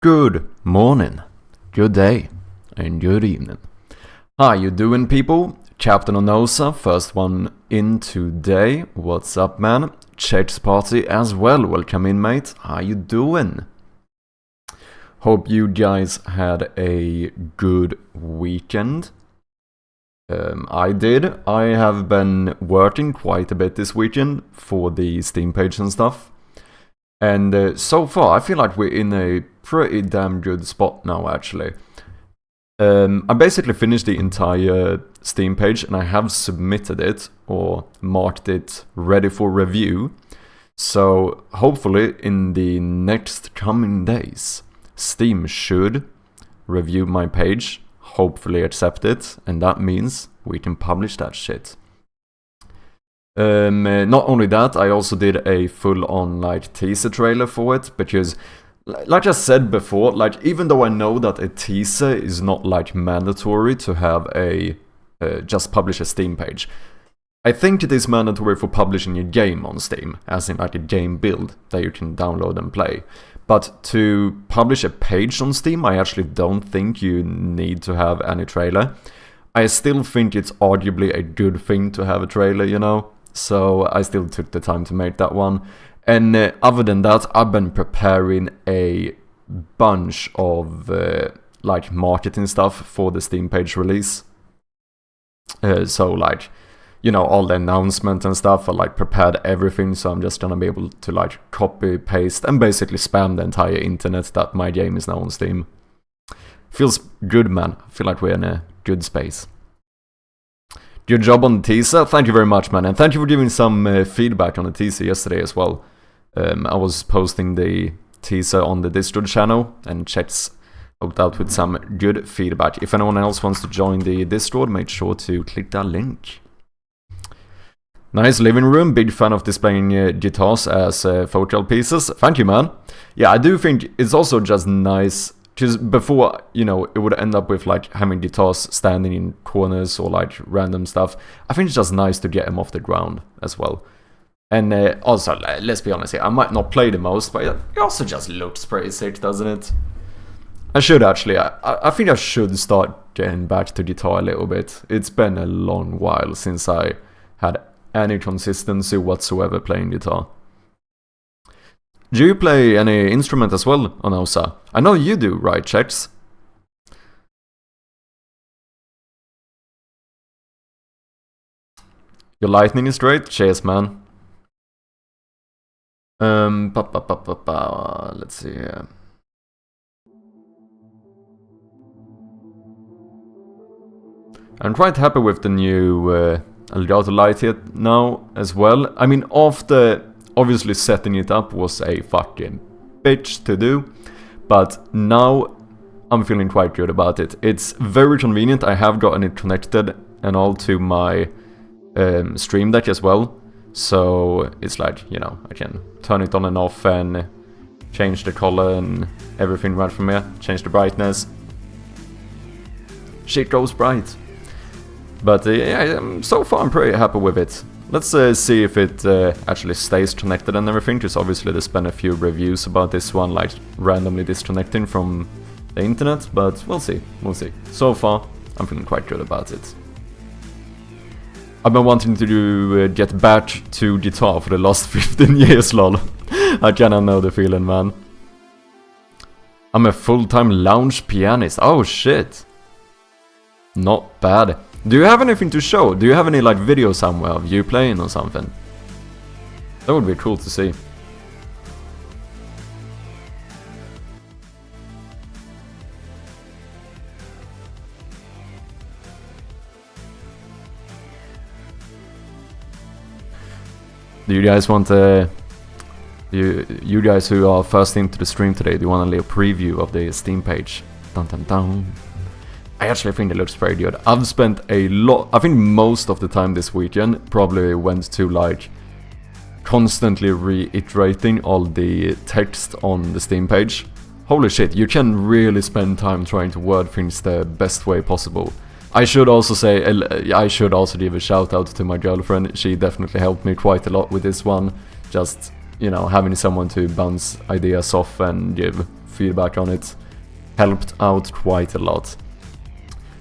Good morning, good day, and good evening. How you doing, people? Captain Onosa, first one in today. What's up, man? Chet's party as well. Welcome in, mate. How you doing? Hope you guys had a good weekend. I did. I have been working quite a bit this weekend for the Steam page and stuff. And so far, I feel like we're in a pretty damn good spot now, actually. I basically finished the entire Steam page and I have submitted it or marked it ready for review. So hopefully in the next coming days, Steam should review my page, hopefully accept it, and that means we can publish that shit. Not only that, I also did a full-on teaser trailer for it, because like I said before, even though I know that a teaser is not mandatory to have a just publish a Steam page, I think it is mandatory for publishing a game on Steam, as in a game build that you can download and play. But to publish a page on Steam, I actually don't think you need to have any trailer. I still think it's arguably a good thing to have a trailer, you know? So I still took the time to make that one. And other than that, I've been preparing a bunch of marketing stuff for the Steam page release. So all the announcement and stuff, I prepared everything, so I'm just gonna be able to copy, paste, and basically spam the entire internet that my game is now on Steam. Feels good, man. I feel like we're in a good space. Good job on the teaser. Thank you very much, man. And thank you for giving some feedback on the teaser yesterday as well. I was posting the teaser on the Discord channel, and Chet's helped out with some good feedback. If anyone else wants to join the Discord, make sure to click that link. Nice living room. Big fan of displaying guitars as focal pieces. Thank you, man. Yeah, I do think it's also just nice. Because before, it would end up with having guitars standing in corners or random stuff. I think it's just nice to get them off the ground as well. And also, let's be honest here, I might not play the most, but it also just looks pretty sick, doesn't it? I should actually, I think I should start getting back to guitar a little bit. It's been a long while since I had any consistency whatsoever playing guitar. Do you play any instrument as well, Onosa? I know you do, right, Chex? Your lightning is great. Cheers, man. Let's see here. I'm quite happy with the new Elgato light here now as well. I mean, after obviously setting it up was a fucking bitch to do, but now I'm feeling quite good about it. It's very convenient. I have gotten it connected and all to my Stream Deck as well, so it's I can turn it on and off and change the color and everything right from here, change the brightness. Shit goes bright. But yeah, so far I'm pretty happy with it. Let's see if it actually stays connected and everything, because obviously there's been a few reviews about this one, randomly disconnecting from the internet, but we'll see. So far, I'm feeling quite good about it. I've been wanting to get back to guitar for the last 15 years, lol. I kinda know the feeling, man. I'm a full-time lounge pianist. Oh, shit. Not bad. Do you have anything to show? Do you have any video somewhere of you playing or something? That would be cool to see. Do you guys want you guys who are first into the stream today, do you want to leave a preview of the Steam page? Dun dun dun. I actually think it looks very good. I've spent a lot, I think most of the time this weekend probably went to constantly reiterating all the text on the Steam page. Holy shit, you can really spend time trying to word things the best way possible. I should also say, I should also give a shout out to my girlfriend. She definitely helped me quite a lot with this one. Just, having someone to bounce ideas off and give feedback on it helped out quite a lot.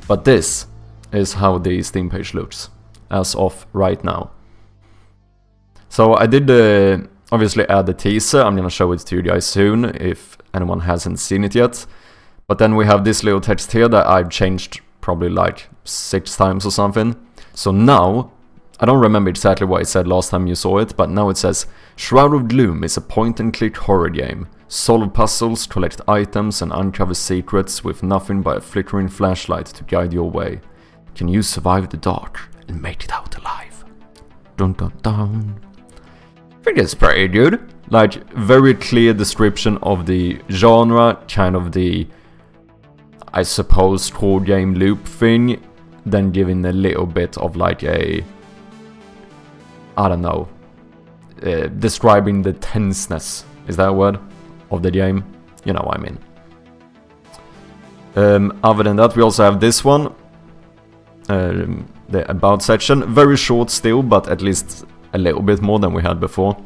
But this is how the Steam page looks as of right now. So I did obviously add the teaser. I'm gonna show it to you guys soon if anyone hasn't seen it yet. But then we have this little text here that I've changed probably like 6 times or something. So now, I don't remember exactly what it said last time you saw it, but now it says, Shroud of Gloom is a point-and-click horror game. Solve puzzles, collect items, and uncover secrets with nothing but a flickering flashlight to guide your way. Can you survive the dark and make it out alive? Dun dun dun. I think it's pretty good. Like, very clear description of the genre, kind of the, I suppose, core game loop thing, then giving a little bit of like a, I don't know, describing the tenseness, is that a word, of the game? You know what I mean. Other than that, we also have this one, the About section. Very short still, but at least a little bit more than we had before.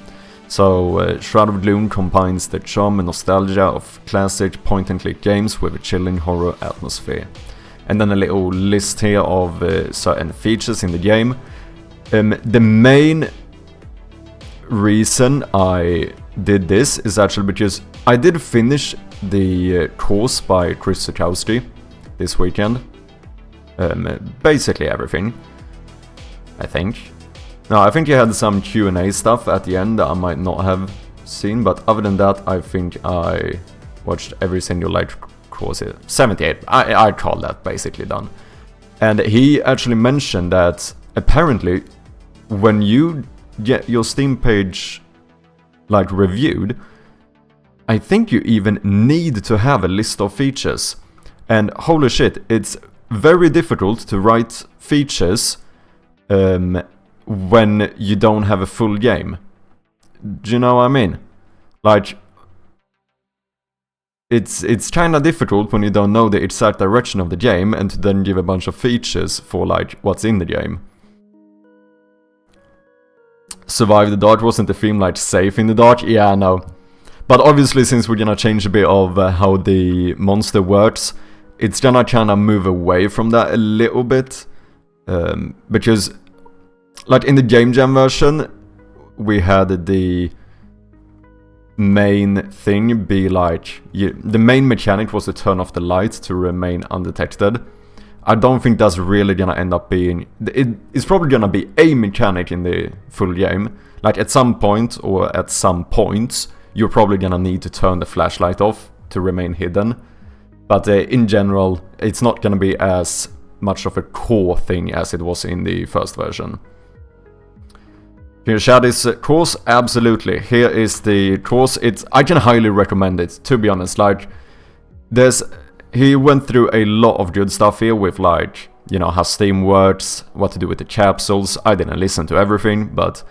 So, Shroud of Gloom combines the charm and nostalgia of classic point-and-click games with a chilling horror atmosphere. And then a little list here of certain features in the game. The main reason I did this is actually because I did finish the course by Chris Zukowski this weekend. Basically everything, I think. No, I think he had some Q&A stuff at the end that I might not have seen, but other than that, I think I watched every single like course here. 78, I call that basically done. And he actually mentioned that apparently when you get your Steam page like reviewed, I think you even need to have a list of features. And holy shit, it's very difficult to write features when you don't have a full game. Do you know what I mean? Like, it's kind of difficult when you don't know the exact direction of the game and to then give a bunch of features for like what's in the game. Survive the dark wasn't the theme like safe in the dark? Yeah, I know. But obviously since we're gonna change a bit of how the monster works, it's gonna kinda move away from that a little bit. Because like in the game jam version, we had the main thing be like, the main mechanic was to turn off the light to remain undetected. I don't think that's really gonna end up being, it's probably gonna be a mechanic in the full game. Like at some point or at some points, you're probably gonna need to turn the flashlight off to remain hidden. But in general, it's not gonna be as much of a core thing as it was in the first version. Can you share this course? Absolutely. Here is the course. I can highly recommend it, to be honest. Like, he went through a lot of good stuff here with like, you know, how Steam works, what to do with the capsules. I didn't listen to everything, but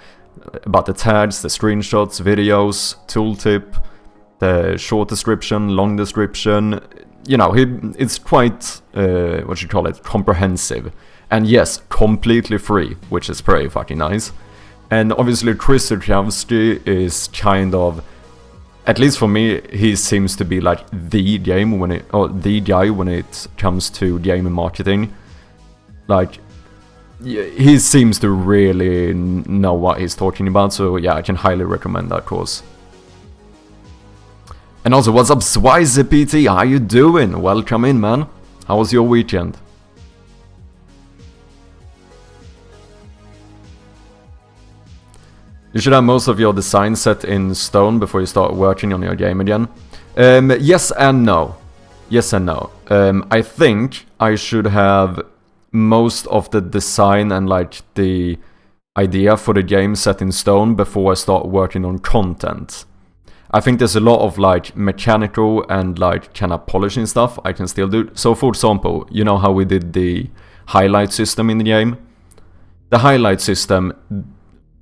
about the tags, the screenshots, videos, tooltip, the short description, long description. You know, it's quite, what you call it, comprehensive. And yes, completely free, which is pretty fucking nice. And obviously Chris Zukowski is kind of, at least for me, he seems to be like the guy when it comes to game marketing. Like, he seems to really know what he's talking about, so yeah, I can highly recommend that course. And also, what's up, Swizer PT? How you doing? Welcome in, man. How was your weekend? You should have most of your design set in stone before you start working on your game again. Yes and no. Yes and no. I think I should have most of the design and like the idea for the game set in stone before I start working on content. I think there's a lot of like mechanical and like kind of polishing stuff I can still do. So for example, you know how we did the highlight system in the game? The highlight system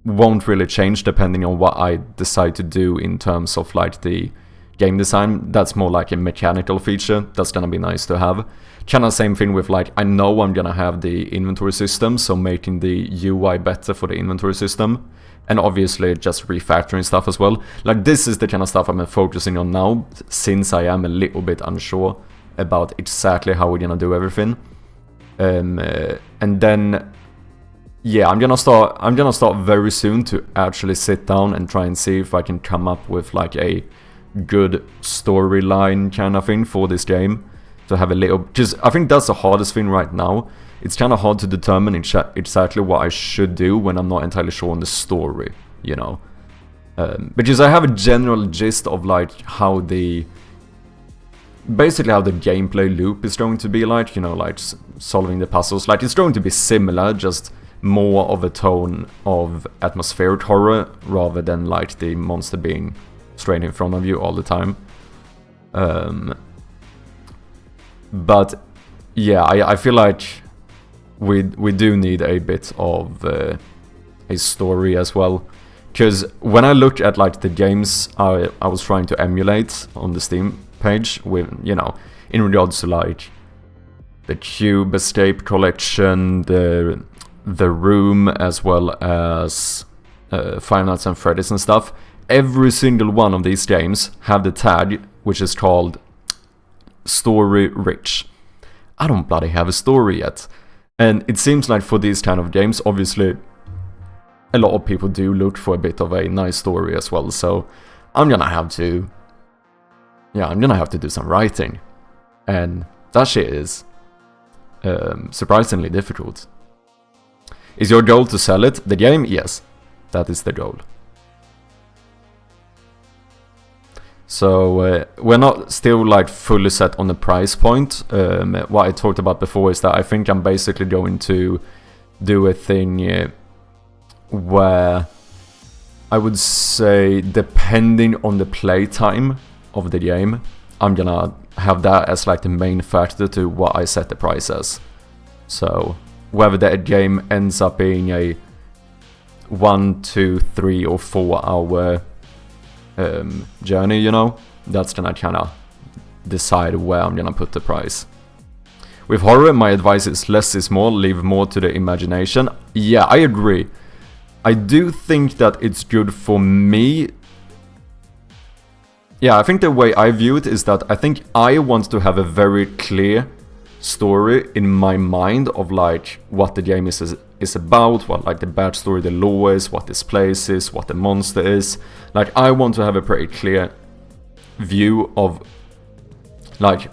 won't really change depending on what I decide to do in terms of like the game design. That's more like a mechanical feature that's gonna be nice to have. Kinda same thing with like, I know I'm gonna have the inventory system, so making the UI better for the inventory system And obviously just refactoring stuff as well. Like, this is the kind of stuff I'm focusing on now, since I am a little bit unsure about exactly how we're gonna do everything. And then, yeah, I'm gonna start very soon to actually sit down and try and see if I can come up with like a good storyline kind of thing for this game. To have a little, because I think that's the hardest thing right now. It's kind of hard to determine exactly what I should do when I'm not entirely sure on the story, you know. Because I have a general gist of like basically how the gameplay loop is going to be like, you know, like solving the puzzles. Like, it's going to be similar, just more of a tone of atmospheric horror rather than like the monster being straight in front of you all the time. But yeah, I feel like we do need a bit of a story as well, because when I look at like the games I was trying to emulate on the Steam page, with, you know, in regards to like the Cube Escape Collection, the Room, as well as Five Nights at Freddy's and stuff, every single one of these games have the tag which is called story rich. I don't bloody have a story yet. And it seems like for these kind of games, obviously, a lot of people do look for a bit of a nice story as well. So I'm gonna have to, do some writing, and that shit is surprisingly difficult. Is your goal to sell it? The game? Yes, that is the goal. So we're not still like fully set on the price point. What I talked about before is that I think I'm basically going to do a thing where I would say, depending on the playtime of the game, I'm gonna have that as like the main factor to what I set the price as. So whether that game ends up being a 1, 2, 3 or 4 hour journey, you know, that's gonna kinda decide where I'm gonna put the price. With horror, my advice is less is more, leave more to the imagination. Yeah, I agree. I do think that it's good for me. Yeah, I think the way I view it is that I think I want to have a very clear story in my mind of like what the game is about, what like the backstory, the lore is, what this place is, what the monster is. Like, I want to have a pretty clear view of like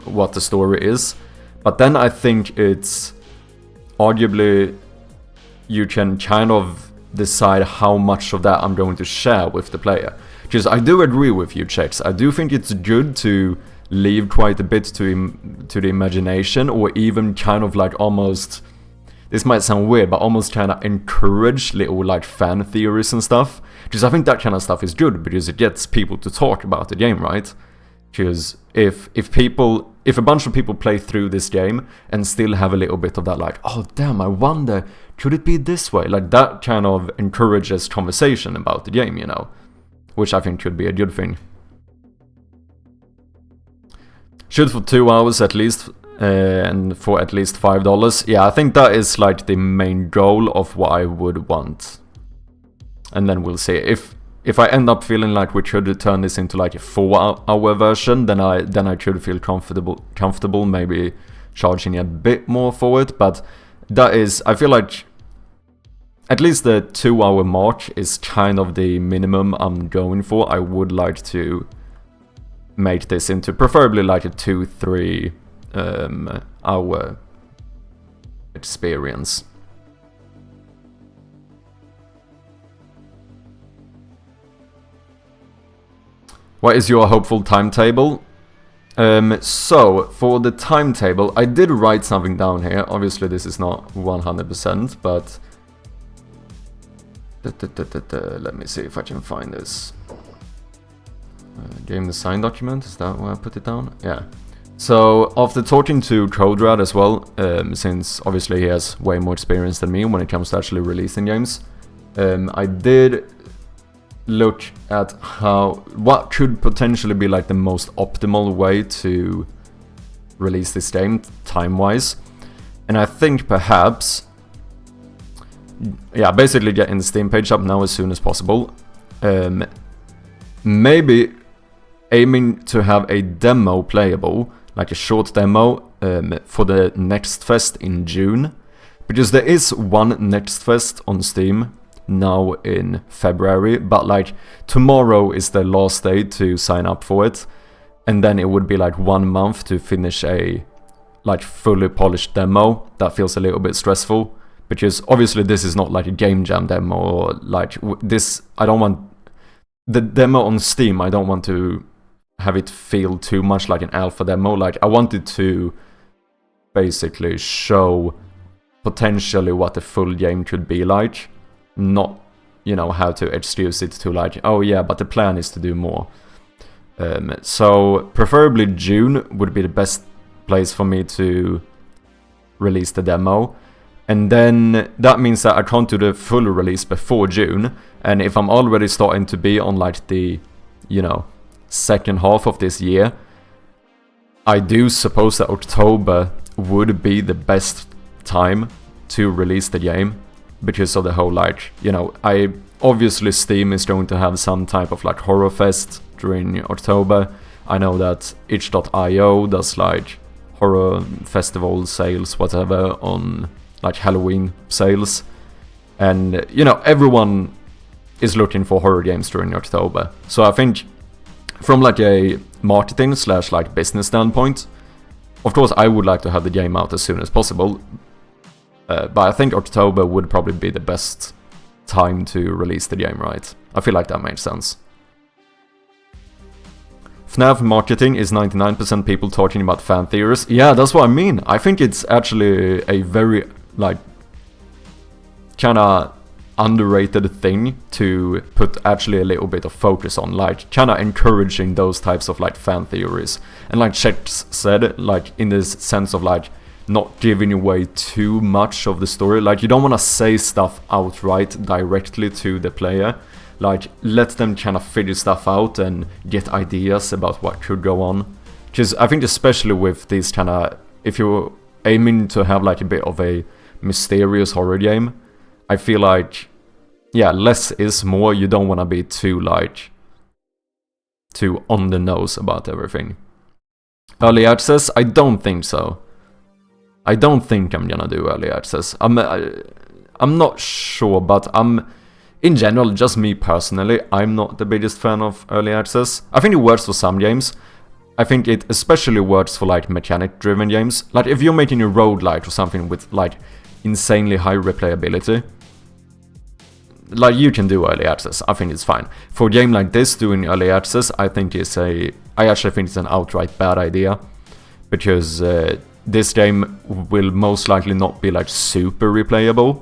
what the story is. But then I think it's arguably you can kind of decide how much of that I'm going to share with the player. Because I do agree with you, Chex. I do think it's good to leave quite a bit to the imagination, or even kind of like almost, this might sound weird, but almost kind of encourage little like fan theories and stuff. Because I think that kind of stuff is good, because it gets people to talk about the game, right? Because if a bunch of people play through this game and still have a little bit of that like, oh damn, I wonder, could it be this way? Like, that kind of encourages conversation about the game, you know? Which I think could be a good thing. Shoot for 2 hours at least, and for at least $5. Yeah, I think that is like the main goal of what I would want. And then we'll see. If I end up feeling like we should turn this into like a 4-hour version, then I should feel comfortable maybe charging a bit more for it. But that is, I feel like at least the 2-hour mark is kind of the minimum I'm going for. I would like to make this into preferably like a 2-3 hour experience. What is your hopeful timetable? So, for the timetable, I did write something down here. Obviously, this is not 100%, but let me see if I can find this. Game design document, is that where I put it down? Yeah. So, after talking to Codrad as well, since obviously he has way more experience than me when it comes to actually releasing games, I did look at what could potentially be like the most optimal way to release this game time-wise. And I think perhaps yeah, basically getting the Steam page up now as soon as possible. Maybe aiming to have a demo playable, like a short demo, for the Next Fest in June. Because there is one Next Fest on Steam now in February, but like tomorrow is the last day to sign up for it. And then it would be like 1 month to finish a like fully polished demo. That feels a little bit stressful, because obviously this is not like a game jam demo, or like this, I don't want the demo on Steam, I don't want to have it feel too much like an alpha demo. Like I wanted to basically show potentially what the full game could be like, not, you know, how to excuse it to like, oh yeah, but the plan is to do more. So preferably June would be the best place for me to release the demo. And then that means that I can't do the full release before June. And if I'm already starting to be on like the, you know, second half of this year, I do suppose that October would be the best time to release the game, because of the whole like, you know, obviously Steam is going to have some type of like horror fest during October. I know that itch.io does like horror festival sales, whatever, on like Halloween sales. And, you know, everyone is looking for horror games during October. So I think from like a marketing / like business standpoint, of course I would like to have the game out as soon as possible. But I think October would probably be the best time to release the game, right? I feel like that makes sense. FNAF marketing is 99% people talking about fan theories. Yeah, that's what I mean. I think it's actually a very, like, kinda underrated thing to put actually a little bit of focus on, like kinda encouraging those types of like fan theories. And like Chex said, like in this sense of like not giving away too much of the story. Like you don't want to say stuff outright directly to the player. Like let them kind of figure stuff out and get ideas about what could go on. Because I think especially with these kind of, if you're aiming to have like a bit of a mysterious horror game, I feel like, yeah, less is more. You don't want to be too like, too on the nose about everything. Early access? I don't think so. I don't think I'm gonna do early access. I'm not sure, but in general, just me personally, I'm not the biggest fan of early access. I think it works for some games. I think it especially works for like mechanic-driven games. Like if you're making a roguelite or something with like insanely high replayability, like you can do early access. I think it's fine. For a game like this, doing early access, I actually think it's an outright bad idea, because this game will most likely not be like super replayable.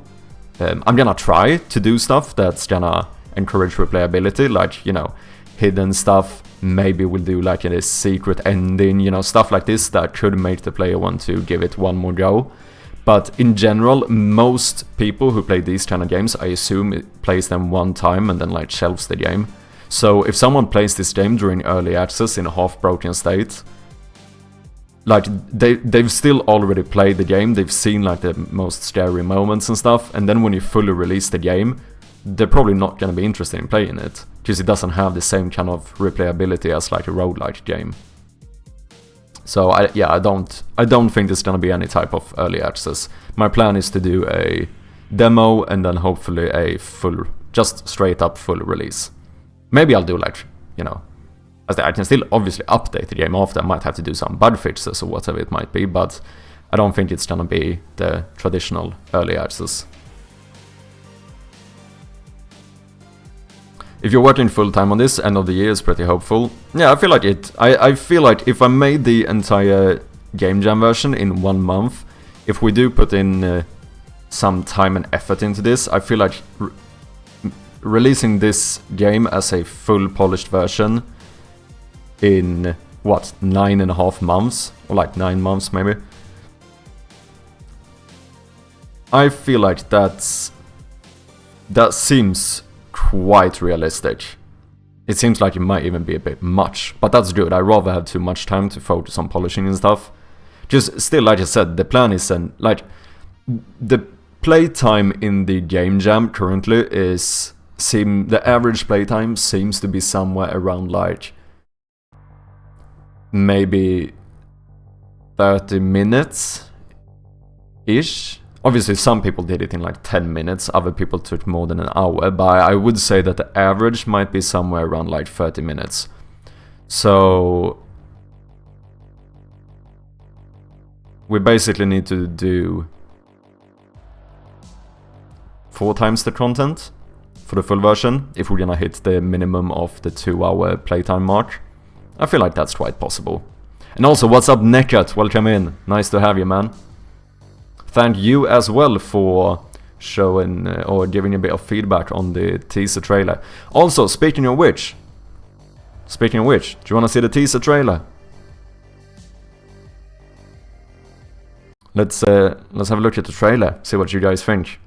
I'm gonna try to do stuff that's gonna encourage replayability, like, you know, hidden stuff. Maybe we'll do like a secret ending, you know, stuff like this that could make the player want to give it one more go. But in general, most people who play these kind of games, I assume it plays them one time and then like shelves the game. So if someone plays this game during early access in a half-broken state, like they've still already played the game, they've seen like the most scary moments and stuff, and then when you fully release the game, they're probably not going to be interested in playing it, because it doesn't have the same kind of replayability as like a roguelike game. So I don't think there's gonna be any type of early access. My plan is to do a demo and then hopefully a full, just straight up full release. Maybe I'll do like, you know, I can still obviously update the game after. I might have to do some bug fixes or whatever it might be, but I don't think it's gonna be the traditional early access. If you're working full-time on this, end of the year is pretty hopeful. Yeah, I feel like it. I feel like if I made the entire Game Jam version in 1 month, if we do put in some time and effort into this, I feel like releasing this game as a full polished version in, what, 9.5 months? Or like 9 months maybe? I feel like that seems quite realistic. It seems like it might even be a bit much, but that's good. I'd rather have too much time to focus on polishing and stuff. Just still, like I said, the plan is the playtime in the game jam currently is the average playtime seems to be somewhere around like maybe 30 minutes ish. Obviously some people did it in like 10 minutes, other people took more than an hour, but I would say that the average might be somewhere around like 30 minutes. So we basically need to do 4 times the content for the full version if we're gonna hit the minimum of the 2-hour playtime mark. I feel like that's quite possible. And also, what's up, Nekat? Welcome in. Nice to have you, man. Thank you as well for showing or giving a bit of feedback on the teaser trailer. Also, speaking of which, do you want to see the teaser trailer? Let's have a look at the trailer, see what you guys think.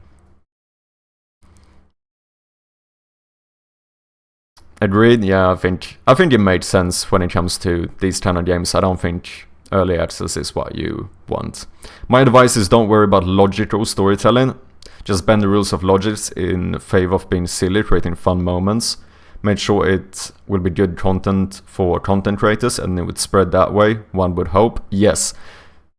Agreed, yeah, I think it made sense when it comes to these kind of games. I don't think early access is what you want. My advice is don't worry about logical storytelling. Just bend the rules of logic in favor of being silly, creating fun moments. Make sure it will be good content for content creators and it would spread that way, one would hope. Yes.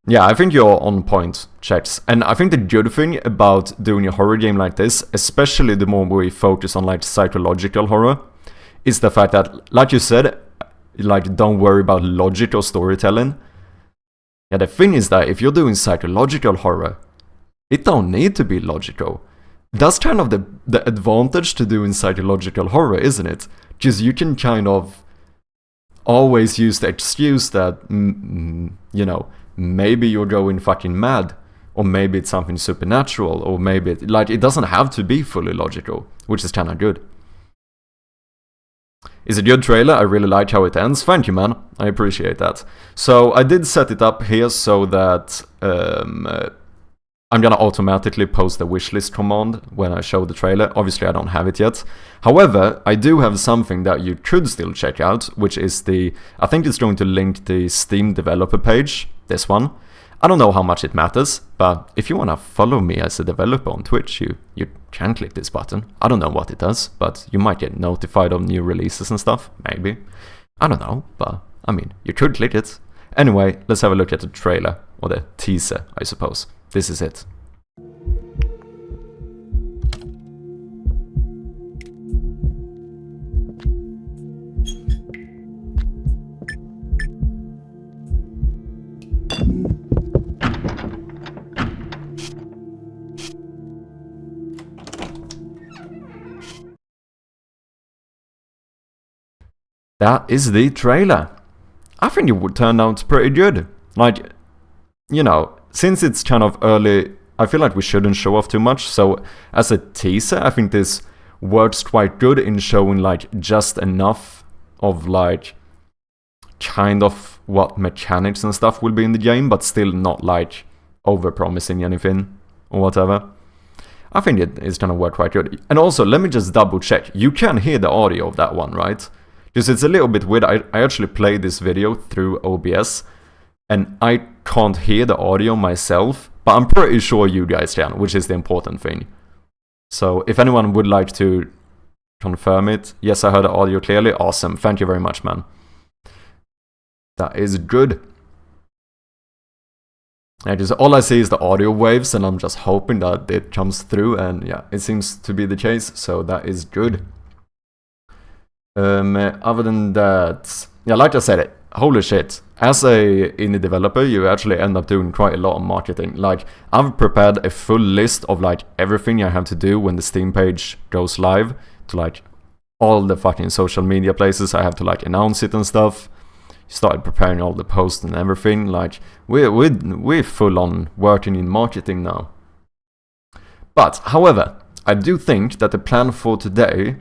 Yeah, I think you're on point, Checks. And I think the good thing about doing a horror game like this, especially the more we focus on like psychological horror, is the fact that, like you said, like don't worry about logic or storytelling. Yeah, the thing is that if you're doing psychological horror, it don't need to be logical. That's kind of the advantage to doing psychological horror, isn't it? Just you can kind of always use the excuse that, you know, maybe you're going fucking mad, or maybe it's something supernatural, or maybe it doesn't have to be fully logical, which is kind of good. It's a good trailer, I really like how it ends. Thank you, man, I appreciate that. So I did set it up here so that I'm gonna automatically post the wishlist command when I show the trailer. Obviously I don't have it yet. However, I do have something that you could still check out, which is I think it's going to link the Steam developer page, this one. I don't know how much it matters, but if you wanna follow me as a developer on Twitch, you can click this button. I don't know what it does, but you might get notified of new releases and stuff, maybe. I don't know, but I mean, you could click it. Anyway, let's have a look at the trailer, or the teaser, I suppose. This is it. That is the trailer. I think it would turn out pretty good. Like, you know, since it's kind of early, I feel like we shouldn't show off too much. So as a teaser, I think this works quite good in showing like just enough of like kind of what mechanics and stuff will be in the game, but still not like over-promising anything or whatever. I think it is gonna work quite good. And also, let me just double check. You can hear the audio of that one, right? Because it's a little bit weird. I actually played this video through OBS and I can't hear the audio myself, but I'm pretty sure you guys can, which is the important thing. So if anyone would like to confirm it, yes, I heard the audio clearly. Awesome. Thank you very much, man. That is good. Because all I see is the audio waves and I'm just hoping that it comes through, and yeah, it seems to be the case, so that is good. Other than that, yeah, like I said, holy shit, as a indie developer, you actually end up doing quite a lot of marketing. Like, I've prepared a full list of like everything I have to do when the Steam page goes live, to like all the fucking social media places I have to like announce it and stuff. Started preparing all the posts and everything. Like, we're full on working in marketing now. But, however, I do think that the plan for today,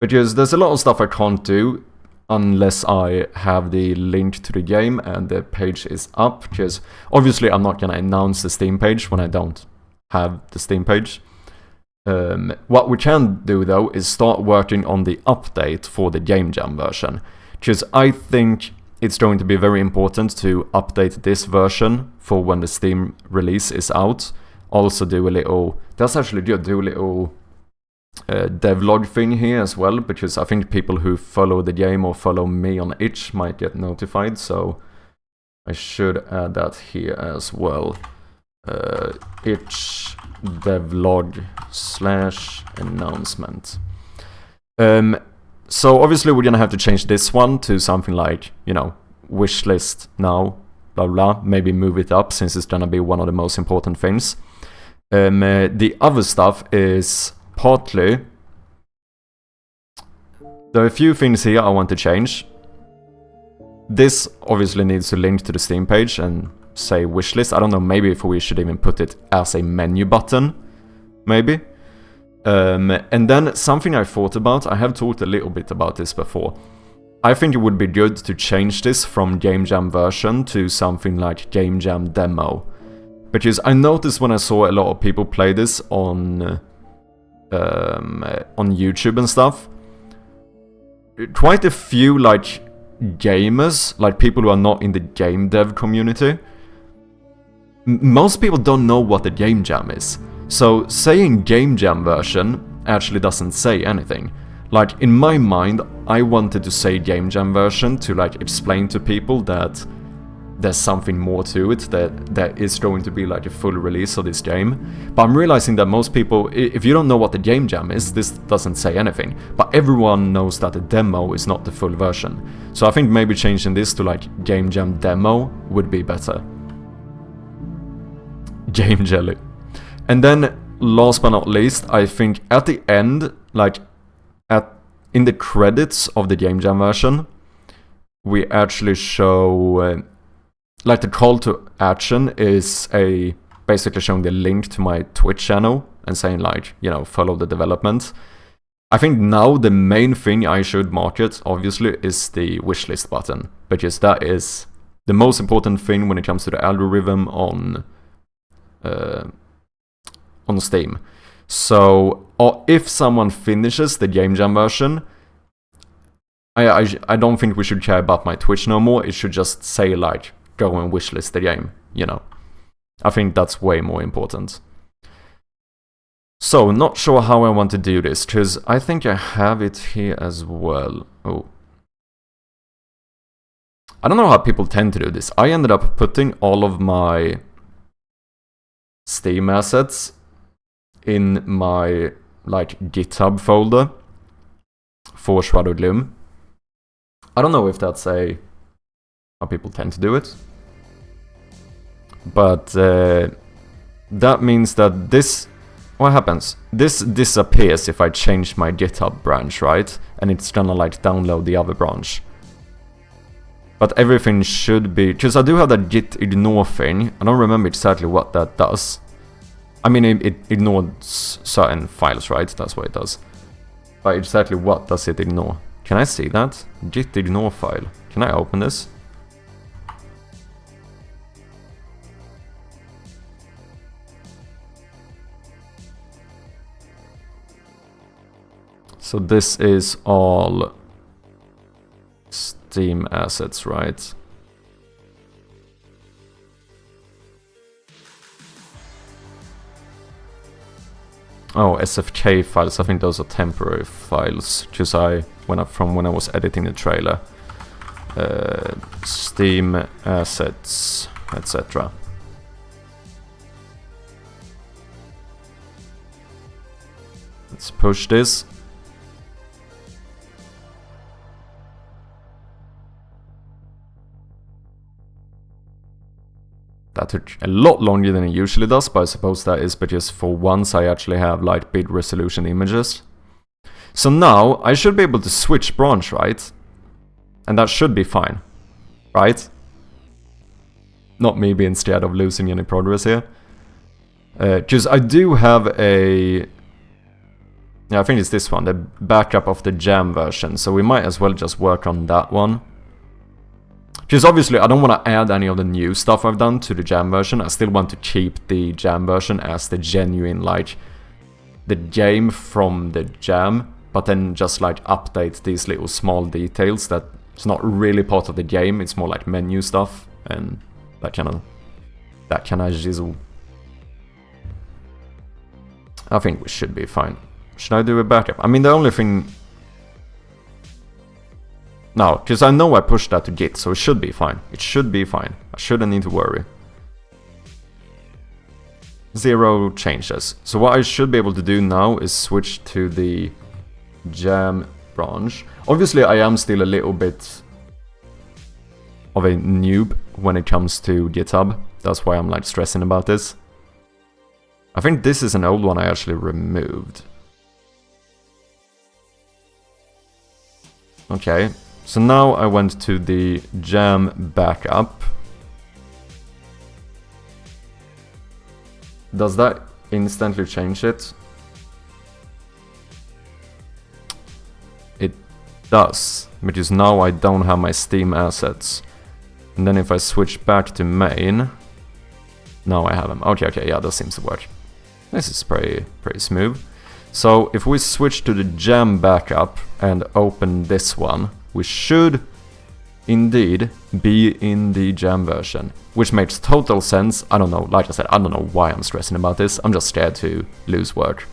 because there's a lot of stuff I can't do unless I have the link to the game and the page is up, because obviously I'm not going to announce the Steam page when I don't have the Steam page. What we can do though is start working on the update for the Game Jam version, because I think it's going to be very important to update this version for when the Steam release is out. also do a little... That's actually good, do a little devlog thing here as well, because I think people who follow the game or follow me on itch might get notified, so I should add that here as well. Itch devlog / announcement. So obviously we're gonna have to change this one to something like, you know, wishlist now, blah blah, maybe move it up since it's gonna be one of the most important things. The other stuff is partly, there are a few things here I want to change. This obviously needs to link to the Steam page and say wishlist. I don't know, maybe if we should even put it as a menu button, maybe. And then something I thought about, I have talked a little bit about this before. I think it would be good to change this from Game Jam version to something like Game Jam demo. Because I noticed when I saw a lot of people play this on YouTube and stuff, quite a few like gamers, like people who are not in the game dev community, most people don't know what the Game Jam is. So saying Game Jam version actually doesn't say anything. Like in my mind, I wanted to say Game Jam version to like explain to people that there's something more to it, that there is going to be like a full release of this game. But I'm realizing that most people, if you don't know what the Game Jam is, this doesn't say anything. But everyone knows that the demo is not the full version. So I think maybe changing this to like Game Jam demo would be better. Game Jelly. And then last but not least, I think at the end, like in the credits of the Game Jam version, we actually show like the call to action is basically showing the link to my Twitch channel and saying like, you know, follow the development. I think now the main thing I should market, obviously, is the wishlist button, because that is the most important thing when it comes to the algorithm on Steam. So if someone finishes the Game Jam version, I don't think we should care about my Twitch no more. It should just say like, go and wishlist the game, you know. I think that's way more important. So, not sure how I want to do this, because I think I have it here as well. Oh. I don't know how people tend to do this. I ended up putting all of my Steam assets in my like GitHub folder for Shadow Gloom. I don't know if that's how people tend to do it, but that means that this, what happens? This disappears if I change my GitHub branch, right? And it's gonna like download the other branch. But everything should be, because I do have that git ignore thing. I don't remember exactly what that does. I mean, it ignores certain files, right? That's what it does. But exactly what does it ignore? Can I see that? Git ignore file. Can I open this? So this is all Steam assets, right? Oh, SFK files, I think those are temporary files, because when I was editing the trailer. Steam assets, etc. Let's push this. That took a lot longer than it usually does, but I suppose that is because for once I actually have like big resolution images. So now I should be able to switch branch, right? And that should be fine, right? Not me being scared of losing any progress here. Because I do have a... Yeah, I think it's this one, the backup of the Jam version, so we might as well just work on that one. Because obviously I don't want to add any of the new stuff I've done to the Jam version. I still want to keep the Jam version as the genuine, like, the game from the Jam, but then just like update these little small details that it's not really part of the game, it's more like menu stuff and that kind of jizzle. I think we should be fine. Should I do a backup? I mean, the only thing... No, because I know I pushed that to Git, so it should be fine. It should be fine. I shouldn't need to worry. 0 changes. So what I should be able to do now is switch to the jam branch. Obviously, I am still a little bit of a noob when it comes to GitHub. That's why I'm like stressing about this. I think this is an old one I actually removed. Okay, so now I went to the jam backup. Does that instantly change it? It does, because now I don't have my Steam assets. And then if I switch back to main, now I have them. Okay, yeah, that seems to work. This is pretty smooth. So if we switch to the jam backup and open this one, we should indeed be in the jam version, which makes total sense. I don't know, like I said, I don't know why I'm stressing about this. I'm just scared to lose work.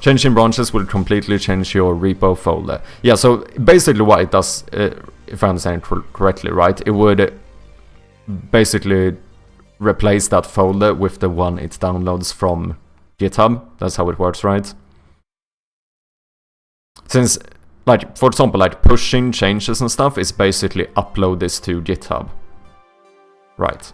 Changing branches will completely change your repo folder. Yeah, so basically what it does, if I understand it correctly, right, it would basically replace that folder with the one it downloads from GitHub. That's how it works, right? Since, like, for example, like pushing changes and stuff is basically upload this to GitHub. Right.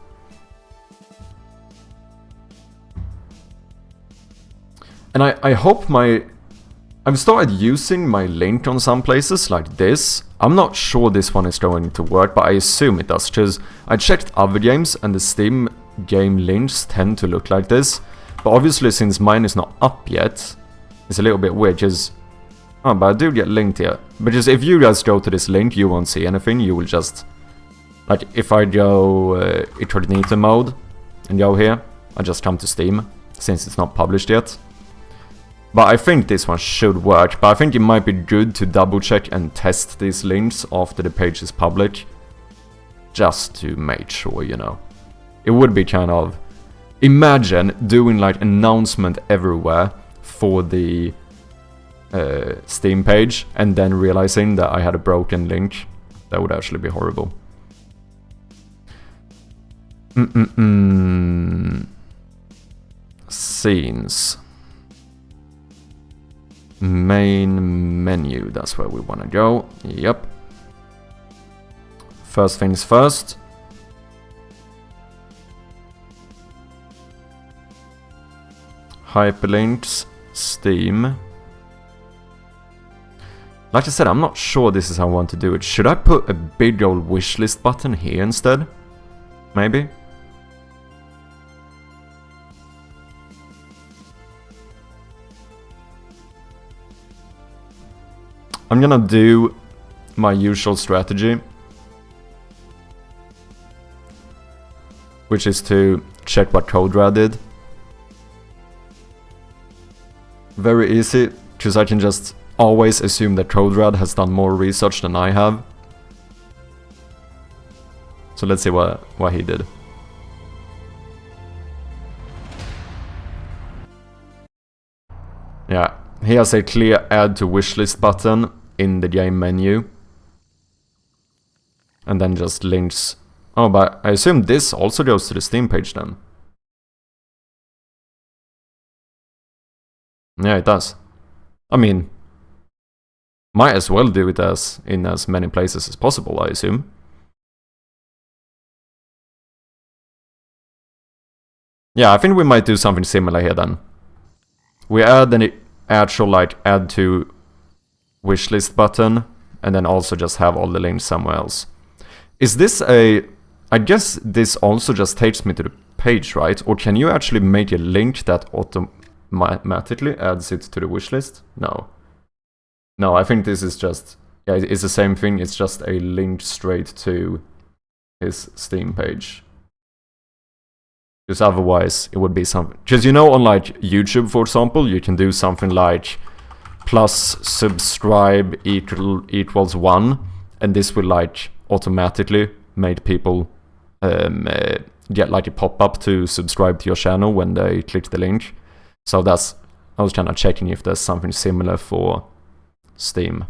And I hope I've started using my link on some places like this. I'm not sure this one is going to work, but I assume it does, because I checked other games and the Steam game links tend to look like this. But obviously, since mine is not up yet, it's a little bit weird, because... Oh, but I do get linked here. But just if you guys go to this link, you won't see anything. You will just... Like, if I go incognito mode and go here, I just come to Steam, since it's not published yet. But I think this one should work. But I think it might be good to double check and test these links after the page is public. Just to make sure, you know. It would be kind of... Imagine doing like announcement everywhere for the Steam page and then realizing that I had a broken link. That would actually be horrible. Scenes. Main menu, that's where we want to go. Yep. First things first. Hyperlinks, Steam. Like I said, I'm not sure this is how I want to do it. Should I put a big old wishlist button here instead? Maybe? I'm gonna do my usual strategy, which is to check what CodeRad did. Very easy, because I can just always assume that CodeRad has done more research than I have. So let's see what he did. Yeah, he has a clear add to wishlist button in the game menu. And then just links. Oh, but I assume this also goes to the Steam page then. Yeah, it does. I mean, might as well do it in as many places as possible, I assume. Yeah, I think we might do something similar here then. We add an actual like add to wishlist button, and then also just have all the links somewhere else. Is this a... I guess this also just takes me to the page, right? Or can you actually make a link that automatically adds it to the wishlist? No. No, I think this is just... Yeah, it's the same thing, it's just a link straight to his Steam page. Because otherwise it would be something... Because you know on like YouTube, for example, you can do something like plus subscribe equals 1, and this will like automatically make people get like a pop-up to subscribe to your channel when they click the link. So that's, I was kind of checking if there's something similar for Steam.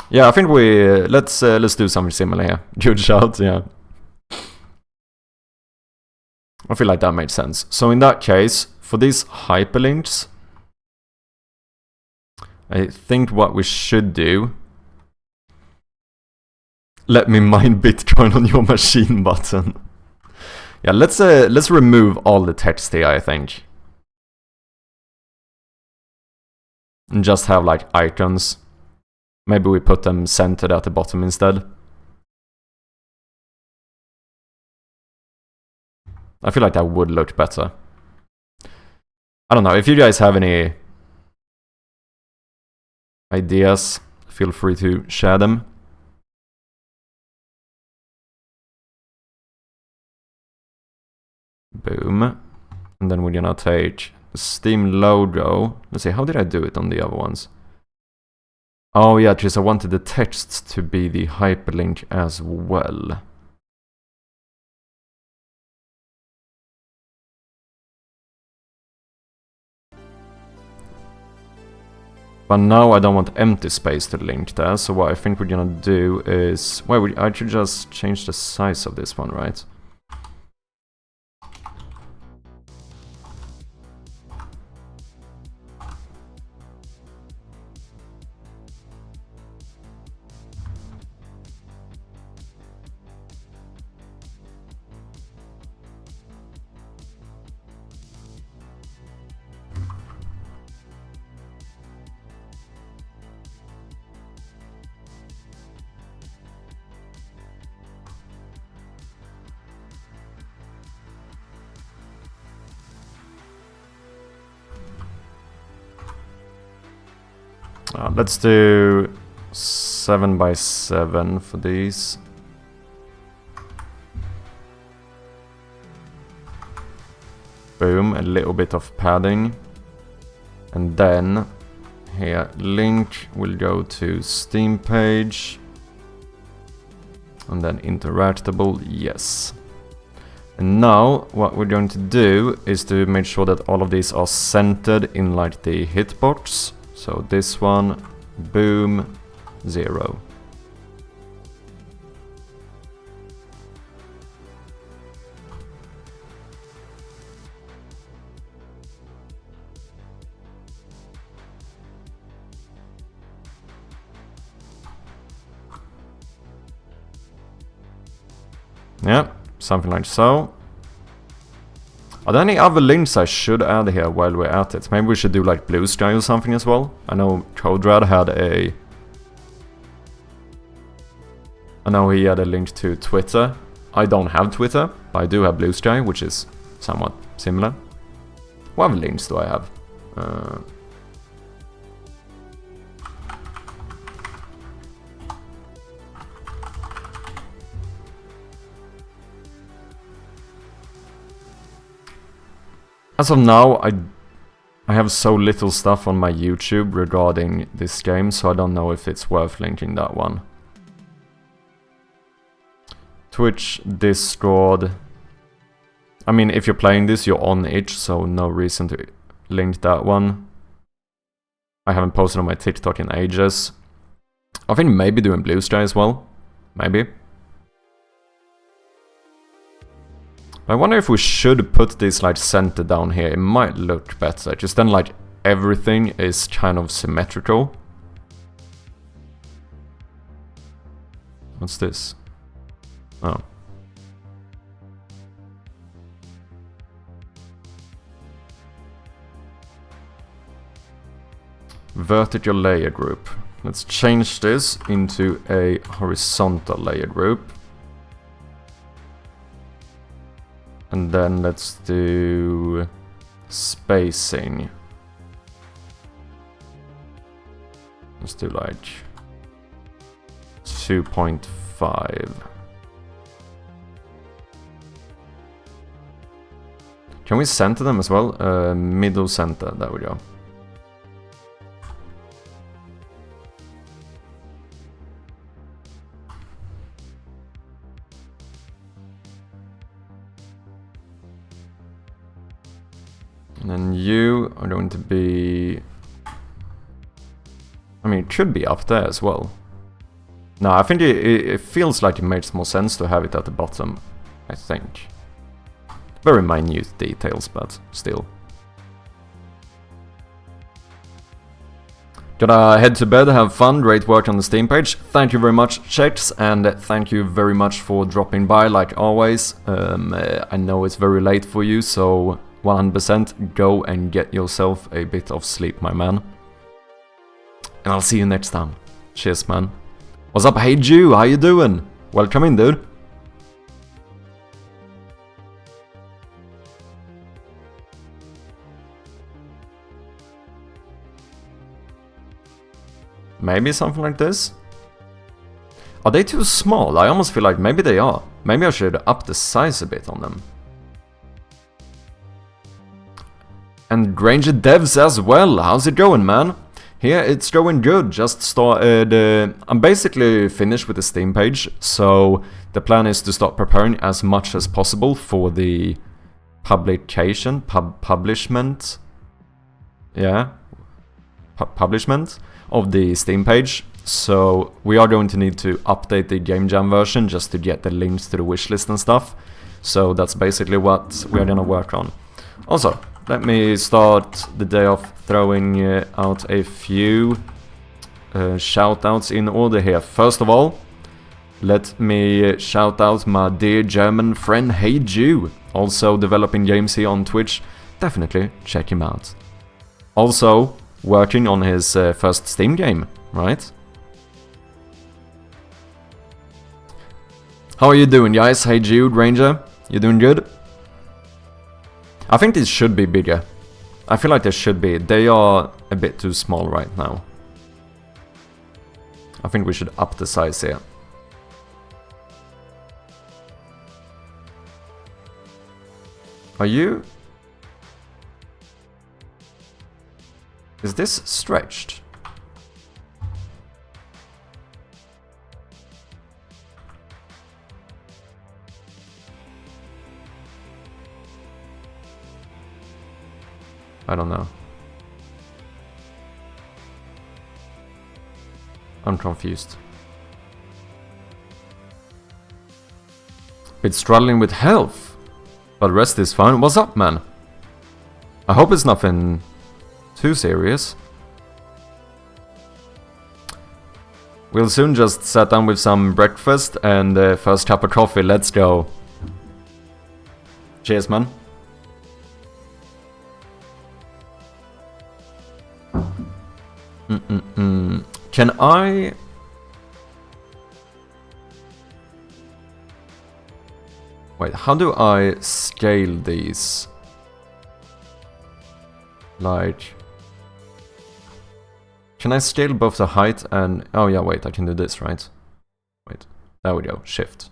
Yeah, I think let's do something similar here. Good shout, yeah. I feel like that makes sense. So in that case, for these hyperlinks, I think what we should do... Let me mine Bitcoin on your machine button. Yeah, let's remove all the text here, I think. And just have like icons. Maybe we put them centered at the bottom instead. I feel like that would look better. I don't know, if you guys have any ideas, feel free to share them. Boom. And then we're gonna take the Steam logo. Let's see, how did I do it on the other ones? Oh yeah, because I wanted the text to be the hyperlink as well. But now I don't want empty space to link there, so what I think we're gonna do is... Well, I should just change the size of this one, right? Let's do 7 by 7 for these. Boom, a little bit of padding. And then here, link will go to Steam page. And then interactable, yes. And now what we're going to do is to make sure that all of these are centered in like the hitbox. So this one, boom, 0. Yeah, something like so. Are there any other links I should add here while we're at it? Maybe we should do like Blue Sky or something as well. I know CodeRad had a... I know he had a link to Twitter. I don't have Twitter, but I do have Blue Sky, which is somewhat similar. What other links do I have? As of now, I have so little stuff on my YouTube regarding this game, so I don't know if it's worth linking that one. Twitch, Discord. I mean, if you're playing this, you're on itch, so no reason to link that one. I haven't posted on my TikTok in ages. I think maybe doing Blue Sky as well. Maybe. I wonder if we should put this like center down here. It might look better. Just then like everything is kind of symmetrical. What's this? Oh. Vertical layer group. Let's change this into a horizontal layer group. And then let's do spacing. Let's do like 2.5. Can we center them as well? Middle center, there we go. And then you are going to be... I mean, it should be up there as well. No, I think it feels like it makes more sense to have it at the bottom, I think. Very minute details, but still. Gotta head to bed, have fun, great work on the Steam page. Thank you very much, Chex, and thank you very much for dropping by, like always. I know it's very late for you, so 100% go and get yourself a bit of sleep, my man. And I'll see you next time. Cheers, man. What's up, hey Jew, how you doing? Welcome in, dude. Maybe something like this? Are they too small? I almost feel like maybe they are. Maybe I should up the size a bit on them. And Granger Devs as well. How's it going, man? Here it's going good. Just started... I'm basically finished with the Steam page. So the plan is to start preparing as much as possible for the publication. Publishment. Yeah. Publishment of the Steam page. So we are going to need to update the Game Jam version just to get the links to the wishlist and stuff. So that's basically what we're gonna work on. Also, let me start the day off throwing out a few shoutouts in order here. First of all, let me shout out my dear German friend Hey Jew, also developing games here on Twitch. Definitely check him out. Also, working on his first Steam game, right? How are you doing, guys? Hey Jude, Ranger, you doing good? I think these should be bigger. I feel like they should be. They are a bit too small right now. I think we should up the size here. Are you... Is this stretched? I don't know. I'm confused. Bit struggling with health, but rest is fine. What's up, man? I hope it's nothing too serious. We'll soon just sit down with some breakfast and first cup of coffee. Let's go. Cheers, man. Can I... Wait, how do I scale these? Like... Can I scale both the height and... Oh yeah, wait, I can do this, right? Wait, there we go, shift.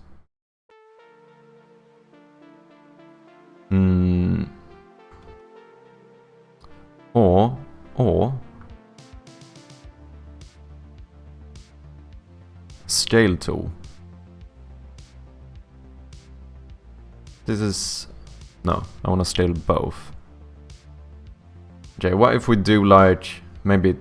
Or... Scale tool. This is... No, I want to scale both. Okay, what if we do like... Maybe...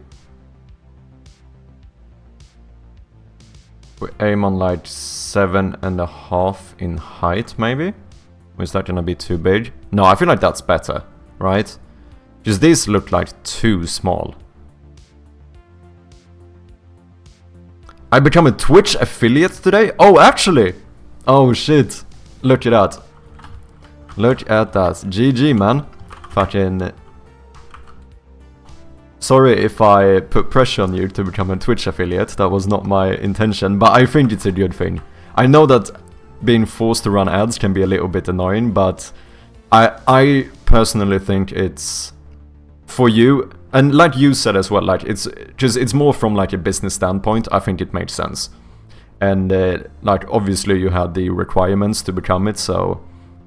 We aim on like 7.5 in height, maybe? Or is that gonna be too big? No, I feel like that's better, right? Because these look like too small. I become a Twitch affiliate today? Oh, actually! Oh, shit. Look at that. Look at that. GG, man. Fucking... Sorry if I put pressure on you to become a Twitch affiliate. That was not my intention, but I think it's a good thing. I know that being forced to run ads can be a little bit annoying, but I personally think it's... For you... And like you said as well, like it's just it's more from like a business standpoint. I think it makes sense, and like obviously you had the requirements to become it, so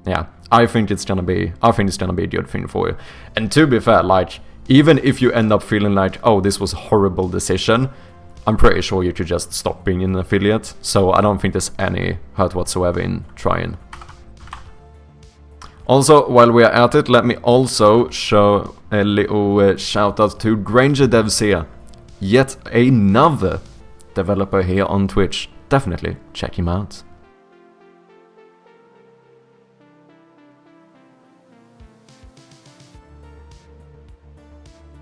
yeah, I think it's gonna be a good thing for you. And to be fair, like even if you end up feeling like, oh, this was a horrible decision, I'm pretty sure you could just stop being an affiliate. So I don't think there's any hurt whatsoever in trying. Also, while we are at it, let me also show a little shout out to gamedev here. Yet another developer here on Twitch. Definitely check him out.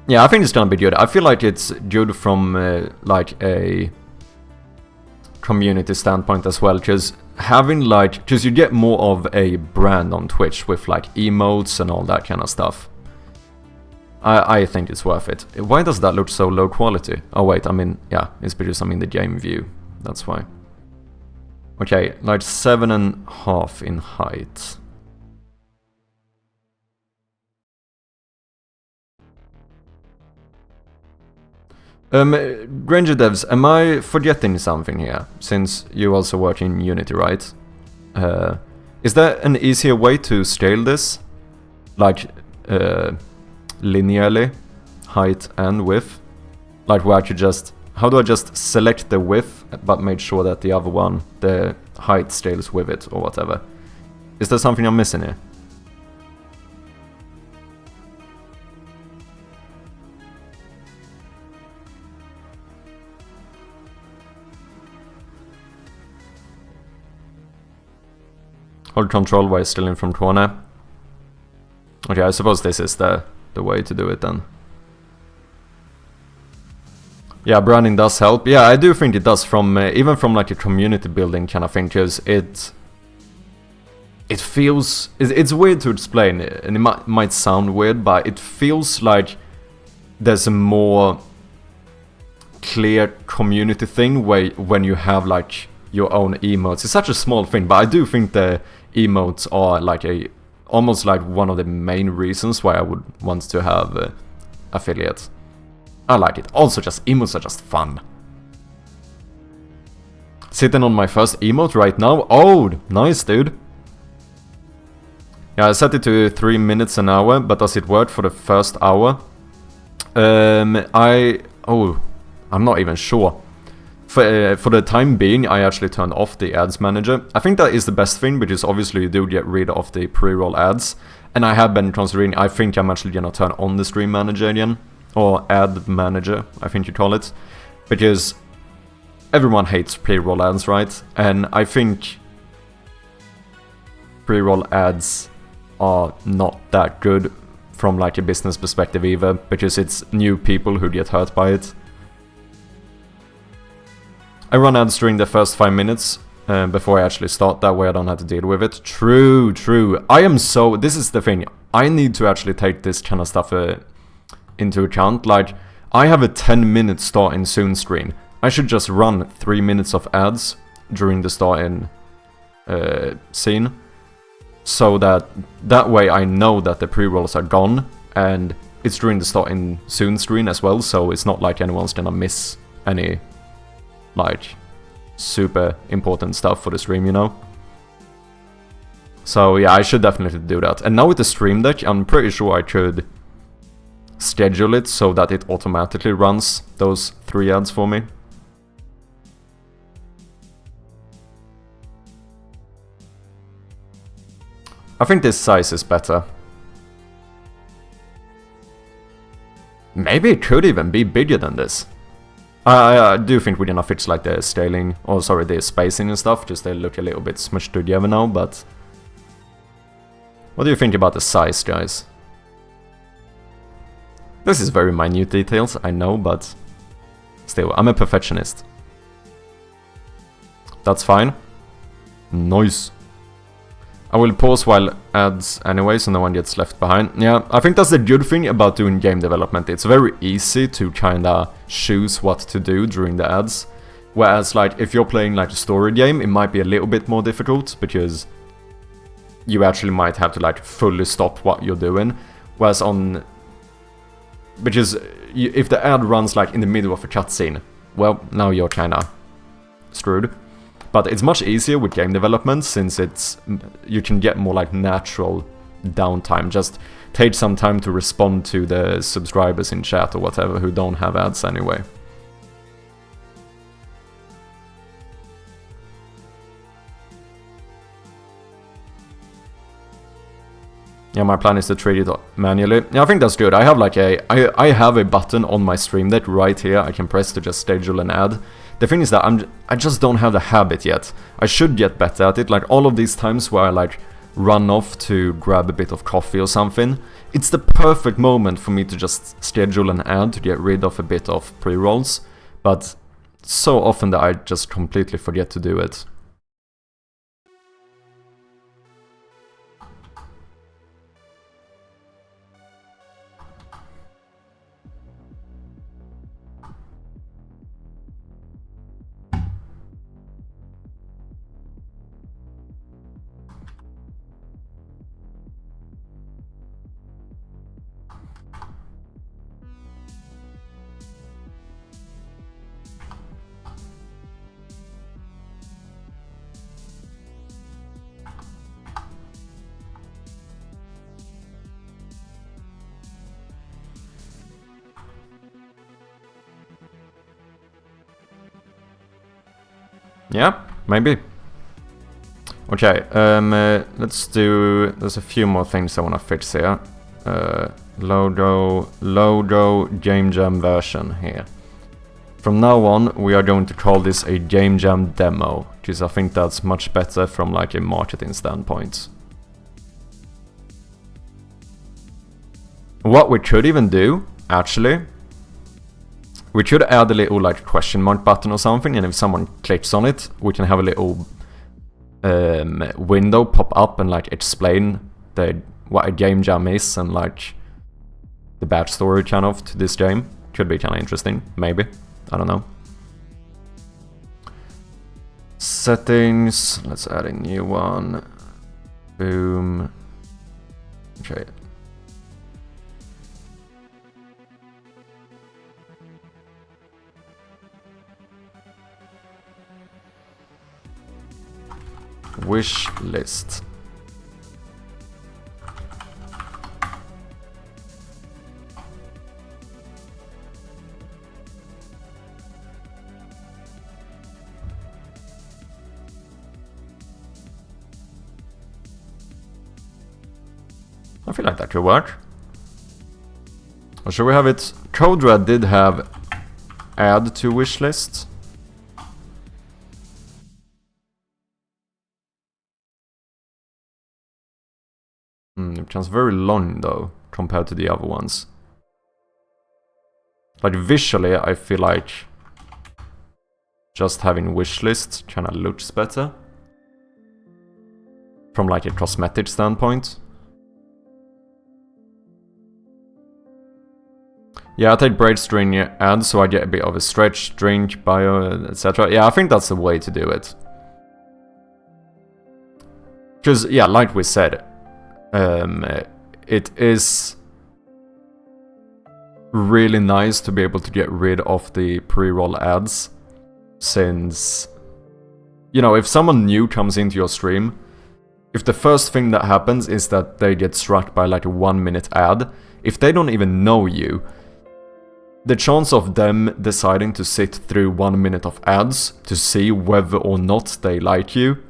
Yeah, I think it's gonna be good. I feel like it's good from like a community standpoint as well, because having like, because you get more of a brand on Twitch with like emotes and all that kind of stuff. I think it's worth it. Why does that look so low quality? Oh wait, I mean, yeah, it's because I'm in the game view. That's why. Okay, like 7.5 in height. Granger devs, am I forgetting something here? Since you also work in Unity, right? Is there an easier way to scale this? Like, linearly, height and width? Like where I could just... How do I just select the width, but make sure that the other one, the height, scales with it, or whatever? Is there something I'm missing here? Hold control while still in from corner. Okay, I suppose this is the way to do it then. Yeah, branding does help. Yeah, I do think it does from even from like a community building kind of thing, because it feels... It's weird to explain, and it might sound weird, but it feels like there's a more clear community thing where when you have like your own emotes. It's such a small thing, but I do think the emotes are like almost like one of the main reasons why I would want to have affiliates. I like it. Also, just emotes are just fun. Sitting on my first emote right now. Oh, nice, dude. Yeah, I set it to 3 minutes an hour, but does it work for the first hour? I'm not even sure. For the time being, I actually turned off the ads manager. I think that is the best thing, because obviously you do get rid of the pre-roll ads. And I have been considering, I think I'm actually gonna turn on the stream manager again. Or ad manager, I think you call it. Because everyone hates pre-roll ads, right? And I think pre-roll ads are not that good from like a business perspective either, because it's new people who get hurt by it. I run ads during the first 5 minutes before I actually start, that way I don't have to deal with it. True. I am so... This is the thing, I need to actually take this kind of stuff into account. Like, I have a 10-minute start in soon screen. I should just run 3 minutes of ads during the start in scene, so that way I know that the pre-rolls are gone, and it's during the start in soon screen as well, so it's not like anyone's gonna miss any like super important stuff for the stream, you know? So yeah, I should definitely do that. And now with the stream deck, I'm pretty sure I could schedule it so that it automatically runs those 3 ads for me. I think this size is better. Maybe it could even be bigger than this. I do think we're gonna fix like the scaling, or sorry, the spacing and stuff, just they look a little bit smushed together now, but... What do you think about the size, guys? This is very minute details, I know, but... Still, I'm a perfectionist. That's fine. Nice. I will pause while ads anyway, so no one gets left behind. Yeah, I think that's the good thing about doing game development. It's very easy to kinda choose what to do during the ads. Whereas, like, if you're playing like a story game, it might be a little bit more difficult, because you actually might have to like fully stop what you're doing. Whereas on... Because if the ad runs like in the middle of a cutscene, well, now you're kinda screwed. But it's much easier with game development, since you can get more like natural downtime. Just take some time to respond to the subscribers in chat or whatever who don't have ads anyway. Yeah, my plan is to treat it manually. Yeah, I think that's good. I have like I have a button on my stream deck right here I can press to just schedule an ad. The thing is that I just don't have the habit yet. I should get better at it. Like all of these times where I like run off to grab a bit of coffee or something, it's the perfect moment for me to just schedule an ad to get rid of a bit of pre-rolls. But so often that I just completely forget to do it. Yeah, maybe. Okay, let's do... There's a few more things I want to fix here. Logo Game Jam version here. From now on, we are going to call this a Game Jam demo, because I think that's much better from like a marketing standpoint. What we could even do, actually, we could add a little like question mark button or something, and if someone clicks on it, we can have a little window pop up and like explain what a game jam is and like the backstory kind of to this game. Could be kind of interesting, maybe. I don't know. Settings, let's add a new one. Boom. Okay. Wish list. I feel like that could work. Or should we have it? Code Red did have add to wish list. It sounds very long though, compared to the other ones. Like visually, I feel like just having wish list kind of looks better. From like a cosmetic standpoint. Yeah, I take braid string add so I get a bit of a stretch, drink, bio, etc. Yeah, I think that's the way to do it. Because, yeah, like we said, it is really nice to be able to get rid of the pre-roll ads, since, you know, if someone new comes into your stream, if the first thing that happens is that they get struck by like a 1-minute ad, if they don't even know you, the chance of them deciding to sit through 1 minute of ads to see whether or not they like you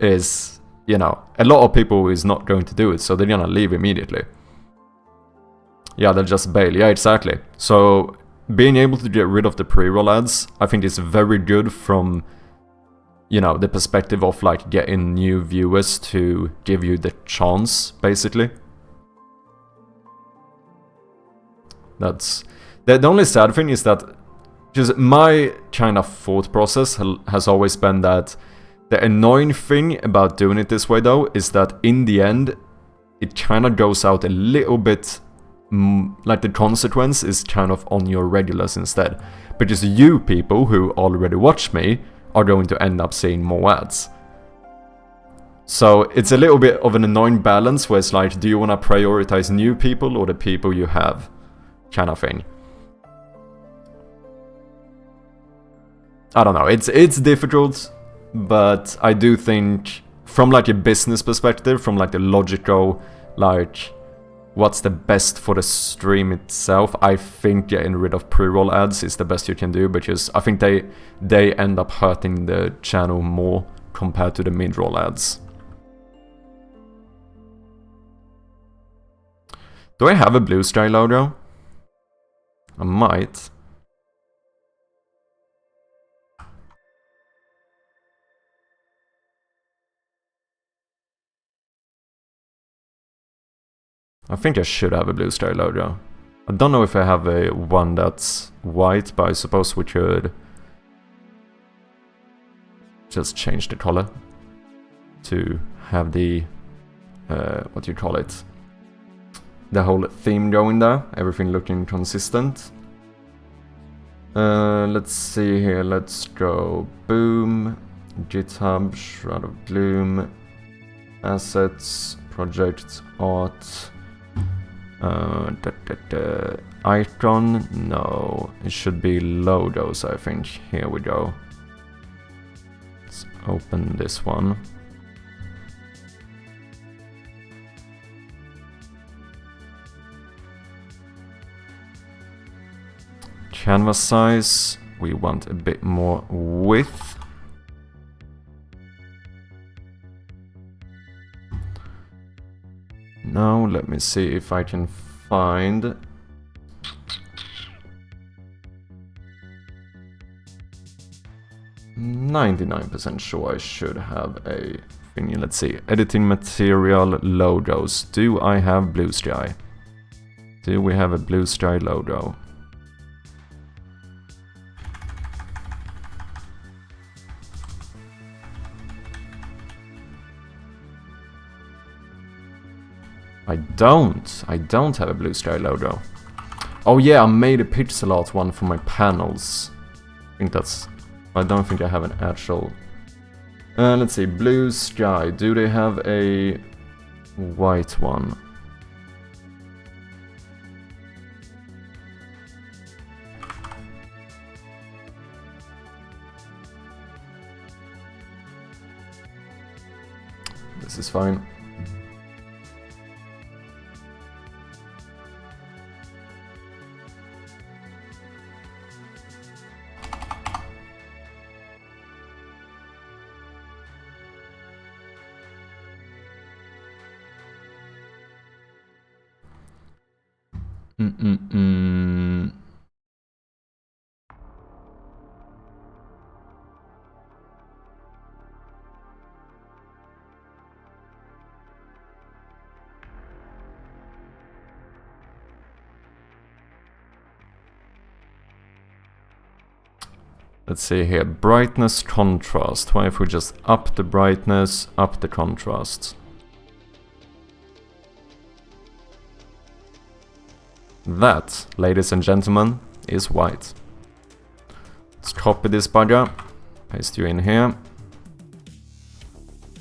is, you know, a lot of people is not going to do it, so they're gonna leave immediately. Yeah, they'll just bail. Yeah, exactly. So being able to get rid of the pre-roll ads, I think is very good from, you know, the perspective of like getting new viewers to give you the chance, basically. That's... The only sad thing is that just my kind of thought process has always been that the annoying thing about doing it this way though is that in the end it kind of goes out a little bit, like the consequence is kind of on your regulars instead. Because you people who already watch me are going to end up seeing more ads. So it's a little bit of an annoying balance where it's like, do you want to prioritize new people or the people you have, kind of thing. I don't know, it's difficult, but I do think from like a business perspective, from like the logical, like what's the best for the stream itself, I think getting rid of pre-roll ads is the best you can do, because I think they end up hurting the channel more compared to the mid-roll ads. Do I have a blue sky logo? I might. I think I should have a blue sky logo. I don't know if I have a one that's white, but I suppose we could just change the color to have the, what do you call it? The whole theme going there, everything looking consistent. Let's see here, let's go boom, GitHub, Shroud of Gloom, assets, project, art, icon, no, it should be logos, I think. Here we go. Let's open this one. Canvas size, we want a bit more width. Now let me see if I can find 99% sure I should have a thingy. Let's see, editing material, logos. Do I have blue sky? Do we have a blue sky logo? I don't have a blue sky logo. Oh yeah, I made a pixel art one for my panels. I don't think I have an actual... let's see, blue sky, do they have a white one? This is fine. Let's see here, brightness, contrast. What if we just up the brightness, up the contrast? That, ladies and gentlemen, is white. Let's copy this bugger, paste you in here.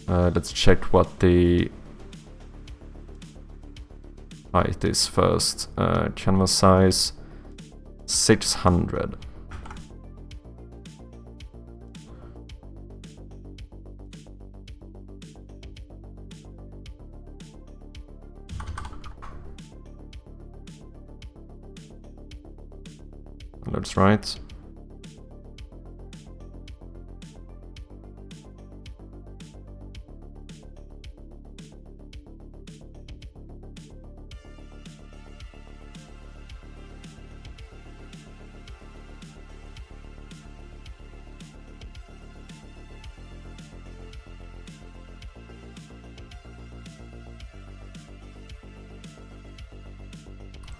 Let's check what the height is first. Canvas size 600. That's right.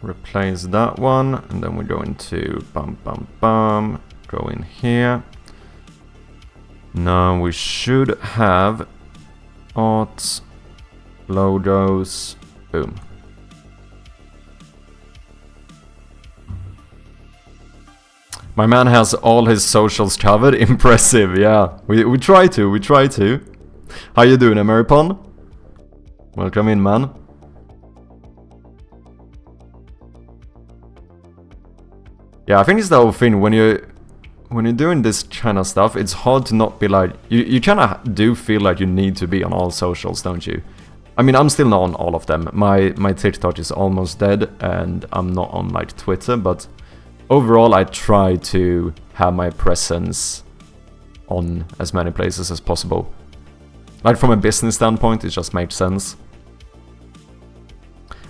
Replace that one, and then we go into go in here. Now we should have art, logos, boom. My man has all his socials covered. Impressive, yeah. We try to. How you doing, Ameripon? Welcome in, man. Yeah, I think it's the whole thing, when you're doing this kind of stuff, it's hard to not be like, you kind of do feel like you need to be on all socials, don't you? I mean, I'm still not on all of them. My TikTok is almost dead, and I'm not on like Twitter, but overall I try to have my presence on as many places as possible. Like from a business standpoint, it just makes sense.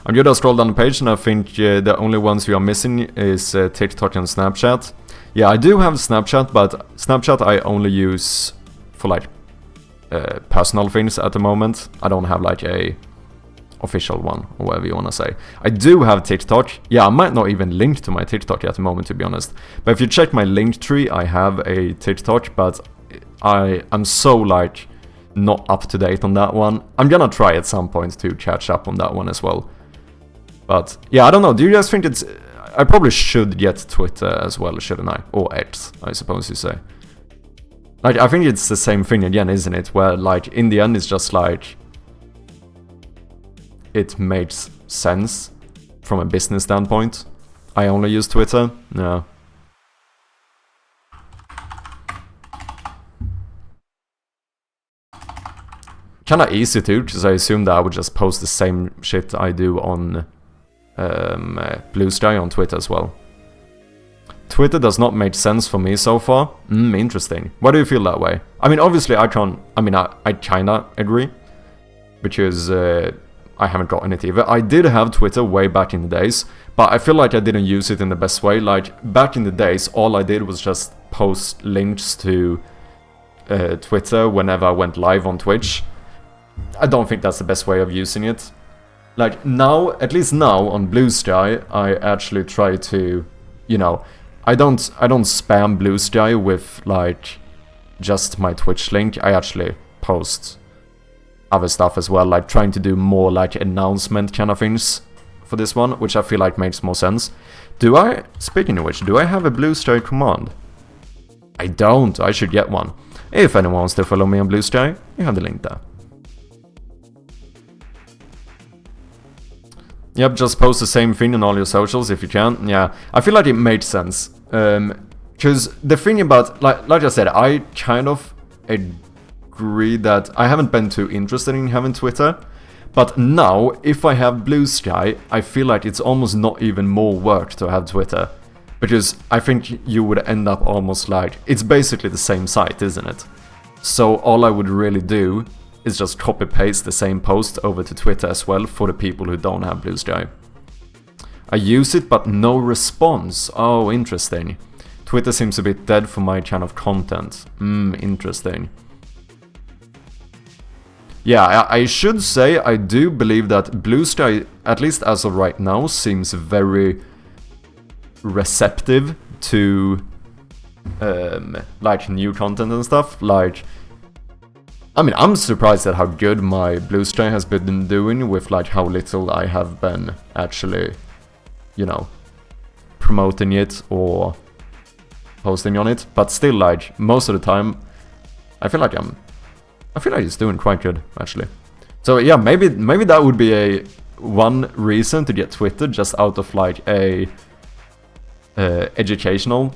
I'm gonna scroll down the page, and I think the only ones we are missing is TikTok and Snapchat. Yeah, I do have Snapchat, but Snapchat I only use for like personal things at the moment. I don't have like a official one, or whatever you wanna say. I do have TikTok. Yeah, I might not even link to my TikTok at the moment, to be honest. But if you check my link tree, I have a TikTok, but I'm so like not up to date on that one. I'm gonna try at some point to catch up on that one as well. But yeah, I don't know. Do you guys think it's... I probably should get Twitter as well, shouldn't I? Or X, I suppose you say. Like, I think it's the same thing again, isn't it? Where like in the end it's just like it makes sense from a business standpoint. I only use Twitter. No. Kinda easy too, because I assume that I would just post the same shit I do on Blue Sky on Twitter as well. Twitter does not make sense for me so far. Interesting. Why do you feel that way? I mean, obviously I can't... I mean, I kinda agree. Because I haven't gotten it either. I did have Twitter way back in the days, but I feel like I didn't use it in the best way. Like, back in the days, all I did was just post links to Twitter whenever I went live on Twitch. I don't think that's the best way of using it. Like, now, at least now, on Blue Sky, I actually try to, you know... I don't spam Blue Sky with, like, just my Twitch link. I actually post other stuff as well, like trying to do more, like, announcement kind of things for this one, which I feel like makes more sense. Do I... Speaking of which, do I have a Blue Sky command? I don't. I should get one. If anyone wants to follow me on Blue Sky, you have the link there. Yep, just post the same thing on all your socials if you can. Yeah, I feel like it makes sense. Because the thing about, like I said, I kind of agree that I haven't been too interested in having Twitter. But now, if I have Blue Sky, I feel like it's almost not even more work to have Twitter. Because I think you would end up almost like... It's basically the same site, isn't it? So all I would really do is just copy-paste the same post over to Twitter as well for the people who don't have Blue Sky. I use it, but no response. Oh, interesting. Twitter seems a bit dead for my kind of content. Interesting. Yeah, I should say I do believe that Blue Sky, at least as of right now, seems very receptive to like new content and stuff. Like, I mean, I'm surprised at how good my Blue Sky has been doing with like how little I have been actually, you know, promoting it or posting on it. But still, like, most of the time, I feel like it's doing quite good, actually. So yeah, maybe that would be one reason to get Twitter, just out of like a educational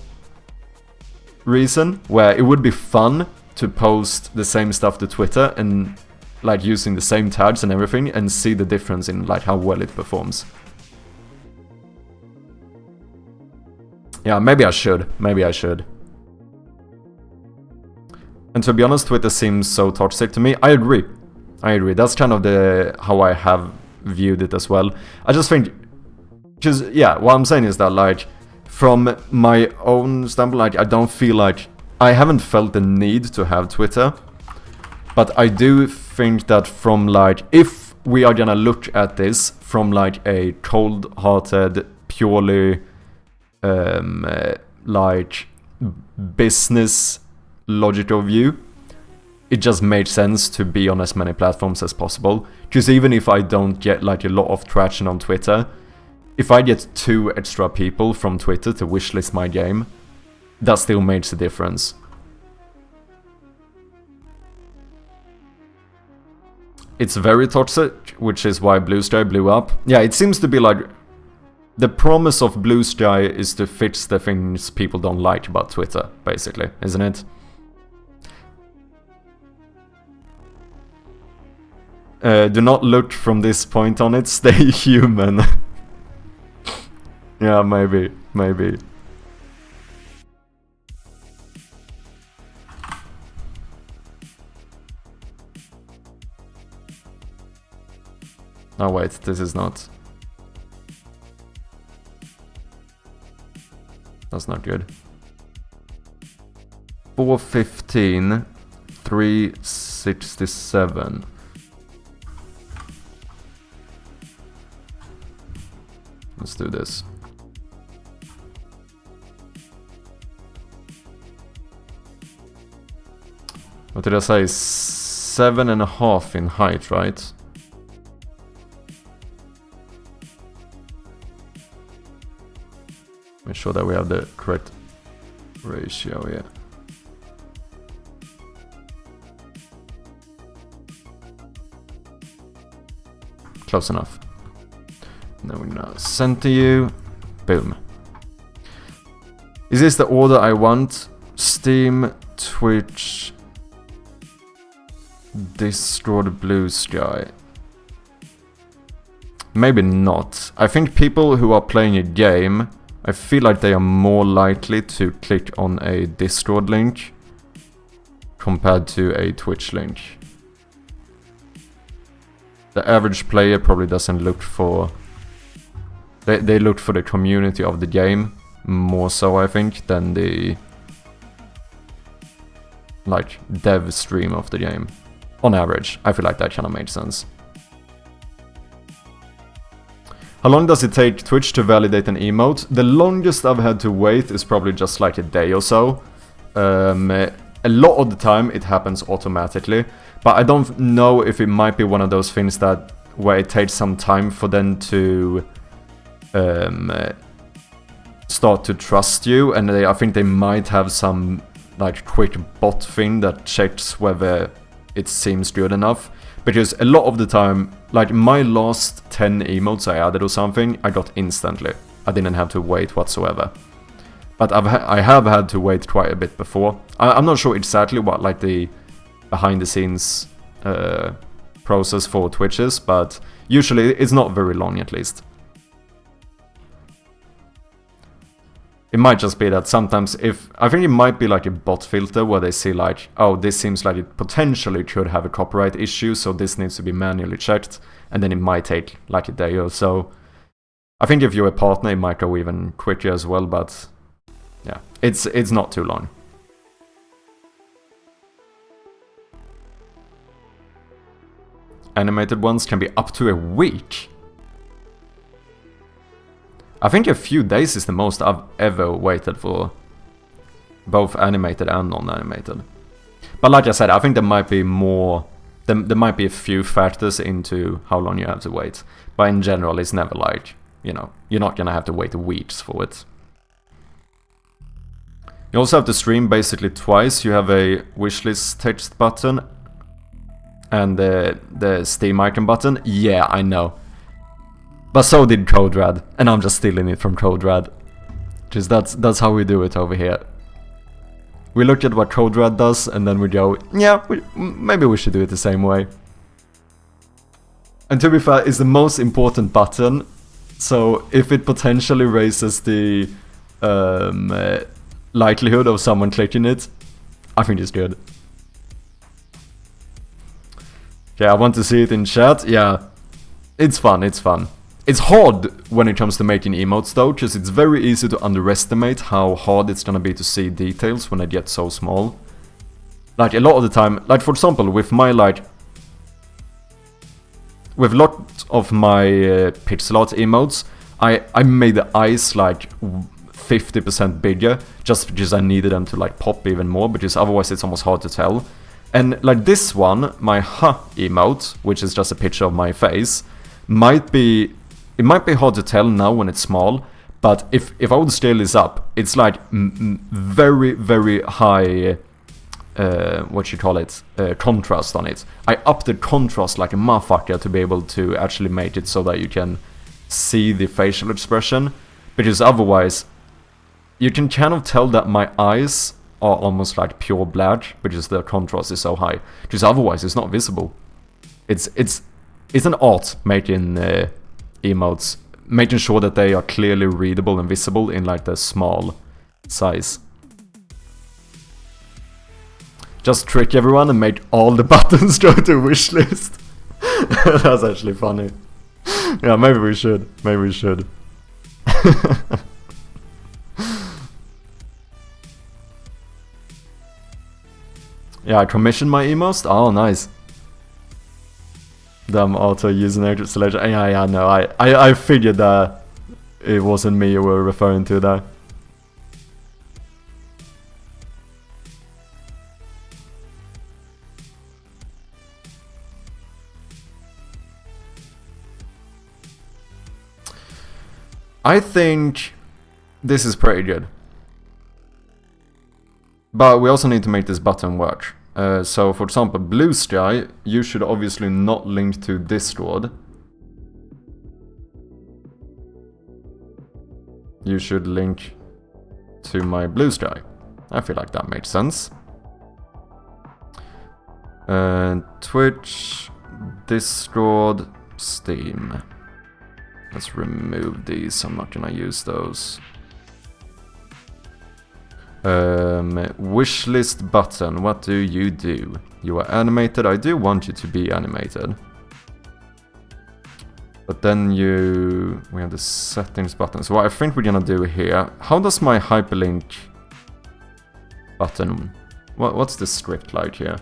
reason, where it would be fun to post the same stuff to Twitter and like using the same tags and everything, and see the difference in like how well it performs. Yeah, maybe I should. And to be honest, Twitter seems so toxic to me. I agree. That's kind of how I have viewed it as well. I just think, because yeah, what I'm saying is that like from my own standpoint, like I don't feel like I haven't felt the need to have Twitter, but I do think that from like, if we are gonna look at this from like a cold-hearted, purely like business logical view, it just made sense to be on as many platforms as possible. Because even if I don't get like a lot of traction on Twitter, if I get 2 extra people from Twitter to wishlist my game, that still makes a difference. It's very toxic, which is why Blue Sky blew up. Yeah, it seems to be like the promise of Blue Sky is to fix the things people don't like about Twitter, basically, isn't it? Do not look from this point on it, stay human. Yeah, maybe. Oh wait, this is not... That's not good. 415, 367. Let's do this. What did I say? 7.5 in height, right? Make sure that we have the correct ratio here. Close enough. Now we're gonna send to you. Boom. Is this the order I want? Steam, Twitch, Discord, Blue Sky. Maybe not. I think people who are playing a game, I feel like they are more likely to click on a Discord link compared to a Twitch link. The average player probably doesn't look for... They look for the community of the game more so, I think, than the like dev stream of the game. On average, I feel like that kind of made sense. How long does it take Twitch to validate an emote? The longest I've had to wait is probably just like a day or so. A lot of the time it happens automatically, but I don't know if it might be one of those things that where it takes some time for them to start to trust you, and I think they might have some like quick bot thing that checks whether it seems good enough. Because a lot of the time, like my last 10 emotes I added or something, I got instantly. I didn't have to wait whatsoever. But I have had to wait quite a bit before. I'm not sure exactly what like the behind the scenes process for Twitch is, but usually it's not very long at least. It might just be that sometimes I think it might be like a bot filter where they see like, oh, this seems like it potentially could have a copyright issue, so this needs to be manually checked, and then it might take like a day or so. I think if you're a partner, it might go even quicker as well, but yeah, it's not too long. Animated ones can be up to a week. I think a few days is the most I've ever waited for, both animated and non-animated. But like I said, I think there might be more, there might be a few factors into how long you have to wait. But in general, it's never like, you know, you're not gonna have to wait weeks for it. You also have to stream basically twice. You have a wishlist text button and the Steam icon button. Yeah, I know. But so did CodeRad, and I'm just stealing it from CodeRad. Just that's how we do it over here. We look at what CodeRad does, and then we go, yeah, maybe we should do it the same way. And to be fair, it's the most important button, so if it potentially raises the likelihood of someone clicking it, I think it's good. Yeah, I want to see it in chat. Yeah, it's fun, it's fun. It's hard when it comes to making emotes though, because it's very easy to underestimate how hard it's gonna be to see details when they get so small. Like a lot of the time, like for example, with my like... With a lot of my pixel art emotes, I made the eyes like 50% bigger, just because I needed them to like pop even more, because otherwise it's almost hard to tell. And like this one, my ha emote, which is just a picture of my face, it might be hard to tell now when it's small, but if I would scale this up, it's like very, very high, what you call it, contrast on it. I upped the contrast like a motherfucker to be able to actually make it so that you can see the facial expression, because otherwise, you can kind of tell that my eyes are almost like pure black, because the contrast is so high, because otherwise it's not visible. It's an art making emotes, making sure that they are clearly readable and visible in like the small size. Just trick everyone and make all the buttons go to wishlist. That's actually funny. Yeah, maybe we should. Maybe we should. Yeah, I commissioned my emost. Oh, nice. Damn, auto using extra selection. Yeah, no, I figured that it wasn't me you were referring to there. I think this is pretty good. But we also need to make this button work. So, for example, Blue Sky, you should obviously not link to Discord. You should link to my Blue Sky. I feel like that makes sense. Twitch, Discord, Steam. Let's remove these, I'm not gonna use those. Wishlist button, what do? You are animated, I do want you to be animated. But then we have the settings button. So what I think we're gonna do here, how does my hyperlink button, what's the script like here?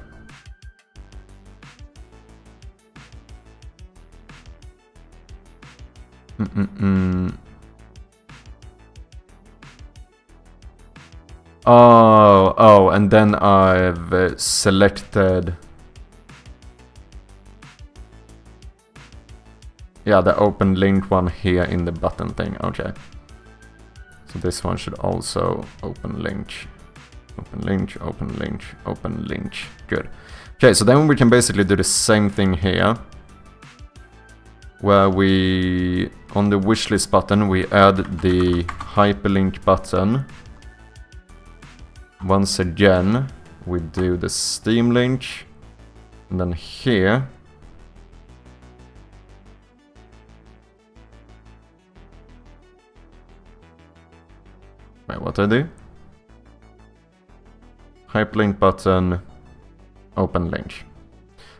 Oh, and then I've selected... Yeah, the open link one here in the button thing, okay. So this one should also open link. Open link, open link, open link. Good. Okay, so then we can basically do the same thing here. Where we, on the wishlist button, we add the hyperlink button. Once again, we do the Steam link. And then here... Wait, what do I do? Hyperlink button, open link.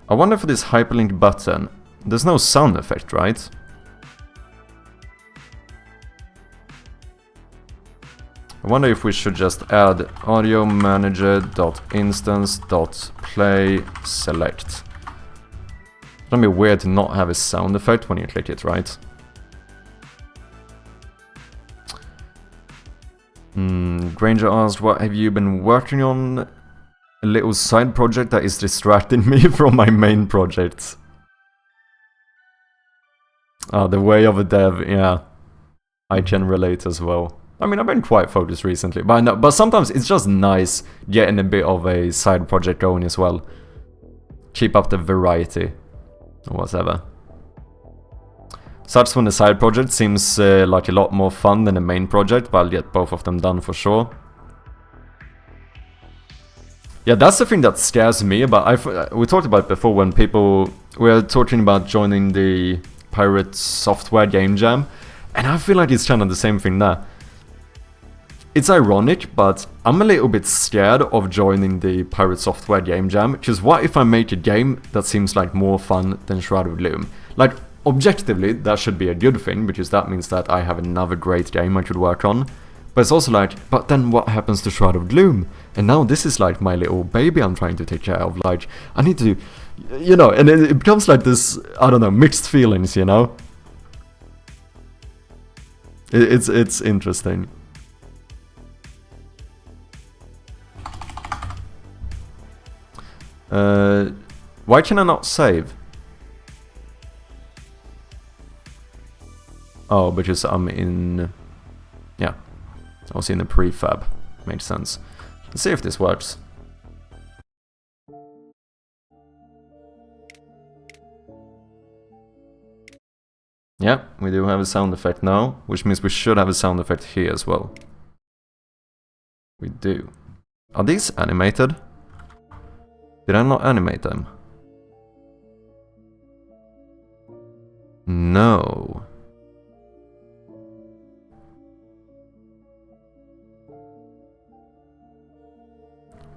I wonder for this hyperlink button, there's no sound effect, right? I wonder if we should just add audio manager.instance.play select. It's gonna be weird to not have a sound effect when you click it, right? Granger asked, what have you been working on? A little side project that is distracting me from my main projects. The way of a dev, yeah. I can relate as well. I mean, I've been quite focused recently, but sometimes it's just nice getting a bit of a side project going as well. Keep up the variety, or whatever. Such when the side project seems like a lot more fun than the main project, but I'll get both of them done for sure. Yeah, that's the thing that scares me about... we talked about it before when people were talking about joining the Pirate Software Game Jam, and I feel like it's kind of the same thing there. It's ironic, but I'm a little bit scared of joining the Pirate Software Game Jam, because what if I make a game that seems like more fun than Shroud of Gloom? Like, objectively, that should be a good thing, because that means that I have another great game I could work on. But it's also like, but then what happens to Shroud of Gloom? And now this is like my little baby I'm trying to take care of. Like, I need to, you know, and it becomes like this, I don't know, mixed feelings, you know? It's interesting. Why can I not save? Oh, because I'm in... Yeah, I was in a prefab. Makes sense. Let's see if this works. Yeah, we do have a sound effect now, which means we should have a sound effect here as well. We do. Are these animated? Did I not animate them? No.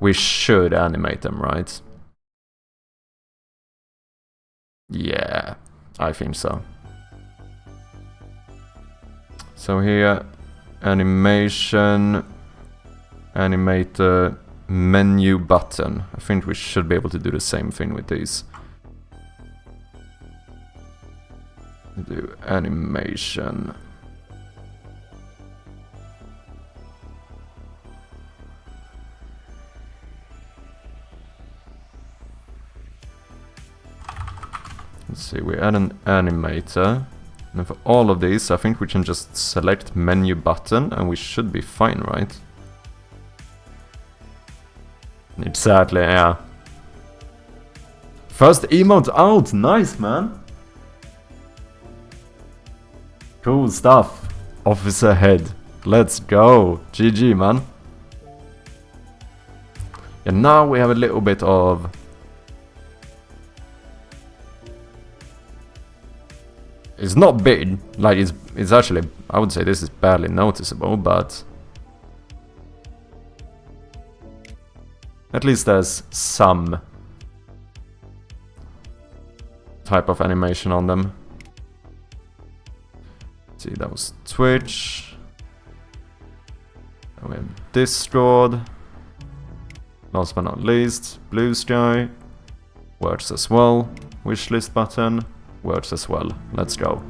We should animate them, right? Yeah, I think so. So here, animation, animator, menu button. I think we should be able to do the same thing with these. Do animation. Let's see, we add an animator. And for all of these, I think we can just select menu button and we should be fine, right? Exactly, yeah. First emote out! Nice, man! Cool stuff. Officer head. Let's go. GG, man. And now we have a little bit of... It's not big. Like, it's actually... I would say this is barely noticeable, but... At least there's some type of animation on them. Let's see, that was Twitch. And we have Discord. Last but not least, Blue Sky. Works as well. Wishlist button. Works as well. Let's go.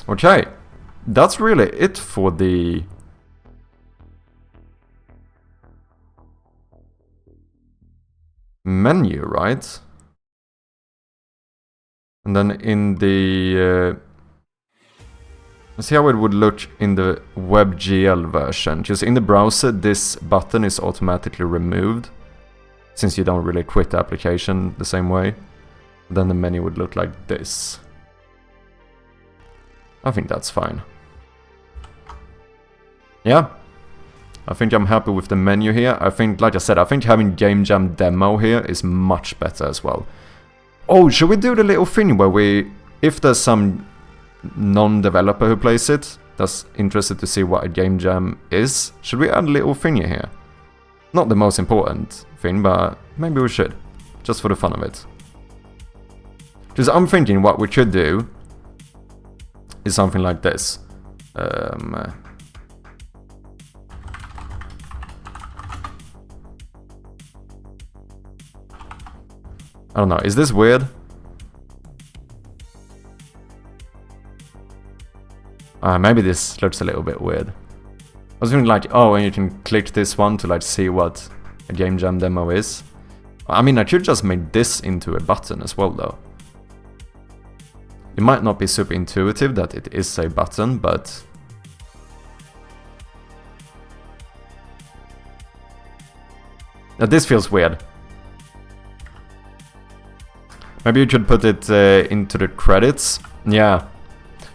Okay. That's really it for the menu, right? And then in the... let's see how it would look in the WebGL version. Just in the browser, this button is automatically removed, since you don't really quit the application the same way. Then the menu would look like this. I think that's fine. Yeah, I think I'm happy with the menu here. I think, like I said, I think having Game Jam demo here is much better as well. Oh, should we do the little thing where we, if there's some non-developer who plays it, that's interested to see what a Game Jam is, should we add a little thingy here? Not the most important thing, but maybe we should, just for the fun of it. Because I'm thinking what we should do is something like this. I don't know, is this weird? Maybe this looks a little bit weird. I was thinking like, oh, and you can click this one to like see what a Game Jam demo is. I mean, I could just make this into a button as well though. It might not be super intuitive that it is a button, but... this feels weird. Maybe you could put it into the credits. Yeah.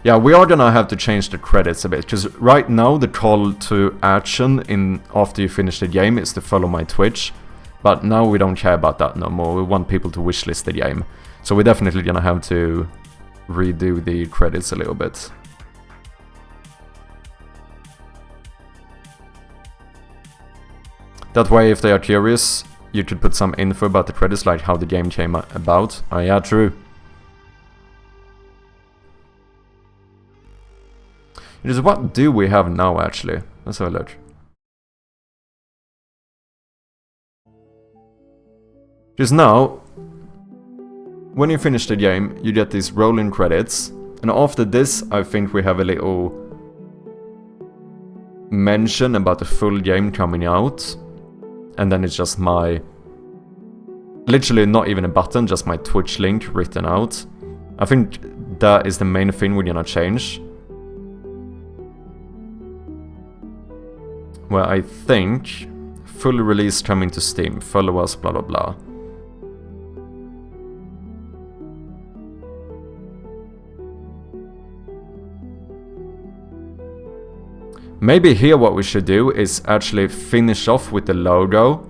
Yeah, we are gonna have to change the credits a bit, because right now the call to action after you finish the game is to follow my Twitch. But now we don't care about that no more. We want people to wishlist the game. So we're definitely gonna have to redo the credits a little bit. That way, if they are curious, you could put some info about the credits, like how the game came about. Oh yeah, true. Just what do we have now, actually? Let's have a look. Just now, when you finish the game, you get these rolling credits. And after this, I think we have a little mention about the full game coming out. And then it's just my... literally not even a button, just my Twitch link written out. I think that is the main thing we're gonna change. Where I think... full release coming to Steam, follow us, blah blah blah. Maybe here what we should do is actually finish off with the logo,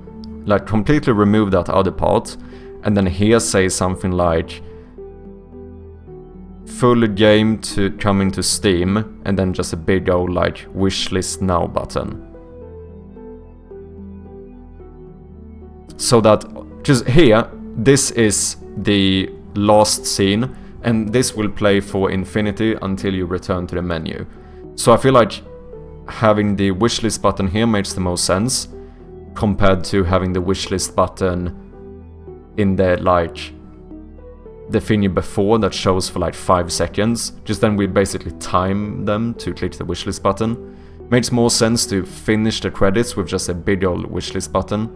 like completely remove that other part, and then here say something like full game to coming to Steam, and then just a big old like wishlist now button. So that, because here, this is the last scene, and this will play for infinity until you return to the menu. So I feel like having the wishlist button here makes the most sense compared to having the wishlist button in the the thingy before that shows for like 5 seconds. Just then we basically time them to click the wishlist button. Makes more sense to finish the credits with just a big old wishlist button.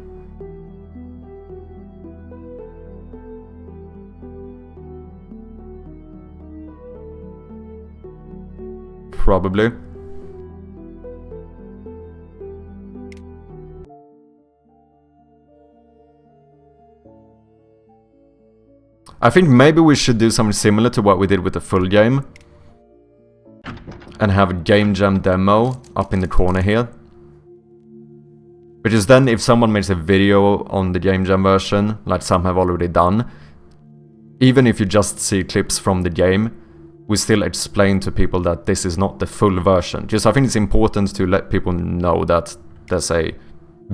Probably. I think maybe we should do something similar to what we did with the full game. And have a game jam demo up in the corner here. Because then if someone makes a video on the game jam version, like some have already done, even if you just see clips from the game, we still explain to people that this is not the full version. Just I think it's important to let people know that there's a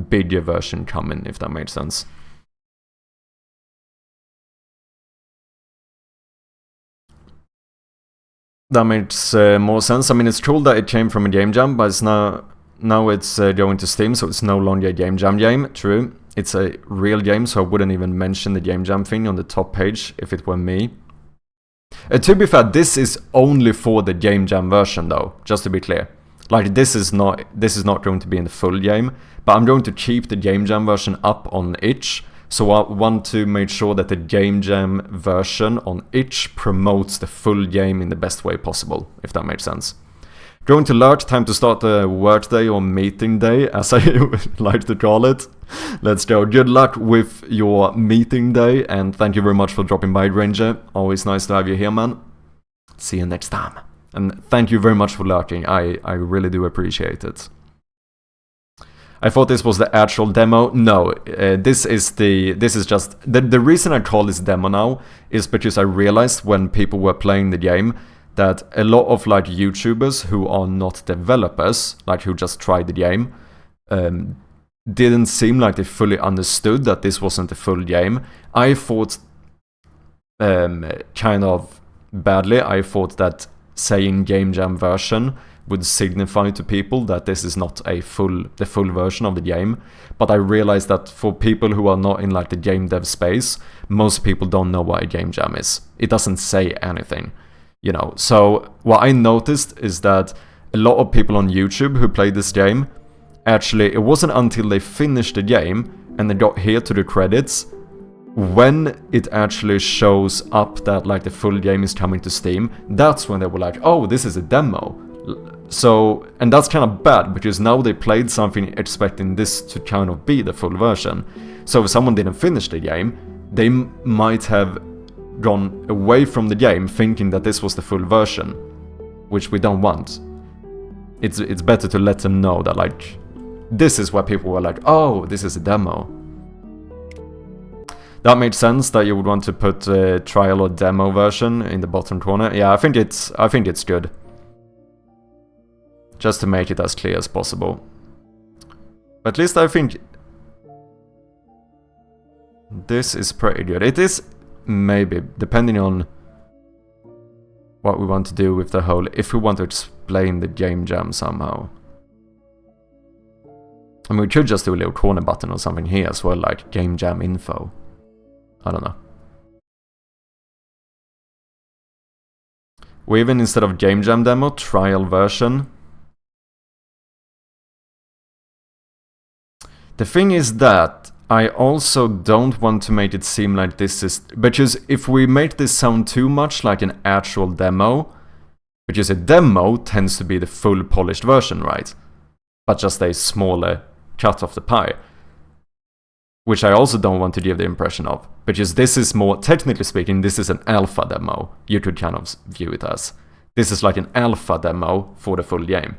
bigger version coming, if that makes sense. That makes more sense. I mean, it's cool that it came from a game jam, but it's now it's going to Steam, so it's no longer a game jam game. True, it's a real game, so I wouldn't even mention the game jam thing on the top page if it were me. To be fair, this is only for the game jam version, though. Just to be clear, like this is not going to be in the full game, but I'm going to keep the game jam version up on itch. So I want to make sure that the game jam version on itch promotes the full game in the best way possible, if that makes sense. Going to Lurch, time to start the work day or meeting day, as I like to call it. Let's go. Good luck with your meeting day, and thank you very much for dropping by, Ranger. Always nice to have you here, man. See you next time. And thank you very much for lurking. I really do appreciate it. I thought this was the actual demo. No, this is just the reason I call this demo now is because I realized when people were playing the game that a lot of like YouTubers who are not developers, like who just tried the game, didn't seem like they fully understood that this wasn't a full game. I thought kind of badly. I thought that saying game jam version would signify to people that this is not the full version of the game. But I realized that for people who are not in like the game dev space, most people don't know what a game jam is. It doesn't say anything, you know. So what I noticed is that a lot of people on YouTube who played this game, actually it wasn't until they finished the game and they got here to the credits when it actually shows up that like the full game is coming to Steam, that's when they were like, oh, this is a demo. So, and that's kind of bad, because now they played something expecting this to kind of be the full version. So if someone didn't finish the game, they might have gone away from the game thinking that this was the full version, which we don't want. It's better to let them know that like, this is where people were like, oh, this is a demo. That made sense that you would want to put a trial or demo version in the bottom corner. Yeah, I think it's good. Just to make it as clear as possible. But at least I think this is pretty good. It is maybe, depending on what we want to do with the whole, if we want to explain the game jam somehow. I mean, we could just do a little corner button or something here as well, like game jam info. I don't know. We even, instead of game jam demo, trial version. The thing is that I also don't want to make it seem like this is... Because if we make this sound too much like an actual demo, because a demo tends to be the full polished version, right? But just a smaller cut of the pie. Which I also don't want to give the impression of. Because this is more, technically speaking, this is an alpha demo. You could kind of view it as. This is like an alpha demo for the full game.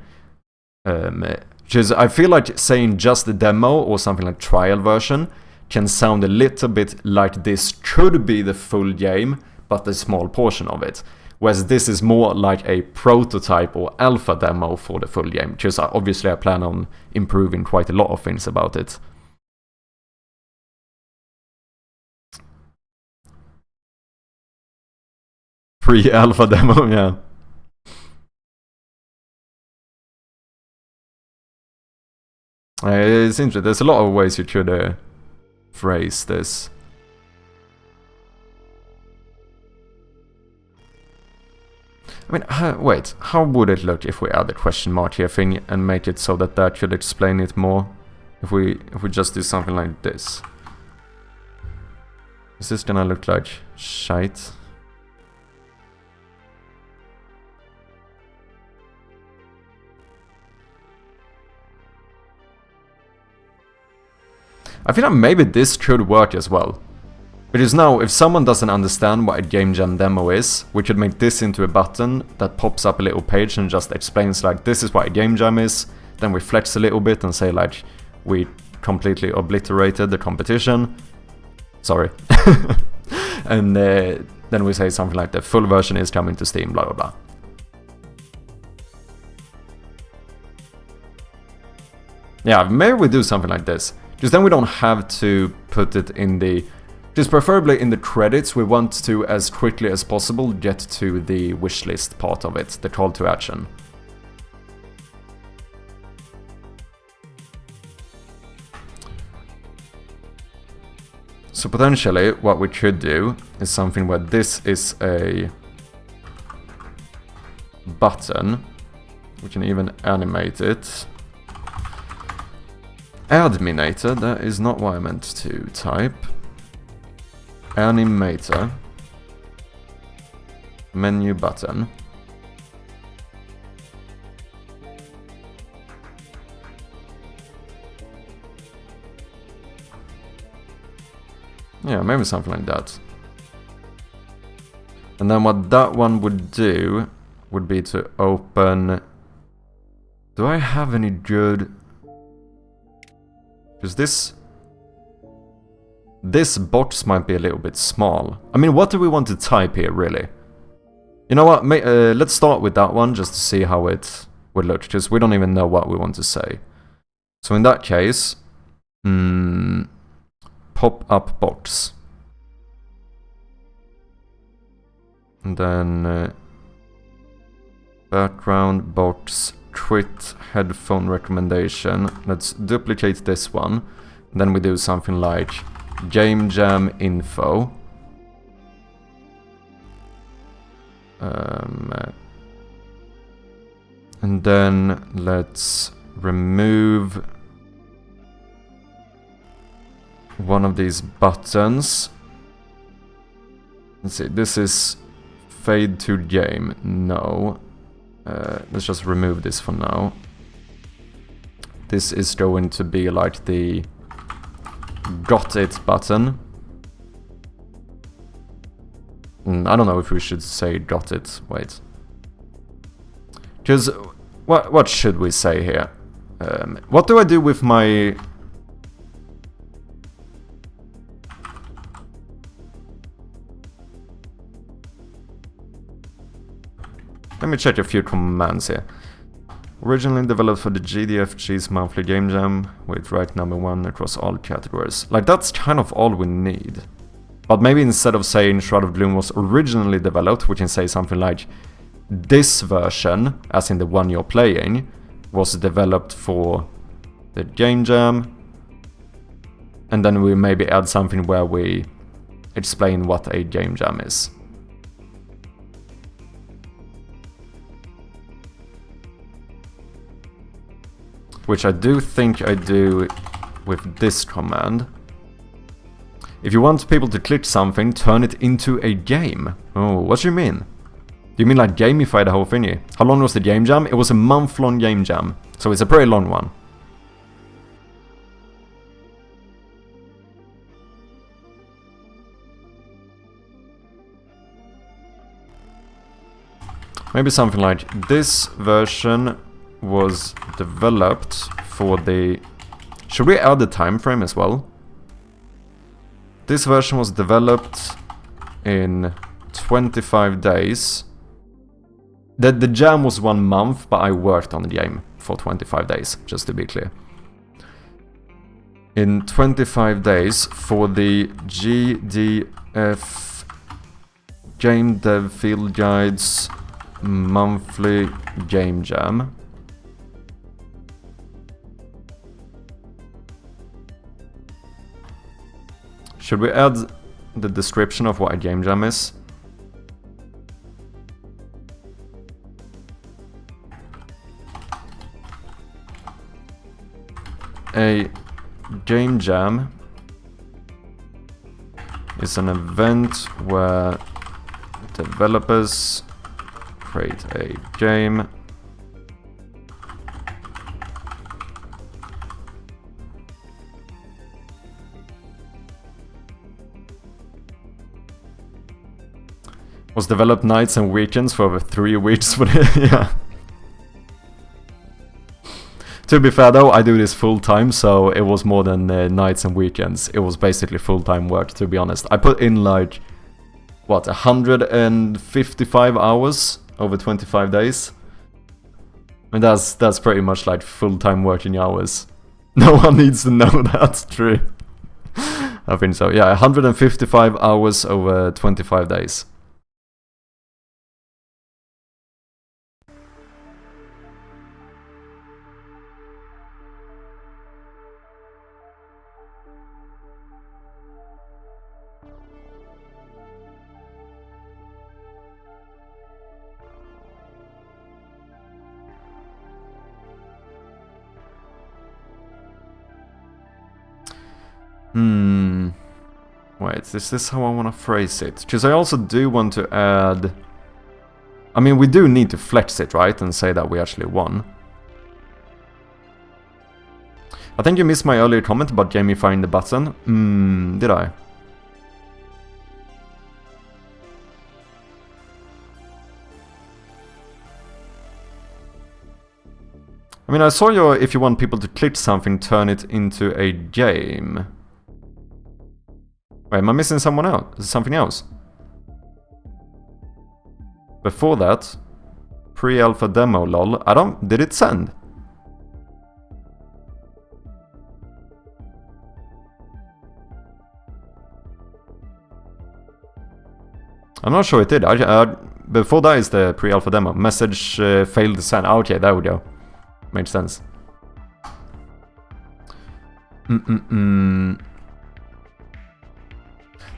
Because I feel like saying just the demo or something like trial version can sound a little bit like this could be the full game, but a small portion of it. Whereas this is more like a prototype or alpha demo for the full game. Because obviously I plan on improving quite a lot of things about it. Pre-alpha demo, yeah. It's interesting. There's a lot of ways you could phrase this. I mean, wait, how would it look if we add a question mark here thing and make it so that that should explain it more? If we just do something like this. Is this gonna look like shite? I feel like maybe this could work as well. Because now, if someone doesn't understand what a game jam demo is, we could make this into a button that pops up a little page and just explains like, this is what a game jam is. Then we flex a little bit and say like, we completely obliterated the competition. Sorry. And then we say something like, the full version is coming to Steam, blah blah blah. Yeah, maybe we do something like this. Because then we don't have to put it in the... Just preferably in the credits, we want to, as quickly as possible, get to the wishlist part of it, the call to action. So potentially, what we could do is something where this is a button. We can even animate it. Adminator, that is not what I meant to type. Animator. Menu button. Yeah, maybe something like that. And then what that one would do would be to open... Do I have any good... Because this box might be a little bit small. I mean, what do we want to type here, really? You know what, let's start with that one, just to see how it would look, because we don't even know what we want to say. So in that case, pop-up box. And then background box, quit headphone recommendation. Let's duplicate this one. Then we do something like game jam info. And then let's remove one of these buttons. Let's see, this is fade to game. No. Let's just remove this for now. This is going to be like the got it button. I don't know if we should say got it. Wait. Because what should we say here? What do I do with my... Let me check a few commands here. Originally developed for the GDFG's monthly game jam, with rank #1 across all categories. Like, that's kind of all we need. But maybe instead of saying Shroud of Gloom was originally developed, we can say something like, this version, as in the one you're playing, was developed for the game jam. And then we maybe add something where we explain what a game jam is. Which I do think I do with this command. If you want people to click something, turn it into a game. Oh, what do you mean? Do you mean like gamify the whole thingy? How long was the game jam? It was a month-long game jam, so it's a pretty long one. Maybe something like, this version was developed for the... Should we add the time frame as well? This version was developed in 25 days. The jam was 1 month, but I worked on the game for 25 days, just to be clear. In 25 days for the GDF Game Dev Field Guides monthly game jam. Should we add the description of what a game jam is? A game jam is an event where developers create a game was developed nights and weekends for over 3 weeks. Yeah. To be fair though, I do this full time, so it was more than nights and weekends. It was basically full-time work, to be honest. I put in like, what, 155 hours over 25 days? And that's pretty much like full-time working hours. No one needs to know that's true. I think so. Yeah, 155 hours over 25 days. Wait, is this how I want to phrase it? Because I also do want to add... I mean, we do need to flex it, right? And say that we actually won. I think you missed my earlier comment about gamifying the button. Did I? I mean, I saw your, if you want people to click something, turn it into a game. Wait, am I missing someone else? Something else? Before that, pre-alpha demo, lol. Did it send? I'm not sure it did. Before that is the pre-alpha demo. Message failed to send. Okay, there we go. Makes sense.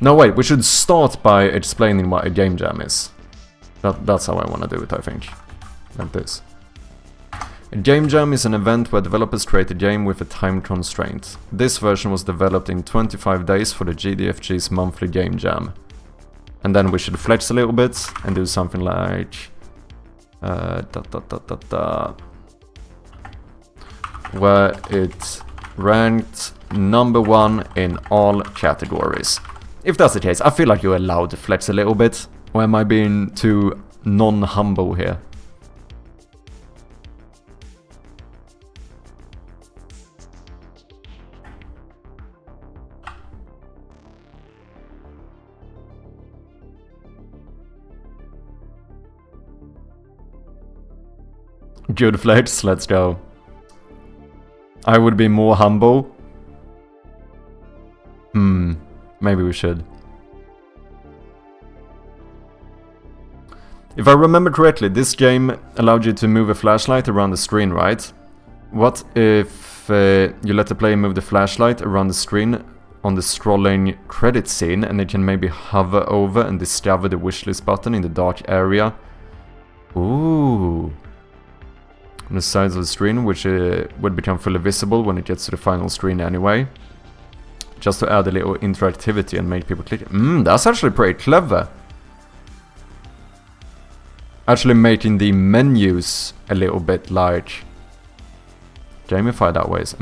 No, wait, we should start by explaining what a game jam is. That's how I want to do it, I think. Like this. A game jam is an event where developers create a game with a time constraint. This version was developed in 25 days for the GDFG's monthly game jam. And then we should flex a little bit and do something like... where it ranked #1 in all categories. If that's the case, I feel like you're allowed to flex a little bit. Or am I being too non-humble here? Good flex, let's go. I would be more humble. Maybe we should. If I remember correctly, this game allowed you to move a flashlight around the screen, right? What if you let the player move the flashlight around the screen on the scrolling credit scene, and they can maybe hover over and discover the wishlist button in the dark area? Ooh. On the sides of the screen, which would become fully visible when it gets to the final screen anyway. Just to add a little interactivity and make people click. That's actually pretty clever. Actually making the menus a little bit like gamified that ways.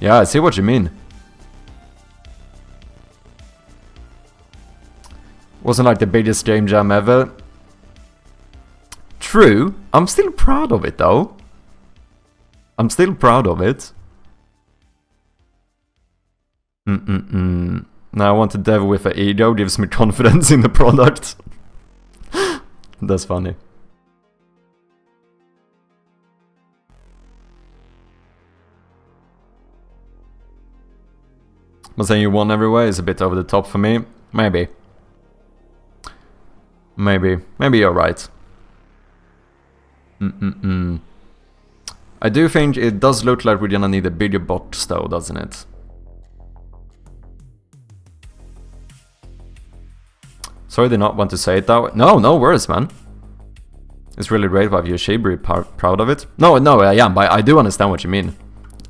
Yeah, I see what you mean. Wasn't like the biggest game jam ever. True, I'm still proud of it though. I'm still proud of it. Now I want to dev with an ego, gives me confidence in the product. That's funny. But saying you won everywhere is a bit over the top for me. Maybe. Maybe you're right. I do think it does look like we're gonna need a bigger box though, doesn't it? Sorry, did not want to say it that way. No, no worries, man. It's really great of you. Should be proud of it. No, I am, but I do understand what you mean.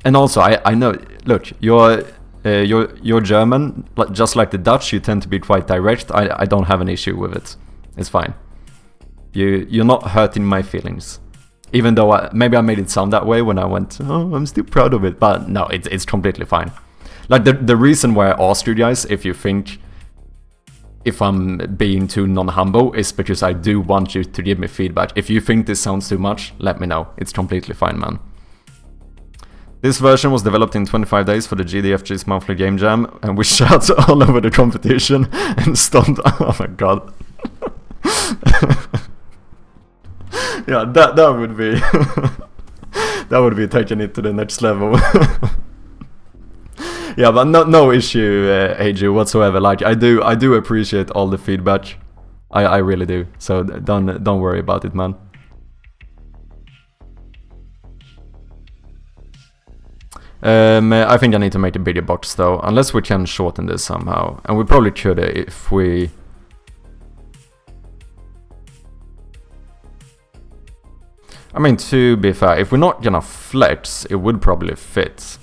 And also, I know. Look, you're German, just like the Dutch. You tend to be quite direct. I don't have an issue with it. It's fine. You're not hurting my feelings. Even though maybe I made it sound that way when I went, oh, I'm still proud of it. But no, it's completely fine. Like the reason why I asked you guys if you think if I'm being too non-humble is because I do want you to give me feedback. If you think this sounds too much, let me know. It's completely fine, man. This version was developed in 25 days for the GDFG's monthly game jam, and we shot all over the competition and stomped. Oh my god. Yeah, that would be that would be taking it to the next level. Yeah, but no issue, AJ, whatsoever. Like I do appreciate all the feedback. I really do. So don't worry about it, man. I think I need to make a bigger box though, unless we can shorten this somehow, and we probably could if we. I mean, to be fair, if we're not gonna flex, it would probably fit.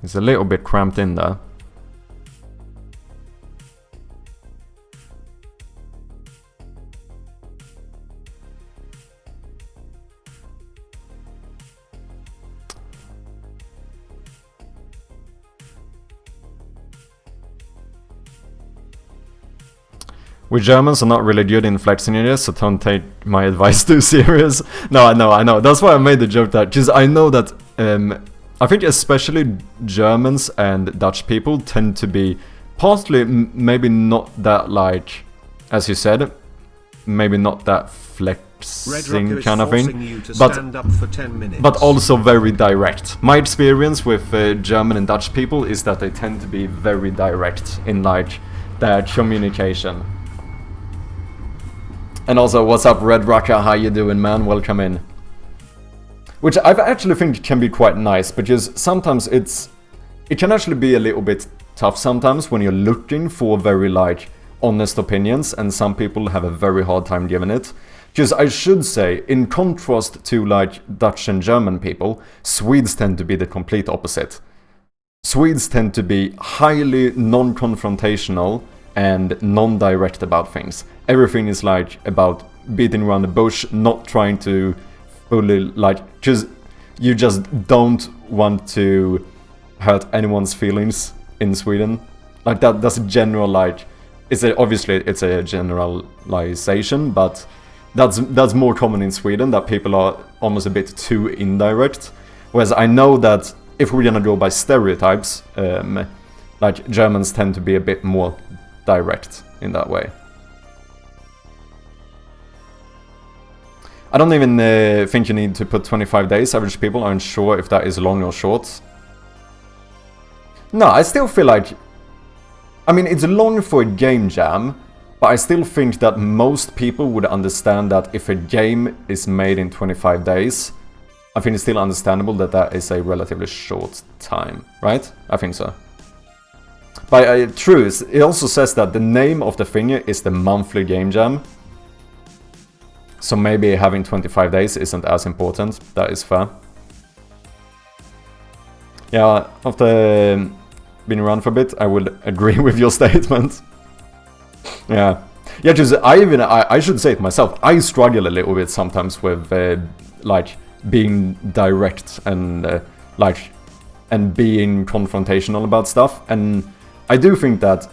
It's a little bit cramped in there. We Germans are not really good in flexing in this, so don't take my advice too serious. No, I know. That's why I made the joke that, because I know that I think especially Germans and Dutch people tend to be partly maybe not that, like, as you said, maybe not that flexing kind of thing, but also very direct. My experience with German and Dutch people is that they tend to be very direct in, like, their communication. And also, what's up, Red Rocker? How you doing, man? Welcome in. Which I actually think can be quite nice, because sometimes it can actually be a little bit tough sometimes when you're looking for very, like, honest opinions, and some people have a very hard time giving it. Because I should say, in contrast to, like, Dutch and German people, Swedes tend to be the complete opposite. Swedes tend to be highly non-confrontational and non-direct about things. Everything is, like, about beating around the bush, not trying to fully, like, because you just don't want to hurt anyone's feelings in Sweden. Like, that's a general, like, obviously it's a generalization, but that's more common in Sweden, that people are almost a bit too indirect. Whereas I know that if we're gonna go by stereotypes, like, Germans tend to be a bit more direct in that way. I don't even think you need to put 25 days. Average people aren't sure if that is long or short. No, I still feel like... I mean, it's long for a game jam, but I still think that most people would understand that if a game is made in 25 days, I think it's still understandable that that is a relatively short time, right? I think so. But true, it also says that the name of the thing is the monthly game jam. So maybe having 25 days isn't as important. That is fair. Yeah, after being around for a bit, I would agree with your statement. Yeah. Yeah, just I should say it myself. I struggle a little bit sometimes with like being direct and like and being confrontational about stuff. And I do think that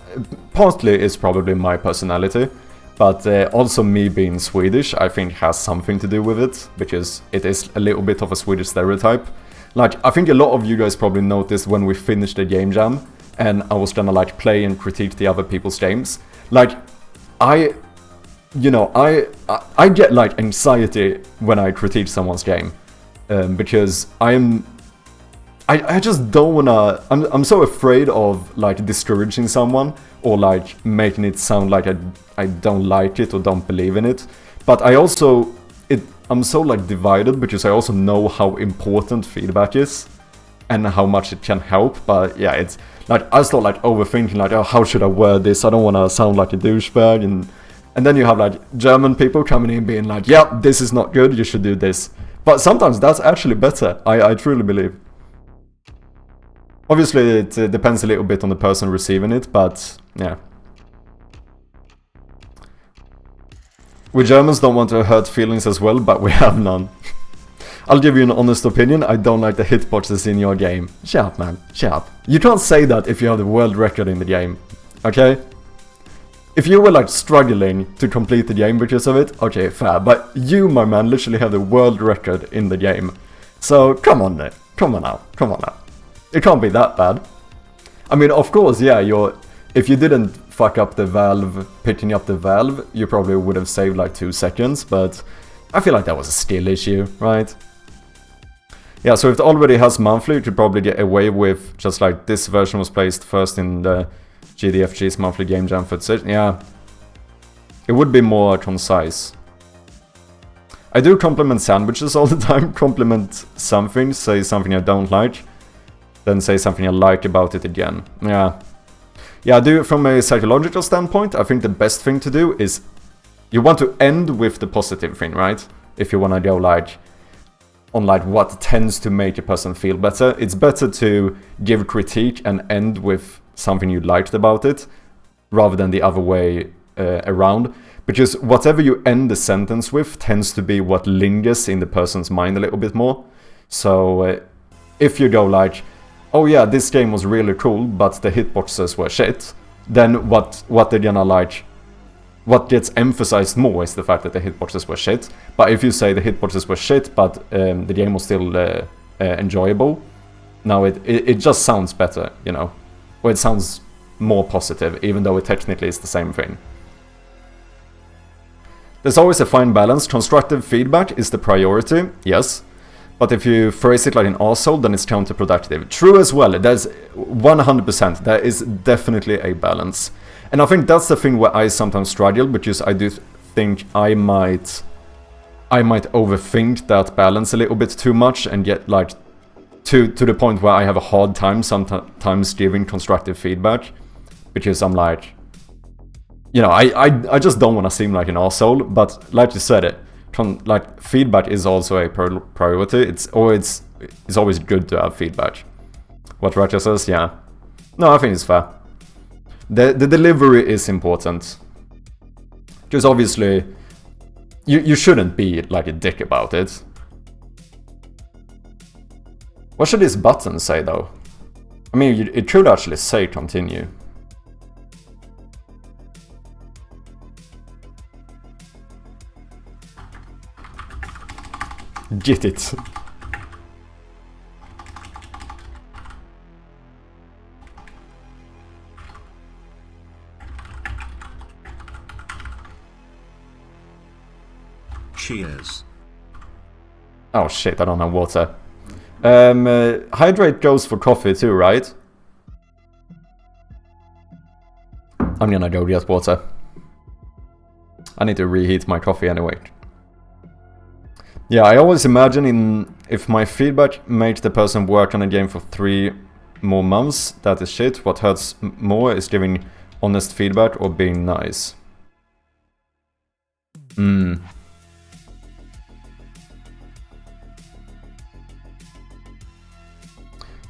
partly is probably my personality. But also me being Swedish, I think, has something to do with it, because it is a little bit of a Swedish stereotype. Like, I think a lot of you guys probably noticed when we finished the game jam, and I was gonna, like, play and critique the other people's games. Like, I get, like, anxiety when I critique someone's game, because I just don't wanna... I'm so afraid of, like, discouraging someone, or, like, making it sound like I don't like it or don't believe in it. But I also... I'm so, like, divided, because I also know how important feedback is. and how much it can help. But yeah, it's like I start like overthinking, like, oh, how should I word this? I don't want to sound like a douchebag, and then you have like German people coming in being like, yeah, this is not good, you should do this. But sometimes that's actually better, I truly believe. Obviously it depends a little bit on the person receiving it, but yeah. We Germans don't want to hurt feelings as well, but we have none. I'll give you an honest opinion, I don't like the hitboxes in your game. Shut up, man, shut up. You can't say that if you have the world record in the game, okay? If you were like struggling to complete the game because of it, okay, fair. But you, my man, literally have the world record in the game. So come on now, come on now, come on now. It can't be that bad. I mean, of course, yeah, if you didn't fuck up the valve, picking up the valve, you probably would have saved like 2 seconds, but I feel like that was a skill issue, right? Yeah, so if it already has monthly, you could probably get away with just like this version was placed first in the GDFG's monthly game jam footage. Yeah, it would be more concise. I do compliment sandwiches all the time, compliment something, say something I don't like, then say something I like about it again. Yeah. Yeah, I do from a psychological standpoint, I think the best thing to do is you want to end with the positive thing, right? If you want to go like on like what tends to make a person feel better, it's better to give critique and end with something you liked about it rather than the other way around, because whatever you end the sentence with tends to be what lingers in the person's mind a little bit more. So if you go like, oh yeah, this game was really cool, but the hitboxes were shit, then what they're gonna like, what gets emphasized more is the fact that the hitboxes were shit. But if you say the hitboxes were shit, but the game was still enjoyable, now it just sounds better, you know? Or it sounds more positive, even though it technically is the same thing. There's always a fine balance. Constructive feedback is the priority, yes. But if you phrase it like an arsehole, then it's counterproductive. True as well, there's 100%, there is definitely a balance. And I think that's the thing where I sometimes struggle, because I do think I might overthink that balance a little bit too much and get like to the point where I have a hard time sometimes giving constructive feedback, because I'm like, you know, I just don't want to seem like an arsehole, but like you said, like feedback is also a priority. It's always good to have feedback. What Ratcha says, yeah. No, I think it's fair. The delivery is important, because obviously you shouldn't be like a dick about it. What should this button say though? I mean, it could actually say continue. Get it. Cheers. Oh shit, I don't have water. Hydrate goes for coffee too, right? I'm gonna go get water. I need to reheat my coffee anyway. Yeah, I always imagine if my feedback makes the person work on a game for 3 more months, that is shit. What hurts more is giving honest feedback or being nice.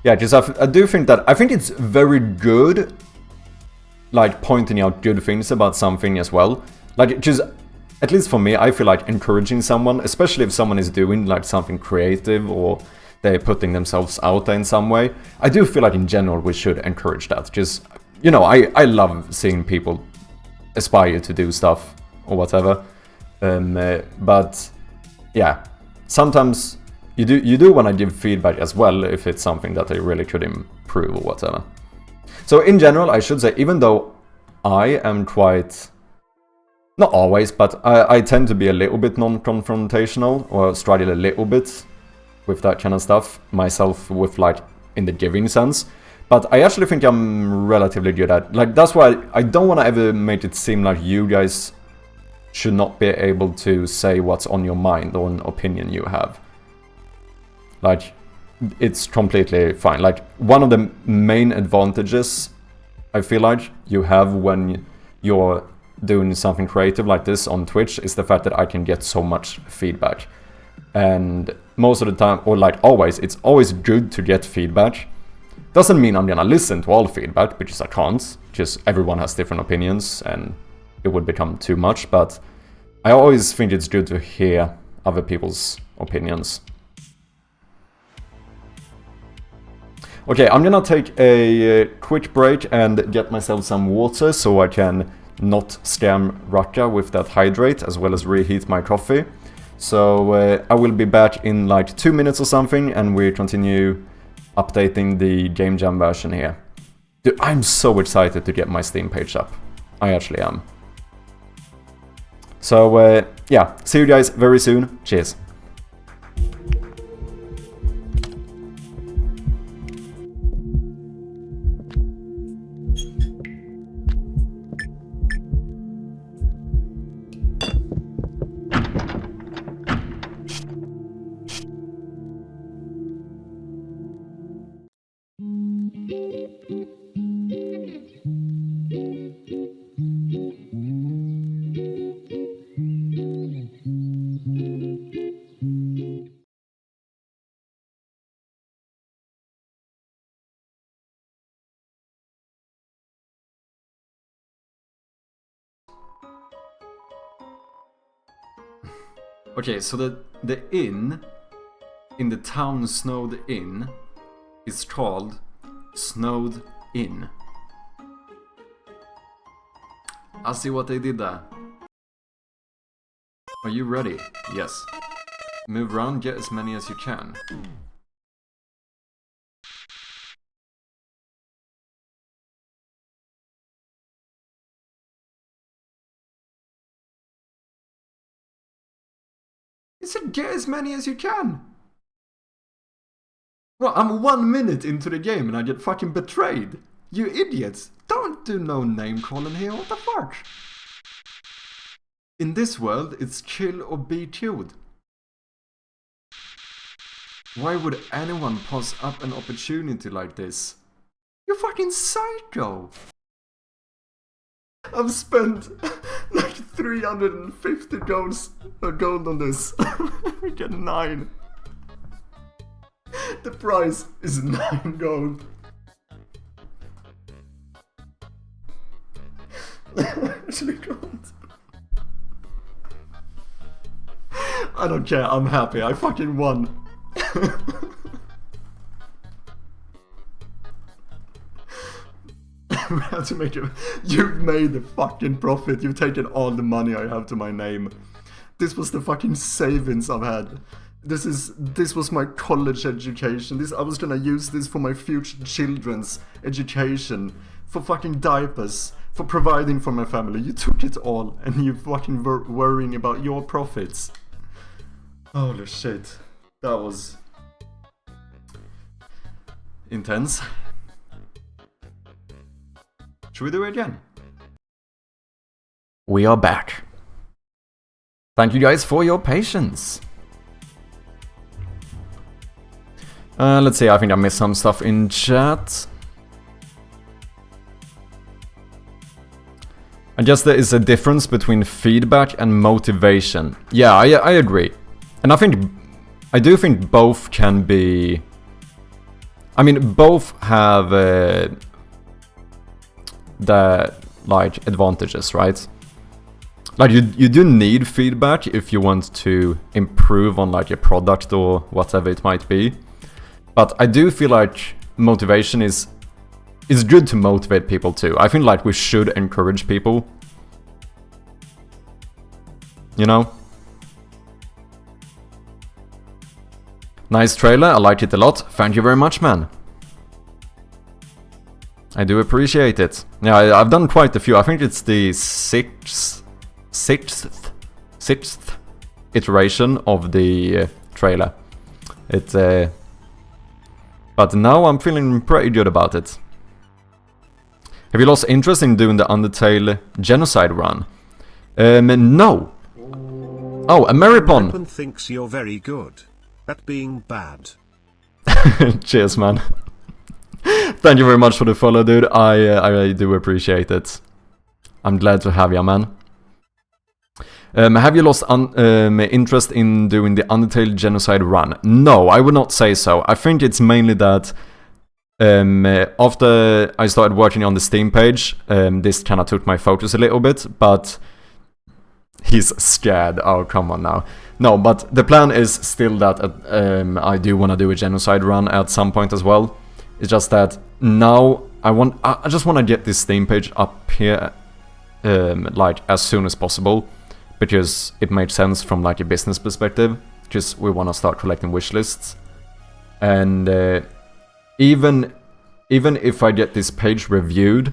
Yeah, because I do think that, I think it's very good, like, pointing out good things about something as well. Like, just, at least for me, I feel like encouraging someone, especially if someone is doing, like, something creative or they're putting themselves out there in some way. I do feel like, in general, we should encourage that. Because, you know, I love seeing people aspire to do stuff or whatever. But, yeah, sometimes you do want to give feedback as well if it's something that they really could improve or whatever. So in general, I should say, even though I am quite, not always, but I tend to be a little bit non-confrontational or struggle a little bit with that kind of stuff myself, with like in the giving sense. But I actually think I'm relatively good at, like, that's why I don't want to ever make it seem like you guys should not be able to say what's on your mind or an opinion you have. Like, it's completely fine. Like, one of the main advantages I feel like you have when you're doing something creative like this on Twitch is the fact that I can get so much feedback. And most of the time, or like always, it's always good to get feedback. Doesn't mean I'm gonna listen to all feedback, because I can't, because everyone has different opinions and it would become too much, but I always think it's good to hear other people's opinions. Okay, I'm gonna take a quick break and get myself some water so I can not scam Raka with that hydrate, as well as reheat my coffee. So I will be back in like 2 minutes or something, and we continue updating the Game Jam version here. Dude, I'm so excited to get my Steam page up. I actually am. So yeah, see you guys very soon. Cheers. Okay, so the inn in the town Snowed Inn is called Snowed Inn. I see what they did there. Are you ready? Yes. Move around, get as many as you can. It said get as many as you can! Well, I'm 1 minute into the game and I get fucking betrayed! You idiots! Don't do no name calling here, what the fuck? In this world, it's kill or be killed. Why would anyone pass up an opportunity like this? You're fucking psycho! I've spent like 350 gold on this. We get 9. The price is 9 gold. Actually can't. I don't care, I'm happy, I fucking won. We have to make it. You've made the fucking profit. You've taken all the money I have to my name. This was the fucking savings I've had. This was my college education. I was gonna use this for my future children's education, for fucking diapers, for providing for my family. You took it all, and you fucking were worrying about your profits. Holy shit, that was intense. Should we do it again? We are back. Thank you guys for your patience. Let's see, I think I missed some stuff in chat. I guess there is a difference between feedback and motivation. Yeah, I agree. And I do think both can be... I mean, both have the like advantages, right? Like you do need feedback if you want to improve on like a product or whatever it might be. But I do feel like motivation is good to motivate people too. I feel like we should encourage people. You know? Nice trailer, I like it a lot. Thank you very much, man. I do appreciate it. Yeah, I've done quite a few. I think it's the sixth iteration of the trailer. But now I'm feeling pretty good about it. Have you lost interest in doing the Undertale genocide run? No. Oh, Ameripon thinks you're very good at being bad. Cheers, man. Thank you very much for the follow, dude. I do appreciate it. I'm glad to have you, man. Have you lost interest in doing the Undertale Genocide run? No, I would not say so. I think it's mainly that after I started working on the Steam page, this kind of took my focus a little bit, but he's scared. Oh, come on now. No, but the plan is still that I do want to do a Genocide run at some point as well. It's just that now I just want to get this Steam page up here like as soon as possible, because it made sense from like a business perspective, because we want to start collecting wish lists. And even if I get this page reviewed,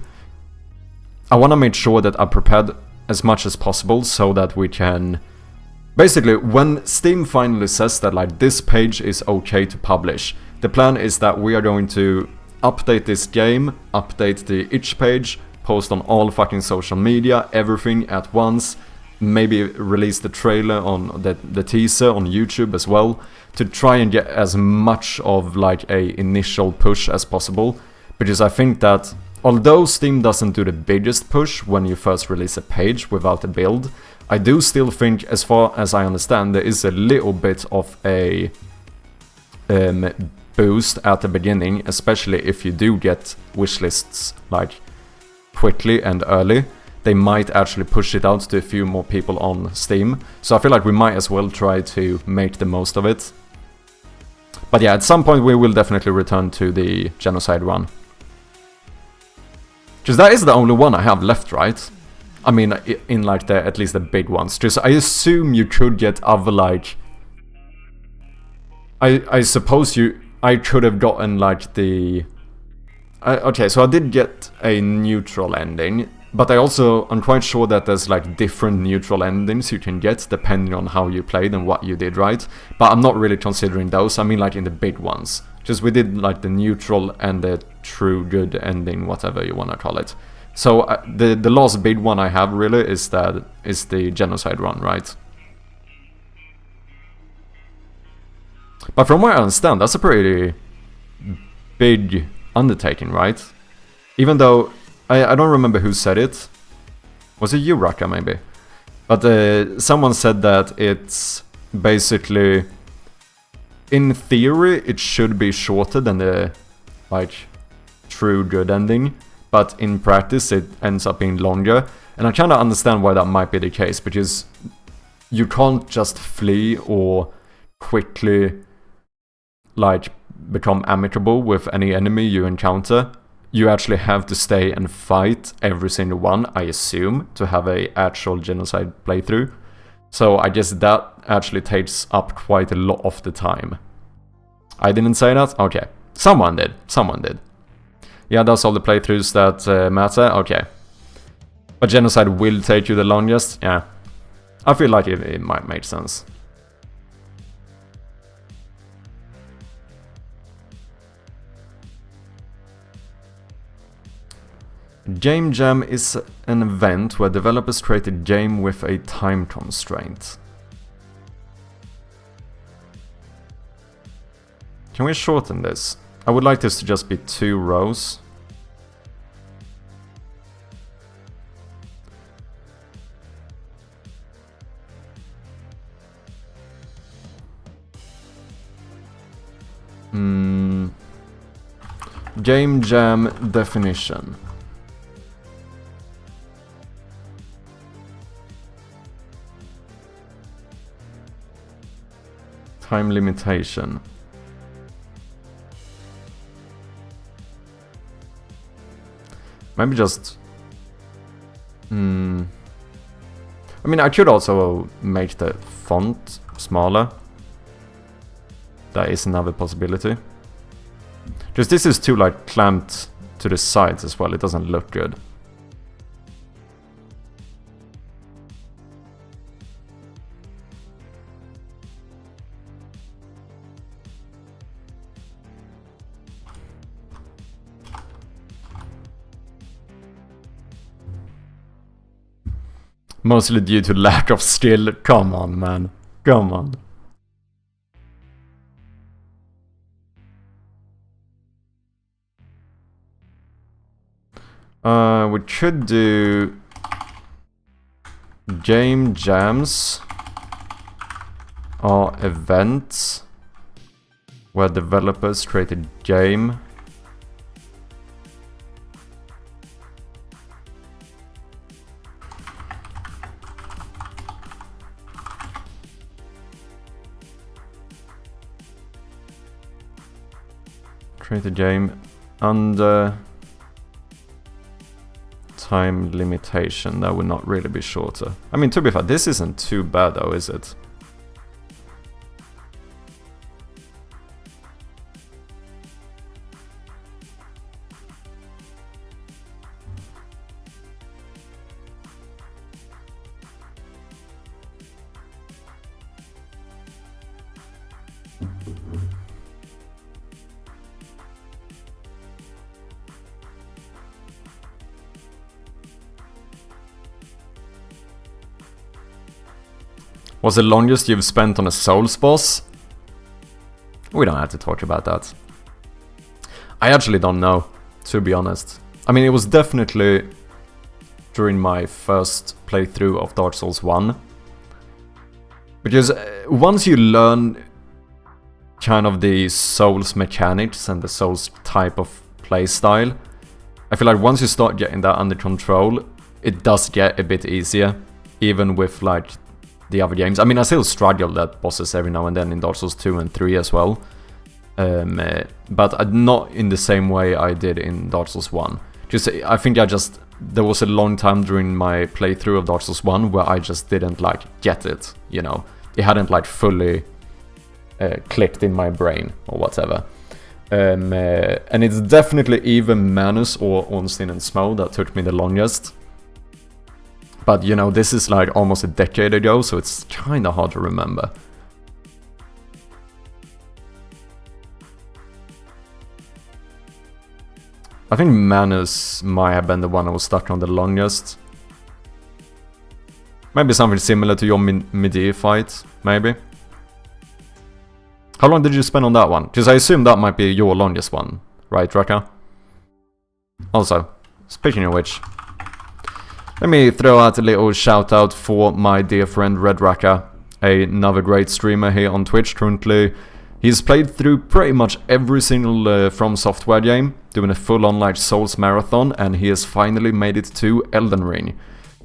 I want to make sure that I prepared as much as possible so that we can... Basically, when Steam finally says that like this page is okay to publish, the plan is that we are going to update this game, update the itch page, post on all fucking social media, everything at once, maybe release the trailer on the teaser on YouTube as well, to try and get as much of like a initial push as possible, because I think that although Steam doesn't do the biggest push when you first release a page without a build, I do still think, as far as I understand, there is a little bit of a boost at the beginning, especially if you do get wishlists like quickly and early. They might actually push it out to a few more people on Steam, so I feel like we might as well try to make the most of it. But yeah, at some point we will definitely return to the Genocide run. Because that is the only one I have left, right? I mean, in like at least the big ones. Just I assume you could get other like... I suppose I could have gotten like the... okay, so I did get a neutral ending, but I'm quite sure that there's like different neutral endings you can get depending on how you played and what you did, right? But I'm not really considering those, I mean like in the big ones. Just we did like the neutral and the true good ending, whatever you want to call it. So the last big one I have really is the Genocide run, right? But from what I understand, that's a pretty big undertaking, right? Even though I don't remember who said it. Was it you, Raka, maybe? But someone said that it's basically, in theory, it should be shorter than the like true good ending, but in practice it ends up being longer. And I kind of understand why that might be the case, because you can't just flee or quickly like become amicable with any enemy you encounter. You actually have to stay and fight every single one, I assume, to have a actual Genocide playthrough. So I guess that actually takes up quite a lot of the time. I didn't say that? Okay. Someone did. Someone did. Yeah, that's all the playthroughs that matter? Okay. But Genocide will take you the longest? Yeah. I feel like it might make sense. Game Jam is an event where developers create a game with a time constraint. Can we shorten this? I would like this to just be 2 rows. Game Jam definition. Time limitation. Maybe just... I mean, I could also make the font smaller. That is another possibility. Because this is too, like, clamped to the sides as well. It doesn't look good. Mostly due to lack of skill. Come on, man. Come on. We could do game jams or events where developers create a game. Create a game under time limitation. That would not really be shorter. I mean, to be fair, this isn't too bad though, is it? What's the longest you've spent on a Souls boss? We don't have to talk about that. I actually don't know, to be honest. I mean, it was definitely during my first playthrough of Dark Souls 1. Because once you learn kind of the Souls mechanics and the Souls type of playstyle, I feel like once you start getting that under control, it does get a bit easier, even with like the other games. I mean, I still struggle at bosses every now and then in Dark Souls 2 and 3 as well. But not in the same way I did in Dark Souls 1. I think there was a long time during my playthrough of Dark Souls 1 where I just didn't like get it, you know. It hadn't like fully clicked in my brain or whatever. And it's definitely even Manus or Ornstein and Smough that took me the longest. But, you know, this is like almost a decade ago, so it's kind of hard to remember. I think Manus might have been the one I was stuck on the longest. Maybe something similar to your Medivh fight, maybe. How long did you spend on that one? Because I assume that might be your longest one, right, Raka? Also, speaking of which, let me throw out a little shout out for my dear friend Red Raka, another great streamer here on Twitch currently. He's played through pretty much every single From Software game, doing a full-on like Souls marathon, and he has finally made it to Elden Ring.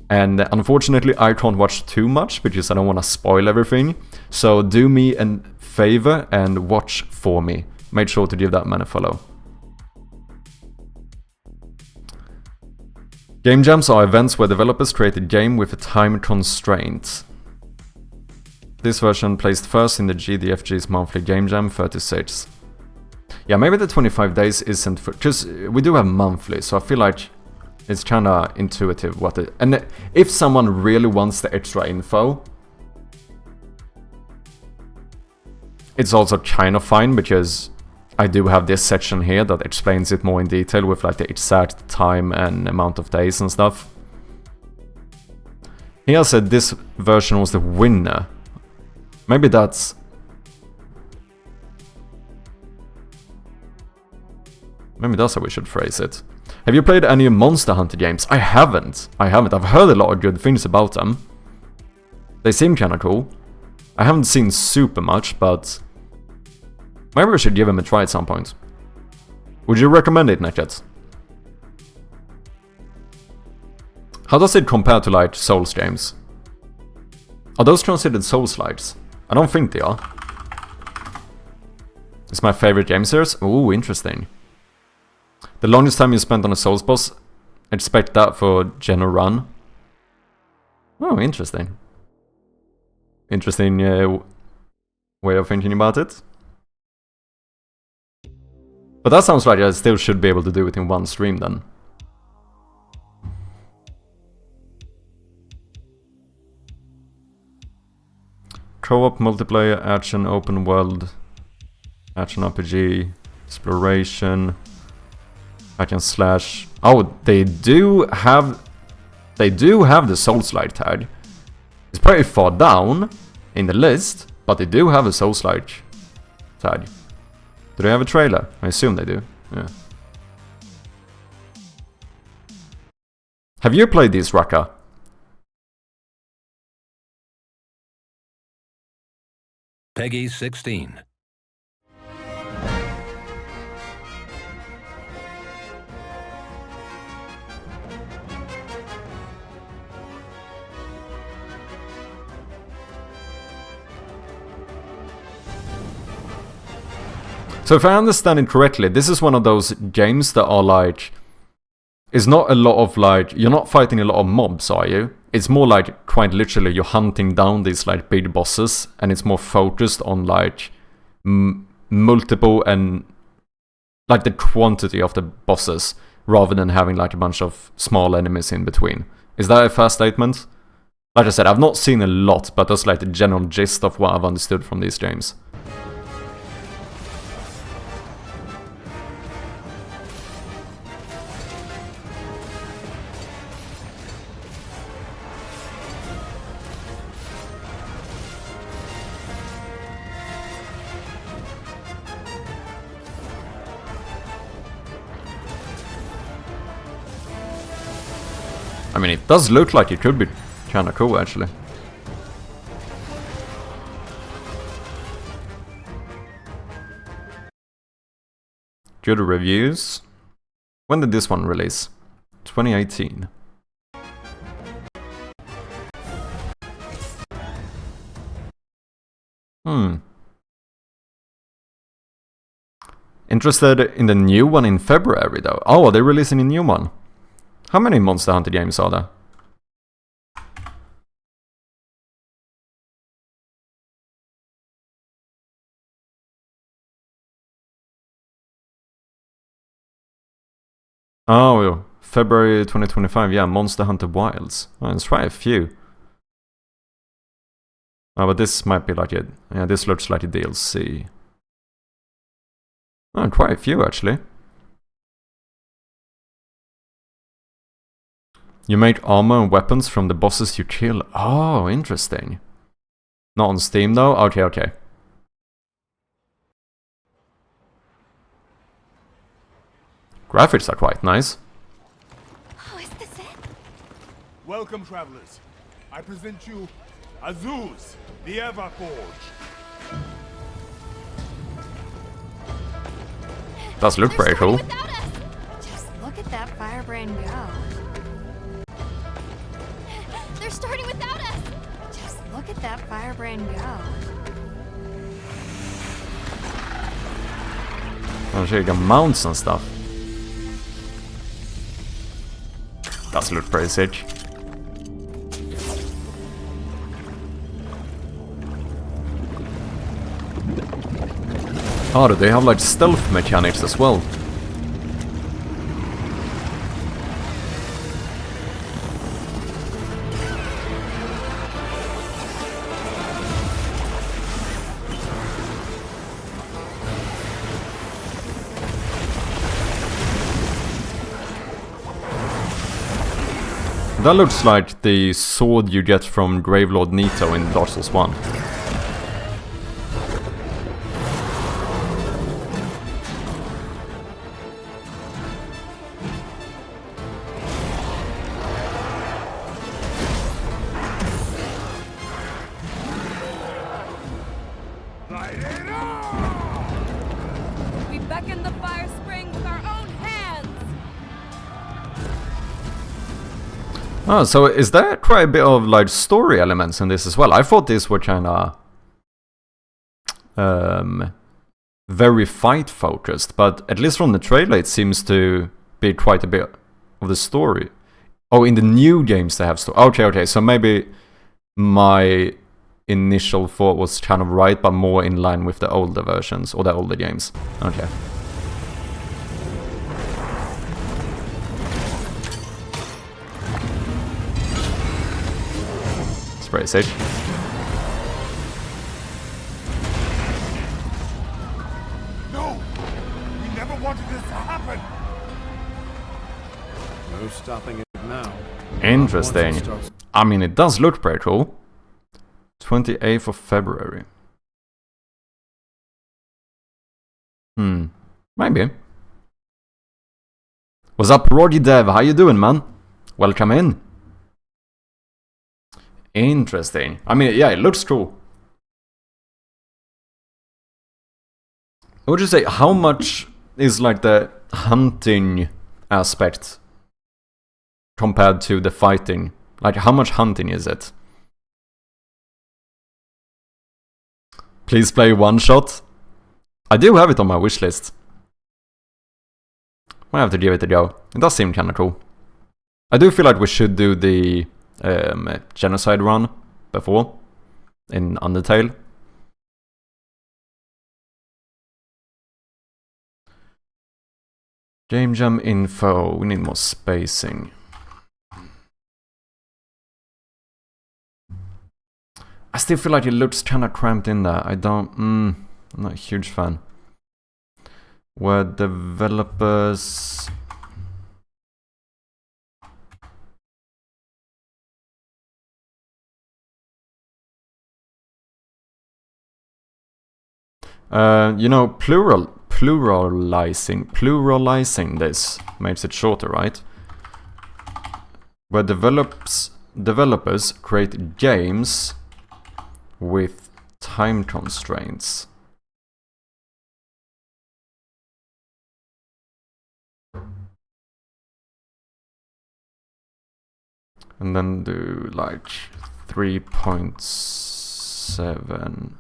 And unfortunately I can't watch too much because I don't want to spoil everything, so do me a favor and watch for me. Make sure to give that man a follow. Game jams are events where developers create a game with a time constraint. This version placed first in the GDFG's monthly game jam 36. Yeah, maybe the 25 days isn't for... because we do have monthly, so I feel like it's kinda intuitive what it... and if someone really wants the extra info, it's also kind of fine, because I do have this section here that explains it more in detail with like the exact time and amount of days and stuff. Here said this version was the winner. Maybe that's... maybe that's how we should phrase it. Have you played any Monster Hunter games? I haven't. I've heard a lot of good things about them. They seem kinda cool. I haven't seen super much, but maybe we should give them a try at some point. Would you recommend it, Naked? How does it compare to like Souls games? Are those considered Souls-likes? I don't think they are. It's my favorite game series? Ooh, interesting. The longest time you spent on a Souls boss, expect that for General Run. Oh, interesting. Interesting way of thinking about it. But that sounds like I still should be able to do it in one stream then. Co-op, multiplayer, action, open world, action RPG, exploration, hack and slash. Oh, they do have the Souls-like tag. It's pretty far down in the list, but they do have a Souls-like tag. Do they have a trailer? I assume they do. Yeah. Have you played these, Raka? Peggy 16. So if I understand it correctly, this is one of those games that are like... It's not a lot of like... You're not fighting a lot of mobs, are you? It's more like, quite literally, you're hunting down these like big bosses, and it's more focused on like... multiple and... like the quantity of the bosses, rather than having like a bunch of small enemies in between. Is that a fair statement? Like I said, I've not seen a lot, but that's like the general gist of what I've understood from these games. I mean, it does look like it could be kinda cool, actually. Good reviews. When did this one release? 2018. Interested in the new one in February, though. Oh, are they releasing a new one? How many Monster Hunter games are there? Oh, February 2025, yeah, Monster Hunter Wilds. Oh, let's try a few. Oh, but this might be like it. Yeah, this looks like a DLC. Oh, quite a few, actually. You make armor and weapons from the bosses you kill. Oh, interesting. Not on Steam, though? Okay, okay. Graphics are quite nice. Oh, is this it? Welcome, travelers. I present you Azuz, the Everforge. Does look pretty cool. Just look at that firebrand go. They're starting without us. Just look at that firebrand go. Oh, so you got mounts and stuff. Does look pretty sick. Oh, do they have like stealth mechanics as well? That looks like the sword you get from Gravelord Nito in Dark Souls 1. We beckon the fire spring with our own hands. Oh, so is there quite a bit of like story elements in this as well? I thought these were kinda very fight focused, but at least from the trailer it seems to be quite a bit of the story. Oh, in the new games they have story. Okay, okay, so maybe my initial thought was kind of right, but more in line with the older versions or the older games. Okay. It's pretty sick. No! We never wanted this to happen! No stopping it now. Interesting. I mean, it does look pretty cool. 28th of February. Maybe. What's up, Roddy Dev? How you doing, man? Welcome in. Interesting. I mean, yeah, it looks cool. Would you say how much is like the hunting aspect compared to the fighting? Like how much hunting is it? Please play one shot. I do have it on my wish list. I have to give it a go. It does seem kinda cool. I do feel like we should do the genocide run before in Undertale. Game jam info. We need more spacing. I still feel like it looks kinda cramped in there. I'm not a huge fan. Where developers... you know, pluralizing this makes it shorter, right? Where developers create games with time constraints. And then do like 3.7.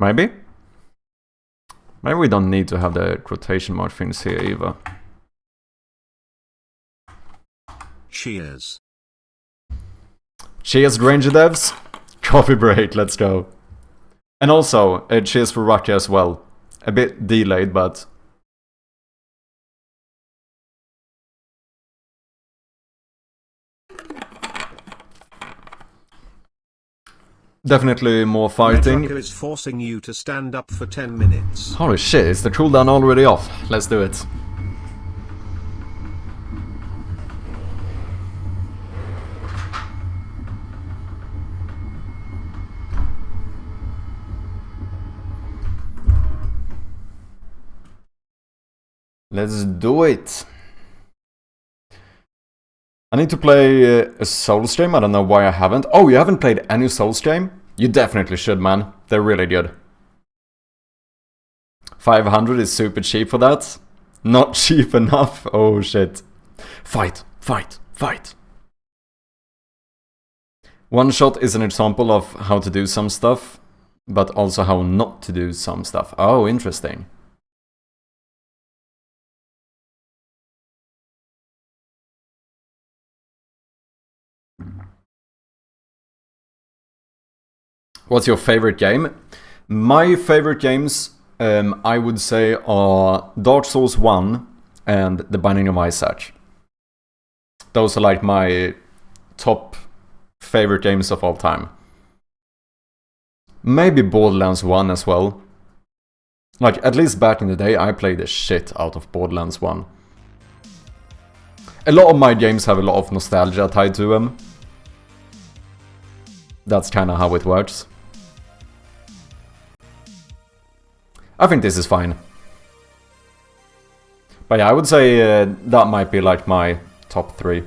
Maybe? Maybe we don't need to have the quotation mark things here either. Cheers. Cheers, Ranger Devs. Coffee break, let's go. And also, cheers for Rocky as well. A bit delayed, but... Definitely more fighting. Netrucker is forcing you to stand up for 10 minutes. Holy shit, is the cooldown already off? Let's do it. Let's do it. I need to play a Souls game. I don't know why I haven't. Oh, you haven't played any Souls game? You definitely should, man. They're really good. 500 is super cheap for that. Not cheap enough. Oh shit. Fight, fight, fight. One shot is an example of how to do some stuff, but also how not to do some stuff. Oh, interesting. What's your favorite game? My favorite games, I would say, are Dark Souls 1 and The Binding of Isaac. Those are like my top favorite games of all time. Maybe Borderlands 1 as well. Like, at least back in the day, I played the shit out of Borderlands 1. A lot of my games have a lot of nostalgia tied to them. That's kinda how it works. I think this is fine. But yeah, I would say that might be like my top 3.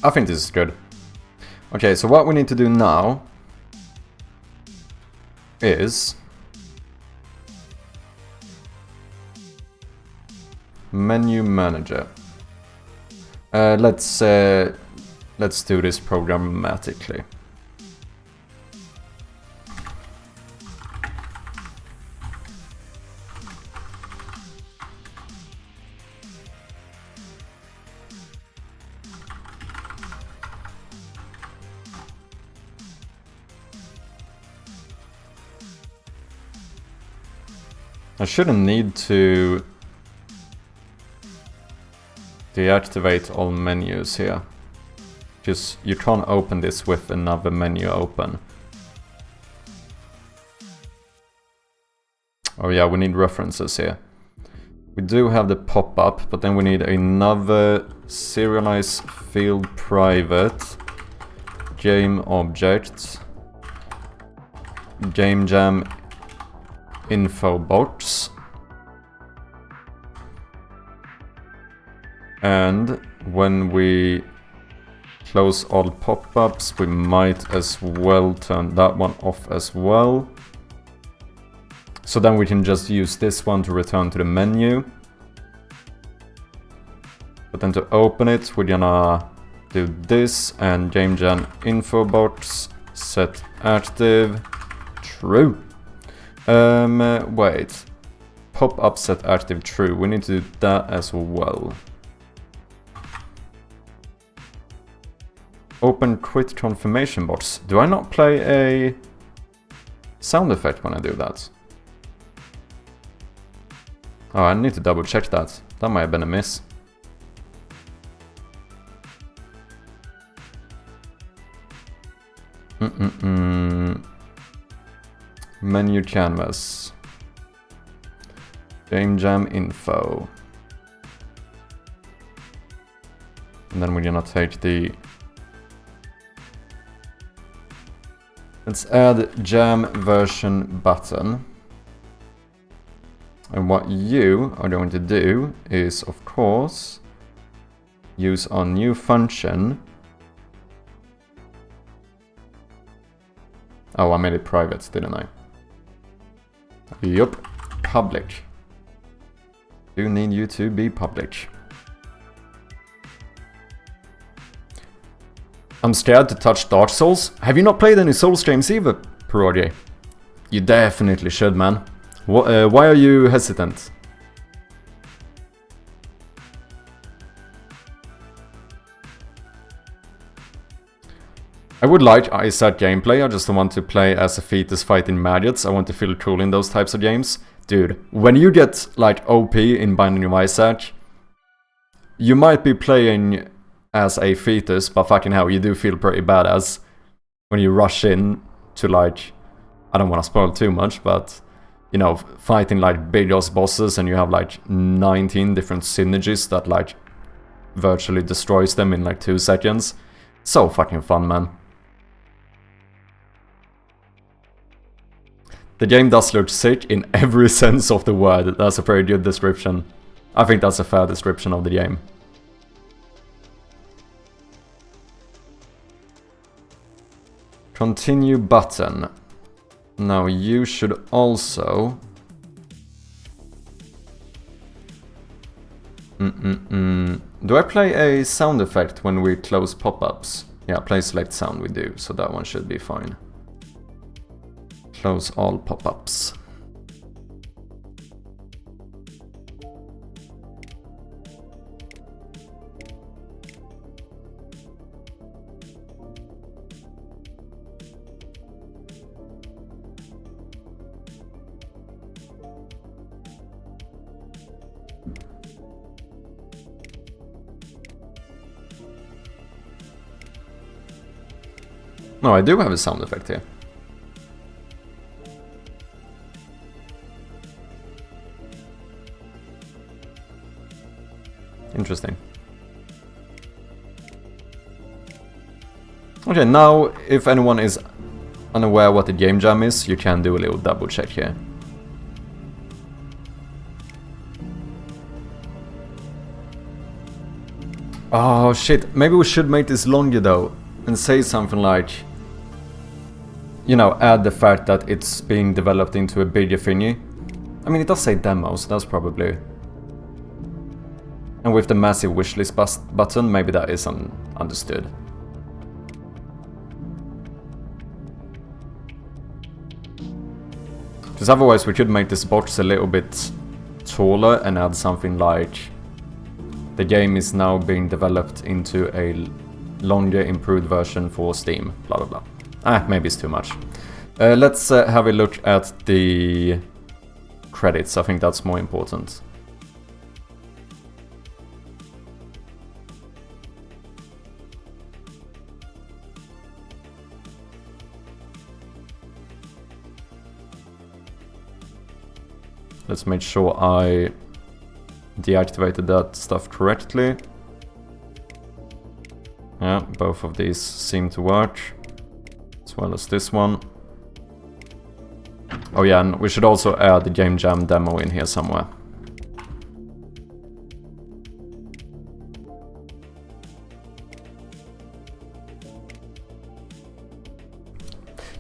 I think this is good. Okay, so what we need to do now is menu manager. Let's do this programmatically. I shouldn't need to deactivate all menus here. Just you can't open this with another menu open. Oh yeah, we need references here. We do have the pop-up, but then we need another serialize field private game object game jam info box, and when we close all pop-ups we might as well turn that one off as well. So then we can just use this one to return to the menu. But then to open it, we're gonna do this and game jam info box set active true. Wait. Pop-up set active true. We need to do that as well. Open quit confirmation box. Do I not play a sound effect when I do that? Oh, I need to double check that. That might have been a miss. Menu canvas. Game jam info. And then we're gonna take the... Let's add jam version button. And what you are going to do is, of course, use our new function. Oh, I made it private, didn't I? Yup, public. Do need you to be public. I'm scared to touch Dark Souls. Have you not played any Souls games either, Prodigy? You definitely should, man. Why are you hesitant? I would like Isaac gameplay, I just don't want to play as a fetus fighting maggots. I want to feel cool in those types of games. Dude, when you get like OP in Binding of Isaac, you might be playing as a fetus, but fucking hell, you do feel pretty badass when you rush in to like, I don't want to spoil too much, but you know, fighting like big ass bosses and you have like 19 different synergies that like virtually destroys them in like 2 seconds. So fucking fun, man. The game does look sick in every sense of the word. That's a pretty good description. I think that's a fair description of the game. Continue button. Now you should also... Do I play a sound effect when we close pop-ups? Yeah, play select sound we do, so that one should be fine. Close all pop-ups. No, I do have a sound effect here. Interesting. Okay, now if anyone is unaware what the game jam is, you can do a little double check here. Oh shit, maybe we should make this longer though, and say something like, you know, add the fact that it's being developed into a bigger thingy. I mean, it does say demo, so that's probably... And with the massive wishlist button, maybe that is understood. Because otherwise we could make this box a little bit taller and add something like... The game is now being developed into a longer improved version for Steam, blah blah blah. Maybe it's too much. Let's have a look at the credits. I think that's more important. Let's make sure I deactivated that stuff correctly. Yeah, both of these seem to work, as well as this one. Oh yeah, and we should also add the Game Jam demo in here somewhere.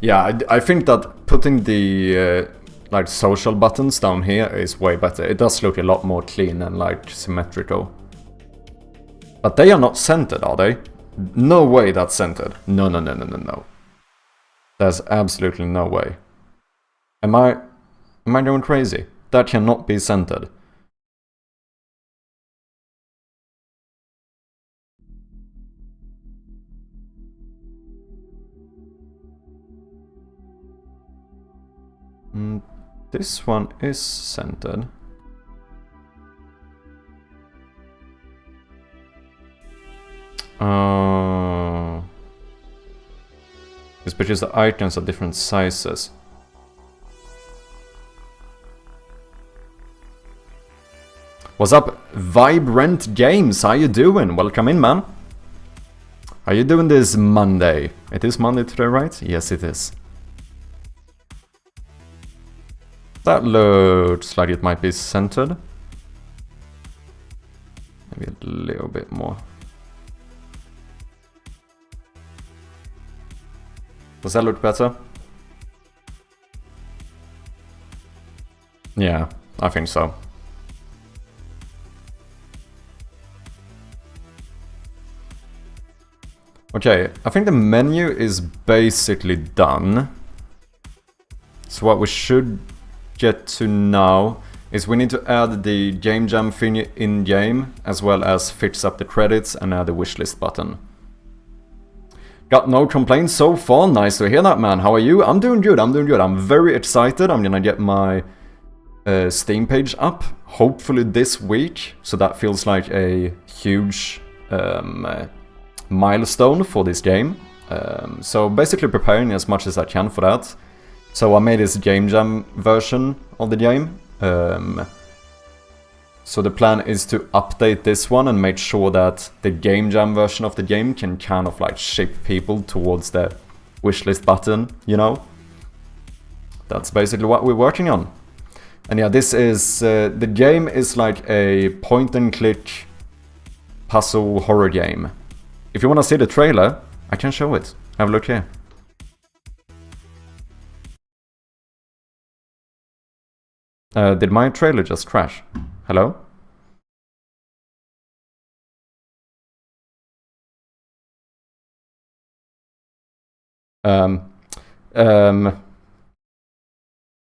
Yeah, I think that putting the like social buttons down here is way better. It does look a lot more clean and like symmetrical. But they are not centered, are they? No way that's centered. No, no, no, no, no, no. There's absolutely no way. Am I going crazy? That cannot be centered. This one is centered. It's because the icons are different sizes. What's up, Vibrant Games? How you doing? Welcome in, man. How you doing this Monday? It is Monday today, right? Yes, it is. That looks like it might be centered. Maybe a little bit more. Does that look better? Yeah, I think so. Okay, I think the menu is basically done. So what we should get to now is we need to add the Game Jam thing in-game, as well as fix up the credits and add the wishlist button. Got no complaints so far. Nice to hear that, man. How are you? I'm doing good, I'm doing good. I'm very excited. I'm gonna get my Steam page up, hopefully this week. So that feels like a huge milestone for this game. So basically preparing as much as I can for that. So I made this Game Jam version of the game. So the plan is to update this one and make sure that the Game Jam version of the game can kind of like shape people towards the wishlist button, you know? That's basically what we're working on. And yeah, this is, the game is like a point and click puzzle horror game. If you want to see the trailer, I can show it. Have a look here. Did my trailer just crash? Hello?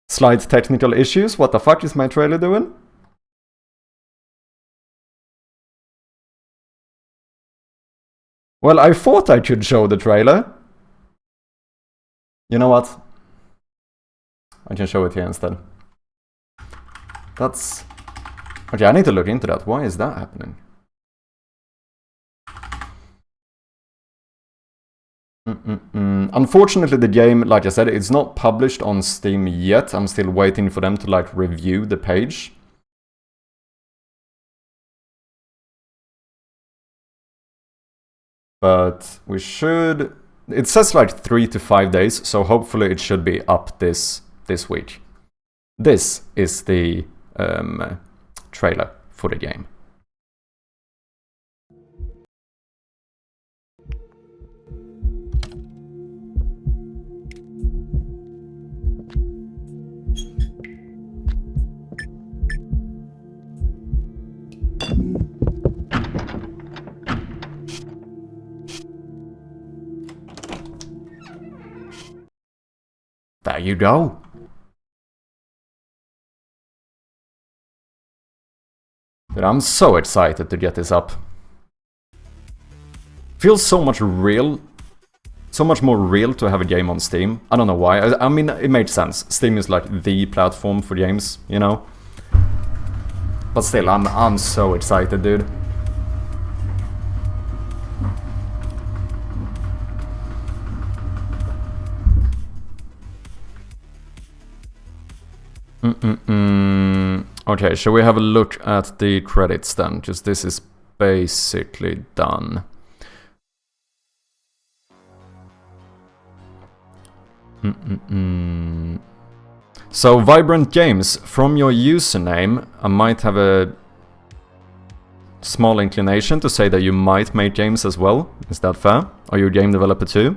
Slight technical issues. What the fuck is my trailer doing? Well, I thought I could show the trailer. You know what? I can show it here instead. That's... Okay, I need to look into that. Why is that happening? Unfortunately, the game, like I said, it's not published on Steam yet. I'm still waiting for them to like review the page. But we should... It says like 3 to 5 days, so hopefully it should be up this week. This is the trailer for the game. There you go. But I'm so excited to get this up. Feels so much real. so much more real to have a game on Steam. I don't know why. I mean, it makes sense. Steam is like the platform for games, you know? But still, I'm so excited, dude. Okay, shall we have a look at the credits then? Just this is basically done. So, Vibrant Games, from your username, I might have a small inclination to say that you might make games as well. Is that fair? Are you a game developer too?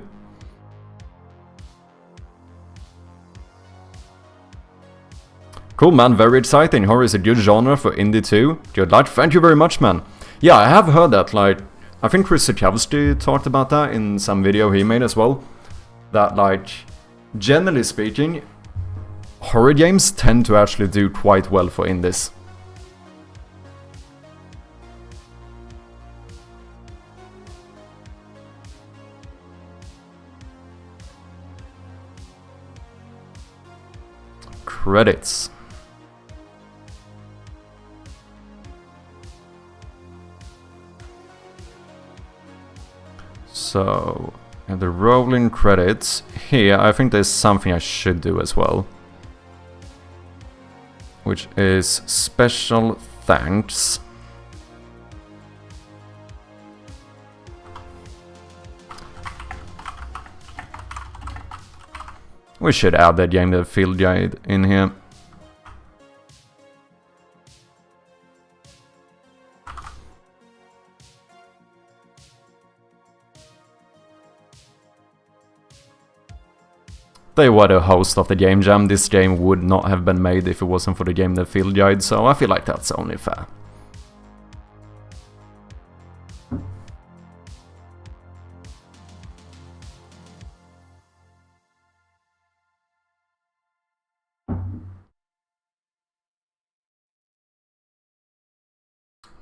Cool, man, very exciting. Horror is a good genre for indie too. Good luck. Thank you very much, man. Yeah, I have heard that, like, I think Chris Sikowski talked about that in some video he made as well. That, like, generally speaking, horror games tend to actually do quite well for indies. Credits. So, and the rolling credits. Here, I think there's something I should do as well. Which is special thanks. We should add that gamedev field guide in here. They were the host of the game jam. This game would not have been made if it wasn't for the gamedev field guide, so I feel like that's only fair.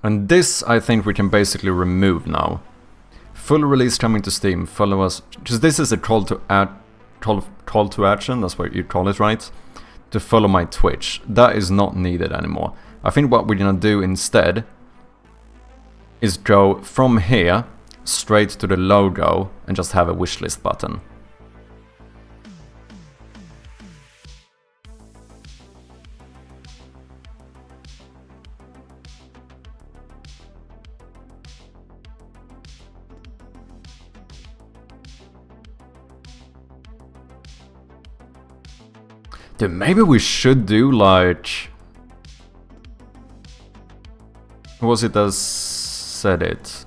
And this, I think we can basically remove now. Full release coming to Steam. Follow us, because this is a call to action. That's what you call it, right? To follow my Twitch. That is not needed anymore. I think what we're gonna do instead is go from here straight to the logo and just have a wishlist button. Dude, maybe we should do like... Who was it that said it?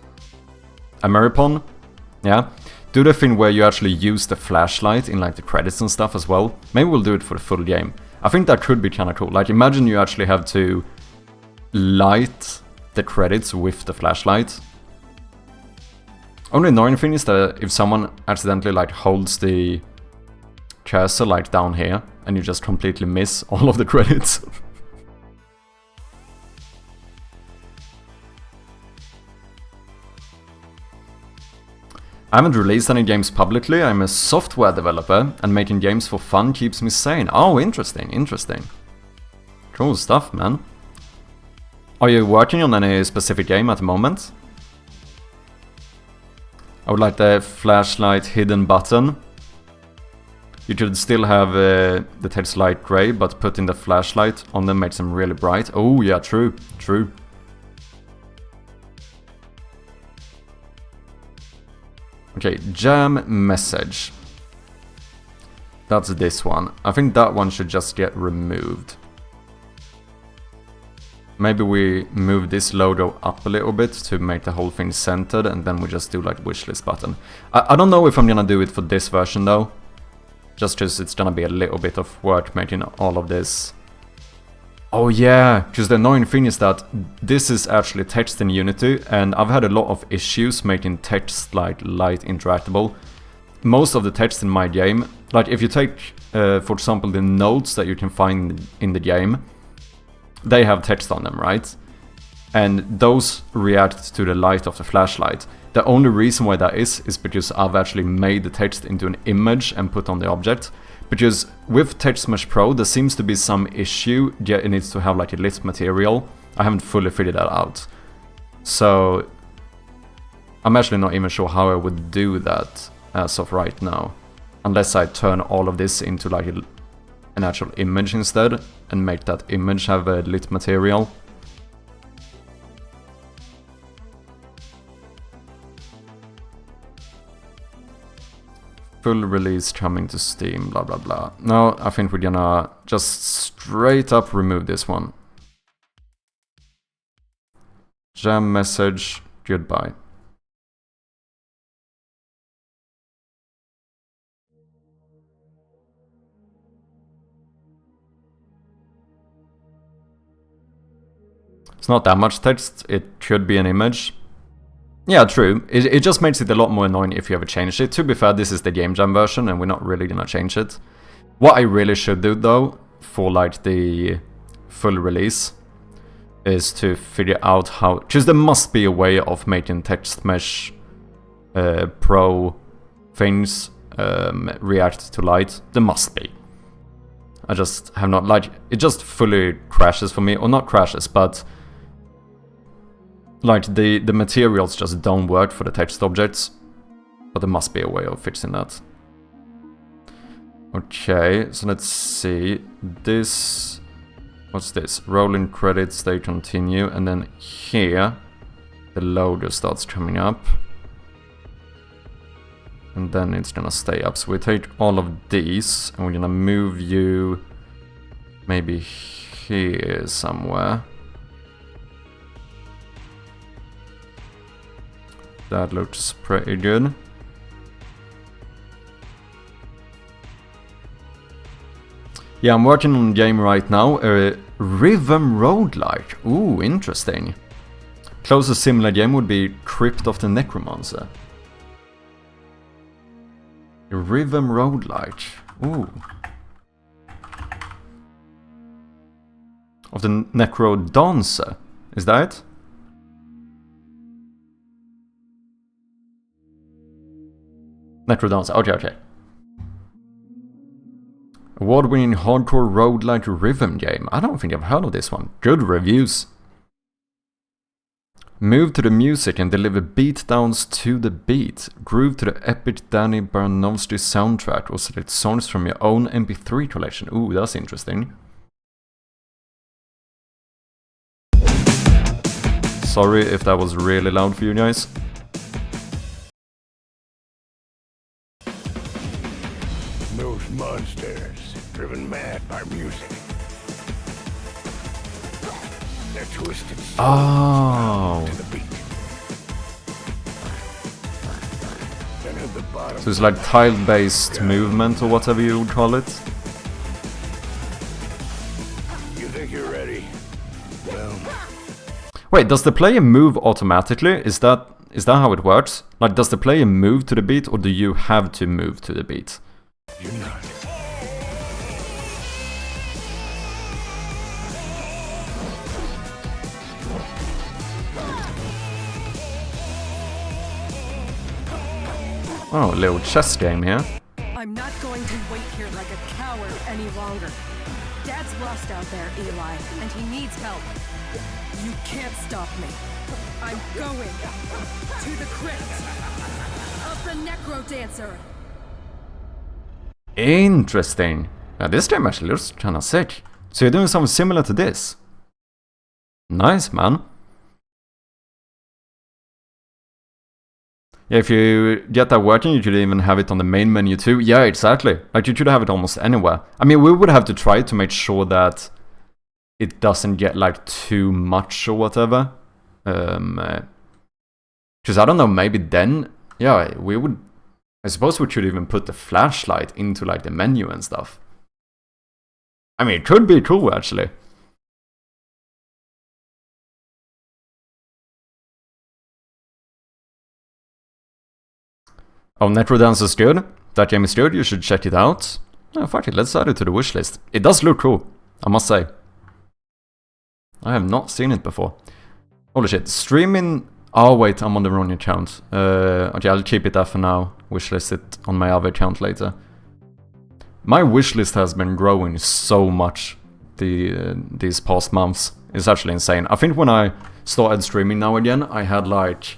Ameripon? Yeah? Do the thing where you actually use the flashlight in like the credits and stuff as well. Maybe we'll do it for the full game. I think that could be kind of cool. Like, imagine you actually have to light the credits with the flashlight. Only annoying thing is that if someone accidentally like holds the cursor like down here, and you just completely miss all of the credits. I haven't released any games publicly. I'm a software developer, and making games for fun keeps me sane. Oh, interesting, interesting. Cool stuff, man. Are you working on any specific game at the moment? I would like the flashlight hidden button. You could still have the text light gray, but putting the flashlight on them makes them really bright. Oh yeah, true, true. Okay, jam message. That's this one. I think that one should just get removed. Maybe we move this logo up a little bit to make the whole thing centered, and then we just do like wishlist button. I don't know if I'm gonna do it for this version though. Just because it's gonna be a little bit of work making all of this. Oh yeah, because the annoying thing is that this is actually text in Unity, and I've had a lot of issues making text like light interactable. Most of the text in my game, like if you take, for example, the notes that you can find in the game, they have text on them, right? and those react to the light of the flashlight. The only reason why that is because I've actually made the text into an image and put on the object. Because with Text Mesh Pro, there seems to be some issue. Yeah, it needs to have like a lit material. I haven't fully figured that out. So I'm actually not even sure how I would do that as of right now. Unless I turn all of this into like an actual image instead and make that image have a lit material. Full release coming to Steam, blah blah blah. No, I think we're gonna just straight up remove this one. Jam message, goodbye. It's not that much text, it should be an image. Yeah, true. It just makes it a lot more annoying if you ever changed it. To be fair, this is the game jam version and we're not really gonna change it. What I really should do though, for like the full release, is to figure out how... Because there must be a way of making Text Mesh Pro things react to light. There must be. I just have not... like, it just fully crashes for me. Or not crashes, but... like, the materials just don't work for the text objects. But there must be a way of fixing that. Okay, so let's see. This... what's this? Rolling credits, they continue. And then here, the logo starts coming up. And then it's gonna stay up. So we take all of these, and we're gonna move you... maybe here somewhere. That looks pretty good. Yeah, I'm working on a game right now, a rhythm roguelike. Ooh, interesting. Closest similar game would be Crypt of the Necromancer. A rhythm roguelike. Ooh. Of the Necro Dancer. Is that it? Necro Dancer. Okay, okay. Award-winning hardcore roguelike rhythm game. I don't think I've heard of this one. Good reviews. Move to the music and deliver beatdowns to the beat. Groove to the epic Danny Baranovsky soundtrack or select songs from your own MP3 collection. Ooh, that's interesting. Sorry if that was really loud for you guys. Those monsters, driven mad by music. They're twisted Oh. to the beat. Then at the bottom, So it's like tile-based movement or whatever you would call it. you think you're ready? Well, Wait, does the player move automatically? Is that how it works? Like, does the player move to the beat or do you have to move to the beat? you're not. Oh, a little chess game here. I'm not going to wait here like a coward any longer. Dad's lost out there, Eli, and he needs help. You can't stop me. I'm going to the crypt of the Necro Dancer. Interesting. Yeah, this game actually looks kinda sick. So you're doing something similar to this. Nice, man. Yeah, if you get that working, you could even have it on the main menu too. Yeah, exactly. Like, you could have it almost anywhere. I mean, we would have to try to make sure that it doesn't get, like, too much or whatever. Because I don't know, maybe then... yeah, we would... I suppose we should even put the flashlight into, like, the menu and stuff. I mean, it could be cool, actually. Oh, Necrodance is good. That game is good, you should check it out. Oh, fuck it, let's add it to the wishlist. It does look cool, I must say. I have not seen it before. Holy shit, streaming... Oh wait, I'm on the wrong account. Okay, I'll keep it there for now. Wishlist it on my other account later. My wishlist has been growing so much these past months. It's actually insane. I think when I started streaming now again, I had like,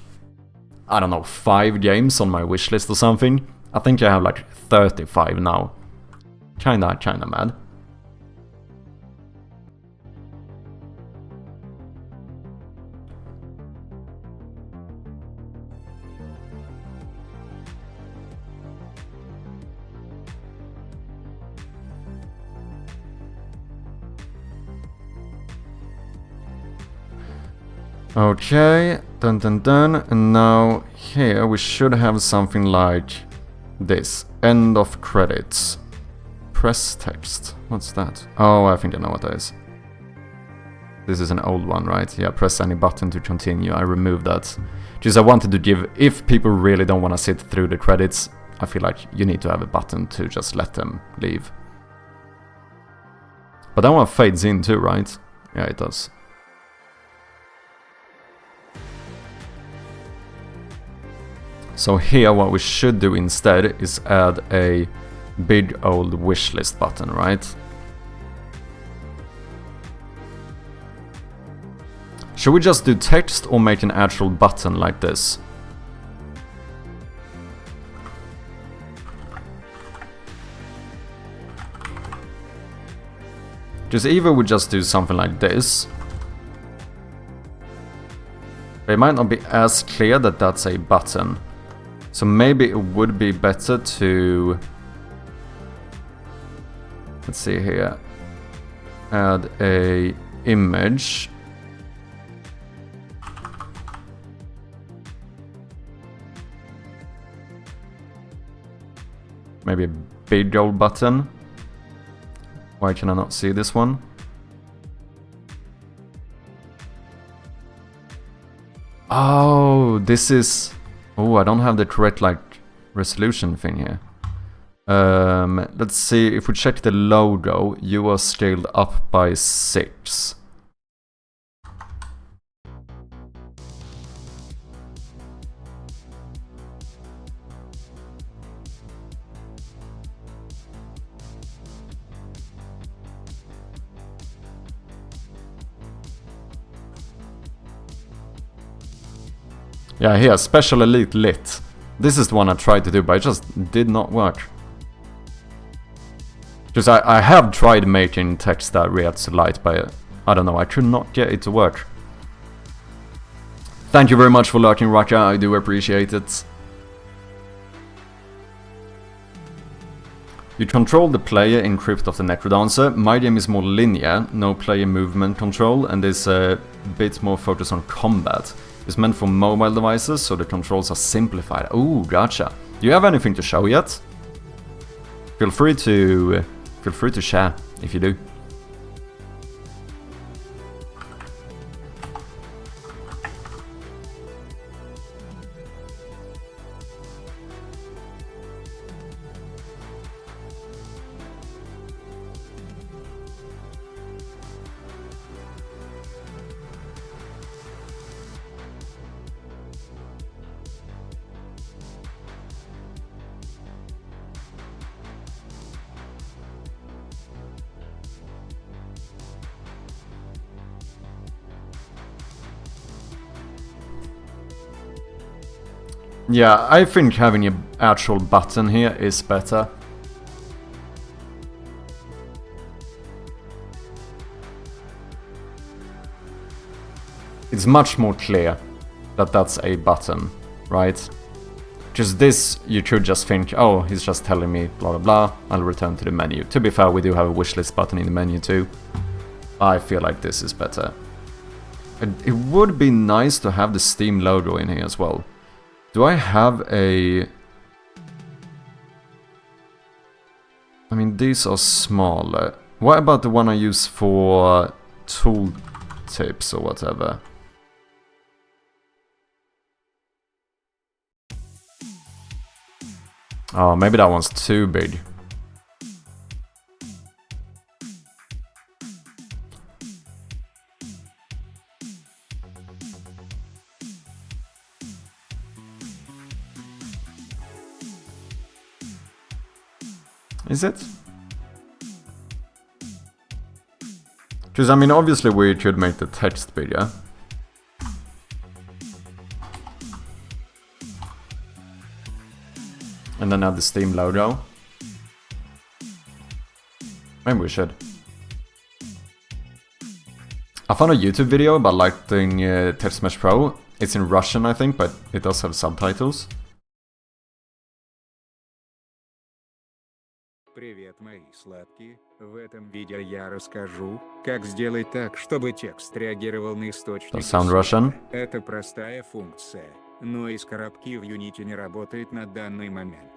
I don't know, 5 games on my wishlist or something. I think I have like 35 now. Kinda mad. Okay, dun, and now here we should have something like this. End of credits. Press text. What's that? Oh, I think I know what that is. This is an old one, right? Yeah, press any button to continue. I removed that. Just I wanted to give, if people really don't want to sit through the credits, I feel like you need to have a button to just let them leave. But that one fades in too, right? Yeah, it does. So here what we should do instead is add a big old wishlist button, right? Should we just do text or make an actual button like this? Just either we just do something like this. It might not be as clear that that's a button. So maybe it would be better to, let's see here, add a image. Maybe a big old button. Why can I not see this one? Oh, this is... Oh, I don't have the correct, like, resolution thing here. Let's see, if we check the logo, you are scaled up by 6. Yeah, here, Special Elite Lit. This is the one I tried to do, but it just did not work. Because I have tried making text that reacts to light, but I don't know, I could not get it to work. Thank you very much for lurking, Raka, I do appreciate it. You control the player in Crypt of the Necrodancer. My game is more linear, no player movement control, and is a bit more focused on combat. It's meant for mobile devices, so the controls are simplified. Ooh, gotcha. Do you have anything to show yet? Feel free to share if you do. Yeah, I think having an actual button here is better. It's much more clear that that's a button, right? Just this, you could just think, oh, he's just telling me blah blah blah, I'll return to the menu. To be fair, we do have a wishlist button in the menu too. I feel like this is better. It would be nice to have the Steam logo in here as well. Do I have a... I mean, these are smaller. What about the one I use for tool tips or whatever? Oh, maybe that one's too big. Is it? Because I mean, obviously we should make the text bigger. And then add the Steam logo. Maybe we should. I found a YouTube video about lighting Text Mesh Pro. It's in Russian, I think, but it does have subtitles. Привет, мои сладкие. В этом видео я расскажу, как сделать так, чтобы текст реагировал на источник. Does sound Russian? Это простая функция, но из коробки в Unity не работает на данный момент.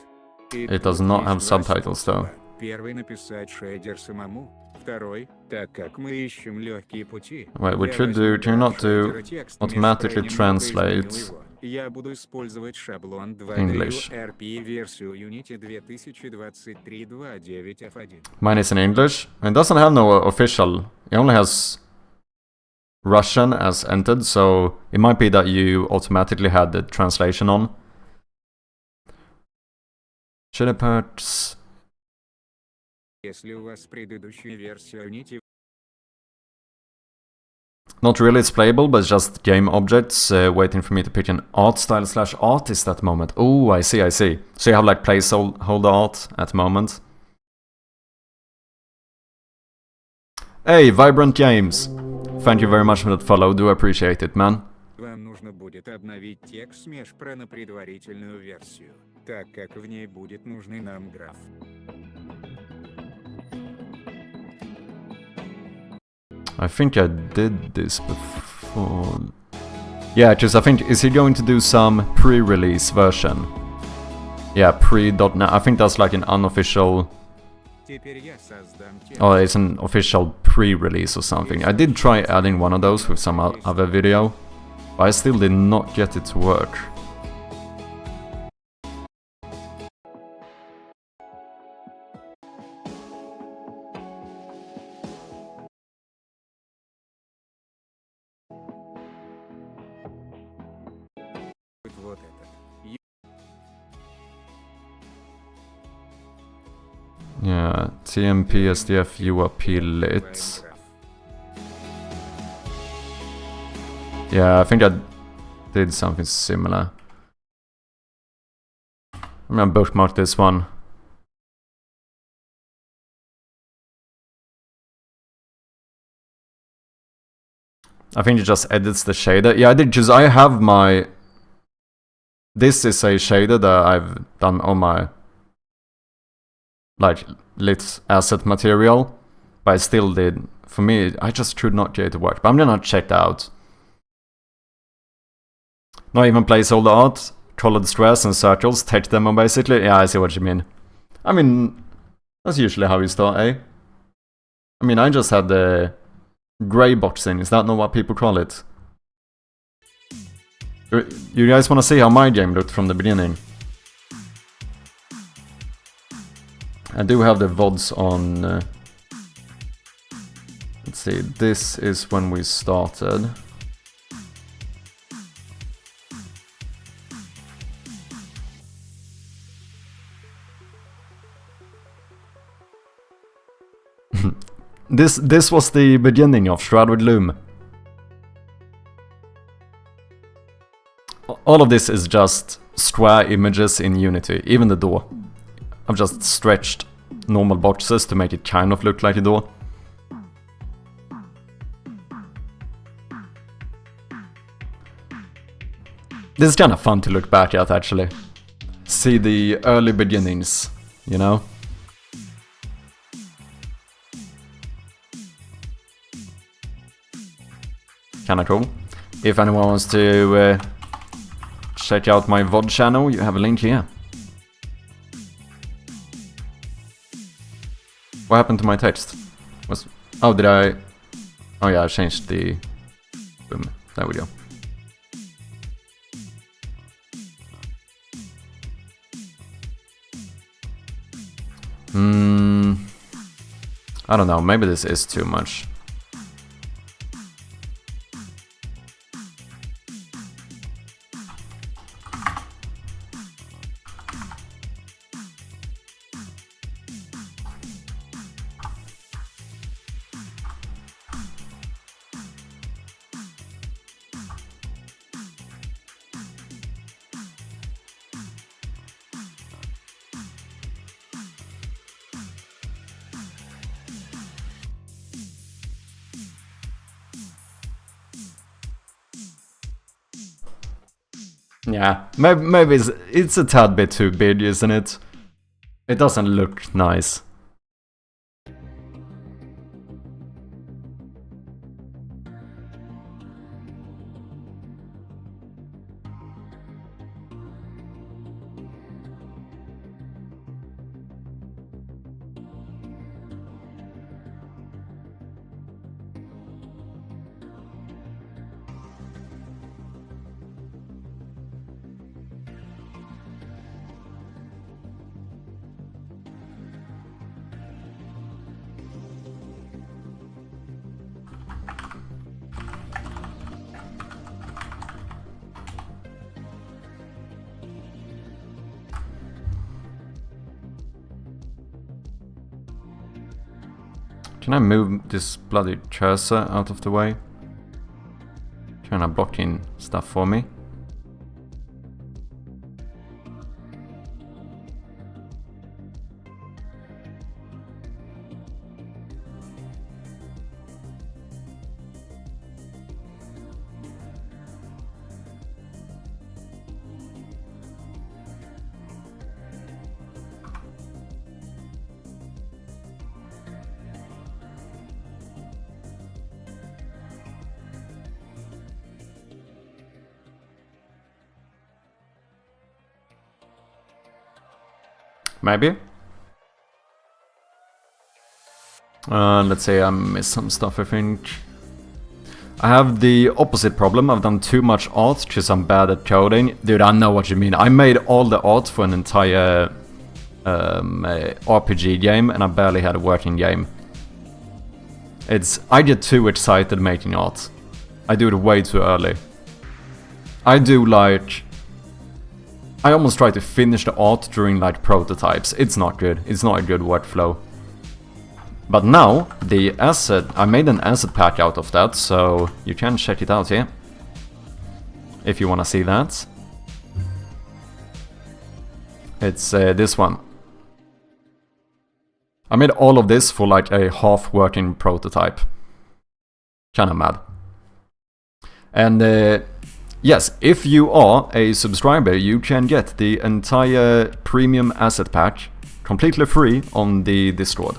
It does not have subtitles though. Первый — написать шейдер самому. Второй, так как мы ищем легкие пути. Wait, we should do, do not do automatically translate Я буду использовать шаблон 2 English. RP версию Unity 2023-2.9F1. Mine is in English. It doesn't have no official. It only has Russian as entered, so it might be that you automatically had the translation on. Chili parts. Если у вас предыдущая версия Unity. Not really, it's playable, but it's just game objects waiting for me to pick an art style / artist at the moment. Oh, I see, I see. So you have like placeholder art at the moment. Hey, Vibrant Games! Thank you very much for that follow, do appreciate it, man. Вам нужно будет обновить текст Mesh Pro на предварительную версию, так как в ней будет нужный нам граф. I think I did this before. Yeah, because I think, is he going to do some pre-release version? Yeah, pre.net. I think that's like an unofficial... Теперь я создам текст. Oh, it's an official pre-release or something. I did try adding one of those with some other video, but I still did not get it to work. Вот это. Yeah, TMP, SDF, UAP, lit. Yeah, I think I did something similar. I'm gonna bookmark this one. I think it just edits the shader. Yeah, I did, because I have my... This is a shader that I've done on my like lit asset material, but I still did. For me, I just could not get it to work. But I'm gonna check that out. Not even placeholder art, colored squares and circles, text demo basically. Yeah, I see what you mean. I mean, that's usually how you start, eh? I mean, I just had the grey boxing. Is that not what people call it? You guys want to see how my game looked from the beginning? I do have the VODs on... let's see, this is when we started. This was the beginning of Shroud with Loom. All of this is just square images in Unity, even the door. I've just stretched normal boxes to make it kind of look like a door. This is kind of fun to look back at, actually. See the early beginnings, you know? Kinda cool. If anyone wants to check out my VOD channel, you have a link here. What happened to my text? Oh, did I... Oh yeah, I changed the... Boom. There we go. I don't know, maybe this is too much. Yeah, maybe it's a tad bit too big, isn't it? It doesn't look nice. Can I move this bloody cursor out of the way? Trying to block in stuff for me. Maybe. Let's say I missed some stuff, I think. I have the opposite problem. I've done too much art because I'm bad at coding. Dude, I know what you mean. I made all the art for an entire RPG game and I barely had a working game. I get too excited making art. I do it way too early. I do like... I almost try to finish the art during like prototypes. It's not good. It's not a good workflow. But now, the asset... I made an asset pack out of that, so you can check it out here. If you want to see that. It's this one. I made all of this for like a half-working prototype. Kinda mad. And yes, if you are a subscriber, you can get the entire premium asset pack completely free on the Discord.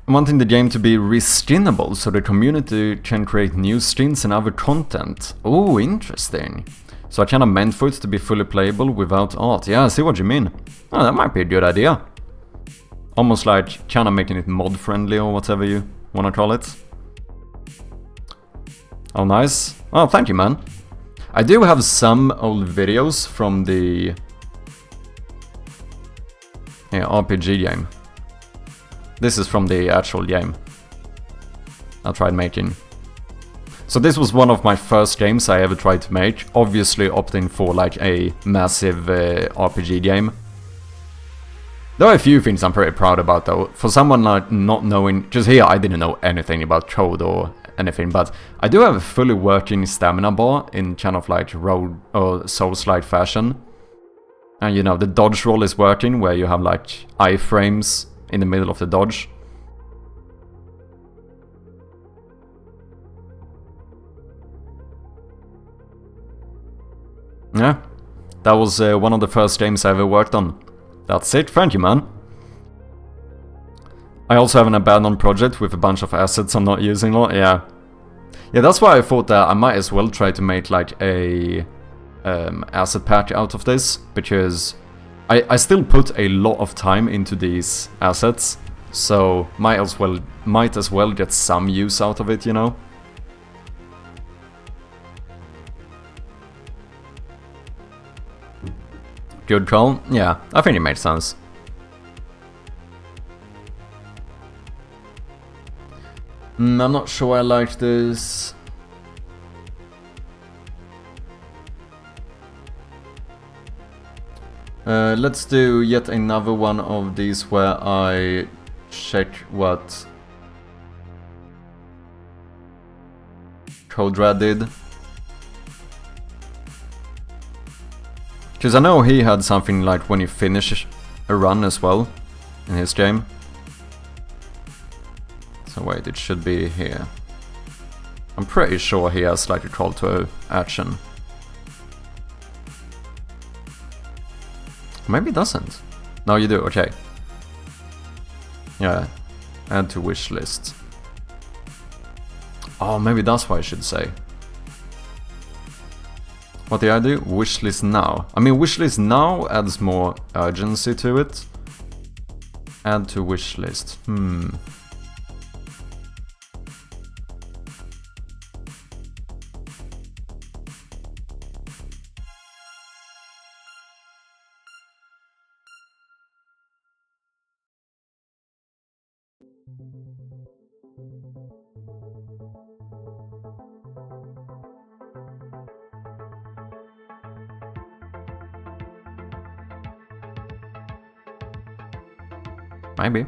I'm wanting the game to be reskinnable so the community can create new skins and other content. Oh, interesting. So I kinda meant for it to be fully playable without art. Yeah, I see what you mean. Oh, that might be a good idea. Almost like kinda making it mod friendly or whatever you wanna call it. Oh, nice. Oh, thank you, man. I do have some old videos from the RPG game. This is from the actual game I tried making. So this was one of my first games I ever tried to make. Obviously opting for like a massive RPG game. There are a few things I'm pretty proud about though. For someone like not knowing... Just here I didn't know anything about code or anything. But I do have a fully working stamina bar in kind of like road or Souls-like fashion. And you know, the dodge roll is working where you have like iframes in the middle of the dodge. Yeah, that was one of the first games I ever worked on. That's it, thank you, man. I also have an abandoned project with a bunch of assets I'm not using a lot, yeah. Yeah, that's why I thought that I might as well try to make like a asset pack out of this, because I still put a lot of time into these assets, so might as well get some use out of it, you know? Good call. Yeah, I think it makes sense. I'm not sure I like this. Let's do yet another one of these where I check what Codrad did. Because I know he had something like when you finish a run as well in his game. So wait, it should be here. I'm pretty sure he has like a call to action. Maybe it doesn't. No, you do, okay. Yeah, add to wish list. Oh, maybe that's what I should say. What did I do? Wishlist now. I mean, wishlist now adds more urgency to it. Add to wishlist. Maybe.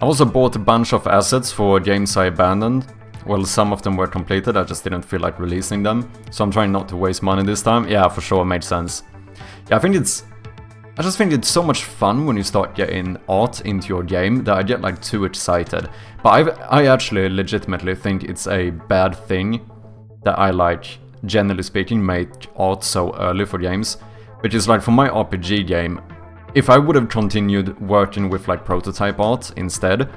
I also bought a bunch of assets for games I abandoned. Well, some of them were completed, I just didn't feel like releasing them. So I'm trying not to waste money this time. Yeah, for sure, made sense. Yeah, I just think it's so much fun when you start getting art into your game that I get like too excited. But I actually legitimately think it's a bad thing that I like, generally speaking, make art so early for games. Which is like for my RPG game, if I would have continued working with like prototype art instead,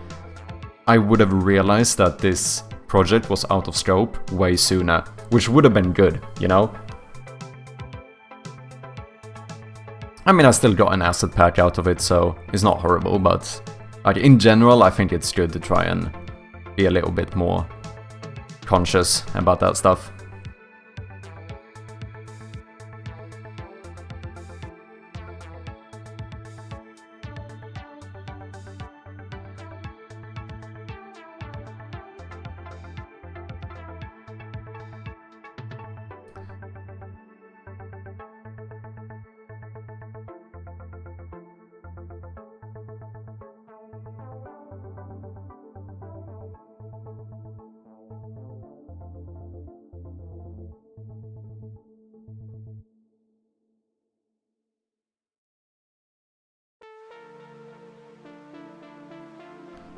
I would have realized that this project was out of scope way sooner, which would have been good, you know? I mean, I still got an asset pack out of it, so it's not horrible, but like in general, I think it's good to try and be a little bit more conscious about that stuff.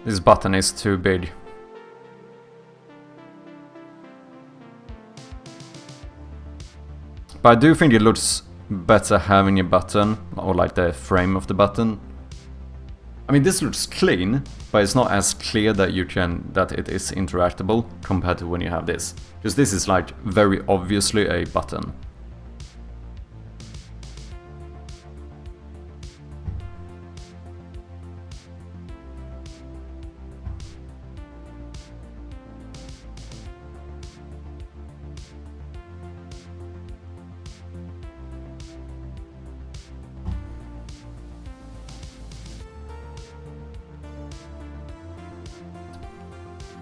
This button is too big. But I do think it looks better having a button, or like the frame of the button. I mean, this looks clean, but it's not as clear that that it is interactable compared to when you have this. Because this is like very obviously a button.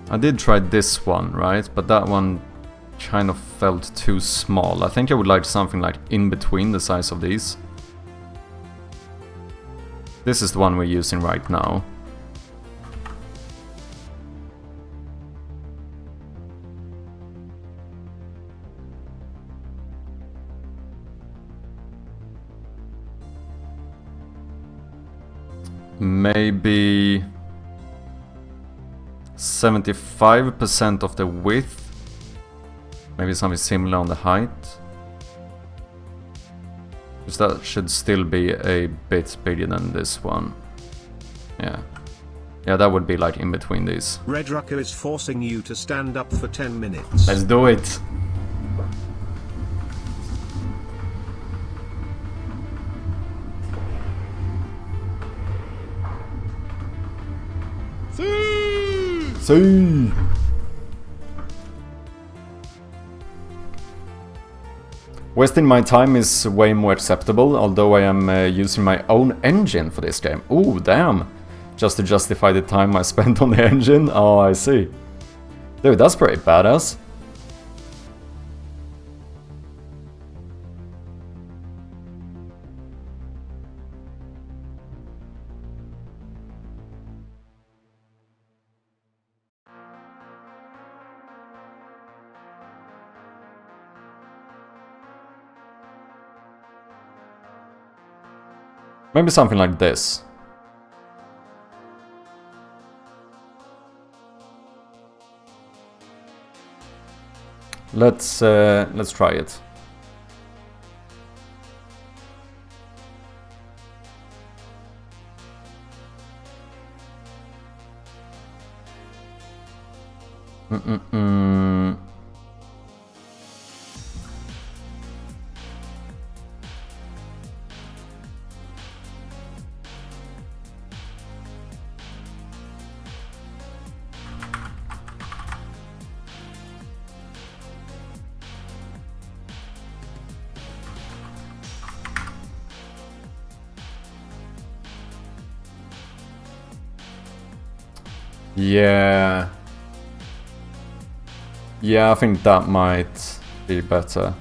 I did try this one, right? But that one kind of felt too small. I think I would like something like in between the size of these. This is the one we're using right now. Maybe 75% of the width. Maybe something similar on the height. Because that should still be a bit bigger than this one. Yeah. Yeah, that would be like in between these. Red Rucker is forcing you to stand up for 10 minutes. Let's do it! See. Wasting my time is way more acceptable, although I am using my own engine for this game. Ooh, damn! Just to justify the time I spent on the engine? Oh, I see. Dude, that's pretty badass. Maybe something like this. Let's try it. Yeah. Yeah, I think that might be better.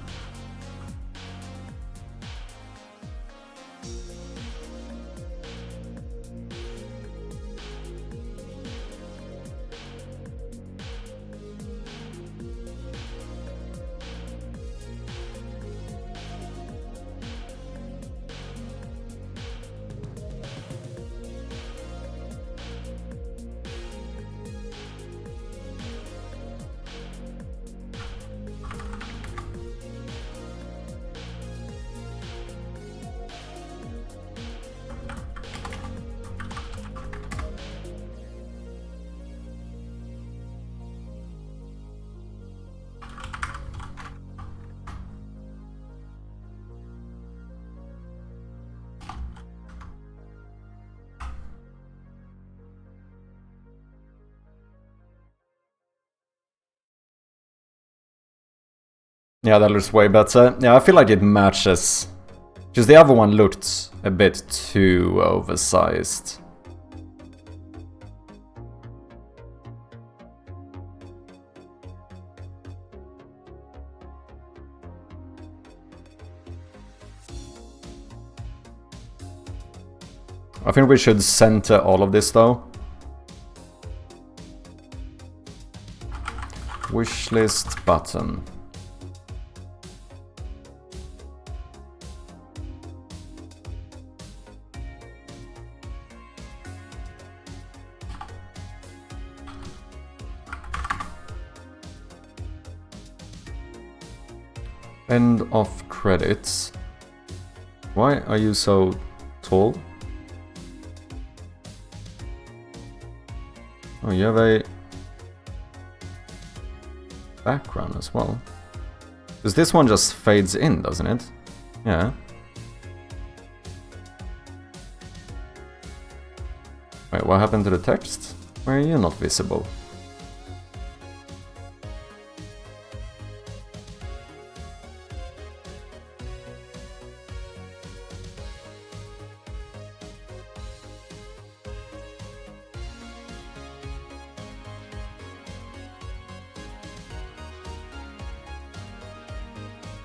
Yeah, that looks way better. Yeah, I feel like it matches. Because the other one looked a bit too oversized. I think we should center all of this though. Wishlist button. End of credits. Why are you so tall? Oh, you have a background as well. Because this one just fades in, doesn't it? Yeah. Wait, what happened to the text? Why are you not visible?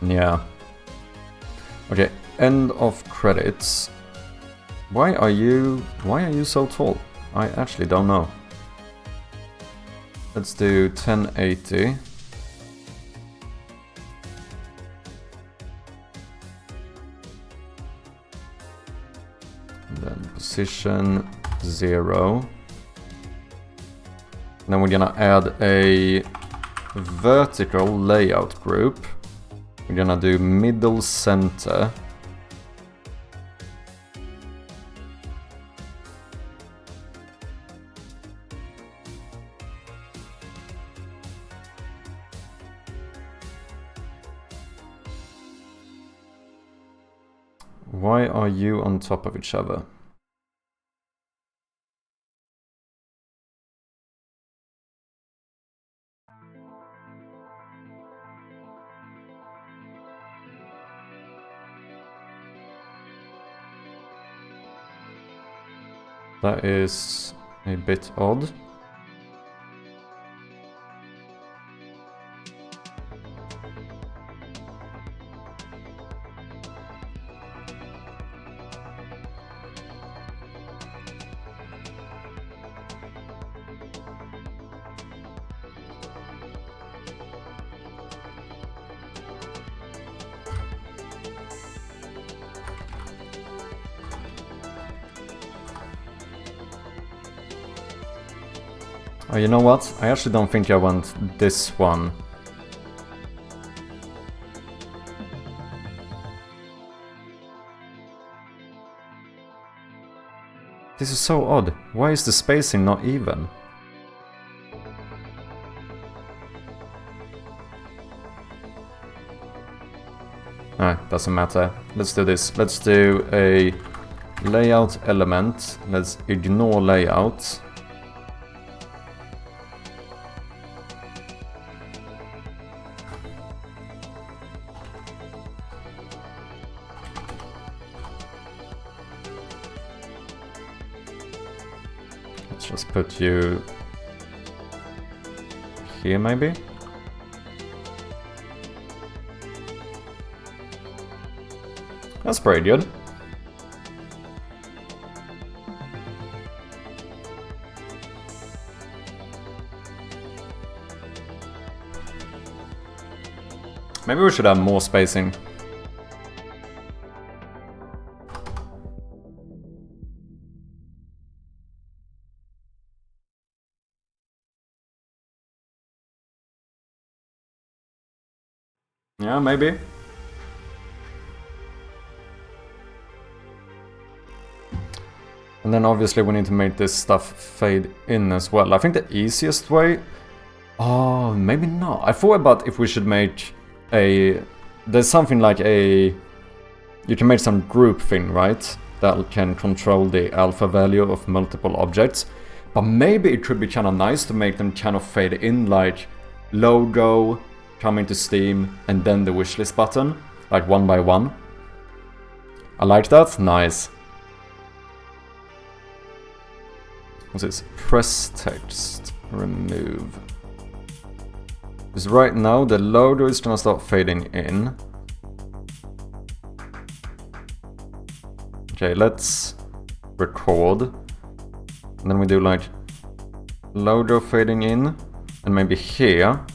Yeah. Okay, end of credits. Why are you so tall? I actually don't know. Let's do 1080. And then position 0. And then we're gonna add a vertical layout group. We're gonna do middle center. Why are you on top of each other? That is a bit odd. Oh, you know what? I actually don't think I want this one. This is so odd. Why is the spacing not even? Ah, doesn't matter. Let's do this. Let's do a layout element. Let's ignore layout. Let's just put you here maybe. That's pretty good. Maybe we should have more spacing. Yeah, maybe. And then obviously we need to make this stuff fade in as well. I think the easiest way... Oh, maybe not. I thought about if we should make a... There's something like a... You can make some group thing, right? That can control the alpha value of multiple objects. But maybe it could be kind of nice to make them kind of fade in, like logo, coming to Steam, and then the wishlist button, like one by one. I like that. Nice. What's this? Press text. Remove. Because right now the logo is gonna start fading in. Okay, let's record. And then we do like logo fading in. And maybe here.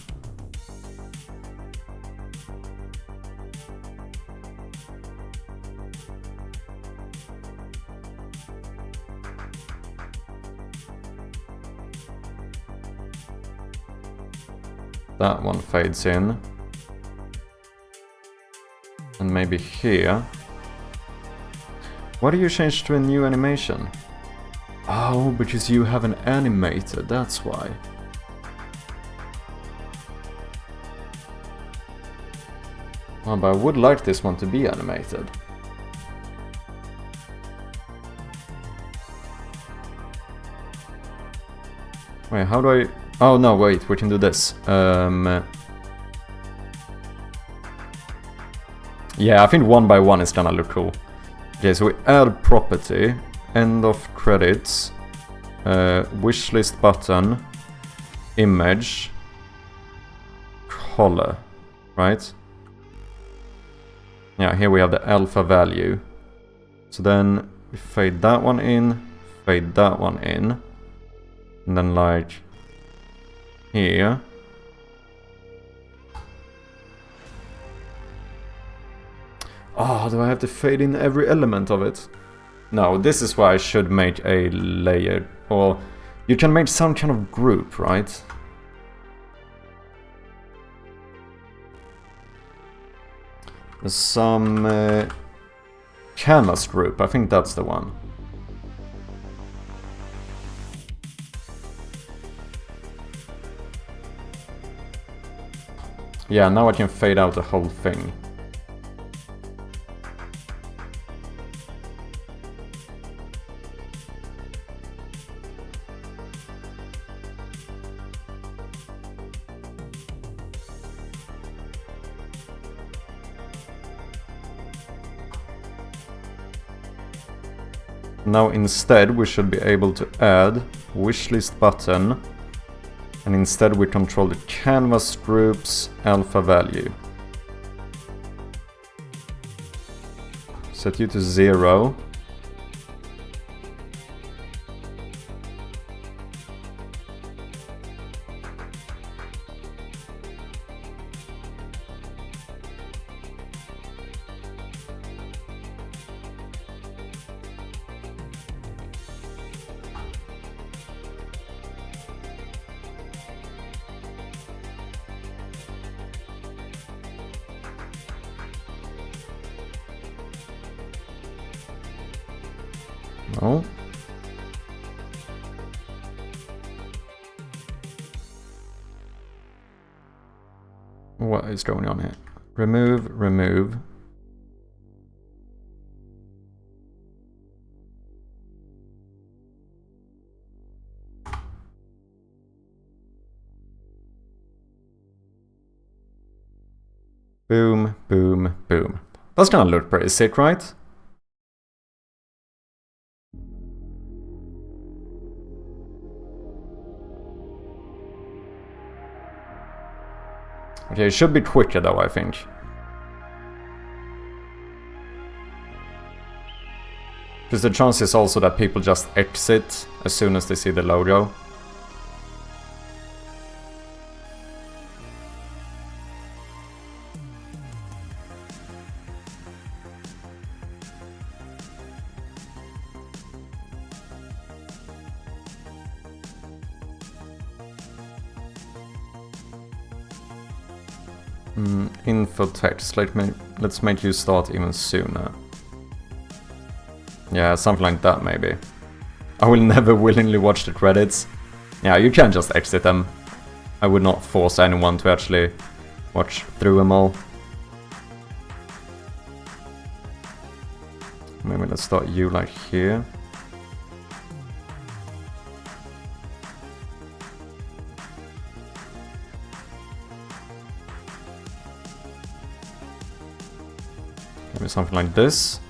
That one fades in. And maybe here. Why do you change to a new animation? Oh, because you have an animator, that's why. Oh, but I would like this one to be animated. Wait, how do I... Oh no, wait, we can do this. Yeah, I think one by one is gonna look cool. Okay, so we add property, end of credits, wishlist button, image, color, right? Yeah, here we have the alpha value. So then we fade that one in, fade that one in, and then like here. Oh, do I have to fade in every element of it? No, this is why I should make a layer. Or you can make some kind of group, right? There's some canvas group, I think that's the one. Yeah, now I can fade out the whole thing. Now instead we should be able to add wishlist button, and instead we control the canvas groups alpha value. Set you to 0. No. What is going on here? Remove, remove. Boom, boom, boom. That's gonna look pretty sick, right? Okay, it should be quicker though, I think. Because the chance is also that people just exit as soon as they see the logo. Info text, let's make you start even sooner. Yeah, something like that maybe. I will never willingly watch the credits. Yeah, you can just exit them. I would not force anyone to actually watch through them all. Maybe let's start you like here. Maybe something like this.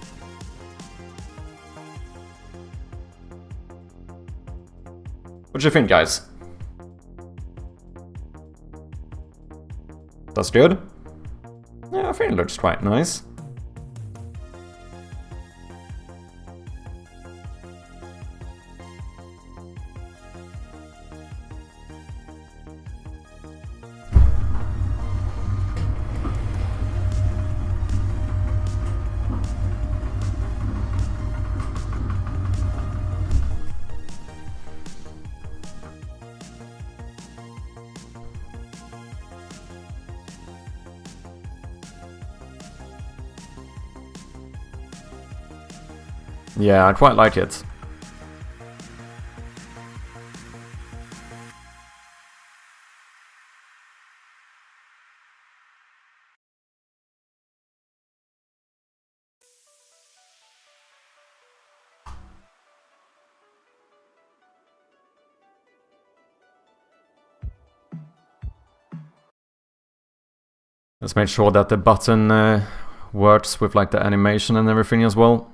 What do you think, guys? That's good? Yeah, I think it looks quite nice. Yeah, I quite like it. Let's make sure that the button works with like the animation and everything as well.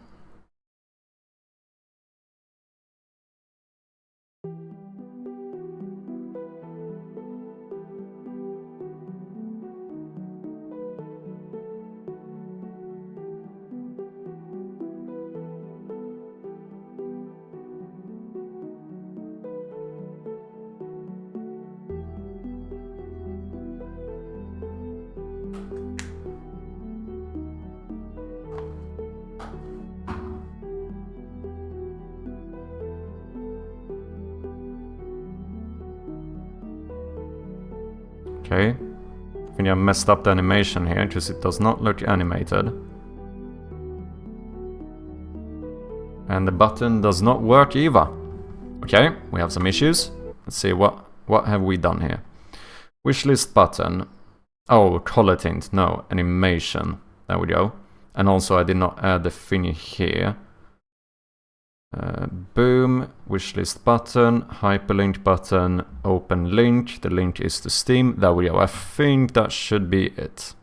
Okay, I think I messed up the animation here because it does not look animated. And the button does not work either. Okay, we have some issues. Let's see, what have we done here? Wishlist button. Oh, color tint, no, animation. There we go. And also I did not add the thingy here. Boom, wishlist button, hyperlink button, open link. The link is to Steam. There we go. I think that should be it.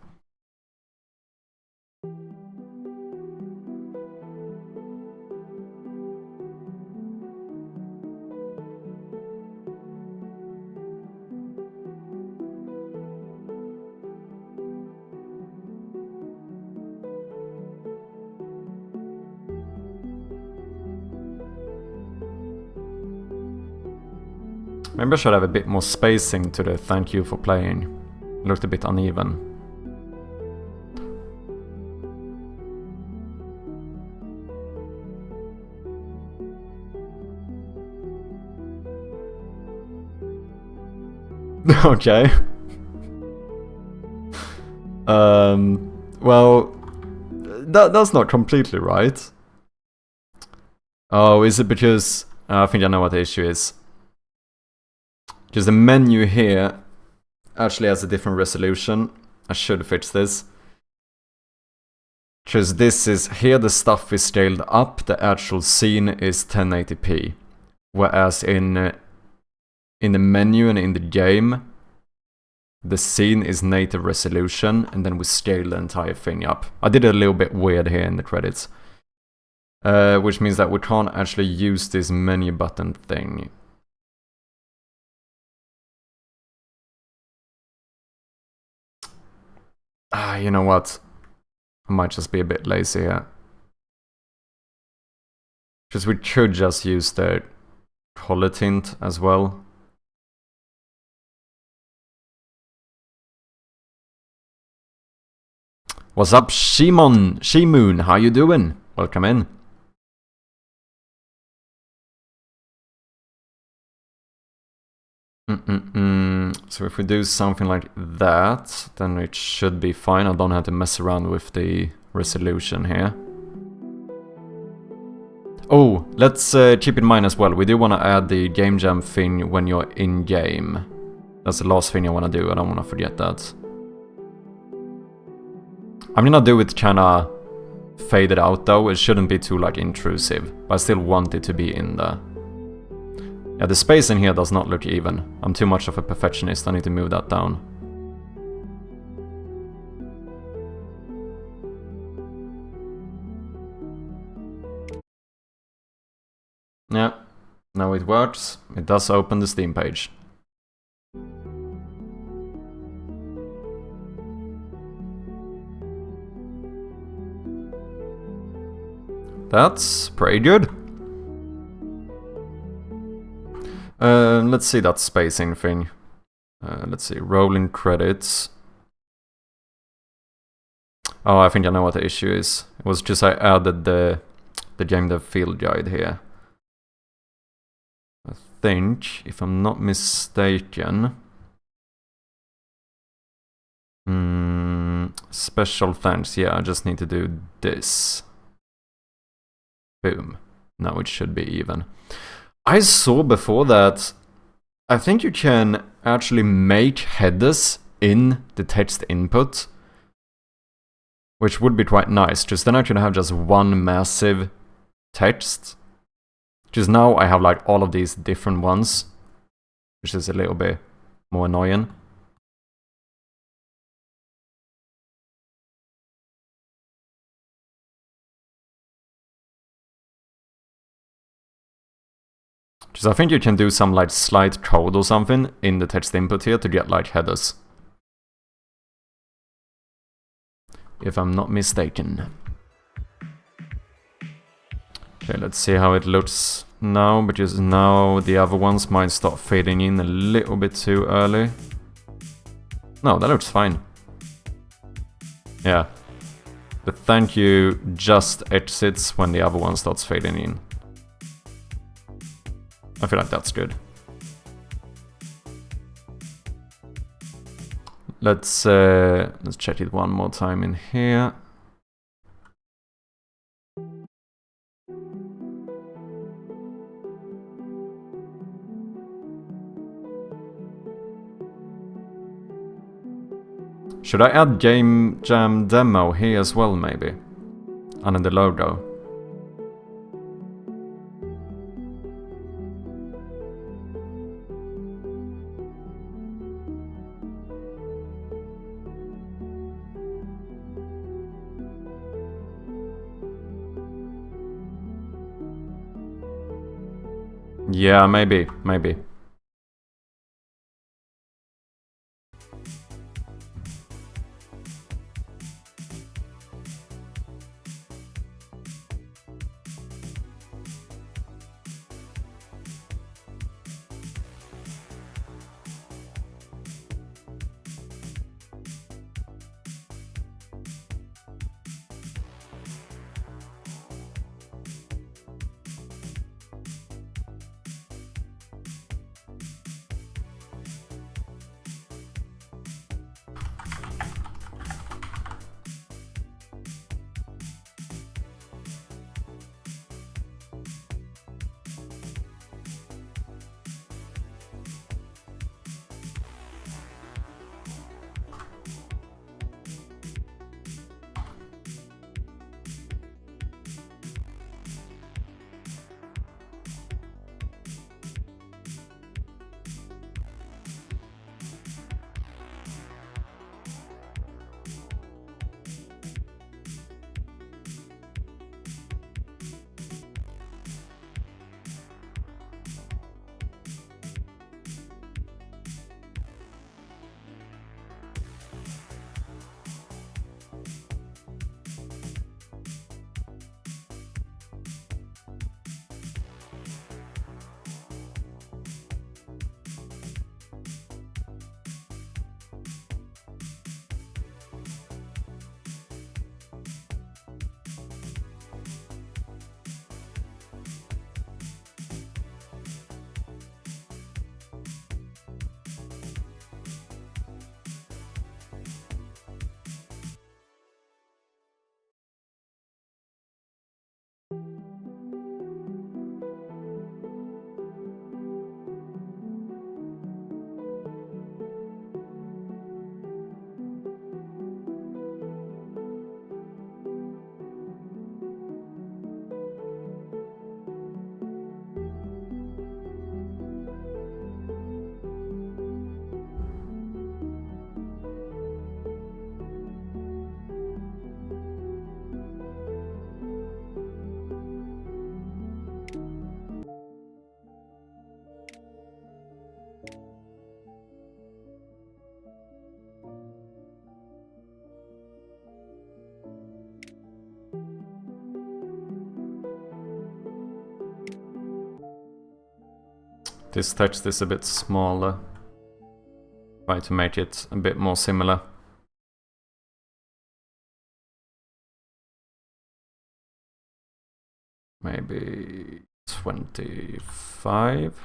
Maybe I should have a bit more spacing to the thank you for playing. It looked a bit uneven. Okay. Well, that's not completely right. Oh, is it because... I think I know what the issue is. Because the menu here actually has a different resolution. I should fix this. Because this is... Here the stuff is scaled up, the actual scene is 1080p. Whereas in the menu and in the game, the scene is native resolution, and then we scale the entire thing up. I did it a little bit weird here in the credits. Which means that we can't actually use this menu button thing. You know what? I might just be a bit lazy here. Because we could just use the color tint as well. What's up, Shimoon? How you doing? Welcome in. So if we do something like that, then it should be fine. I don't have to mess around with the resolution here. Oh, let's keep in mind as well, we do want to add the game jam thing when you're in game. That's the last thing I want to do, I don't want to forget that. I'm gonna do it kinda faded out though, it shouldn't be too like intrusive, but I still want it to be in there. Yeah, the space in here does not look even. I'm too much of a perfectionist, I need to move that down. Yeah, now it works. It does open the Steam page. That's pretty good. Let's see that spacing thing. Let's see, rolling credits. Oh, I think I know what the issue is. It was just I added the gamedev field guide here. I think, if I'm not mistaken... special thanks, yeah, I just need to do this. Boom. Now it should be even. I saw before that I think you can actually make headers in the text input, which would be quite nice, because then I can have just one massive text. Because now I have like all of these different ones, which is a little bit more annoying. Because I think you can do some like slide code or something in the text input here to get like headers. If I'm not mistaken. Okay, let's see how it looks now, because now the other ones might start fading in a little bit too early. No, that looks fine. Yeah. The thank you just exits when the other one starts fading in. I feel like that's good. Let's check it one more time in here. Should I add Game Jam Demo here as well, maybe? Under the logo. Yeah, maybe. This text is a bit smaller. Try to make it a bit more similar. Maybe 25.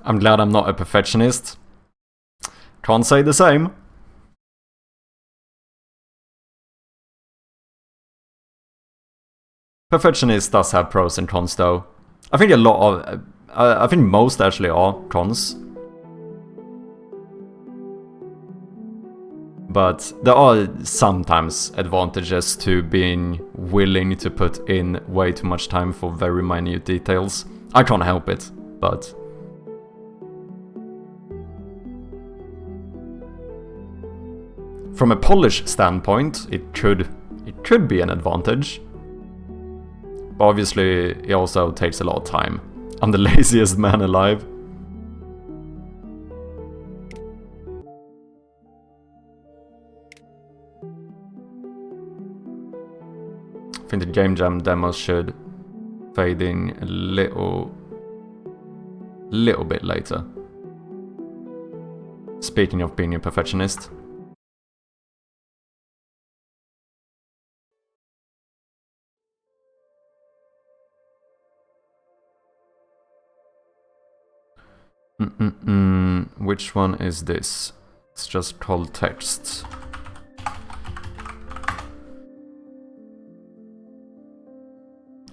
I'm glad I'm not a perfectionist. Can't say the same. Perfectionist does have pros and cons though. I think a lot of... I think most actually are cons. But there are sometimes advantages to being willing to put in way too much time for very minute details. I can't help it, but... From a polish standpoint, it could be an advantage. But obviously, it also takes a lot of time. I'm the laziest man alive. I think the Game Jam demos should fade in a little bit later. Speaking of being a perfectionist. Which one is this? It's just called text.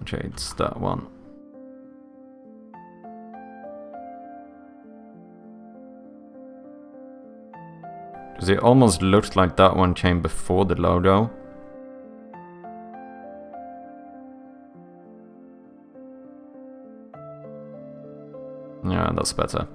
Okay, it's that one. Because it almost looks like that one came before the logo. Yeah, that's better.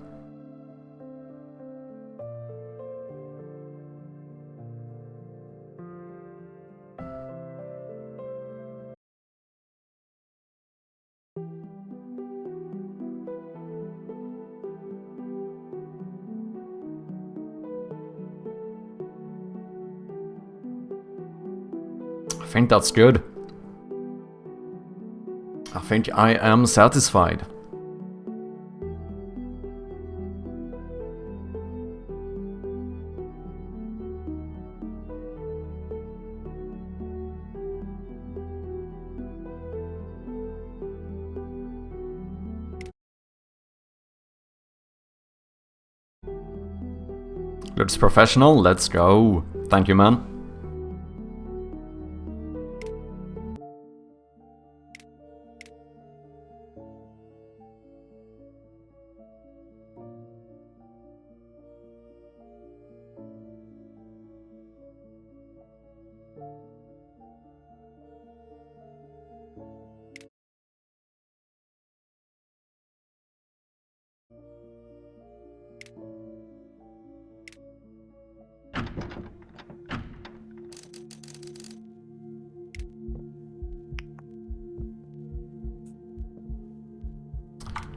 I think that's good. I think I am satisfied. Looks professional, let's go. Thank you, man.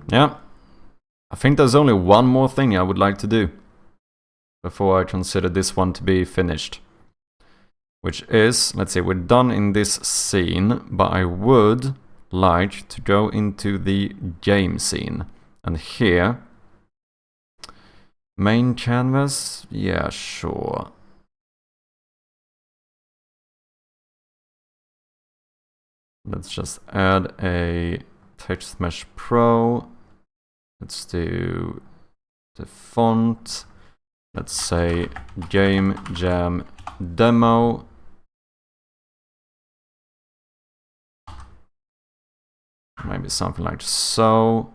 Yeah. I think there's only one more thing I would like to do before I consider this one to be finished. Which is, let's see, we're done in this scene, but I would like to go into the game scene. And here, main canvas, yeah, sure. Let's just add a Text Mesh Pro. Let's do the font. Let's say Game Jam Demo. Maybe something like so.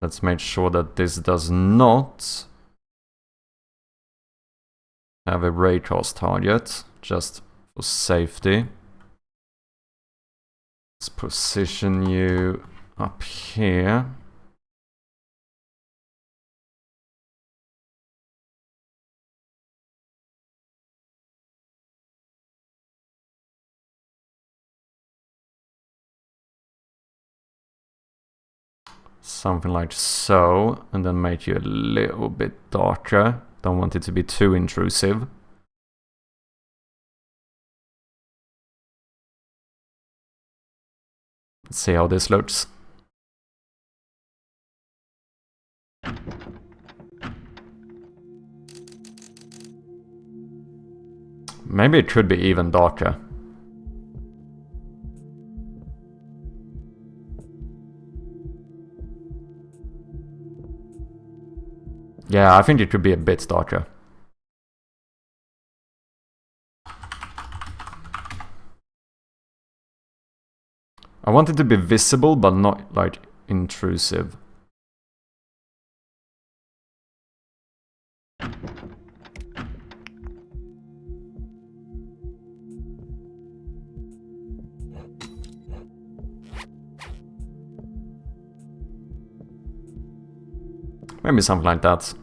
Let's make sure that this does not have a raycast target, just for safety. Let's position you up here. Something like so, and then make you a little bit darker. Don't want it to be too intrusive. Let's see how this looks. Maybe it could be even darker. Yeah, I think it could be a bit darker. I want it to be visible, but not, like, intrusive. Maybe something like that.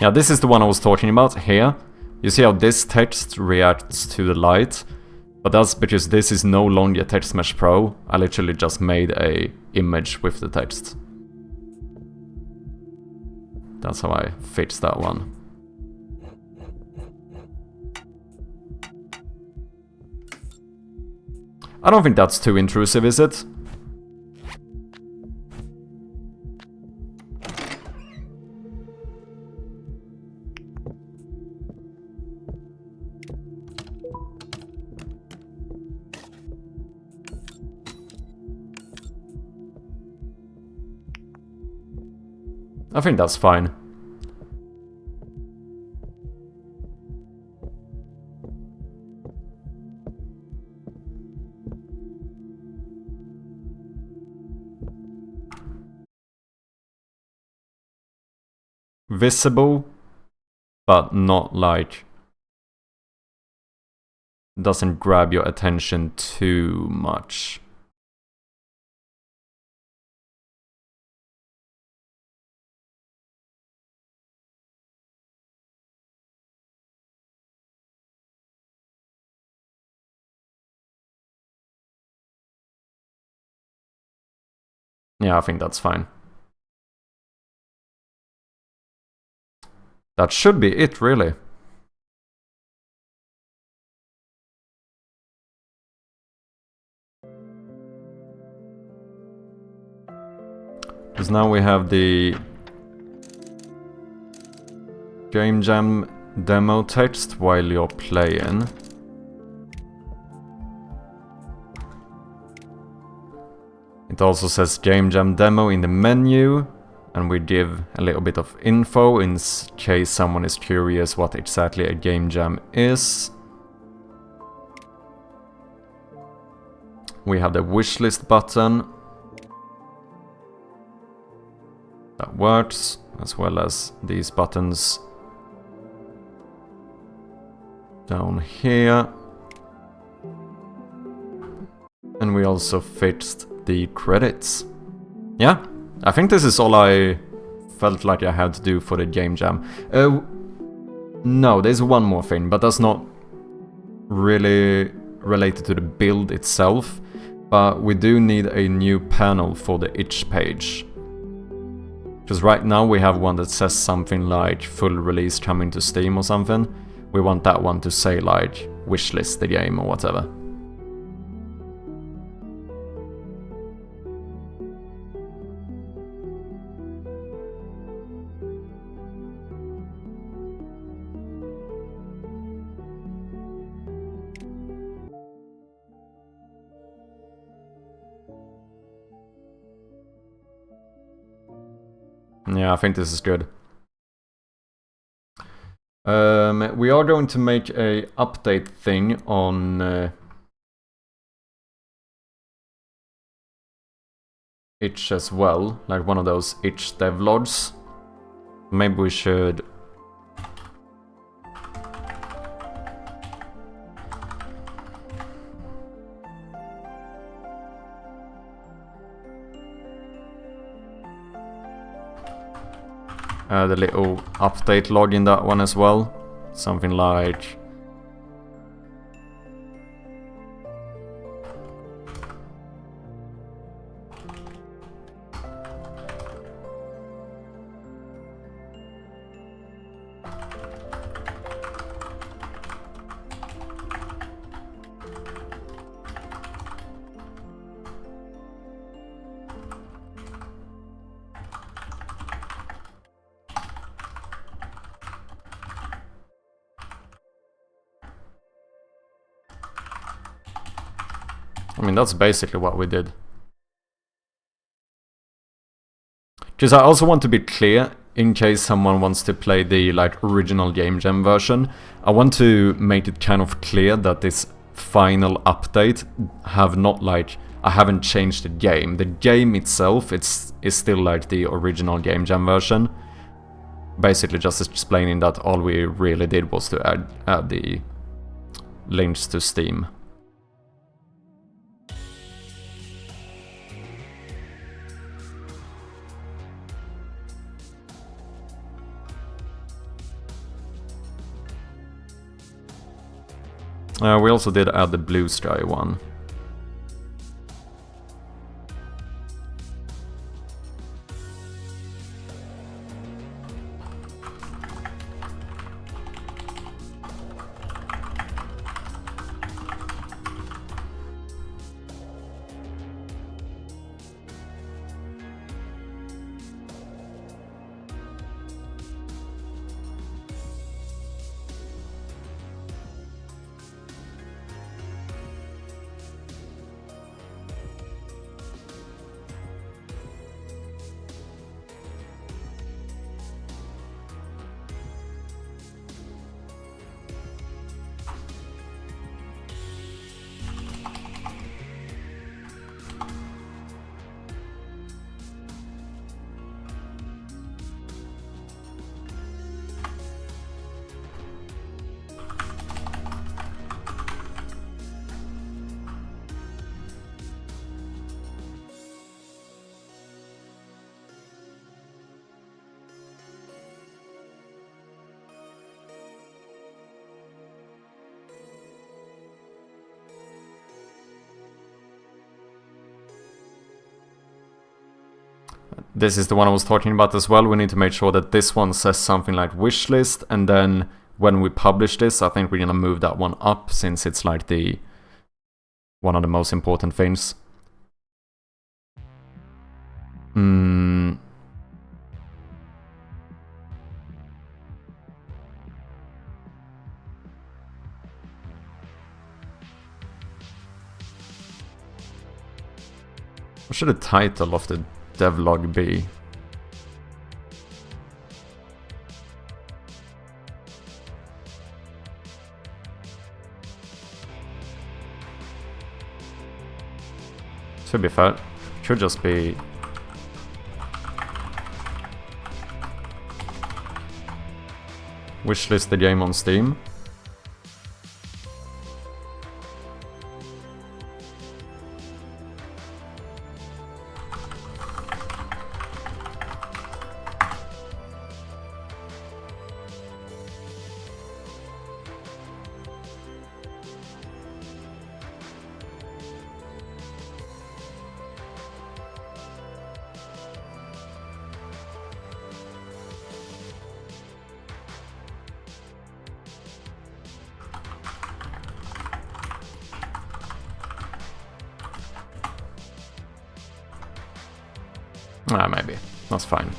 Yeah, this is the one I was talking about here. You see how this text reacts to the light? But that's because this is no longer Text Mesh Pro. I literally just made a image with the text. That's how I fixed that one. I don't think that's too intrusive, is it? I think that's fine. Visible, but not like... doesn't grab your attention too much. Yeah, I think that's fine. That should be it, really. Because now we have the Game Jam demo text while you're playing. It also says Game Jam demo in the menu, and we give a little bit of info in case someone is curious what exactly a Game Jam is. We have the wishlist button. That works, as well as these buttons down here. And we also fixed the credits. Yeah, I think this is all I felt like I had to do for the Game Jam. No, there's one more thing, but that's not really related to the build itself. But we do need a new panel for the itch page. Because right now we have one that says something like full release coming to Steam or something. We want that one to say like wishlist the game or whatever. Yeah, I think this is good. We are going to make a update thing on itch as well, like one of those itch devlogs. Maybe we should add a little update log in that one as well. Something like I mean, that's basically what we did. Because I also want to be clear, in case someone wants to play the like original Game Jam version, I want to make it kind of clear that this final update have not like, I haven't changed the game. The game itself is still like the original Game Jam version. Basically just explaining that all we really did was to add the links to Steam. We also did add the Blue Sky one. This is the one I was talking about as well. We need to make sure that this one says something like wishlist, and then when we publish this, I think we're gonna move that one up since it's like the one of the most important things. What should the title of the devlog be? To be fair, should just be wishlist the game on Steam. Maybe. That's fine.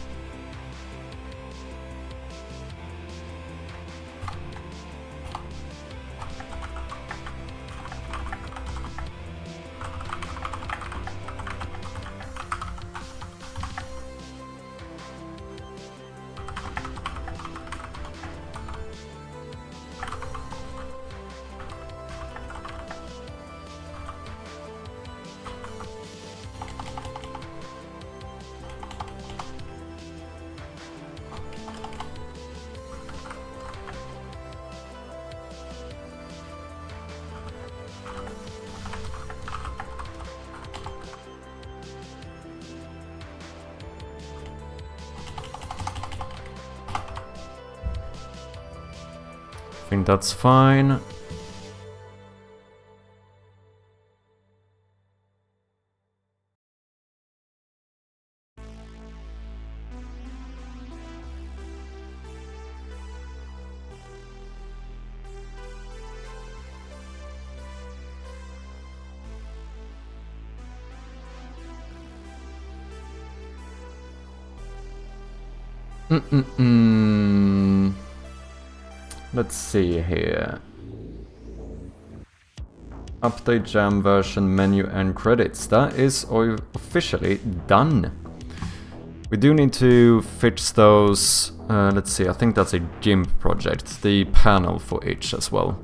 I think that's fine. Let's see here. Update jam version, menu and credits. That is officially done. We do need to fix those, let's see, I think that's a GIMP project, the panel for each as well.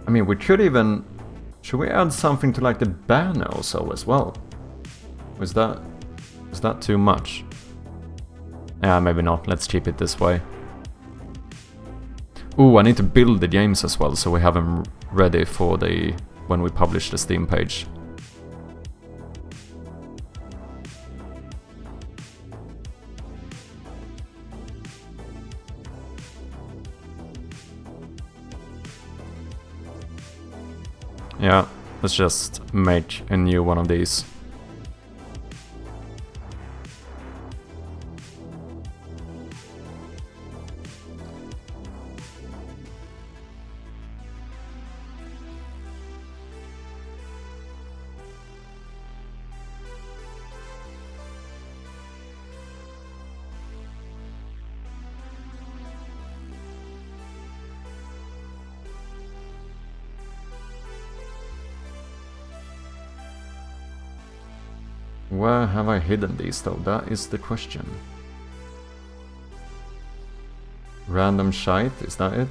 I mean, we could even... Should we add something to like the banner or so as well? Is that too much? Yeah, maybe not. Let's keep it this way. Ooh, I need to build the games as well, so we have them ready for the... when we publish the Steam page. Yeah, let's just make a new one of these. Where have I hidden these though? That is the question. Random shite, is that it?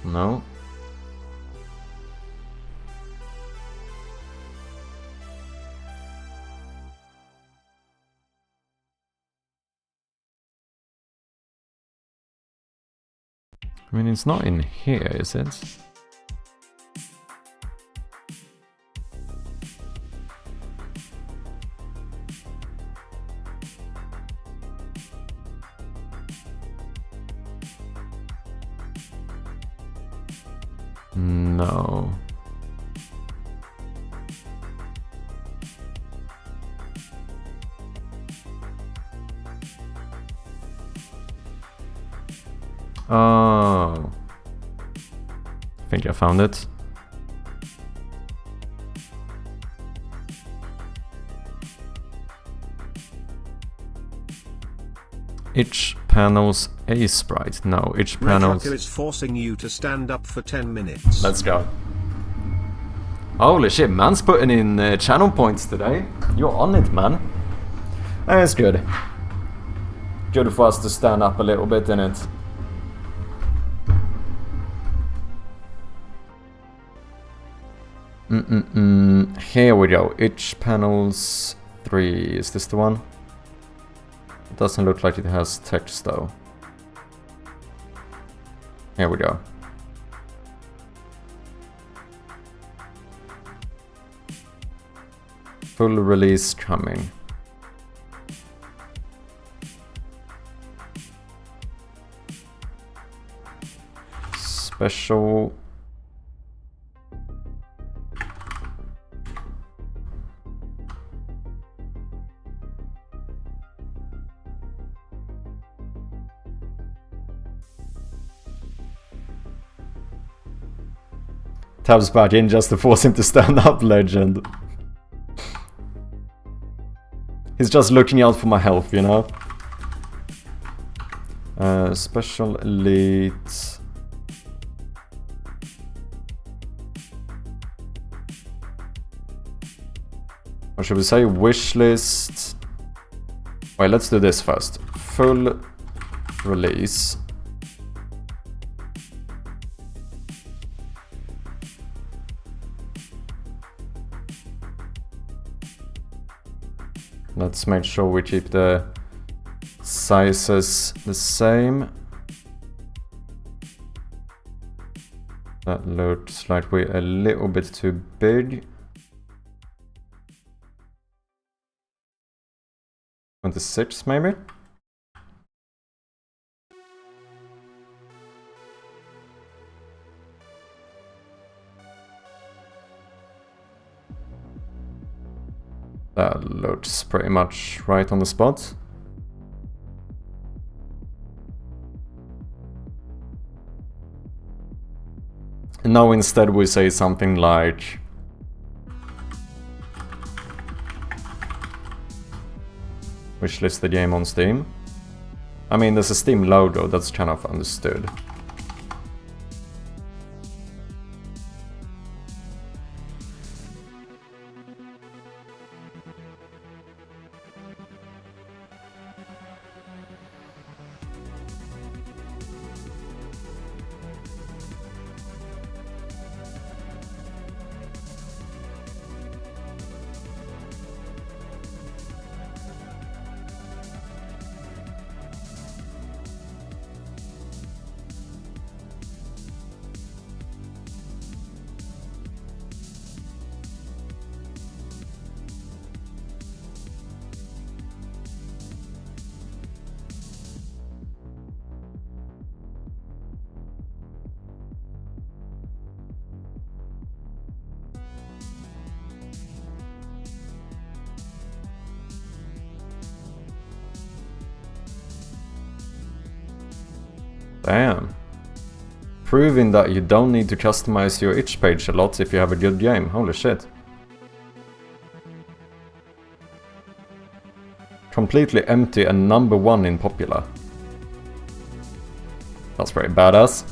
No. I mean, it's not in here, is it? No. Oh. I think I found it. Itch panels a sprite. No, itch panels. Red is forcing you to stand up for 10 minutes. Let's go. Holy shit, man's putting in channel points today. You're on it, man. That's good. Good for us to stand up a little bit in it. Here we go. Itch panels 3. Is this the one? It doesn't look like it has text though. Here we go. Full release coming. Special. Tabs back in just to force him to stand up, legend. He's just looking out for my health, you know? Special elite. Or should we say wish list? Wait, let's do this first. Full release. Let's make sure we keep the sizes the same. That looks like we're a little bit too big. 26 maybe? That looks pretty much right on the spot. And now instead we say something like wishlist the game on Steam. I mean, there's a Steam logo, that's kind of understood. Damn. Proving that you don't need to customize your itch page a lot if you have a good game. Holy shit. Completely empty and #1 in popular. That's pretty badass.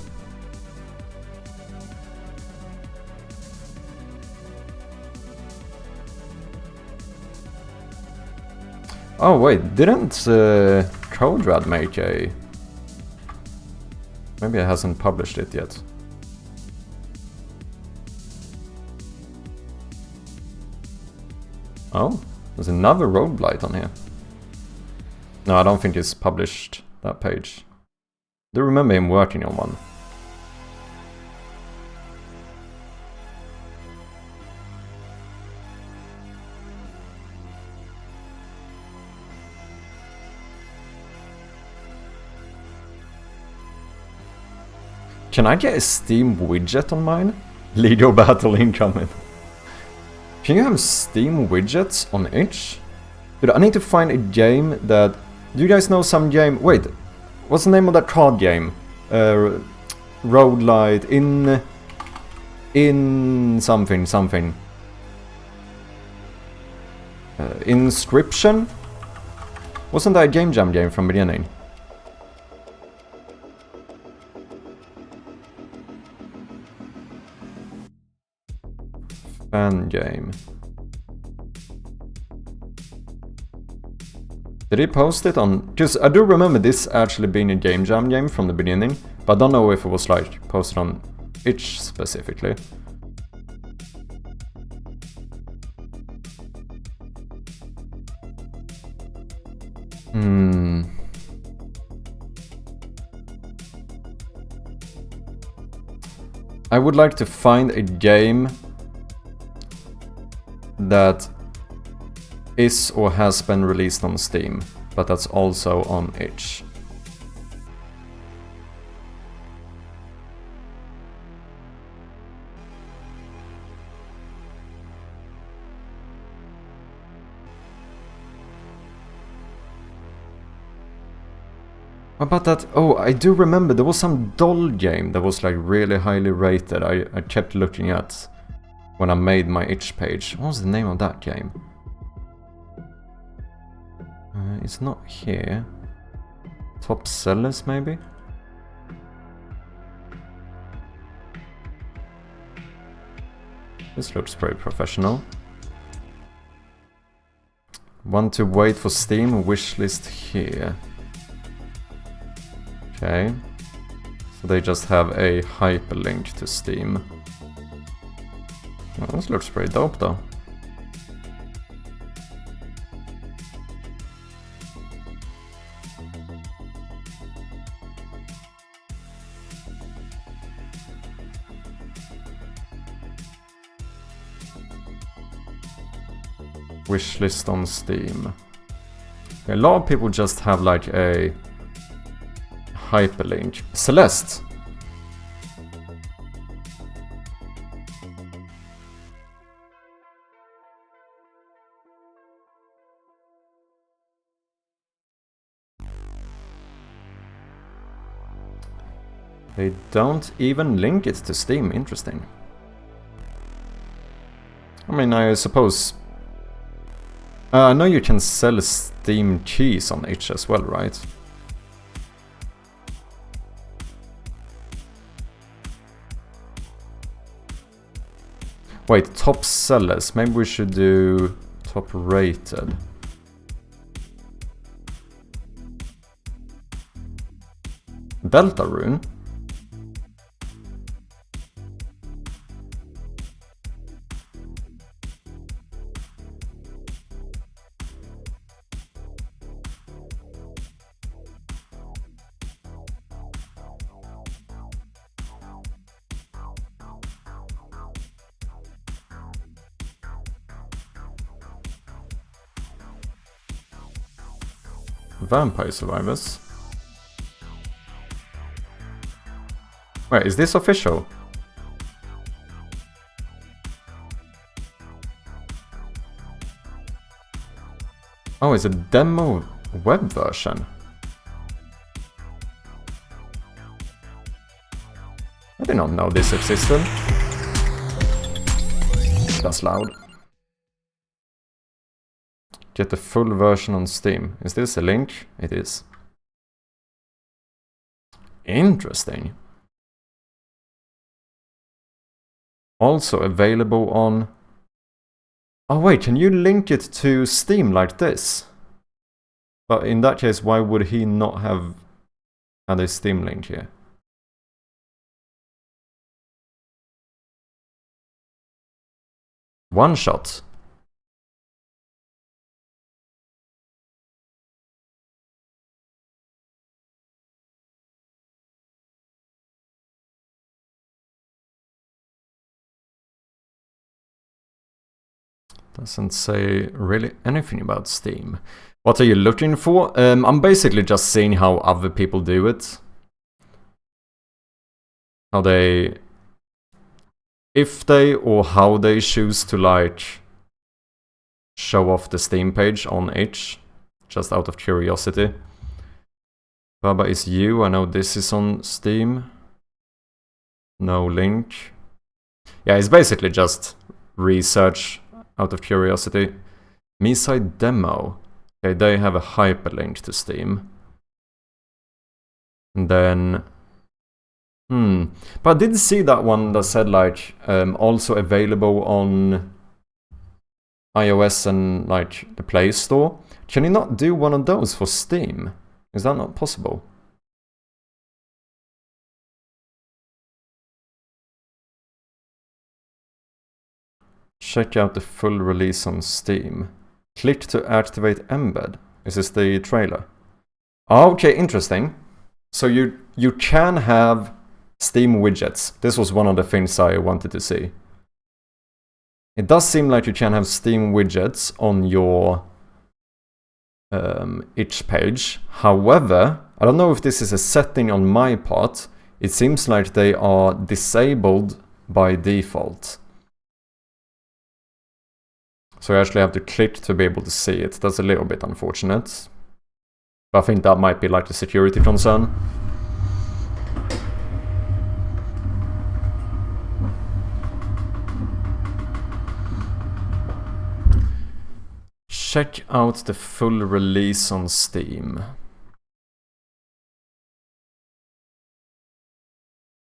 Oh wait, didn't Codrad make a... Maybe it hasn't published it yet. Oh, there's another roguelite on here. No, I don't think he's published that page. I do remember him working on one. Can I get a Steam widget on mine? Legal battle incoming. Can you have Steam widgets on itch? Dude, I need to find a game that... Do you guys know some game... Wait, what's the name of that card game? Roguelite in something. Inscription? Wasn't that a Game Jam game from beginning? Fan game. Did he post it on... Because I do remember this actually being a Game Jam game from the beginning, but I don't know if it was like posted on itch specifically. I would like to find a game that is or has been released on Steam, but that's also on itch. What about that? Oh, I do remember there was some doll game that was like really highly rated. I kept looking at when I made my itch page. What was the name of that game? It's not here. Top sellers, maybe? This looks pretty professional. Want to wait for Steam? Wishlist here. Okay. So they just have a hyperlink to Steam. Well, this looks pretty dope though. Wishlist on Steam. A lot of people just have like a hyperlink. Celeste! They don't even link it to Steam. Interesting. I mean, I suppose... I know you can sell Steam cheese on itch as well, right? Wait, top sellers. Maybe we should do top rated. Deltarune? Vampire Survivors. Wait, is this official? Oh, it's a demo web version. I did not know this existed. That's loud. Get the full version on Steam. Is this a link? It is. Interesting. Also available on... Oh wait, can you link it to Steam like this? But in that case, why would he not have had a Steam link here? One shot. Doesn't say really anything about Steam. What are you looking for? I'm basically just seeing how other people do it. How they... If they or how they choose to like show off the Steam page on itch. Just out of curiosity. Baba is you. I know this is on Steam. No link. Yeah, it's basically just research out of curiosity. Misai demo. Okay, they have a hyperlink to Steam. And then... But I did see that one that said like also available on iOS and like the Play Store. Can you not do one of those for Steam? Is that not possible? Check out the full release on Steam. Click to activate embed. Is this the trailer? Okay, interesting. So you can have Steam widgets. This was one of the things I wanted to see. It does seem like you can have Steam widgets on your itch page. However, I don't know if this is a setting on my part. It seems like they are disabled by default. So you actually have to click to be able to see it. That's a little bit unfortunate. But I think that might be like a security concern. Check out the full release on Steam.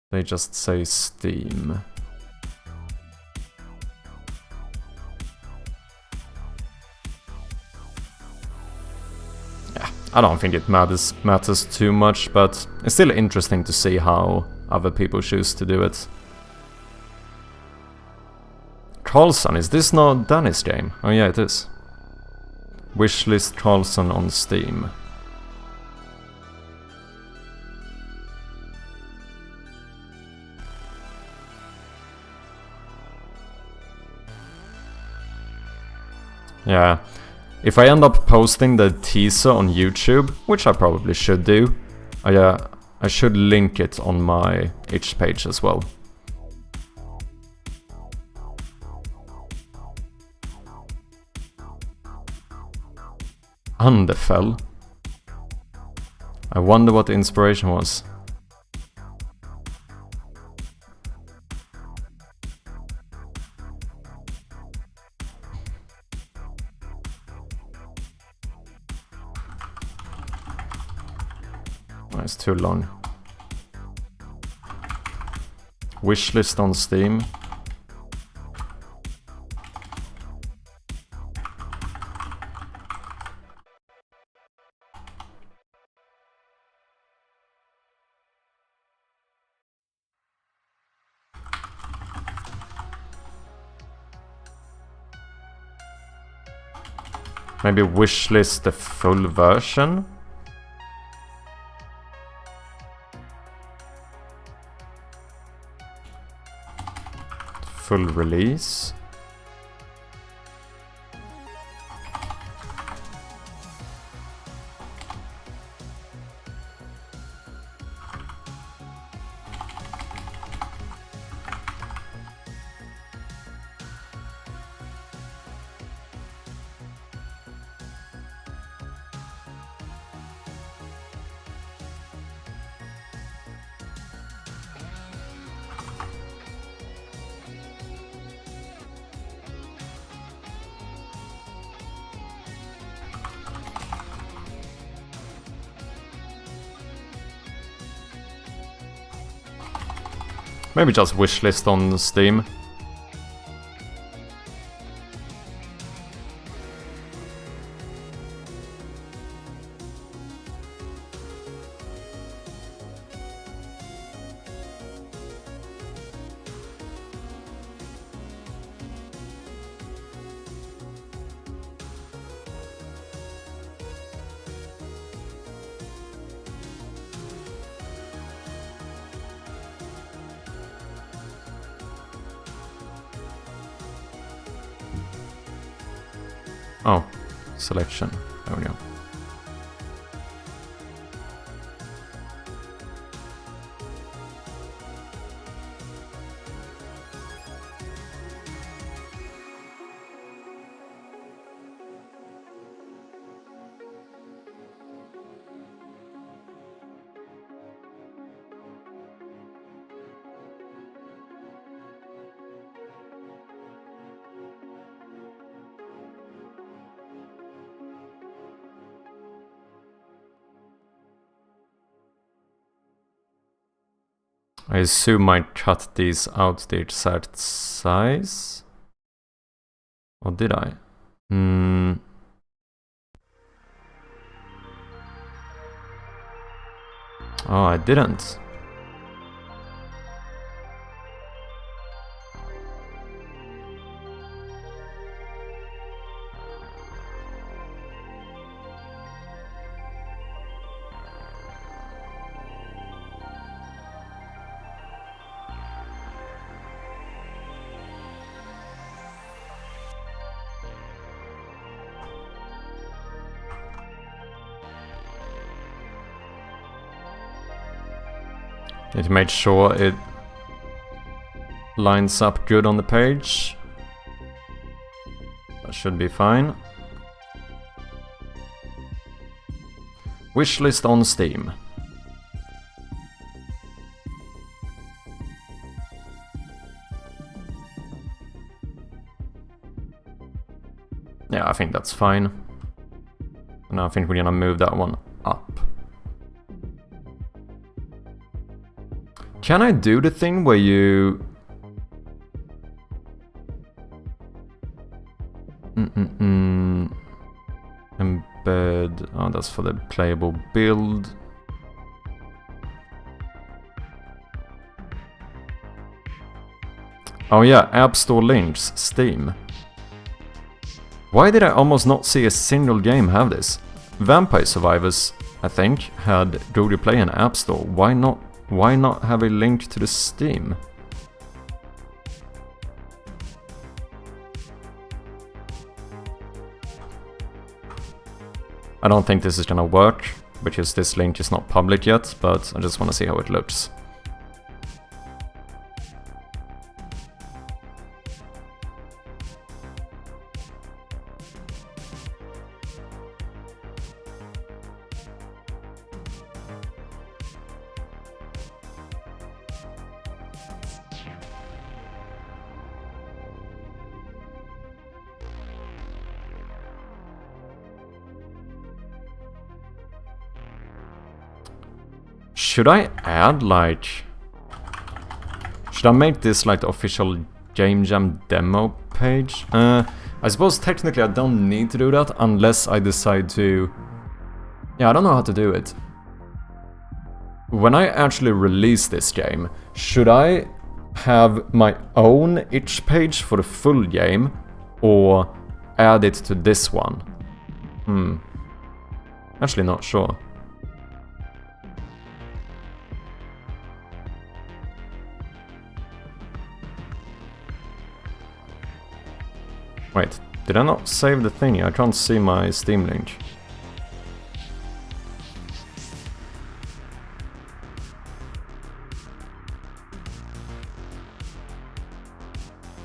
They just say Steam. I don't think it matters too much, but it's still interesting to see how other people choose to do it. Carlson, is this not Danny's game? Oh yeah, it is. Wishlist Carlson on Steam. Yeah. If I end up posting the teaser on YouTube, which I probably should do, I should link it on my itch page as well. Underfell. I wonder what the inspiration was. too long. Wishlist on Steam. Maybe wishlist the full version? Full release? Maybe just wishlist on Steam. Oh, selection. There we go. I assume I cut these out to the exact size. Or did I? Oh, I didn't. It made sure it lines up good on the page. That should be fine. Wishlist on Steam. Yeah, I think that's fine. And I think we're gonna move that one up. Can I do the thing where you... Embed... Oh, that's for the playable build. Oh yeah, App Store links, Steam. Why did I almost not see a single game have this? Vampire Survivors, I think, had Google Play and App Store. Why not have a link to the Steam? I don't think this is gonna work, because this link is not public yet, but I just want to see how it looks. should I add like... Should I make this like the official Game Jam demo page? I suppose technically I don't need to do that unless I decide to... Yeah, I don't know how to do it. When I actually release this game, should I have my own itch page for the full game or add it to this one? Actually not sure. Wait, did I not save the thingy? I can't see my Steam link.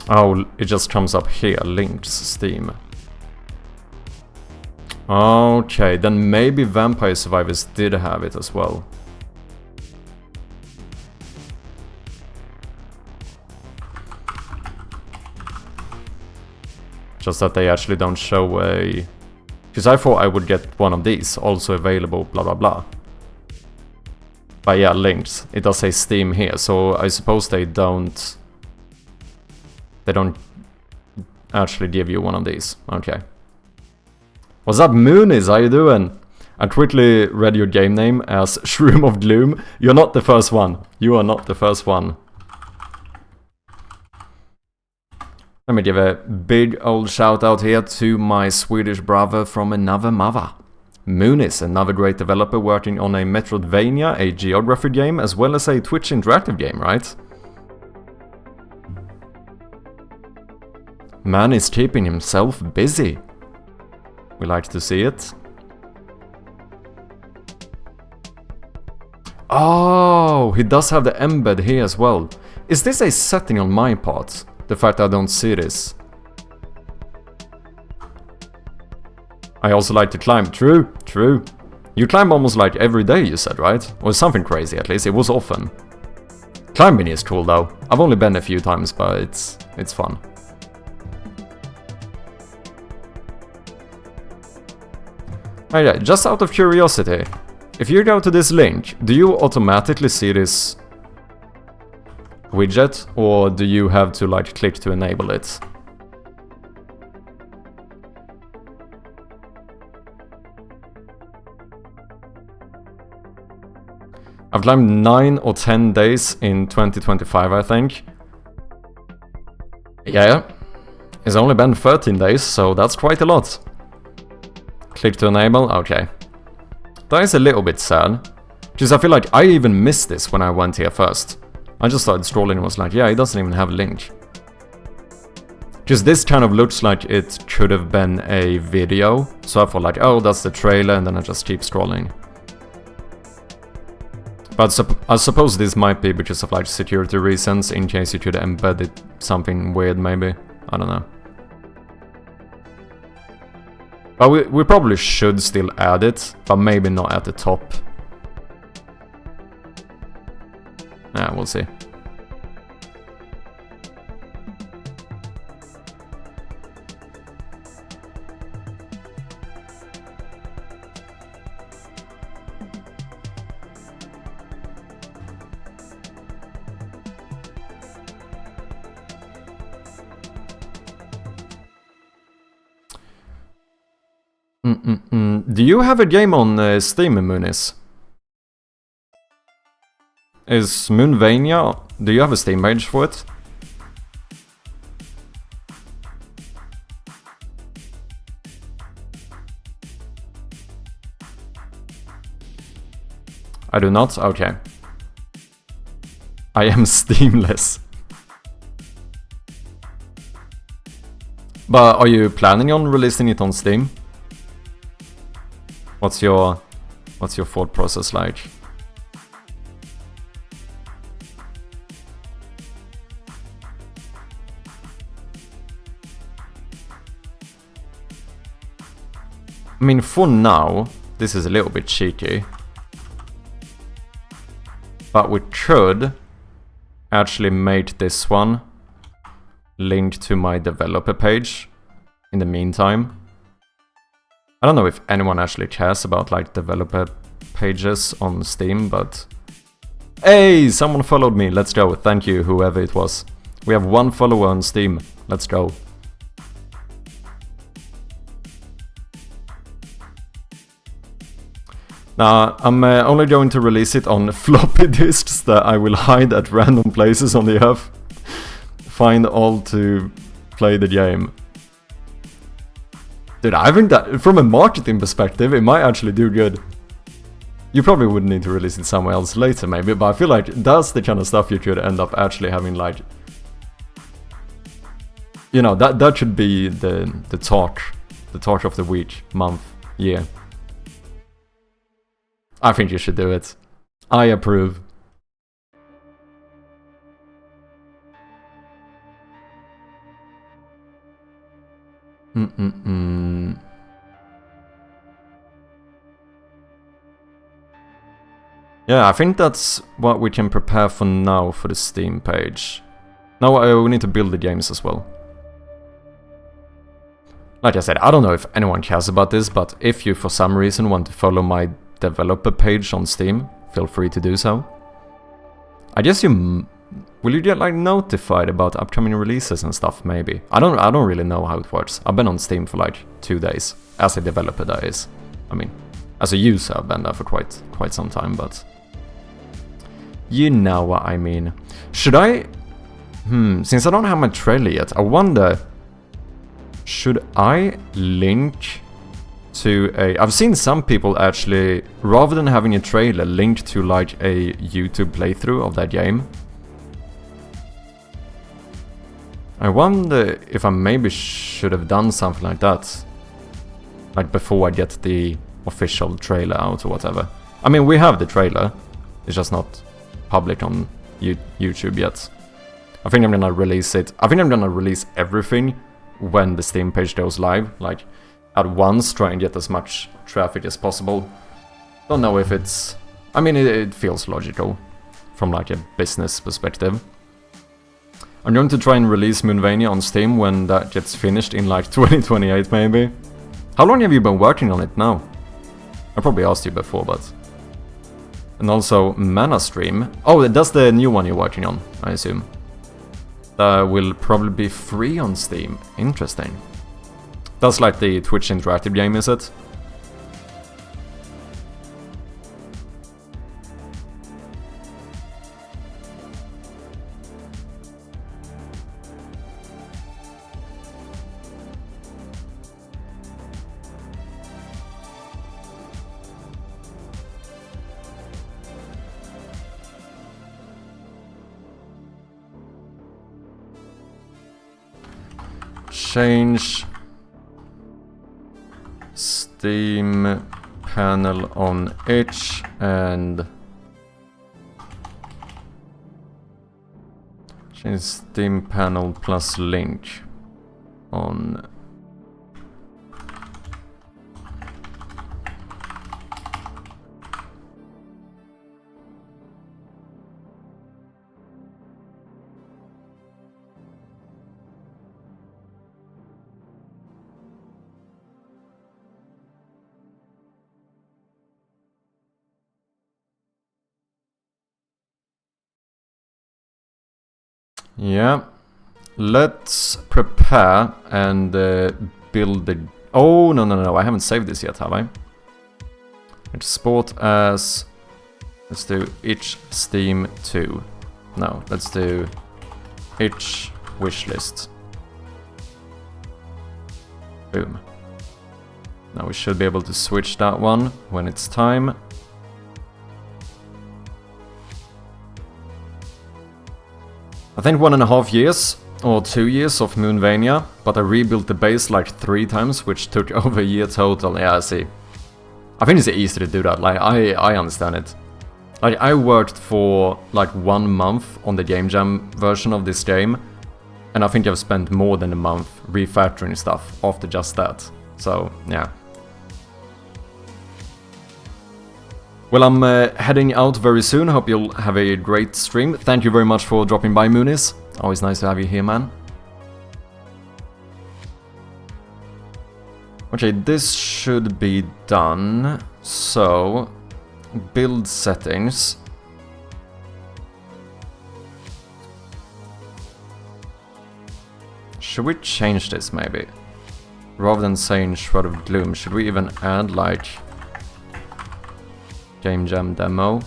Oh, it just comes up here, links Steam. Okay, then maybe Vampire Survivors did have it as well. Just that they actually don't show a... Because I thought I would get one of these, also available, blah blah blah. But yeah, links. It does say Steam here, so I suppose they don't... They don't actually give you one of these. Okay. What's up, Moonies? How you doing? I quickly read your game name as Shroom of Gloom. You're not the first one. You are not the first one. Let me give a big old shout out here to my Swedish brother from another mother. Moonies, another great developer working on a Metroidvania, a geography game, as well as a Twitch interactive game, right? Man is keeping himself busy. We like to see it. Oh, he does have the embed here as well. Is this a setting on my part? The fact I don't see this. I also like to climb. True, true. You climb almost like every day, you said, right? Or something crazy at least. It was often. Climbing is cool though. I've only been a few times, but it's fun. Alright, just out of curiosity, if you go to this link, do you automatically see this widget, or do you have to like click to enable it? I've climbed 9 or 10 days in 2025, I think. Yeah, it's only been 13 days, so that's quite a lot. Click to enable, okay. That is a little bit sad, because I feel like I even missed this when I went here first. I just started scrolling and was like, yeah, it doesn't even have a link. Because this kind of looks like it could have been a video, so I thought like, oh, that's the trailer, and then I just keep scrolling. But I suppose this might be because of like security reasons, in case you could embed it something weird maybe. I don't know. But we probably should still add it, but maybe not at the top. Yeah, we'll see. Do you have a game on Steam, Moonies? Is Moonvania... Do you have a Steam page for it? I do not? Okay. I am Steamless. But are you planning on releasing it on Steam? What's your thought process like? I mean, for now, this is a little bit cheeky. But we could actually make this one linked to my developer page in the meantime. I don't know if anyone actually cares about like developer pages on Steam, but Hey, someone followed me. Let's go. Thank you, whoever it was. We have 1 follower on Steam. Let's go. Now, I'm only going to release it on floppy disks that I will hide at random places on the earth. Find all to play the game. Dude, I think that from a marketing perspective, it might actually do good. You probably would need to release it somewhere else later maybe, but I feel like that's the kind of stuff you could end up actually having, like... You know, that should be the torch of the week, month, year. I think you should do it. I approve. Yeah, I think that's what we can prepare for now for the Steam page. Now we need to build the games as well. Like I said, I don't know if anyone cares about this, but if you for some reason want to follow my developer page on Steam, feel free to do so. I guess will you get like notified about upcoming releases and stuff maybe? I don't really know how it works. I've been on Steam for like 2 days as a developer, that is. I mean, as a user I've been there for quite some time, but you know what I mean. Should I since I don't have my trailer yet, I wonder, should I link to I've seen some people actually, rather than having a trailer, link to like a YouTube playthrough of that game. I wonder if I maybe should have done something like that, like before I get the official trailer out or whatever. I mean, we have the trailer, it's just not public on YouTube yet. I think I'm gonna release it. I think I'm gonna release everything when the Steam page goes live, like at once, try and get as much traffic as possible. Don't know if it's... I mean, it feels logical from like a business perspective. I'm going to try and release Moonvania on Steam when that gets finished in like 2028 maybe. How long have you been working on it now? I probably asked you before, but... And also Mana Stream. Oh, that's the new one you're working on, I assume. That will probably be free on Steam. Interesting. That's like the Twitch interactive game, is it? Change Steam panel on itch and change Steam panel plus link on yeah, let's prepare and build the... Oh, no, I haven't saved this yet, have I? Export as... Let's do itch Steam 2. No, let's do itch wishlist. Boom. Now we should be able to switch that one when it's time. I think 1.5 years or 2 years of Moonvania, but I rebuilt the base like 3 times, which took over a year total. Yeah, I see. I think it's easy to do that, like I understand it. Like I worked for like 1 month on the Game Jam version of this game, and I think I've spent more than a month refactoring stuff after just that. So, yeah. Well, I'm heading out very soon. Hope you'll have a great stream. Thank you very much for dropping by, Moonis. Always nice to have you here, man. Okay, this should be done. So, build settings. Should we change this maybe? Rather than saying Shroud of Gloom, should we even add like Game Jam demo?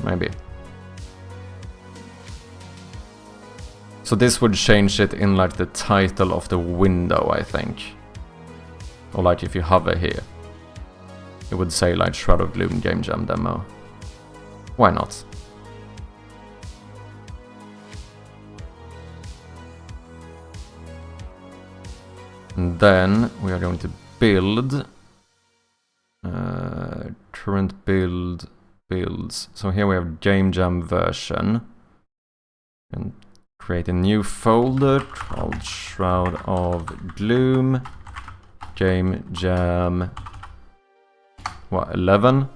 Maybe. So this would change it in like the title of the window, I think. Or like if you hover here, it would say like Shroud of Gloom Game Jam demo. Why not? And then we are going to build current builds. So here we have Game Jam version. And create a new folder called Shroud of Gloom Game Jam. What, 11?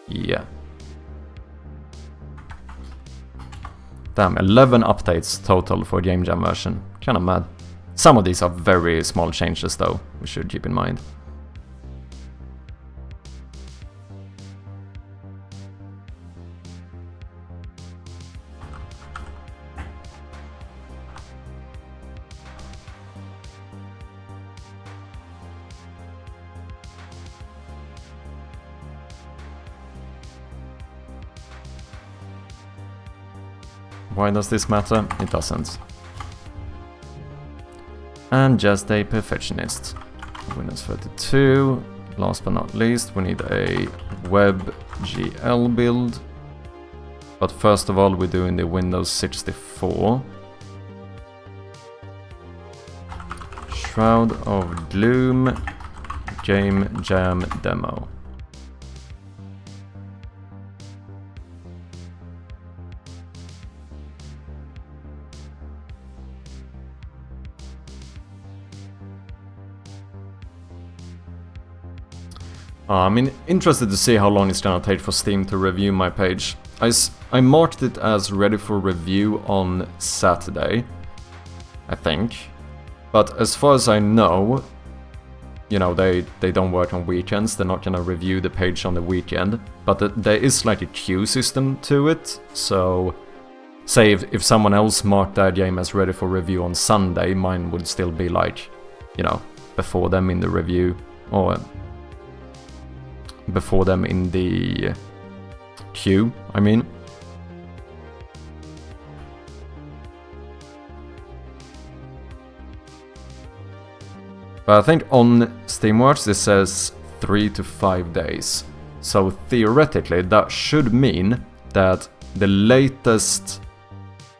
Yeah. Damn, 11 updates total for Game Jam version. Kinda mad. Some of these are very small changes though, we should keep in mind. Why does this matter? It doesn't. I'm just a perfectionist. Windows 32. Last but not least, we need a WebGL build. But first of all, we're doing the Windows 64. Shroud of Gloom Game Jam demo. I'm interested to see how long it's gonna take for Steam to review my page. I marked it as ready for review on Saturday, I think. But as far as I know, you know, they don't work on weekends, they're not gonna review the page on the weekend. But there is like a queue system to it, so say if someone else marked their game as ready for review on Sunday, mine would still be like, you know, before them in the review, or before them in the queue, I mean. But I think on Steamworks it says 3 to 5 days. So theoretically that should mean that the latest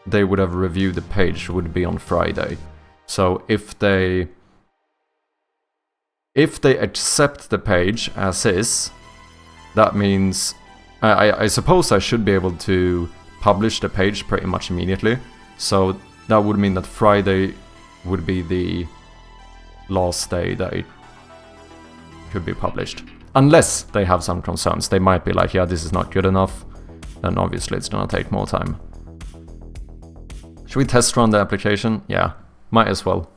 they would have reviewed the page would be on Friday. So if they accept the page as is, that means I suppose I should be able to publish the page pretty much immediately. So that would mean that Friday would be the last day that it could be published. Unless they have some concerns. They might be like, yeah, this is not good enough. Then obviously it's gonna take more time. Should we test run the application? Yeah, might as well.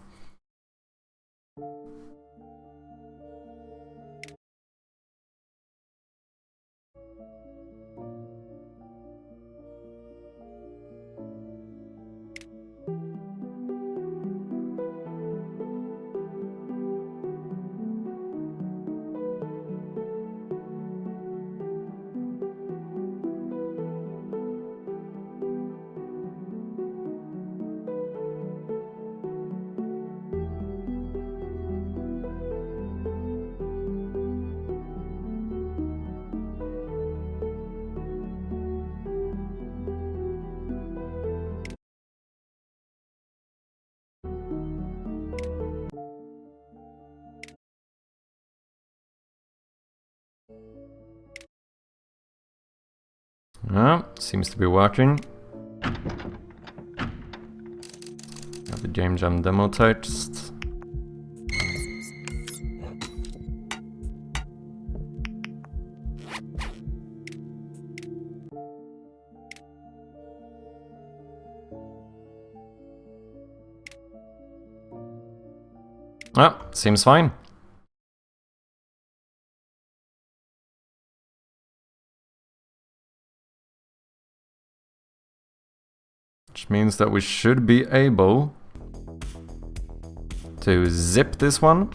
Yeah, seems to be working. Got the Game Jam demo text. Ah, seems fine. Which means that we should be able to zip this one.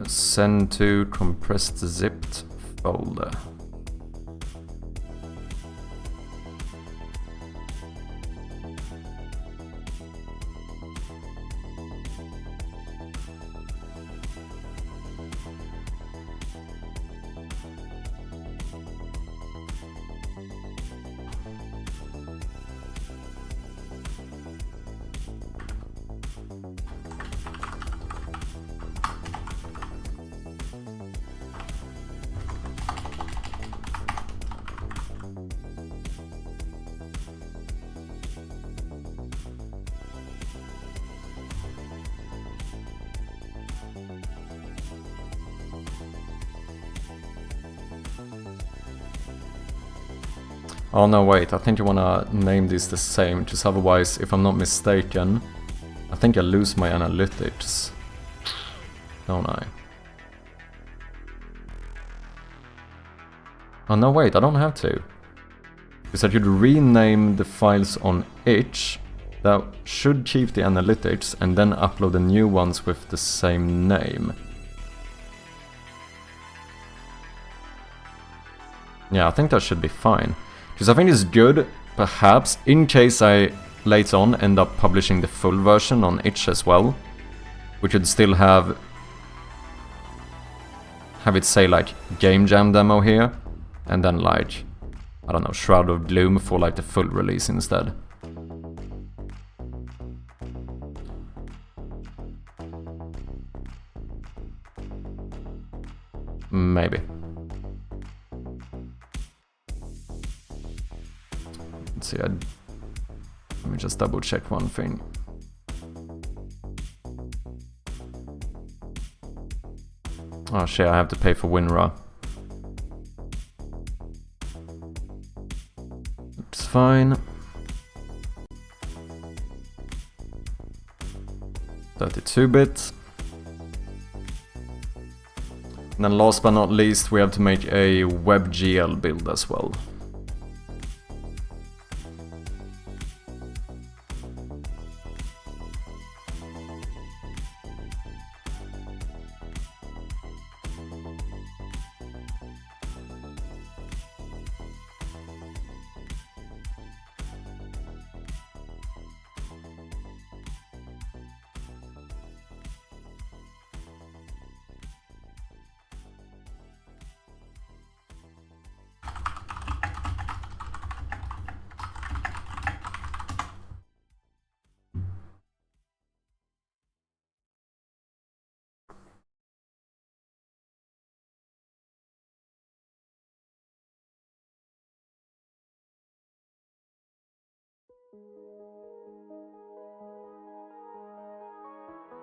Send to compressed zipped folder. Oh no, wait, I think you wanna name this the same, just otherwise, if I'm not mistaken, I think I lose my analytics. Don't I? Oh no, wait, I don't have to. Because I should rename the files on itch, that should keep the analytics, and then upload the new ones with the same name. Yeah, I think that should be fine. Because I think it's good, perhaps, in case I later on end up publishing the full version on itch as well. We could still have it say like Game Jam demo here, and then like, I don't know, Shroud of Gloom for like the full release instead. Maybe. Let's see, let me just double check one thing. Oh shit, I have to pay for WinRAR. It's fine. 32-bit. And then last but not least, we have to make a WebGL build as well.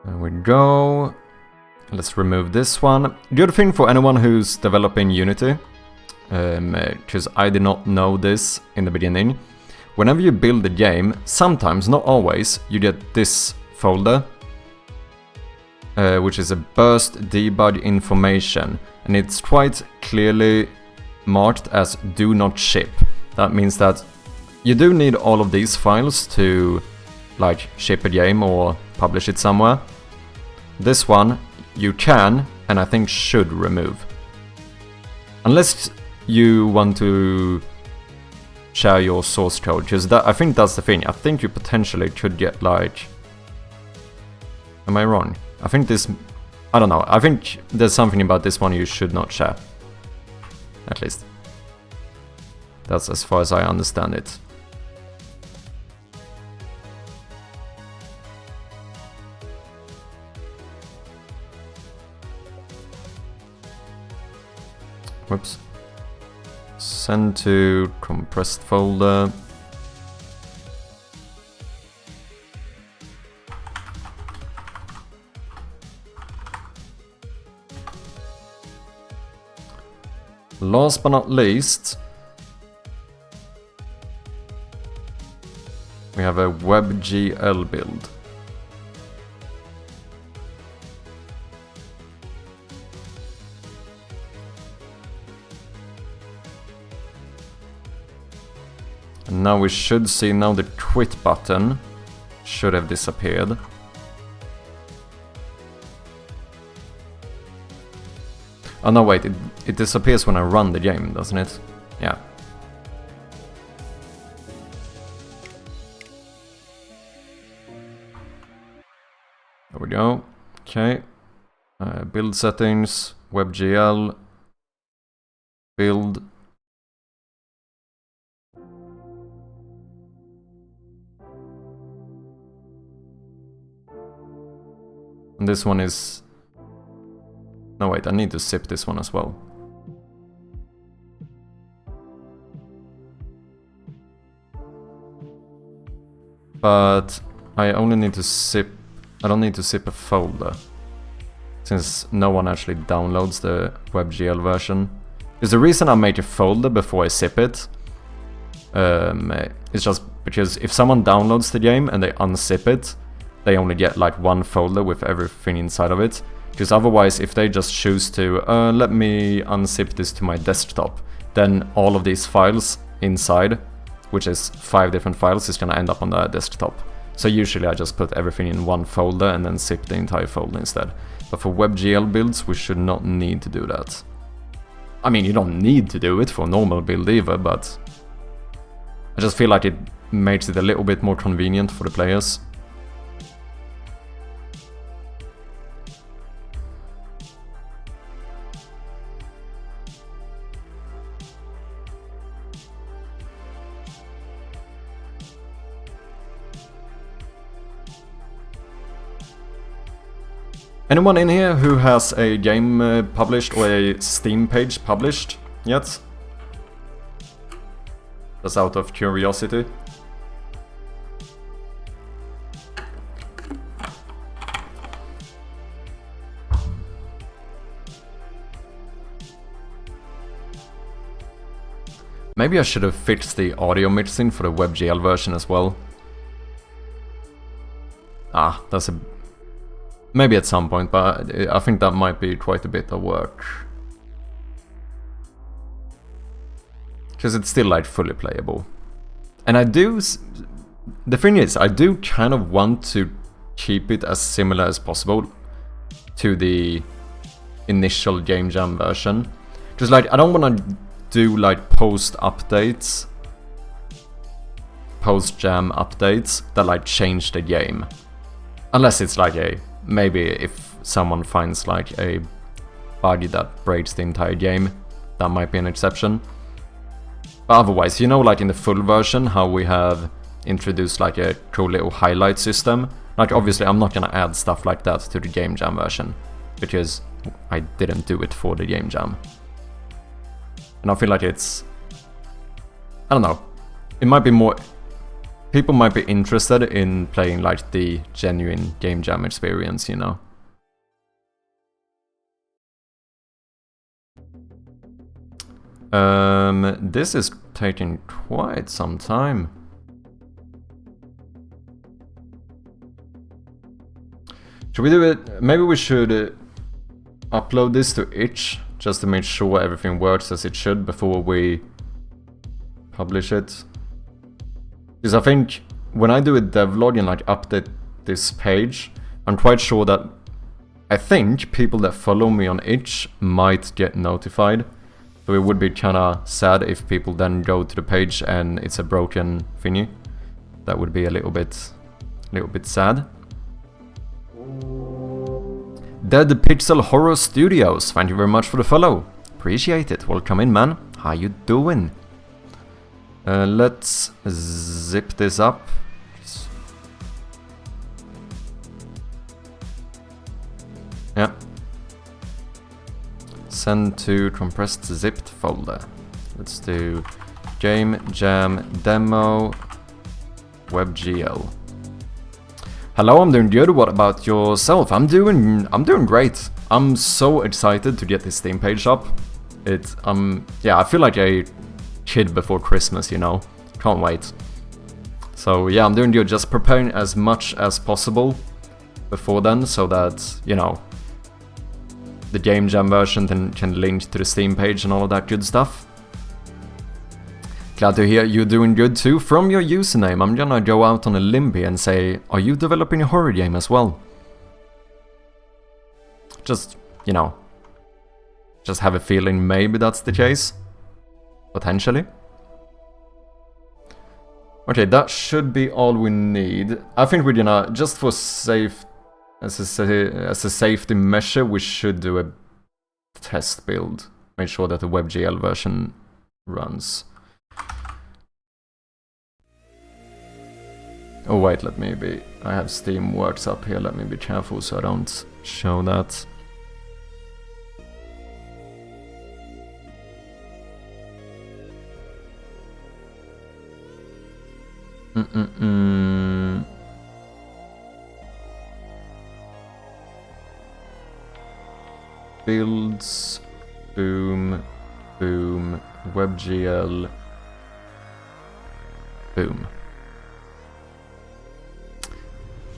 There we go. Let's remove this one. Good thing for anyone who's developing Unity, because I did not know this in the beginning. Whenever you build a game, sometimes, not always, you get this folder, which is a burst debug information, and it's quite clearly marked as do not ship. That means that you do need all of these files to like ship a game or publish it somewhere. This one you can, and I think should, remove. Unless you want to share your source code, because I think that's the thing. I think you potentially could get like... Am I wrong? I think this... I don't know. I think there's something about this one you should not share. At least. That's as far as I understand it. Whoops. Send to compressed folder. Last but not least, we have a WebGL build. Now we should see, now the quit button should have disappeared. Oh no, wait, it disappears when I run the game, doesn't it? Yeah. There we go. Okay. Build settings, WebGL, build. And this one is... No wait, I need to zip this one as well. But I only need to zip... I don't need to zip a folder, since no one actually downloads the WebGL version. Because the reason I make a folder before I zip it is just because if someone downloads the game and they unzip it, they only get like one folder with everything inside of it. Because otherwise, if they just choose to, let me unzip this to my desktop, then all of these files inside, which is 5 different files, is gonna end up on the desktop. So usually I just put everything in one folder and then zip the entire folder instead. But for WebGL builds, we should not need to do that. I mean, you don't need to do it for a normal build either, but I just feel like it makes it a little bit more convenient for the players. Anyone in here who has a game published or a Steam page published yet? Just out of curiosity. Maybe I should have fixed the audio mixing for the WebGL version as well. Ah, that's a... Maybe at some point, but I think that might be quite a bit of work. Because it's still like fully playable. And I do... The thing is, I do kind of want to keep it as similar as possible to the initial Game Jam version. Because like, I don't want to do like post-updates, post-jam updates that like change the game. Unless it's like a... Maybe if someone finds like a bug that breaks the entire game, that might be an exception. But otherwise, you know, like in the full version, how we have introduced like a cool little highlight system. Like obviously I'm not gonna add stuff like that to the Game Jam version, because I didn't do it for the Game Jam. And I feel like it's... I don't know. It might be more... People might be interested in playing like the genuine Game Jam experience, you know. This is taking quite some time. Should we do it? Maybe we should upload this to itch, just to make sure everything works as it should before we publish it. Because I think when I do a devlog and like update this page, I'm quite sure that I think people that follow me on itch might get notified. So it would be kinda sad if people then go to the page and it's a broken thingy. That would be a little bit sad. Dead Pixel Horror Studios, thank you very much for the follow. Appreciate it. Welcome in, man. How you doing? Let's zip this up. Yeah. Send to compressed zipped folder. Let's do Game Jam Demo WebGL. Hello, I'm doing good. What about yourself? I'm doing great. I'm so excited to get this Steam page up. Yeah, I feel like a kid before Christmas, you know. Can't wait. So yeah, I'm doing good. Just preparing as much as possible before then, so that, you know, the Game Jam version can link to the Steam page and all of that good stuff. Glad to hear you're doing good too. From your username, I'm gonna go out on a limb here and say, are you developing a horror game as well? Just, you know, just have a feeling maybe that's the case. Potentially. Okay, that should be all we need. I think we're gonna, just for safe, as a safety measure, we should do a test build. Make sure that the WebGL version runs. Oh wait, let me be... I have Steamworks up here, let me be careful so I don't show that. Builds, boom, boom, WebGL, boom.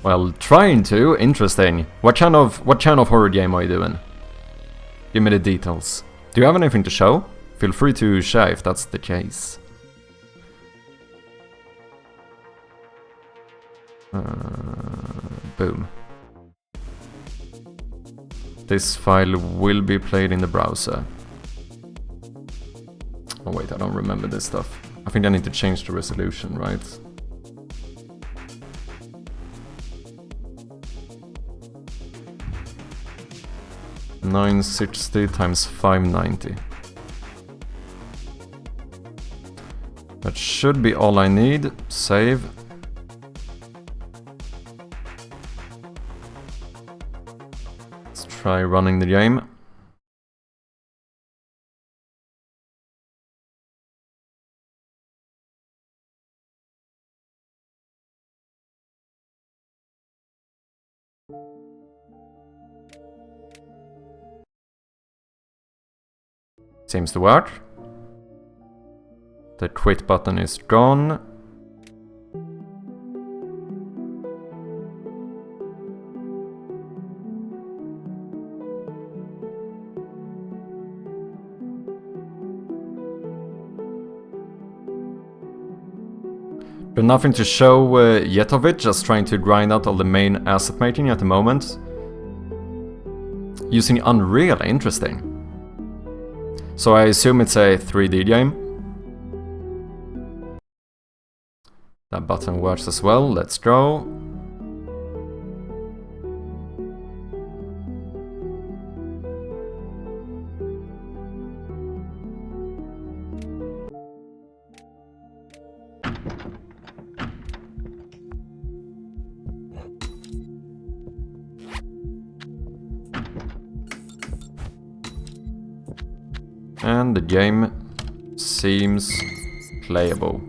Well, trying to. Interesting. What kind of horror game are you doing? Give me the details. Do you have anything to show? Feel free to share if that's the case. Boom. This file will be played in the browser. Oh wait, I don't remember this stuff. I think I need to change the resolution, right? (960 times 590). That should be all I need. Save. Let's try running the game. Seems to work. The quit button is gone. But nothing to show yet of it, just trying to grind out all the main asset making at the moment. Using Unreal, interesting. So I assume it's a 3D game. That button works as well, let's go. And the game seems playable.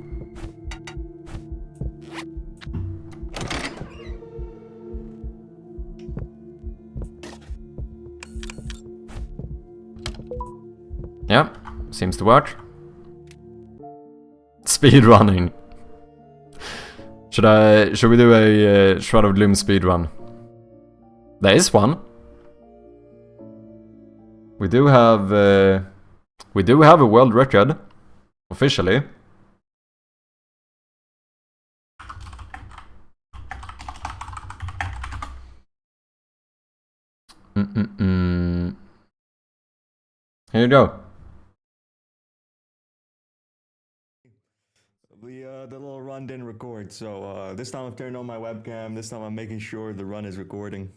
Yeah, seems to work. Speed running. Should we do a Shroud of Gloom speed run? There is one. We do have a world record, officially. Here you go. The little run didn't record, so this time I've turned on my webcam. This time I'm making sure the run is recording.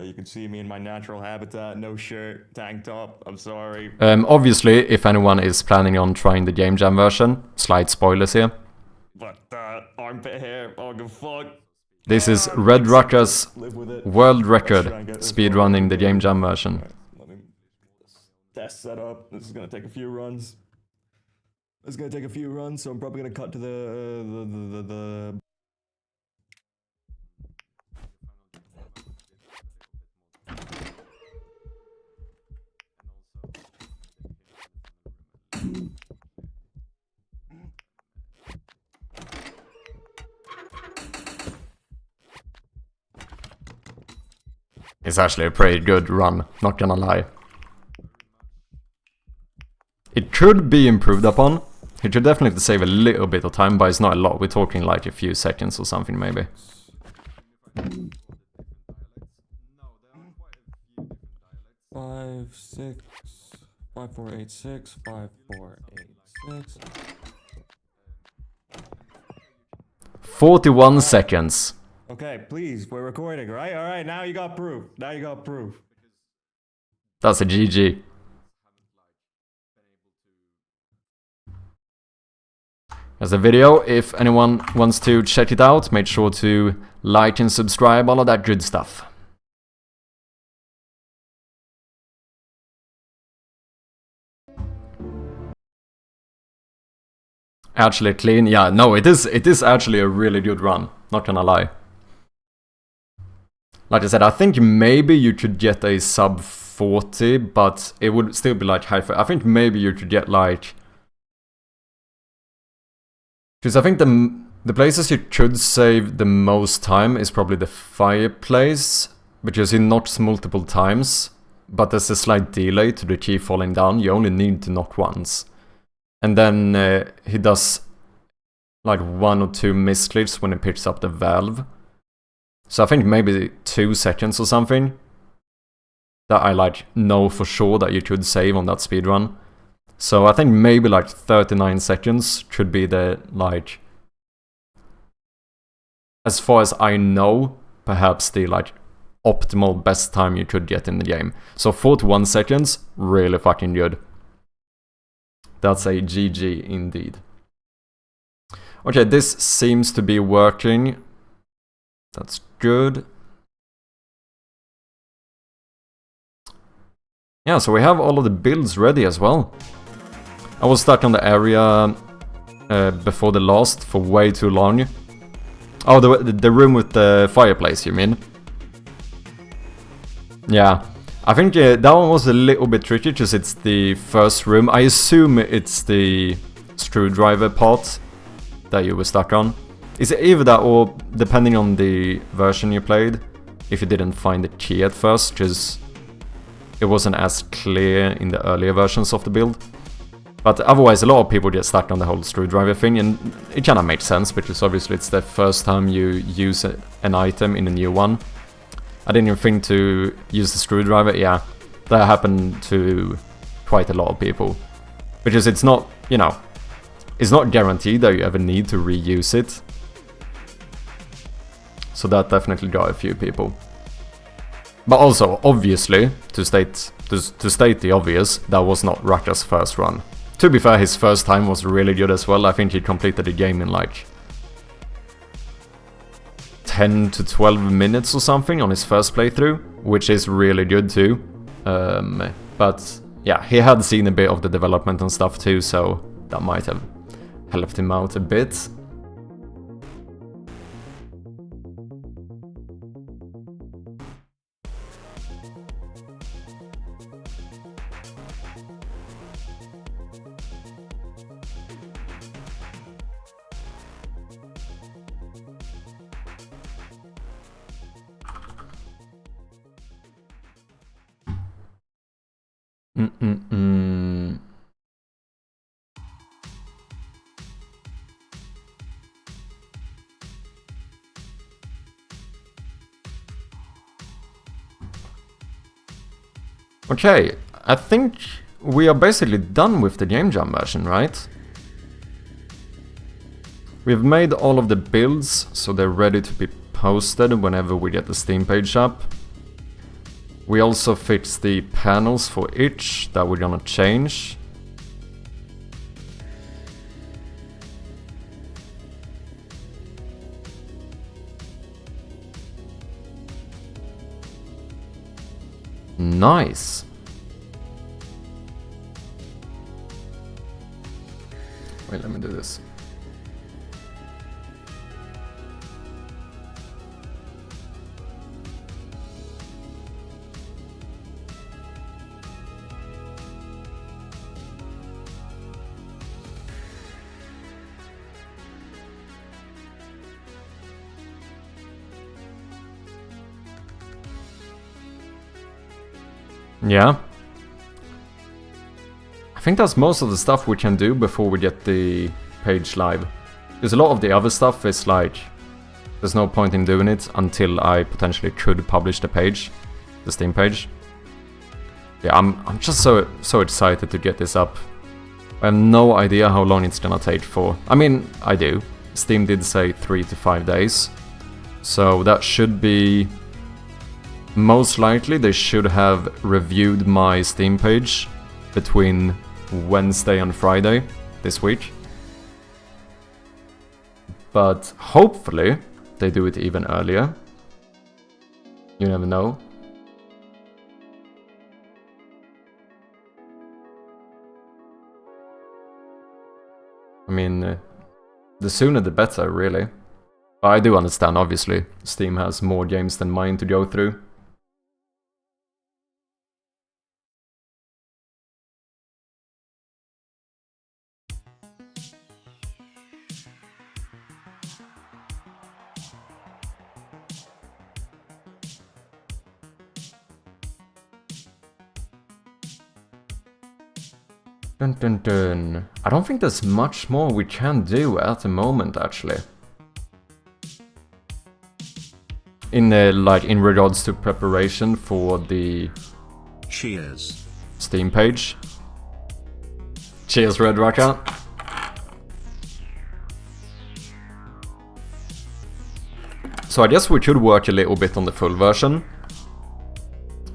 You can see me in my natural habitat, no shirt, tank top, I'm sorry. Obviously, if anyone is planning on trying the Game Jam version, slight spoilers here. But armpit hair, oh good fuck. This is Red Rucker's world record speedrunning the Game Jam version. Right, let me test setup. This is gonna take a few runs. So I'm probably gonna cut to the It's actually a pretty good run, not gonna lie. It could be improved upon. It should definitely save a little bit of time, but it's not a lot. We're talking like a few seconds or something, maybe. 5, 6, 5, 4, 8, 6, 5, 4, 8, 6. 41 seconds. Okay, please, we're recording, right? Alright, now you got proof. Now you got proof. That's a GG. There's a video. If anyone wants to check it out, make sure to like and subscribe, all of that good stuff. Actually clean, yeah, no, it is actually a really good run, not gonna lie. Like I said, I think maybe you could get a sub 40, but it would still be like high. I think maybe you could get like... Because I think the places you could save the most time is probably the fireplace, because he knocks multiple times, but there's a slight delay to the key falling down. You only need to knock once. And then he does like 1 or 2 misclicks when he picks up the valve. So I think maybe 2 seconds or something. That I like know for sure that you could save on that speedrun. So I think maybe like 39 seconds should be the like... As far as I know, perhaps the like optimal best time you could get in the game. So 41 seconds, really fucking good. That's a GG indeed. Okay, this seems to be working. That's good. Yeah, so we have all of the builds ready as well. I was stuck on the area before the last for way too long. Oh, the room with the fireplace, you mean? Yeah. I think that one was a little bit tricky because it's the first room. I assume it's the screwdriver part that you were stuck on. Is it either that or, depending on the version you played, if you didn't find the key at first, because it wasn't as clear in the earlier versions of the build. But otherwise, a lot of people get stuck on the whole screwdriver thing, and it kind of makes sense, because obviously it's the first time you use an item in a new one. I didn't even think to use the screwdriver. Yeah, that happened to quite a lot of people. Because it's not, you know, it's not guaranteed that you ever need to reuse it. So that definitely got a few people. But also, obviously, to state the obvious, that was not Raka's first run. To be fair, his first time was really good as well. I think he completed the game in like 10 to 12 minutes or something on his first playthrough, which is really good too. But yeah, he had seen a bit of the development and stuff too, so that might have helped him out a bit. Okay, I think we are basically done with the Game Jam version, right? We've made all of the builds, so they're ready to be posted whenever we get the Steam page up. We also fixed the panels for each that we're gonna change. Nice. Wait, let me do this. Yeah. I think that's most of the stuff we can do before we get the page live. Because a lot of the other stuff is like, there's no point in doing it until I potentially could publish the page, the Steam page. Yeah, I'm just so excited to get this up. I have no idea how long it's gonna take for. I mean, I do. Steam did say 3 to 5 days. So that should be... Most likely they should have reviewed my Steam page between Wednesday and Friday this week. But hopefully they do it even earlier. You never know. I mean, the sooner the better, really. But I do understand, obviously. Steam has more games than mine to go through. Dun dun dun. I don't think there's much more we can do at the moment, actually. In like in regards to preparation for the Cheers. Steam page. Cheers, Red Rocker. So I guess we could work a little bit on the full version.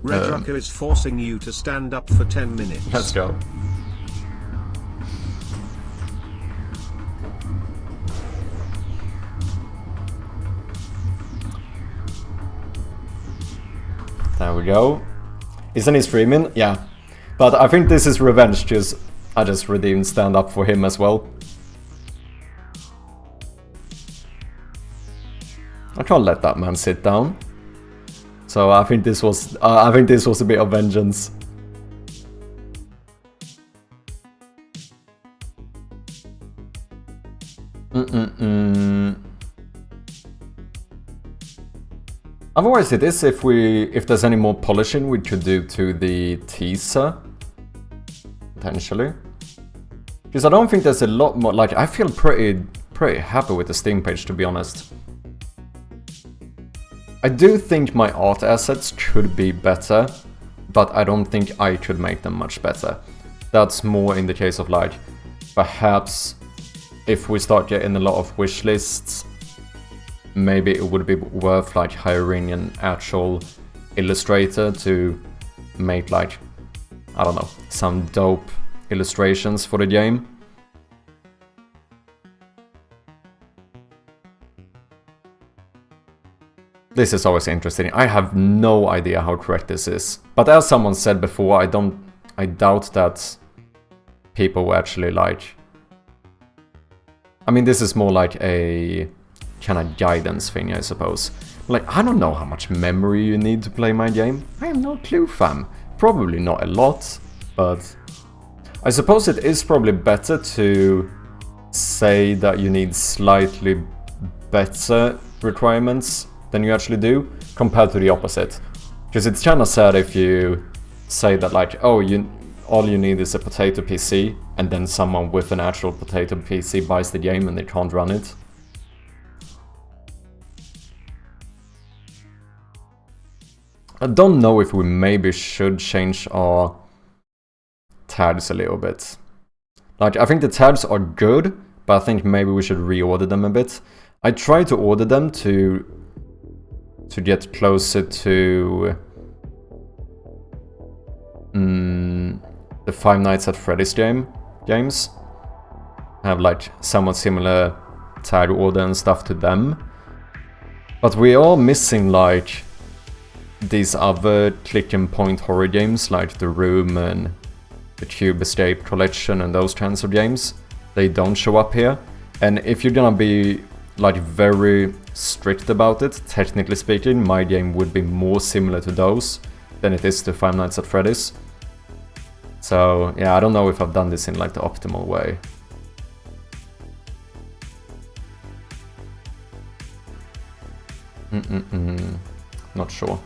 Red Rocker is forcing you to stand up for 10 minutes. Let's go. There we go. Isn't he streaming? Yeah. But I think this is revenge, because I just redeemed stand up for him as well. I can't let that man sit down. So I think this was a bit of vengeance. Otherwise it is if there's any more polishing we could do to the teaser. Potentially. Because I don't think there's a lot more, like I feel pretty happy with the Steam page, to be honest. I do think my art assets could be better, but I don't think I could make them much better. That's more in the case of like, perhaps if we start getting a lot of wish lists, maybe it would be worth like hiring an actual illustrator to make like, I don't know, some dope illustrations for the game. This is always interesting. I have no idea how correct this is. But as someone said before, I doubt that people will actually like... I mean, this is more like a kind of guidance thing, I suppose. Like, I don't know how much memory you need to play my game. I have no clue, fam. Probably not a lot, but... I suppose it is probably better to say that you need slightly better requirements than you actually do, compared to the opposite. Because it's kind of sad if you say that like, oh, all you need is a potato PC, and then someone with an actual potato PC buys the game and they can't run it. I don't know if we maybe should change our tags a little bit. Like, I think the tags are good, but I think maybe we should reorder them a bit. I tried to order them to get closer to the Five Nights at Freddy's games. Have like somewhat similar tag order and stuff to them. But we are missing like these other click and point horror games like The Room and the Cube Escape Collection and those kinds of games. They don't show up here. And if you're gonna be like very strict about it, technically speaking, my game would be more similar to those than it is to Five Nights at Freddy's. So yeah, I don't know if I've done this in like the optimal way. Not sure.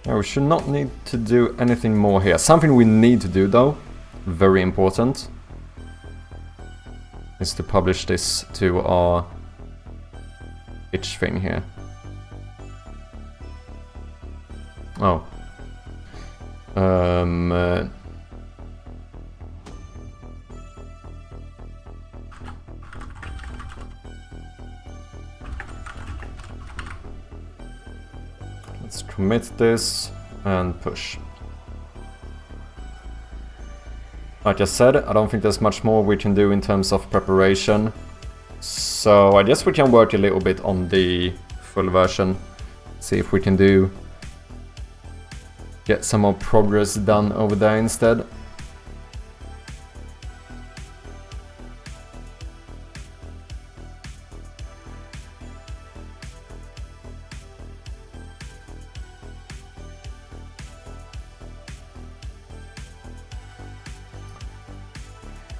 Yeah, we should not need to do anything more here. Something we need to do though, very important, is to publish this to our itch thing here. Oh. Let's commit this and push. Like I said, I don't think there's much more we can do in terms of preparation. So I guess we can work a little bit on the full version. See if we can get some more progress done over there instead.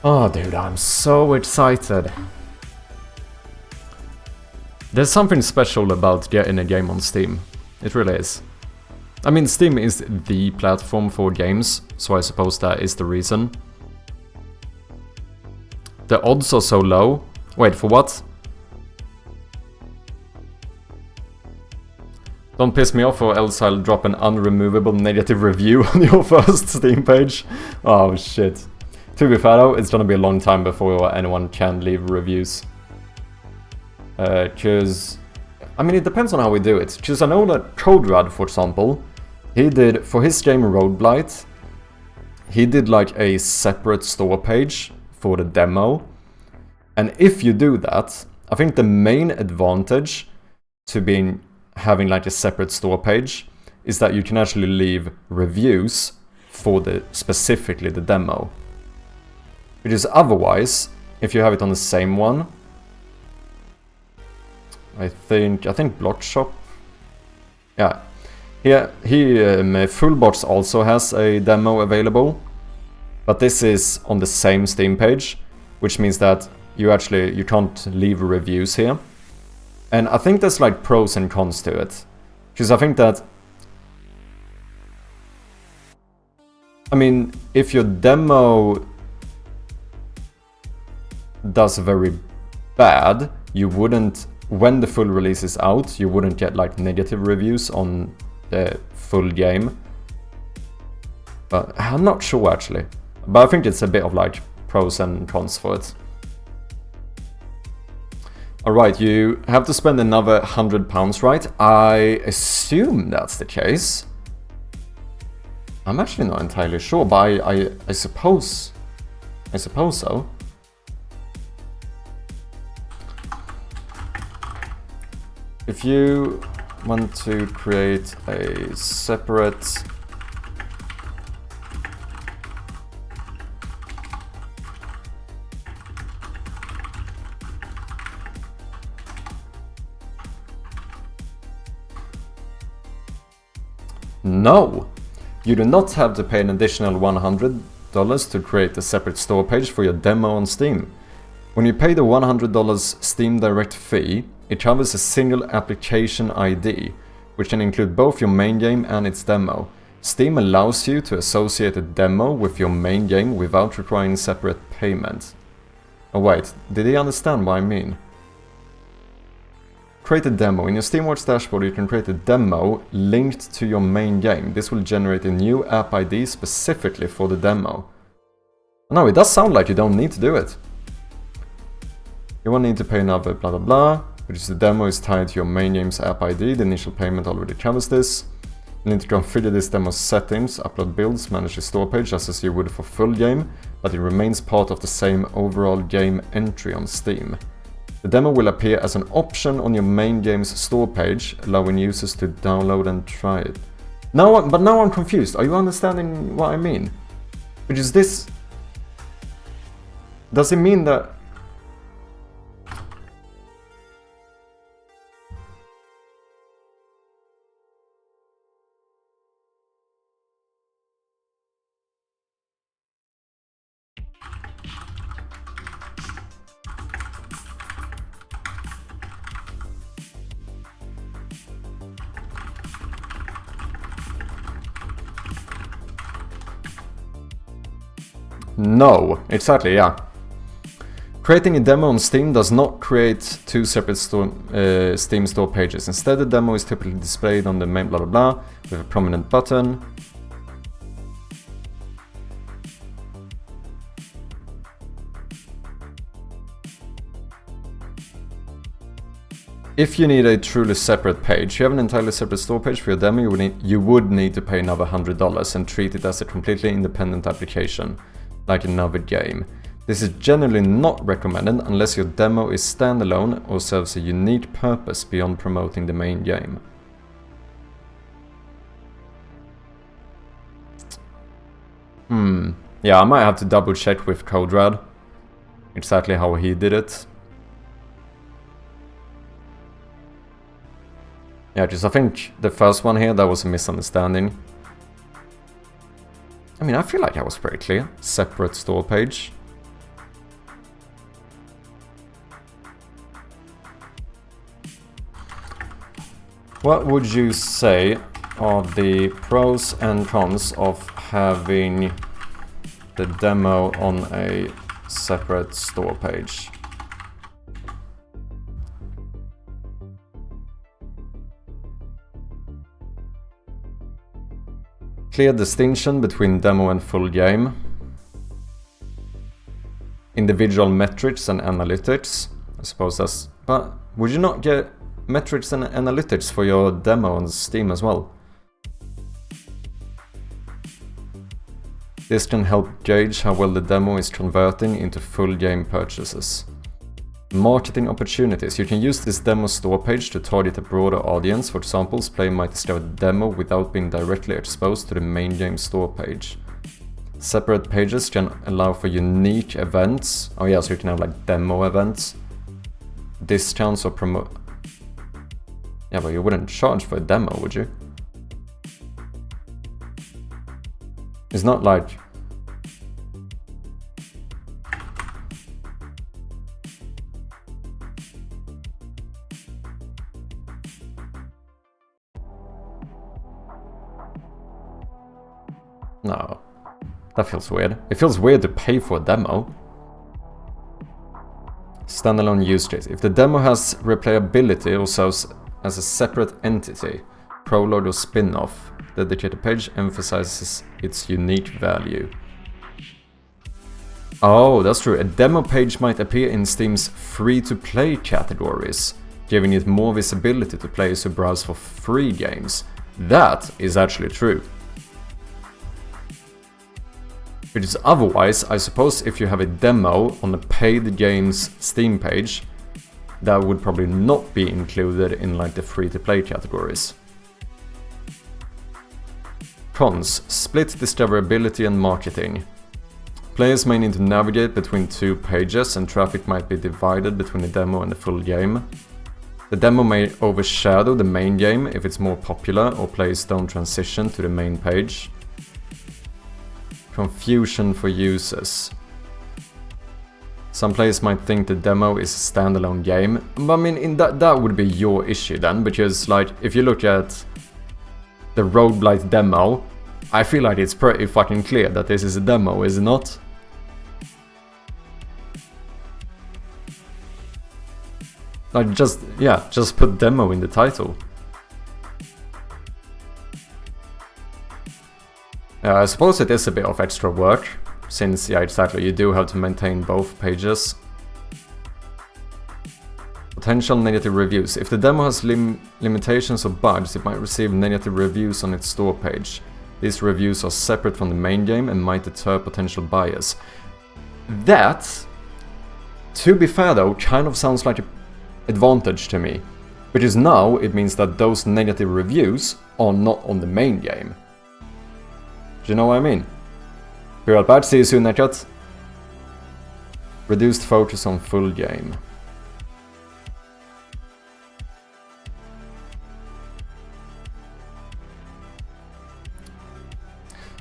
Oh dude, I'm so excited. There's something special about getting a game on Steam. It really is. I mean, Steam is the platform for games, so I suppose that is the reason. The odds are so low. Wait, for what? Don't piss me off or else I'll drop an unremovable negative review on your first Steam page. Oh shit. To be fair though, it's gonna be a long time before anyone can leave reviews. Cause, I mean, it depends on how we do it. Cause I know that CodeRad, for example, he did, for his game Roadblight, he did like a separate store page for the demo. And if you do that, I think the main advantage to having like a separate store page is that you can actually leave reviews for specifically the demo. Because otherwise, if you have it on the same one, I think Blockshop, yeah, Fullbox also has a demo available, but this is on the same Steam page, which means that you can't leave reviews here. And I think there's like pros and cons to it, because I think that, I mean, if your demo does very bad, you wouldn't, when the full release is out, you wouldn't get like negative reviews on the full game. But I'm not sure actually. But I think it's a bit of like pros and cons for it. Alright, you have to spend another £100, right? I assume that's the case. I'm actually not entirely sure, but I suppose so. If you want to create a separate No! You do not have to pay an additional $100 to create a separate store page for your demo on Steam. When you pay the $100 Steam Direct fee, it covers a single application ID, which can include both your main game and its demo. Steam allows you to associate a demo with your main game without requiring separate payment. Oh wait, did he understand what I mean? Create a demo. In your Steamworks dashboard, you can create a demo linked to your main game. This will generate a new app ID specifically for the demo. No, it does sound like you don't need to do it. You won't need to pay another blah blah blah, which is the demo is tied to your main game's app ID. The initial payment already covers this. You need to configure this demo's settings, upload builds, manage the store page just as you would for full game, but it remains part of the same overall game entry on Steam. The demo will appear as an option on your main game's store page, allowing users to download and try it. Now I'm confused. Are you understanding what I mean? Which is this... Does it mean that... No, exactly, yeah. Creating a demo on Steam does not create two separate Steam store pages. Instead, the demo is typically displayed on the main blah blah blah with a prominent button. If you need a truly separate page, you have an entirely separate store page for your demo, you would need to pay another $100 and treat it as a completely independent application, like another game. This is generally not recommended unless your demo is standalone or serves a unique purpose beyond promoting the main game. Yeah, I might have to double check with CodeRad exactly how he did it. Yeah, just I think the first one here, that was a misunderstanding. I mean, I feel like that was pretty clear. Separate store page. What would you say are the pros and cons of having the demo on a separate store page? Clear distinction between demo and full game. Individual metrics and analytics. I suppose that's... But would you not get metrics and analytics for your demo on Steam as well? This can help gauge how well the demo is converting into full game purchases. Marketing opportunities. You can use this demo store page to target a broader audience. For example, players might discover the demo without being directly exposed to the main game store page. Separate pages can allow for unique events. Oh yeah, so you can have like demo events. Discounts or promote. Yeah, but you wouldn't charge for a demo, would you? It's not like... No, that feels weird. It feels weird to pay for a demo. Standalone use case. If the demo has replayability or serves as a separate entity, prologue or spin-off, the dedicated page emphasizes its unique value. Oh, that's true. A demo page might appear in Steam's free-to-play categories, giving it more visibility to players who browse for free games. That is actually true. Because otherwise, I suppose if you have a demo on a paid games Steam page, that would probably not be included in like the free-to-play categories. Cons. Split discoverability and marketing. Players may need to navigate between two pages and traffic might be divided between the demo and the full game. The demo may overshadow the main game if it's more popular or players don't transition to the main page. Confusion for users. Some players might think the demo is a standalone game, but I mean, that would be your issue then, because like, if you look at the roguelite demo, I feel like it's pretty fucking clear that this is a demo, is it not? Like, just put demo in the title. I suppose it is a bit of extra work, since, yeah, exactly, you do have to maintain both pages. Potential negative reviews. If the demo has limitations or bugs, it might receive negative reviews on its store page. These reviews are separate from the main game and might deter potential buyers. That, to be fair though, kind of sounds like an advantage to me. Because now it means that those negative reviews are not on the main game. Do you know what I mean? Be right back, see you soon, Netcut. Reduced focus on full game.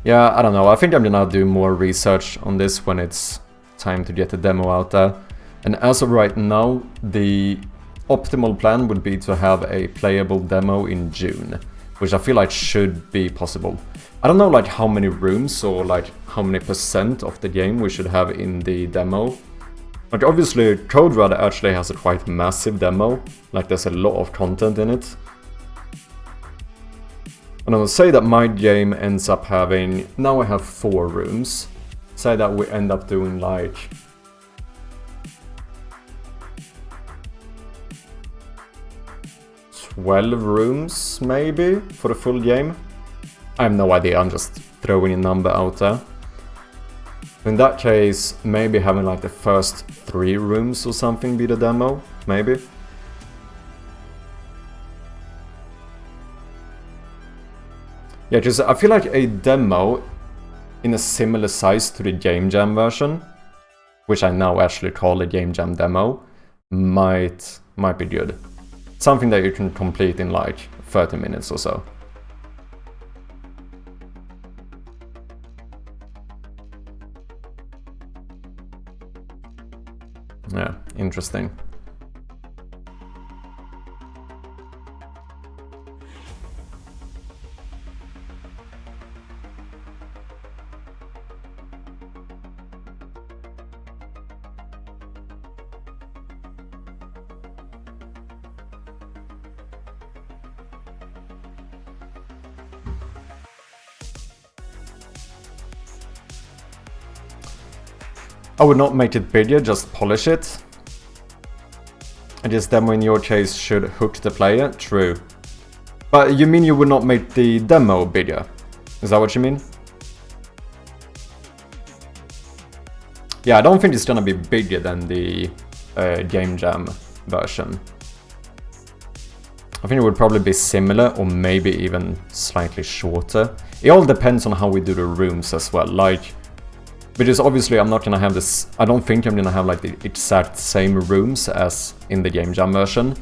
Yeah, I don't know, I think I'm gonna do more research on this when it's time to get the demo out there. And as of right now, the optimal plan would be to have a playable demo in June. which I feel like should be possible. I don't know like how many rooms or like how many % of the game we should have in the demo. Like obviously Code Red actually has a quite massive demo, like there's a lot of content in it. And I'll say that my game ends up having, now I have 4 rooms. Say that we end up doing like 12 rooms maybe for the full game. I have no idea, I'm just throwing a number out there. In that case, maybe having like the first 3 rooms or something be the demo, maybe. Yeah, just I feel like a demo in a similar size to the Game Jam version, which I now actually call a Game Jam demo, might be good. Something that you can complete in like 30 minutes or so. Yeah, interesting. I would not make it bigger, just polish it. And this demo in your case should hook the player, true. But you mean you would not make the demo bigger? Is that what you mean? Yeah, I don't think it's gonna be bigger than the Game Jam version. I think it would probably be similar or maybe even slightly shorter. It all depends on how we do the rooms as well, like... Because obviously I'm not gonna have this, I don't think I'm gonna have like the exact same rooms as in the Game Jam version.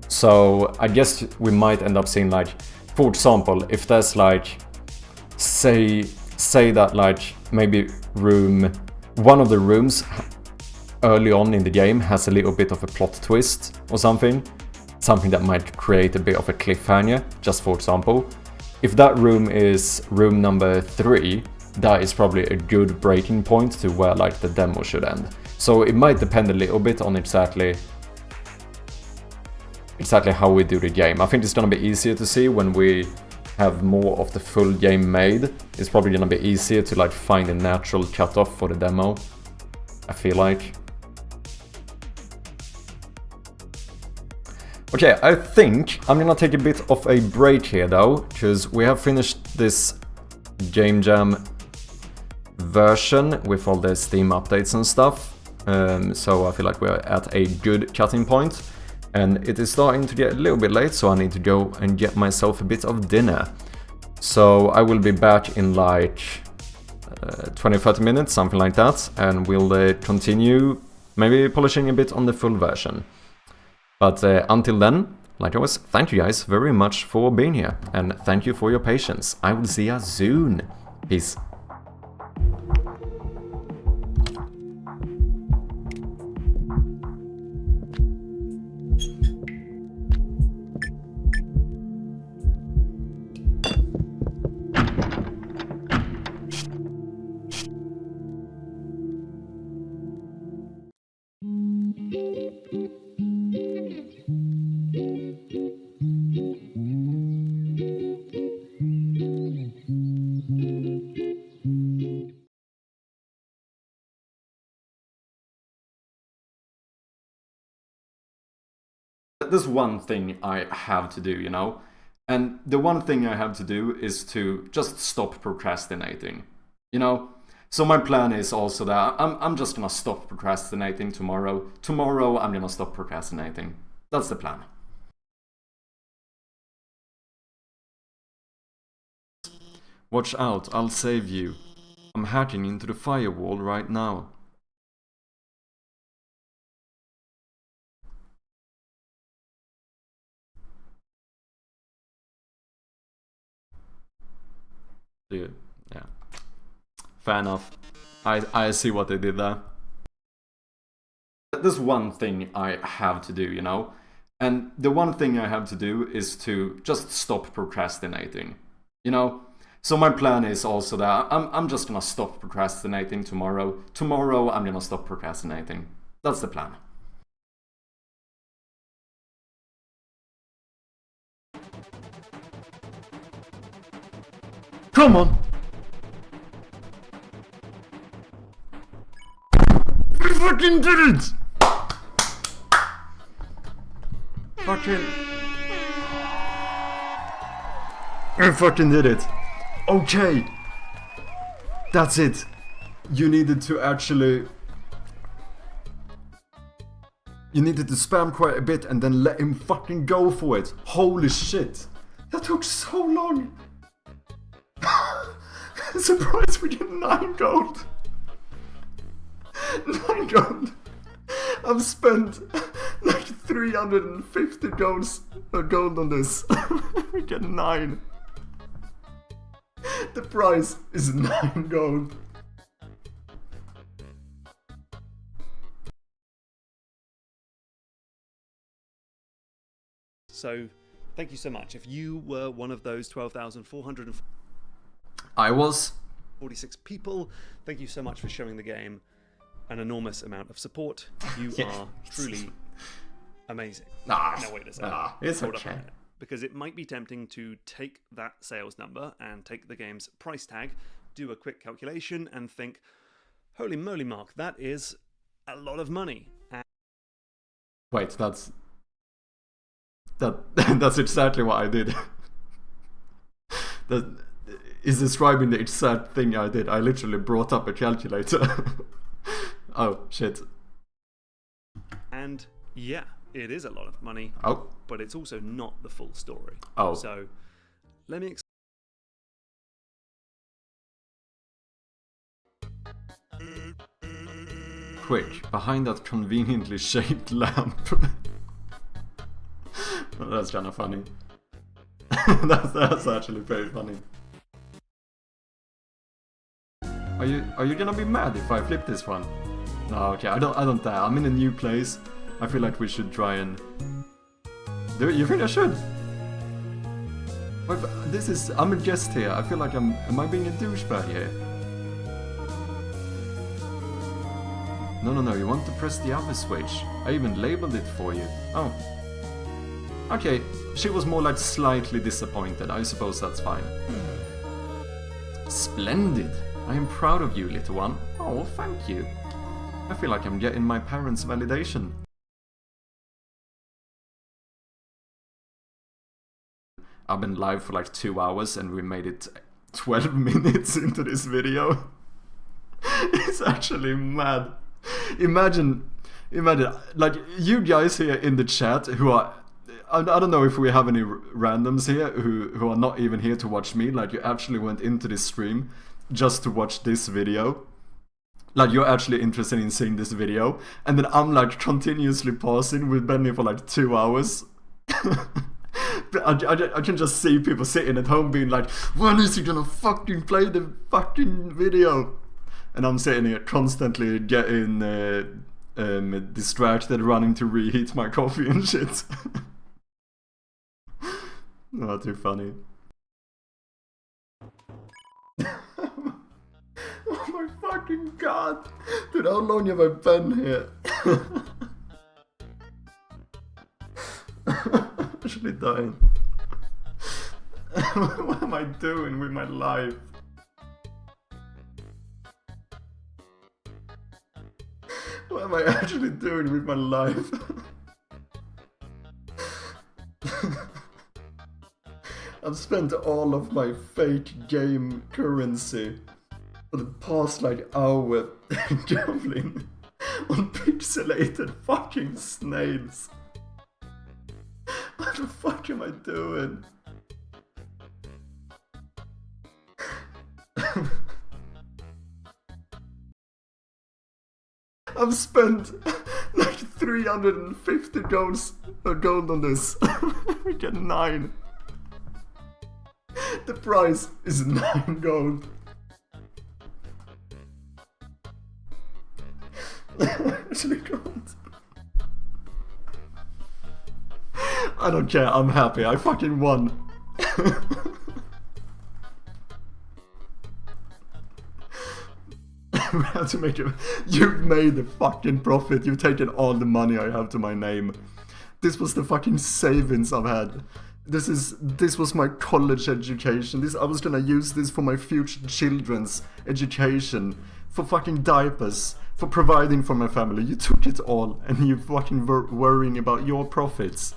So I guess we might end up seeing like, for example, if there's like, say that like maybe one of the rooms early on in the game has a little bit of a plot twist or something that might create a bit of a cliffhanger, just for example. If that room is room number 3, that is probably a good breaking point to where like the demo should end. So it might depend a little bit on exactly how we do the game. I think it's gonna be easier to see when we have more of the full game made. It's probably gonna be easier to like find a natural cutoff for the demo, I feel like. Okay, I think I'm gonna take a bit of a break here though, because we have finished this Game Jam version with all the Steam updates and stuff. So I feel like we're at a good cutting point. And it is starting to get a little bit late, so I need to go and get myself a bit of dinner. So I will be back in like 20-30 minutes, something like that. And we'll continue maybe polishing a bit on the full version. But until then, like always, thank you guys very much for being here. And thank you for your patience. I will see you soon. Peace. There's one thing I have to do, you know? And the one thing I have to do is to just stop procrastinating, you know? So my plan is also that I'm just gonna stop procrastinating tomorrow. Tomorrow I'm gonna stop procrastinating. That's the plan. Watch out, I'll save you. I'm hacking into the firewall right now. Dude, yeah. Fair enough. I see what they did there. There's one thing I have to do, you know? And the one thing I have to do is to just stop procrastinating. You know? So my plan is also that I'm just gonna stop procrastinating tomorrow. Tomorrow I'm gonna stop procrastinating. That's the plan. Come on! We fucking did it! Fucking... I fucking did it. Okay. That's it. You needed to actually... You needed to spam quite a bit and then let him fucking go for it. Holy shit. That took so long. Surprised we get 9 gold. 9 gold. I've spent like 350 gold on this. We get 9. The price is 9 gold. So, thank you so much. If you were one of those 12,446 I was. people, thank you so much for showing the game an enormous amount of support. You are truly amazing. Nah, no, wait a second. nah, it's Hold up a okay. minute. Because it might be tempting to take that sales number and take the game's price tag, do a quick calculation, and think, holy moly, Mark, that is a lot of money. Wait, that's exactly what I did. That is describing the exact thing I did. I literally brought up a calculator. Oh, shit. And yeah, it is a lot of money. Oh. But it's also not the full story. Oh. So, let me Quick, behind that conveniently shaped lamp. Well, that's kind of funny. that's actually very funny. Are you gonna be mad if I flip this one? No, okay, I don't dare. I'm in a new place. I feel like we should try and do it. You think I should? Wait, I'm a guest here. I feel like am I being a douchebag here? No, you want to press the other switch. I even labeled it for you. Oh. Okay, she was more like slightly disappointed. I suppose that's fine. Splendid. I am proud of you, little one. Oh, thank you. I feel like I'm getting my parents' validation. I've been live for like 2 hours and we made it 12 minutes into this video. It's actually mad. Imagine, like, you guys here in the chat who are... I don't know if we have any randoms here who are not even here to watch me. Like, you actually went into this stream just to watch this video. Like, you're actually interested in seeing this video. And then I'm like continuously pausing with Benny for like 2 hours. I can just see people sitting at home being like, when is he gonna fucking play the fucking video? And I'm sitting here constantly getting distracted, running to reheat my coffee and shit. Not too funny. Oh my fucking god! Dude, how long have I been here? I'm actually dying. What am I doing with my life? What am I actually doing with my life? I've spent all of my fake game currency for the past like hour gambling on pixelated fucking snails. What the fuck am I doing? I've spent like 350 gold on this. We get 9. The price is 9 gold. Actually, can't. I don't care, I'm happy, I fucking won. We have to make it. You've made the fucking profit, you've taken all the money I have to my name. This was the fucking savings I've had. This was my college education. I was gonna use this for my future children's education, for fucking diapers, for providing for my family. You took it all, and you fucking worrying about your profits.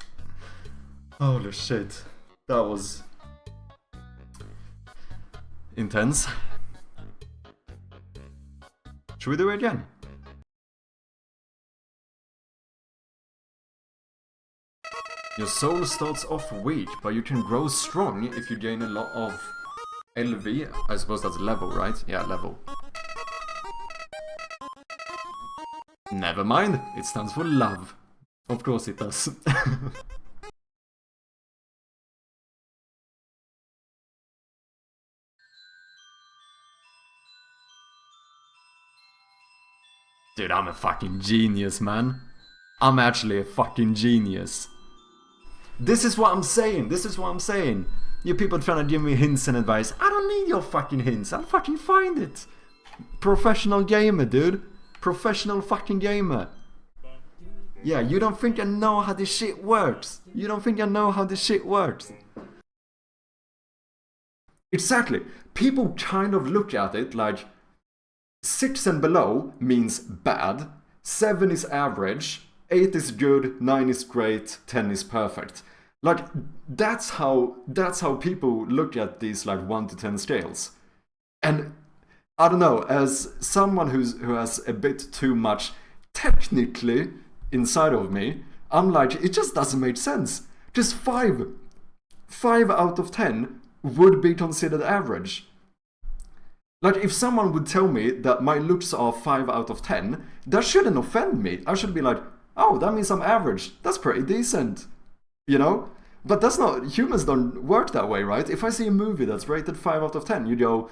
Holy shit. That was intense. Should we do it again? Your soul starts off weak, but you can grow strong if you gain a lot of LV. I suppose that's level, right? Yeah, level. Never mind, it stands for love. Of course it does. Dude, I'm a fucking genius, man. I'm actually a fucking genius. This is what I'm saying, this is what I'm saying. You people trying to give me hints and advice. I don't need your fucking hints, I'll fucking find it. Professional gamer, dude. Professional fucking gamer. Yeah, you don't think I know how this shit works. You don't think I know how this shit works. Exactly. People kind of look at it like 6 and below means bad, 7 is average, 8 is good, 9 is great, 10 is perfect. Like, that's how people look at these like 1 to 10 scales. And I don't know, as someone who has a bit too much technically inside of me, I'm like, it just doesn't make sense. Just 5 out of 10 would be considered average. Like, if someone would tell me that my looks are 5 out of 10, that shouldn't offend me. I should be like, oh, that means I'm average. That's pretty decent. You know? But that's not, humans don't work that way, right? If I see a movie that's rated 5 out of 10, you go,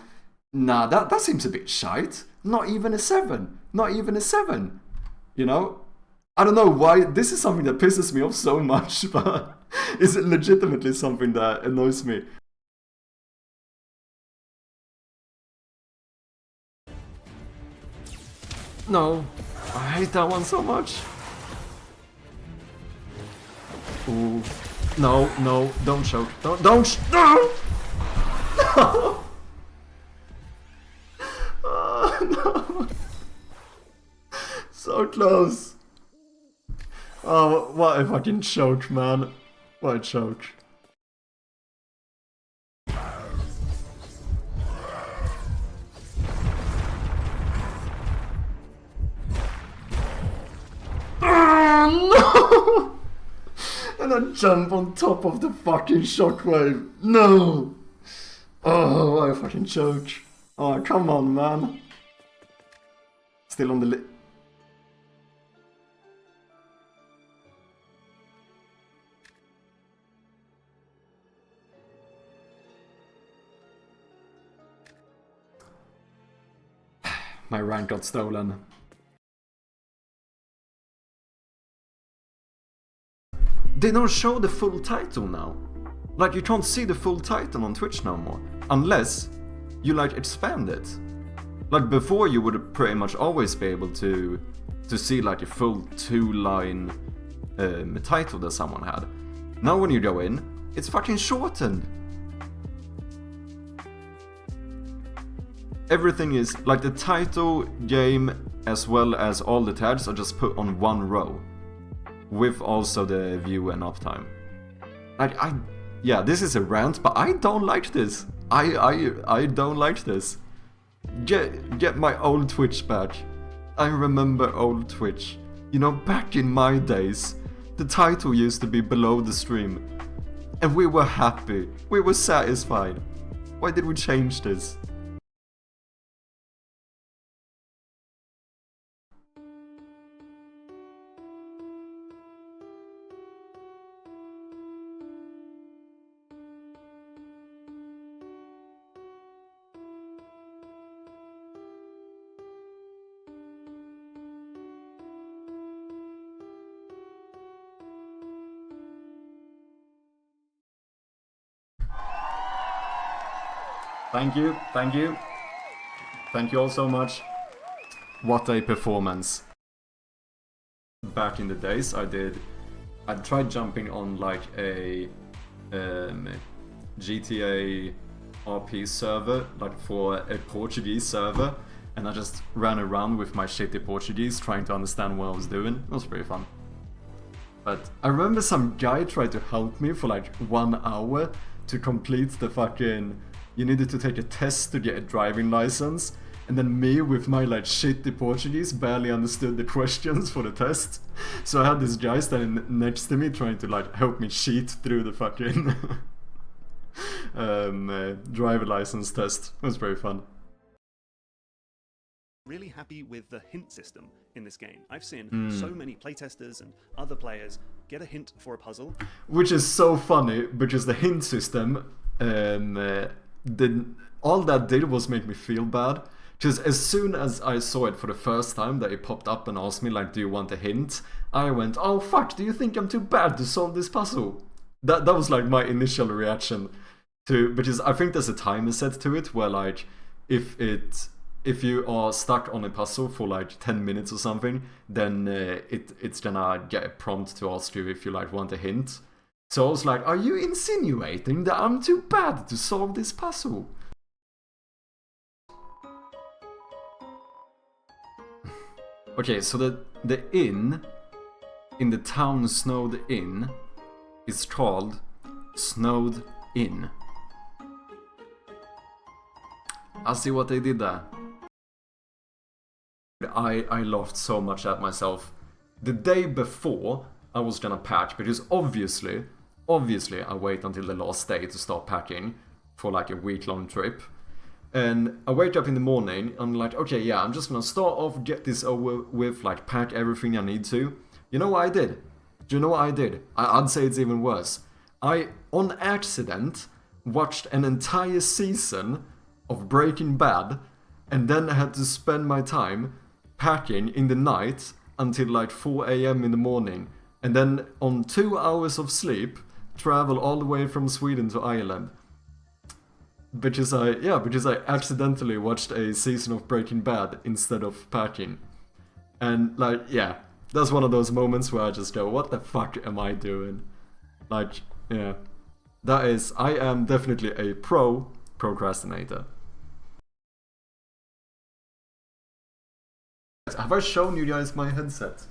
nah, that seems a bit shite. Not even a 7. Not even a 7. You know? I don't know why, this is something that pisses me off so much, but it's legitimately something that annoys me. No, I hate that one so much. Ooh, no, don't choke. No! No! Oh, no! So close. Oh, what a fucking choke, man. What a choke. Oh, no! And I jump on top of the fucking shockwave. No! Oh, what a fucking choke. Oh, come on, man. Still on the lip. My rank got stolen. They don't show the full title now. Like, you can't see the full title on Twitch no more. Unless you, like, expand it. Like, before you would pretty much always be able to see, like, a full 2-line title that someone had. Now when you go in, it's fucking shortened. Everything is, like, the title, game, as well as all the tags are just put on one row. With also the view and uptime. Like, yeah, this is a rant, but I don't like this. I don't like this. Get my old Twitch back. I remember old Twitch. You know, back in my days, the title used to be below the stream. And we were happy. We were satisfied. Why did we change this? Thank you, thank you. Thank you all so much. What a performance. Back in the days, I tried jumping on like a GTA RP server, like for a Portuguese server, and I just ran around with my shitty Portuguese trying to understand what I was doing. It was pretty fun. But I remember some guy tried to help me for like 1 hour to complete the fucking... You needed to take a test to get a driving license, and then me with my like shitty Portuguese barely understood the questions for the test. So I had this guy standing next to me trying to like help me cheat through the fucking driver license test. It was very fun. Really happy with the hint system in this game. I've seen so many playtesters and other players get a hint for a puzzle. Which is so funny, because the hint system, all that did was make me feel bad. Because as soon as I saw it for the first time, that it popped up and asked me like, do you want a hint? I went, oh fuck, do you think I'm too bad to solve this puzzle? That was like my initial reaction to, because I think there's a timer set to it where like, if you are stuck on a puzzle for like 10 minutes or something, then it's gonna get a prompt to ask you if you like want a hint. So I was like, are you insinuating that I'm too bad to solve this puzzle? Okay, so the inn in the town Snowed Inn is called Snowed Inn. I see what they did there. I laughed so much at myself. The day before I was gonna pack, because obviously I wait until the last day to start packing for like a week-long trip. And I wake up in the morning, I'm like, okay, yeah, I'm just gonna start off, get this over with, like pack everything I need to. You know what I did? Do you know what I did? I'd say it's even worse. I, on accident, watched an entire season of Breaking Bad, and then I had to spend my time packing in the night until like 4 AM in the morning, and then on 2 hours of sleep, travel all the way from Sweden to Ireland. Because I accidentally watched a season of Breaking Bad instead of packing. And like, yeah, that's one of those moments where I just go, what the fuck am I doing? Like, yeah. I am definitely a procrastinator. Have I shown you guys my headset?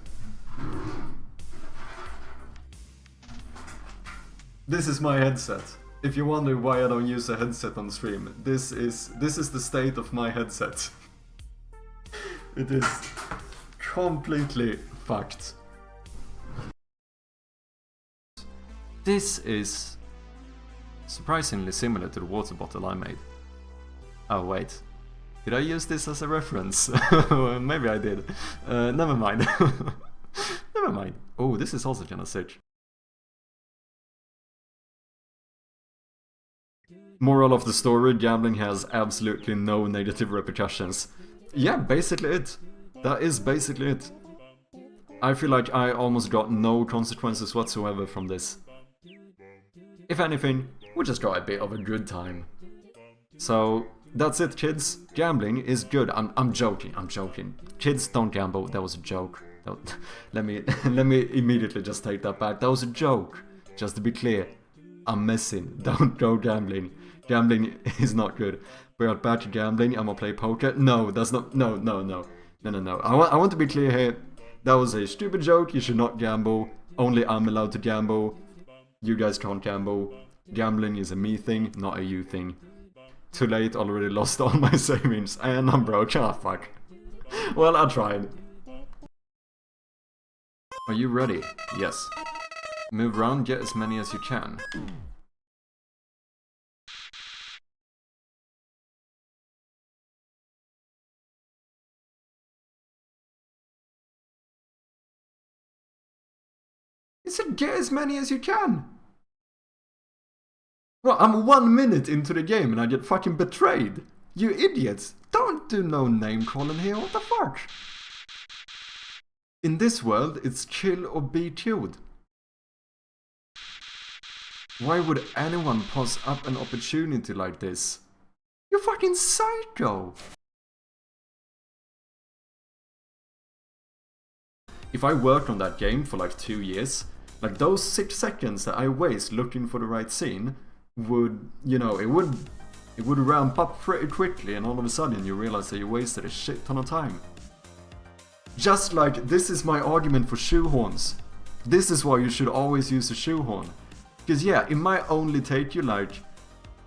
This is my headset. If you wonder why I don't use a headset on stream, this is the state of my headset. It is completely fucked. This is surprisingly similar to the water bottle I made. Oh wait, did I use this as a reference? Maybe I did. Never mind. Never mind. Oh, this is also kinda sick. Moral of the story, gambling has absolutely no negative repercussions. Yeah, basically it. That is basically it. I feel like I almost got no consequences whatsoever from this. If anything, we just got a bit of a good time. So, that's it, kids. Gambling is good. I'm joking. Kids, don't gamble. That was a joke. Let me immediately just take that back. That was a joke. Just to be clear. I'm messing. Don't go gambling. Gambling is not good. We're back to gambling. I'm gonna play poker. No, that's not. No. I want to be clear here. That was a stupid joke. You should not gamble. Only I'm allowed to gamble. You guys can't gamble. Gambling is a me thing, not a you thing. Too late. Already lost all my savings and I'm broke. Ah, fuck. Well, I tried. Are you ready? Yes. Move around, get as many as you can. It said get as many as you can! Well, I'm 1 minute into the game and I get fucking betrayed! You idiots! Don't do no name calling here, what the fuck? In this world, it's kill or be killed. Why would anyone pass up an opportunity like this? You're fucking psycho! If I worked on that game for like 2 years, like those 6 seconds that I waste looking for the right scene would, you know, it would ramp up pretty quickly, and all of a sudden you realize that you wasted a shit ton of time. Just like, this is my argument for shoehorns. This is why you should always use a shoehorn. Because yeah, it might only take you like,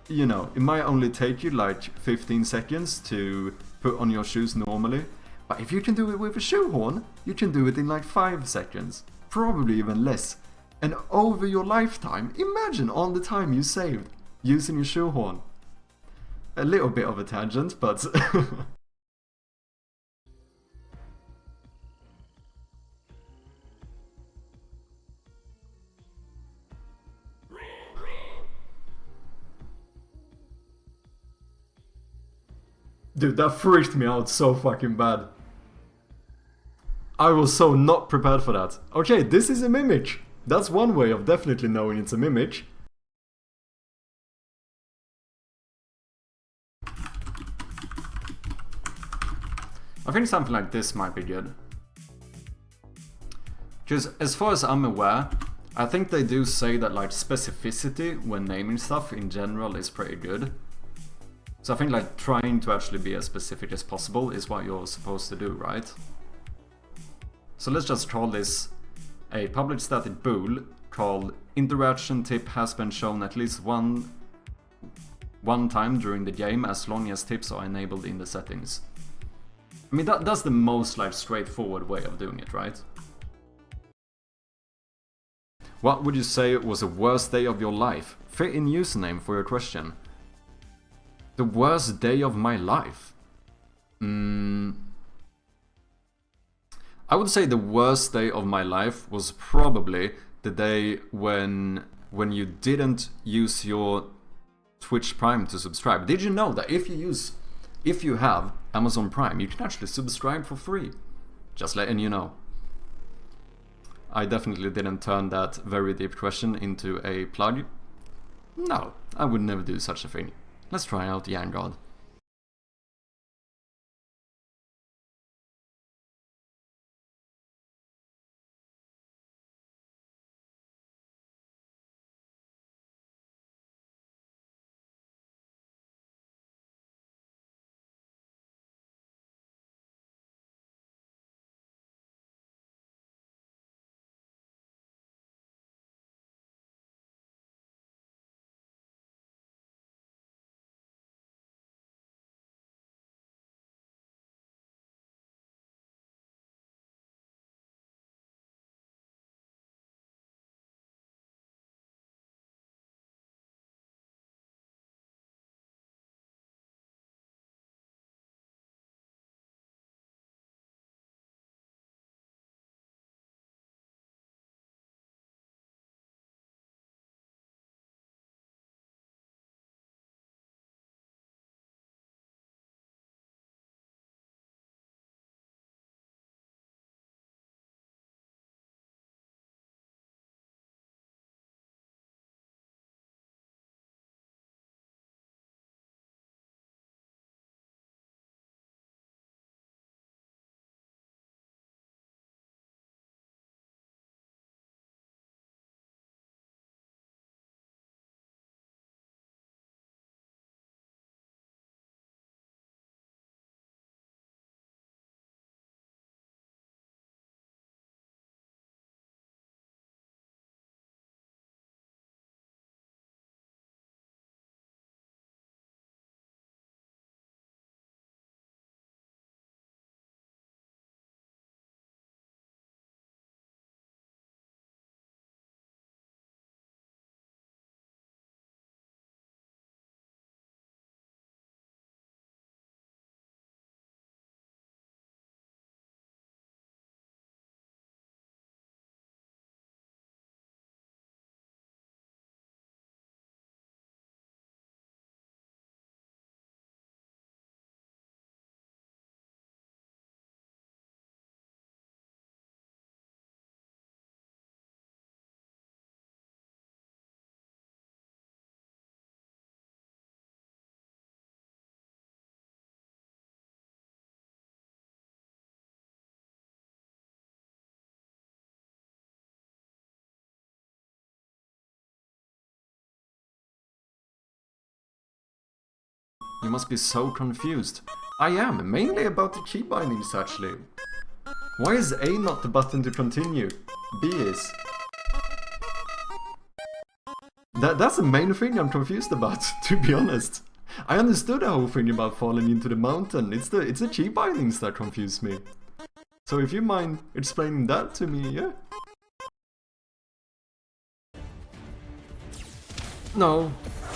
you know, it might only take you like 15 seconds to put on your shoes normally. But if you can do it with a shoehorn, you can do it in like 5 seconds. Probably even less. And over your lifetime, imagine all the time you saved using your shoehorn. A little bit of a tangent, but... Dude, that freaked me out so fucking bad. I was so not prepared for that. Okay, this is a mimic. That's one way of definitely knowing it's a mimic. I think something like this might be good. Because as far as I'm aware, I think they do say that like specificity when naming stuff in general is pretty good. So I think like trying to actually be as specific as possible is what you're supposed to do, right? So let's just call this a public static bool called interaction tip has been shown at least one time during the game as long as tips are enabled in the settings. I mean that's the most like straightforward way of doing it, right? What would you say was the worst day of your life? Fit in username for your question. The worst day of my life? I would say the worst day of my life was probably the day when you didn't use your Twitch Prime to subscribe. Did you know that if you have Amazon Prime, you can actually subscribe for free? Just letting you know. I definitely didn't turn that very deep question into a plug. No, I would never do such a thing. Let's try out Yangard. You must be so confused. I am, mainly about the key bindings actually. Why is A not the button to continue? B is. That's the main thing I'm confused about, to be honest. I understood the whole thing about falling into the mountain. It's the key bindings that confuse me. So if you mind explaining that to me, yeah? No,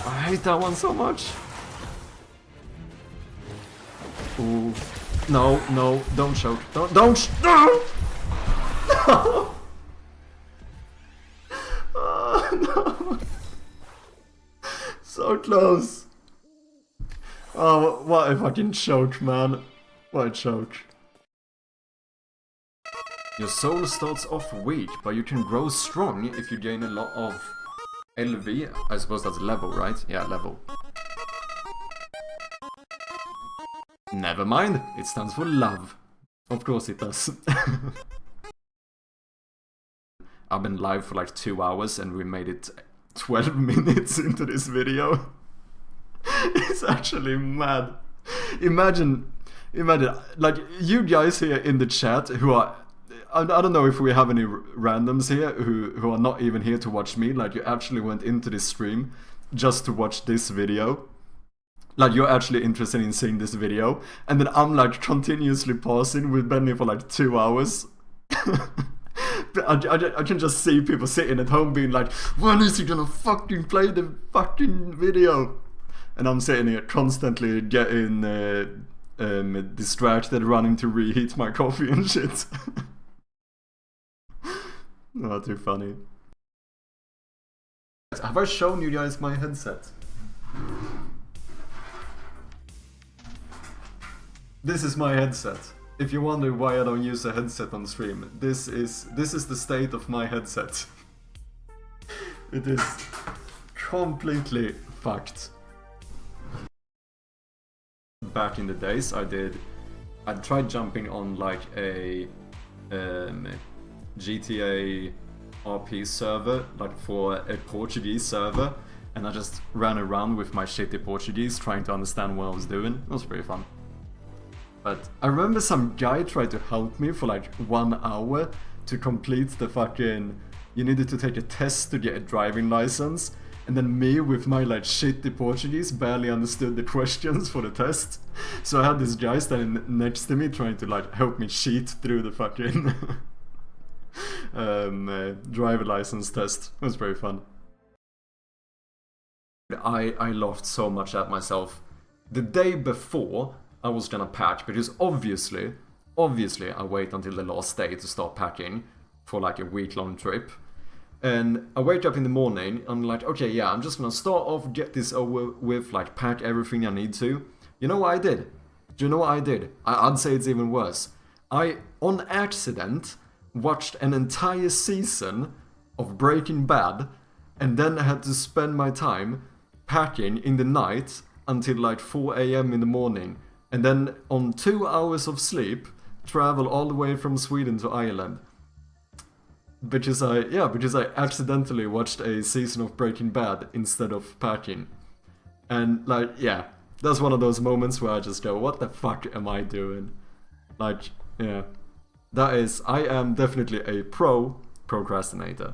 I hate that one so much. Ooh. No, no, don't choke. Don't no! No! Oh, no. So close. Oh, what a fucking choke, man. What a choke. Your soul starts off weak, but you can grow strong if you gain a lot of LV. I suppose that's level, right? Yeah, level. Never mind, it stands for love. Of course it does. I've been live for like 2 hours and we made it 12 minutes into this video. It's actually mad. Imagine, like, you guys here in the chat who are... I don't know if we have any randoms here who are not even here to watch me. Like, you actually went into this stream just to watch this video. Like, you're actually interested in seeing this video. And then I'm like continuously pausing with Benny for like 2 hours. I can just see people sitting at home being like, when is he gonna fucking play the fucking video? And I'm sitting here constantly getting distracted, running to reheat my coffee and shit. Oh, too funny. Have I shown you guys my headset? This is my headset. If you wonder why I don't use a headset on stream, this is the state of my headset. It is completely fucked. Back in the days, I tried jumping on like a GTA RP server, like for a Portuguese server, and I just ran around with my shitty Portuguese trying to understand what I was doing. It was pretty fun. But I remember some guy tried to help me for like 1 hour to complete the fucking... You needed to take a test to get a driving license, and then me with my like shitty Portuguese barely understood the questions for the test. So I had this guy standing next to me trying to like help me cheat through the fucking driver license test. It was very fun. I laughed so much at myself. The day before I was gonna pack, because obviously I wait until the last day to start packing for like a week-long trip. And I wake up in the morning, I'm like, okay, yeah, I'm just gonna start off, get this over with, like pack everything I need to. You know what I did? Do you know what I did? I'd say it's even worse. I, on accident, watched an entire season of Breaking Bad, and then I had to spend my time packing in the night until like 4 AM in the morning. And then on 2 hours of sleep, travel all the way from Sweden to Ireland. Because I accidentally watched a season of Breaking Bad instead of packing. And like, yeah, that's one of those moments where I just go, what the fuck am I doing? Like, yeah. That is, I am definitely a procrastinator.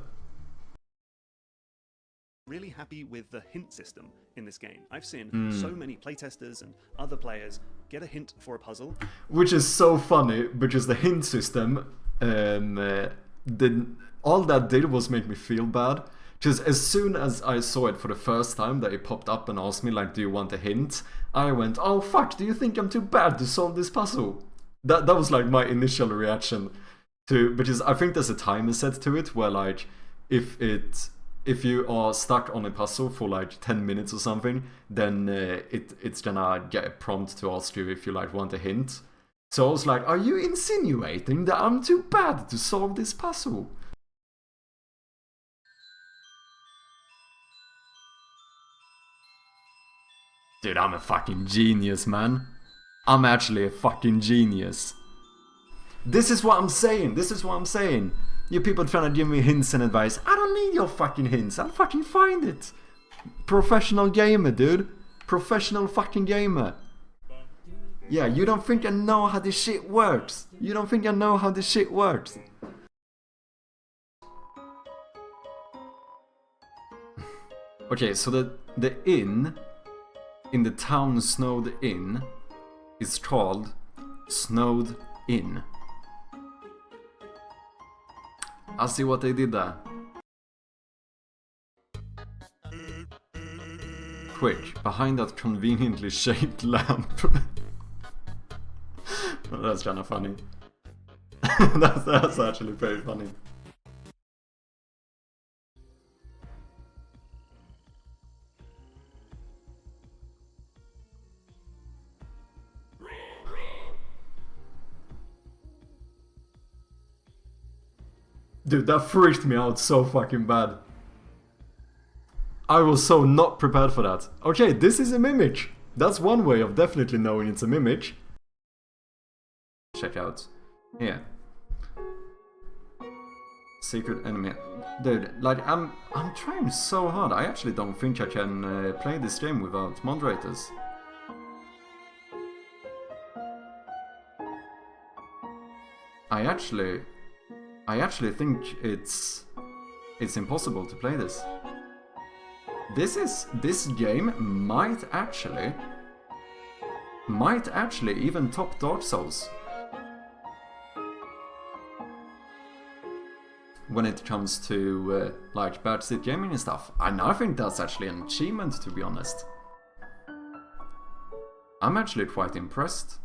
Really happy with the hint system in this game. I've seen so many playtesters and other players get a hint for a puzzle. Which is so funny, because the hint system, all that did was make me feel bad. Because as soon as I saw it for the first time, that it popped up and asked me, like, do you want a hint? I went, oh fuck, do you think I'm too bad to solve this puzzle? That was like my initial reaction to, because I think there's a timer set to it, where like, if you are stuck on a puzzle for like 10 minutes or something, then it's gonna get a prompt to ask you if you like want a hint. So I was like, are you insinuating that I'm too bad to solve this puzzle? Dude, I'm a fucking genius, man. I'm actually a fucking genius. This is what I'm saying. This is what I'm saying. You people trying to give me hints and advice. I don't need your fucking hints. I'll fucking find it. Professional gamer, dude. Professional fucking gamer. Yeah, you don't think I know how this shit works. You don't think I know how this shit works. Okay, so the inn in the town Snowed Inn is called Snowed Inn. I see what they did there. Quick, behind that conveniently shaped lamp. That's kind of funny. that's actually very funny. Dude, that freaked me out so fucking bad. I was so not prepared for that. Okay, this is a mimic. That's one way of definitely knowing it's a mimic. Check out. Here. Secret enemy. Dude, like, I'm trying so hard. I actually don't think I can play this game without moderators. I actually think it's impossible to play this. This game might actually even top Dark Souls when it comes to like bad sit gaming and stuff. And I think that's actually an achievement, to be honest. I'm actually quite impressed.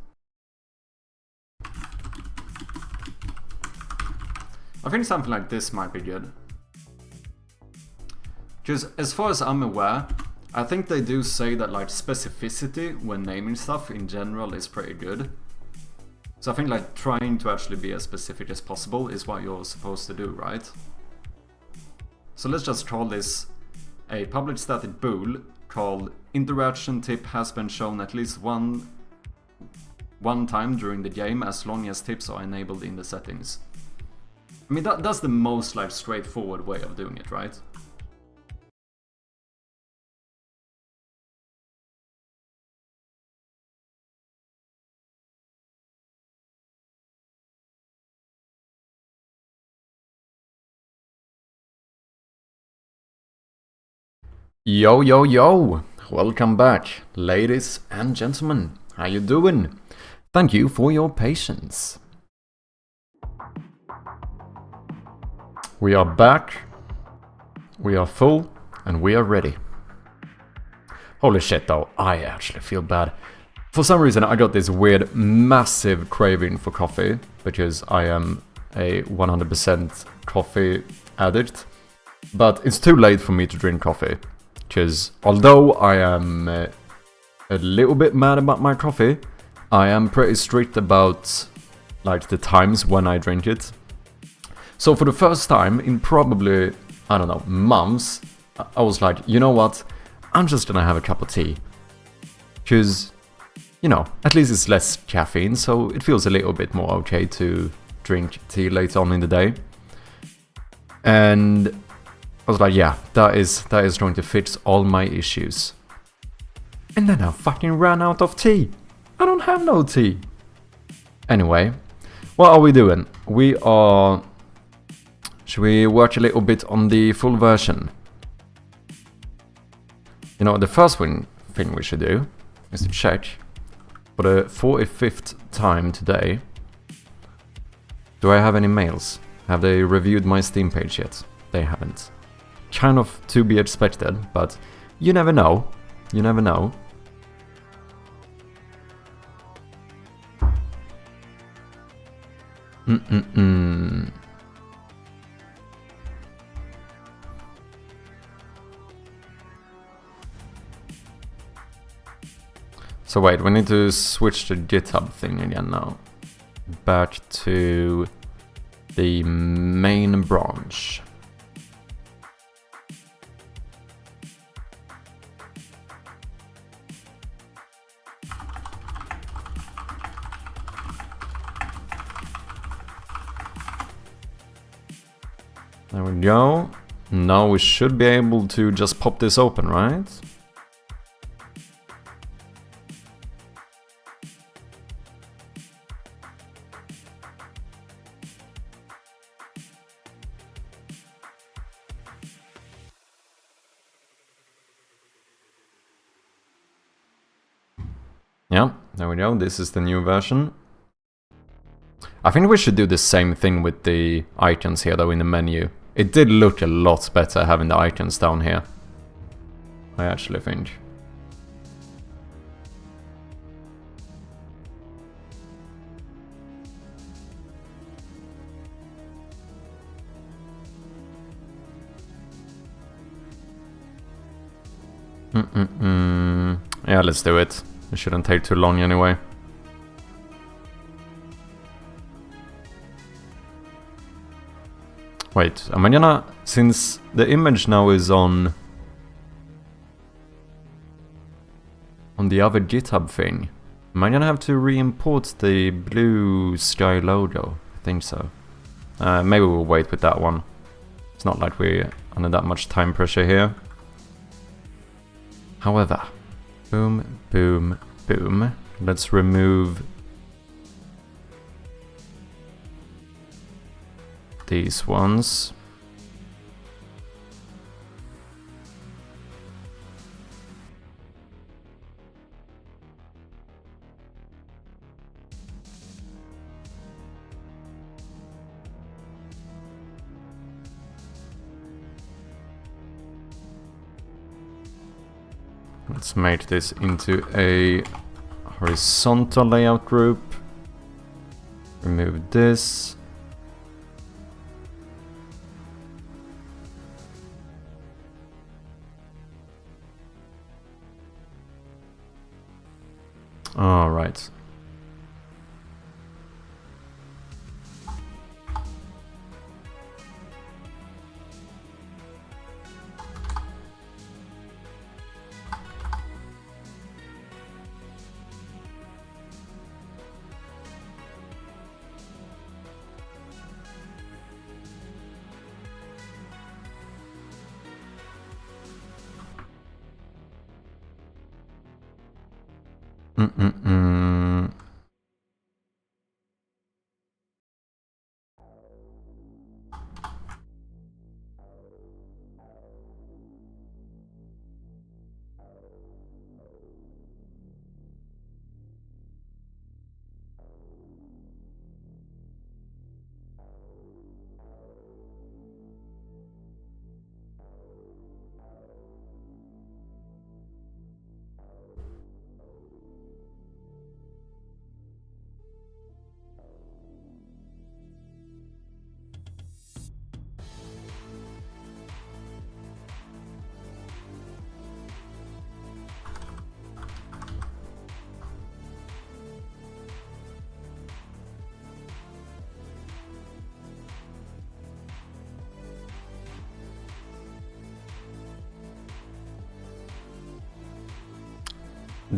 I think something like this might be good. Because as far as I'm aware, I think they do say that like specificity when naming stuff in general is pretty good. So I think like trying to actually be as specific as possible is what you're supposed to do, right? So let's just call this a public static bool called interaction tip has been shown at least one time during the game as long as tips are enabled in the settings. I mean, that's the most like straightforward way of doing it, right? Yo, yo, yo! Welcome back, ladies and gentlemen. How you doing? Thank you for your patience. We are back, we are full, and we are ready. Holy shit though, I actually feel bad. For some reason I got this weird, massive craving for coffee, because I am a 100% coffee addict. But it's too late for me to drink coffee, because although I am a little bit mad about my coffee, I am pretty strict about like the times when I drink it. So for the first time in probably, I don't know, months, I was like, you know what, I'm just gonna have a cup of tea. Because, you know, at least it's less caffeine, so it feels a little bit more okay to drink tea later on in the day. And I was like, yeah, that is going to fix all my issues. And then I fucking ran out of tea. I don't have no tea. Anyway, what are we doing? We are... Should we work a little bit on the full version? You know, the first thing we should do is to check for the 45th time today. Do I have any mails? Have they reviewed my Steam page yet? They haven't. Kind of to be expected, but you never know. You never know. So wait, we need to switch the GitHub thing again now. Back to the main branch. There we go. Now we should be able to just pop this open, right? There we go, this is the new version. I think we should do the same thing with the icons here though in the menu. It did look a lot better having the icons down here. I actually think. Yeah, let's do it. It shouldn't take too long anyway. Wait, am I gonna... Since the image now is on the other GitHub thing, am I gonna have to re-import the blue sky logo? I think so. Maybe we'll wait with that one. It's not like we're under that much time pressure here. However, boom, boom, boom. Let's remove these ones. Let's make this into a horizontal layout group. Remove this. All right.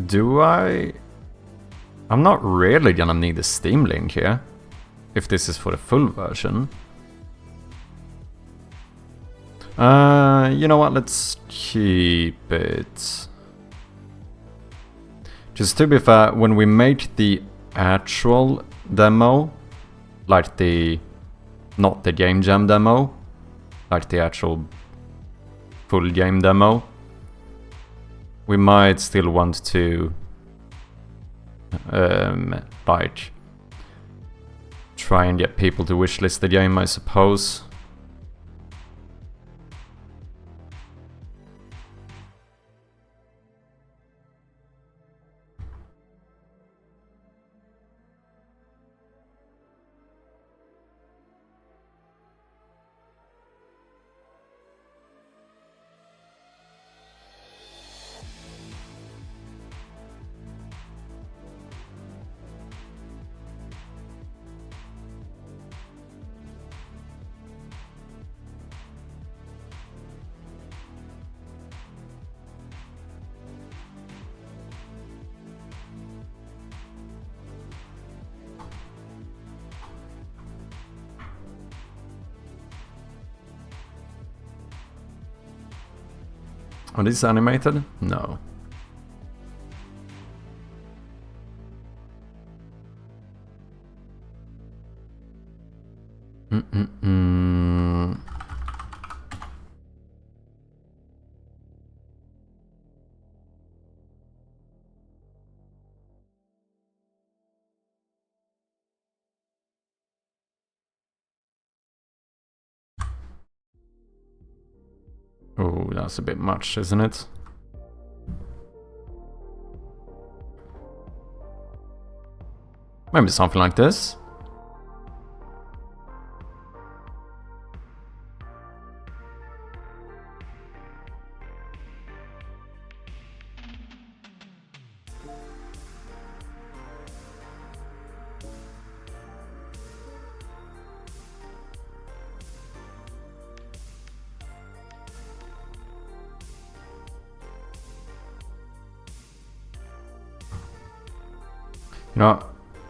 Do I? I'm not really gonna need a Steam link here, if this is for the full version. You know what, let's keep it. Just to be fair, when we make the actual demo, like not the game jam demo, like the actual full game demo, we might still want to like try and get people to wishlist the game, I suppose. Oh, this is animated? No. Oh, that's a bit much, isn't it? Maybe something like this. You know,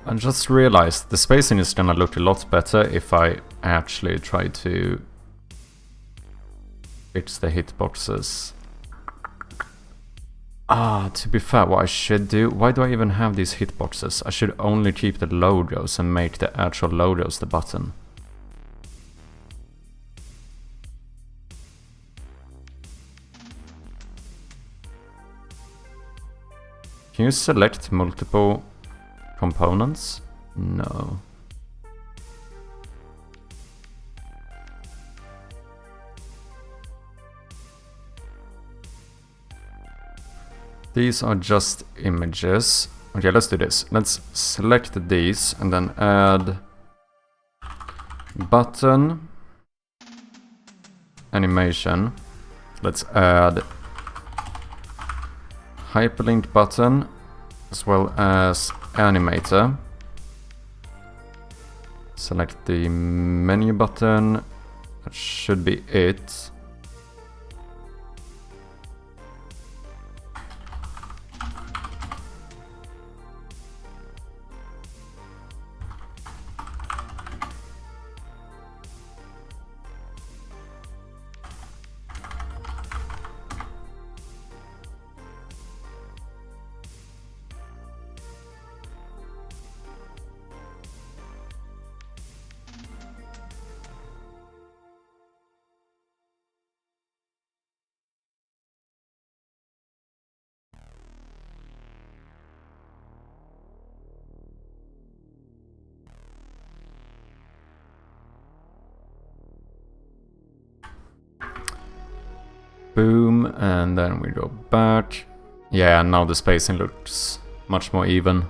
I just realized the spacing is gonna look a lot better if I actually try to fix the hitboxes. Ah, to be fair, what I should do... Why do I even have these hitboxes? I should only keep the logos and make the actual logos the button. Can you select multiple components? No. These are just images. Okay, let's do this. Let's select these and then add button animation. Let's add hyperlink button as well as animator. Select the menu button. That should be it. Boom, and then we go back. Yeah, now the spacing looks much more even.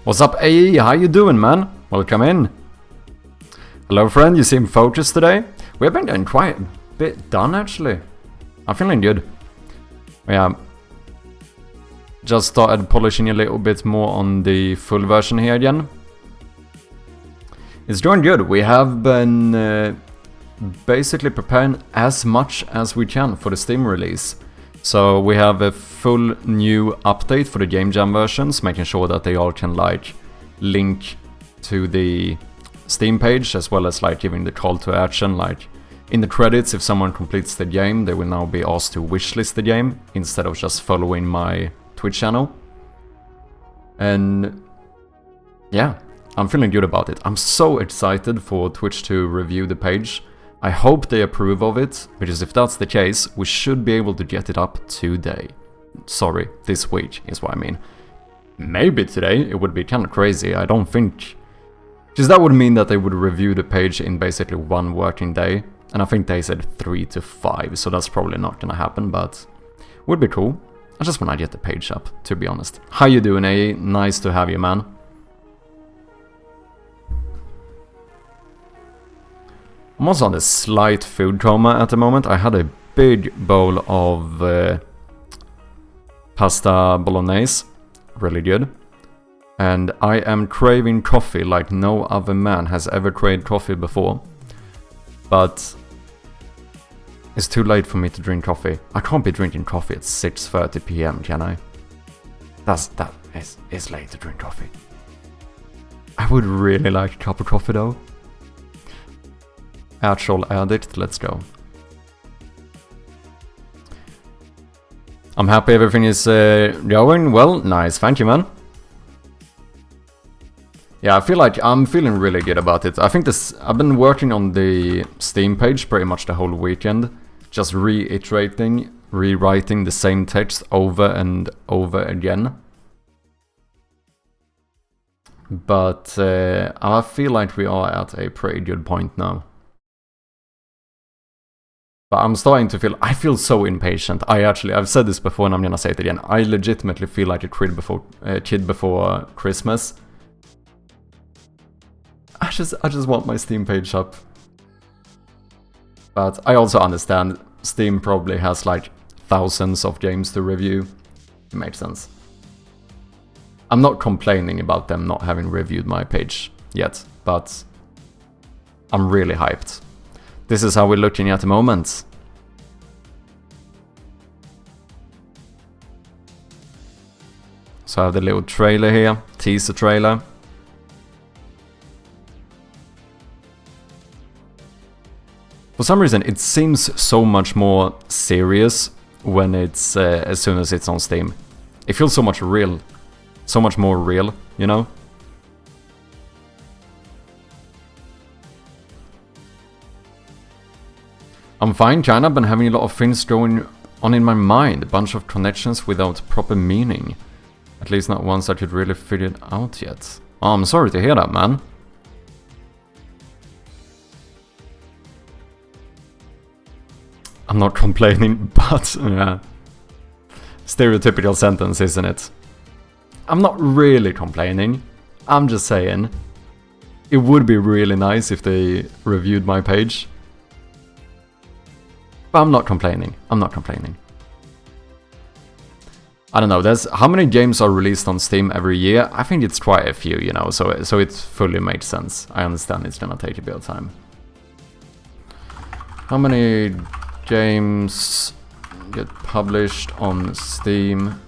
What's up, AE? How you doing, man? Welcome in. Hello, friend. You seem focused today. We've been getting quite a bit done, actually. I'm feeling good. Yeah. Just started polishing a little bit more on the full version here again. It's doing good. We have been basically preparing as much as we can for the Steam release. So we have a full new update for the Game Jam versions, making sure that they all can like link to the Steam page, as well as like giving the call to action. Like in the credits, if someone completes the game, they will now be asked to wishlist the game instead of just following my Twitch channel. And yeah, I'm feeling good about it. I'm so excited for Twitch to review the page. I hope they approve of it, because if that's the case, we should be able to get it up today. Sorry, this week is what I mean. Maybe today, it would be kind of crazy, I don't think... Because that would mean that they would review the page in basically one working day, and I think they said 3 to 5, so that's probably not gonna happen, but... would be cool. I just wanna get the page up, to be honest. How you doing, AE? Nice to have you, man. I'm also on a slight food coma at the moment. I had a big bowl of pasta bolognese, really good. And I am craving coffee like no other man has ever craved coffee before. But it's too late for me to drink coffee. I can't be drinking coffee at 6:30 PM, can I? That is late to drink coffee. I would really like a cup of coffee though. Actual addict, let's go. I'm happy everything is going well. Nice, thank you, man. Yeah, I feel like I'm feeling really good about it. I think I've been working on the Steam page pretty much the whole weekend. Just rewriting the same text over and over again. But I feel like we are at a pretty good point now. But I'm starting to feel, I feel so impatient. I've said this before and I'm gonna say it again. I legitimately feel like a kid before Christmas. I just want my Steam page up. But I also understand Steam probably has like thousands of games to review. It makes sense. I'm not complaining about them not having reviewed my page yet, but I'm really hyped. This is how we're looking at the moment. So I have the little trailer here, teaser trailer. For some reason, it seems so much more serious when it's as soon as it's on Steam. It feels so much real, so much more real, you know? I'm fine, kinda. Been having a lot of things going on in my mind. A bunch of connections without proper meaning. At least not ones I could really figure out yet. Oh, I'm sorry to hear that, man. I'm not complaining, but yeah. Stereotypical sentence, isn't it? I'm not really complaining. I'm just saying. It would be really nice if they reviewed my page. But I'm not complaining. I'm not complaining. I don't know, how many games are released on Steam every year? I think it's quite a few, you know, so it fully makes sense. I understand it's gonna take a bit of time. How many games get published on Steam?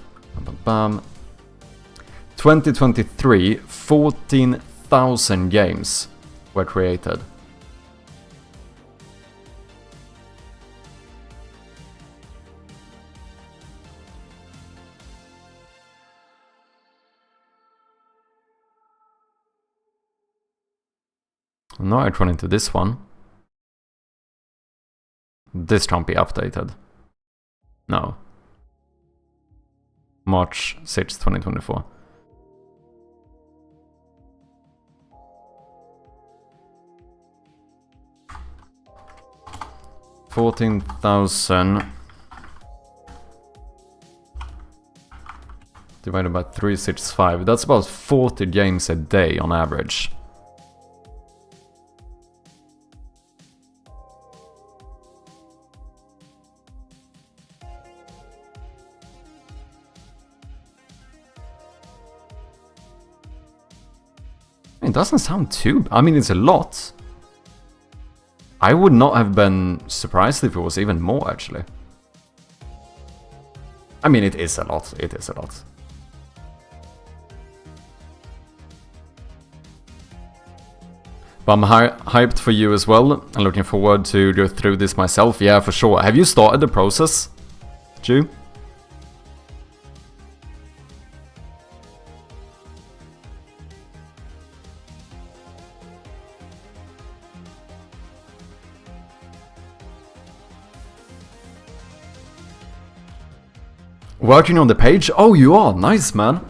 2023, 14,000 games were created. Now I run into this one. This can't be updated. No. March 6, 2024. $14,000 divided by 365. That's about 40 games a day on average. It doesn't sound too... I mean, it's a lot. I would not have been surprised if it was even more, actually. I mean, it is a lot. It is a lot. But I'm hyped for you as well. I'm looking forward to go through this myself. Yeah, for sure. Have you started the process, Ju? Working on the page? Oh, you are! Nice, man!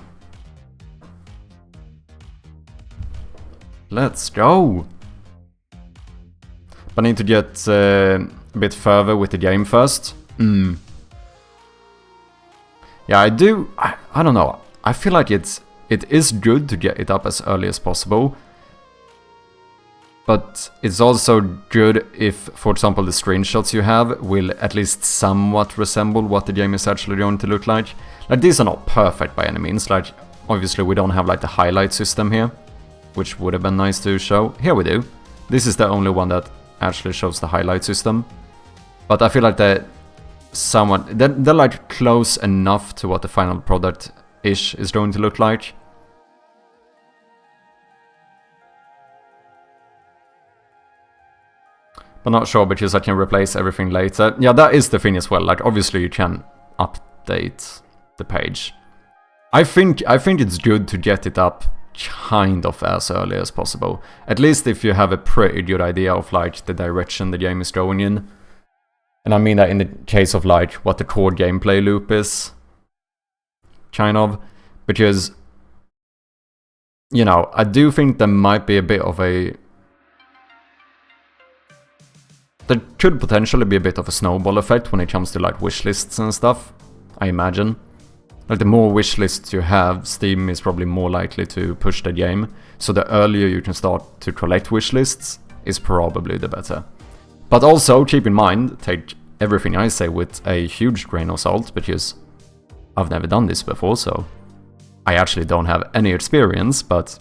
Let's go! But I need to get a bit further with the game first. Yeah, I do... I don't know. I feel like it is good to get it up as early as possible. But it's also good if, for example, the screenshots you have will at least somewhat resemble what the game is actually going to look like. Like, these are not perfect by any means. Like, obviously we don't have like the highlight system here, which would have been nice to show. Here we do. This is the only one that actually shows the highlight system. But I feel like they're like close enough to what the final product-ish is going to look like. But not sure, because I can replace everything later. Yeah, that is the thing as well. Like, obviously you can update the page. I think it's good to get it up kind of as early as possible. At least if you have a pretty good idea of like the direction the game is going in. And I mean that in the case of like what the core gameplay loop is. Kind of. Because, you know, I do think there might be a bit of a... There could potentially be a bit of a snowball effect when it comes to like wish lists and stuff, I imagine. Like the more wish lists you have, Steam is probably more likely to push the game. So the earlier you can start to collect wish lists is probably the better. But also keep in mind, take everything I say with a huge grain of salt, because I've never done this before, so I actually don't have any experience, but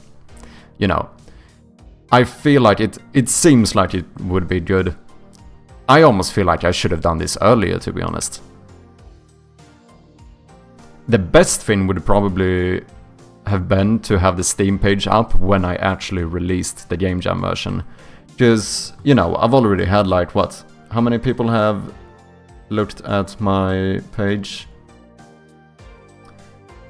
you know, I feel like it seems like it would be good. I almost feel like I should have done this earlier, to be honest. The best thing would probably have been to have the Steam page up when I actually released the Game Jam version. Because, you know, I've already had like, what? How many people have looked at my page?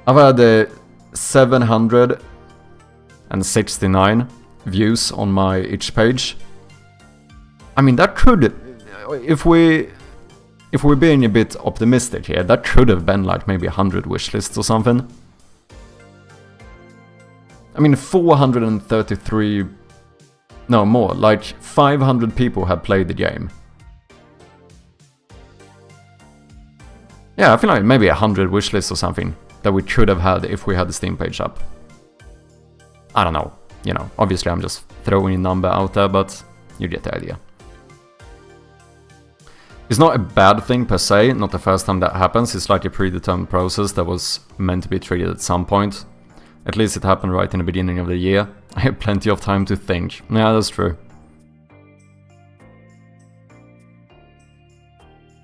I've had 769 views on my itch page. I mean, that could... If we're being a bit optimistic here, that could have been like maybe 100 wishlists or something. I mean, 433... No, more. Like, 500 people have played the game. Yeah, I feel like maybe 100 wishlists or something that we could have had if we had the Steam page up. I don't know. You know, obviously I'm just throwing a number out there, but you get the idea. It's not a bad thing per se, not the first time that happens. It's like a predetermined process that was meant to be triggered at some point. At least it happened right in the beginning of the year. I had plenty of time to think. Yeah, that's true.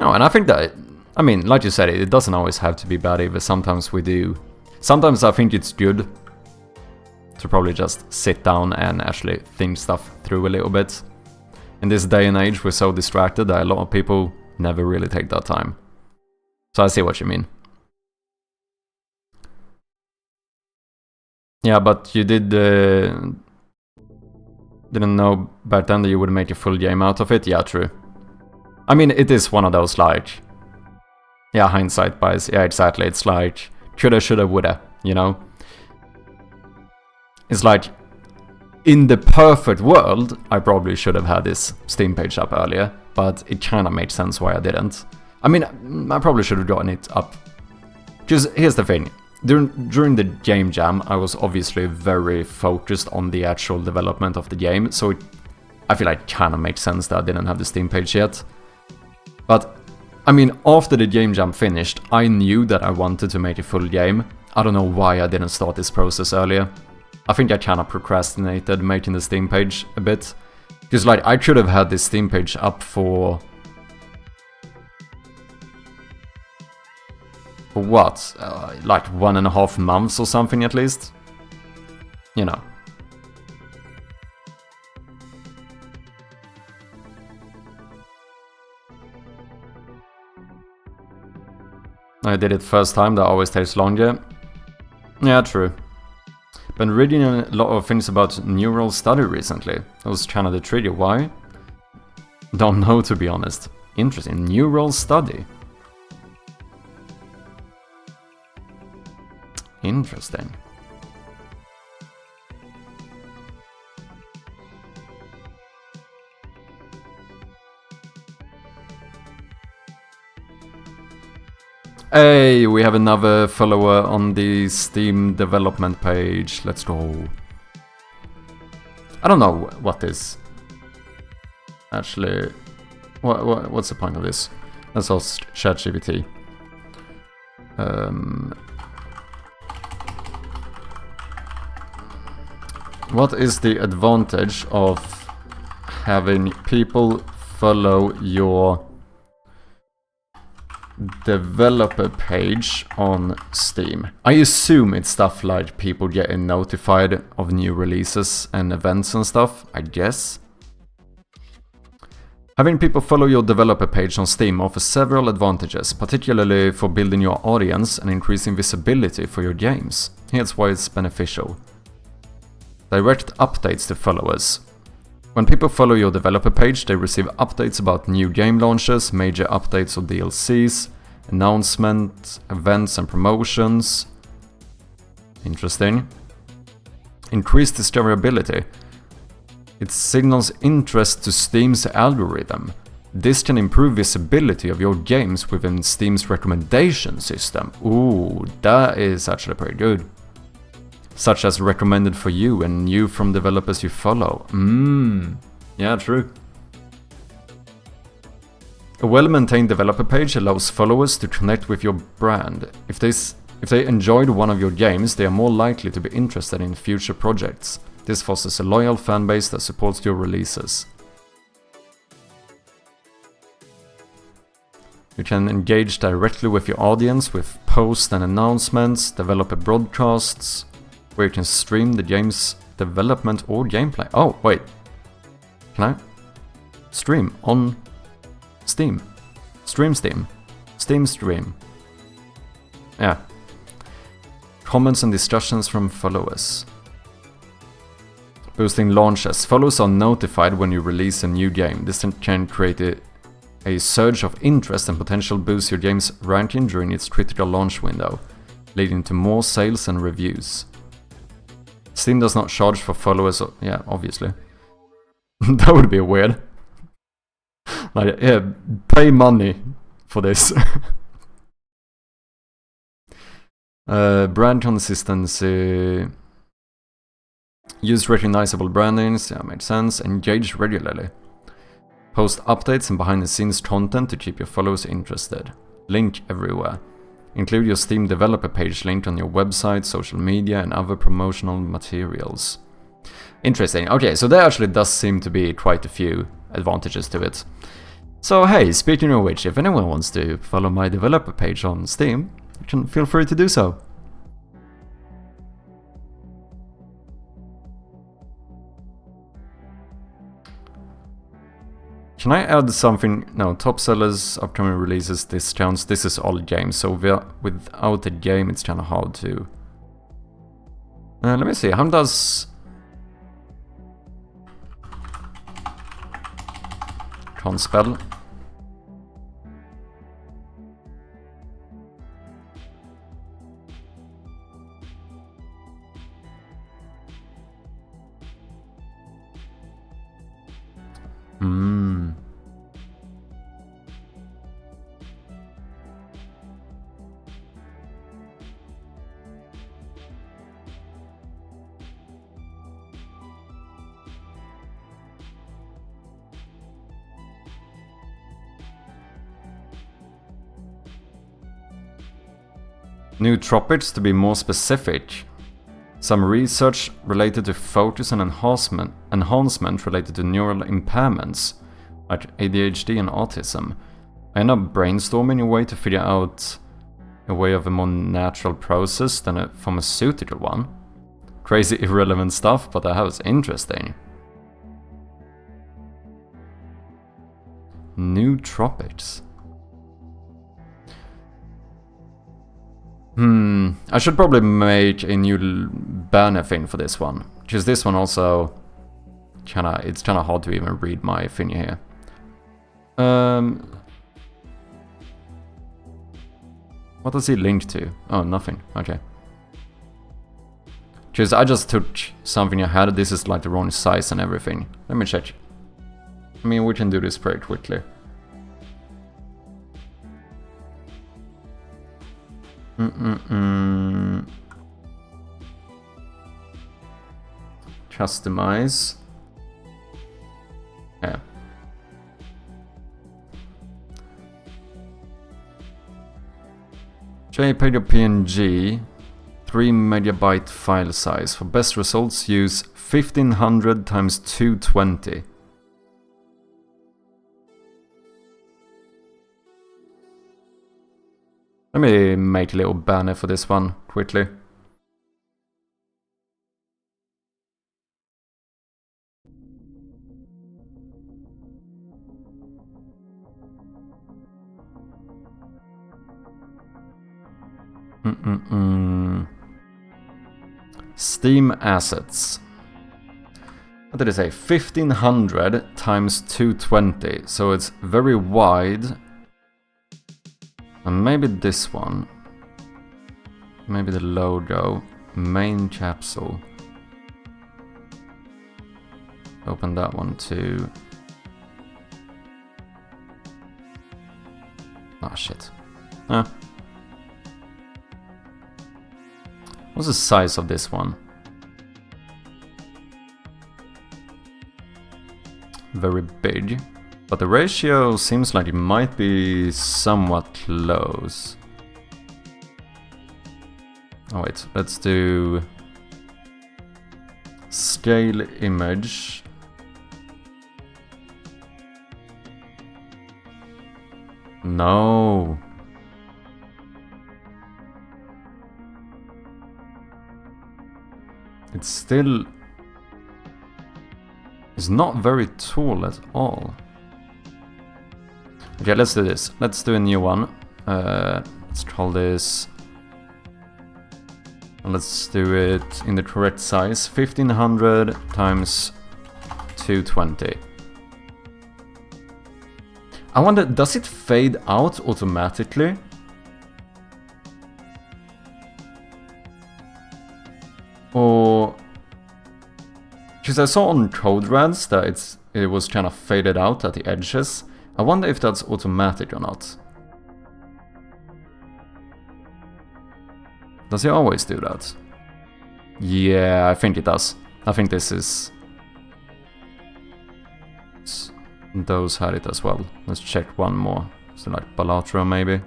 No, and I think that, I mean, like you said, it doesn't always have to be bad either. Sometimes we do. Sometimes I think it's good to probably just sit down and actually think stuff through a little bit. In this day and age, we're so distracted that a lot of people never really take that time. So I see what you mean. Yeah, but you didn't know back then that you would make a full game out of it? Yeah, true. I mean, it is one of those, like... Yeah, hindsight bias. Yeah, exactly. It's like, coulda, shoulda, woulda, you know? It's like... In the perfect world, I probably should have had this Steam page up earlier, but it kind of made sense why I didn't. I mean, I probably should have gotten it up. Because here's the thing, during the Game Jam, I was obviously very focused on the actual development of the game, so I feel like it kind of makes sense that I didn't have the Steam page yet. But, I mean, after the Game Jam finished, I knew that I wanted to make a full game. I don't know why I didn't start this process earlier. I think I kind of procrastinated making the Steam page a bit. Because, like, I could have had this Steam page up for what? Like 1.5 months or something at least? You know. I did it first time, that always takes longer. Yeah, true. Been reading a lot of things about neural study recently. That was kind of the trigger. Why? Don't know, to be honest. Interesting. Neural study. Interesting. Hey, we have another follower on the Steam development page. Let's go. I don't know what this... Actually... What's the point of this? Let's ask ChatGPT. What is the advantage of having people follow your developer page on Steam? I assume it's stuff like people getting notified of new releases and events and stuff, I guess. Having people follow your developer page on Steam offers several advantages, particularly for building your audience and increasing visibility for your games. Here's why it's beneficial. Direct updates to followers. When people follow your developer page, they receive updates about new game launches, major updates or DLCs, announcements, events and promotions. Interesting. Increased discoverability. It signals interest to Steam's algorithm. This can improve visibility of your games within Steam's recommendation system. Ooh, that is actually pretty good. Such as recommended for you and new from developers you follow. Yeah, true. A well-maintained developer page allows followers to connect with your brand. If they enjoyed one of your games, they are more likely to be interested in future projects. This fosters a loyal fanbase that supports your releases. You can engage directly with your audience with posts and announcements, developer broadcasts, where you can stream the game's development or gameplay. Oh, wait. Can I stream on Steam? Stream. Steam stream. Yeah. Comments and discussions from followers. Boosting launches. Followers are notified when you release a new game. This can create a surge of interest and potential boost your game's ranking during its critical launch window, leading to more sales and reviews. Steam does not charge for followers. Yeah, obviously. That would be weird. Like, yeah, pay money for this. Brand consistency. Use recognizable brandings, yeah, makes sense. Engage regularly. Post updates and behind-the-scenes content to keep your followers interested. Link everywhere. Include your Steam developer page link on your website, social media, and other promotional materials. Interesting. Okay, so there actually does seem to be quite a few advantages to it. So hey, speaking of which, if anyone wants to follow my developer page on Steam, you can feel free to do so. Can I add something? No, top sellers, upcoming releases, discounts. This is all games, so without a game it's kind of hard to... let me see, how does... Can't spell. New topics to be more specific. Some research related to focus and enhancement related to neural impairments, like ADHD and autism. I end up brainstorming a way to figure out a way of a more natural process than a pharmaceutical one. Crazy irrelevant stuff, but that was interesting. New tropics. I should probably make a new banner thing for this one, because this one also it's kinda hard to even read my thing here. What does he link to? Oh, nothing. Okay. Because I just took something I had. This is like the wrong size and everything. Let me check. I mean, we can do this pretty quickly. Customize. Yeah. JPEG or PNG. 3 megabyte file size. For best results, use 1500 times 220. Let me make a little banner for this one quickly. Steam assets. What did it say? 1500 times 220. So it's very wide. And maybe this one. Maybe the logo. Main capsule. Open that one too. Ah, shit. What's the size of this one? Very big. But the ratio seems like it might be somewhat close. Oh wait, let's do scale image. No. It's still... It's not very tall at all. Okay, let's do this. Let's do a new one. Let's call this... Let's do it in the correct size. 1500 times 220. I wonder, does it fade out automatically? Or... Because I saw on CodeRads that it was kind of faded out at the edges. I wonder if that's automatic or not. Does he always do that? Yeah, I think it does. I think this is... Those had it as well. Let's check one more. So like Balatro maybe.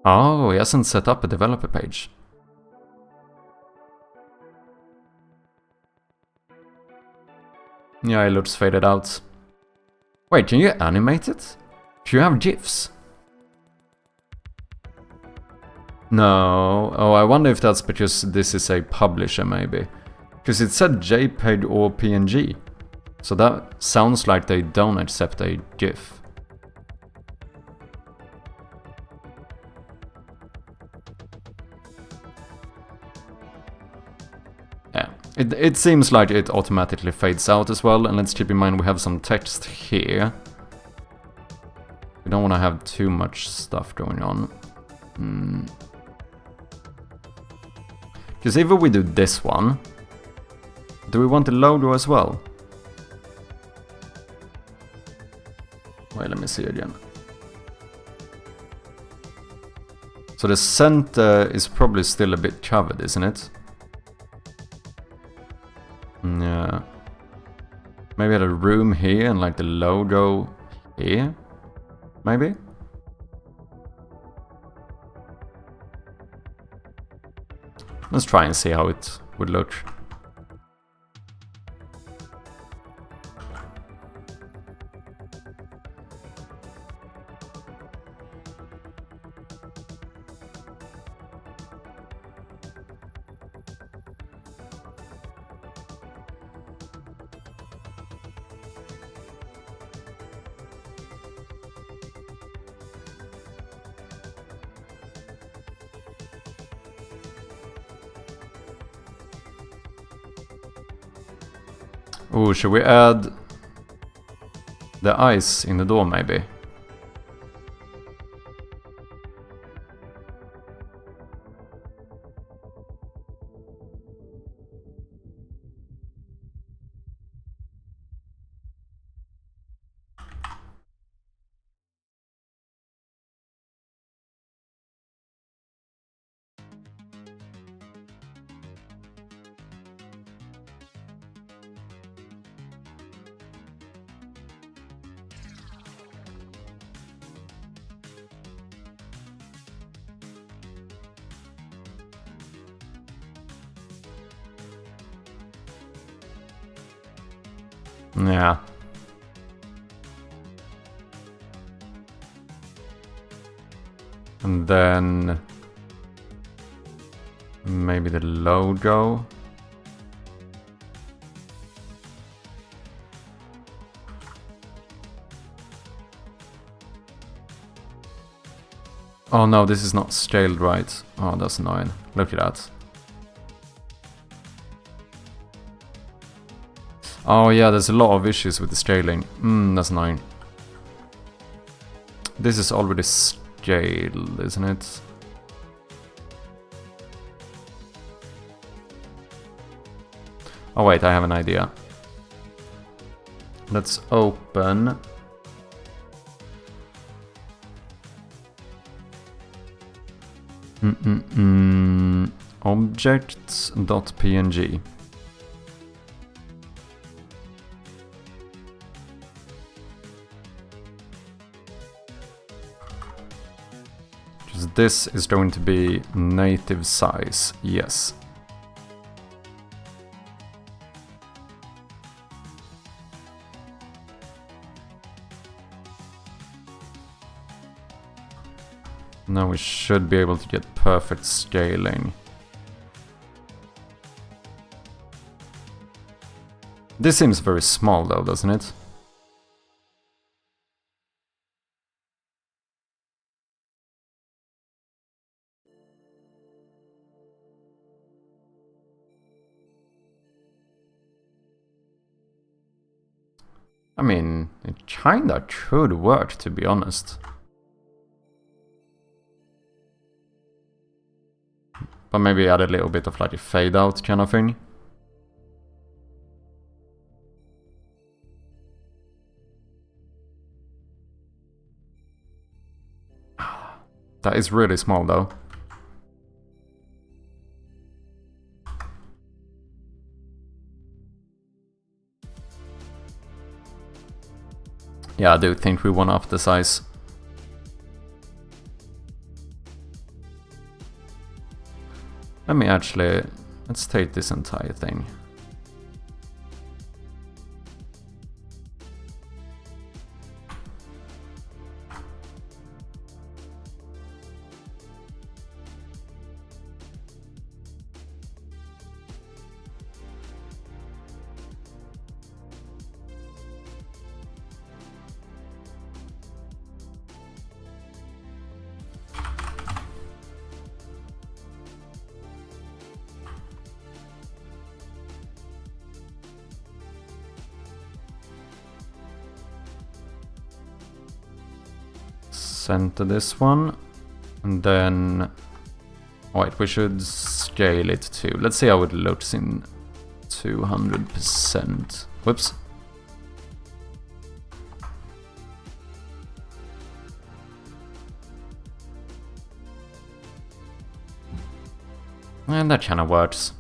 Oh, he hasn't set up a developer page. Yeah, it looks faded out. Wait, can you animate it? Do you have GIFs? No. Oh, I wonder if that's because this is a publisher maybe. Because it said JPEG or PNG. So that sounds like they don't accept a GIF. Yeah, it seems like it automatically fades out as well, and let's keep in mind we have some text here. We don't want to have too much stuff going on. Because if we do this one, do we want the logo as well? Wait, let me see again. So the center is probably still a bit covered, isn't it? Yeah. Maybe at a room here and like the logo here? Maybe? Let's try and see how it would look. Oh, should we add the ice in the door maybe? Yeah. And then maybe the logo. Oh no, this is not scaled right. Oh, that's annoying. Look at that. Oh yeah, there's a lot of issues with the scaling. That's annoying. This is already scaled, isn't it? Oh wait, I have an idea. Let's open objects.png. This is going to be native size, yes. Now we should be able to get perfect scaling. This seems very small though, doesn't it? I mean, it kinda could work, to be honest. But maybe add a little bit of like a fade out kind of thing. That is really small though. Yeah, I do think we want to up the size. Let me actually... let's take this entire thing. Center this one, and then wait, we should scale it too. Let's see how it looks in 200%. Whoops. And that kind of works.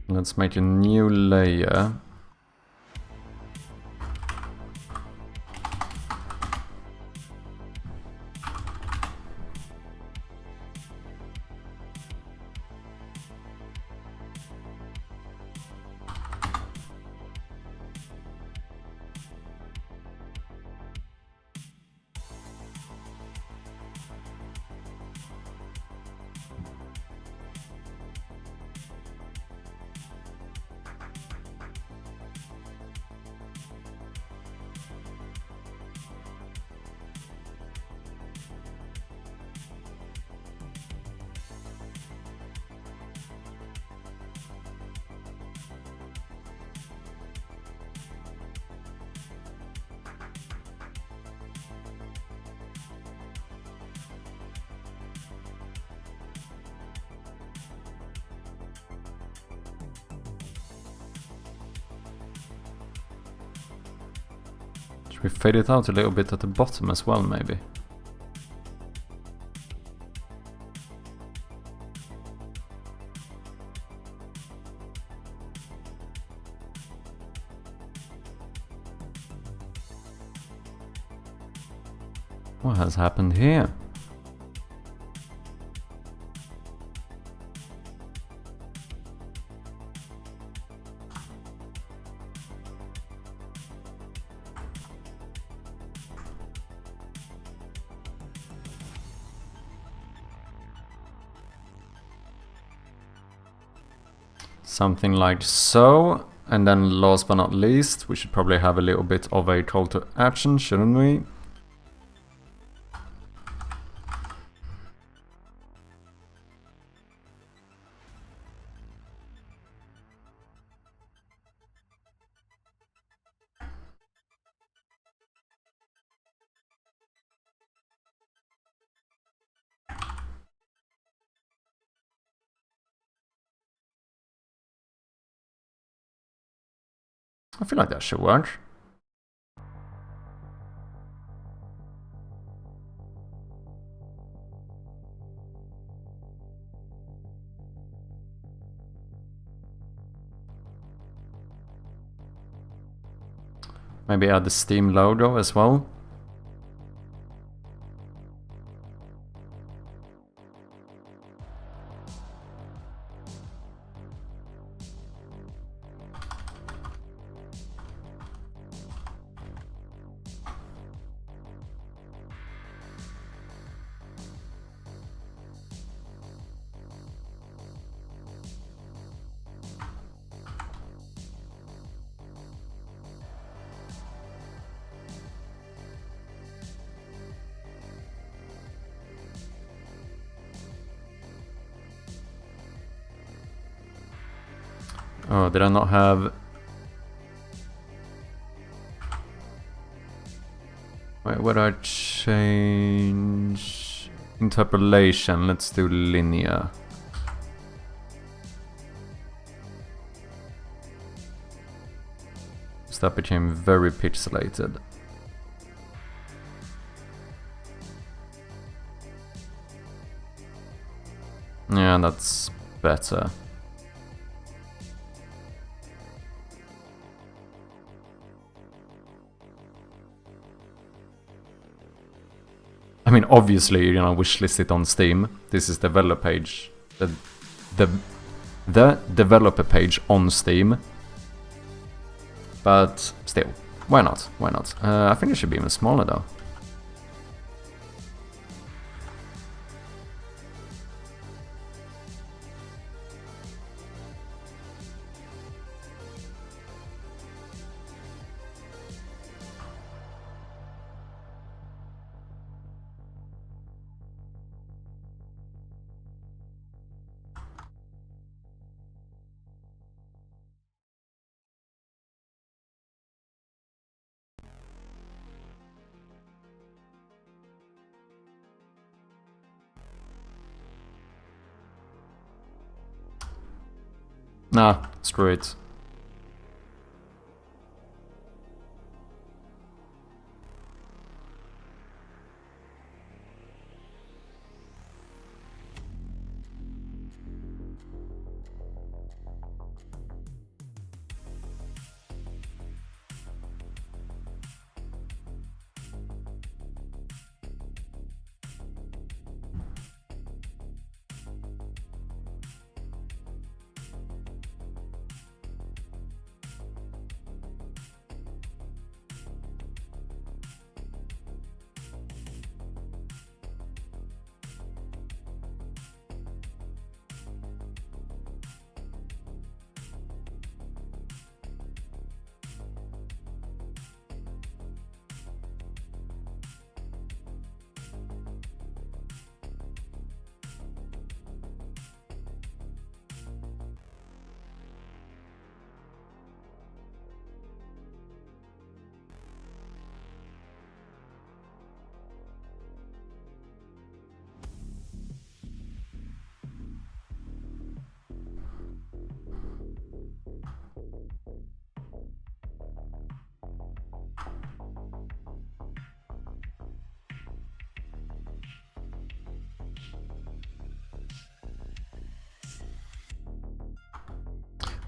Let's make a new layer. we fade it out a little bit at the bottom as well, maybe? What has happened here? Something like so. And then last but not least, we should probably have a little bit of a call to action, shouldn't we? I feel like that should work. Maybe add the Steam logo as well. Oh, did I not have... Wait, what do I change? Interpolation, let's do linear. So that became very pixelated. Yeah, that's better. I mean, obviously, you know, wishlist it on Steam. This is developer page. The developer page on Steam. But still, why not? Why not? I think it should be even smaller though. Nah, screw it.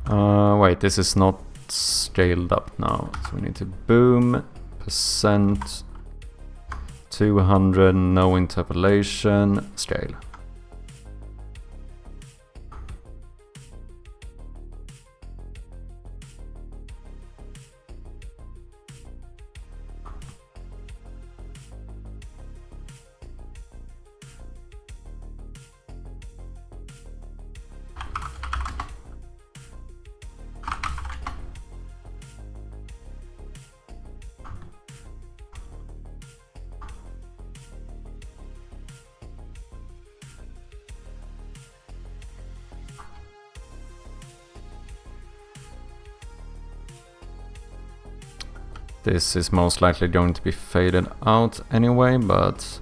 Wait, this is not scaled up now. So we need to boom, percent, 200, no interpolation, scale. This is most likely going to be faded out anyway, but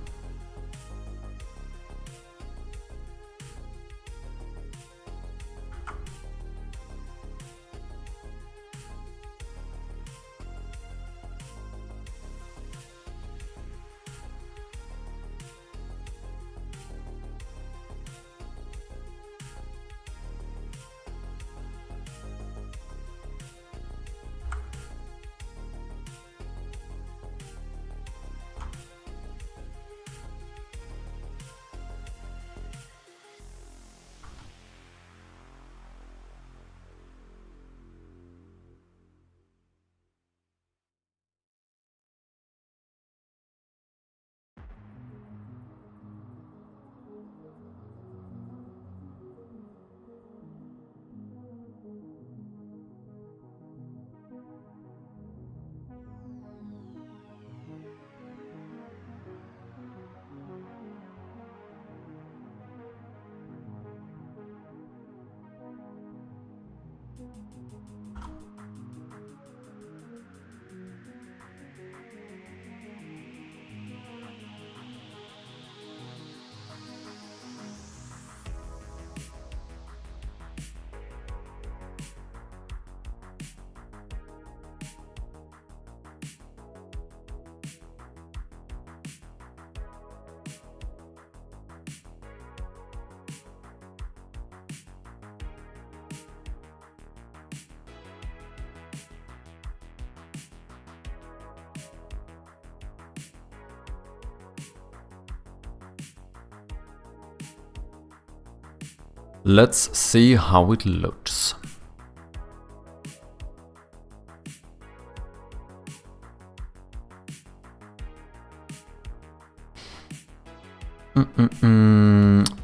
let's see how it looks.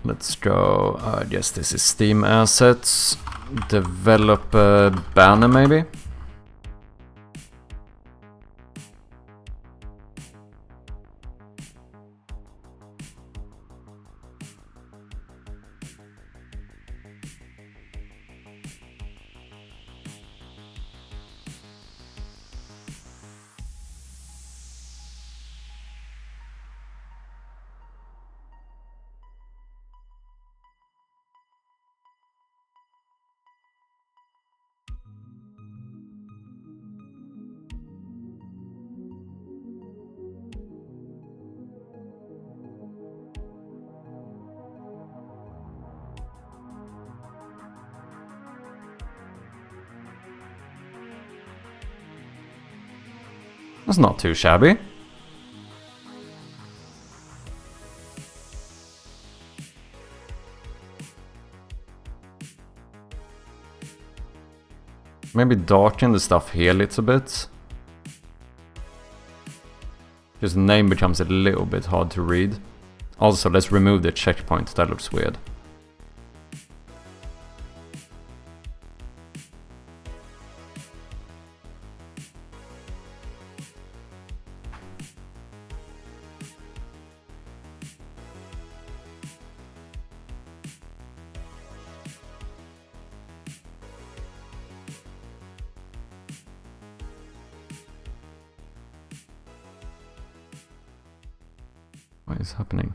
Let's go. I guess this is Steam assets. Developer banner maybe? That's not too shabby. Maybe darken the stuff here a little bit. Because the name becomes a little bit hard to read. Also, let's remove the checkpoint, that looks weird. What is happening?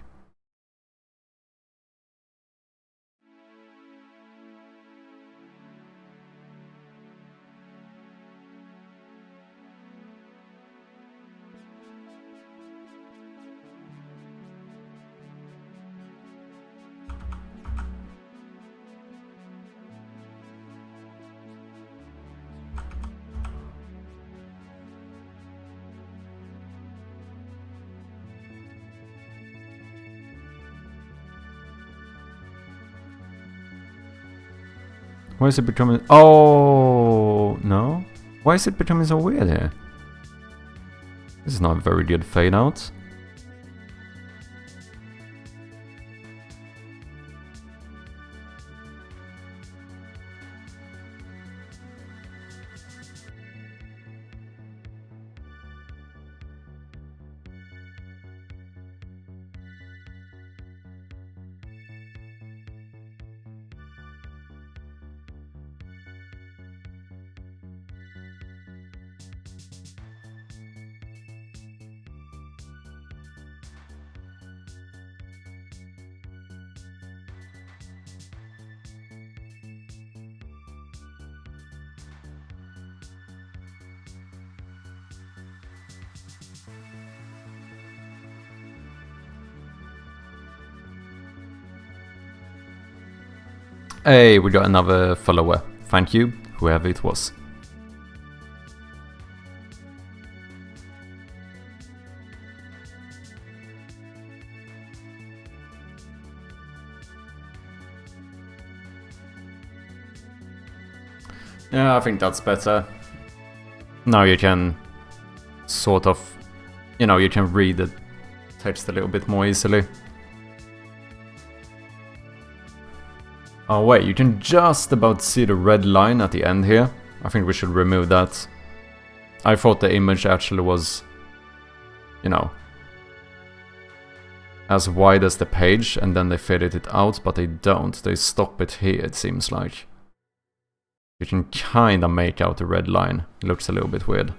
Why is it becoming... Oh, no? Why is it becoming so weird here? This is not a very good fade out. Hey, we got another follower. Thank you, whoever it was. Yeah, I think that's better. Now you can sort of, you know, you can read the text a little bit more easily. Oh wait, you can just about see the red line at the end here. I think we should remove that. I thought the image actually was, you know, as wide as the page, and then they faded it out, but they don't. They stop it here, it seems like. You can kinda make out the red line. It looks a little bit weird.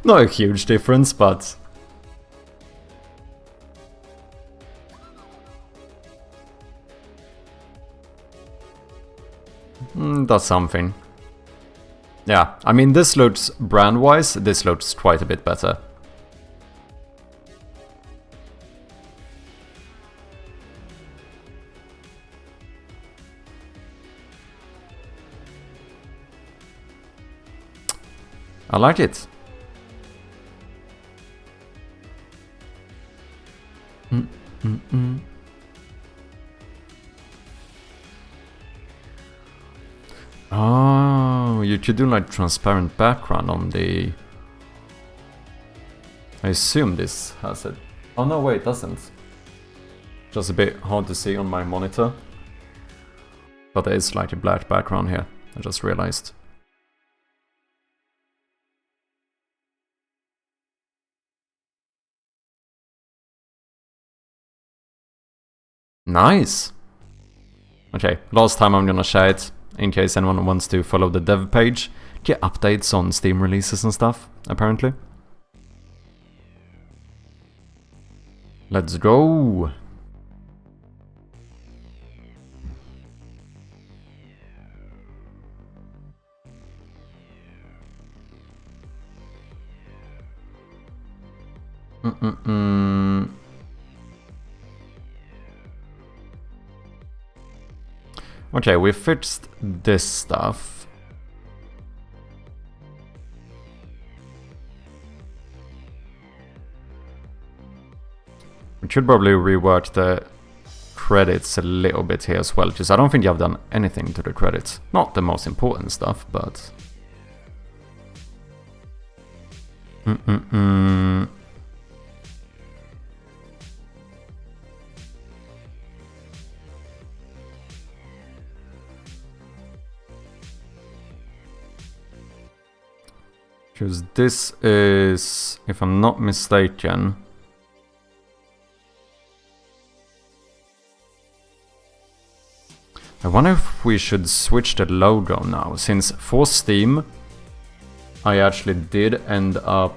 Not a huge difference, but... that's something. Yeah, I mean, this looks, brand-wise, this looks quite a bit better. I like it. Oh, you could do like transparent background on the... I assume this has it. Oh no, wait, it doesn't. Just a bit hard to see on my monitor. But there is like a black background here, I just realized. Nice! Okay, last time I'm gonna share it, in case anyone wants to follow the dev page. Get updates on Steam releases and stuff, apparently. Let's go! Okay, we fixed this stuff. We should probably rework the credits a little bit here as well, because I don't think I've done anything to the credits. Not the most important stuff, but... Mm-mm-mm. Because this is, if I'm not mistaken, I wonder if we should switch the logo now, since for Steam I actually did end up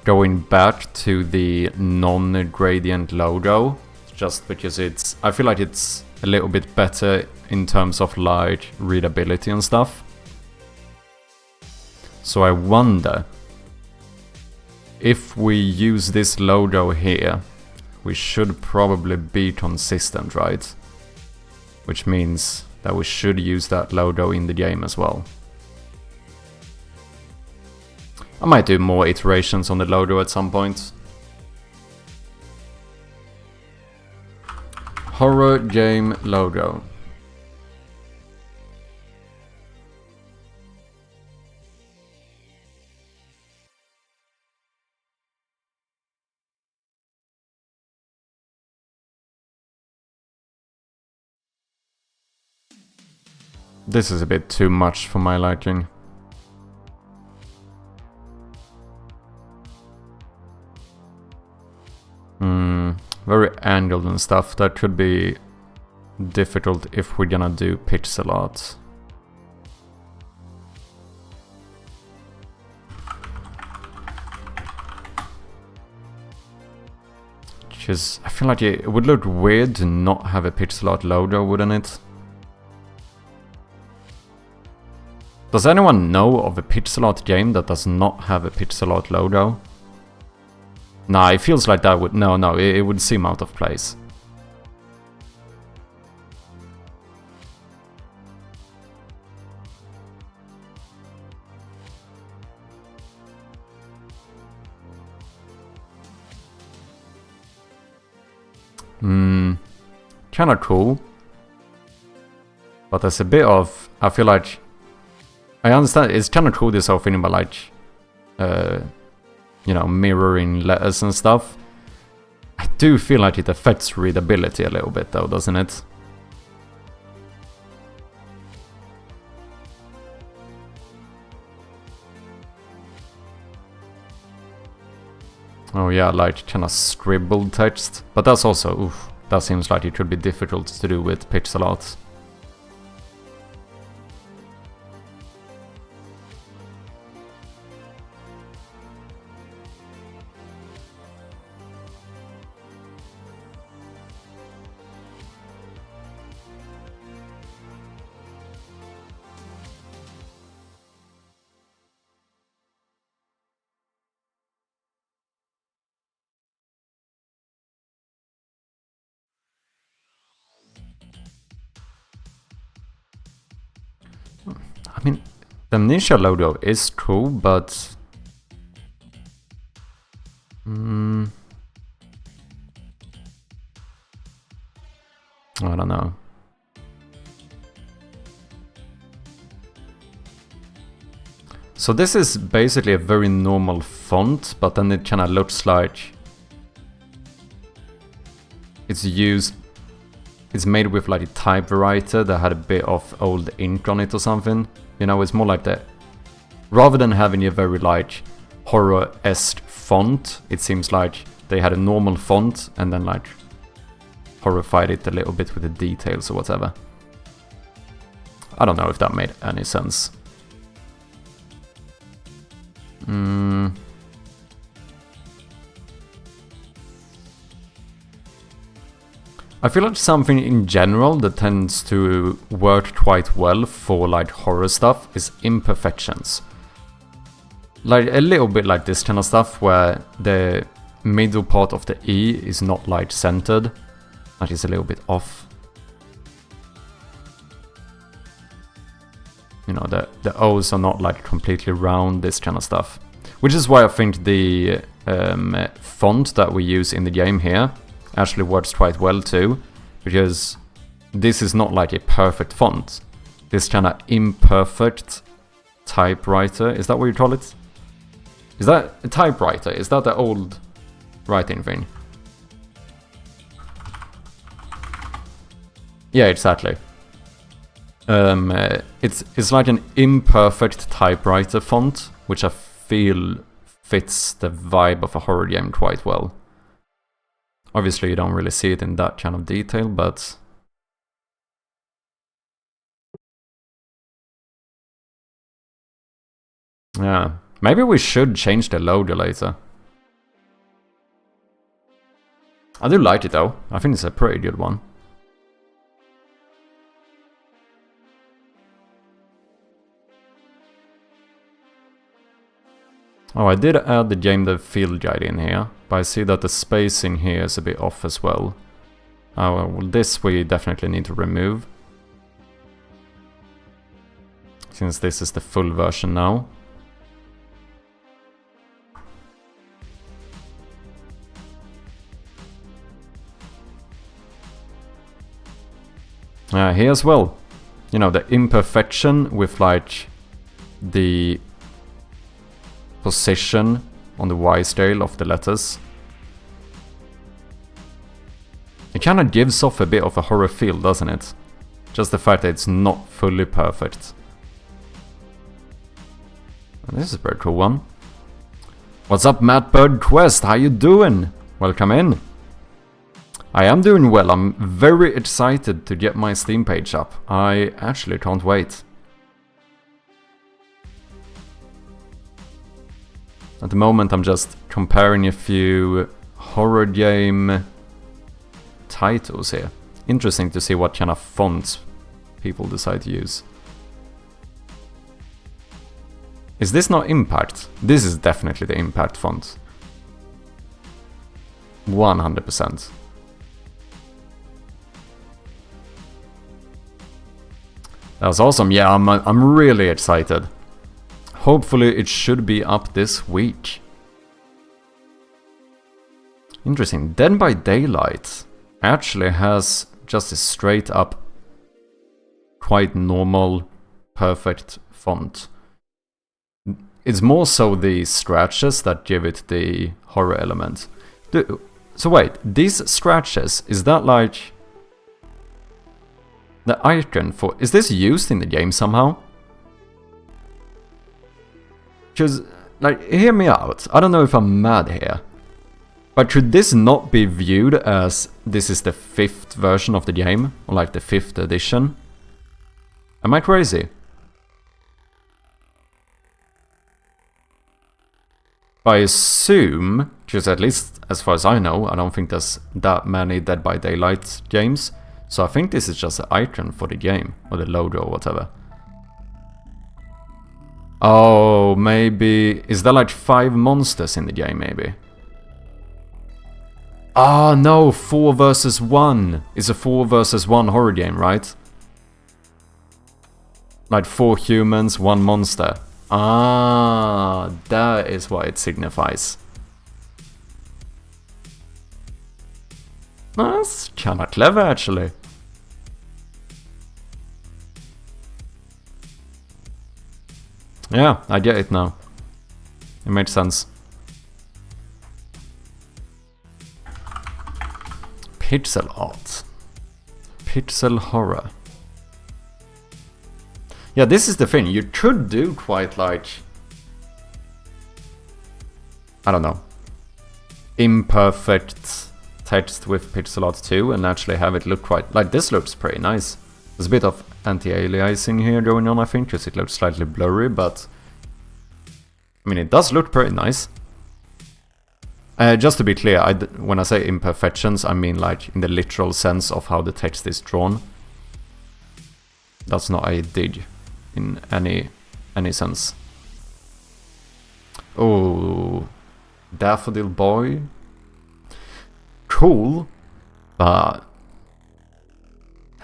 going back to the non-gradient logo, just because I feel like it's a little bit better in terms of like readability and stuff. So I wonder if we use this logo here, we should probably be consistent, right? Which means that we should use that logo in the game as well. I might do more iterations on the logo at some point. Horror game logo. This is a bit too much for my liking. Very angled and stuff. That could be difficult if we're gonna do pixel art. Because I feel like it would look weird to not have a pixel art logo, wouldn't it? Does anyone know of a pixel art game that does not have a pixel art logo? Nah, it feels like that would... No, it would seem out of place. Kinda cool. But there's a bit of... I feel like... I understand, it's kinda cool this whole thing about like... you know, mirroring letters and stuff. I do feel like it affects readability a little bit though, doesn't it? Oh yeah, like kinda scribbled text. But that's also, oof, that seems like it could be difficult to do with pixel art. I mean, the Amnesia logo is cool, but... I don't know. So this is basically a very normal font, but then it kind of looks like it's used... It's made with like a typewriter that had a bit of old ink on it or something. You know, it's more like that. Rather than having a very like horror-esque font, it seems like they had a normal font and then like horrified it a little bit with the details or whatever. I don't know if that made any sense. I feel like something in general that tends to work quite well for like horror stuff is imperfections. Like a little bit like this kind of stuff where the middle part of the E is not like centered. That is a little bit off. You know, the O's are not like completely round, this kind of stuff. Which is why I think the font that we use in the game here actually works quite well too, because this is not like a perfect font. This kind of imperfect typewriter. Is that what you call it? Is that a typewriter? Is that the old writing thing? Yeah, exactly. It's like an imperfect typewriter font, which I feel fits the vibe of a horror game quite well. Obviously, you don't really see it in that kind of detail, but... yeah, maybe we should change the logo later. I do like it though. I think it's a pretty good one. Oh, I did add the gamedev field guide in here, but I see that the spacing here is a bit off as well. Oh, well, this we definitely need to remove, since this is the full version now. Here as well, you know, the imperfection with like the position on the Y scale of the letters. It kind of gives off a bit of a horror feel, doesn't it? Just the fact that it's not fully perfect. And this is a very cool one. What's up, Matt Bird Quest? How you doing? Welcome in. I am doing well. I'm very excited to get my Steam page up. I actually can't wait. At the moment I'm just comparing a few horror game titles here. Interesting to see what kind of fonts people decide to use. Is this not Impact? This is definitely the Impact font. 100%. That was awesome. Yeah, I'm really excited. Hopefully it should be up this week. Interesting. Dead by Daylight actually has just a straight up, quite normal, perfect font. It's more so the scratches that give it the horror element. So wait, these scratches, is that like the icon for... is this used in the game somehow? Because, like, hear me out. I don't know if I'm mad here. But should this not be viewed as this is the 5th version of the game? Or like the 5th edition? Am I crazy? I assume, because at least as far as I know, I don't think there's that many Dead by Daylight games. So I think this is just an icon for the game, or the logo or whatever. Oh, maybe... is there like 5 monsters in the game, maybe? Ah, no, 4 versus 1. It's a 4 versus 1 horror game, right? Like 4 humans, 1 monster. Ah, that is what it signifies. That's kinda clever, actually. Yeah, I get it now. It makes sense. Pixel art. Pixel horror. Yeah, this is the thing. You could do quite like... I don't know. Imperfect text with pixel art too, and actually have it look quite... like, this looks pretty nice. There's a bit of anti-aliasing here going on, I think, because it looks slightly blurry, but... I mean, it does look pretty nice. Just to be clear, when I say imperfections, I mean like in the literal sense of how the text is drawn. That's not a dig in any sense. Oh, Daffodil Boy. Cool, but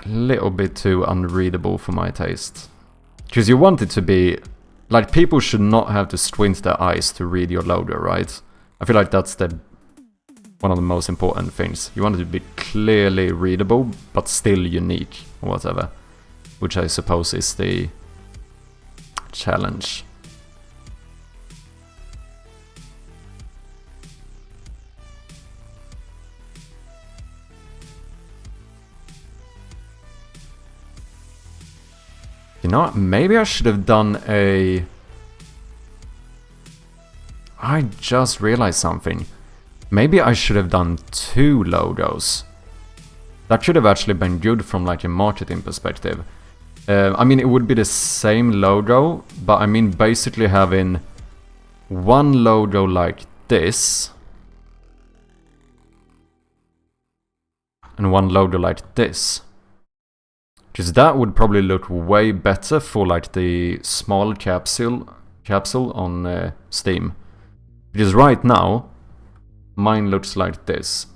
a little bit too unreadable for my taste. Because you want it to be... like, people should not have to squint their eyes to read your logo, right? I feel like that's one of the most important things. You want it to be clearly readable, but still unique, or whatever. Which I suppose is the challenge. You know, maybe I should have done a... I just realized something. Maybe I should have done 2 logos. That should have actually been good from like a marketing perspective. I mean, it would be the same logo, but I mean basically having 1 logo like this and 1 logo like this. Because that would probably look way better for like the small capsule on Steam. Because right now, mine looks like this.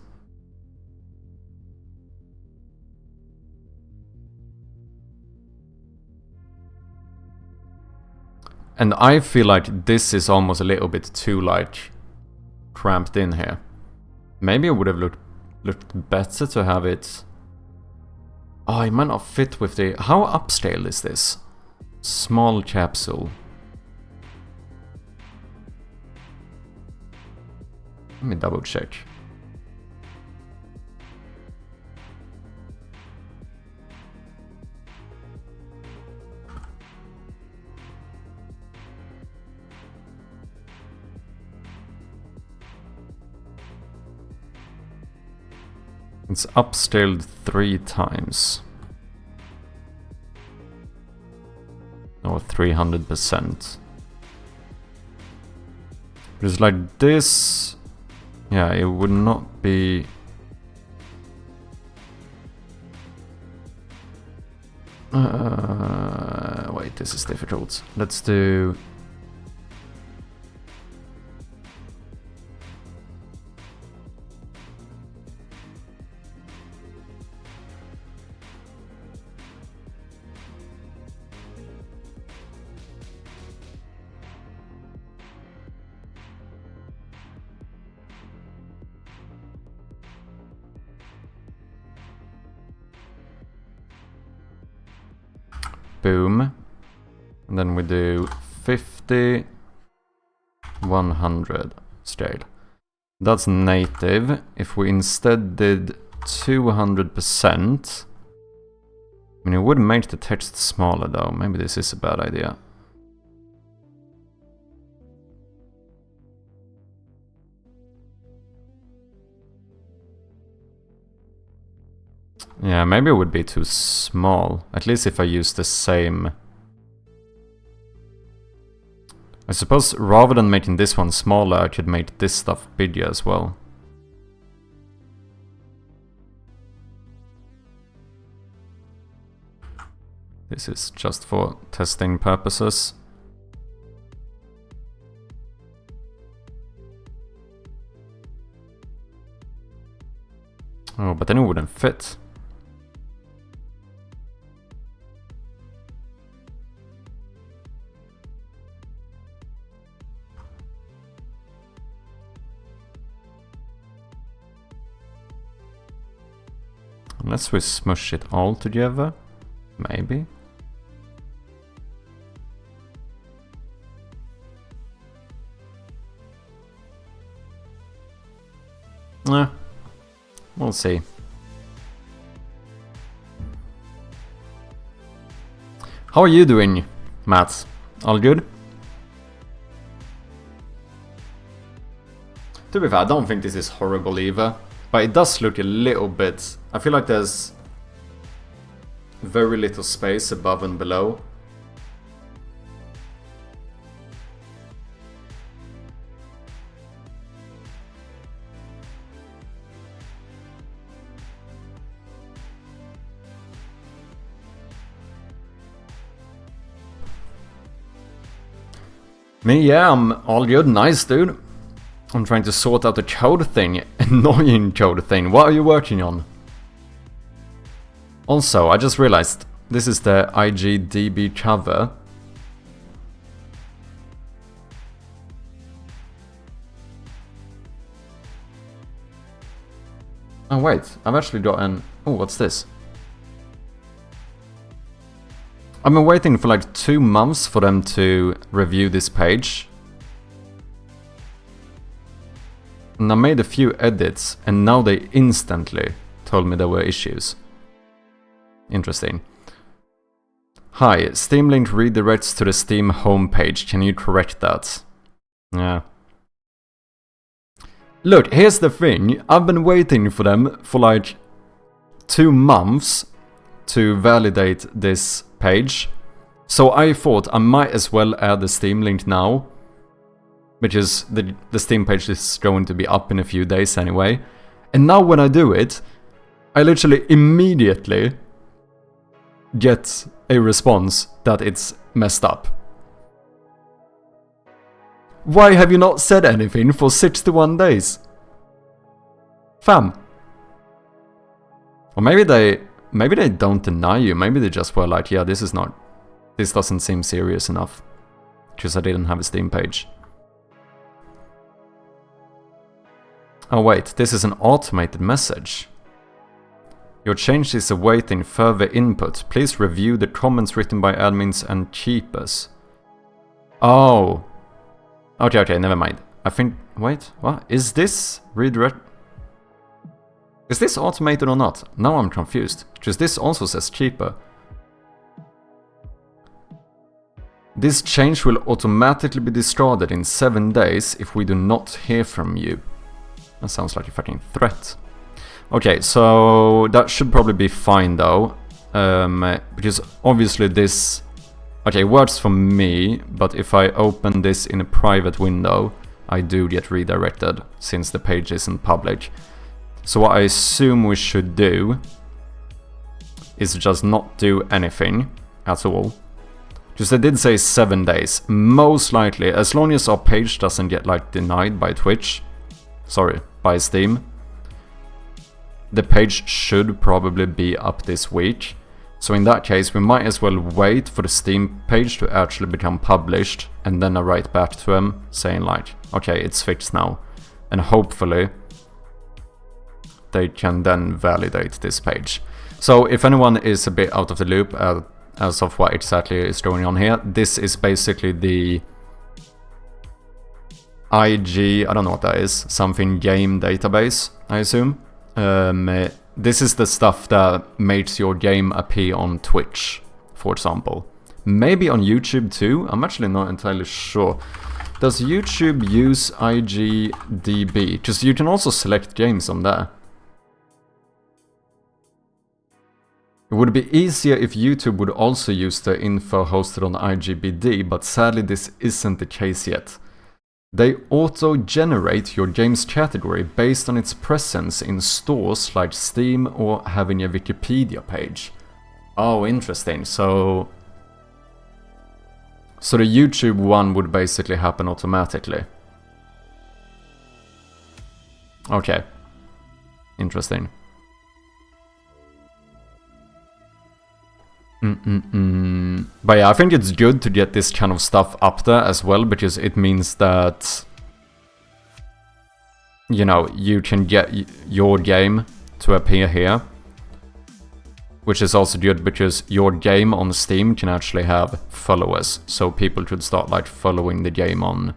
And I feel like this is almost a little bit too like cramped in here. Maybe it would have looked better to have it... Oh, it might not fit with the... How upscale is this? Small capsule. Let me double check. It's upscaled 3 times. Or 300%. Because like this... Yeah, it would not be... Wait, this is difficult. Let's do... Boom. And then we do 50, 100 scale. That's native. If we instead did 200%, I mean, it would make the text smaller though. Maybe this is a bad idea. Yeah, maybe it would be too small. At least if I use the same... I suppose rather than making this one smaller, I could make this stuff bigger as well. This is just for testing purposes. Oh, but then it wouldn't fit. Unless we smush it all together, maybe. We'll see. How are you doing, Matt? All good? To be fair, I don't think this is horrible either. But it does look a little bit... I feel like there's very little space above and below. Me, yeah, I'm all good. Nice, dude. I'm trying to sort out the code thing. Annoying code thing. What are you working on? Also, I just realized this is the IGDB cover. Oh wait, I've actually got an... Oh, what's this? I've been waiting for like 2 months for them to review this page. And I made a few edits, and now they instantly told me there were issues. Interesting. Hi, Steam link redirects to the Steam homepage. Can you correct that? Yeah. Look, here's the thing. I've been waiting for them for like 2 months to validate this page. So I thought I might as well add the Steam link now. Because the Steam page is going to be up in a few days anyway. And now when I do it, I literally immediately get a response that it's messed up. Why have you not said anything for 61 days? Fam. Or maybe they don't deny you, maybe they just were like, yeah, this doesn't seem serious enough. Because I didn't have a Steam page. Oh wait, this is an automated message. Your change is awaiting further input. Please review the comments written by admins and keepers. Oh. Okay, never mind. I think... Wait, what? Is this redirect... Is this automated or not? Now I'm confused. Because this also says keeper. This change will automatically be discarded in 7 days if we do not hear from you. That sounds like a fucking threat. Okay, so that should probably be fine though. Because obviously this... Okay, works for me, but if I open this in a private window, I do get redirected, since the page isn't public. So what I assume we should do is just not do anything at all. Because they did say 7 days. Most likely, as long as our page doesn't get like denied by Twitch, sorry, by Steam, the page should probably be up this week. So in that case, we might as well wait for the Steam page to actually become published, and then I write back to them saying like, okay, it's fixed now. And hopefully they can then validate this page. So if anyone is a bit out of the loop as of what exactly is going on here, this is basically the IG, I don't know what that is, something game database, I assume. This is the stuff that makes your game appear on Twitch, for example. Maybe on YouTube too, I'm actually not entirely sure. Does YouTube use IGDB? Because you can also select games on there. It would be easier if YouTube would also use the info hosted on IGBD, but sadly this isn't the case yet. They auto-generate your game's category based on its presence in stores like Steam or having a Wikipedia page. Oh, interesting. So the YouTube one would basically happen automatically. Okay. Interesting. But yeah, I think it's good to get this kind of stuff up there as well, because it means that, you know, you can get your game to appear here. Which is also good because your game on Steam can actually have followers. So people could start like following the game on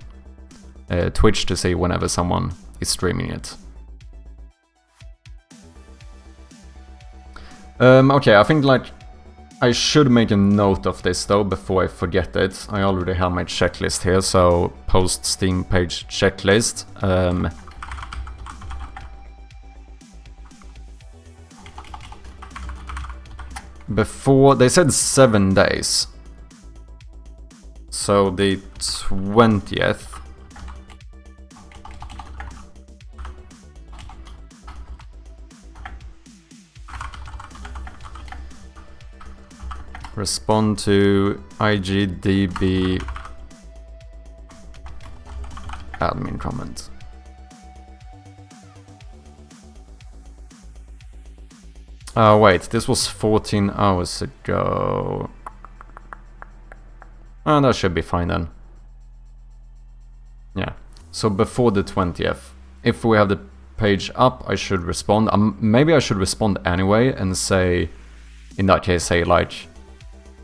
Twitch to see whenever someone is streaming it. Okay, I think like I should make a note of this though before I forget it. I already have my checklist here, so post Steam page checklist. Before, they said 7 days. So the 20th. Respond to IGDB admin comment. Oh wait, this was 14 hours ago. Oh, that should be fine then. Yeah, so before the 20th. If we have the page up, I should respond. Maybe I should respond anyway and say, in that case, say like,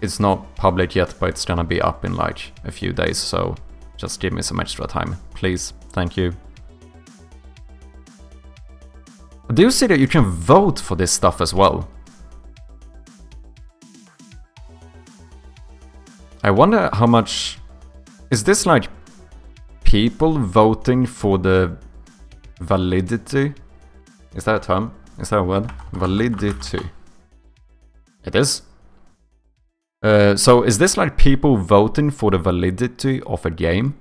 It's not public yet, but it's gonna be up in like a few days, so just give me some extra time, please. Thank you. Do you see that you can vote for this stuff as well? I wonder how much... Is this like people voting for the validity? Is that a term? Is that a word? Validity. It is? So is this like people voting for the validity of a game?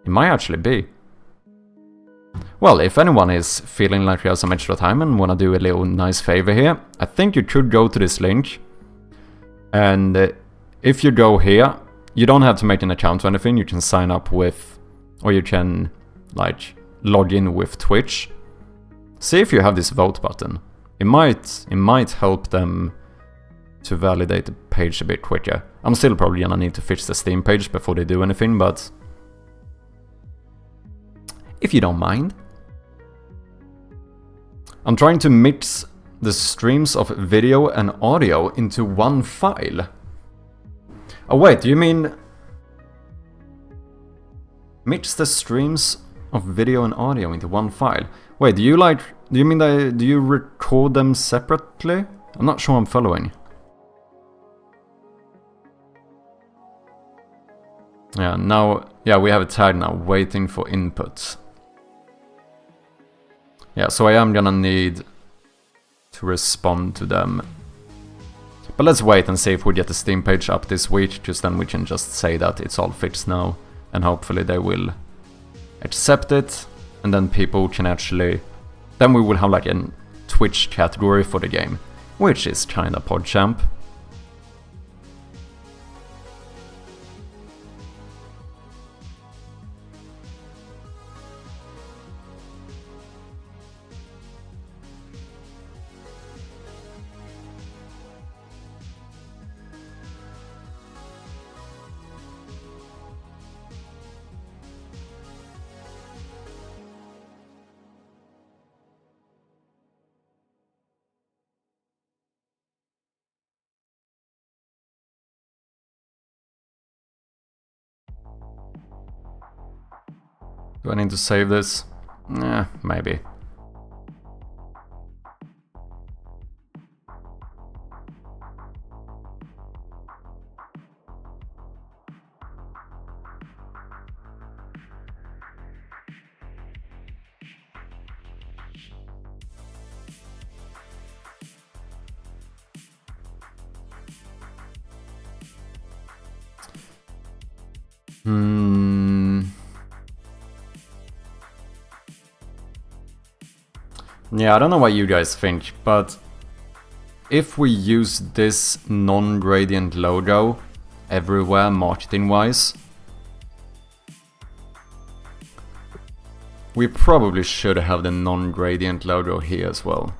It might actually be. Well, if anyone is feeling like you have some extra time and wanna do a little nice favor here, I think you could go to this link. And if you go here, you don't have to make an account or anything, you can sign up with, or you can like log in with Twitch. See if you have this vote button. It might help them to validate the page a bit quicker. I'm still probably gonna need to fix the Steam page before they do anything, but if you don't mind. I'm trying to mix the streams of video and audio into one file. Oh wait, do you mean mix the streams of video and audio into one file? Wait, do you mean that, do you record them separately? I'm not sure I'm following. Yeah, now, yeah, we have a tag now, waiting for inputs. Yeah, so I am gonna need to respond to them. But let's wait and see if we get the Steam page up this week, because then we can just say that it's all fixed now. And hopefully they will accept it, and then people can actually... Then we will have like a Twitch category for the game, which is kinda PogChamp. Do I need to save this? Maybe. Yeah, I don't know what you guys think, but if we use this non-gradient logo everywhere marketing-wise, we probably should have the non-gradient logo here as well.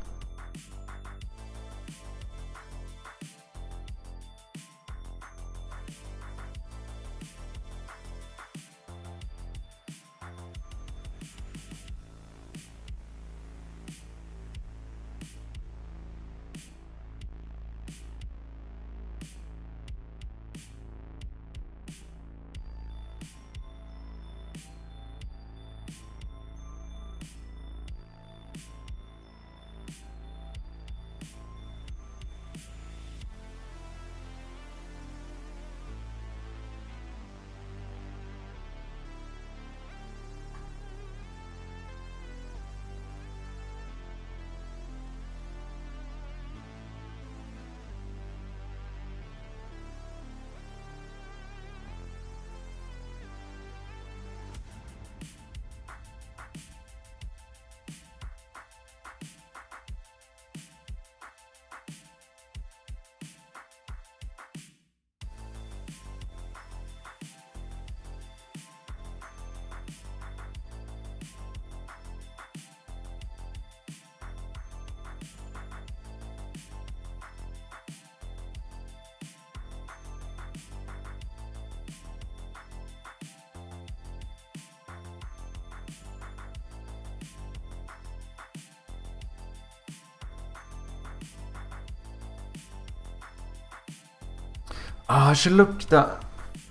I should look that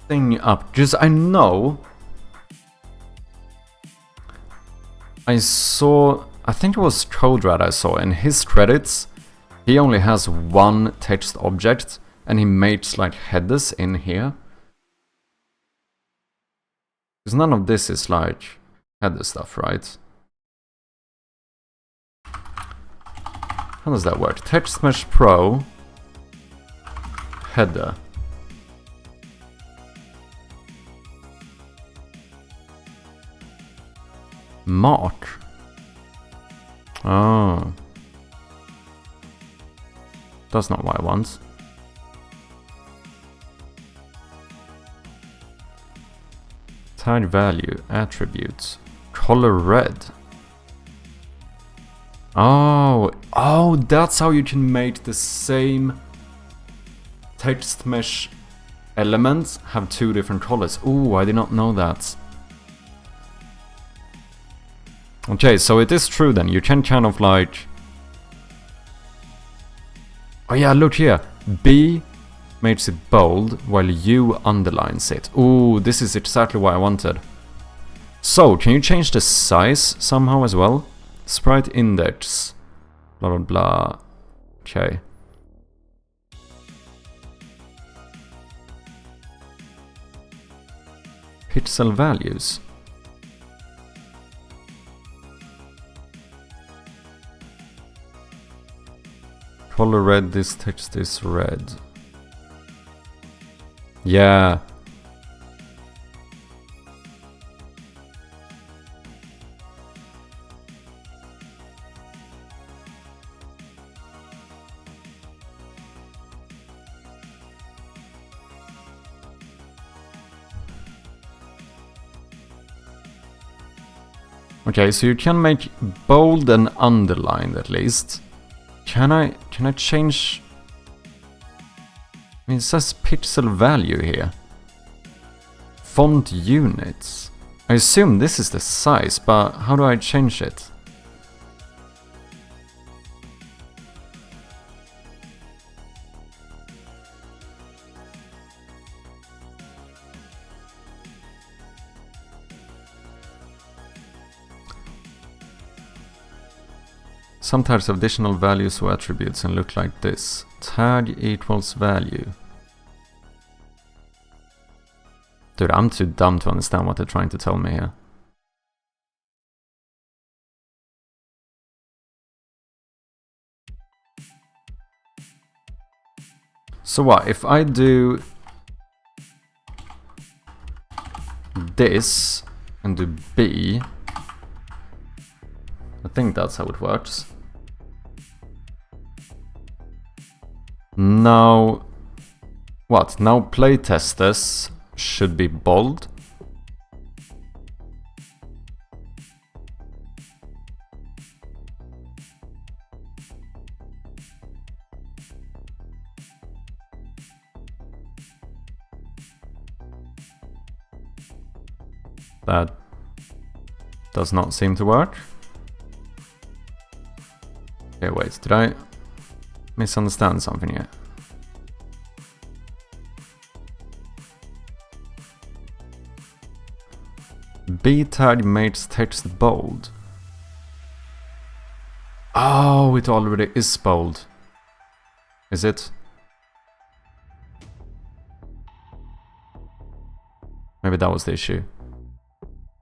thing up. Just I know I saw, I think it was Codrad I saw in his credits. He only has one text object and he makes like headers in here. Because none of this is like header stuff, right? How does that work? Text Mesh Pro header. Mark. Oh. That's not what I want. Tag value, attributes, color red. Oh, that's how you can make the same text mesh elements have two different colors. Ooh, I did not know that. Okay, so it is true then. You can kind of like... Oh yeah, look here. B makes it bold while U underlines it. Ooh, this is exactly what I wanted. So, can you change the size somehow as well? Sprite index. Blah blah blah. Okay. Pixel values. Color red, this text is red. Yeah. Okay, so you can make bold and underlined at least. Can I change? I mean, it says pixel value here. Font units. I assume this is the size, but how do I change it? Some types have additional values or attributes and look like this. Tag equals value. Dude, I'm too dumb to understand what they're trying to tell me here. So what, if I do this and do B, I think that's how it works. Now, what? Now playtesters should be bold. That does not seem to work. Okay, wait, did I misunderstand something here? B tag makes text bold. Oh, it already is bold. Is it? Maybe that was the issue.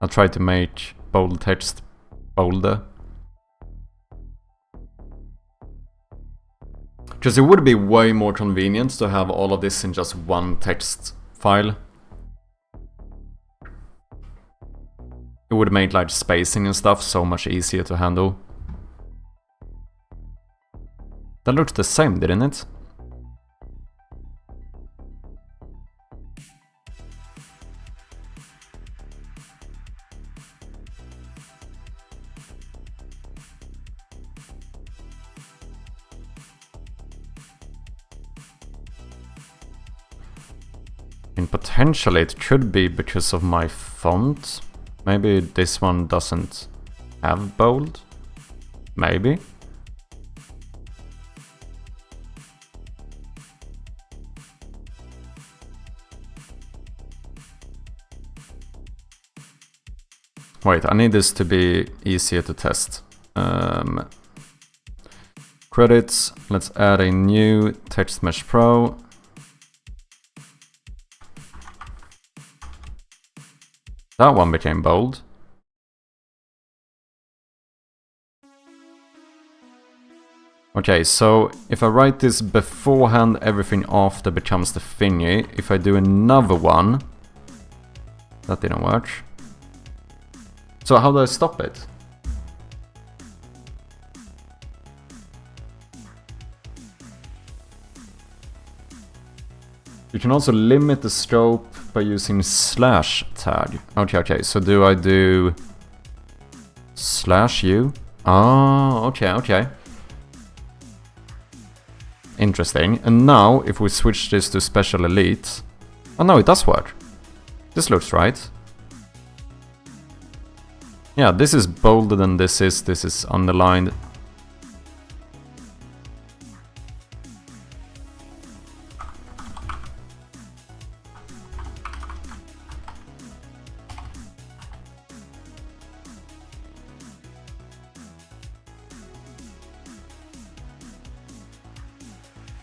I'll try to make bold text bolder. Because it would be way more convenient to have all of this in just one text file. It would make like spacing and stuff so much easier to handle. That looked the same, didn't it? And potentially it could be because of my font. Maybe this one doesn't have bold. Maybe. Wait, I need this to be easier to test. Credits, let's add a new Text Mesh Pro. That one became bold. Okay, so if I write this beforehand, everything after becomes the thingy. If I do another one, that didn't work. So how do I stop it? You can also limit the scope by using slash tag. Okay, so do I do slash u? Oh, okay. Interesting. And now, if we switch this to Special Elite... Oh no, it does work. This looks right. Yeah, this is bolder than this is underlined.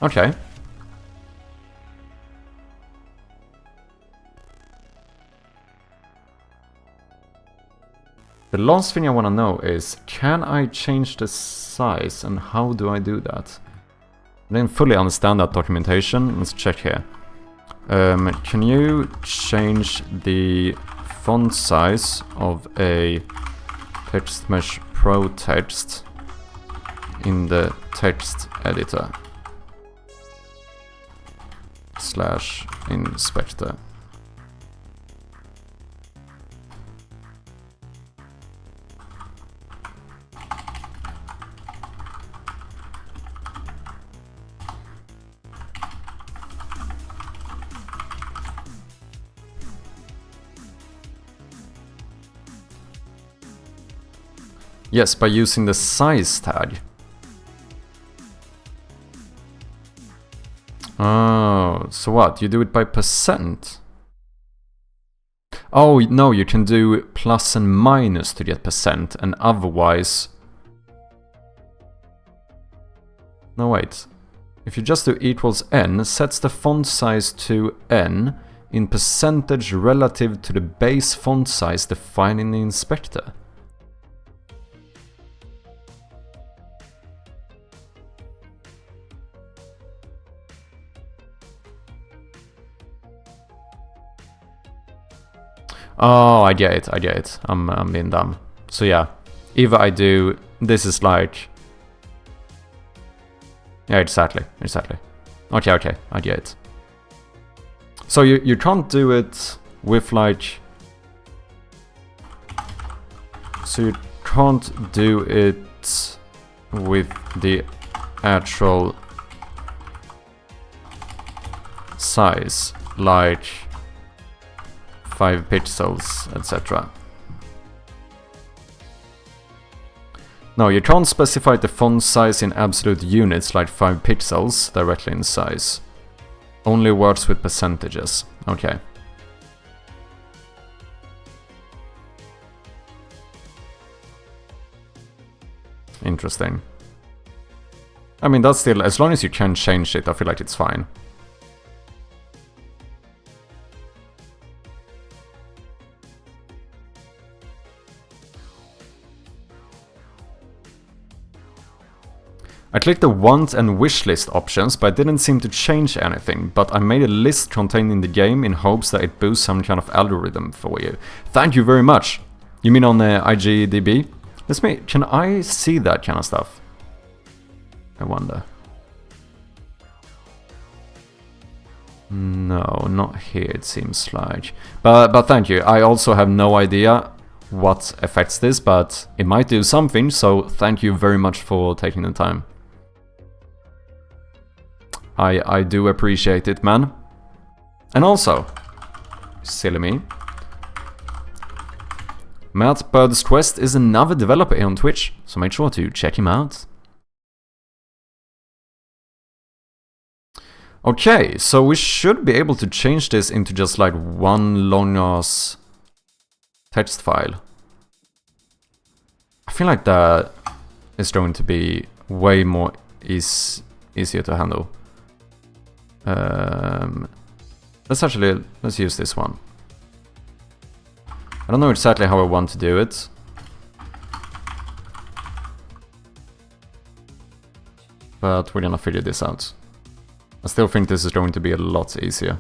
Okay. The last thing I want to know is, can I change the size and how do I do that? I didn't fully understand that documentation. Let's check here. Can you change the font size of a Text Mesh Pro text in the text editor? /inspector. Yes, by using the size tag. Oh, so what? You do it by percent? Oh, no, you can do plus and minus to get percent, and otherwise... No, wait. If you just do equals n, sets the font size to n in percentage relative to the base font size defined in the inspector. Oh, I get it. I'm being dumb. So yeah, either I do, this is like... Yeah, exactly. Okay, I get it. So you can't do it with like... So you can't do it with the actual size, like 5 pixels, etc. No, you can't specify the font size in absolute units like 5 pixels directly in size. Only works with percentages. Okay. Interesting. I mean, that's still, as long as you can change it, I feel like it's fine. I clicked the want and wish list options, but it didn't seem to change anything. But I made a list containing the game in hopes that it boosts some kind of algorithm for you. Thank you very much! You mean on IGDB? Can I see that kind of stuff? I wonder. No, not here it seems like. But thank you. I also have no idea what affects this, but it might do something, so thank you very much for taking the time. I do appreciate it, man. And also, silly me, Matt Bird's Quest is another developer here on Twitch, so make sure to check him out. Okay, so we should be able to change this into just like one long ass text file. feel like that is going to be way more easier to handle. Let's use this one. I don't know exactly how I want to do it. But we're gonna figure this out. I still think this is going to be a lot easier.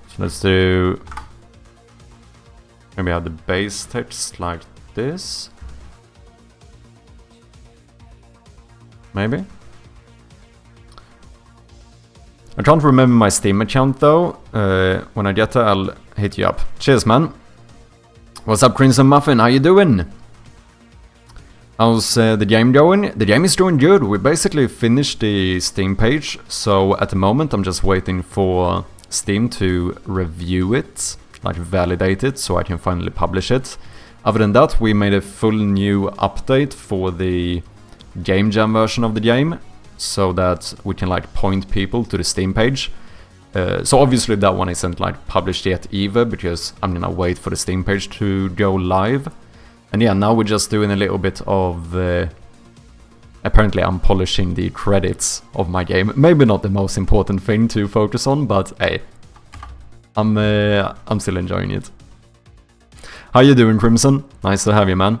So let's do... maybe have the base text like this. Maybe? I can't remember my Steam account though. When I get there, I'll hit you up. Cheers, man. What's up, Crimson Muffin? How you doing? How's the game going? The game is doing good. We basically finished the Steam page, so at the moment I'm just waiting for Steam to review it, like validate it, so I can finally publish it. Other than that, we made a full new update for the game jam version of the game, so that we can like point people to the Steam page. So obviously that one isn't like published yet either, because I'm gonna wait for the Steam page to go live. And yeah, now we're just doing a little bit of... apparently I'm polishing the credits of my game. Maybe not the most important thing to focus on, but hey, I'm still enjoying it. How you doing, Crimson? Nice to have you, man.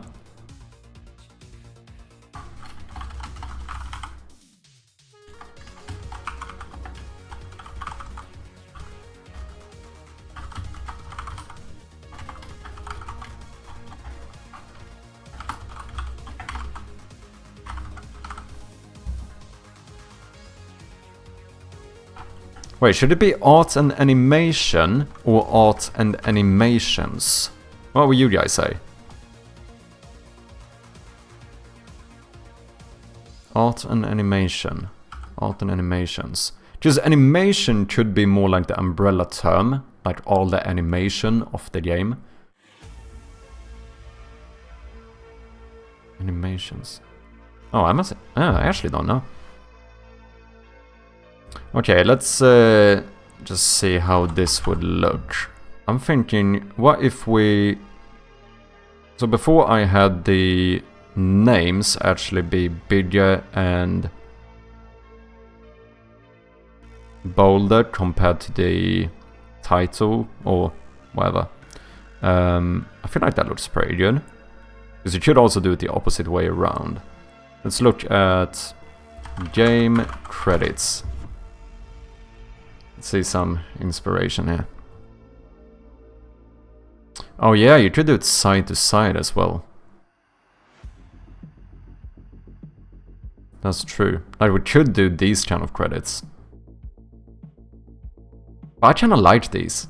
Wait, should it be art and animation or art and animations? What will you guys say? Art and animation. Art and animations. Because animation could be more like the umbrella term, like all the animation of the game. Animations. Oh, I actually don't know. Okay, let's just see how this would look. I'm thinking, what if we... So before I had the names actually be bigger and bolder compared to the title or whatever. I feel like that looks pretty good. Because you could also do it the opposite way around. Let's look at game credits. See some inspiration here. Oh yeah, you could do it side to side as well. That's true. Like we could do these kind of credits. But I kinda like these.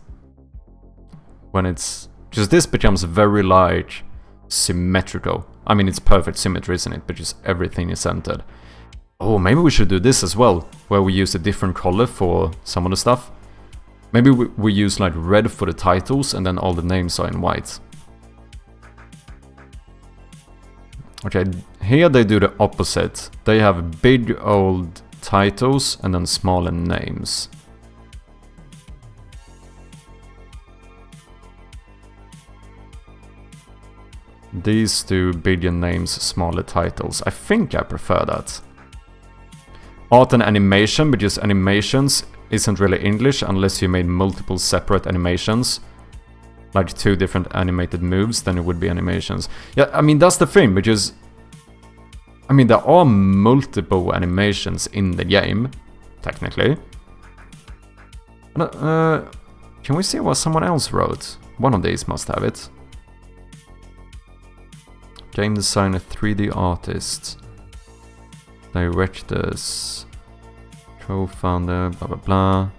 When it's... just this becomes very like symmetrical. I mean, it's perfect symmetry, isn't it? But just everything is centered. Oh, maybe we should do this as well, where we use a different color for some of the stuff. Maybe we use like red for the titles and then all the names are in white. Okay, here they do the opposite. They have big old titles and then smaller names. These do bigger names, smaller titles. I think I prefer that. Art and animation, because animations isn't really English unless you made multiple separate animations. Like 2 different animated moves, then it would be animations. Yeah, I mean, that's the thing, because... I mean, there are multiple animations in the game, technically. Can we see what someone else wrote? One of these must have it. Game designer, 3D artist. Directors, co-founder, blah blah blah.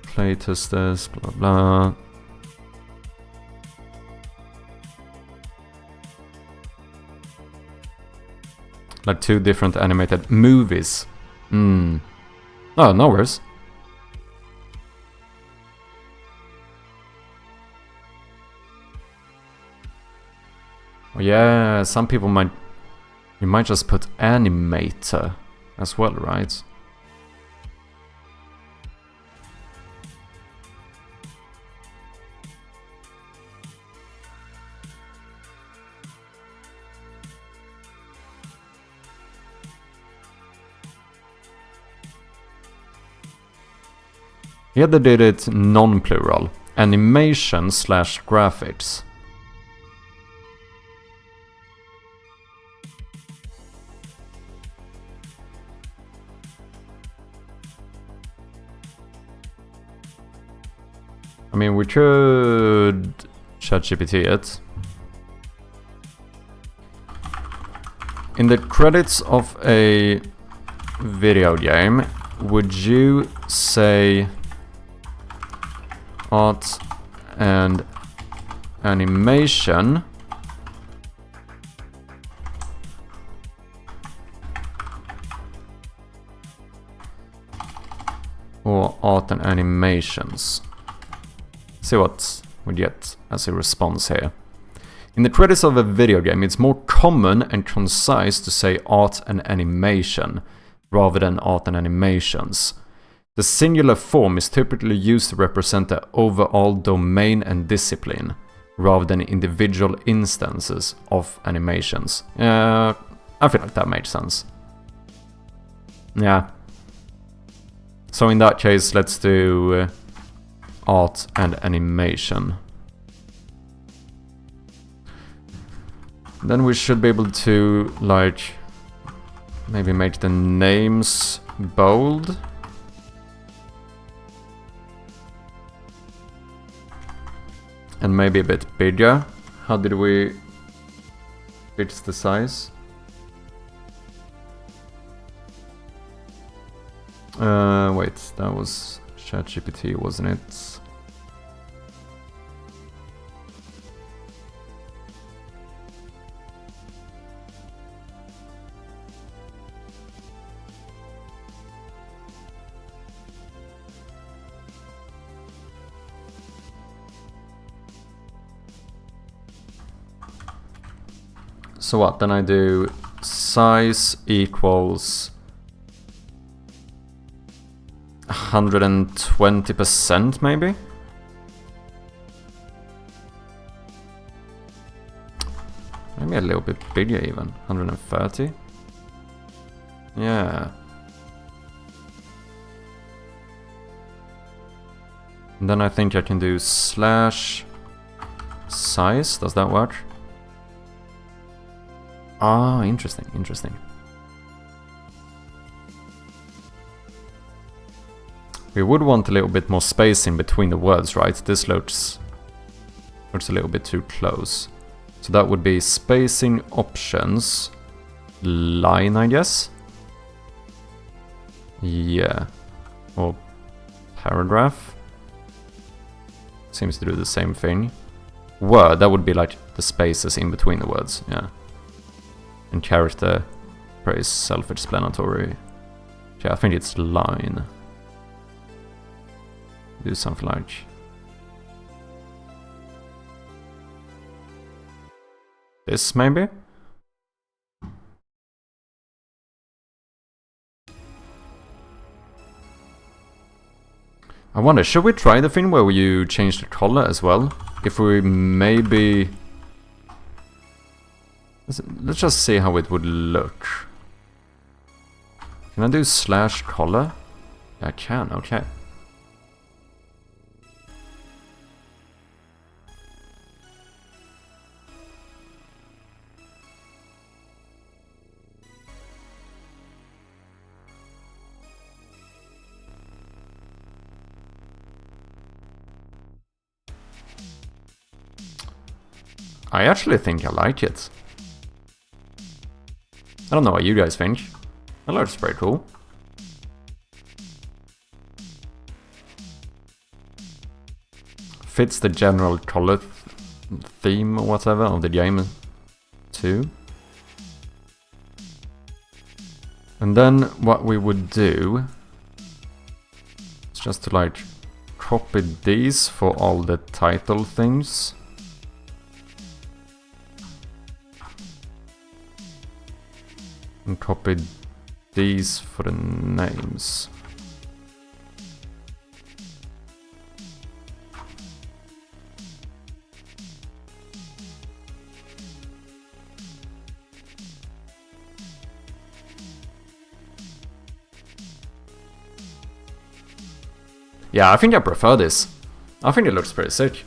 Playtesters, blah blah blah. Like 2 different animated movies. Oh, no worries. Oh yeah, some people might... You might just put animator as well, right? Here they did it non-plural. Animation / graphics. I mean, we could ChatGPT it. In the credits of a video game, would you say art and animation or art and animations? See what we get as a response here. In the credits of a video game, it's more common and concise to say art and animation rather than art and animations. The singular form is typically used to represent the overall domain and discipline, rather than individual instances of animations. I feel like that makes sense. Yeah. So in that case, let's do art and animation. Then we should be able to, like, maybe make the names bold. And maybe a bit bigger. How did we fix the size? Wait, that was ChatGPT, wasn't it? So what, then I do size equals 120% maybe? Maybe a little bit bigger even, 130? Yeah. And then I think I can do slash size, does that work? Ah, interesting, interesting. We would want a little bit more space in between the words, right? This looks a little bit too close. So that would be spacing options, line, I guess? Yeah. Or paragraph. Seems to do the same thing. Word, that would be like the spaces in between the words, yeah. And character, very self-explanatory. Okay, I think it's line. Do something like this, maybe? I wonder, should we try the thing where you change the color as well? If we maybe... Let's just see how it would look. Can I do slash color? Yeah, I can, okay. I actually think I like it. I don't know what you guys think. That looks pretty cool. Fits the general color theme or whatever of the game too. And then what we would do is just to like copy these for all the title things. And copy these for the names. Yeah, I think I prefer this. I think it looks pretty sick.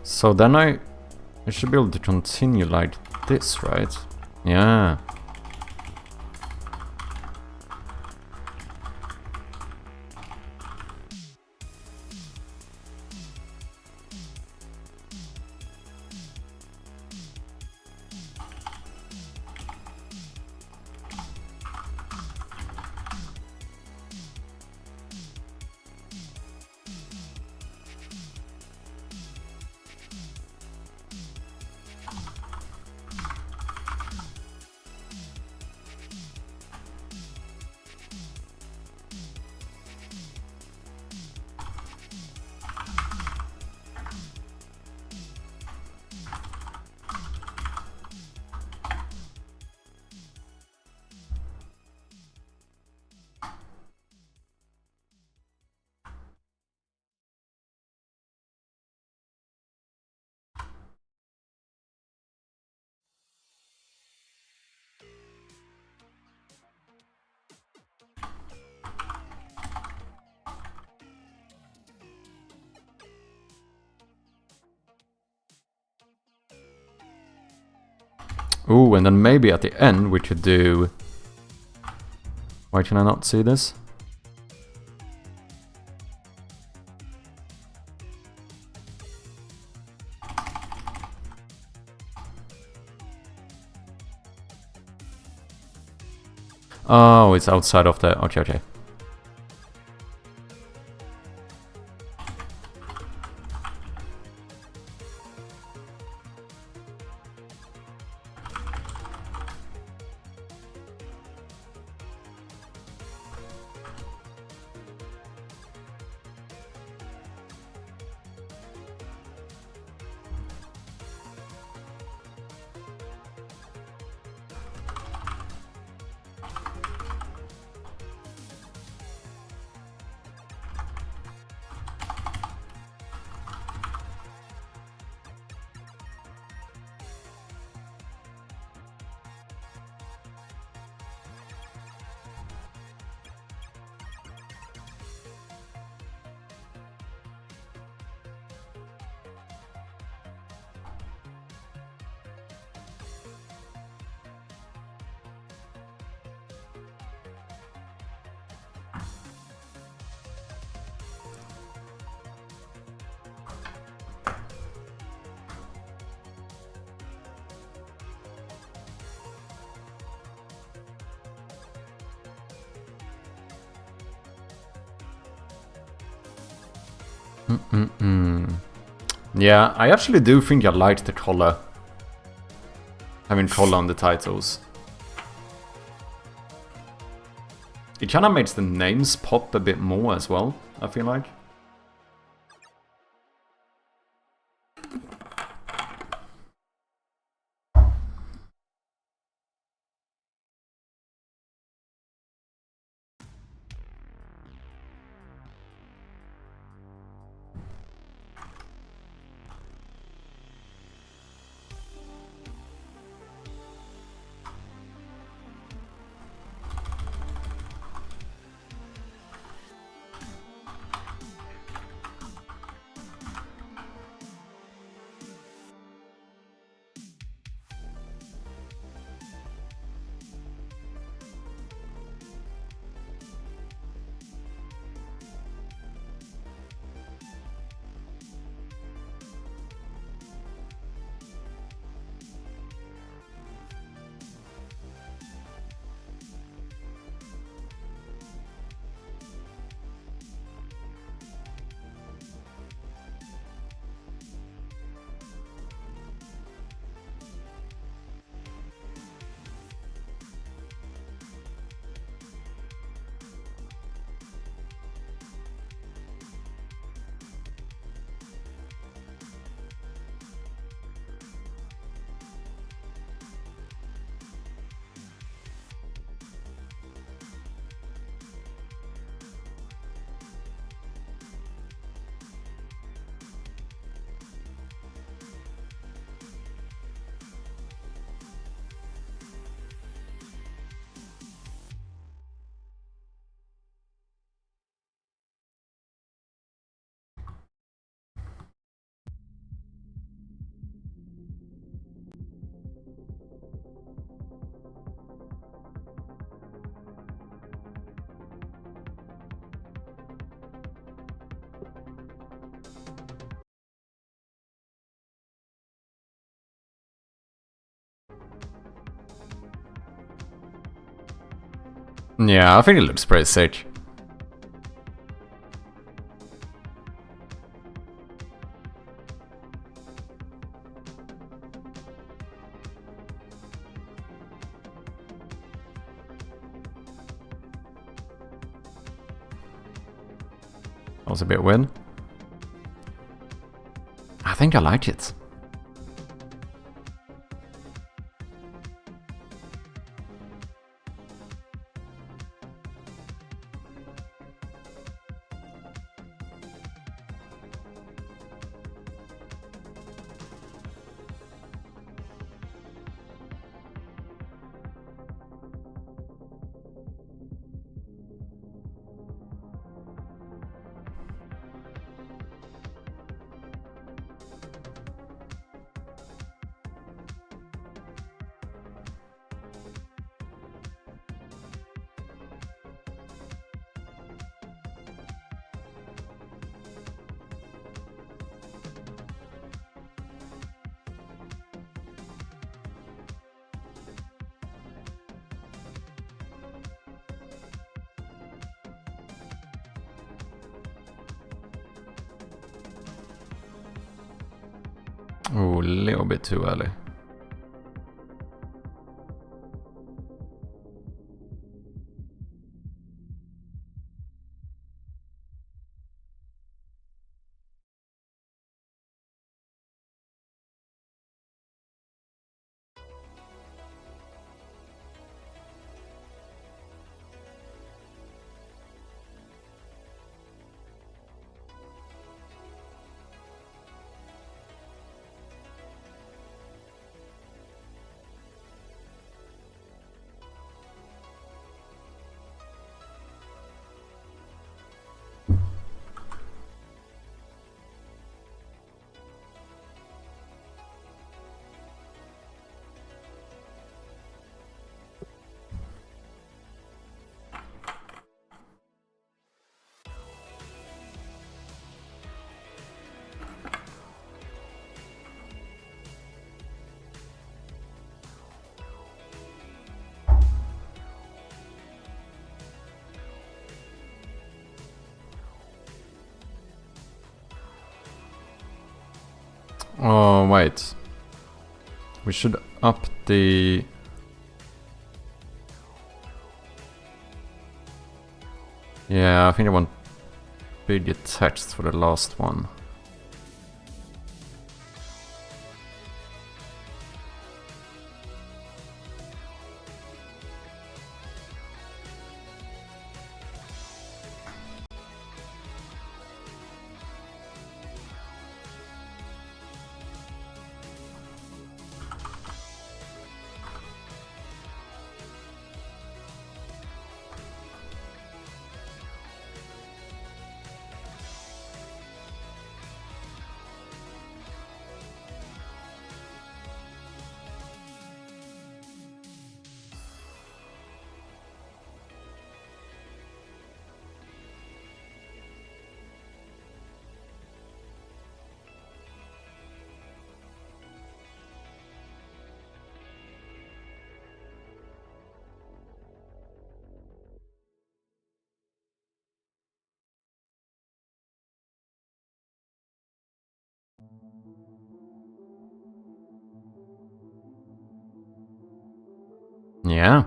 So then I should be able to continue like this, right? Yeah. Ooh, and then maybe at the end we could do... Why can I not see this? Oh, it's outside of the... Okay, okay. Yeah, I actually do think I like the color. Having color on the titles. It kind of makes the names pop a bit more as well, I feel like. Yeah, I think it looks pretty sick. That was a bit weird. I think I like it. Oh, a little bit too early. Oh, wait. We should up the... Yeah, I think I want bigger text for the last one. Yeah.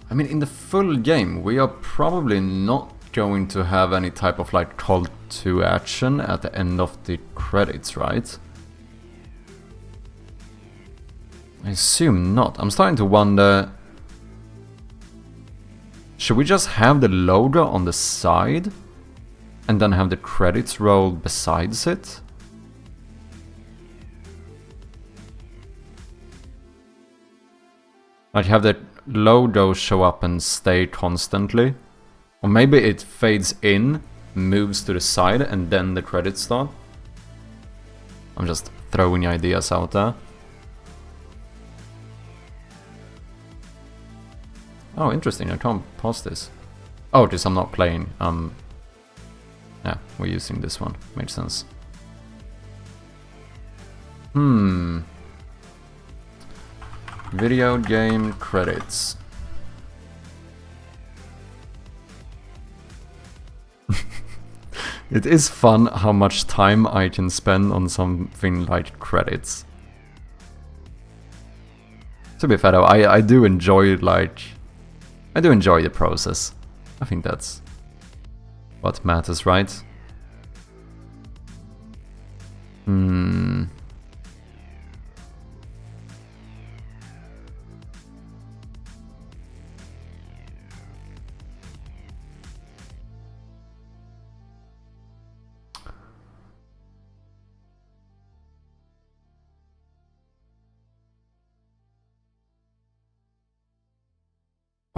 I mean, in the full game, we are probably not going to have any type of like call to action at the end of the credits, right? I assume not. I'm starting to wonder... Should we just have the logo on the side and then have the credits roll besides it? Like have the logo show up and stay constantly? Or maybe it fades in moves to the side and then the credits start. I'm just throwing ideas out there. Oh, interesting, I can't pause this. Oh, because I'm not playing. Yeah, we're using this one. Makes sense. Video game credits. It is fun how much time I can spend on something like credits. To be fair though, I do enjoy I do enjoy the process. I think that's what matters, right?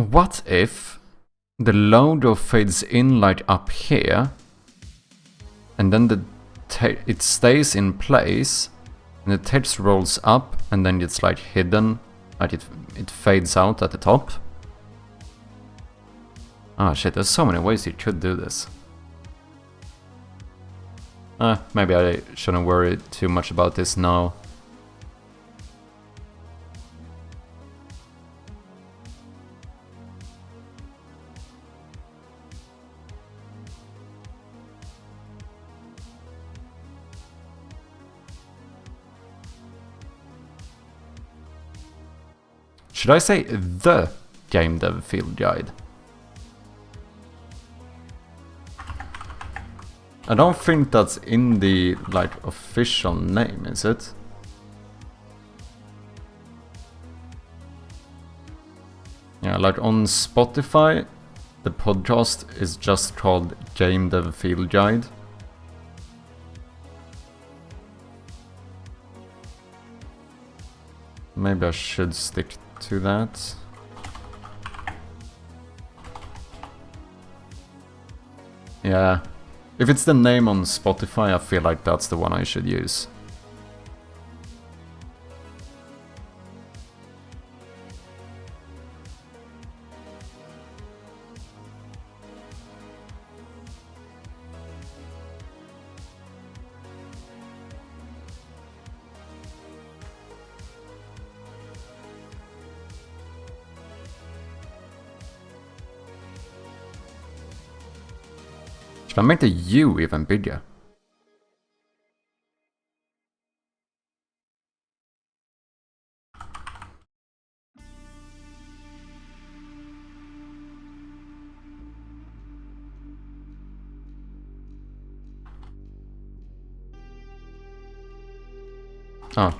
What if the logo fades in like up here, and then it stays in place, and the text rolls up, and then it's like hidden, like it fades out at the top? Ah shit, there's so many ways you could do this. Maybe I shouldn't worry too much about this now. Should I say the game dev field guide? I don't think that's in the like official name, is it? Yeah, like on Spotify, the podcast is just called Game Dev Field Guide. Maybe I should stick to that. Yeah. If it's the name on Spotify, I feel like that's the one I should use. Should I make the U even bigger? Oh.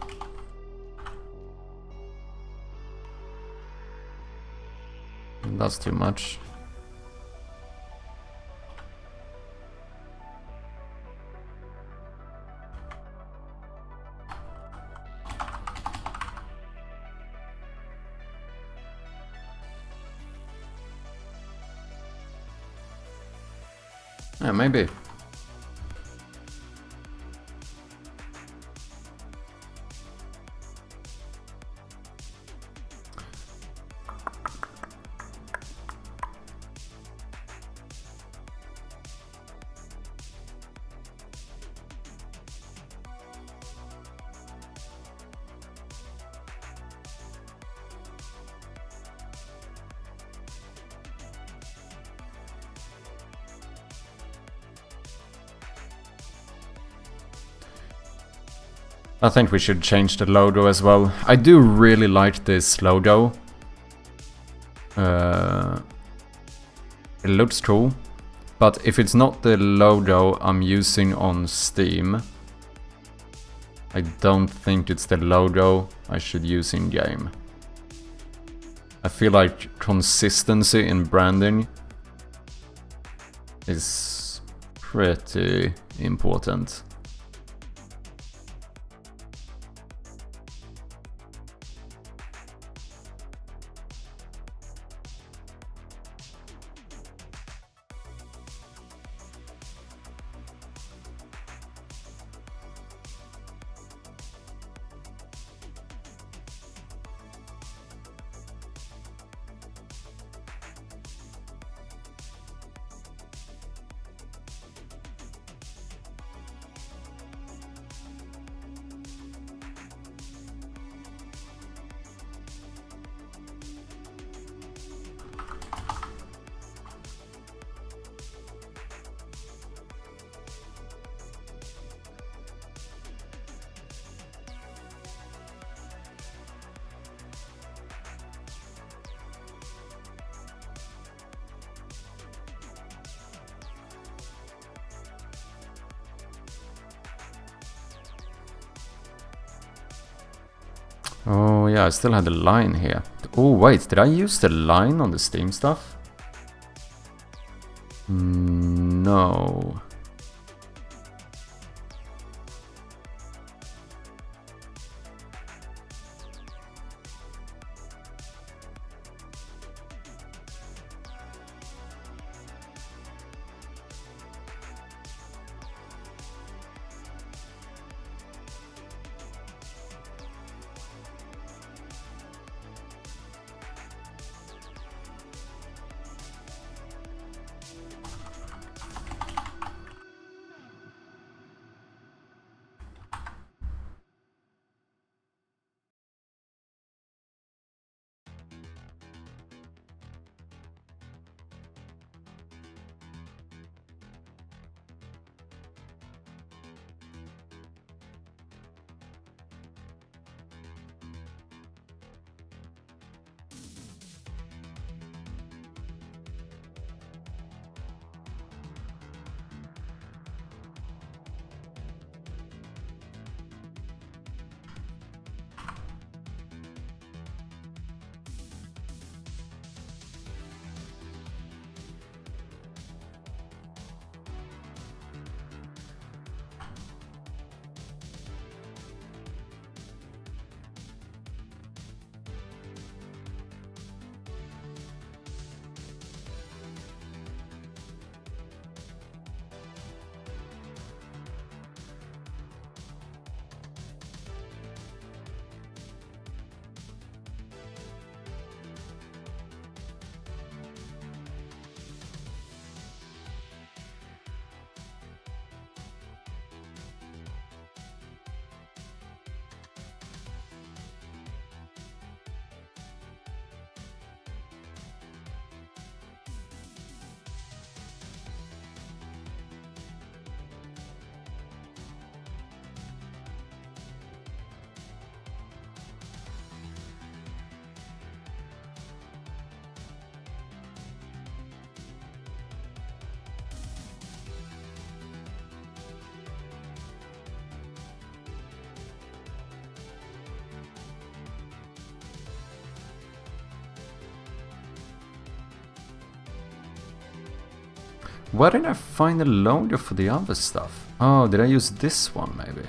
That's too much. Yeah, maybe. I think we should change the logo as well. I do really like this logo. It looks cool. But if it's not the logo I'm using on Steam, I don't think it's the logo I should use in game. I feel like consistency in branding is pretty important. Oh yeah, I still had the line here. Oh wait, did I use the line on the Steam stuff? No. Where did I find the loader for the other stuff? Oh, did I use this one maybe?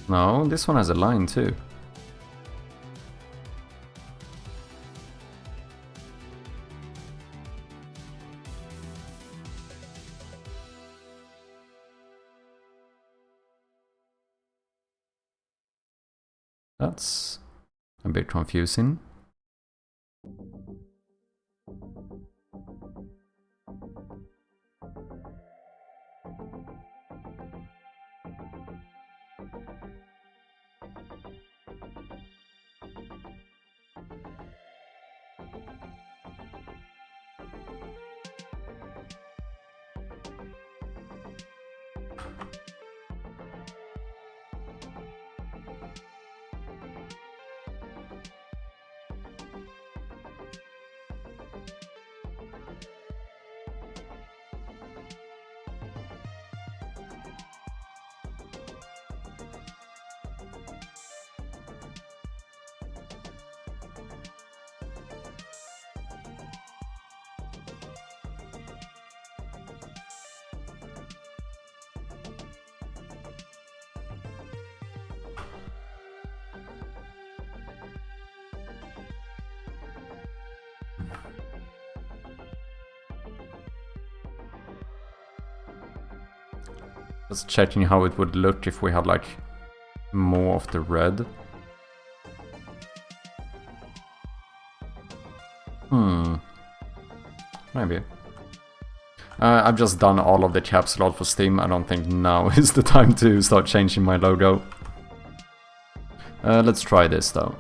No, this one has a line too. That's a bit confusing. Just checking how it would look if we had like more of the red. Maybe. I've just done all of the caps lock for Steam. I don't think now is the time to start changing my logo. Let's try this though.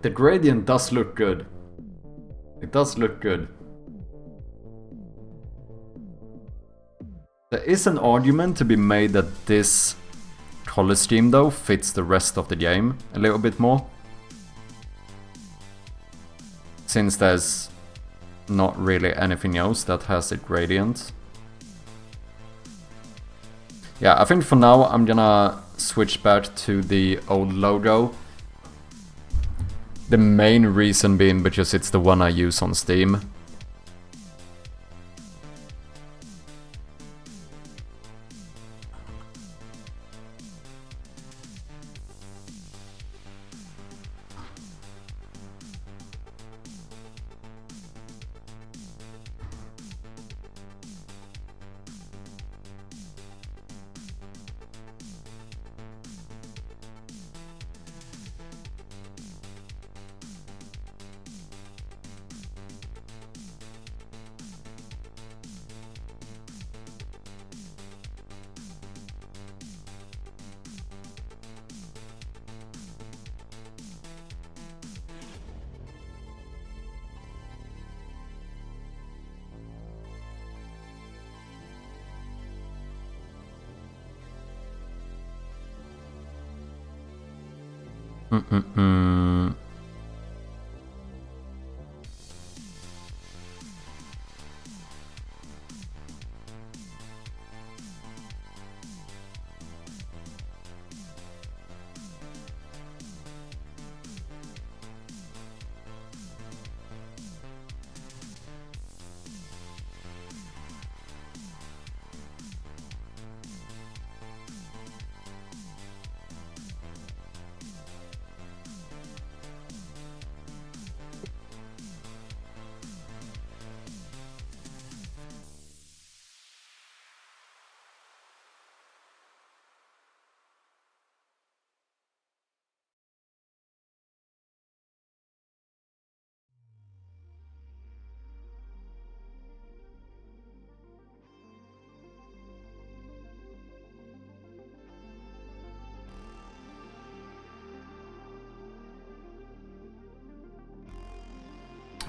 The gradient does look good. It does look good. There is an argument to be made that this color scheme though fits the rest of the game a little bit more. Since there's not really anything else that has a gradient. Yeah, I think for now I'm gonna switch back to the old logo. The main reason being because it's the one I use on Steam.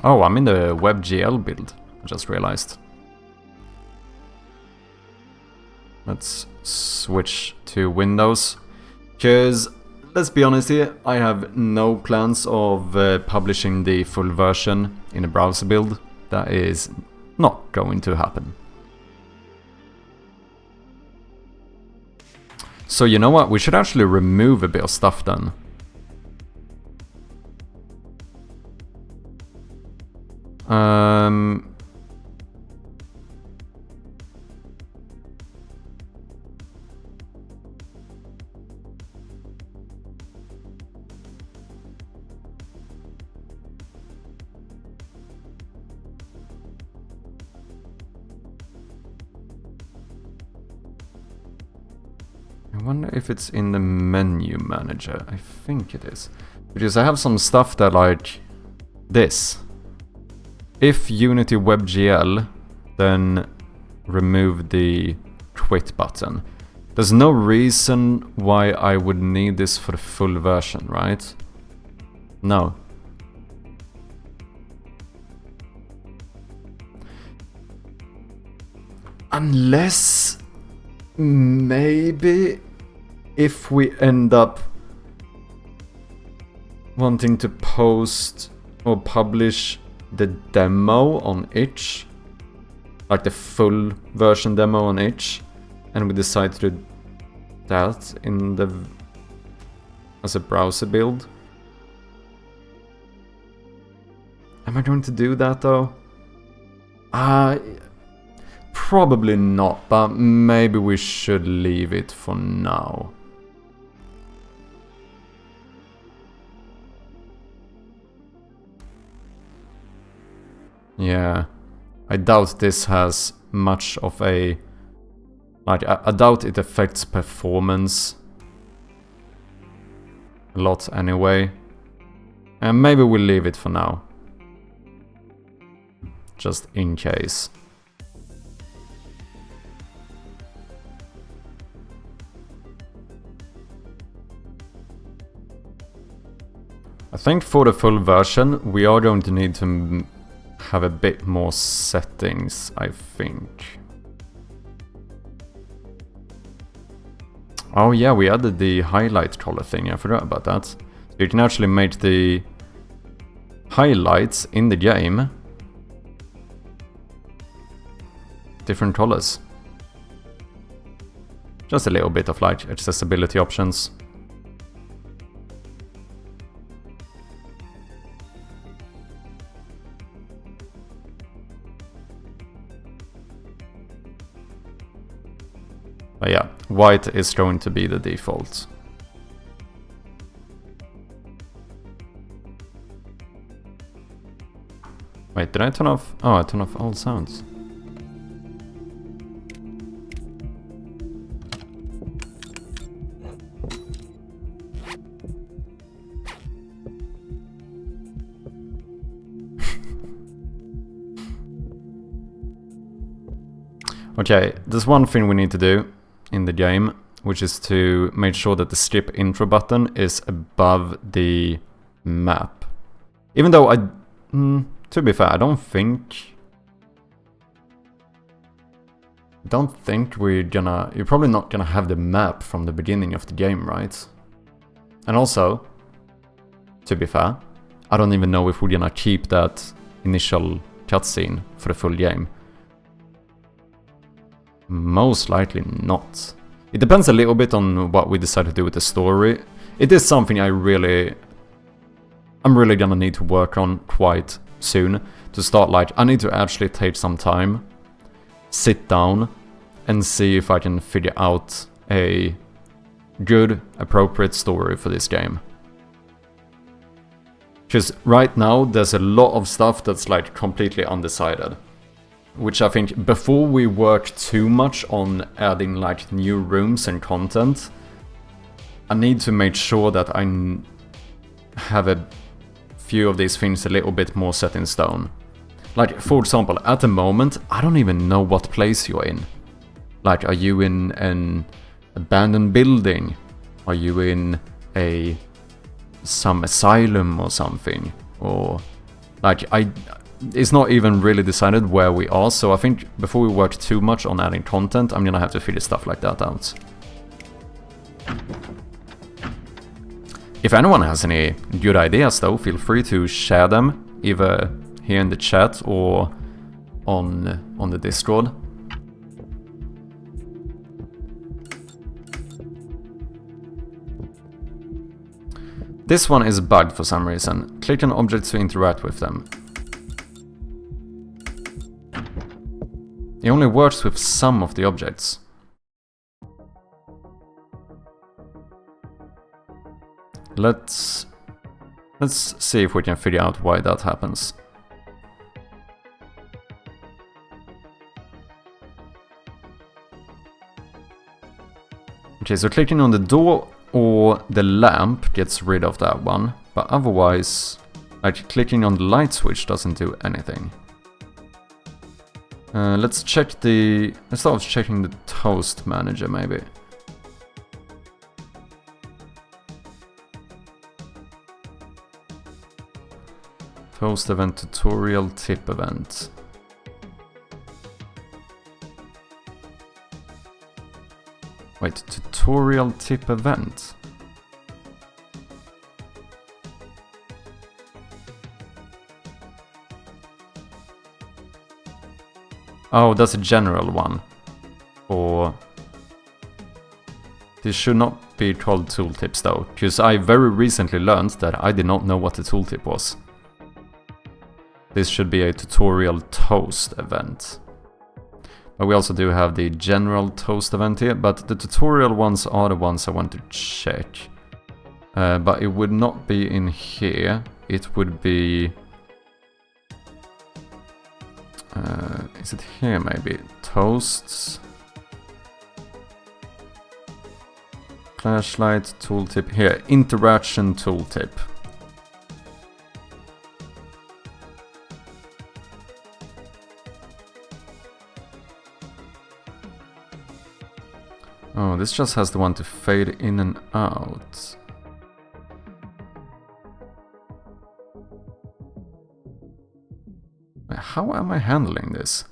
Oh, I'm in the WebGL build, I just realized. Let's switch to Windows. Because, let's be honest here, I have no plans of publishing the full version in a browser build. That is not going to happen. So you know what, we should actually remove a bit of stuff then. I wonder if it's in the menu manager. I think it is. Because I have some stuff that like this. If Unity WebGL, then remove the quit button. There's no reason why I would need this for the full version, right? No. Unless maybe if we end up wanting to post or publish the demo on itch, like the full version demo on itch, and we decide to do that in the as a browser build. Am I going to do that though? Probably not, but maybe we should leave it for now. Yeah, I doubt this has much of a... Like, I doubt it affects performance a lot anyway. And maybe we'll leave it for now. Just in case. I think for the full version, we are going to need to have a bit more settings, I think. Oh yeah, we added the highlight color thing, I forgot about that. So you can actually make the highlights in the game different colors. Just a little bit of like accessibility options. But yeah, white is going to be the default. Wait, did I turn off? Oh, I turned off all sounds. Okay, there's one thing we need to do in the game, which is to make sure that the skip intro button is above the map. Even though to be fair, I don't think you're probably not gonna have the map from the beginning of the game, right? And also, to be fair, I don't even know if we're gonna keep that initial cutscene for the full game. Most likely not. It depends a little bit on what we decide to do with the story. It is something I'm really gonna need to work on quite soon. To start, like, I need to actually take some time, sit down, and see if I can figure out a good, appropriate story for this game. Because right now, there's a lot of stuff that's like completely undecided. Which I think, before we work too much on adding like new rooms and content, I need to make sure that I have a few of these things a little bit more set in stone. Like, for example, at the moment, I don't even know what place you're in. Like, are you in an abandoned building? Are you in some asylum or something? Or, like, it's not even really decided where we are, so I think before we work too much on adding content, I'm gonna have to figure stuff like that out. If anyone has any good ideas though, feel free to share them, either here in the chat or on the Discord. This one is bugged for some reason. Click on objects to interact with them. It only works with some of the objects. Let's see if we can figure out why that happens. Okay, so clicking on the door or the lamp gets rid of that one, but otherwise, like, clicking on the light switch doesn't do anything. Let's start with checking the toast manager, maybe. Toast event tutorial tip event. Wait, tutorial tip event? Oh, that's a general one. Or this should not be called tooltips though, because I very recently learned that I did not know what a tooltip was. This should be a tutorial toast event. But we also do have the general toast event here, but the tutorial ones are the ones I want to check. But it would not be in here, it would be... is it here maybe? Toasts. Flashlight tooltip. Here, interaction tooltip. Oh, this just has the one to fade in and out. How am I handling this?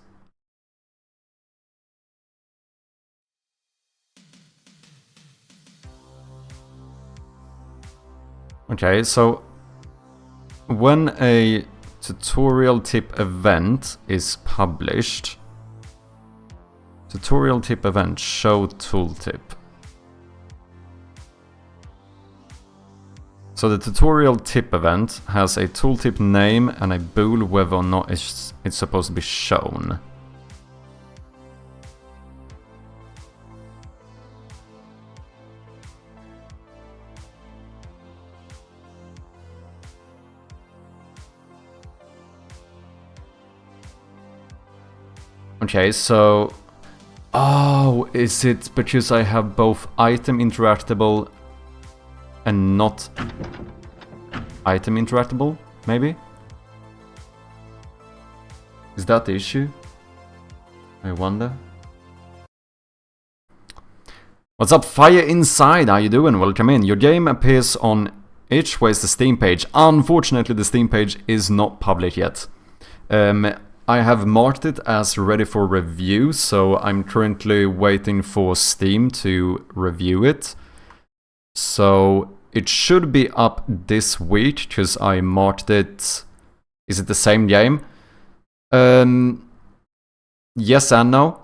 Okay, so when a tutorial tip event is published, tutorial tip event show tooltip. So the tutorial tip event has a tooltip name and a bool whether or not it's supposed to be shown. Okay, so... Oh, is it because I have both item interactable and not item interactable, maybe? Is that the issue? I wonder. What's up, Fire Inside? How you doing? Welcome in. Your game appears on itch. Where's the Steam page? Unfortunately, the Steam page is not public yet. I have marked it as ready for review, so I'm currently waiting for Steam to review it. So it should be up this week, because I marked it... Is it the same game? Yes and no.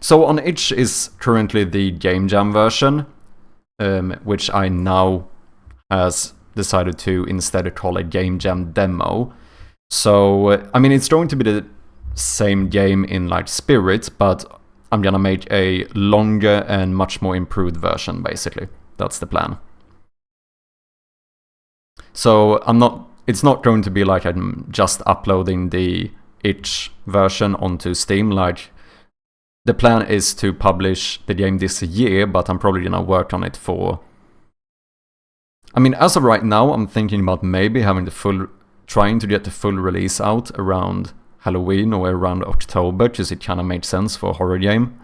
So on itch is currently the Game Jam version, which I now has decided to instead call a Game Jam demo. So, I mean, it's going to be the same game in like spirit, but I'm gonna make a longer and much more improved version, basically. That's the plan. So it's not going to be like I'm just uploading the itch version onto Steam. Like, the plan is to publish the game this year, but I'm probably gonna work on it for... I mean, as of right now, I'm thinking about maybe having trying to get the full release out around Halloween or around October, because it kind of makes sense for a horror game.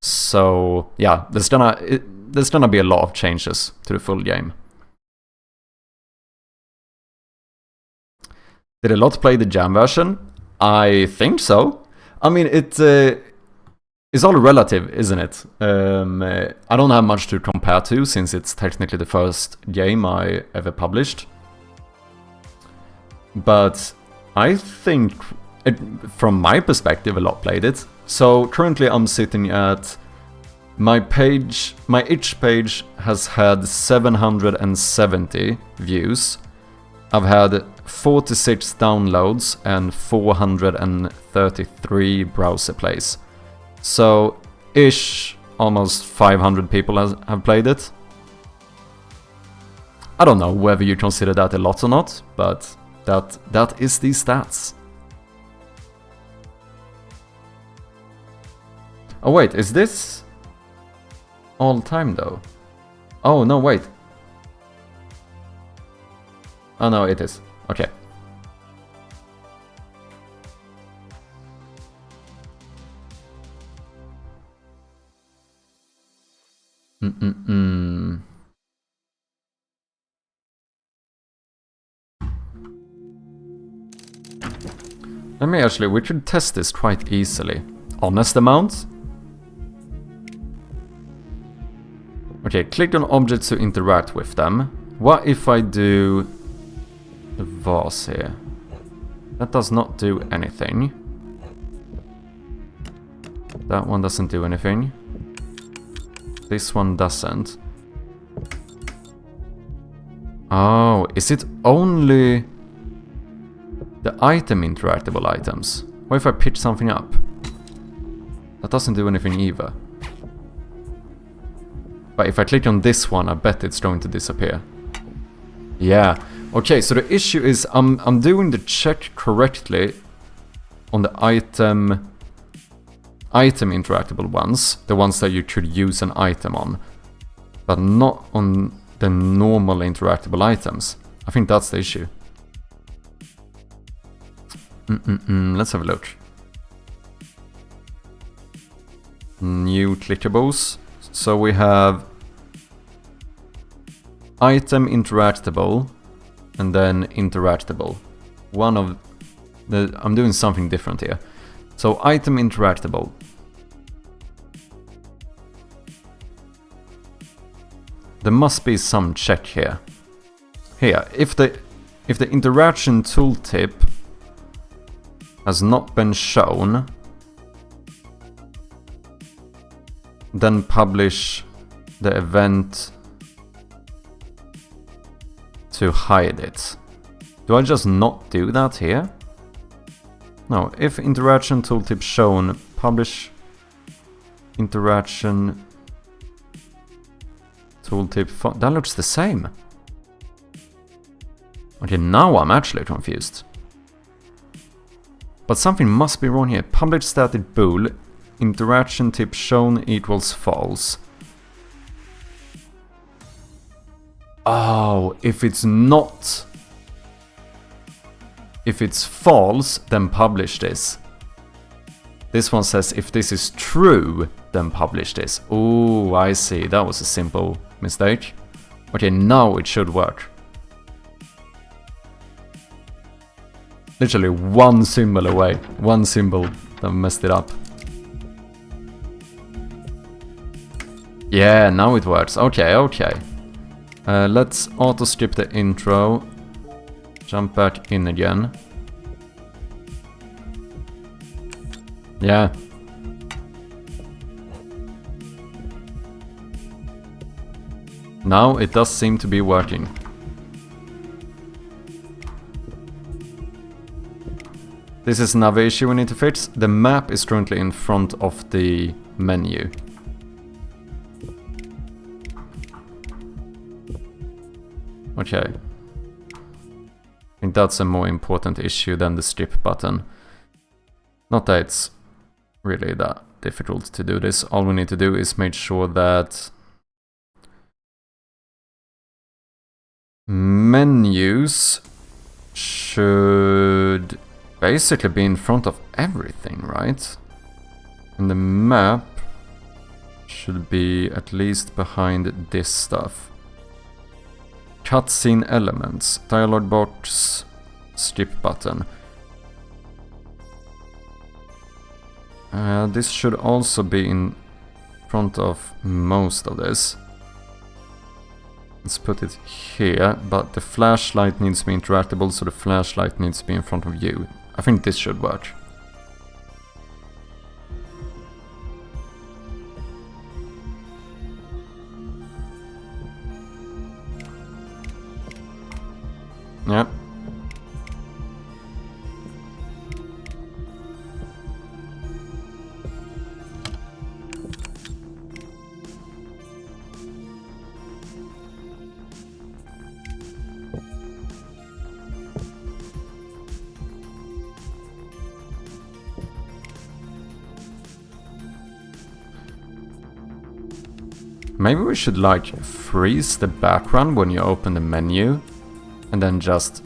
So yeah, there's gonna be a lot of changes to the full game. Did a lot play the Jam version? I think so. I mean, it's all relative, isn't it? I don't have much to compare to, since it's technically the first game I ever published. But I think, from my perspective, a lot played it. So currently I'm sitting at... My itch page has had 770 views. I've had 46 downloads and 433 browser plays. So, ish, almost 500 people have played it. I don't know whether you consider that a lot or not, but that is the stats. Oh wait, is this all time though? Oh no, wait. Oh no, it is. Okay. We could test this quite easily. Honest amount? Okay, click on objects to interact with them. What if I do the vase here? That does not do anything. That one doesn't do anything. This one doesn't. Oh, is it only the item interactable items? What if I pitch something up? That doesn't do anything either. But if I click on this one, I bet it's going to disappear. Yeah. Okay, so the issue is I'm doing the check correctly on the item interactable ones, the ones that you could use an item on, but not on the normal interactable items. I think that's the issue. Let's have a look. New clickables. So we have item interactable and then interactable. One of I'm doing something different here. So item interactable. There must be some check here. Here, if the interaction tooltip has not been shown, then publish the event to hide it. Do I just not do that here? No, if interaction tooltip shown, publish interaction tooltip. That looks the same. Okay, now I'm actually confused. But something must be wrong here. Public static bool, interaction tip shown equals false. Oh, if it's not... If it's false, then publish this. This one says if this is true, then publish this. Oh, I see. That was a simple mistake. Okay, now it should work. Literally one symbol away. One symbol that messed it up. Yeah, now it works. Okay, okay. Let's auto skip the intro. Jump back in again. Yeah. Now it does seem to be working. This is another issue we need to fix. The map is currently in front of the menu. Okay. I think that's a more important issue than the skip button. Not that it's really that difficult to do this. All we need to do is make sure that menus should basically be in front of everything, right? And the map should be at least behind this stuff. Cutscene elements, dialog box, skip button. This should also be in front of most of this. Let's put it here, but the flashlight needs to be interactable, so the flashlight needs to be in front of you. I think this should work. Yeah. Maybe we should like freeze the background when you open the menu and then just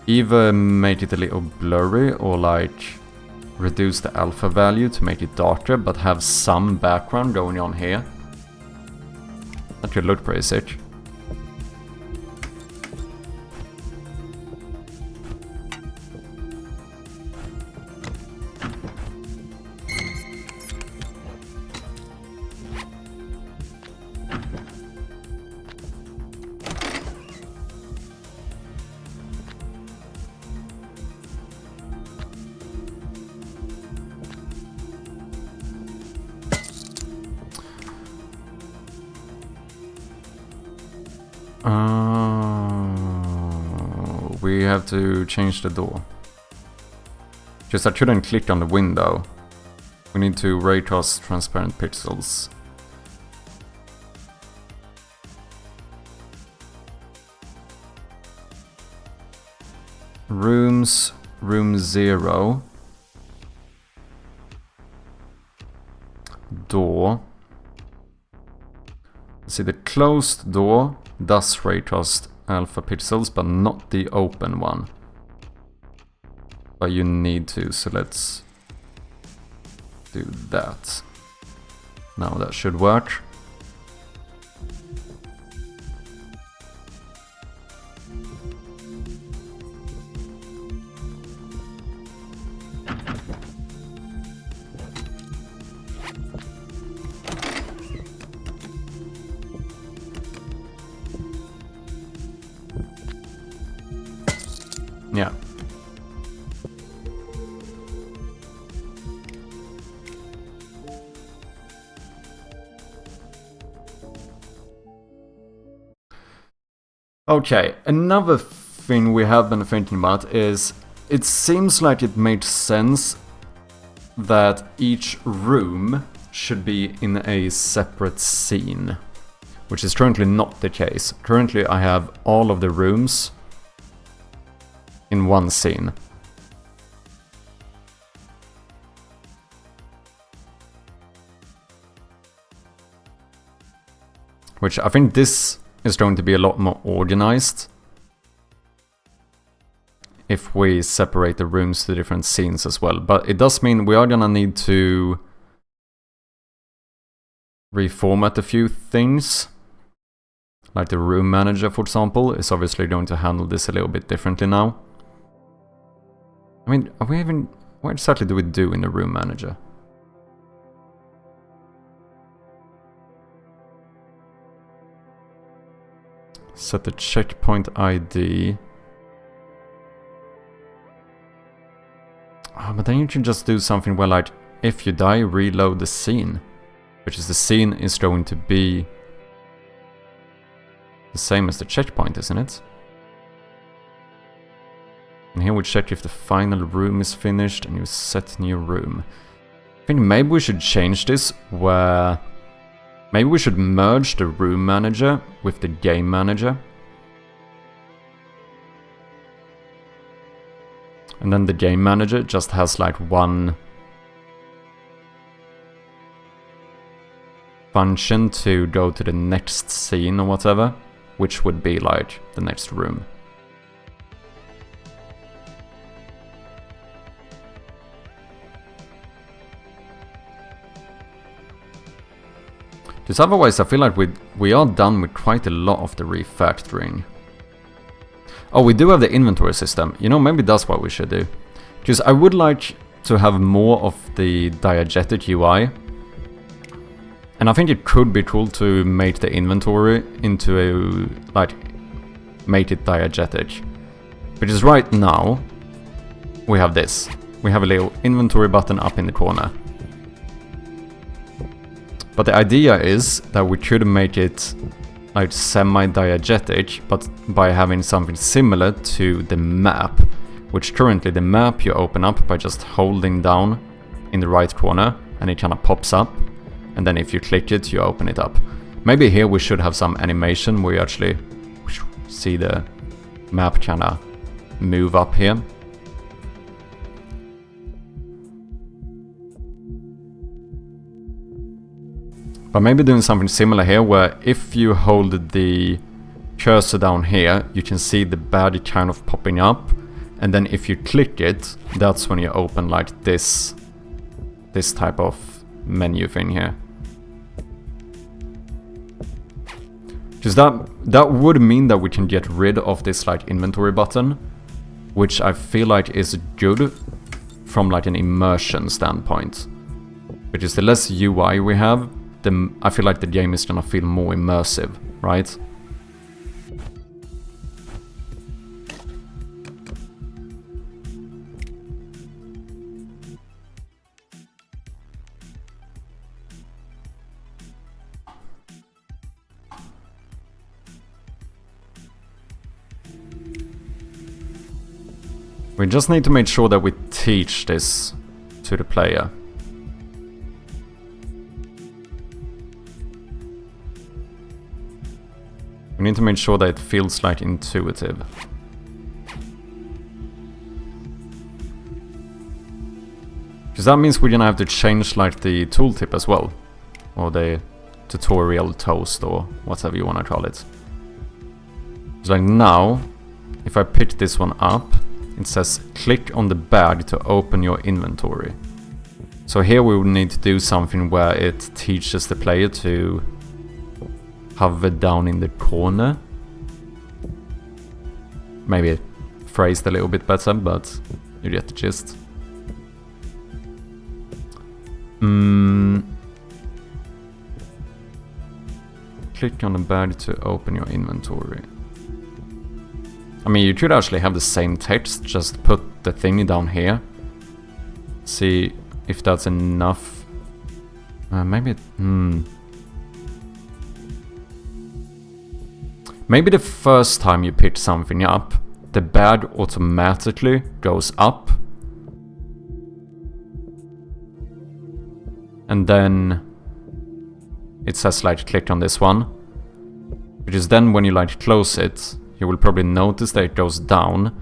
either make it a little blurry or like reduce the alpha value to make it darker but have some background going on here. That could look pretty sick. We have to change the door. Just I couldn't click on the window. We need to raycast transparent pixels. Rooms, room 0. Door. See, the closed door does raycast alpha pixels, but not the open one. But you need to, so let's do that. Now that should work. Yeah. Okay, another thing we have been thinking about is it seems like it makes sense that each room should be in a separate scene, which is currently not the case. Currently I have all of the rooms in one scene. Which I think this is going to be a lot more organized if we separate the rooms to different scenes as well. But it does mean we are gonna need to reformat a few things. Like the room manager, for example, is obviously going to handle this a little bit differently now. I mean, are we even... what exactly do we do in the room manager? Set the checkpoint ID. Oh, but then you can just do something where, like, if you die, reload the scene. Which is the scene is going to be the same as the checkpoint, isn't it? And here we check if the final room is finished and you set new room. I think maybe we should change this where... maybe we should merge the room manager with the game manager. And then the game manager just has like one function to go to the next scene or whatever, which would be like the next room. Because otherwise I feel like we are done with quite a lot of the refactoring. Oh, we do have the inventory system. You know, maybe that's what we should do. Because I would like to have more of the diegetic UI. And I think it could be cool to make the inventory into a... like, make it diegetic. Because right now, we have this. We have a little inventory button up in the corner. But the idea is that we could make it like semi-diegetic, but by having something similar to the map, which currently the map you open up by just holding down in the right corner and it kind of pops up, and then if you click it you open it up. Maybe here we should have some animation where you actually see the map kind of move up here. But maybe doing something similar here, where if you hold the cursor down here, you can see the badge kind of popping up. And then if you click it, that's when you open like this type of menu thing here. Because that would mean that we can get rid of this like inventory button, which I feel like is good from like an immersion standpoint. Because the less UI we have, I feel like the game is gonna feel more immersive, right? We just need to make sure that we teach this to the player. We need to make sure that it feels like intuitive. Because that means we're gonna have to change like the tooltip as well. Or the tutorial toast or whatever you wanna call it. It's like now, if I pick this one up, it says click on the bag to open your inventory. So here we would need to do something where it teaches the player to hover down in the corner. Maybe phrased a little bit better, but you get the gist. Click on the bag to open your inventory. I mean, you could actually have the same text, just put the thingy down here. See if that's enough. Maybe... Maybe the first time you pick something up, the badge automatically goes up. And then it says like click on this one. Because then when you like close it, you will probably notice that it goes down.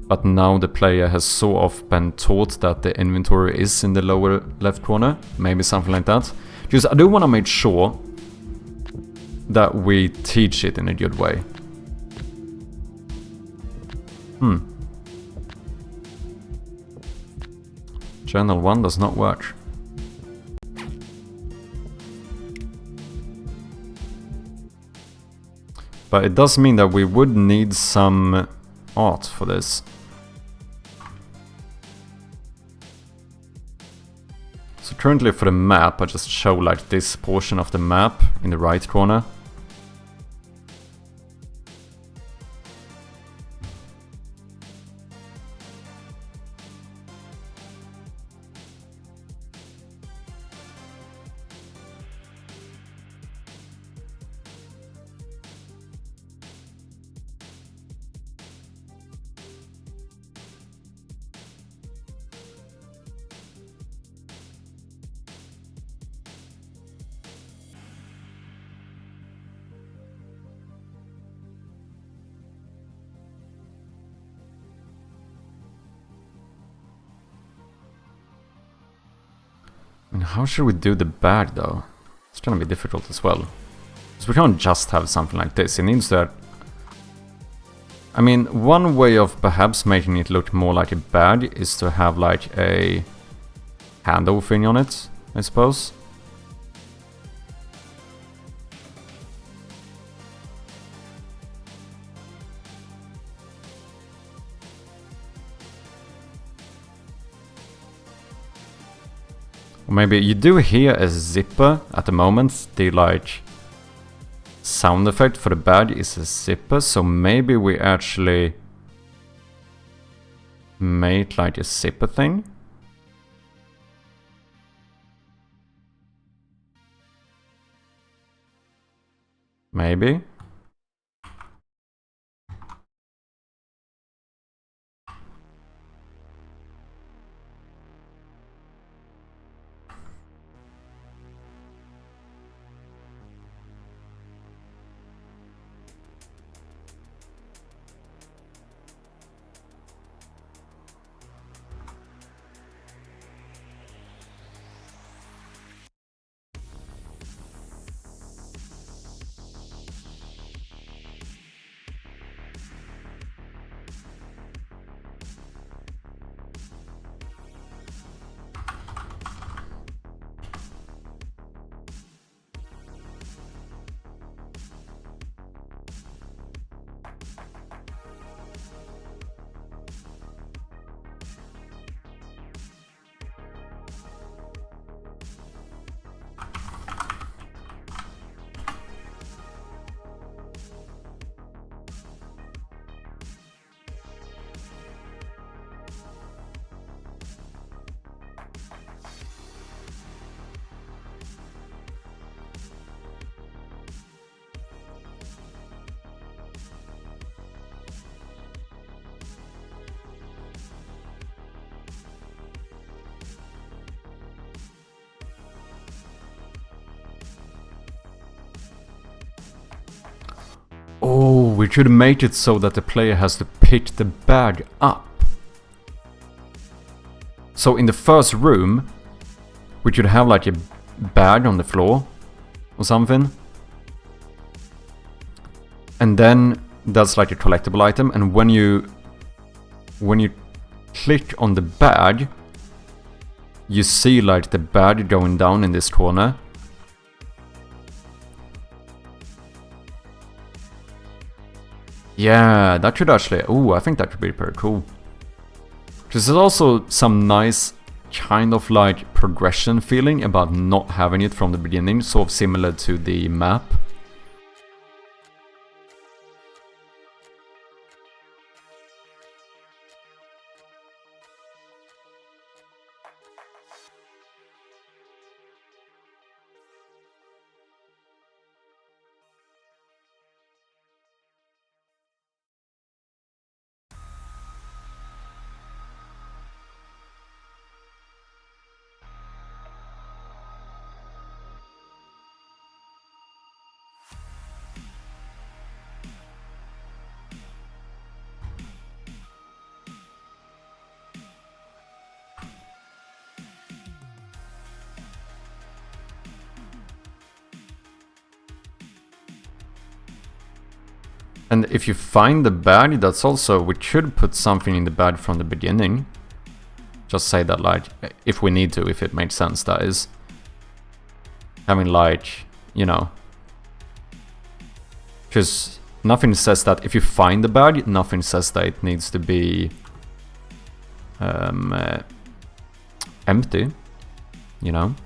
But now the player has so often been taught that the inventory is in the lower left corner. Maybe something like that. Because I do want to make sure that we teach it in a good way. Channel 1 does not work. But it does mean that we would need some art for this. So currently for the map, I just show like this portion of the map in the right corner. And how should we do the bag though? It's gonna be difficult as well. Because we can't just have something like this. It needs to... I mean, one way of perhaps making it look more like a bag is to have like a handle thing on it, I suppose. Or maybe you do hear a zipper at the moment. The like sound effect for the badge is a zipper, so maybe we actually made like a zipper thing. Maybe. Oh, we should make it so that the player has to pick the bag up. So in the first room, we should have like a bag on the floor or something. And then that's like a collectible item, and when you click on the bag, you see like the bag going down in this corner. Yeah, that could actually... Oh, I think that could be pretty cool. There's also some nice kind of like progression feeling about not having it from the beginning, sort of similar to the map. And if you find the badge, that's also... We should put something in the badge from the beginning. Just say that, like, if we need to, if it makes sense, that is. Having, like, you know... Because nothing says that if you find the badge, nothing says that it needs to be... empty, you know?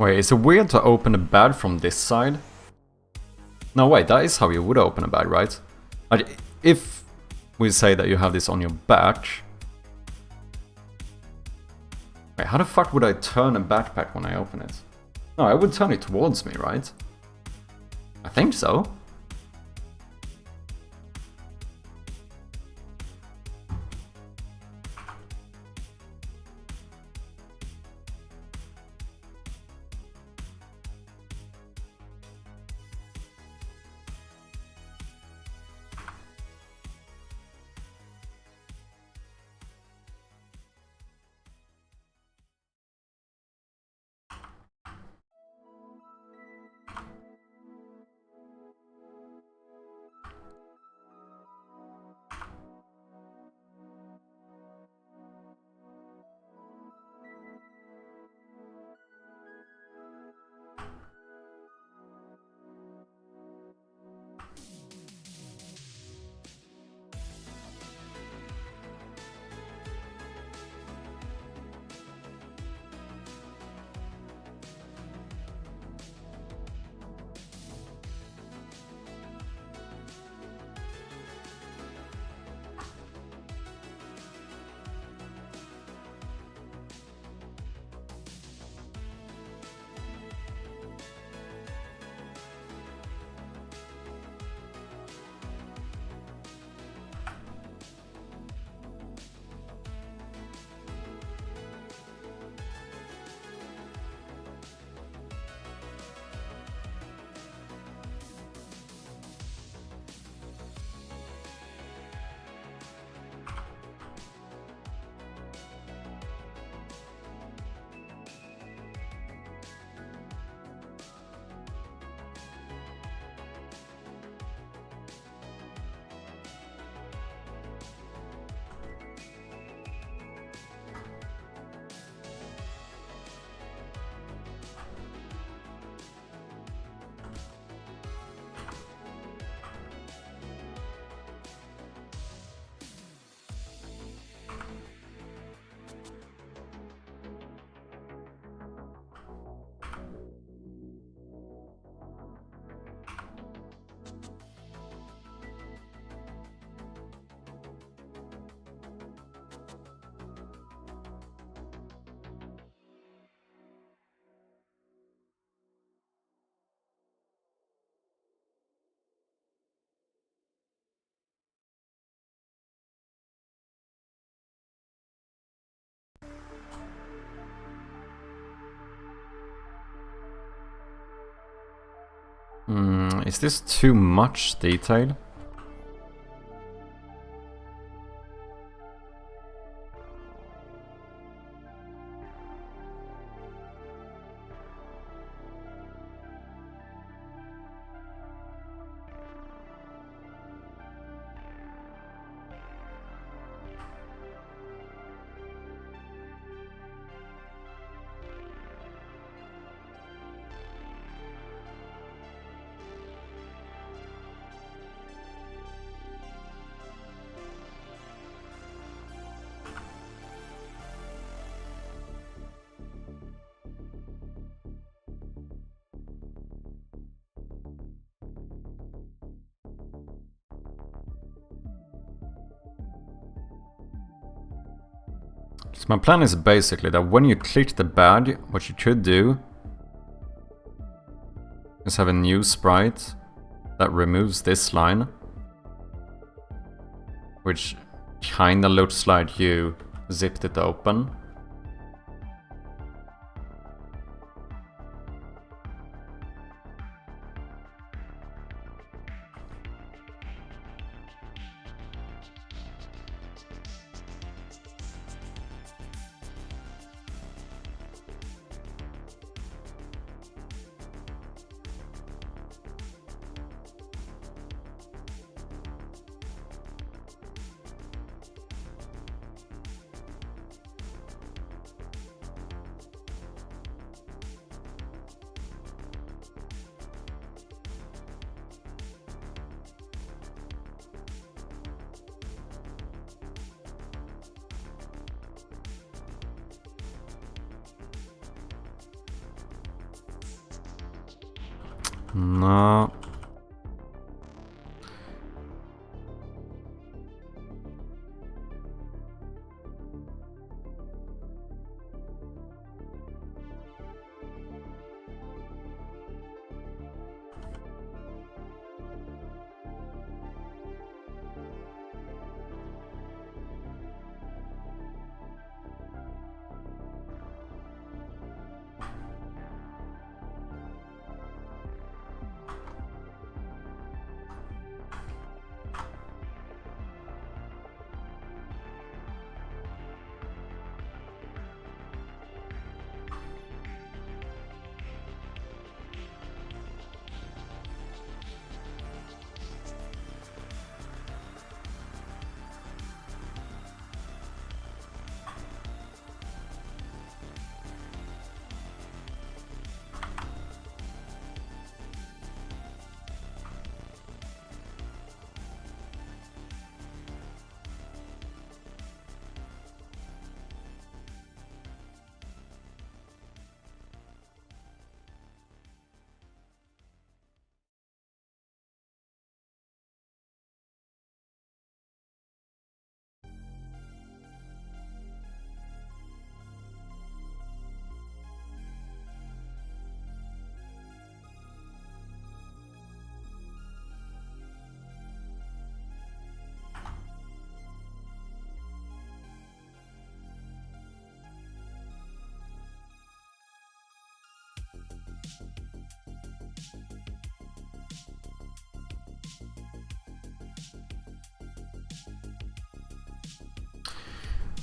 Wait, is it weird to open a badge from this side? No, wait, that is how you would open a badge, right? Like, if we say that you have this on your badge... Wait, how the fuck would I turn a backpack when I open it? No, I would turn it towards me, right? I think so. Is this too much detail? So my plan is basically that when you click the badge, what you could do is have a new sprite that removes this line, which kinda looks like you zipped it open. No.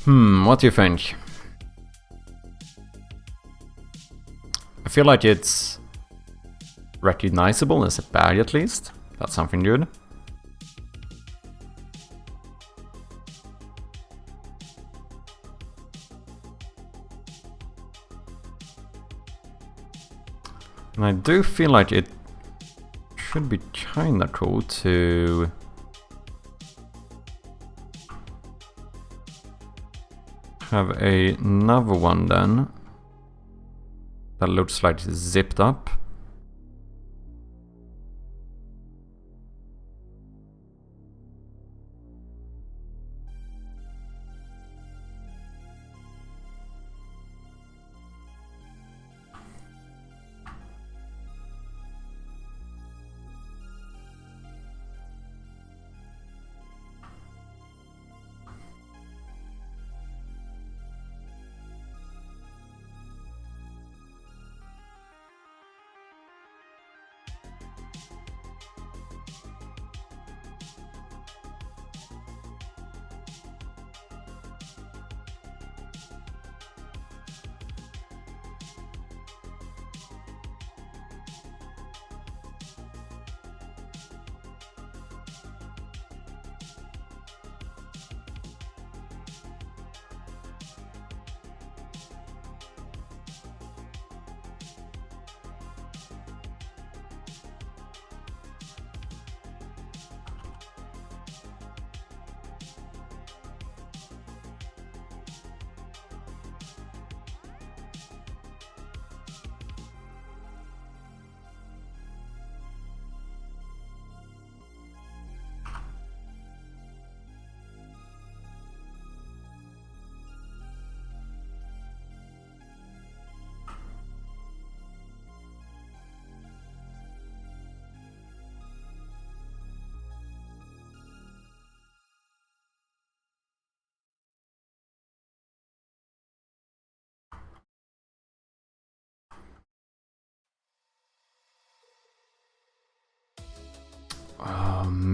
What do you think? I feel like it's recognizable as a badge at least. That's something good. And I do feel like it should be kinda cool to have another one then that looks like it's zipped up.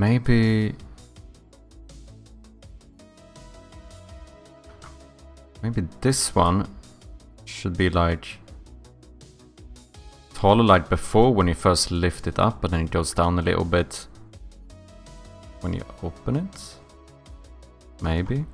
maybe this one should be like taller like before when you first lift it up, but then it goes down a little bit when you open it. Maybe.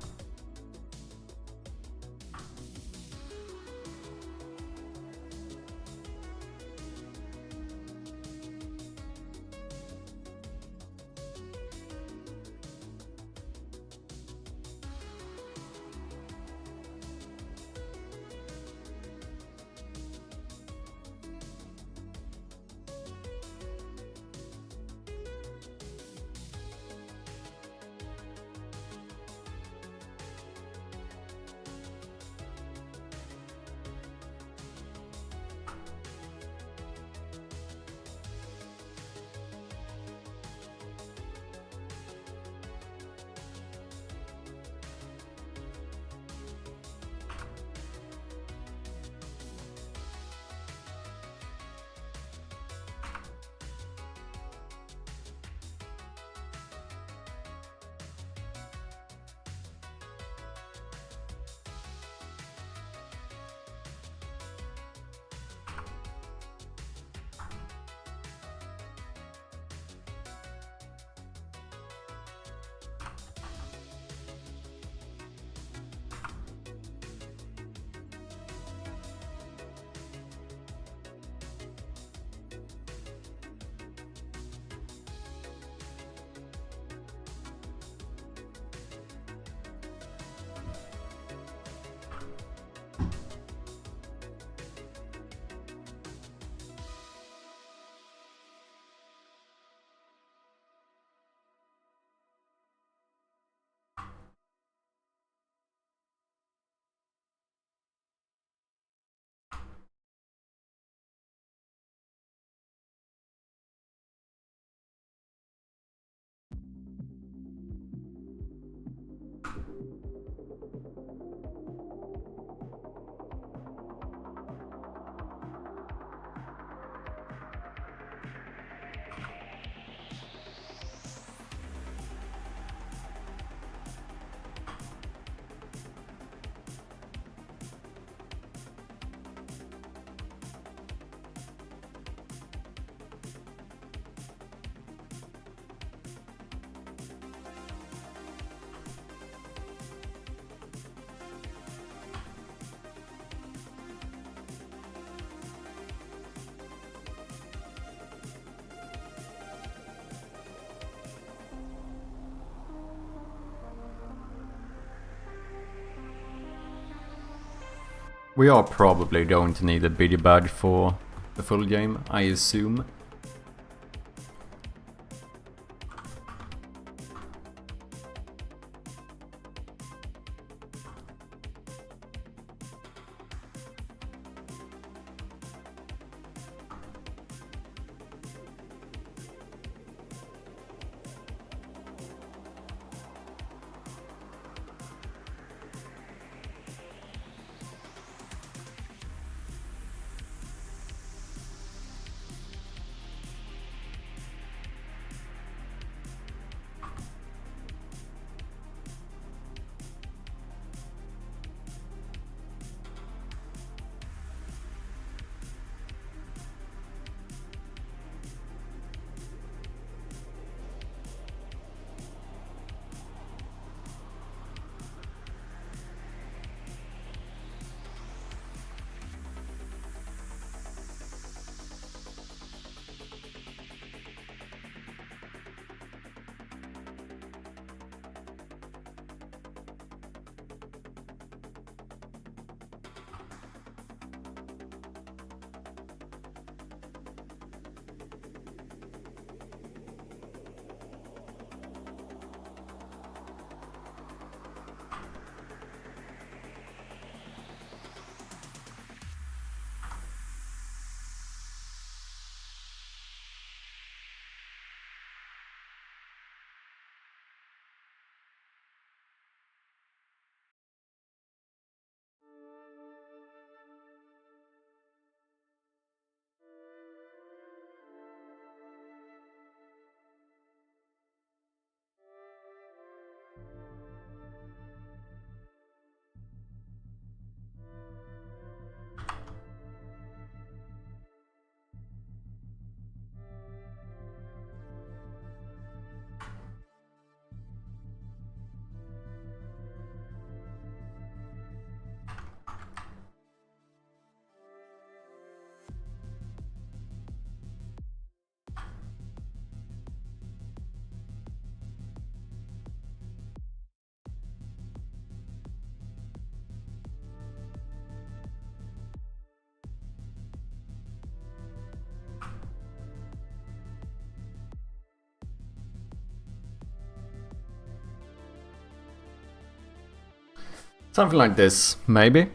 We are probably going to need a biddy badge for the full game, I assume. Something like this, maybe.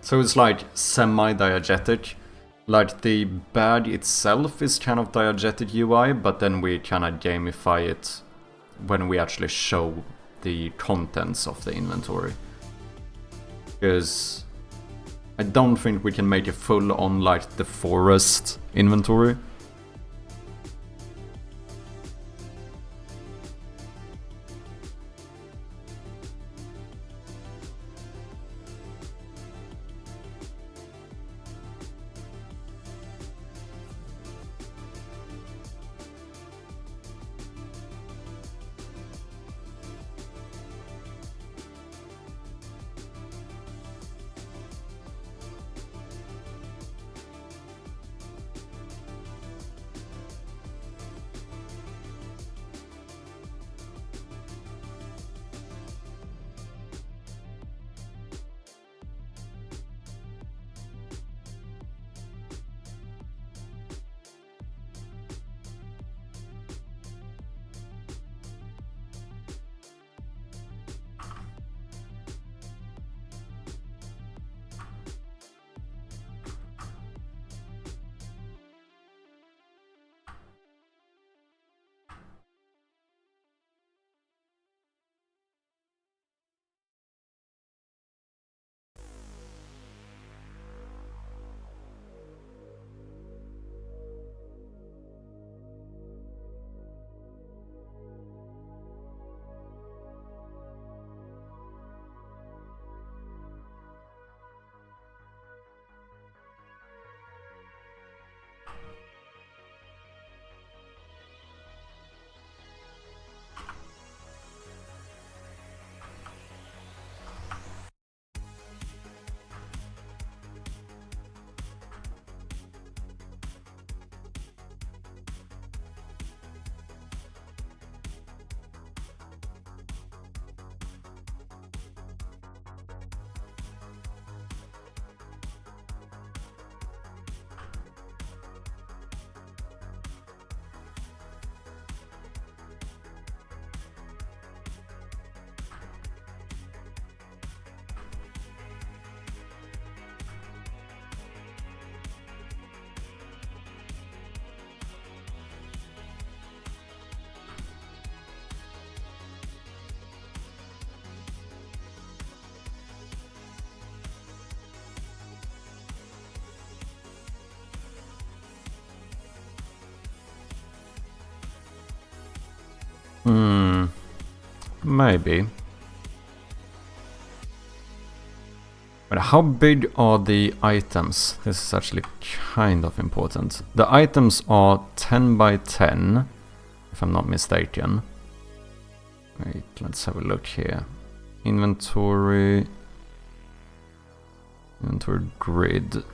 So it's like semi-diegetic. Like the badge itself is kind of diegetic UI, but then we kind of gamify it when we actually show the contents of the inventory. Because I don't think we can make it full on like the forest inventory. Maybe. But how big are the items? This is actually kind of important. The items are 10 by 10, if I'm not mistaken. Wait, let's have a look here. Inventory. Inventory grid.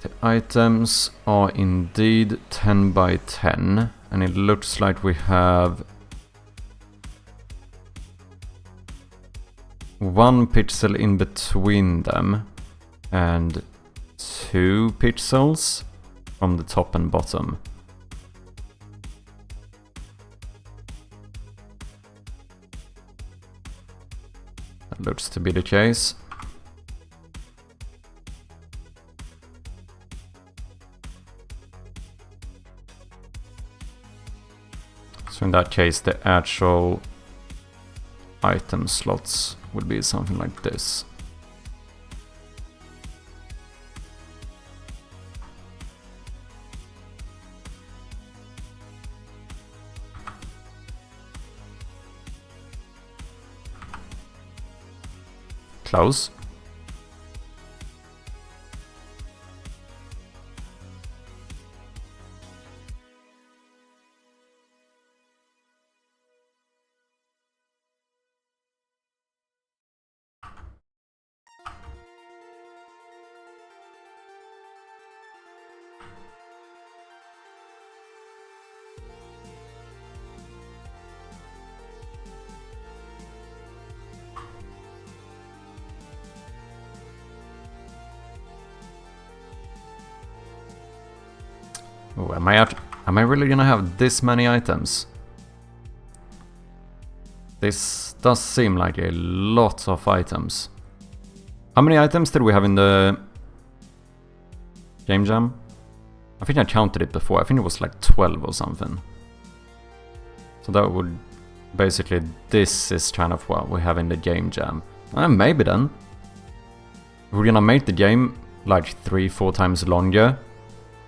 The items are indeed 10 by 10, and it looks like we have 1 pixel in between them and 2 pixels from the top and bottom. That looks to be the case. So in that case, the actual item slots would be something like this. Close. Oh, am I really gonna have this many items? This does seem like a lot of items. How many items did we have in the game jam? I think I counted it before. I think it was like 12 or something. So that would... Basically, this is kind of what we have in the game jam. Maybe then. We're gonna make the game like 3-4 times longer.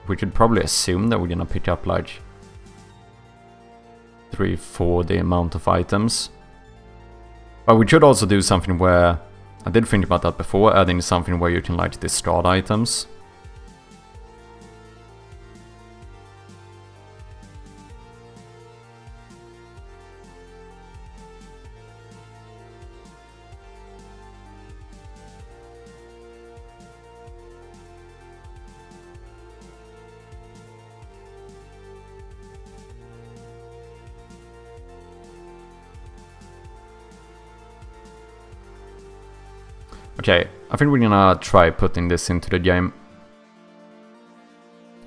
We could probably assume that we're gonna pick up like 3-4 the amount of items. But we could also do something where... I did think about that before, adding something where you can like discard items. Okay, I think we're gonna try putting this into the game.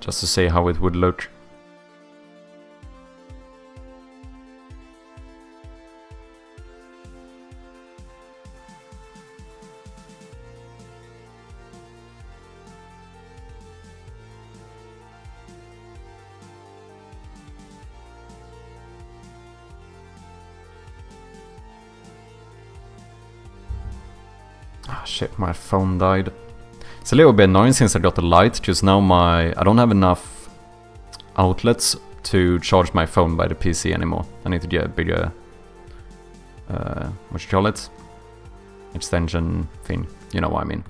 Just to see how it would look. Ah, shit, my phone died. It's a little bit annoying since I got the light, because now I don't have enough outlets to charge my phone by the PC anymore. I need to get a bigger, what you call it? Extension thing, you know what I mean.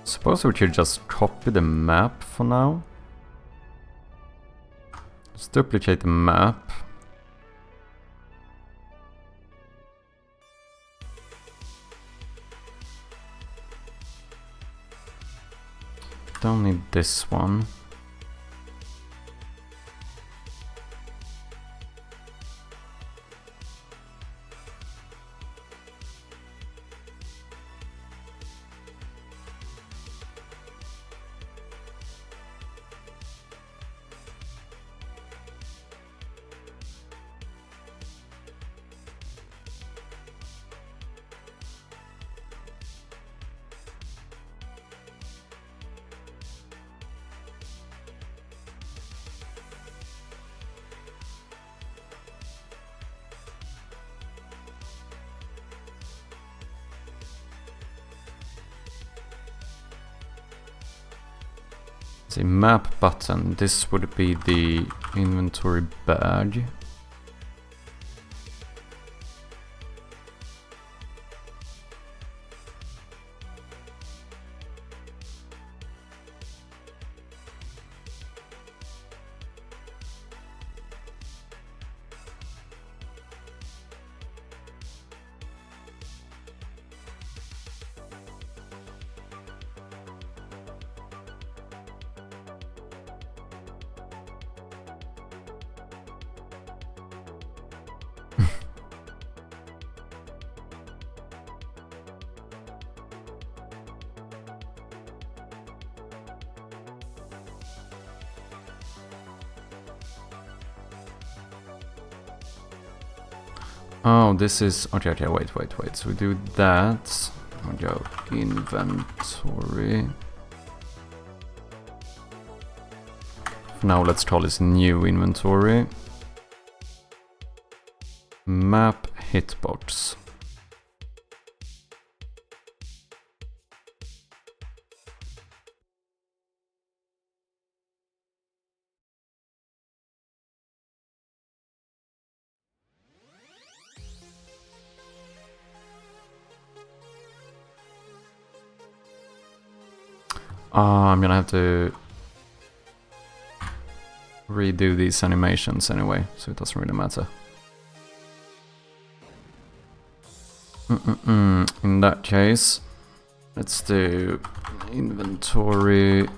Suppose we could just copy the map for now. Let's duplicate the map. Don't need this one. The map button, this would be the inventory bag. Oh, this is... Okay, wait. So we do that. we go inventory. For now, let's call this new inventory. Map hitbox. I'm gonna have to redo these animations anyway, so it doesn't really matter. In that case, let's do inventory.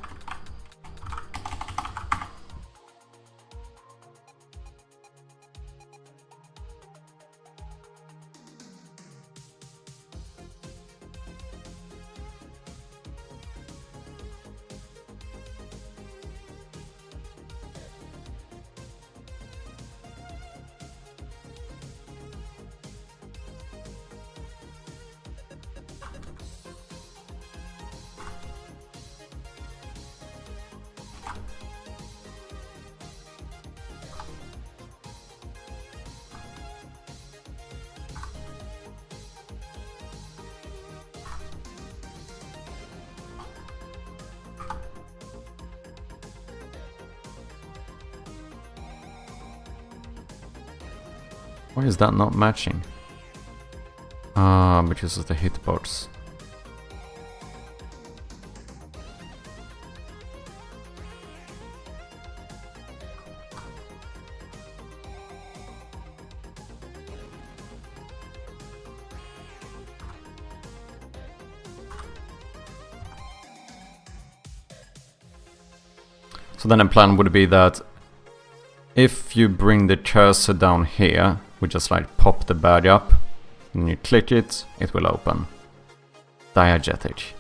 Why is that not matching? Because of the hitbox. So then a plan would be that if you bring the cursor down here, we just like pop the badge up, and you click it, it will open. Diegetic.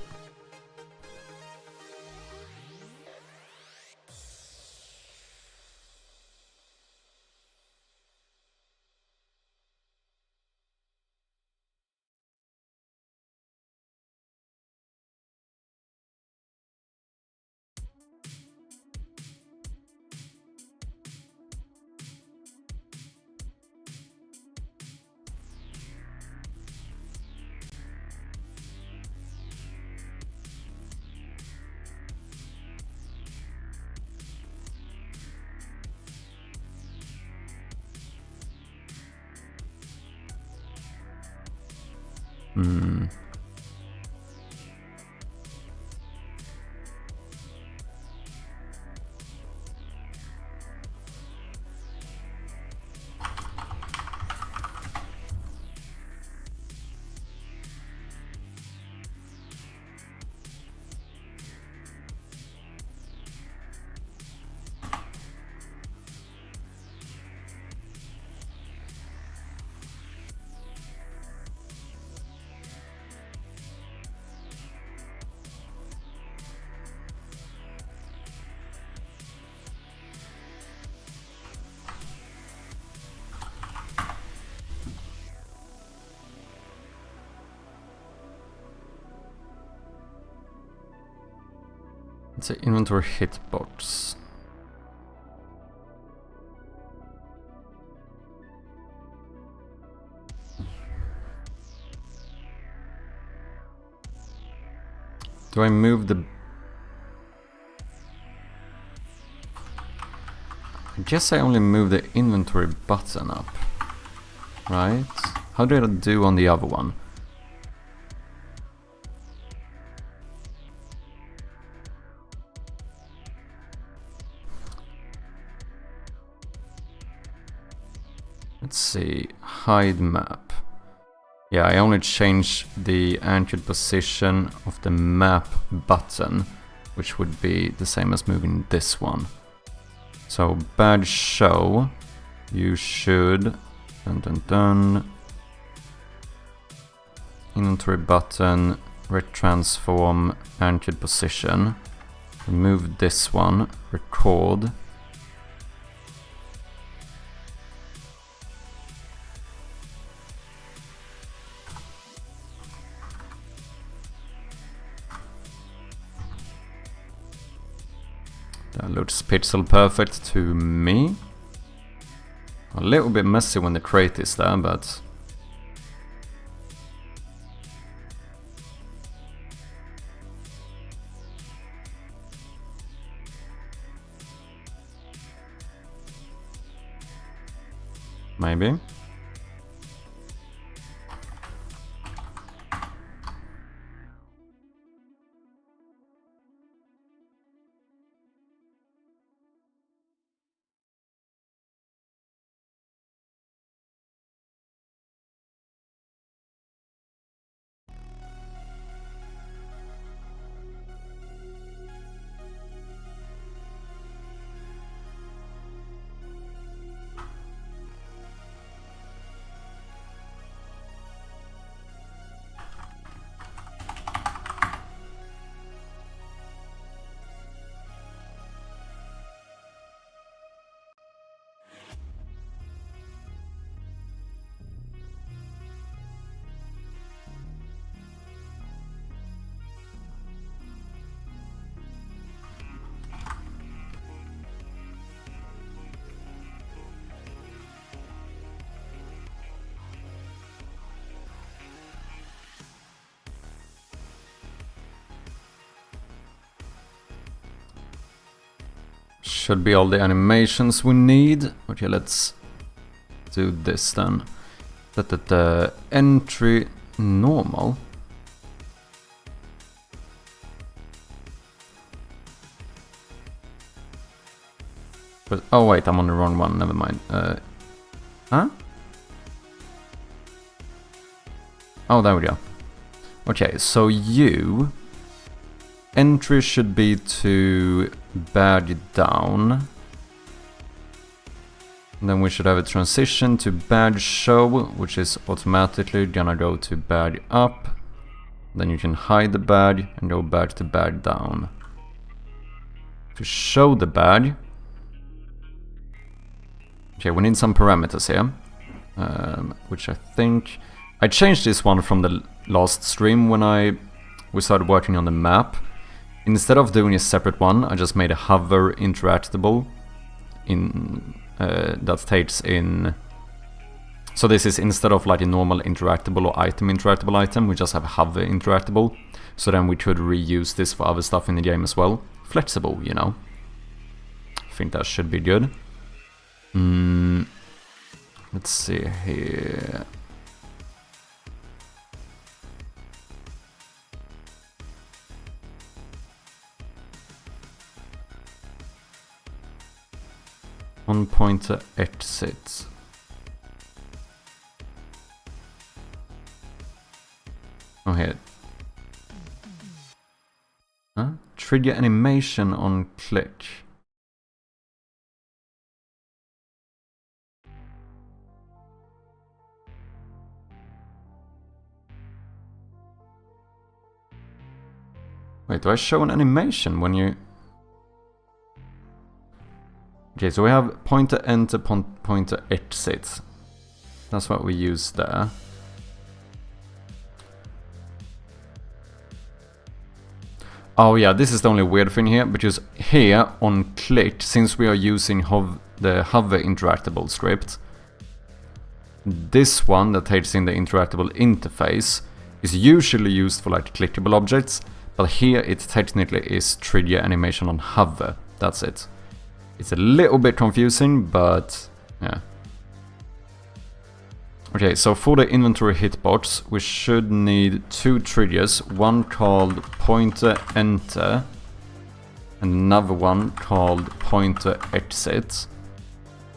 It's an inventory hitbox. Do I move the... I guess I only move the inventory button up, right? How did I do on the other one? Let's see, hide map. Yeah, I only changed the anchored position of the map button, which would be the same as moving this one. So badge show, you should, inventory button, retransform, anchored position, remove this one, record. That looks pixel perfect to me. A little bit messy when the crate is there, but... maybe. Should be all the animations we need. Okay, let's do this then. The entry normal. But oh wait, I'm on the wrong one. Never mind. Huh? Oh, there we go. Okay, so entry should be to badge down. And then we should have a transition to badge show, which is automatically gonna go to badge up. Then you can hide the badge and go back to badge down. To show the badge. Okay, we need some parameters here. Which I think... I changed this one from the last stream when we started working on the map. Instead of doing a separate one, I just made a hover interactable in that takes in. So this is instead of like a normal interactable or item interactable item, we just have a hover interactable. So then we could reuse this for other stuff in the game as well. Flexible, you know. I think that should be good. Let's see here. On pointer exit. Oh, here. Huh? Trigger animation on click. Wait, do I show an animation when you... Okay, so we have pointer enter, pointer exit. That's what we use there. Oh yeah, this is the only weird thing here, because here on click, since we are using the hover interactable script, this one that takes in the interactable interface is usually used for like clickable objects, but here it technically is trigger animation on hover. That's it. It's a little bit confusing, but yeah. Okay, so for the inventory hitbox, we should need two triggers. One called pointer enter, and another one called pointer exit.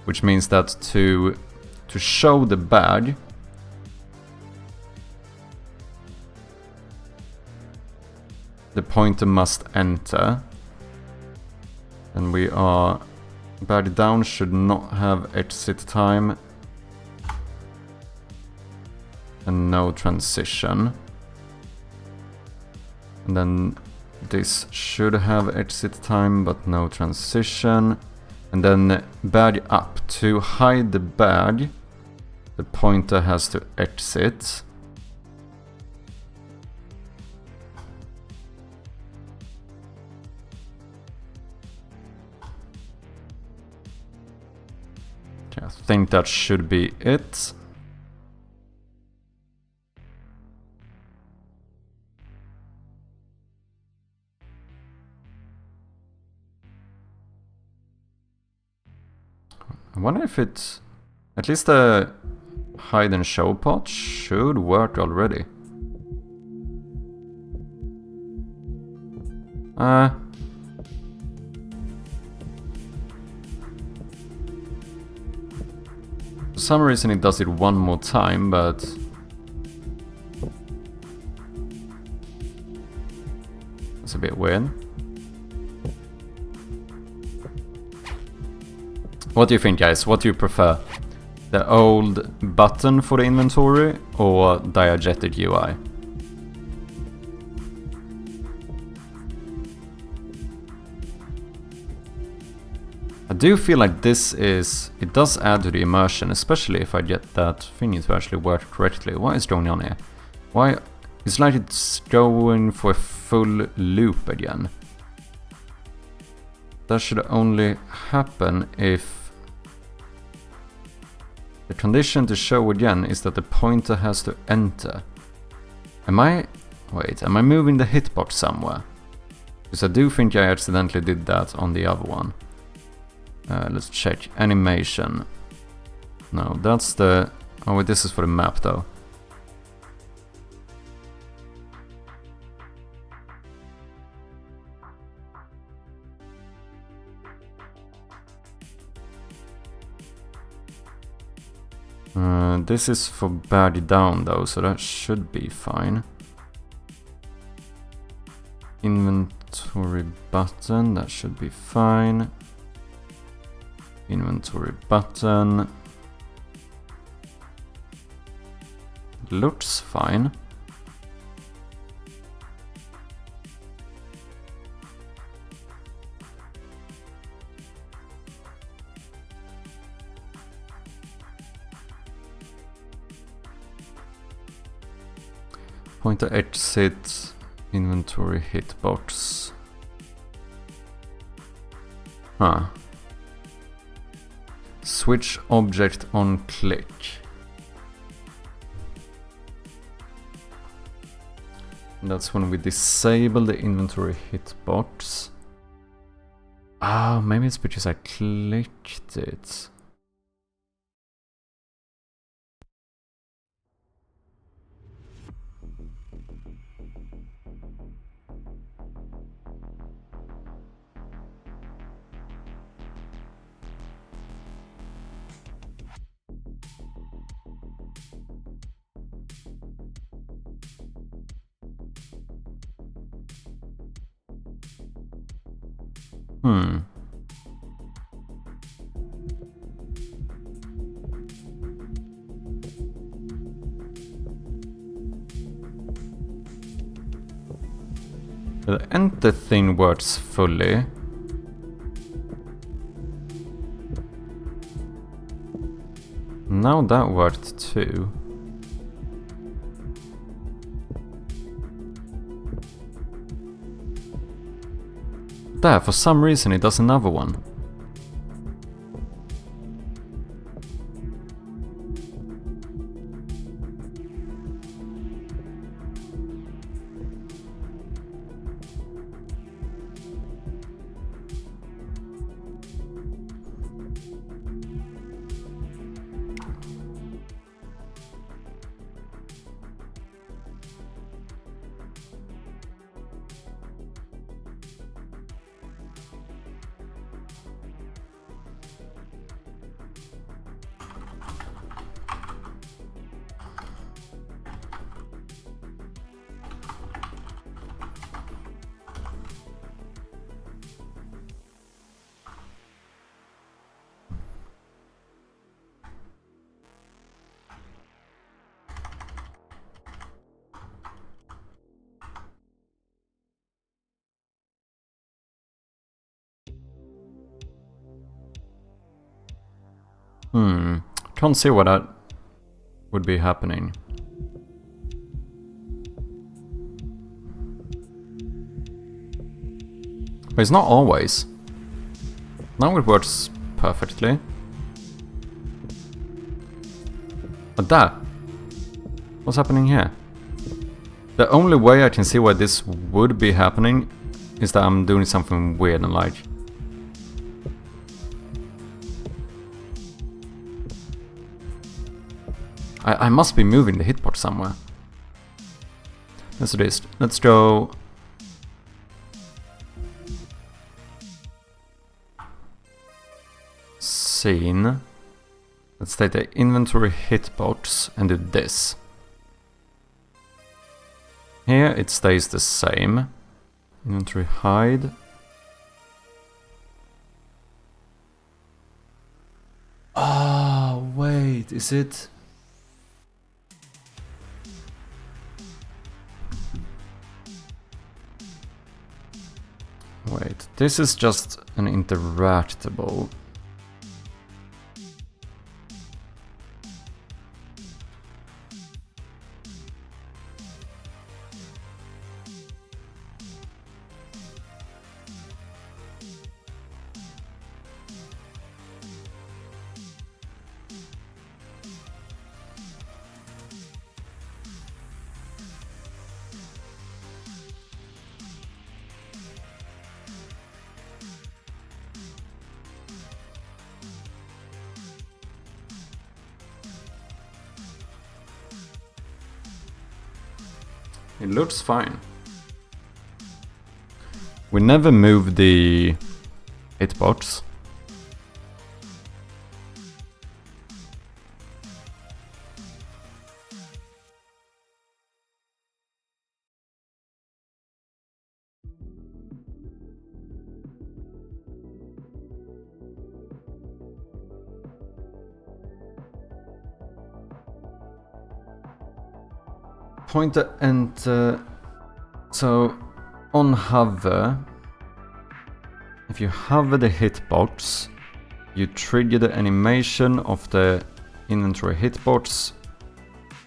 Which means that to show the badge, the pointer must enter. And we are... badge down should not have exit time. And no transition. And then this should have exit time but no transition. And then badge up. To hide the badge, the pointer has to exit. Okay, I think that should be it. I wonder if it... At least the hide and show pot should work already. For some reason it does it one more time, but... It's a bit weird. What do you think, guys? What do you prefer? The old button for the inventory or diegetic UI? I do feel like this is... It does add to the immersion, especially if I get that thing to actually work correctly. What is going on here? Why... It's like it's going for a full loop again. That should only happen if... The condition to show again is that the pointer has to enter. Am I... Wait, am I moving the hitbox somewhere? Because I do think I accidentally did that on the other one. Let's check. Animation. No, that's the... Oh, wait, this is for the map though. This is for body down though, so that should be fine. Inventory button, that should be fine. Inventory button. Looks fine. Pointer exit, inventory hitbox. Huh. Switch object on click. And that's when we disable the inventory hitbox. Ah, maybe it's because I clicked it. The enter thing works fully. Now that worked too. There, for some reason it does another one. Can't see what that would be happening. But it's not always. Now it works perfectly. But that... What's happening here? The only way I can see why this would be happening is that I'm doing something weird and like... I must be moving the hitbox somewhere. Let's do this. Let's go... Scene. Let's take the inventory hitbox and do this. Here it stays the same. Inventory hide. Oh, wait, is it? Wait, this is just an interactable. It looks fine. We never moved the hitbox. Pointer enter. So on hover, if you hover the hitbox, you trigger the animation of the inventory hitbox,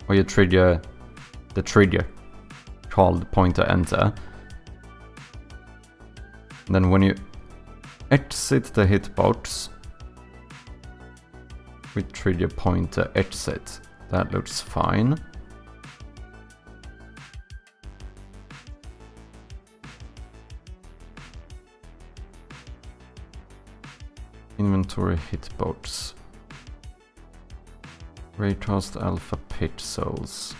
or you trigger the trigger called pointer enter. Then when you exit the hitbox, we trigger pointer exit. That looks fine. Inventory hitbox. Raycast alpha pixels.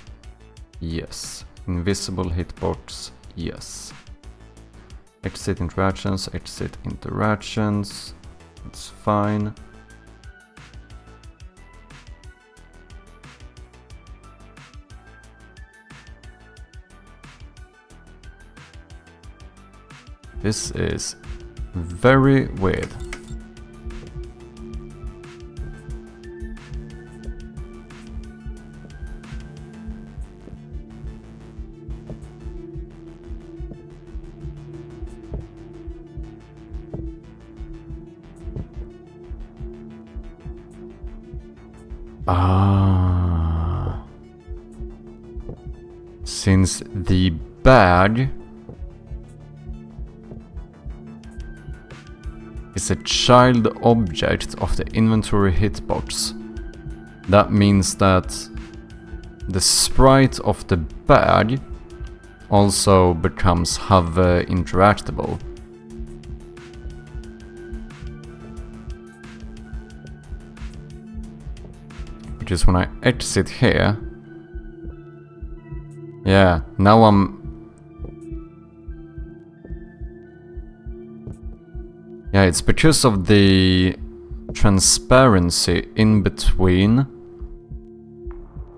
Yes. Invisible hitbox. Yes. Exit interactions. Exit interactions. It's fine. This is very weird. Ah. Since the bag is a child object of the inventory hitbox, that means that the sprite of the bag also becomes hover interactable. Which is when I exit here. Yeah, now yeah, it's because of the transparency in between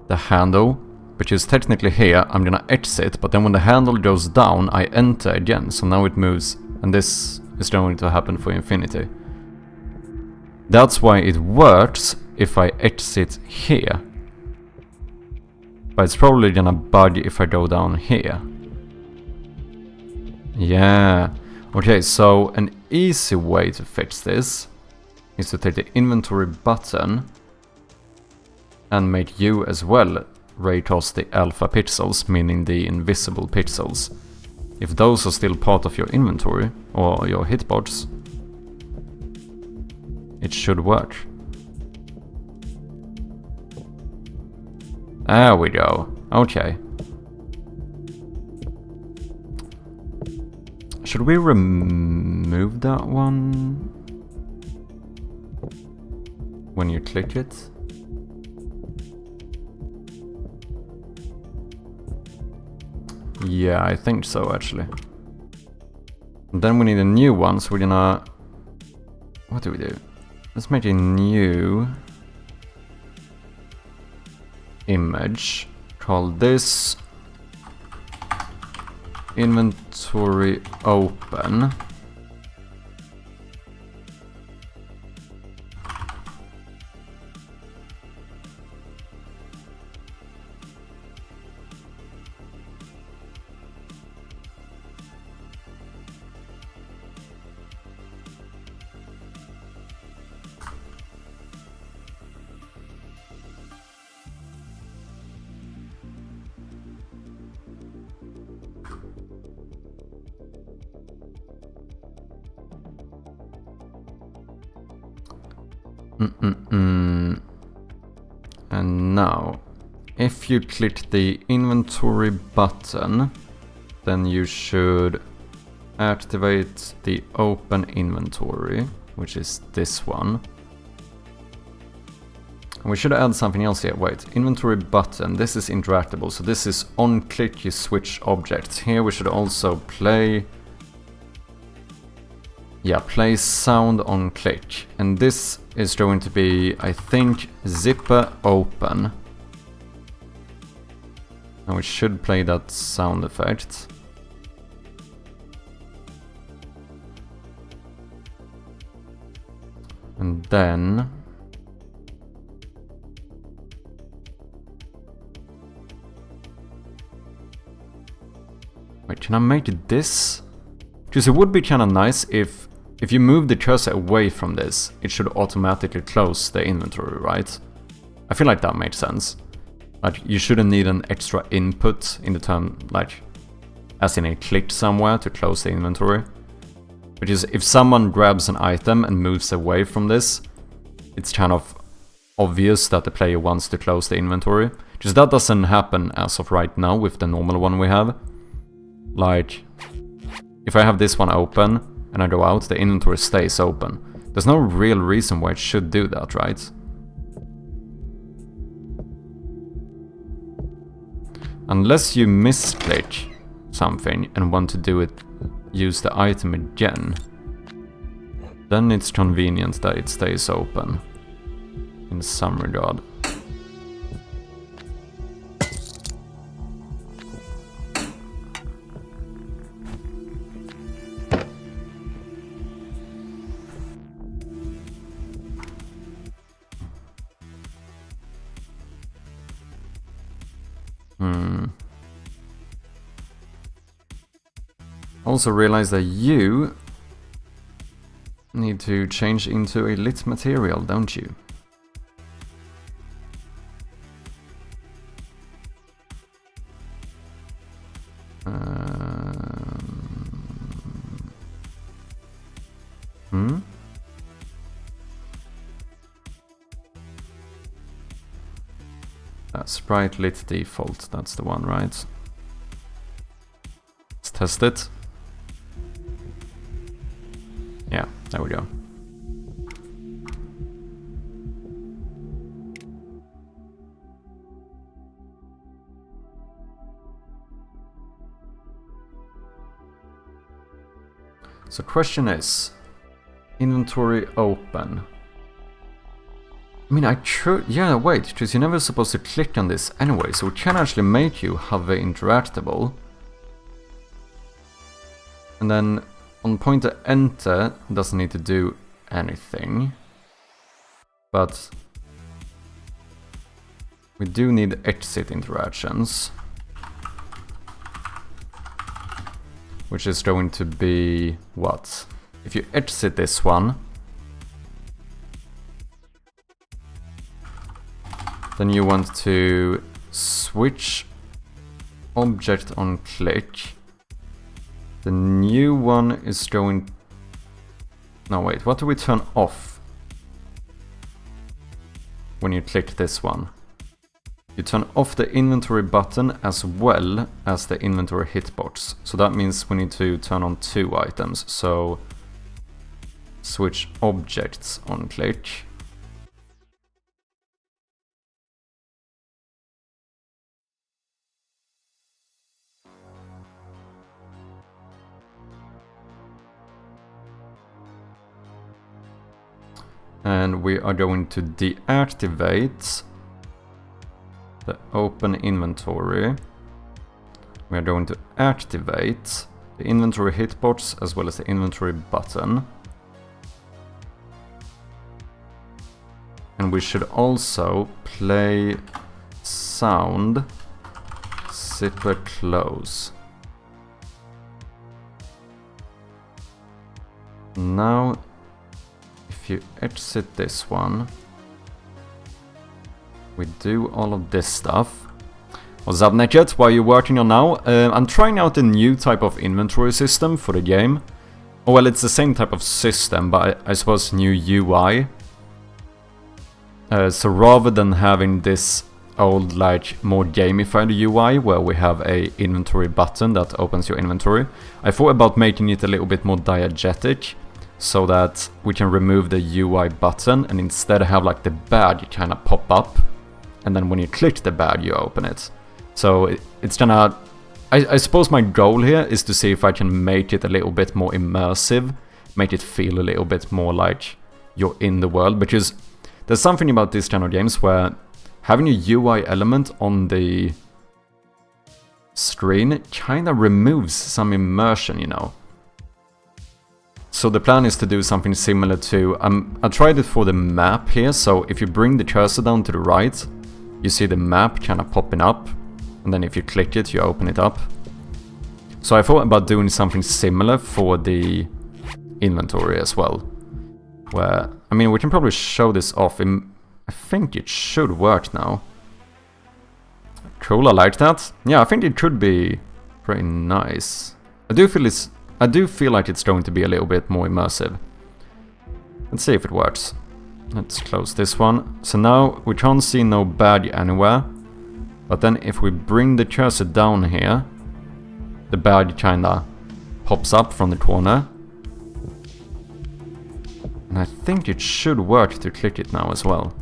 the handle, which is technically here. I'm gonna exit, but then when the handle goes down, I enter again, so now it moves, and this is going to happen for infinity. That's why it works if I exit here. But it's probably gonna bug if I go down here. Yeah. Okay, so an easy way to fix this is to take the inventory button and make you as well raycast the alpha pixels, meaning the invisible pixels. If those are still part of your inventory or your hitbox, it should work. There we go. Okay. Should we remove that one when you click it? Yeah, I think so actually. And then we need a new one, so we're gonna... What do we do? Let's make a new image. Call this inventory open. And now, if you click the inventory button, then you should activate the open inventory, which is this one. And we should add something else here. Wait, inventory button, this is interactable, so this is on click you switch objects. Here we should also play... Yeah, play sound on click. And this is going to be, I think, zipper open. And we should play that sound effect. And then... Wait, can I make it this? Because it would be kind of nice if you move the cursor away from this, it should automatically close the inventory, right? I feel like that makes sense. Like, you shouldn't need an extra input in the term, like, as in a click somewhere to close the inventory. Because if someone grabs an item and moves away from this, it's kind of obvious that the player wants to close the inventory. Because that doesn't happen as of right now with the normal one we have. Like, if I have this one open, and I go out, the inventory stays open. There's no real reason why it should do that, right? Unless you misclick something and want to do it, use the item again, then it's convenient that it stays open in some regard. Also realize that you need to change into a lit material, don't you? That's sprite lit default, that's the one, right? Let's test it. Yeah, there we go. So question is, inventory open. I mean, I could, yeah, wait, because you're never supposed to click on this anyway, so we can actually make you hover interactable. And then on pointer enter, doesn't need to do anything. But we do need exit interactions. Which is going to be what? If you exit this one, then you want to switch object on click. The new one is going... No, wait, what do we turn off when you click this one? you turn off the inventory button as well as the inventory hitbox. So that means we need to turn on 2 items. So switch objects on click. And we are going to deactivate the open inventory. We are going to activate the inventory hitbox as well as the inventory button. And we should also play sound zipper close. Now if you exit this one, we do all of this stuff. What's up, Naked? What are you working on now? I'm trying out a new type of inventory system for the game. Oh, well, it's the same type of system, but I suppose new UI. So rather than having this old, like, more gamified UI where we have a inventory button that opens your inventory, I thought about making it a little bit more diegetic, so that we can remove the UI button and instead have like the badge kind of pop up, and then when you click the badge you open it. So it's gonna... I suppose my goal here is to see if I can make it a little bit more immersive, make it feel a little bit more like you're in the world, because there's something about these kind of games where having a UI element on the screen kind of removes some immersion, you know. So the plan is to do something similar to... I tried it for the map here, so if you bring the cursor down to the right, you see the map kind of popping up, and then if you click it, you open it up. So I thought about doing something similar for the inventory as well. Where, I mean, we can probably show this off. I think it should work now. Cool, I like that. Yeah, I think it could be pretty nice. I do feel like it's going to be a little bit more immersive. Let's see if it works. Let's close this one. So now we can't see no badge anywhere. But then if we bring the cursor down here, the badge kinda pops up from the corner. And I think it should work to click it now as well.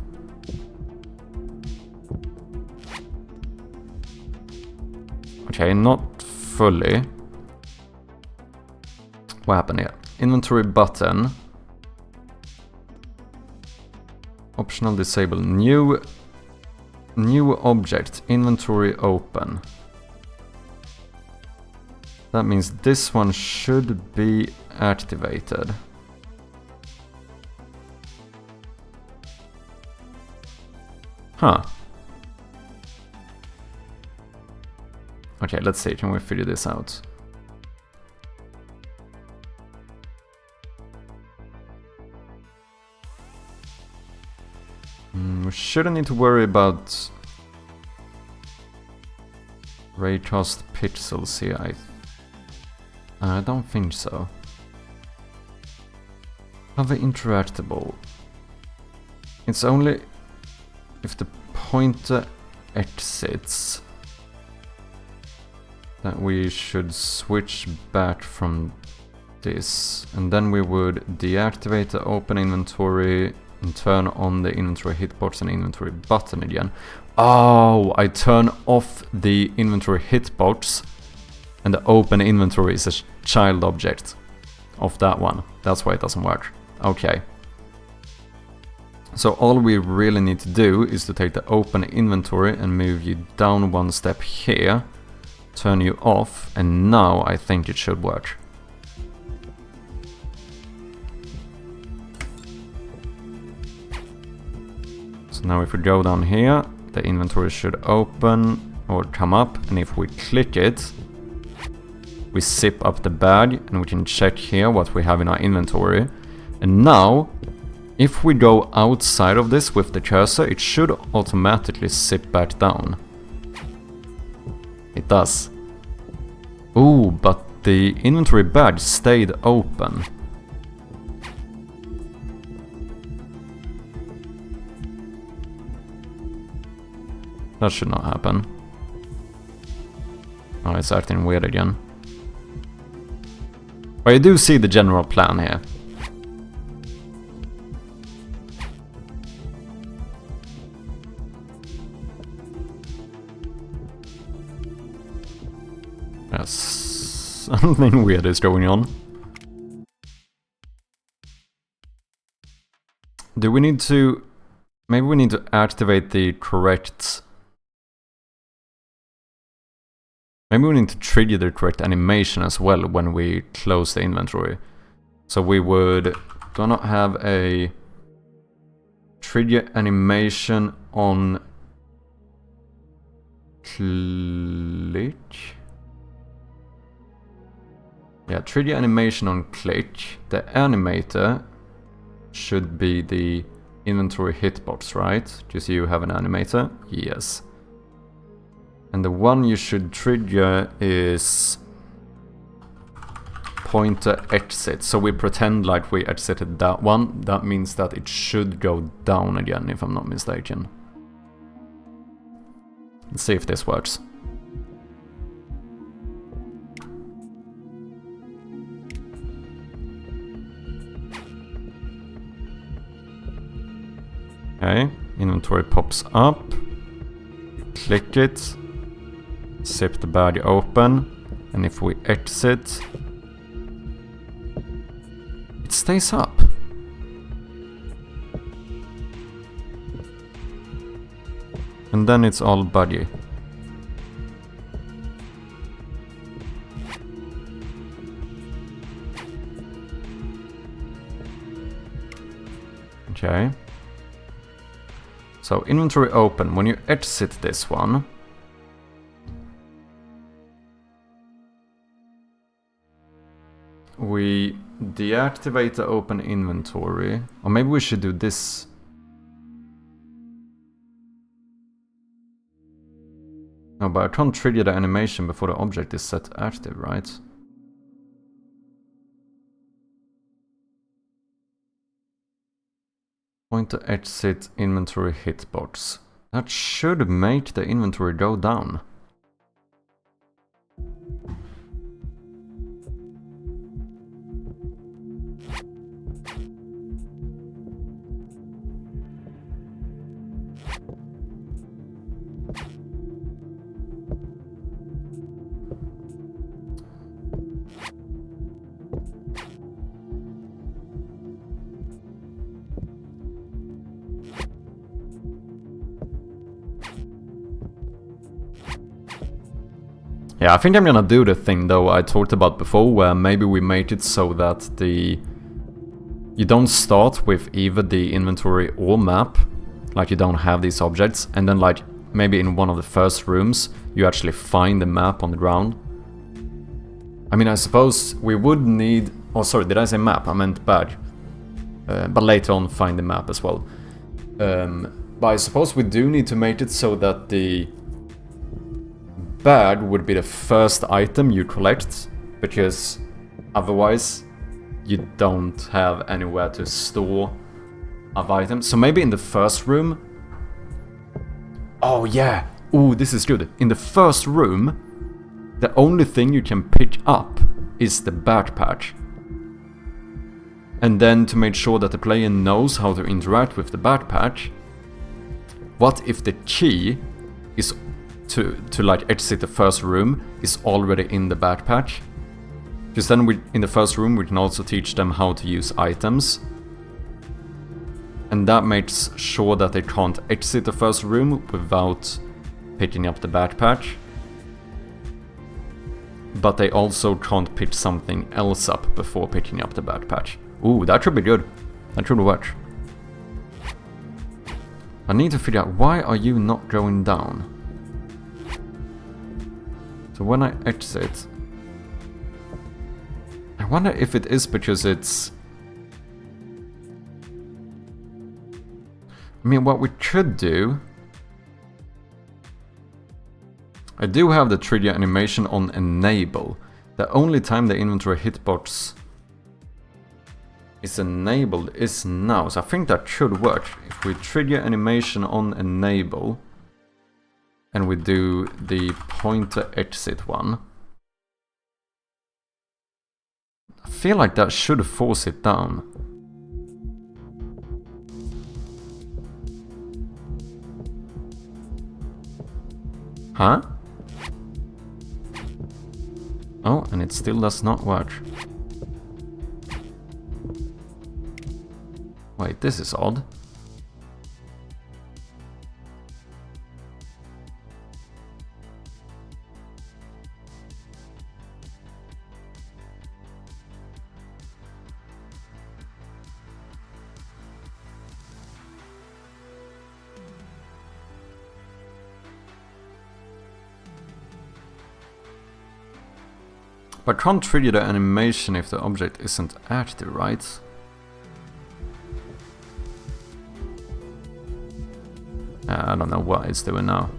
Okay, not fully. What happened here? Inventory button. Optional disable. New object. Inventory open. That means this one should be activated. Huh. Okay, let's see. Can we figure this out? We shouldn't need to worry about raycast pixels here. I don't think so. Have interactable. It's only if the pointer exits that we should switch back from this, and then we would deactivate the open inventory and turn on the inventory hitbox and inventory button again. Oh, I turn off the inventory hitbox and the open inventory is a child object of that one. That's why it doesn't work. Okay. So all we really need to do is to take the open inventory and move you down one step here, turn you off, and now I think it should work. So now if we go down here, the inventory should open or come up, and if we click it, we zip up the bag and we can check here what we have in our inventory. And now, if we go outside of this with the cursor, it should automatically zip back down. It does. Ooh, but the inventory badge stayed open. That should not happen. Oh, it's acting weird again. But you do see the general plan here. Yes, something weird is going on. Do we need to... Maybe we need to activate the correct... Maybe we need to trigger the correct animation as well when we close the inventory. So we would... Do I not have a... Trigger animation on... Click? Yeah, trigger animation on click. The animator should be the inventory hitbox, right? Do you see you have an animator? Yes. And the one you should trigger is pointer exit. So we pretend like we exited that one. That means that it should go down again, if I'm not mistaken. Let's see if this works. Okay, inventory pops up. Click it. Zip the badge open. And if we exit, it stays up. And then it's all buggy. Okay. So inventory open. When you exit this one, we deactivate the open inventory. Or maybe we should do this. No, but I can't trigger the animation before the object is set active, right? Pointer exit inventory hitbox. That should make the inventory go down. Yeah, I think I'm gonna do the thing though I talked about before, where maybe we make it so that you don't start with either the inventory or map, like you don't have these objects, and then like maybe in one of the first rooms you actually find the map on the ground. I mean, I suppose we would need... Oh, sorry, did I say map? I meant badge. But later on find the map as well. But I suppose we do need to make it so that the bag would be the first item you collect, because otherwise you don't have anywhere to store other items. So maybe in the first room... Oh yeah! Ooh, this is good. In the first room, the only thing you can pick up is the backpack. And then to make sure that the player knows how to interact with the backpack, what if the key is to like exit the first room is already in the backpack? Because then in the first room we can also teach them how to use items. And that makes sure that they can't exit the first room without picking up the backpack. But they also can't pick something else up before picking up the backpack. Ooh, that should be good. That should work. I need to figure out, why are you not going down? So when I exit, I wonder if it is because it's... I mean, what we could do... I do have the trigger animation on enable. The only time the inventory hitbox is enabled is now. So I think that should work. If we trigger animation on enable, and we do the pointer exit one. I feel like that should force it down. Huh? Oh, and it still does not work. Wait, this is odd. But I can't trigger the animation if the object isn't active, right? I don't know what it's doing now.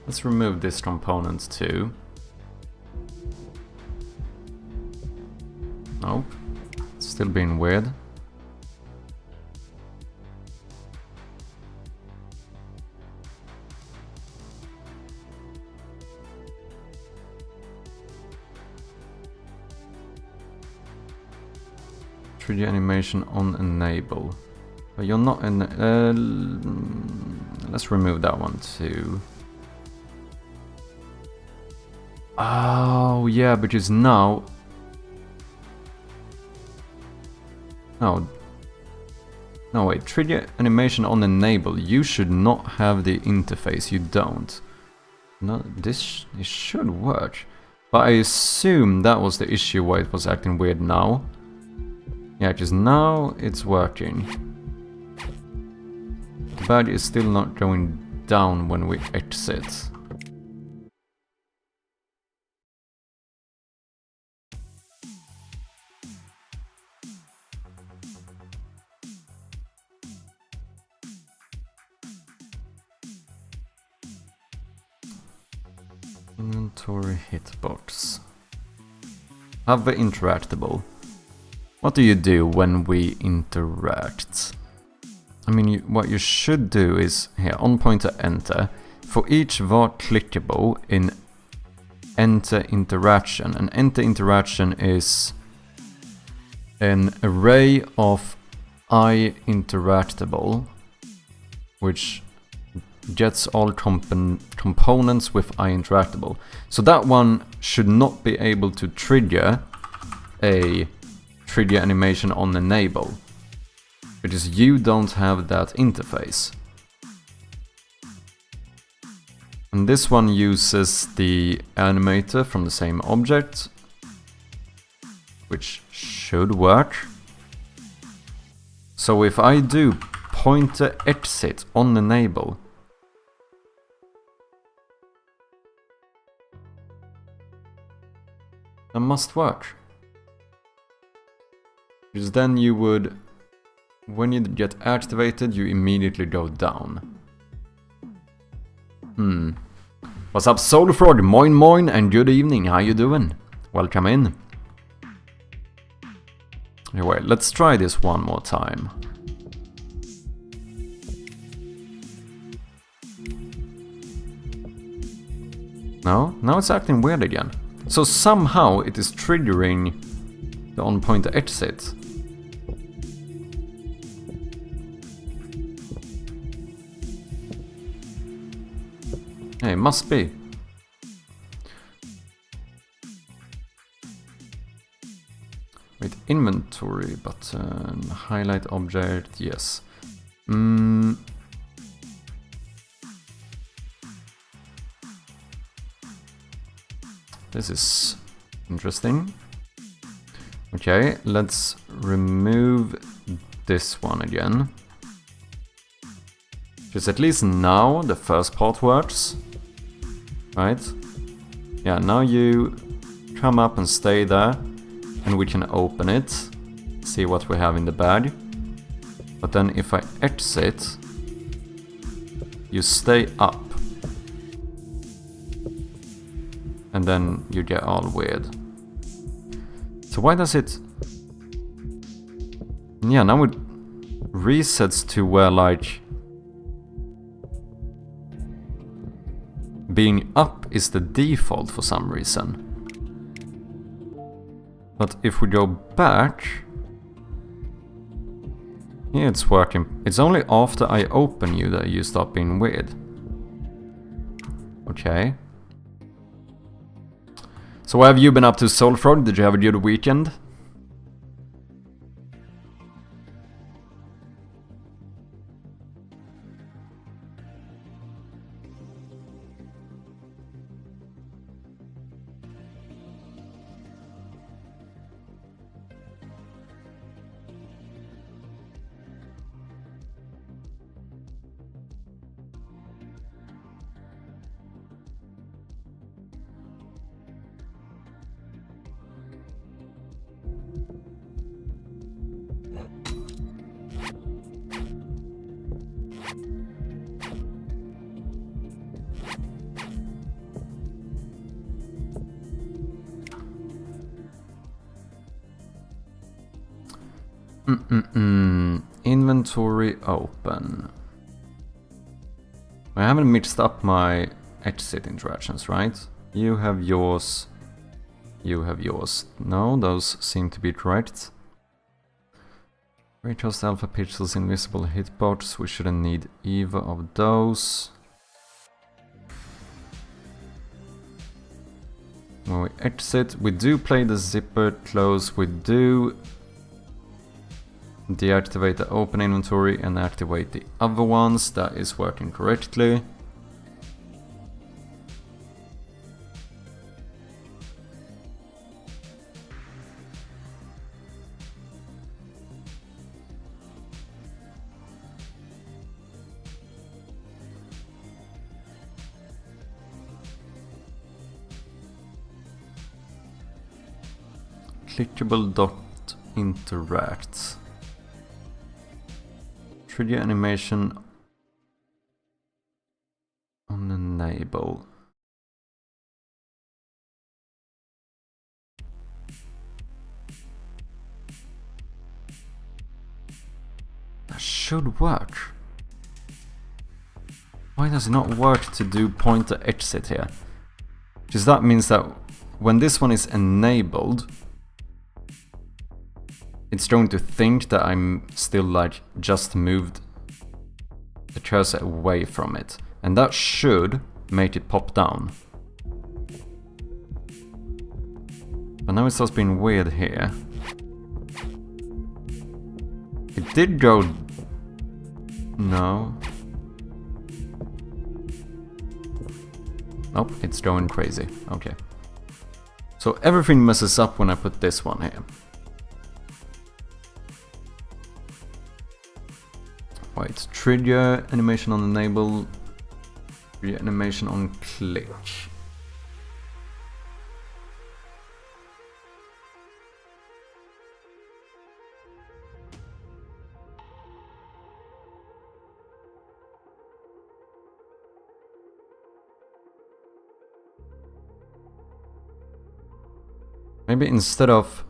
Let's remove this component too. Nope. It's still being weird. Trigger animation on enable. But you're not in. Let's remove that one too. Oh yeah, because now. No wait, trigger animation on enable. You should not have the interface, you don't. No, this it should work. But I assume that was the issue why it was acting weird now. Yeah, because now it's working. The badge is still not going down when we exit. Inventory hitbox. Hover interactable. What do you do when we interact? I mean, what you should do is here on pointer enter. For each var clickable in enter interaction. An enter interaction is an array of I interactable, which gets all components with I interactable. So that one should not be able to trigger a trigger animation on enable, because you don't have that interface. And this one uses the animator from the same object, which should work. So if I do pointer exit on enable, that must work. Because then you would, when you get activated, you immediately go down. What's up, Soulfrog? Moin moin and good evening, how you doing? Welcome in. Anyway, let's try this one more time. No, now it's acting weird again. So somehow it is triggering the on pointer exit. Hey, must be. Wait, inventory button, highlight object, yes. This is interesting. Okay, let's remove this one again. Because at least now the first part works. Right? Yeah, now you come up and stay there, and we can open it, see what we have in the bag. But then if I exit, you stay up, and then you get all weird. So why does it... Yeah, now it resets to where, like, being up is the default for some reason. But if we go back, yeah, it's working. It's only after I open you that you stop being weird. Okay. So what have you been up to, Soulfrog? Did you have a good weekend? Inventory open. I haven't mixed up my exit interactions, right? You have yours. You have yours. No, those seem to be correct. Raycast alpha pixels, invisible hitbox. We shouldn't need either of those. When we exit, we do play the zipper close. We do deactivate the open inventory and activate the other ones. That is working correctly. Clickable dot interact. Trigger animation on enable. That should work. Why does it not work to do pointer exit here? Because that means that when this one is enabled, it's going to think that I'm still, like, just moved the cursor away from it. And that should make it pop down. But now it starts being weird here. It did go... No. Nope, it's going crazy. Okay. So everything messes up when I put this one here. Wait, trigger animation on enable, trigger animation on click. Maybe instead of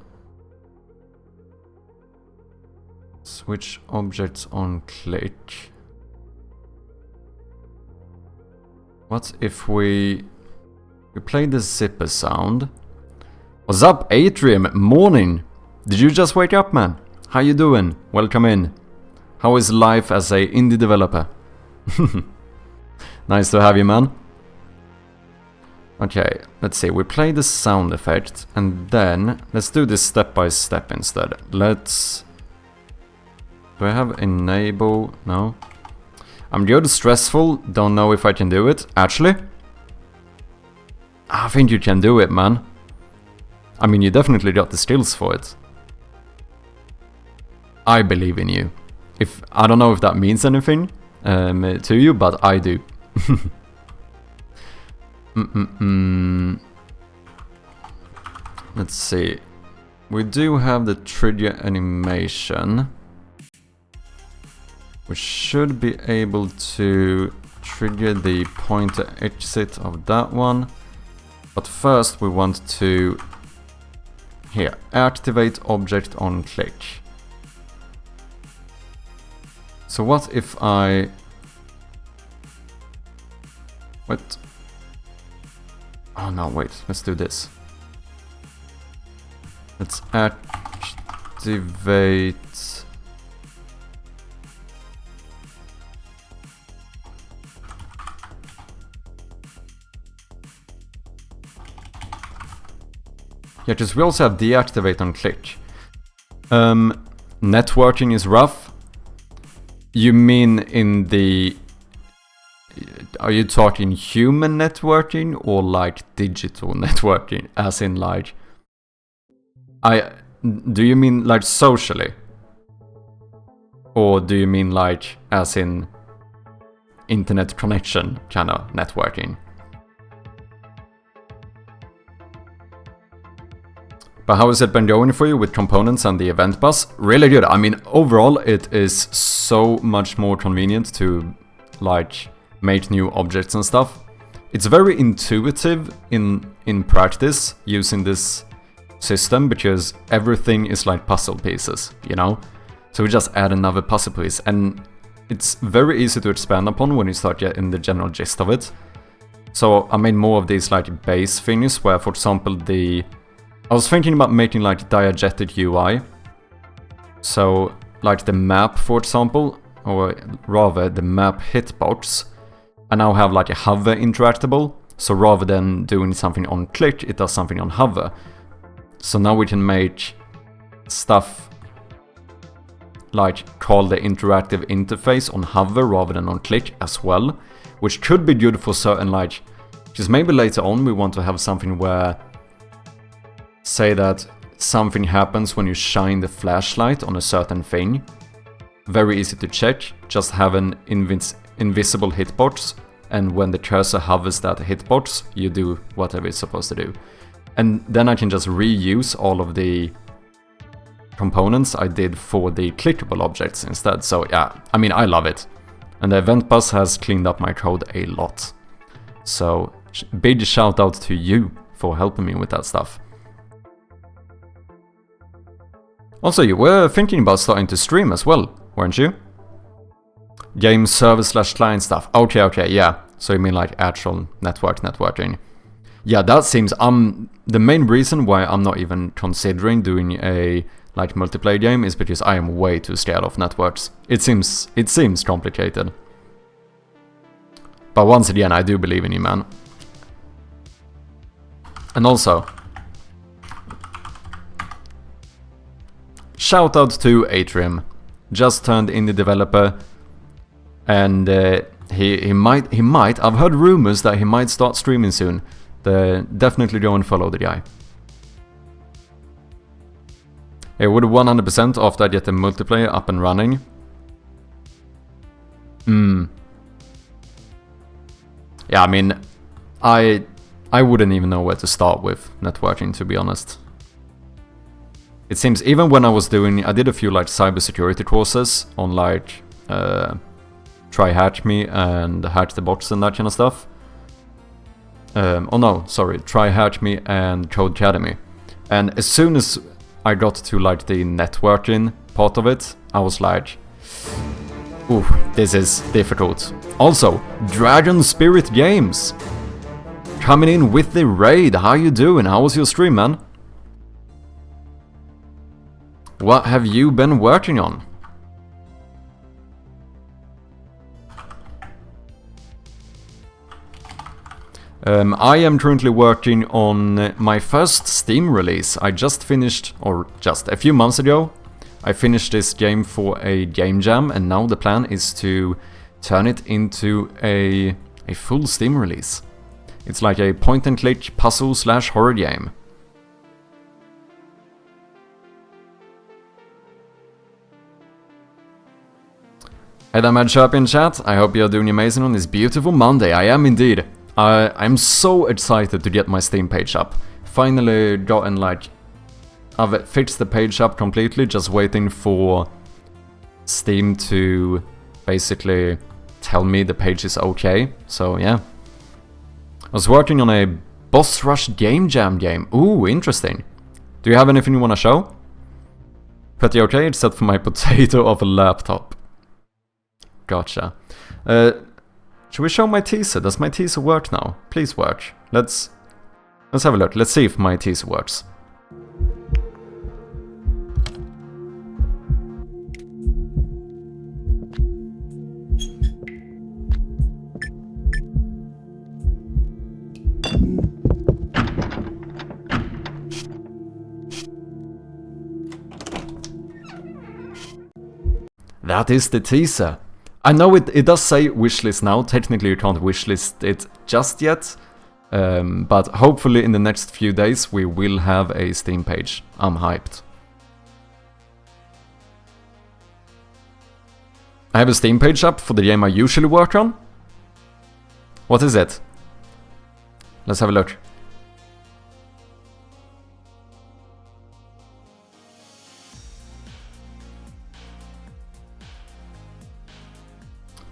switch objects on click, what if we play the zipper sound? What's up, Atrium? Morning! Did you just wake up, man? How you doing? Welcome in. How is life as a indie developer? Nice to have you, man. Okay, let's see. We play the sound effect, and then let's do this step by step instead. Let's... Do I have enable? No. I'm good, stressful, don't know if I can do it. Actually, I think you can do it, man. I mean, you definitely got the skills for it. I believe in you. I don't know if that means anything to you, but I do. let's see. We do have the trigger animation. We should be able to trigger the pointer exit of that one. But first we want to, here, activate object on click. So what if I, wait, oh no, wait, let's do this. Let's activate, yeah, because we also have deactivate on click. Networking is rough. You mean in the... Are you talking human networking or like digital networking? As in like... Do you mean like socially? Or do you mean like as in internet connection kind of networking? But how has it been going for you with components and the event bus? Really good. I mean, overall, it is so much more convenient to, like, make new objects and stuff. It's very intuitive in practice using this system because everything is like puzzle pieces, you know? So we just add another puzzle piece, and it's very easy to expand upon when you start getting the general gist of it. So I made more of these, like, base things where, for example, I was thinking about making like diegetic UI. So like the map, for example, or rather the map hitbox, I now have like a hover interactable. So rather than doing something on click, it does something on hover. So now we can make stuff like call the interactive interface on hover rather than on click as well, which could be good for certain, like, because maybe later on we want to have something where, say that something happens when you shine the flashlight on a certain thing. Very easy to check, just have an invisible hitbox, and when the cursor hovers that hitbox, you do whatever it's supposed to do. And then I can just reuse all of the components I did for the clickable objects instead. So yeah, I mean, I love it. And the event bus has cleaned up my code a lot. So big shout out to you for helping me with that stuff. Also, you were thinking about starting to stream as well, weren't you? Game server / client stuff. Okay, yeah. So you mean like actual networking. Yeah, that seems... the main reason why I'm not even considering doing a like multiplayer game is because I am way too scared of networks. It seems complicated. But once again, I do believe in you, man. And also... shout out to Atrium, just turned indie developer, and he might. I've heard rumors that he might start streaming soon. Definitely go and follow the guy. It would 100% after I get the multiplayer up and running. Yeah, I mean, I wouldn't even know where to start with networking, to be honest. It seems even when I did a few like cybersecurity courses on like Try Hatch Me and Hack the Box and that kind of stuff. Oh no, sorry, Try Hatch Me and Code Academy. And as soon as I got to like the networking part of it, I was like, ooh, this is difficult. Also, Dragon Spirit Games coming in with the raid. How you doing? How was your stream, man? What have you been working on? I am currently working on my first Steam release. I just finished, or just a few months ago, I finished this game for a game jam, and now the plan is to turn it into a full Steam release. It's like a point-and-click puzzle / horror game. Hey there, Madchirp in chat. I hope you're doing amazing on this beautiful Monday. I am indeed. I'm so excited to get my Steam page up. finally gotten like... I've fixed the page up completely, just waiting for Steam to basically tell me the page is okay. So yeah. I was working on a Boss Rush Game Jam game. Ooh, interesting. Do you have anything you want to show? Pretty okay, except for my potato of a laptop. Gotcha. Should we show my teaser? Does my teaser work now? Please work. Let's have a look. Let's see if my teaser works. That is the teaser. I know it does say wishlist now. Technically you can't wishlist it just yet. But hopefully in the next few days we will have a Steam page. I'm hyped. I have a Steam page up for the game I usually work on. What is it? Let's have a look.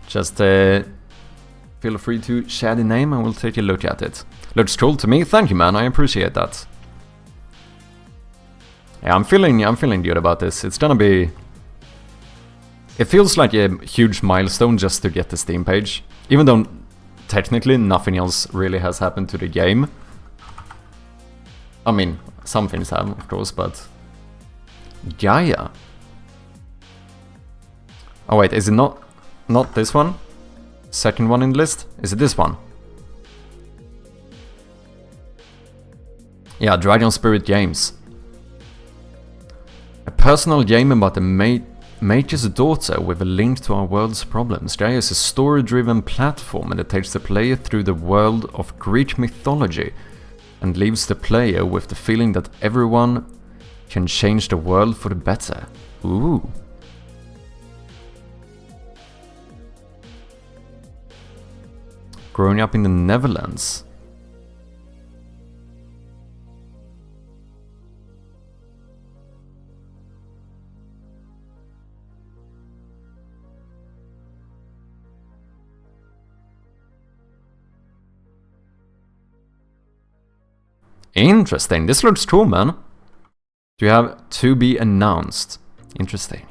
Just feel free to share the name and we'll take a look at it. Looks cool to me. Thank you, man. I appreciate that. Yeah, I'm feeling good about this. It's gonna be... It feels like a huge milestone just to get the Steam page. Even though technically nothing else really has happened to the game. I mean, some things have, of course, but... Gaia. Oh wait, is it not this one? Second one in the list? Is it this one? Yeah, Dragon Spirit Games. A personal game about a mage's daughter with a link to our world's problems. Gaia is a story-driven platform that takes the player through the world of Greek mythology and leaves the player with the feeling that everyone can change the world for the better. Ooh. Growing up in the Netherlands. Interesting. This looks cool, man. Do you have to be announced? Interesting.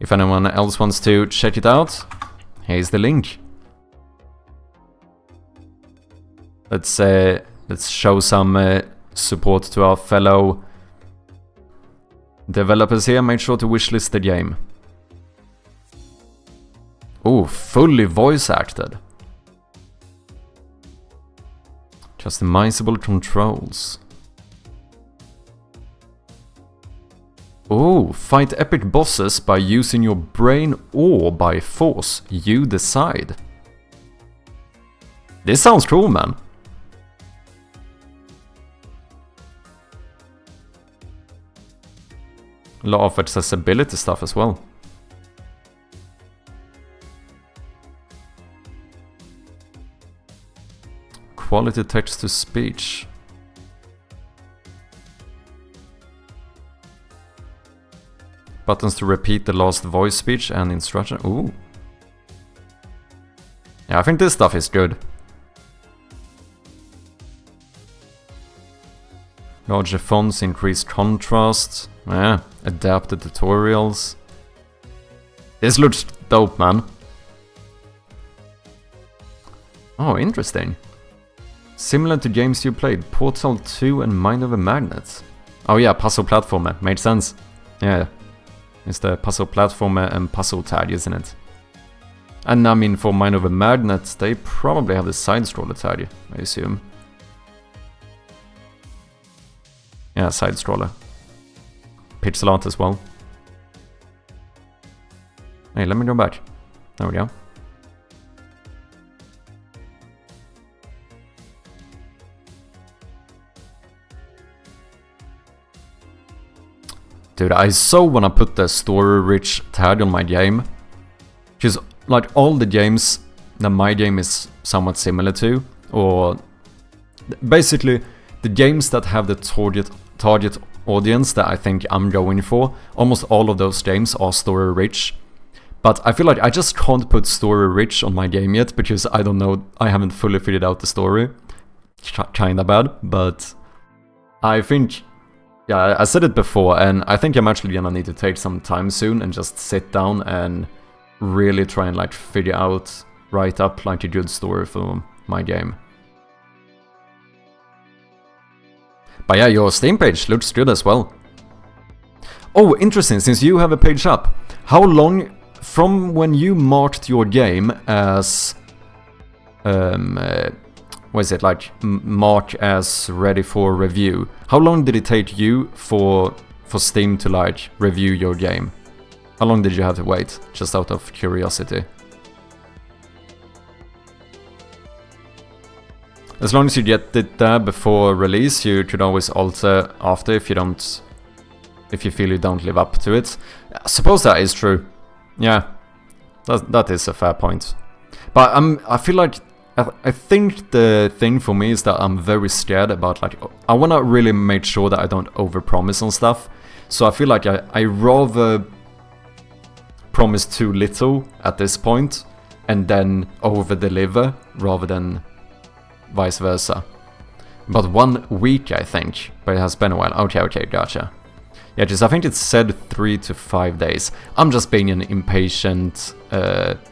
If anyone else wants to check it out, here's the link. Let's show some support to our fellow developers here. Make sure to wishlist the game. Oh, fully voice acted. Customizable controls. Oh, fight epic bosses by using your brain or by force. You decide. This sounds cool, man. A lot of accessibility stuff as well. Quality text to speech. Buttons to repeat the last voice speech and instruction. Ooh. Yeah, I think this stuff is good. Larger fonts, increased contrast. Yeah, adapted tutorials. This looks dope, man. Oh, interesting. Similar to games you played, Portal 2 and Mind Over Magnet. Oh yeah, puzzle platformer. Made sense. Yeah, it's the puzzle platformer and puzzle tag, isn't it? And I mean, for Mind Over Magnet, they probably have the side-scroller tag, I assume. Yeah, side-scroller. Pixel art as well. Hey, let me go back. There we go. Dude, I so wanna put the story-rich tag on my game. Because, like, all the games that my game is somewhat similar to, or... Basically, the games that have the target audience that I think I'm going for, almost all of those games are story rich. But I feel like I just can't put story rich on my game yet because I don't know, I haven't fully figured out the story. Kinda bad, but I think, yeah, I said it before, and I think I'm actually gonna need to take some time soon and just sit down and really try and like figure out, write up like a good story for my game. But yeah, your Steam page looks good as well. Oh, interesting, since you have a page up, how long from when you marked your game as what is it, like mark as ready for review, how long did it take you for Steam to like review your game? How long did you have to wait, just out of curiosity? As long as you get it there before release, you could always alter after if you feel you don't live up to it. I suppose that is true. Yeah, that is a fair point. But I feel like, I think the thing for me is that I'm very scared about, like, I want to really make sure that I don't overpromise on stuff. So I feel like I rather promise too little at this point and then over-deliver rather than vice versa. About 1 week, I think, but it has been a while. Okay, gotcha. Yeah, just I think it said 3 to 5 days. I'm just being an impatient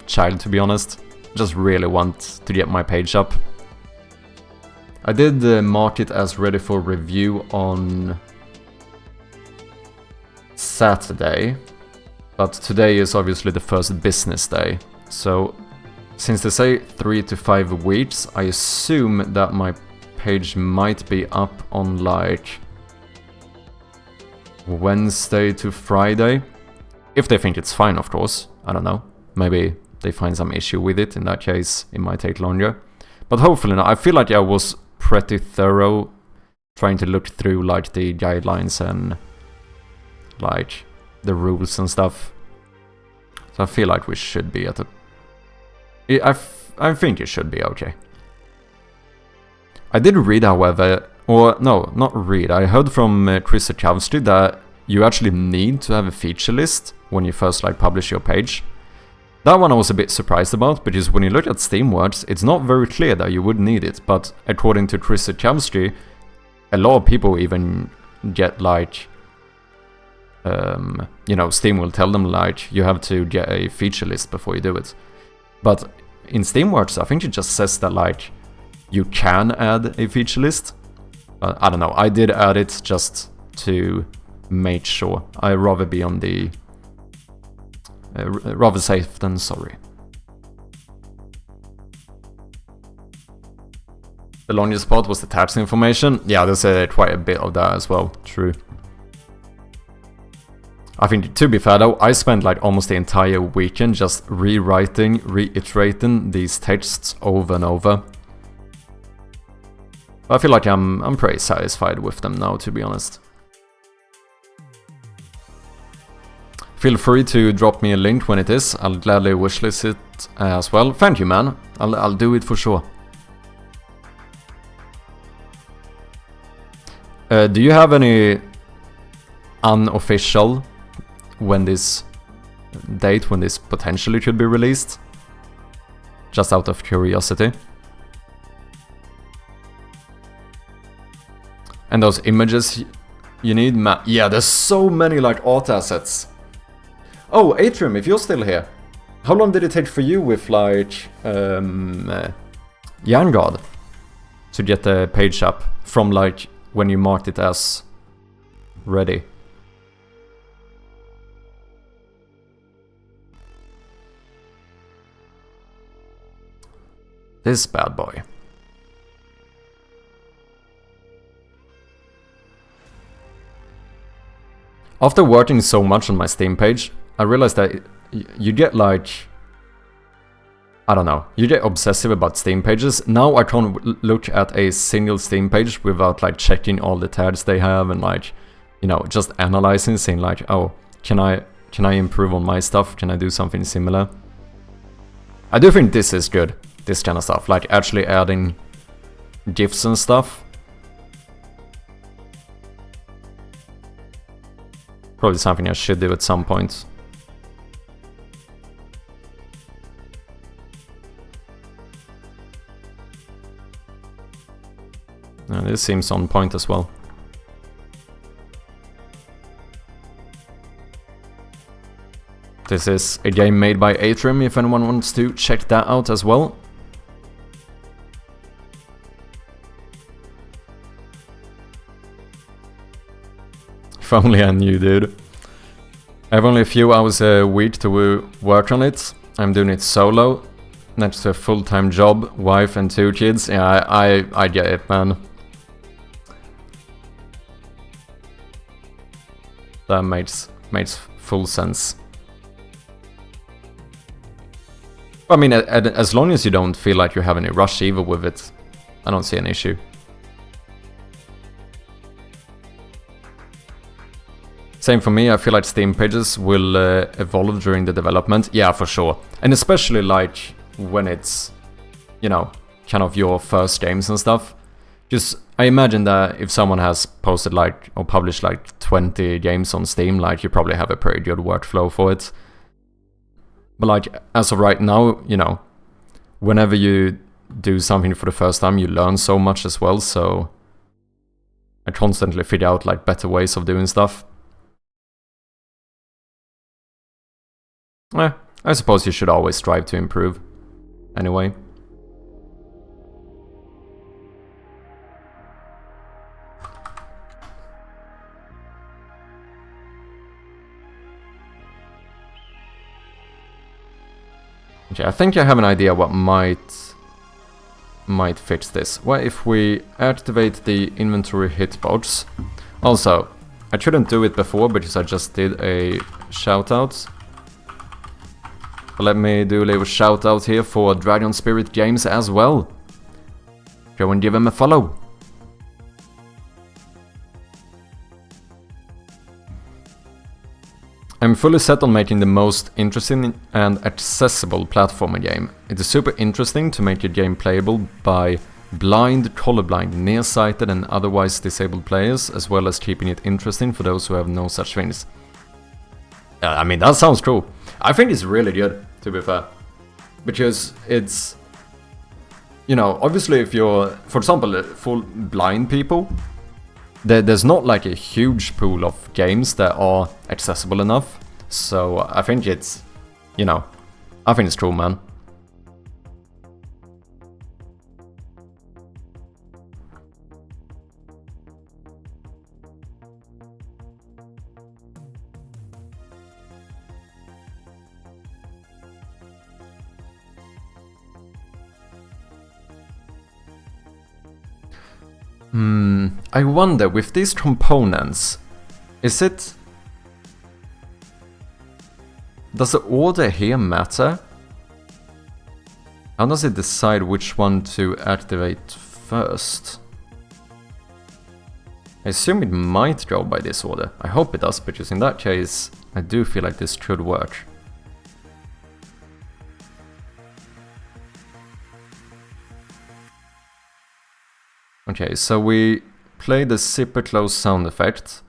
child, to be honest. Just really want to get my page up. I did mark it as ready for review on Saturday, but today is obviously the first business day. So since they say 3 to 5 weeks, I assume that my page might be up on like Wednesday to Friday. If they think it's fine, of course. I don't know. Maybe they find some issue with it. In that case, it might take longer. But hopefully not. I feel like I was pretty thorough trying to look through like the guidelines and like the rules and stuff. So I feel like we should be at a... I think it should be okay. I did read, however, or no, not read. I heard from Chris that you actually need to have a feature list when you first like publish your page. That one I was a bit surprised about, because when you look at Steamworks, it's not very clear that you would need it. But according to Chris a lot of people even get like, you know, Steam will tell them like you have to get a feature list before you do it. But in Steamworks, I think it just says that like you can add a feature list. I don't know, I did add it just to make sure. I'd rather be on the... rather safe than sorry. The longest part was the tax information. Yeah, there's quite a bit of that as well, true. I think, to be fair though, I spent like almost the entire weekend just reiterating these texts over and over. I feel like I'm pretty satisfied with them now, to be honest. Feel free to drop me a link when it is. I'll gladly wishlist it as well. Thank you, man. I'll do it for sure. Do you have any unofficial when this potentially could be released? Just out of curiosity. And those images you need, yeah, there's so many like art assets. Oh, Atrium, if you're still here, how long did it take for you with like Yanguard to get the page up from like when you marked it as ready? This bad boy. After working so much on my Steam page, I realized that you get like... I don't know, you get obsessive about Steam pages. Now I can't look at a single Steam page without like checking all the tags they have and like, you know, just analyzing, saying like, oh, can I improve on my stuff? Can I do something similar? I do think this is good, this kind of stuff, like actually adding GIFs and stuff. Probably something I should do at some point. And this seems on point as well. This is a game made by Atrium, if anyone wants to check that out as well. If only I knew, dude. I have only a few hours a week to work on it. I'm doing it solo, next to a full-time job, wife and 2 kids. Yeah, I get it, man. That makes full sense. I mean, as long as you don't feel like you have any rush either with it, I don't see an issue. Same for me, I feel like Steam pages will evolve during the development. Yeah, for sure. And especially like when it's, you know, kind of your first games and stuff. Just, I imagine that if someone has posted like, or published like 20 games on Steam, like you probably have a pretty good workflow for it. But like, as of right now, you know, whenever you do something for the first time, you learn so much as well, so I constantly figure out like better ways of doing stuff. I suppose you should always strive to improve. Anyway. Okay, I think I have an idea what might fix this. What if we activate the inventory hitbox? Also, I shouldn't do it before because I just did a shoutout. But let me do a little shoutout here for Dragon Spirit Games as well. Go and give him a follow. I'm fully set on making the most interesting and accessible platformer game. It is super interesting to make a game playable by blind, colorblind, nearsighted and otherwise disabled players, as well as keeping it interesting for those who have no such things. I mean, that sounds cool. I think it's really good, to be fair. Because it's, you know, obviously if you're, for example, for blind people, there's not like a huge pool of games that are accessible enough. So I think it's, you know, I think it's cool, man. I wonder, with these components, is it... Does the order here matter? How does it decide which one to activate first? I assume it might go by this order. I hope it does, because in that case, I do feel like this could work. Okay, so we play the zipper close sound effect.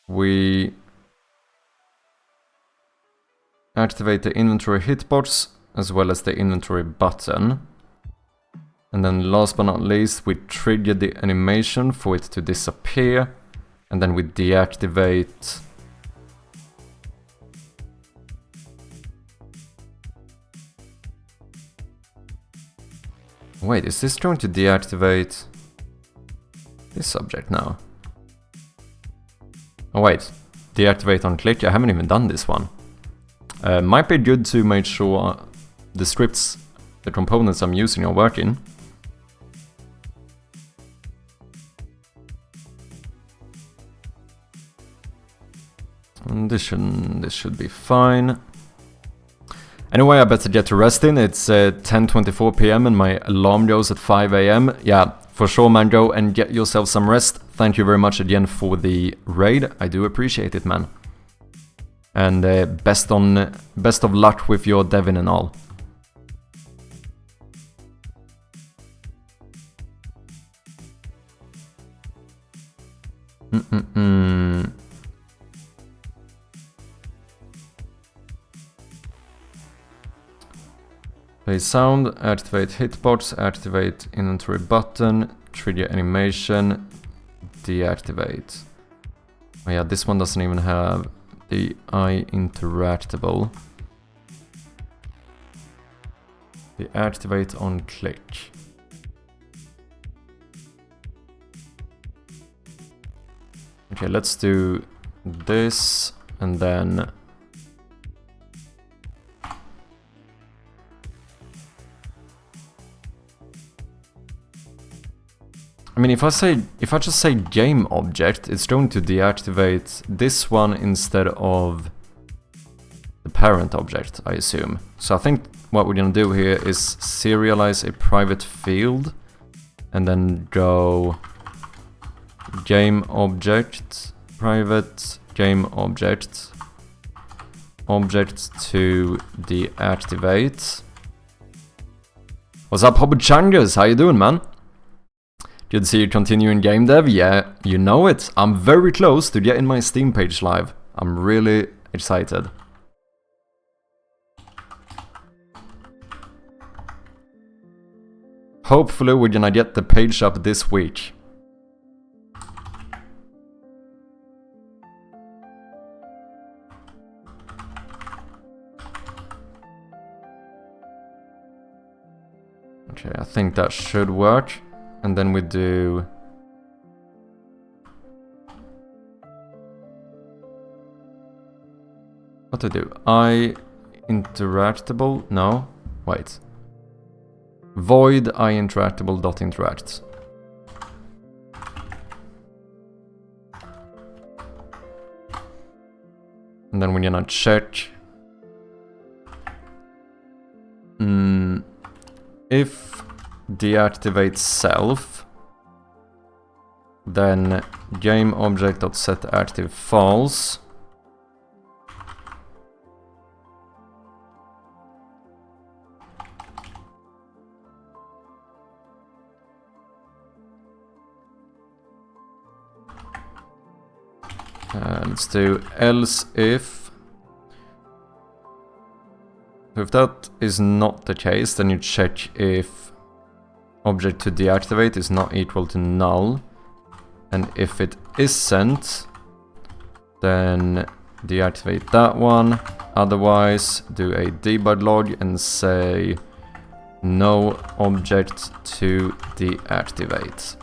We activate the inventory hitbox as well as the inventory button. And then last but not least, we trigger the animation for it to disappear. And then we deactivate... Wait, is this going to deactivate this subject now? Oh wait, deactivate on click, I haven't even done this one. Might be good to make sure the scripts, the components I'm using are working. And this should be fine. Anyway, I better get to resting. It's 10:24 PM and my alarm goes at 5 AM. Yeah, for sure, man, go and get yourself some rest. Thank you very much again for the raid. I do appreciate it, man. And best of luck with your devin and all. Play sound, activate hitbox, activate inventory button, trigger animation, deactivate. Oh yeah, this one doesn't even have the eye interactable. Deactivate on click. Okay, let's do this and then I mean, if I just say game object, it's going to deactivate this one instead of the parent object, I assume. So I think what we're gonna do here is serialize a private field and then go game object, private game object, object to deactivate. What's up, Hobbitchangers? How you doing, man? Good to see you continuing game dev. Yeah, you know it. I'm very close to getting my Steam page live. I'm really excited. Hopefully we're gonna get the page up this week. Okay, I think that should work. And then we do... What do I do? I interactable? No. Wait. Void I interactable dot interact. And then we're gonna check if deactivate self, then game object dot set active false. Let's do else if. So if that is not the case, then you check if object to deactivate is not equal to null. And if it isn't, then deactivate that one. Otherwise, do a debug log and say no object to deactivate.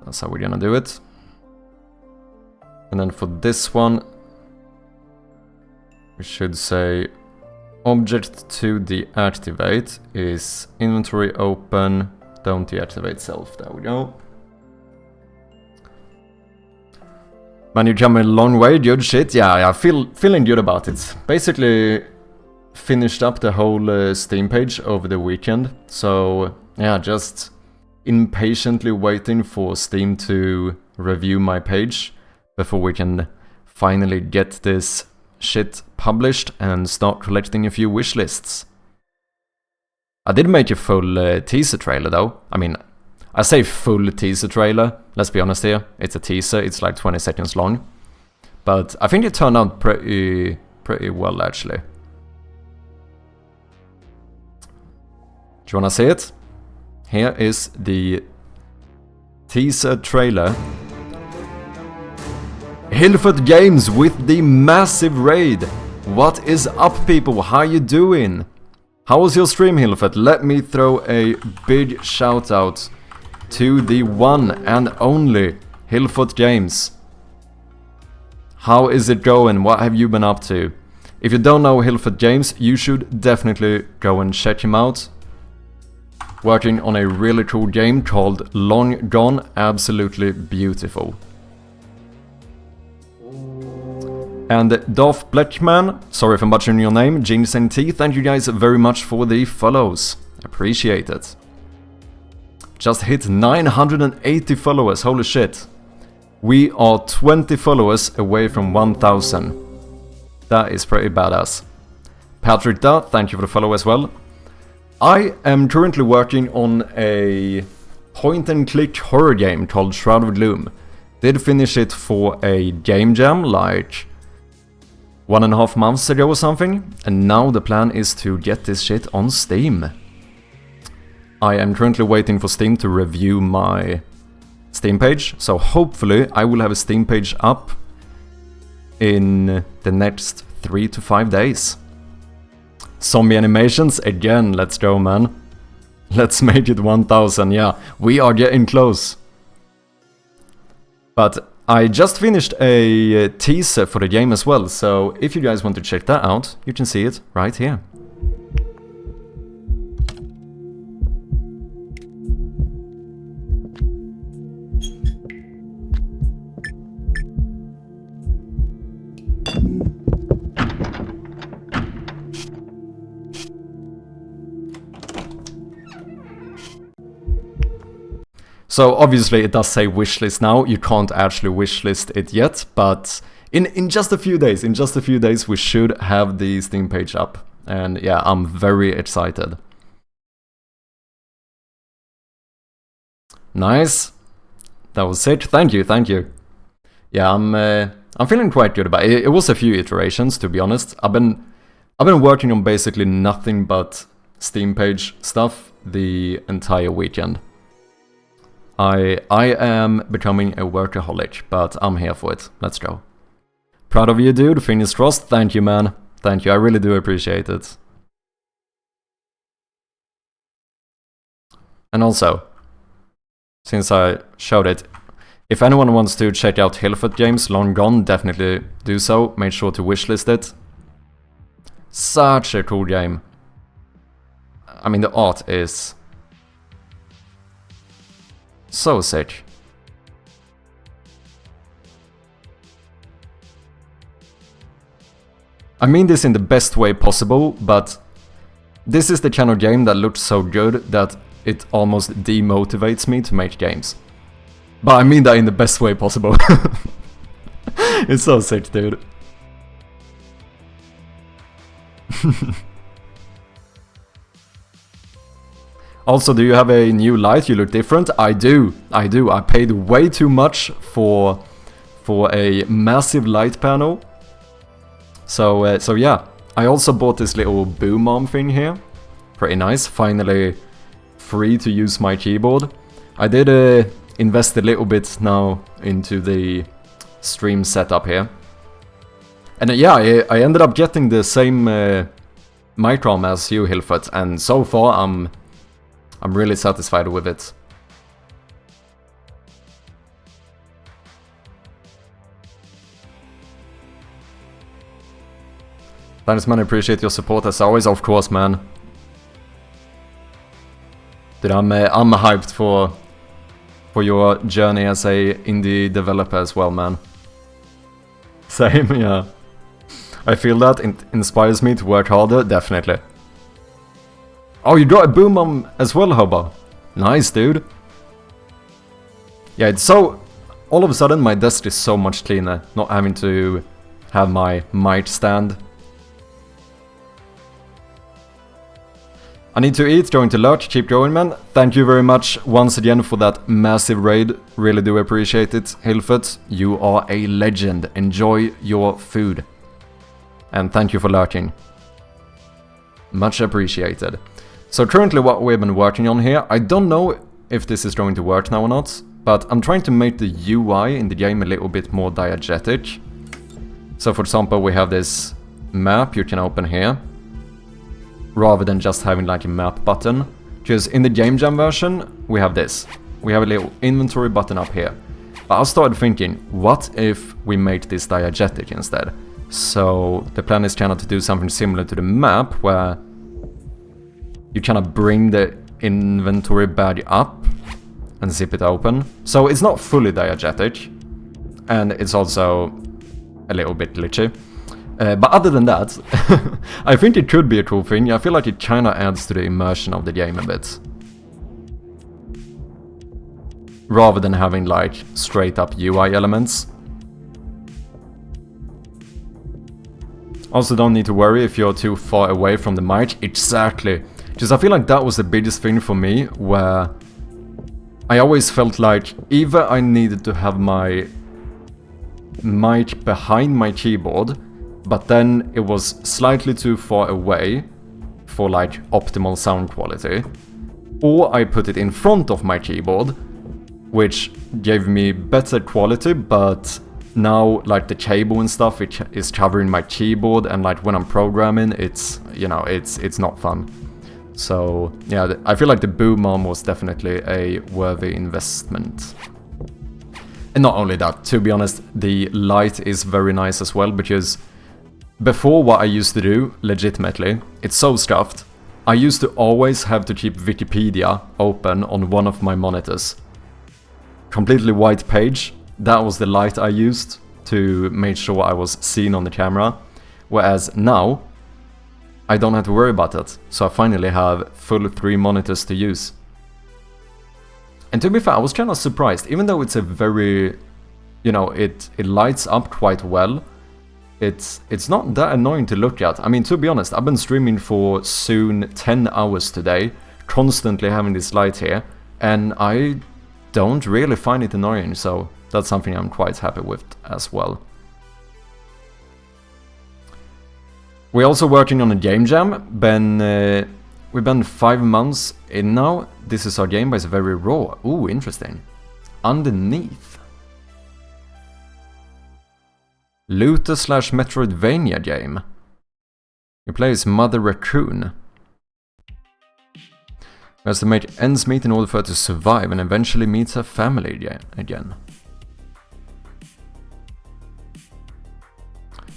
That's how we're gonna do it. And then for this one, we should say object to deactivate is inventory open, don't deactivate self. There we go. Man, you come a long way, good shit. Yeah, feeling good about it. Basically finished up the whole Steam page over the weekend. So yeah, just impatiently waiting for Steam to review my page before we can finally get this shit published and start collecting a few wish lists. I did make a full teaser trailer though. I mean, I say full teaser trailer, let's be honest here. It's a teaser, it's like 20 seconds long. But I think it turned out pretty well actually. Do you wanna see it? Here is the teaser trailer. Hilfert Games with the massive raid. What is up, people? How you doing? How was your stream, Hilfert? Let me throw a big shout out to the one and only Hilfert Games. How is it going? What have you been up to? If you don't know Hilfert Games, you should definitely go and check him out. Working on a really cool game called Long Gone. Absolutely beautiful. And Dolph Blackman, sorry for butchering your name, Jinx and T, thank you guys very much for the follows. Appreciate it. Just hit 980 followers, holy shit. We are 20 followers away from 1000. That is pretty badass. Patrick Da, thank you for the follow as well. I am currently working on a point-and-click horror game called Shroud of Gloom. Did finish it for a game jam like 1.5 months ago or something, and now the plan is to get this shit on Steam. I am currently waiting for Steam to review my Steam page, so hopefully I will have a Steam page up in the next 3 to 5 days. Zombie animations, again, let's go, man. Let's make it 1000, yeah, we are getting close. But I just finished a teaser for the game as well, so if you guys want to check that out, you can see it right here. So obviously it does say wishlist now, you can't actually wishlist it yet, but in just a few days, we should have the Steam page up. And yeah, I'm very excited. Nice. That was it. Thank you. Yeah, I'm feeling quite good about it. It was a few iterations, to be honest. I've been working on basically nothing but Steam page stuff the entire weekend. I am becoming a workaholic, but I'm here for it. Let's go. Proud of you, dude. Fingers crossed. Thank you, man. Thank you. I really do appreciate it. And also, since I showed it, if anyone wants to check out Hillfoot Games Long Gone, definitely do so. Make sure to wishlist it. Such a cool game. I mean, the art is so sick. I mean this in the best way possible, but this is the kind of game that looks so good that it almost demotivates me to make games. But I mean that in the best way possible. It's so sick, dude. Also, do you have a new light? You look different. I do. I paid way too much for a massive light panel. So yeah. I also bought this little boom arm thing here. Pretty nice. Finally free to use my keyboard. I did invest a little bit now into the stream setup here. And yeah, I ended up getting the same mic arm as you, Hillfoot, and so far I'm really satisfied with it. Thanks, man. I appreciate your support as always, of course, man. Dude, I'm hyped for your journey as a indie developer as well, man. Same, yeah. I feel that it inspires me to work harder, definitely. Oh, you got a boom arm as well, Hobo. Nice, dude. Yeah, it's so... all of a sudden my desk is so much cleaner, not having to have my mic stand. I need to eat, going to lurch, keep going, man. Thank you very much once again for that massive raid. Really do appreciate it, Hillfoot. You are a legend. Enjoy your food. And thank you for lurking. Much appreciated. So currently what we've been working on here, I don't know if this is going to work now or not, but I'm trying to make the UI in the game a little bit more diegetic. So for example, we have this map you can open here, rather than just having like a map button. Because in the Game Jam version, we have this. We have a little inventory button up here. But I started thinking, what if we make this diegetic instead? So the plan is kind of to do something similar to the map, where you kind of bring the inventory badge up and zip it open. So it's not fully diegetic, and it's also a little bit glitchy. But other than that, I think it could be a cool thing. I feel like it kind of adds to the immersion of the game a bit. Rather than having like straight up UI elements. Also don't need to worry if you're too far away from the mic. Exactly. Because I feel like that was the biggest thing for me, where I always felt like either I needed to have my mic behind my keyboard, but then it was slightly too far away for like optimal sound quality, or I put it in front of my keyboard, which gave me better quality, but now like the cable and stuff, it is covering my keyboard, and like when I'm programming, it's, you know, it's not fun. So yeah, I feel like the boom arm was definitely a worthy investment. And not only that, to be honest, the light is very nice as well, because before, what I used to do, legitimately, it's so scuffed, I used to always have to keep Wikipedia open on one of my monitors. Completely white page, that was the light I used to make sure I was seen on the camera. Whereas now, I don't have to worry about that, so I finally have full 3 monitors to use. And to be fair, I was kind of surprised, even though it's a very, you know, it lights up quite well. It's not that annoying to look at. I mean, to be honest, I've been streaming for soon 10 hours today, constantly having this light here, and I don't really find it annoying, so that's something I'm quite happy with as well. We're also working on a game jam. We've been 5 months in now. This is our game, but it's very raw. Ooh, interesting. Underneath. Looter / Metroidvania game. You play as Mother Raccoon, who has to make ends meet in order for her to survive and eventually meet her family again.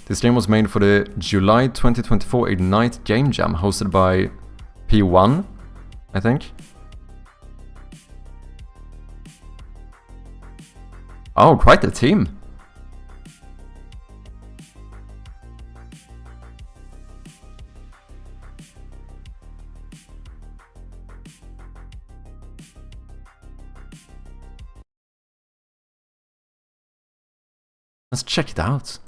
This game was made for the July 2024 Ignite Game Jam, hosted by P1, I think. Oh, quite a team. Let's check it out.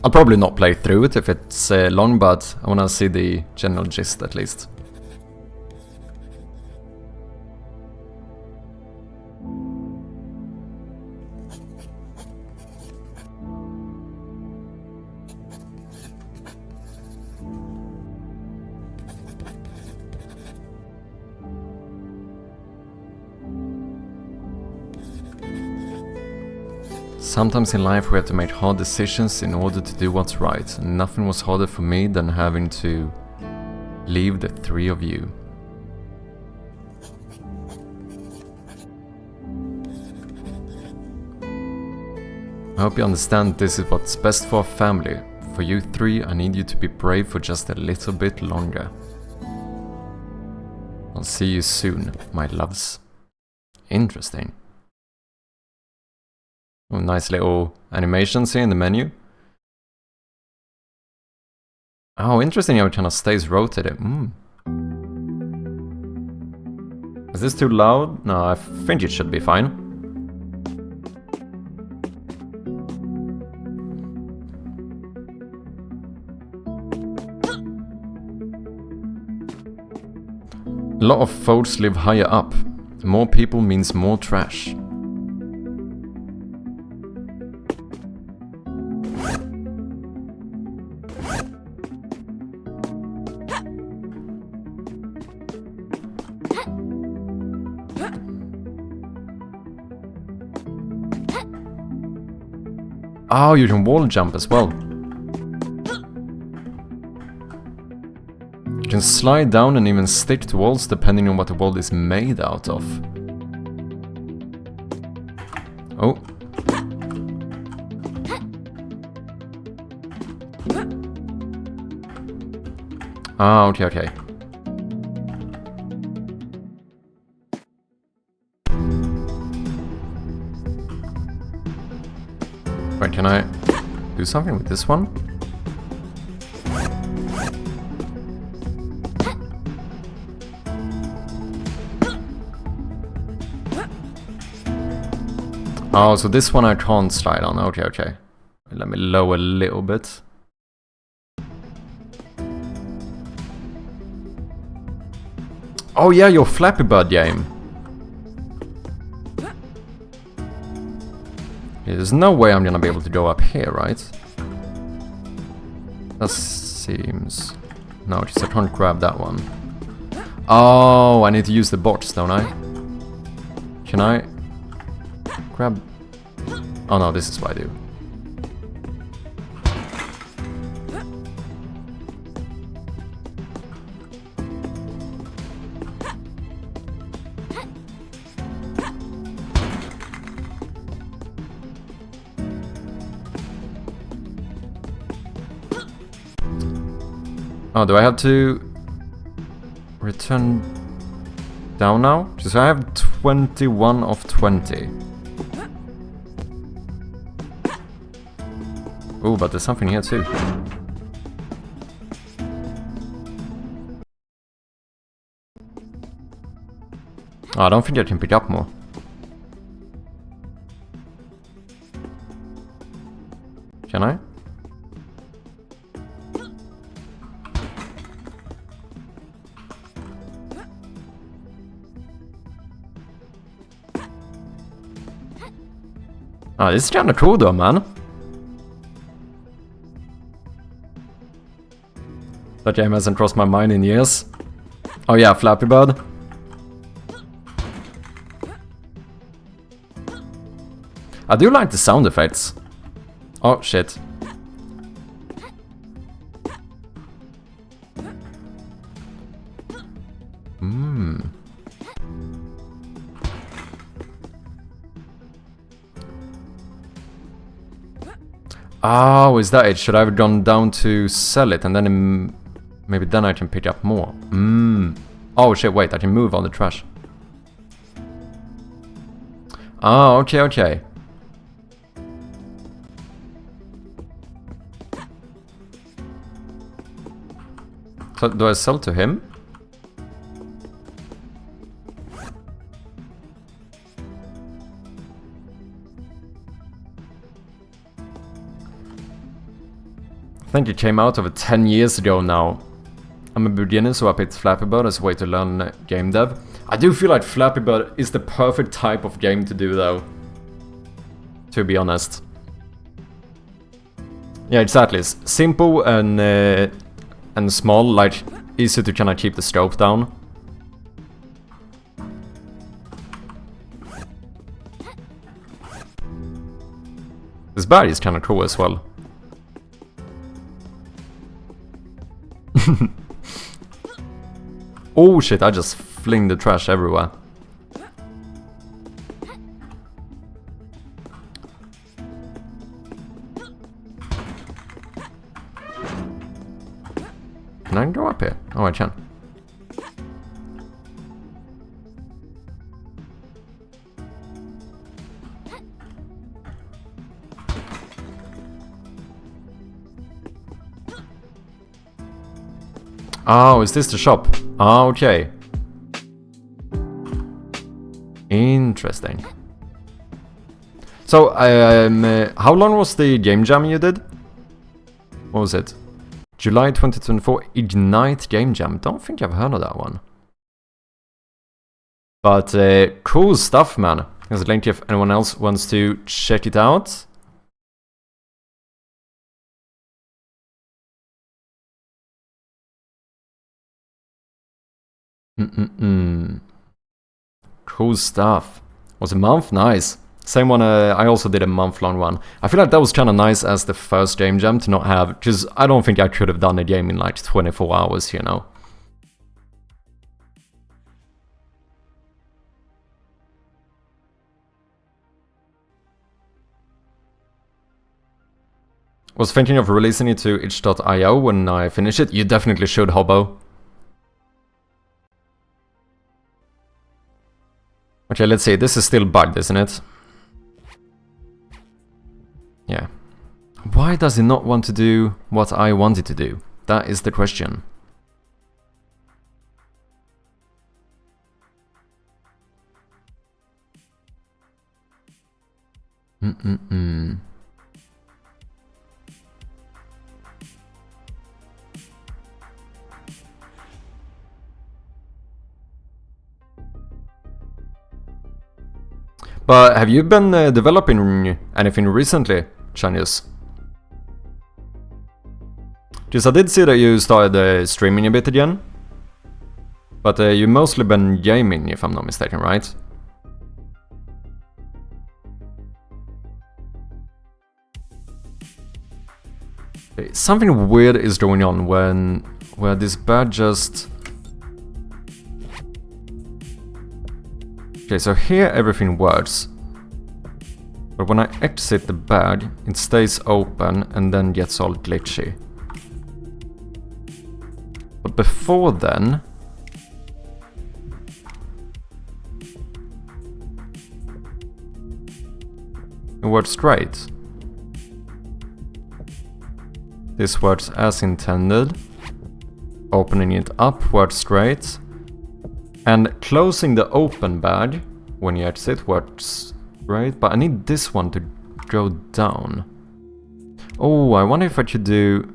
I'll probably not play through it if it's long, but I wanna see the general gist at least. Sometimes in life we have to make hard decisions in order to do what's right, and nothing was harder for me than having to leave the 3 of you. I hope you understand this is what's best for our family. For you 3, I need you to be brave for just a little bit longer. I'll see you soon, my loves. Interesting. Oh, nice little animations here in the menu. Oh, interesting how it kind of stays rotated. Is this too loud? No, I think it should be fine. A lot of folks live higher up. More people means more trash. Oh, you can wall jump as well. You can slide down and even stick to walls depending on what the wall is made out of. Oh. Ah, okay, okay. Wait, can I do something with this one? Oh, so this one I can't slide on. Okay, okay. Let me lower a little bit. Oh yeah, your Flappy Bird game. Yeah, there's no way I'm gonna be able to go up here, right? That seems... No, because I can't grab that one. Oh, I need to use the box, don't I? Can I grab... Oh no, this is what I do. Oh, do I have to return down now? Because I have 21 of 20. Oh, but there's something here too. Oh, I don't think I can pick up more. Can I? Oh, this is kinda cool though, man. That game hasn't crossed my mind in years. Oh yeah, Flappy Bird. I do like the sound effects. Oh shit. Oh, is that it? Should I have gone down to sell it and then maybe then I can pick up more? Oh shit, wait, I can move all the trash. Oh, okay, okay. So do I sell to him? I think it came out over 10 years ago now. I'm a beginner, so I picked Flappy Bird as a way to learn game dev. I do feel like Flappy Bird is the perfect type of game to do though. To be honest. Yeah, exactly. It's simple and small, like easy to kind of keep the scope down. This bag is kind of cool as well. Oh shit, I just fling the trash everywhere. Can I go up here? Oh, I can. Oh, is this the shop? Oh, okay. Interesting. So, how long was the game jam you did? What was it? July 2024 Ignite Game Jam. Don't think I've heard of that one. But cool stuff, man. There's a link if anyone else wants to check it out. Cool stuff. Was a month? Nice. Same one, I also did a month-long one. I feel like that was kind of nice as the first game jam to not have... Because I don't think I could have done a game in like 24 hours, you know. Was thinking of releasing it to itch.io when I finish it. You definitely should, Hobo. Okay, let's see. This is still bugged, isn't it? Yeah. Why does it not want to do what I want it to do? That is the question. Mm-mm-mm. But have you been developing anything recently, Chanius? Just I did see that you started streaming a bit again. But you've mostly been gaming, if I'm not mistaken, right? Okay, something weird is going on where this bad just... Okay, so here everything works. But when I exit the bag, it stays open and then gets all glitchy. But before then... it works straight. This works as intended. Opening it up works straight. And closing the open bag when you exit works great, but I need this one to go down. Oh, I wonder if I should do...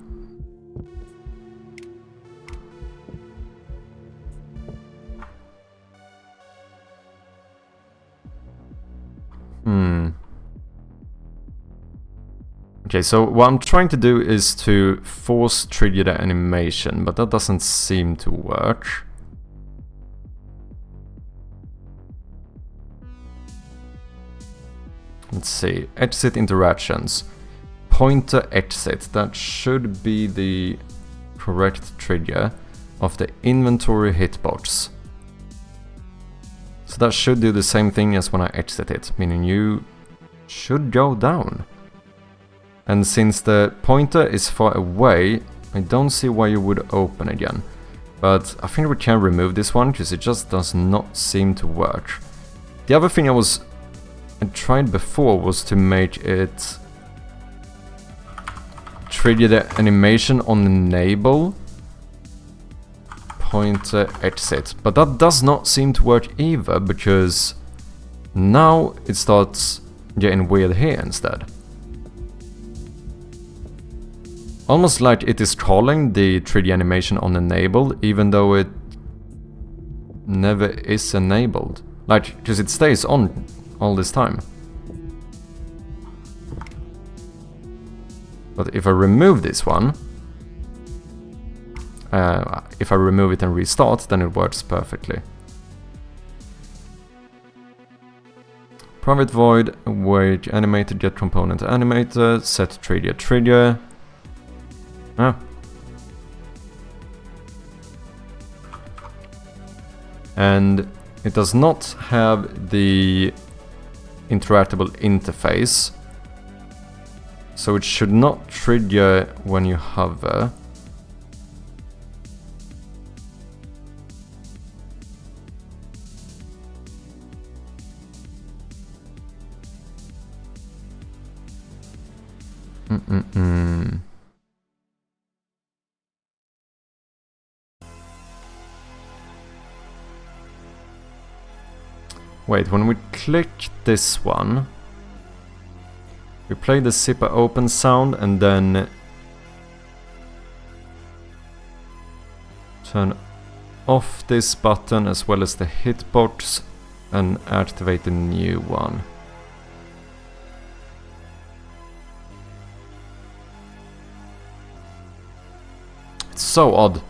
Okay, so what I'm trying to do is to force trigger the animation, but that doesn't seem to work. Let's see, exit interactions. Pointer exit, that should be the correct trigger of the inventory hitbox. So that should do the same thing as when I exit it, meaning you should go down. And since the pointer is far away, I don't see why you would open again. But I think we can remove this one, because it just does not seem to work. The other thing I tried before was to make it trigger the animation on enable pointer exit, but that does not seem to work either, because now it starts getting weird here instead. Almost like it is calling the 3D animation on enable, even though it never is enabled. Like, because it stays on all this time. But if I remove this one, if I remove it and restart, then it works perfectly. Private void, wait animated, get component animator, set trigger. Ah. And it does not have the interactable interface, so it should not trigger when you hover. Wait, when we click this one, we play the zipper open sound and then turn off this button as well as the hitbox and activate the new one. It's so odd.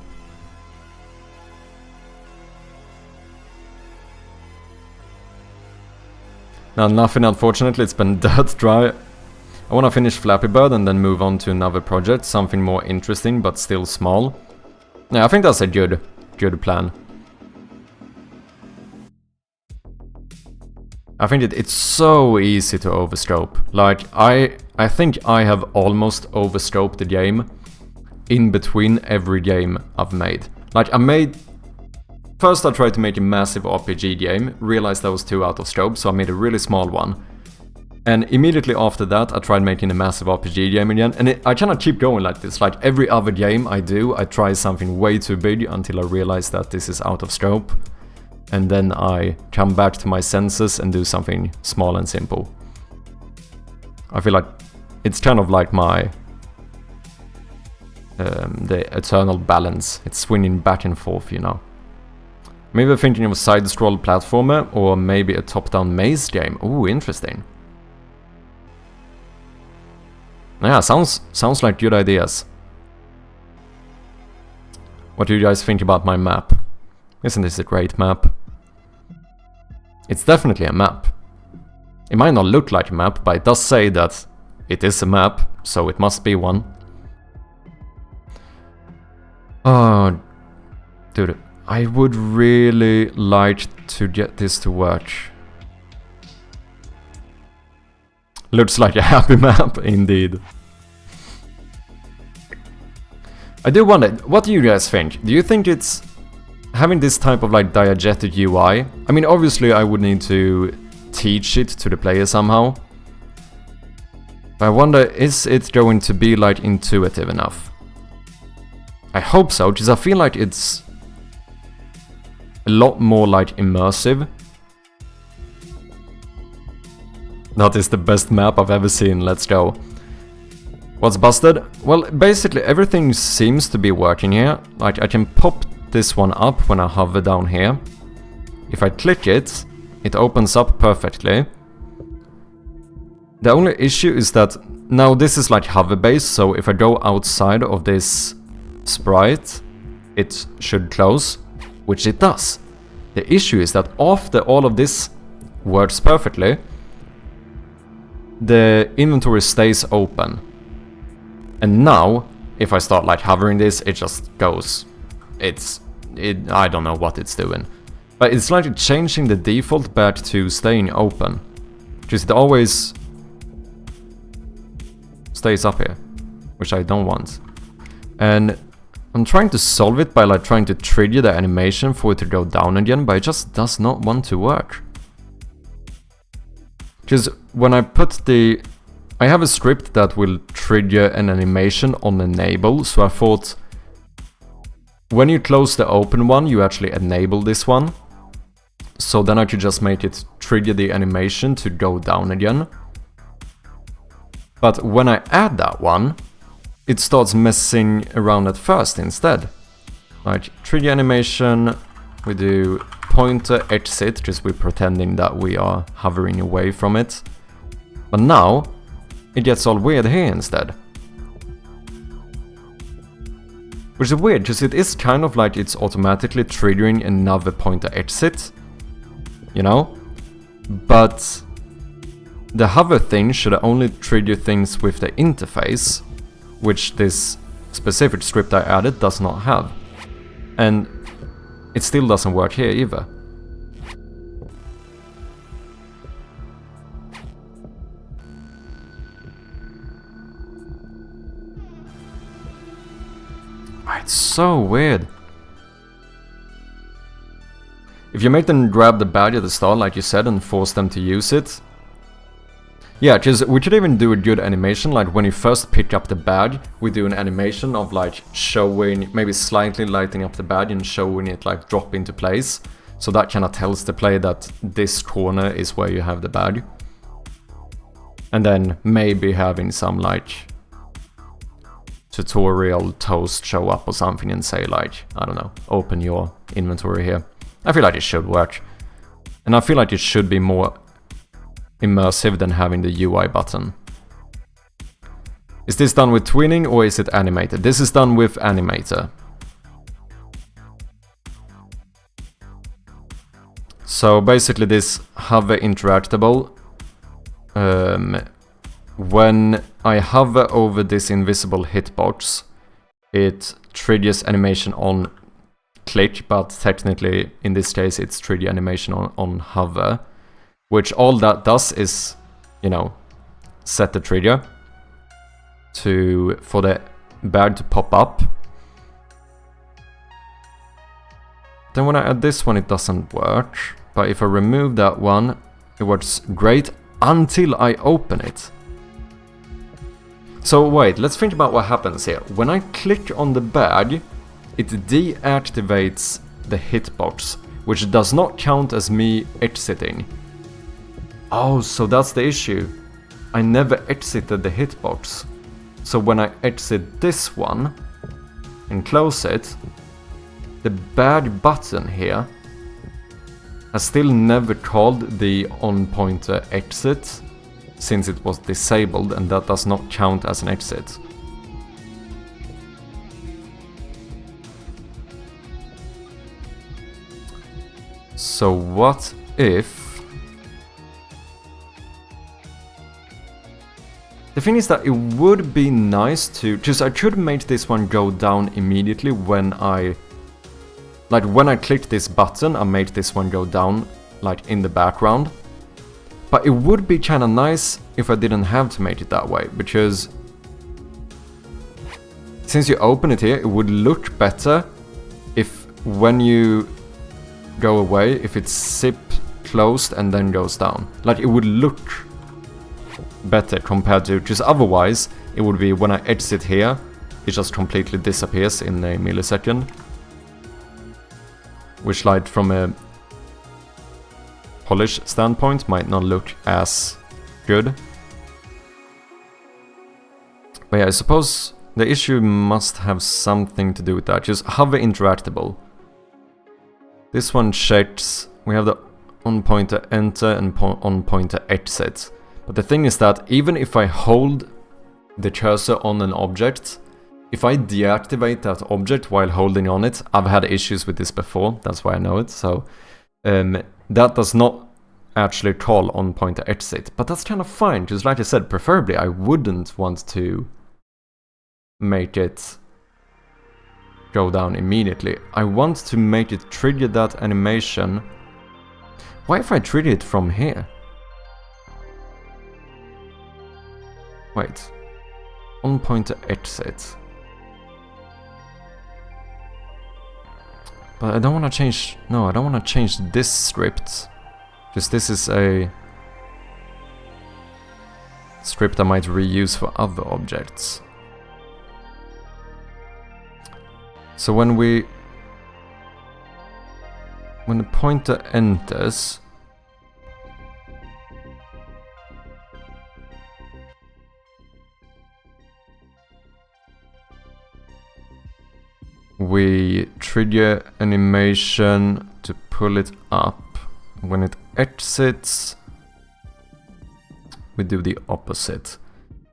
Now nothing, unfortunately, it's been dirt dry. I want to finish Flappy Bird and then move on to another project, something more interesting but still small. Yeah, I think that's a good plan. I think it's so easy to overscope. Like, I think I have almost overscoped the game in between every game I've made. Like, first I tried to make a massive RPG game, realized I was too out of scope, so I made a really small one. And immediately after that I tried making a massive RPG game again, and I cannot keep going like this. Like, every other game I do, I try something way too big until I realize that this is out of scope. And then I come back to my senses and do something small and simple. I feel like it's kind of like my the eternal balance. It's swinging back and forth, you know. Maybe thinking of a side-scroll platformer, or maybe a top-down maze game. Ooh, interesting. Yeah, sounds like good ideas. What do you guys think about my map? Isn't this a great map? It's definitely a map. It might not look like a map, but it does say that it is a map, so it must be one. Oh, dude, I would really like to get this to work. Looks like a happy map, indeed. I do wonder, what do you guys think? Do you think it's having this type of like diegetic UI? I mean, obviously I would need to teach it to the player somehow. But I wonder, is it going to be like intuitive enough? I hope so, because I feel like it's a lot more like immersive. That is the best map I've ever seen, let's go. What's busted? Well, basically everything seems to be working here. Like, I can pop this one up when I hover down here. If I click it, it opens up perfectly. The only issue is that now this is like hover based, so if I go outside of this sprite, it should close, which it does. The issue is that after all of this works perfectly, the inventory stays open. And now, if I start like hovering this, it just goes. I don't know what it's doing. But it's like changing the default back to staying open. Because it always stays up here, which I don't want. And I'm trying to solve it by like trying to trigger the animation for it to go down again, but it just does not want to work. Because when I put the... I have a script that will trigger an animation on enable, so I thought when you close the open one, you actually enable this one. So then I could just make it trigger the animation to go down again. But when I add that one, it starts messing around at first instead. Like, trigger animation, we do pointer exit, because we're pretending that we are hovering away from it. But now, it gets all weird here instead. Which is weird, because it is kind of like it's automatically triggering another pointer exit. You know? But the hover thing should only trigger things with the interface, which this specific script I added does not have. And it still doesn't work here either. It's so weird. If you make them grab the badge at the start, like you said, and force them to use it. Yeah, because we could even do a good animation, like when you first pick up the badge, we do an animation of like showing, maybe slightly lighting up the badge and showing it like drop into place. So that kind of tells the player that this corner is where you have the badge. And then maybe having some like tutorial toast show up or something and say like, I don't know, open your inventory here. I feel like it should work. And I feel like it should be more immersive than having the UI button. Is this done with twinning or is it animated? This is done with animator. So basically this hover interactable, when I hover over this invisible hitbox, it triggers animation on click, but technically in this case it's trigger animation on hover, which all that does is, you know, set the trigger for the badge to pop up. Then when I add this one, it doesn't work, but if I remove that one, it works great until I open it. So wait, let's think about what happens here. When I click on the badge, it deactivates the hitbox, which does not count as me exiting. Oh, so that's the issue. I never exited the hitbox. So when I exit this one and close it, the bad button here has still never called the on pointer exit since it was disabled, and that does not count as an exit. So what if... The thing is that it would be nice to... Because I could make this one go down immediately when I... Like, when I clicked this button, I made this one go down, like, in the background. But it would be kinda nice if I didn't have to make it that way, because... Since you open it here, it would look better if when you go away, if it's zip closed and then goes down. Like, it would look better compared to... Because otherwise, it would be when I exit here, it just completely disappears in a millisecond. Which, like, from a polish standpoint, might not look as good. But yeah, I suppose the issue must have something to do with that. Just hover interactable. This one checks... We have the on pointer enter and on pointer exit. But the thing is that even if I hold the cursor on an object, if I deactivate that object while holding on it, I've had issues with this before, that's why I know it, so that does not actually call on pointer exit, but that's kind of fine, because like I said, preferably I wouldn't want to make it go down immediately. I want to make it trigger that animation. Why if I trigger it from here? Wait, on pointer exit. But I don't want to change... No, I don't want to change this script. Because this is a script I might reuse for other objects. So when the pointer enters... We trigger animation to pull it up. When it exits, we do the opposite.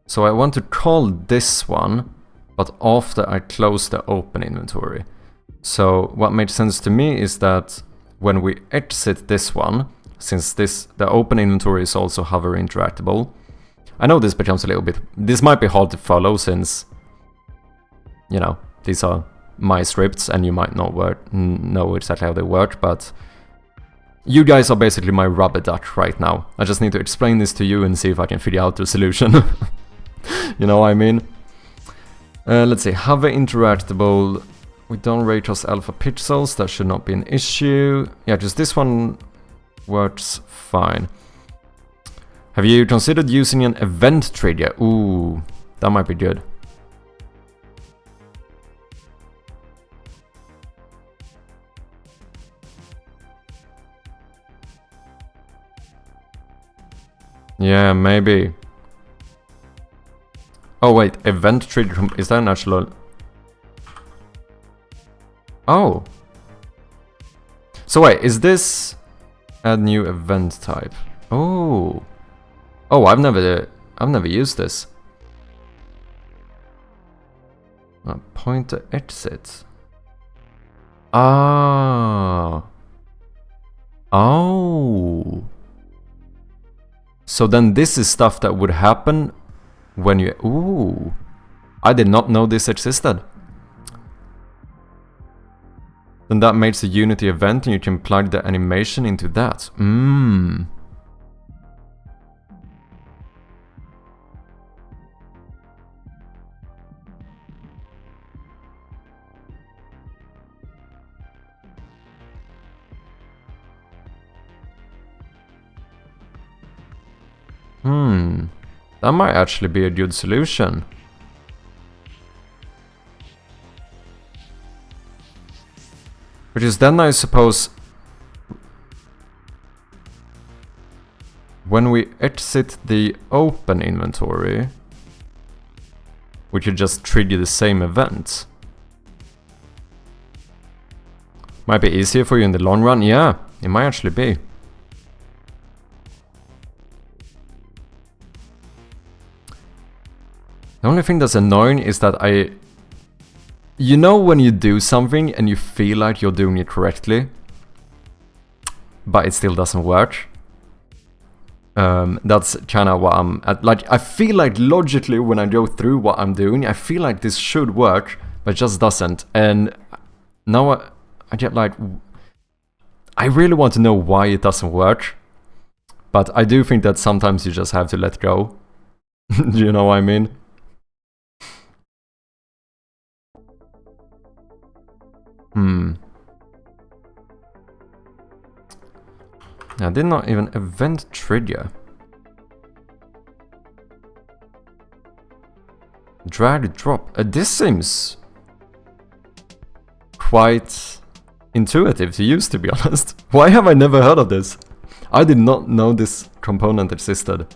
So I want to call this one, but after I close the open inventory. So what made sense to me is that when we exit this one, since the open inventory is also hover interactable. I know this becomes a little bit... This might be hard to follow since, you know, these are my scripts and you might not know exactly how they work, but you guys are basically my rubber duck right now. I just need to explain this to you and see if I can figure out the solution. You know what I mean? Let's see, hover interactable. We don't raycast alpha pixels, that should not be an issue. Yeah, just this one works fine. Have you considered using an event trigger? Ooh, that might be good. Yeah, maybe. Oh wait, event trigger, is that an actual... Oh. So wait, is this add new event type? Oh. Oh, I've never used this. Pointer exit. Ah. Oh. So then this is stuff that would happen when you... Ooh. I did not know this existed. Then that makes a Unity event and you can plug the animation into that. Mmm. That might actually be a good solution. Because then I suppose when we exit the open inventory, we could just trigger the same event. Might be easier for you in the long run. Yeah, it might actually be. The only thing that's annoying is that you know when you do something and you feel like you're doing it correctly, but it still doesn't work. That's kind of what I'm at. Like, I feel like logically when I go through what I'm doing, I feel like this should work, but it just doesn't. And now I get like, I really want to know why it doesn't work, but I do think that sometimes you just have to let go. Do you know what I mean? I did not even event trigger. Drag drop. This seems quite intuitive to use, to be honest. Why have I never heard of this? I did not know this component existed.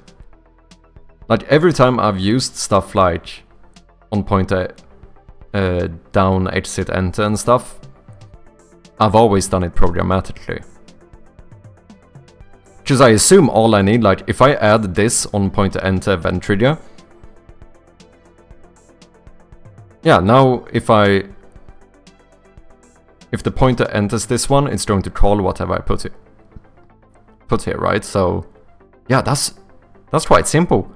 Like, every time I've used stuff like on pointer down, exit, enter and stuff, I've always done it programmatically. Because I assume all I need, like, if I add this on pointer enter event trigger, yeah, now if the pointer enters this one, it's going to call whatever I put here, right? So yeah, that's quite simple.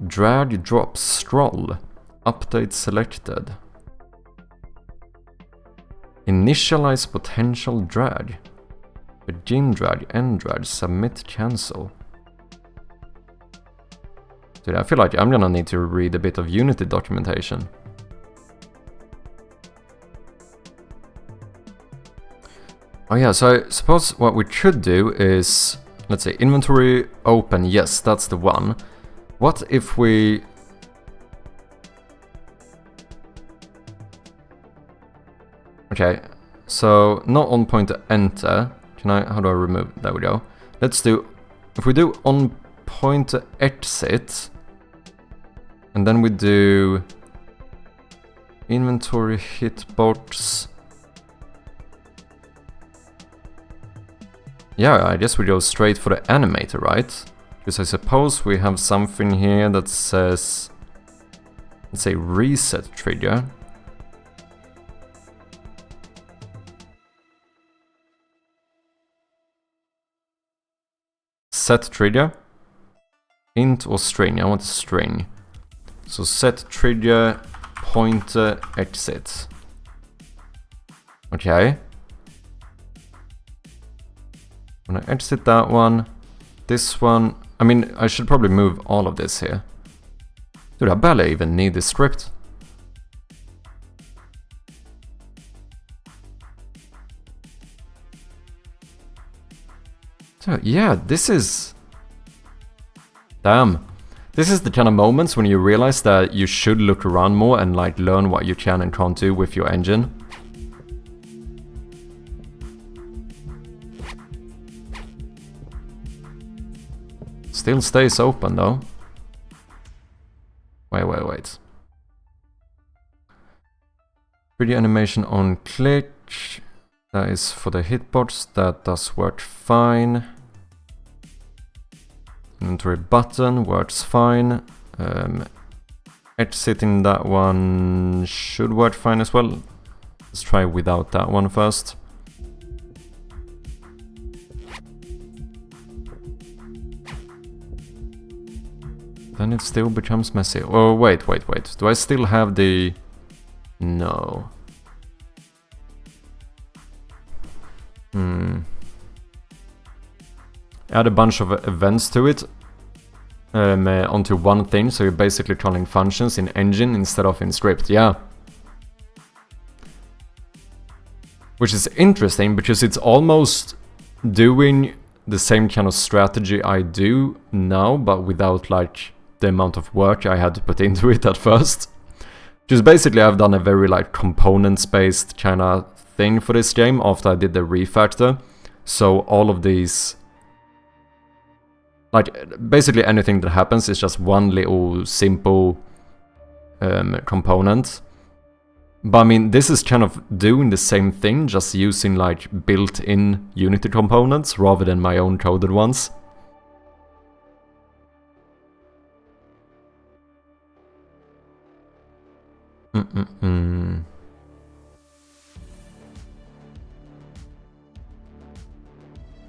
Drag, drop, scroll. Update selected. Initialize potential drag. Begin drag, end drag, submit, cancel. Dude, I feel like I'm gonna need to read a bit of Unity documentation. Oh yeah, so I suppose what we could do is, let's say, inventory open, yes, that's the one. What if we... Okay, so not on pointer enter. How do I remove? There we go. Let's do... If we do on pointer exit, and then we do inventory hitbox. Yeah, I guess we go straight for the animator, right? Because I suppose we have something here that says, let's say, reset trigger. Set trigger. Int or string? I want a string. So set trigger pointer exit. Okay. When I exit that one, this one... I mean, I should probably move all of this here. Dude, I barely even need this script. So, yeah, this is... Damn. This is the kind of moments when you realize that you should look around more and like learn what you can and can't do with your engine. Still stays open though. Wait. 3D animation on click. That is for the hitbox. That does work fine. Inventory button works fine. Exiting that one should work fine as well. Let's try without that one first. Then it still becomes messy. Oh, wait. Do I still have the... No. Add a bunch of events to it onto one thing, so you're basically calling functions in engine instead of in script, yeah. Which is interesting because it's almost doing the same kind of strategy I do now, but without like the amount of work I had to put into it at first. Just basically I've done a very like components-based kind of thing for this game after I did the refactor. So all of these, like basically anything that happens is just one little simple component. But I mean, this is kind of doing the same thing, just using like built-in Unity components rather than my own coded ones.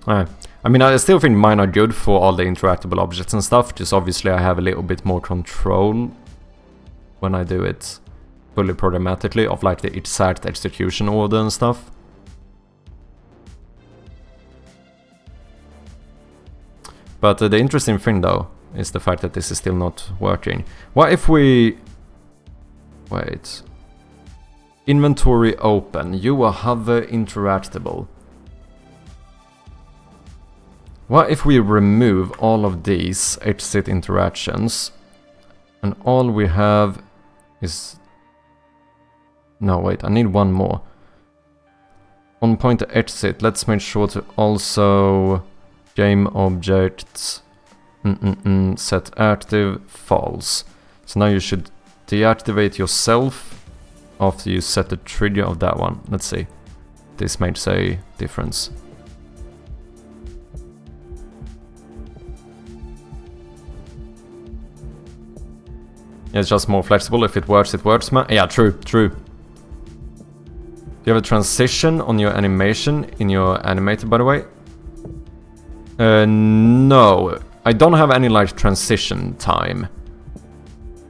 I mean, I still think mine are good for all the interactable objects and stuff, just obviously I have a little bit more control when I do it fully programmatically of like the exact execution order and stuff. But the interesting thing though is the fact that this is still not working. What if we... Wait. Inventory open. You are hover interactable. What if we remove all of these exit interactions and all we have is... No, wait, I need one more. On point to exit, let's make sure to also game objects set active false. So now you should deactivate yourself after you set the trigger of that one. Let's see. This makes a difference. Yeah, it's just more flexible. If it works, man. Yeah, true. Do you have a transition on your animation in your animator, by the way? No. I don't have any, like, transition time.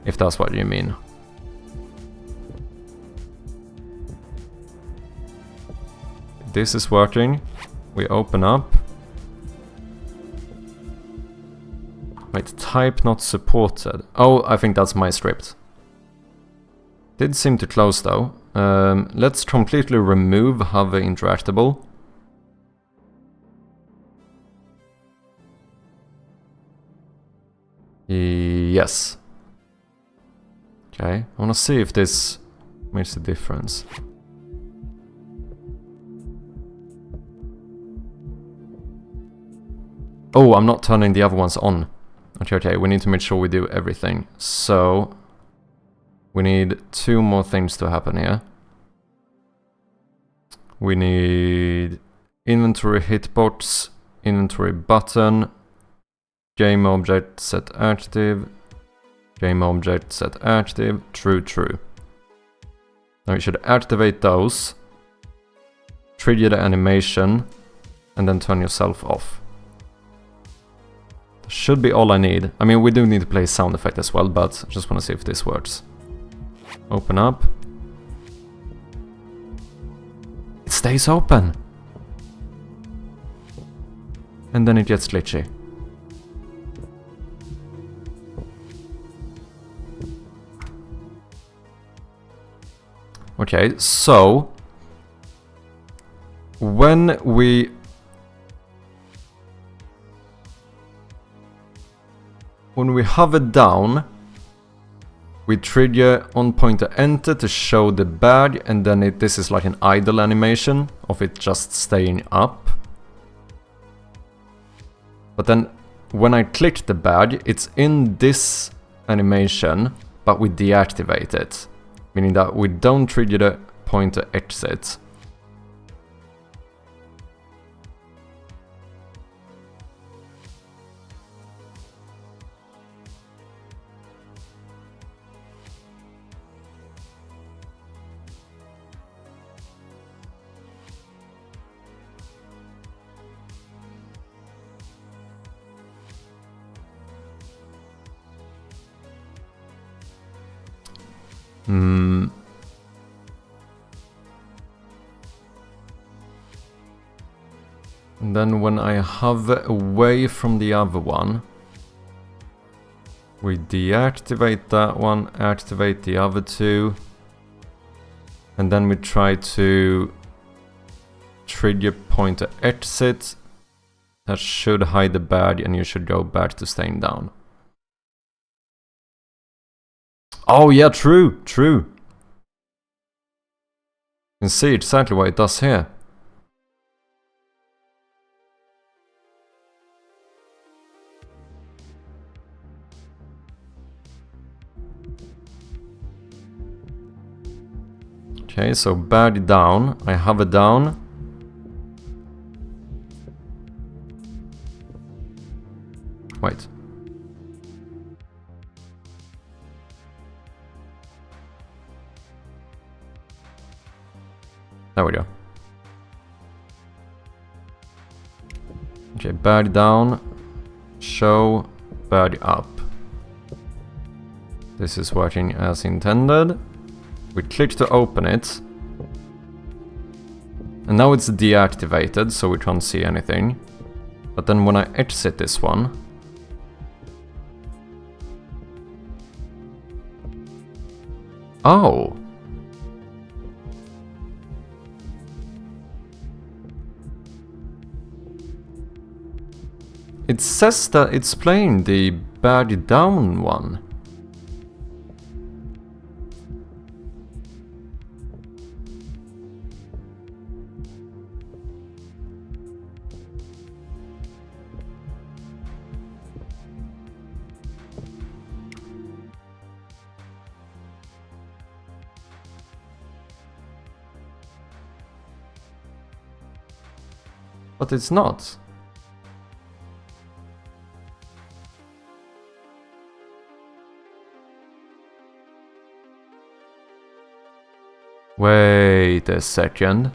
If that's what you mean. This is working. We open up. Wait, type not supported. Oh, I think that's my script. Did seem to close though. Let's completely remove hover interactable. Yes. Okay, I wanna see if this makes a difference. Oh, I'm not turning the other ones on. Okay, we need to make sure we do everything. So, we need two more things to happen here. We need inventory hitbox, inventory button, game object set active, game object set active, true. Now you should activate those, trigger the animation, and then turn yourself off. Should be all I need. I mean, we do need to play sound effect as well, but I just want to see if this works. Open up. It stays open. And then it gets glitchy. Okay, so when we hover down, we trigger on pointer enter to show the badge, and then this is like an idle animation of it just staying up. But then when I click the badge, it's in this animation, but we deactivate it, meaning that we don't trigger the pointer exit. And then when I hover away from the other one, we deactivate that one, activate the other two, and then we try to trigger pointer exit. That should hide the badge, and you should go back to staying down. Oh yeah, true. You can see exactly what it does here. Okay, so baddie down. I have it down. Wait. There we go. Okay, baddie down. Show baddie up. This is working as intended. We click to open it. And now it's deactivated, so we can't see anything. But then when I exit this one... Oh! It says that it's playing the baddie down one. But it's not. Wait a second.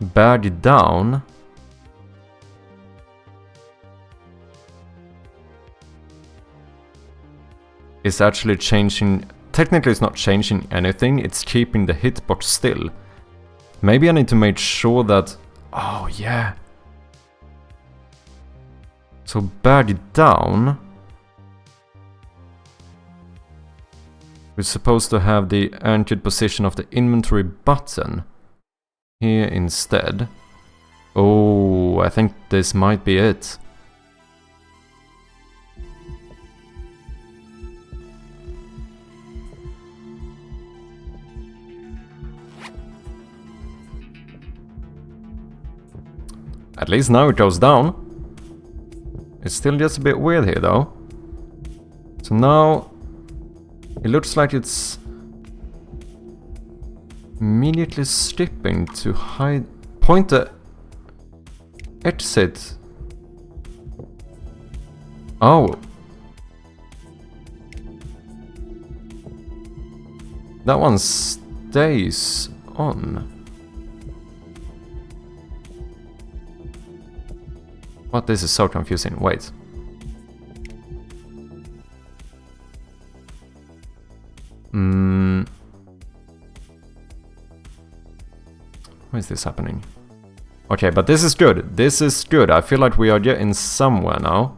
Baddie down. Is actually changing. Technically it's not changing anything, it's keeping the hitbox still. Maybe I need to make sure that... Oh yeah. So baddie down. We're supposed to have the anchored position of the inventory button here instead. Oh, I think this might be it. At least now it goes down. It's still just a bit weird here though. So now it looks like it's immediately skipping to hide pointer exit. Oh. That one stays on. What? This is so confusing. Wait. Why is this happening? Okay, but this is good. This is good. I feel like we are getting somewhere now.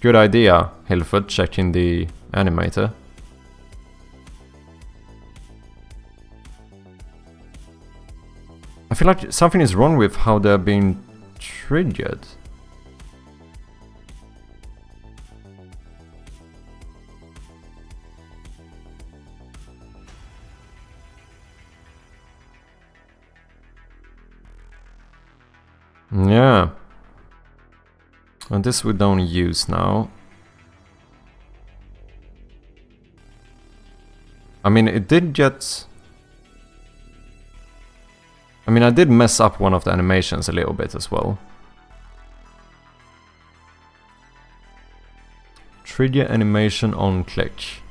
Good idea, Hilford, checking the animator. I feel like something is wrong with how they're being triggered. Yeah. And this we don't use now. I mean, it did get... I mean, I did mess up one of the animations a little bit as well. Trigger animation on click.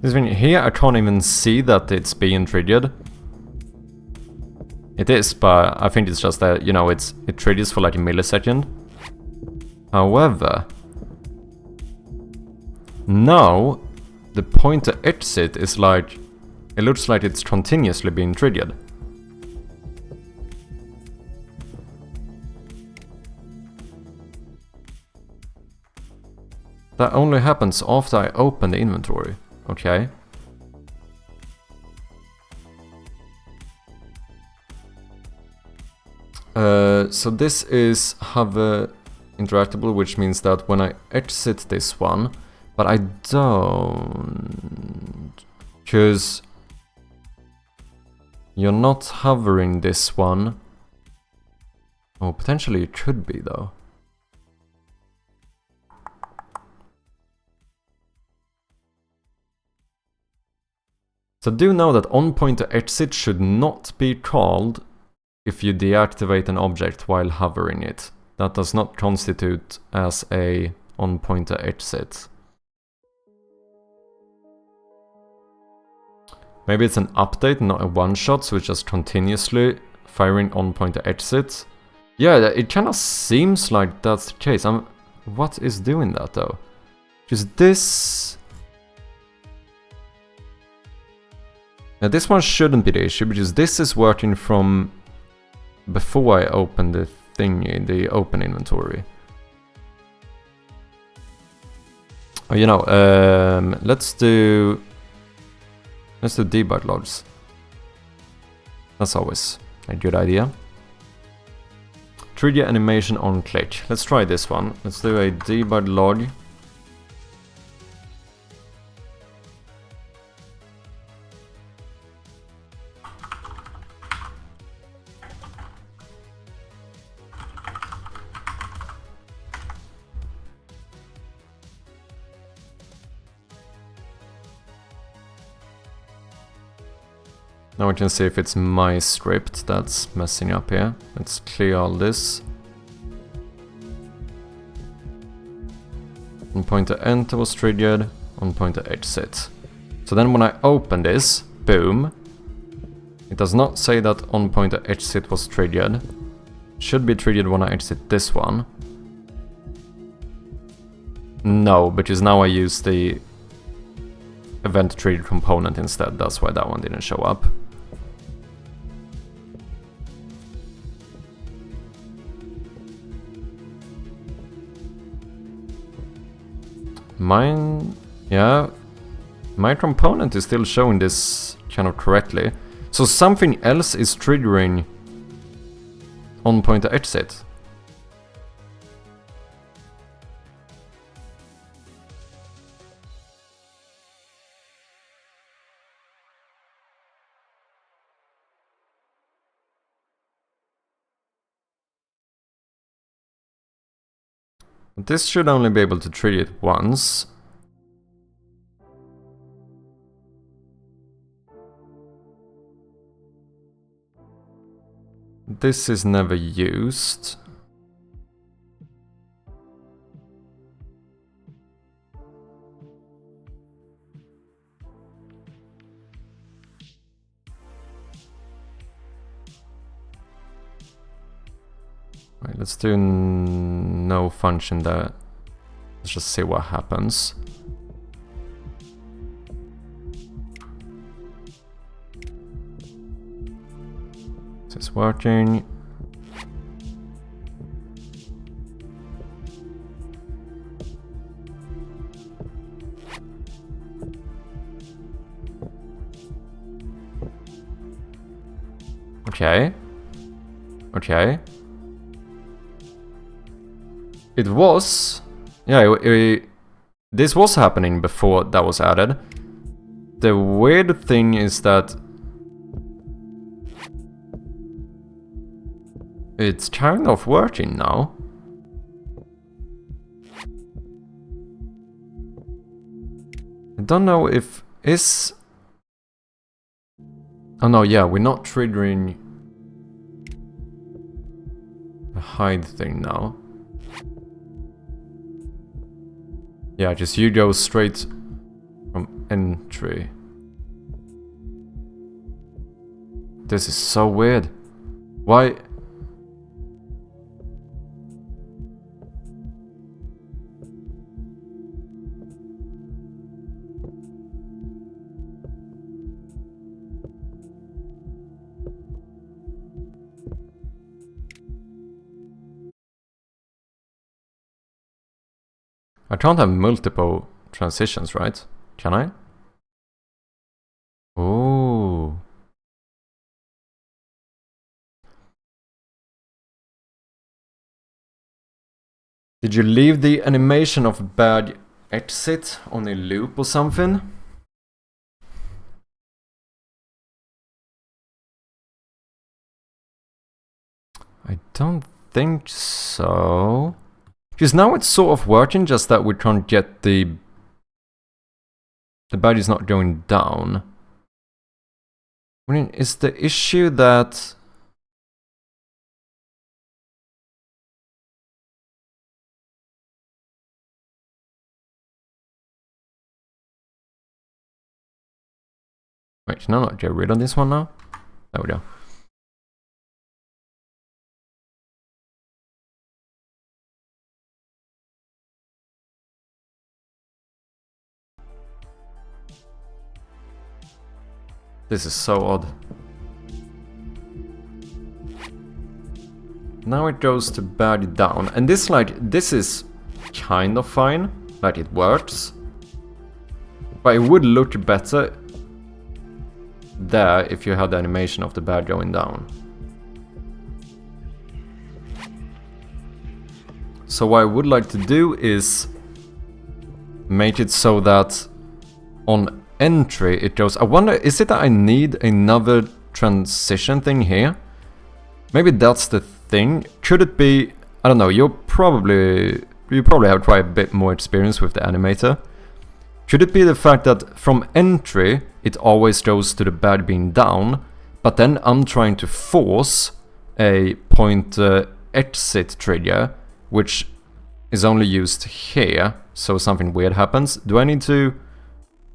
This one here, I can't even see that it's being triggered. It is, but I think it's just that, you know, it triggers for like a millisecond. However, now the pointer exit is like It looks like it's continuously being triggered. That only happens after I open the inventory. Okay. So this is hover interactable, which means that when I exit this one, but I don't, because you're not hovering this one. Oh, potentially it could be though. So do know that on-pointer exit should not be called if you deactivate an object while hovering it. That does not constitute as a on-pointer exit. Maybe it's an update, not a one-shot, so it's just continuously firing on-pointer exits. Yeah, it kind of seems like that's the case. What is doing that though? Because this... Now this one shouldn't be the issue, because this is working from before I open the thingy, the open inventory. Oh, you know, let's do debug logs. That's always a good idea. Trigger animation on click. Let's try this one. Let's do a debug log. Now we can see if it's my script that's messing up here. Let's clear all this. On pointer enter was triggered, on pointer exit. So then when I open this, boom, it does not say that on pointer exit was triggered. It should be triggered when I exit this one. No, because now I use the event trigger component instead, that's why that one didn't show up. Mine, yeah, my component is still showing this kind of correctly. So something else is triggering on pointer exit. This should only be able to trigger it once. This is never used. Right, let's do no function there. Let's just see what happens. Is this working? Okay. Okay. It was... Yeah, this was happening before that was added. The weird thing is that it's kind of working now. I don't know if is... Oh no, yeah, we're not triggering a hide thing now. Yeah, just you go straight from entry. This is so weird. Why? I can't have multiple transitions, right? Can I? Oh. Did you leave the animation of bad exit on a loop or something? I don't think so. Because now it's sort of working, just that we can't get the bad is not going down. I mean, is the issue that... Wait, can I not get rid of this one now? There we go. This is so odd. Now it goes to bad down. And this, like, this is kind of fine. Like, it works. But it would look better there if you had the animation of the bad going down. So what I would like to do is make it so that on entry it goes... I wonder, is it that I need another transition thing here? Maybe that's the thing. Could it be... I don't know, you probably have quite a bit more experience with the animator. Could it be the fact that from entry it always goes to the bad being down, but then I'm trying to force a point exit trigger, which is only used here, so something weird happens. Do I need to...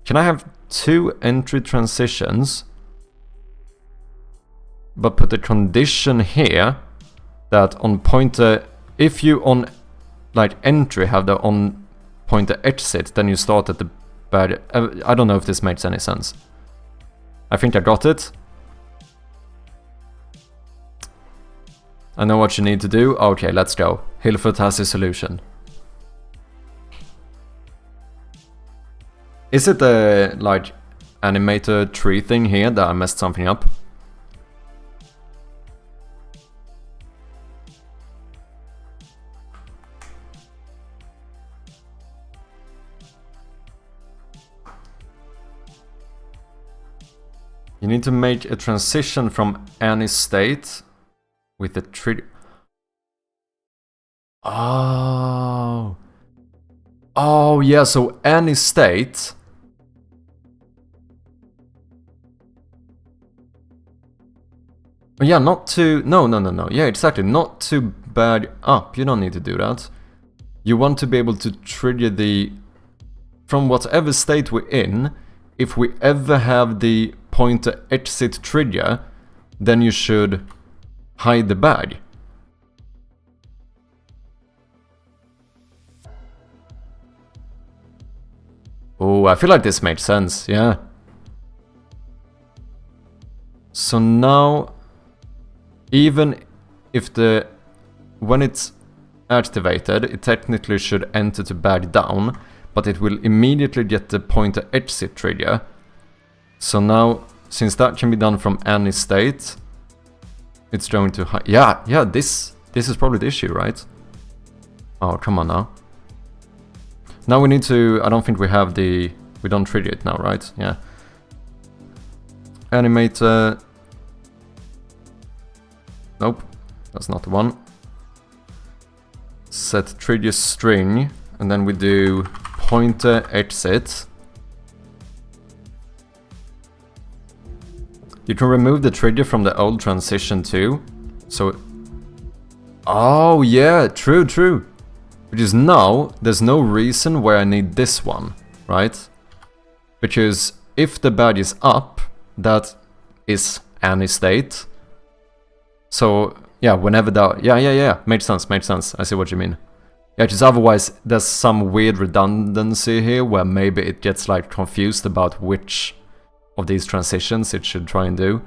Can I have 2 entry transitions, but put a condition here that on pointer... If you on like entry have the on pointer exit, then you start at the bad... I don't know if this makes any sense. I think I got it. I know what you need to do. Okay, let's go. Hilfert has a solution. Is it the, like, animator tree thing here that I messed something up? You need to make a transition from any state with the trigger. Oh. Oh, yeah, so any state. Yeah, not too... No. Yeah, exactly. Not too bad up. You don't need to do that. You want to be able to trigger the... From whatever state we're in, if we ever have the pointer exit trigger, then you should hide the bag. Oh, I feel like this makes sense, yeah. So now, even if the... When it's activated, it technically should enter to bag down, but it will immediately get the pointer exit trigger. So now, since that can be done from any state, it's going to... Yeah, this is probably the issue, right? Oh, come on now. Now we need to... I don't think we have the... We don't trigger it now, right? Yeah. Animator... Nope, that's not the one. Set trigger string, and then we do pointer exit. You can remove the trigger from the old transition too. So... Oh yeah, true. Because now, there's no reason why I need this one, right? Because if the badge is up, that is any state. So, yeah, whenever that... Yeah, makes sense. I see what you mean. Yeah, because otherwise, there's some weird redundancy here, where maybe it gets, like, confused about which of these transitions it should try and do.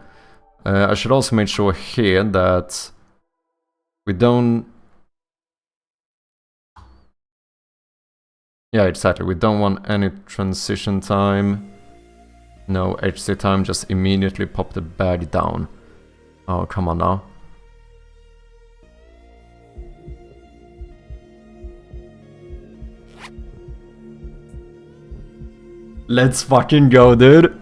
I should also make sure here that we don't... Yeah, exactly. We don't want any transition time. No HC time, just immediately pop the bag down. Oh, come on now. Let's fucking go, dude.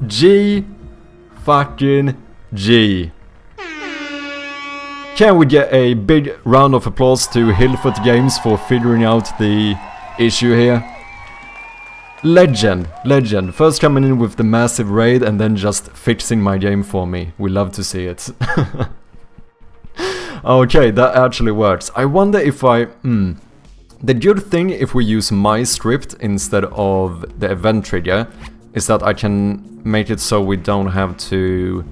G fucking G. Can we get a big round of applause to Hillfoot Games for figuring out the issue here? Legend, legend. First coming in with the massive raid and then just fixing my game for me. We love to see it. Okay, that actually works. I wonder if I... The good thing if we use my script instead of the event trigger is that I can make it so we don't have to...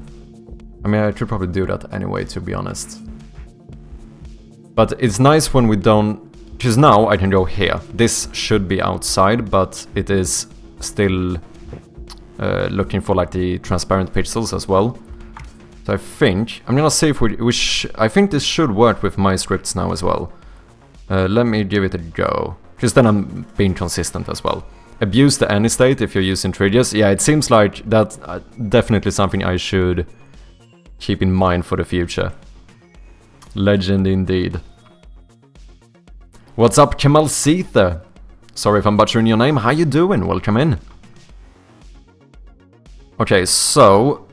I mean, I should probably do that anyway, to be honest. But it's nice when we don't... Because now I can go here. This should be outside, but it is still looking for like the transparent pixels as well. So I think... I'm gonna see if we I think this should work with my scripts now as well. Let me give it a go. Because then I'm being consistent as well. Abuse the any state if you're using triggers. Yeah, it seems like that's definitely something I should keep in mind for the future. Legend indeed. What's up, Kemal Seether? Sorry if I'm butchering your name. How you doing? Welcome in. Okay, so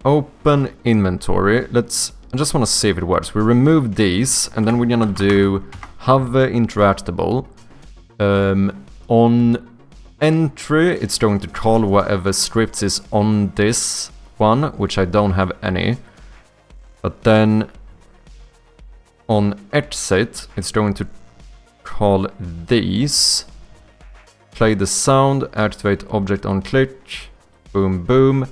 open inventory. I just want to see if it works. We remove these, and then we're gonna do hover interactable. On entry, it's going to call whatever scripts is on this one, which I don't have any. But then on exit, it's going to call these. Play the sound, activate object on click. Boom, boom.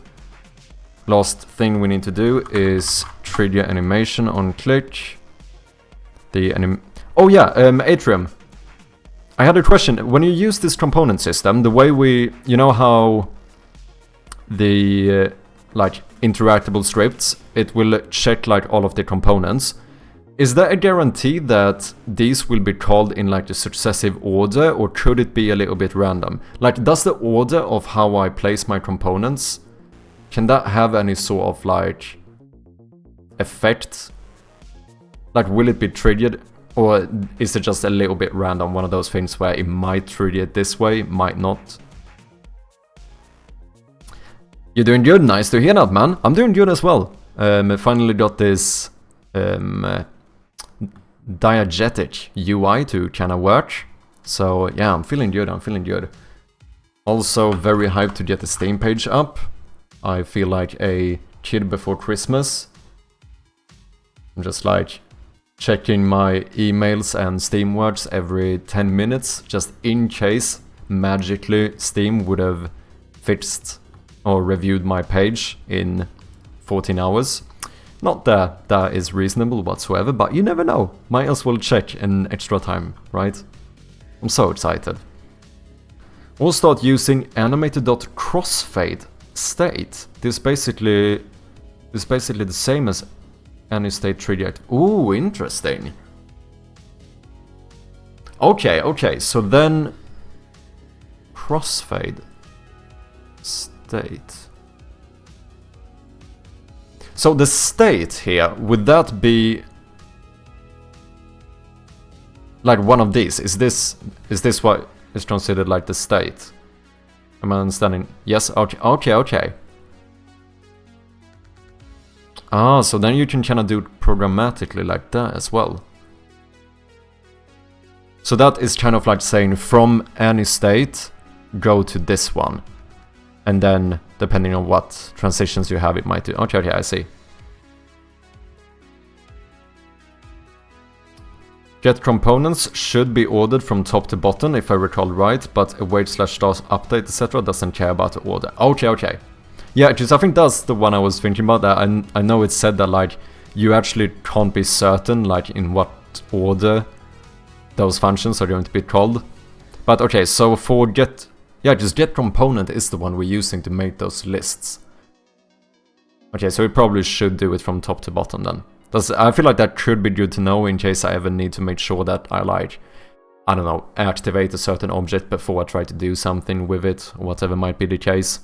Last thing we need to do is trigger animation on click. Oh yeah, Atrium. I had a question. When you use this component system, the way we... You know how the like interactable scripts, it will check like all of the components. Is there a guarantee that these will be called in like a successive order, or could it be a little bit random? Like, does the order of how I place my components, can that have any sort of like effect? Like, will it be triggered, or is it just a little bit random, one of those things where it might trigger it this way, might not? You're doing good, nice to hear that, man. I'm doing good as well. I finally got this diegetic UI to kind of work. So yeah, I'm feeling good, I'm feeling good. Also very hyped to get the Steam page up. I feel like a kid before Christmas. I'm just like checking my emails and Steam words every 10 minutes, just in case magically Steam would have fixed or reviewed my page in 14 hours. Not that that is reasonable whatsoever, but you never know. Might as well check in extra time, right? I'm so excited. We'll start using animated.crossfade state. This is basically the same as any state trigger. Ooh, interesting. Okay, so then crossfade state. So the state here, would that be like one of these? Is this what is considered like the state? Am I understanding? Yes, okay. Ah, so then you can kind of do it programmatically like that as well. So that is kind of like saying from any state, go to this one. And then, depending on what transitions you have, it might do... Okay, I see. Get components should be ordered from top to bottom, if I recall right, but await/stars update, etc. doesn't care about the order. Okay. Yeah, because I think that's the one I was thinking about. That I know it said that, like, you actually can't be certain, like, in what order those functions are going to be called. But okay, so for get... Yeah, just get component is the one we're using to make those lists. Okay, so we probably should do it from top to bottom then. I feel like that should be good to know in case I ever need to make sure that I like, I don't know, activate a certain object before I try to do something with it, or whatever might be the case.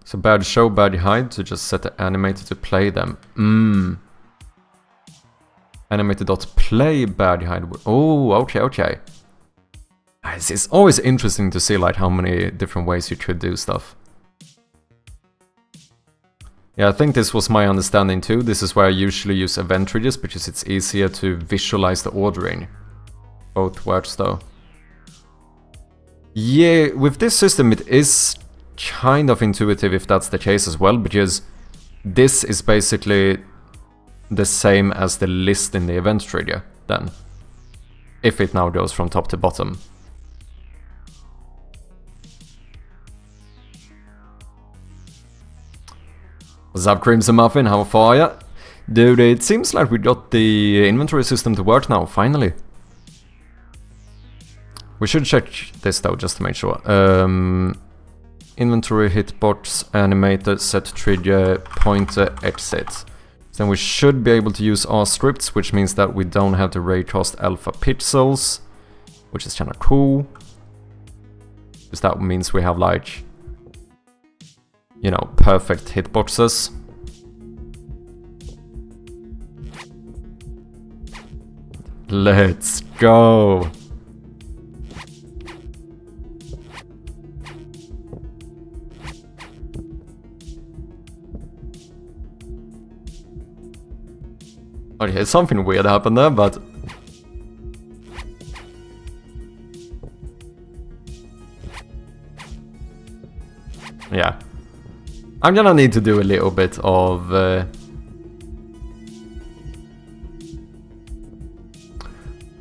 So bad show, bad hide, to just set the animator to play them. Animator.play bad hide. Oh, okay. It's always interesting to see like how many different ways you could do stuff. Yeah, I think this was my understanding too. This is why I usually use event triggers, because it's easier to visualize the ordering. Both works though. Yeah, with this system it is kind of intuitive if that's the case as well, because this is basically the same as the list in the event trigger then. If it now goes from top to bottom. What's up, Crimson Muffin? How far are ya? Dude, it seems like we got the inventory system to work now, finally. We should check this though, just to make sure. Inventory, hitbox, animator, set trigger, pointer, exit. Then we should be able to use our scripts, which means that we don't have to raycast alpha pixels, which is kind of cool. Because that means we have like, you know, perfect hitboxes. Let's go! Okay, something weird happened there, but... yeah. I'm gonna need to do a little bit of...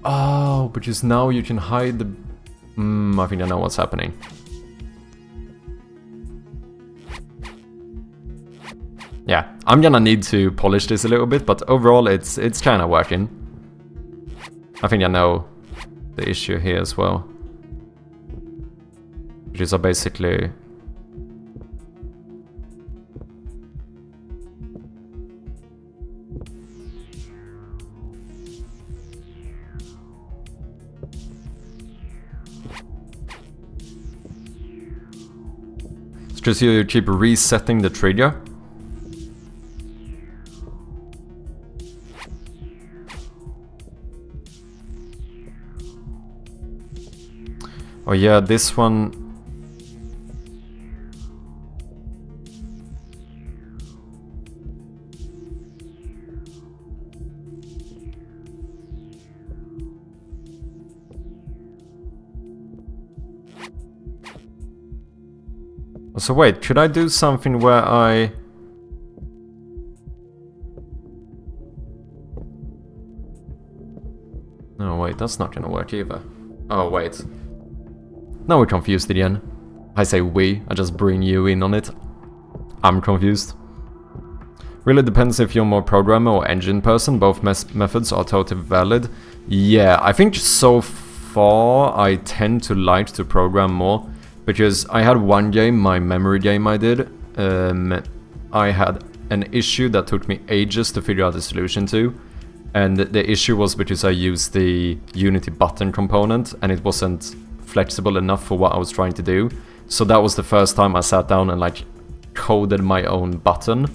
Oh, because now you can hide the... I think I know what's happening. Yeah, I'm gonna need to polish this a little bit, but overall it's kind of working. I think I know the issue here as well. Which is basically... it's just you keep resetting the trigger. Oh yeah, this one... So wait, should I do something where I... No, wait, that's not gonna work either. Oh, wait. Now we're confused again. I say we, I just bring you in on it. I'm confused. Really depends if you're more programmer or engine person, both methods are totally valid. Yeah, I think so far I tend to like to program more, because I had one game, my memory game I did, I had an issue that took me ages to figure out the solution to, and the issue was because I used the Unity button component and it wasn't flexible enough for what I was trying to do. So that was the first time I sat down and like coded my own button.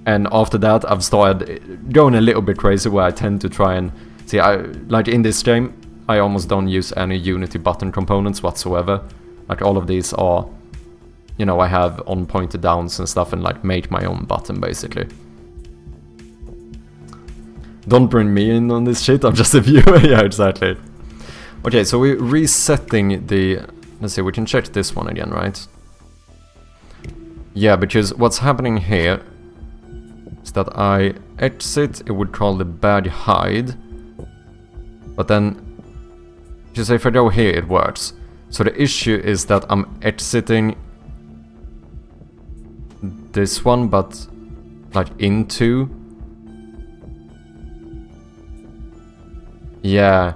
And after that I've started going a little bit crazy, where I tend to try and see, like in this game I almost don't use any Unity button components whatsoever. Like all of these are, you know, I have on pointer downs and stuff, and like make my own button basically. Don't bring me in on this shit, I'm just a viewer. Yeah, exactly. Okay, so we're resetting the... Let's see, we can check this one again, right? Yeah, because what's happening here is that I exit, it would call the bad hide. But then, just if I go here, it works. So the issue is that I'm exiting this one, but like into... Yeah.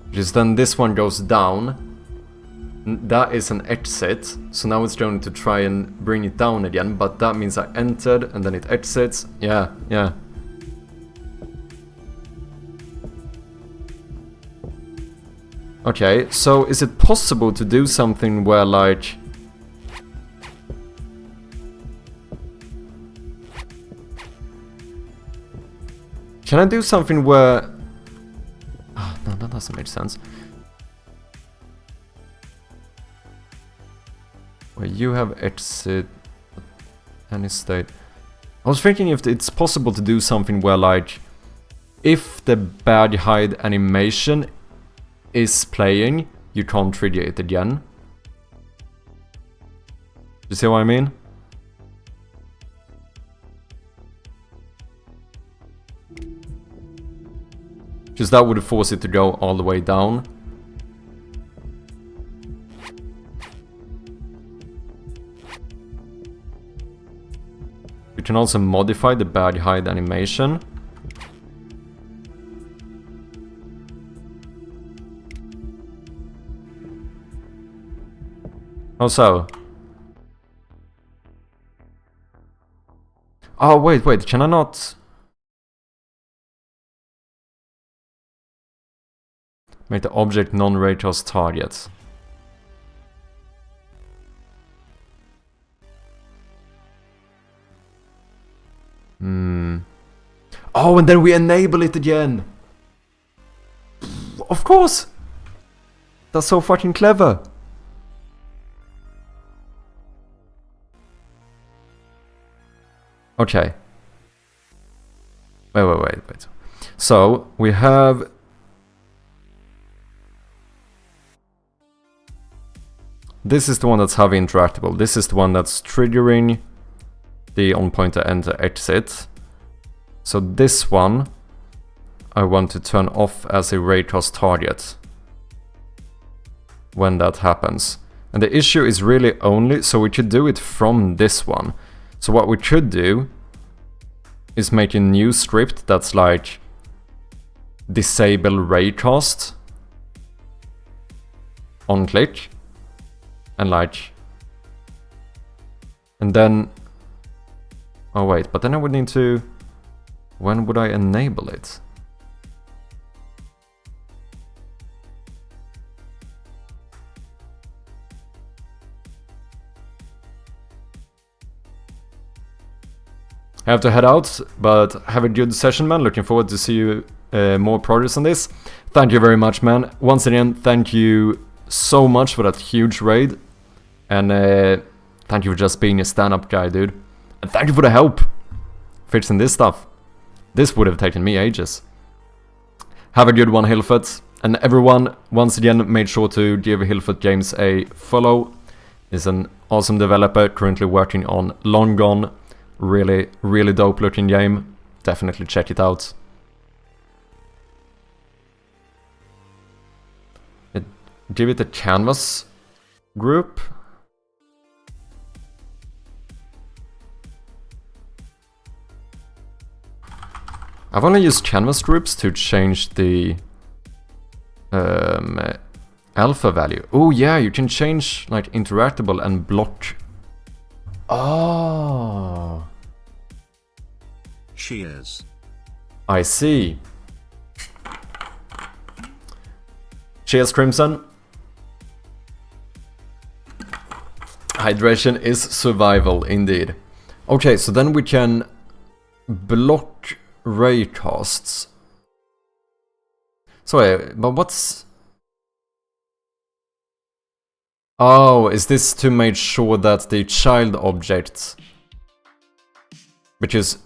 Because then this one goes down. That is an exit, so now it's going to try and bring it down again, but that means I entered and then it exits. Yeah, yeah. Okay, so is it possible to do something where, like... Can I do something where... Oh, no, that doesn't make sense. Where you have exit... Any state... I was thinking if it's possible to do something where, like... If the bad hide animation is playing, you can't trigger it again. You see what I mean? Because that would force it to go all the way down. We can also modify the bad hide animation. How so? Oh, wait, can I not... Make the object non-raycast target. Oh, and then we enable it again! Of course! That's so fucking clever! Okay. Wait. So, we have... This is the one that's heavy interactable. This is the one that's triggering the on-pointer enter exit. So this one, I want to turn off as a raycast target when that happens. And the issue is really only, so we could do it from this one. So what we could do is make a new script that's like disable raycast on click and like, and then, oh wait, but then I would need to, when would I enable it? I have to head out, but have a good session, man. Looking forward to see you more progress on this. Thank you very much, man. Once again, thank you so much for that huge raid. And thank you for just being a stand-up guy, dude. And thank you for the help fixing this stuff. This would have taken me ages. Have a good one, Hilfert. And everyone, once again, make sure to give Hilfert Games a follow. He's an awesome developer, currently working on Long Gone. Really, really dope looking game. Definitely check it out. Give it a canvas group. I've only used canvas groups to change the alpha value. Oh yeah, you can change like interactable and block. Oh. Cheers. I see. Cheers, Crimson. Hydration is survival, indeed. Okay, so then we can block raycasts. Sorry, but what's... Oh, is this to make sure that the child object... Because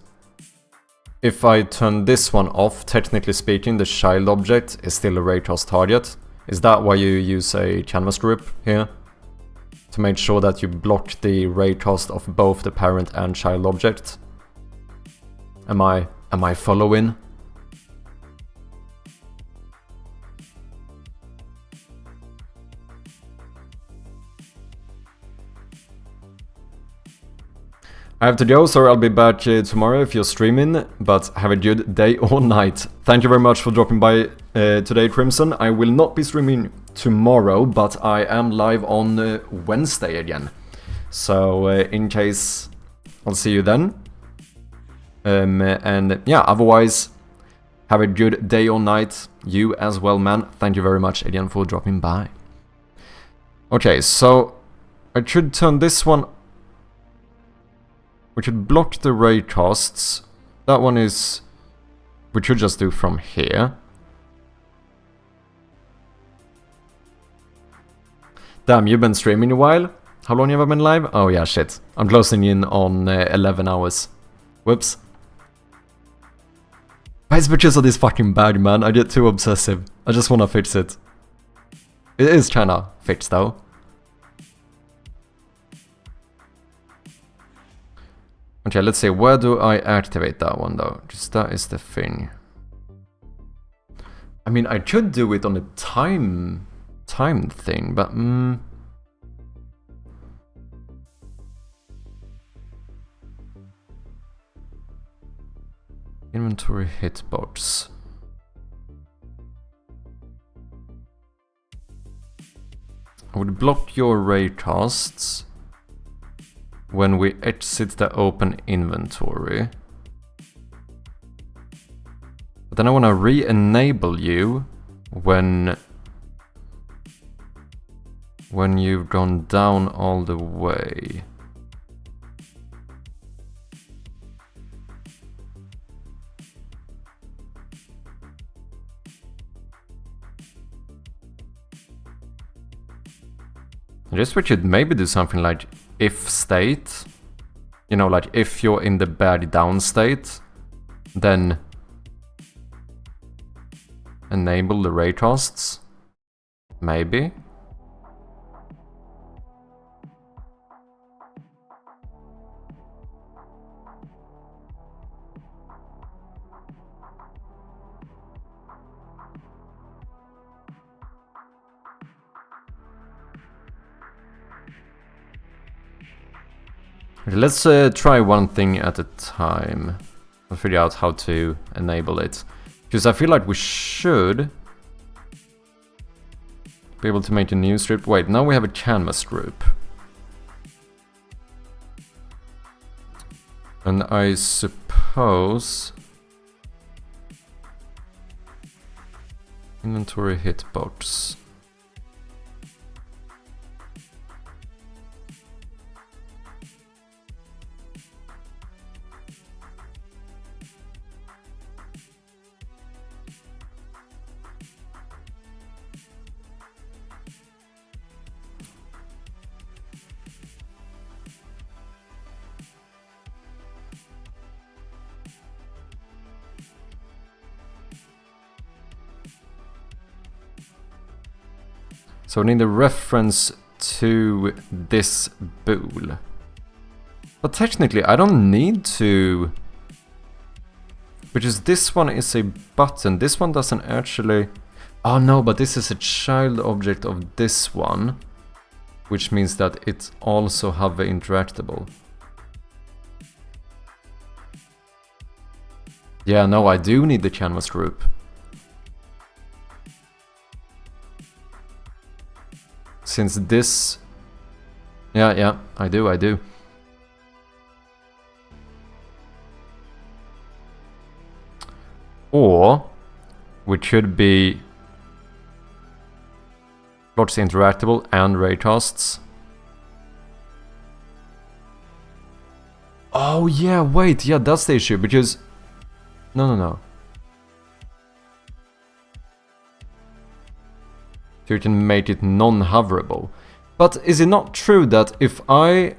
if I turn this one off, technically speaking, the child object is still a raycast target. Is that why you use a canvas group here? To make sure that you block the raycast of both the parent and child object? Am I following? I have to go, sorry, I'll be back tomorrow if you're streaming, but have a good day or night. Thank you very much for dropping by today, Crimson. I will not be streaming tomorrow, but I am live on Wednesday again. So, in case, I'll see you then. And yeah, otherwise, have a good day or night. You as well, man. Thank you very much again for dropping by. Okay, so I should turn this one. We should block the raycasts. That one is. We should just do from here. Damn, you've been streaming a while? How long have I been live? Oh yeah, shit. I'm closing in on 11 hours. Whoops. Why is pictures of this fucking bag, man? I get too obsessive. I just wanna fix it. It is kinda fixed though. Okay, let's see. Where do I activate that one though? Just that is the thing. I mean, I could do it on a time thing, but inventory hitbox. I would block your raycasts when we exit the open inventory. But then I want to re-enable you when you've gone down all the way. I guess we should maybe do something like if state. You know, like if you're in the bad down state, then enable the raycasts. Maybe. Let's try one thing at a time. I'll figure out how to enable it. Because I feel like we should be able to make a new strip. Wait, now we have a canvas group. And I suppose inventory hitbox. So we need a reference to this bool. But technically I don't need to, because this one is a button. This one doesn't actually. Oh no, but this is a child object of this one, which means that it's also have a interactable. Yeah, no, I do need the canvas group. Since this... Yeah, I do. Or, which should be blocks interactable and raycasts. Oh yeah, wait, yeah, that's the issue, because... No. So you can make it non-hoverable. But is it not true that if I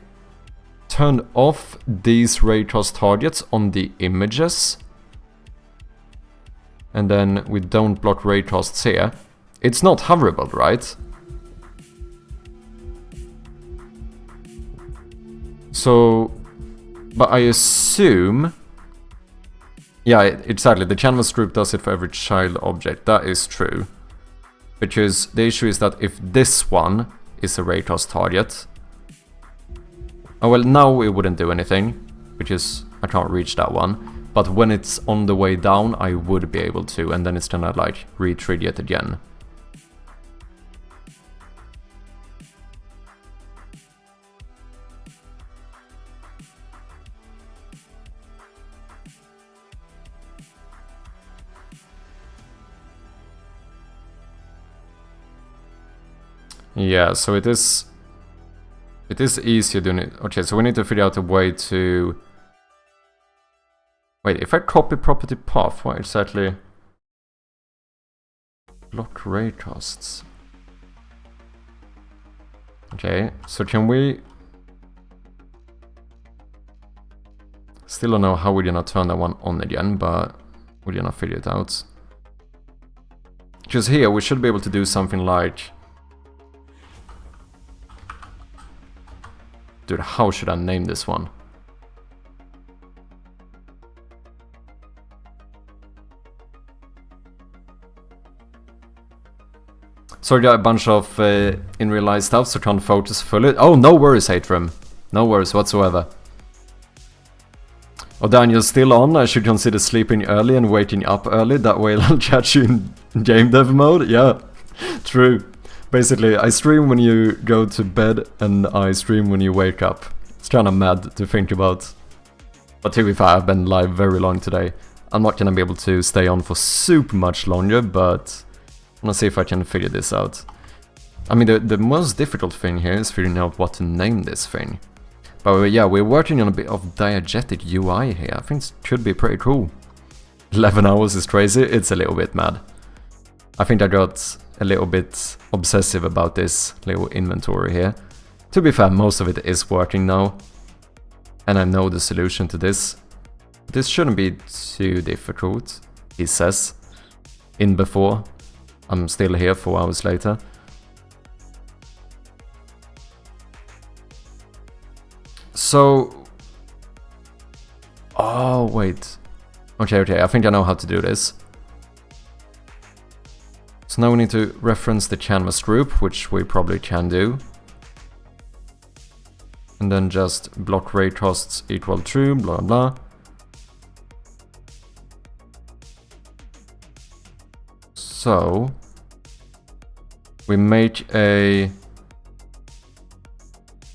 turned off these raycast targets on the images, and then we don't block raycasts here, it's not hoverable, right? So, but I assume... Yeah, exactly, the canvas group does it for every child object, that is true. Because the issue is that if this one is a raycast target... Oh well, now it wouldn't do anything. because I can't reach that one. But when it's on the way down, I would be able to, and then it's gonna like re-trigger it again. Yeah, so it is easier doing it. Okay, so we need to figure out a way to... Wait, if I copy property path, what exactly? Block raycasts. Okay, so can we... Still don't know how we're gonna turn that one on again, but we're gonna figure it out. Because here we should be able to do something like... Dude, how should I name this one? Sorry, got a bunch of in real life stuff, so can't focus fully. Oh, no worries, Atrium. No worries whatsoever. Oh, Daniel's still on. I should consider sleeping early and waking up early. That way I'll catch you in game dev mode. Yeah, true. Basically, I stream when you go to bed and I stream when you wake up. It's kind of mad to think about. But to be fair, I've been live very long today. I'm not gonna be able to stay on for super much longer, but I'm gonna see if I can figure this out. I mean, the most difficult thing here is figuring out what to name this thing. But yeah, we're working on a bit of diegetic UI here. I think it could be pretty cool. 11 hours is crazy. It's a little bit mad. I think I got a little bit obsessive about this little inventory here. To be fair, most of it is working now. And I know the solution to this. This shouldn't be too difficult, he says. In before. I'm still here 4 hours later. So... Oh, wait. Okay, I think I know how to do this. So now we need to reference the canvas group, which we probably can do. And then just block raycasts equal true, blah blah. So we make a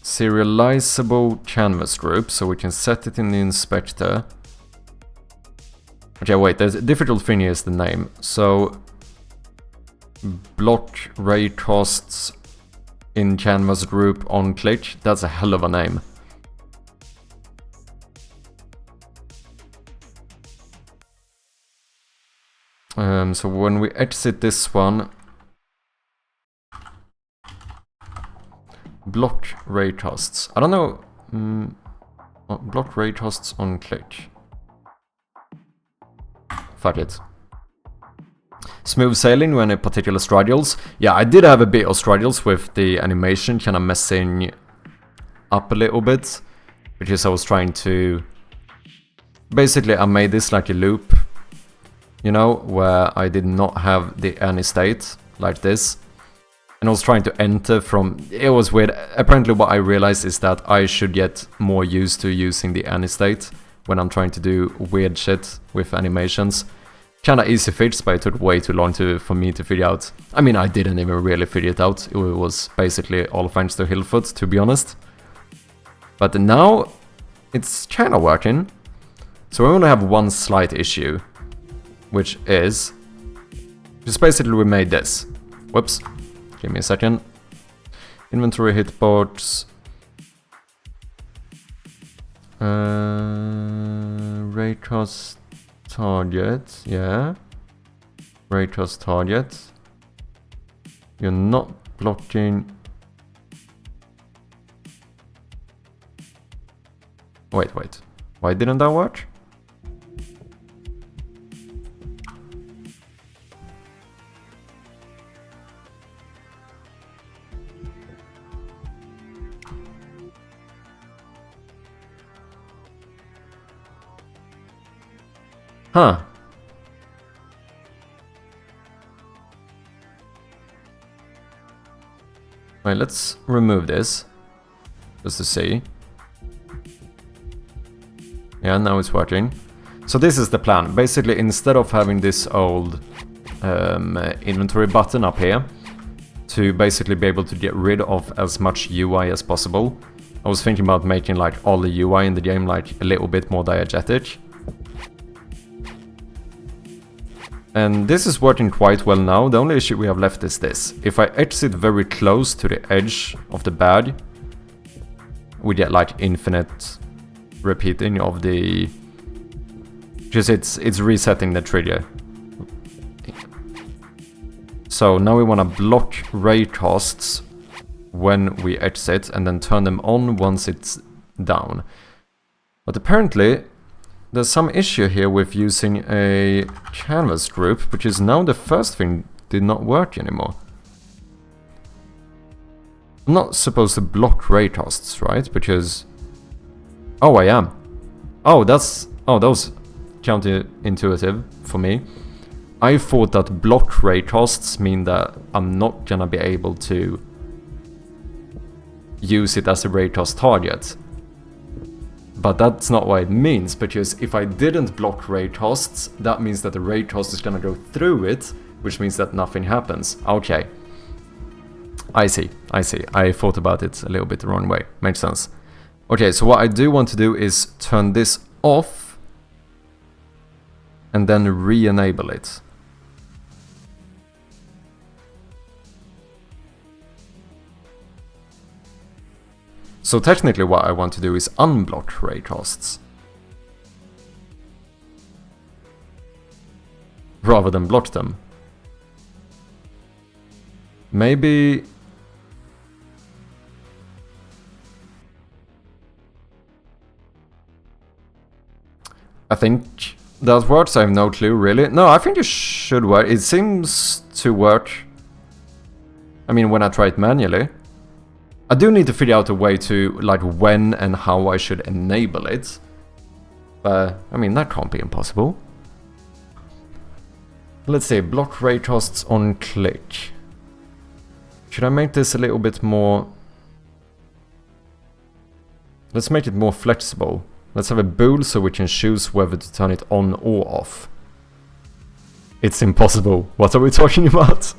serializable canvas group, so we can set it in the inspector. Okay, wait, the difficult thing is the name. So block raycasts in canvas group on click, that's a hell of a name. So when we exit this one, block raycasts. I don't know. Block raycasts on click. Fuck it. Smooth sailing when a particular struggles. Yeah, I did have a bit of struggles with the animation, kind of messing up a little bit, because I was trying to... Basically, I made this like a loop, you know, where I did not have the any state, like this. And I was trying to enter from... It was weird. Apparently what I realized is that I should get more used to using the any state when I'm trying to do weird shit with animations. Kinda easy fix, but it took way too long for me to figure out. I mean, I didn't even really figure it out. It was basically all thanks to Hillfoot, to be honest. But now, it's kinda working. So we only have one slight issue, which is... Just basically we made this. Whoops. Give me a second. Inventory hitbox. Raycast target, yeah. Raycast target. You're not blocking... Wait. Why didn't that work? Huh. Right, let's remove this, just to see. Yeah, now it's working. So this is the plan. Basically, instead of having this old inventory button up here, to basically be able to get rid of as much UI as possible, I was thinking about making like all the UI in the game like a little bit more diegetic. And this is working quite well now. The only issue we have left is this. If I exit very close to the edge of the bag, we get like infinite repeating of the... Because it's resetting the trigger. So now we want to block raycasts when we exit and then turn them on once it's down. But apparently there's some issue here with using a canvas group, because now the first thing did not work anymore. I'm not supposed to block raycasts, right? Because... Oh, I am. Oh, that was counterintuitive for me. I thought that block raycasts mean that I'm not gonna be able to use it as a raycast target. But that's not what it means, because if I didn't block raycasts, that means that the raycast is gonna go through it, which means that nothing happens. Okay. I see. I thought about it a little bit the wrong way. Makes sense. Okay, so what I do want to do is turn this off and then re-enable it. So technically what I want to do is unblock raycasts rather than block them. Maybe... I think that works. I have no clue really. No, I think it should work. It seems to work. I mean, when I try it manually. I do need to figure out a way to, like, when and how I should enable it. But, I mean, that can't be impossible. Let's see, block raycasts on click. Should I make this a little bit more... Let's make it more flexible. Let's have a bool so we can choose whether to turn it on or off. It's impossible. What are we talking about?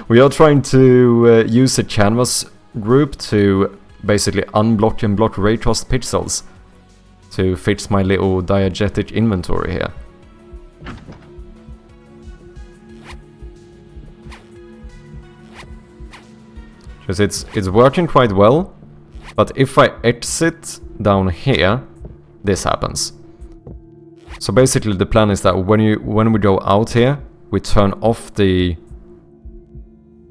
We are trying to use a canvas group to basically unblock and block raycast pixels to fix my little diegetic inventory here. Because it's working quite well, but if I exit down here, this happens. So basically the plan is that when we go out here, we turn off the...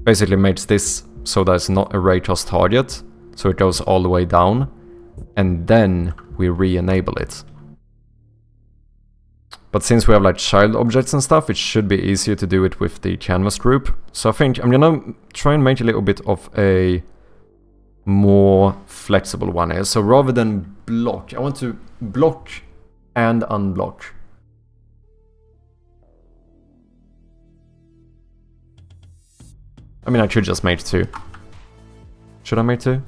Basically makes this so that it's not a raycast target, so it goes all the way down, and then we re-enable it. But since we have like child objects and stuff, it should be easier to do it with the canvas group. So I think I'm gonna try and make a little bit of a more flexible one here. So rather than block, I want to block and unblock. I mean, I could just make 2. Should I make 2?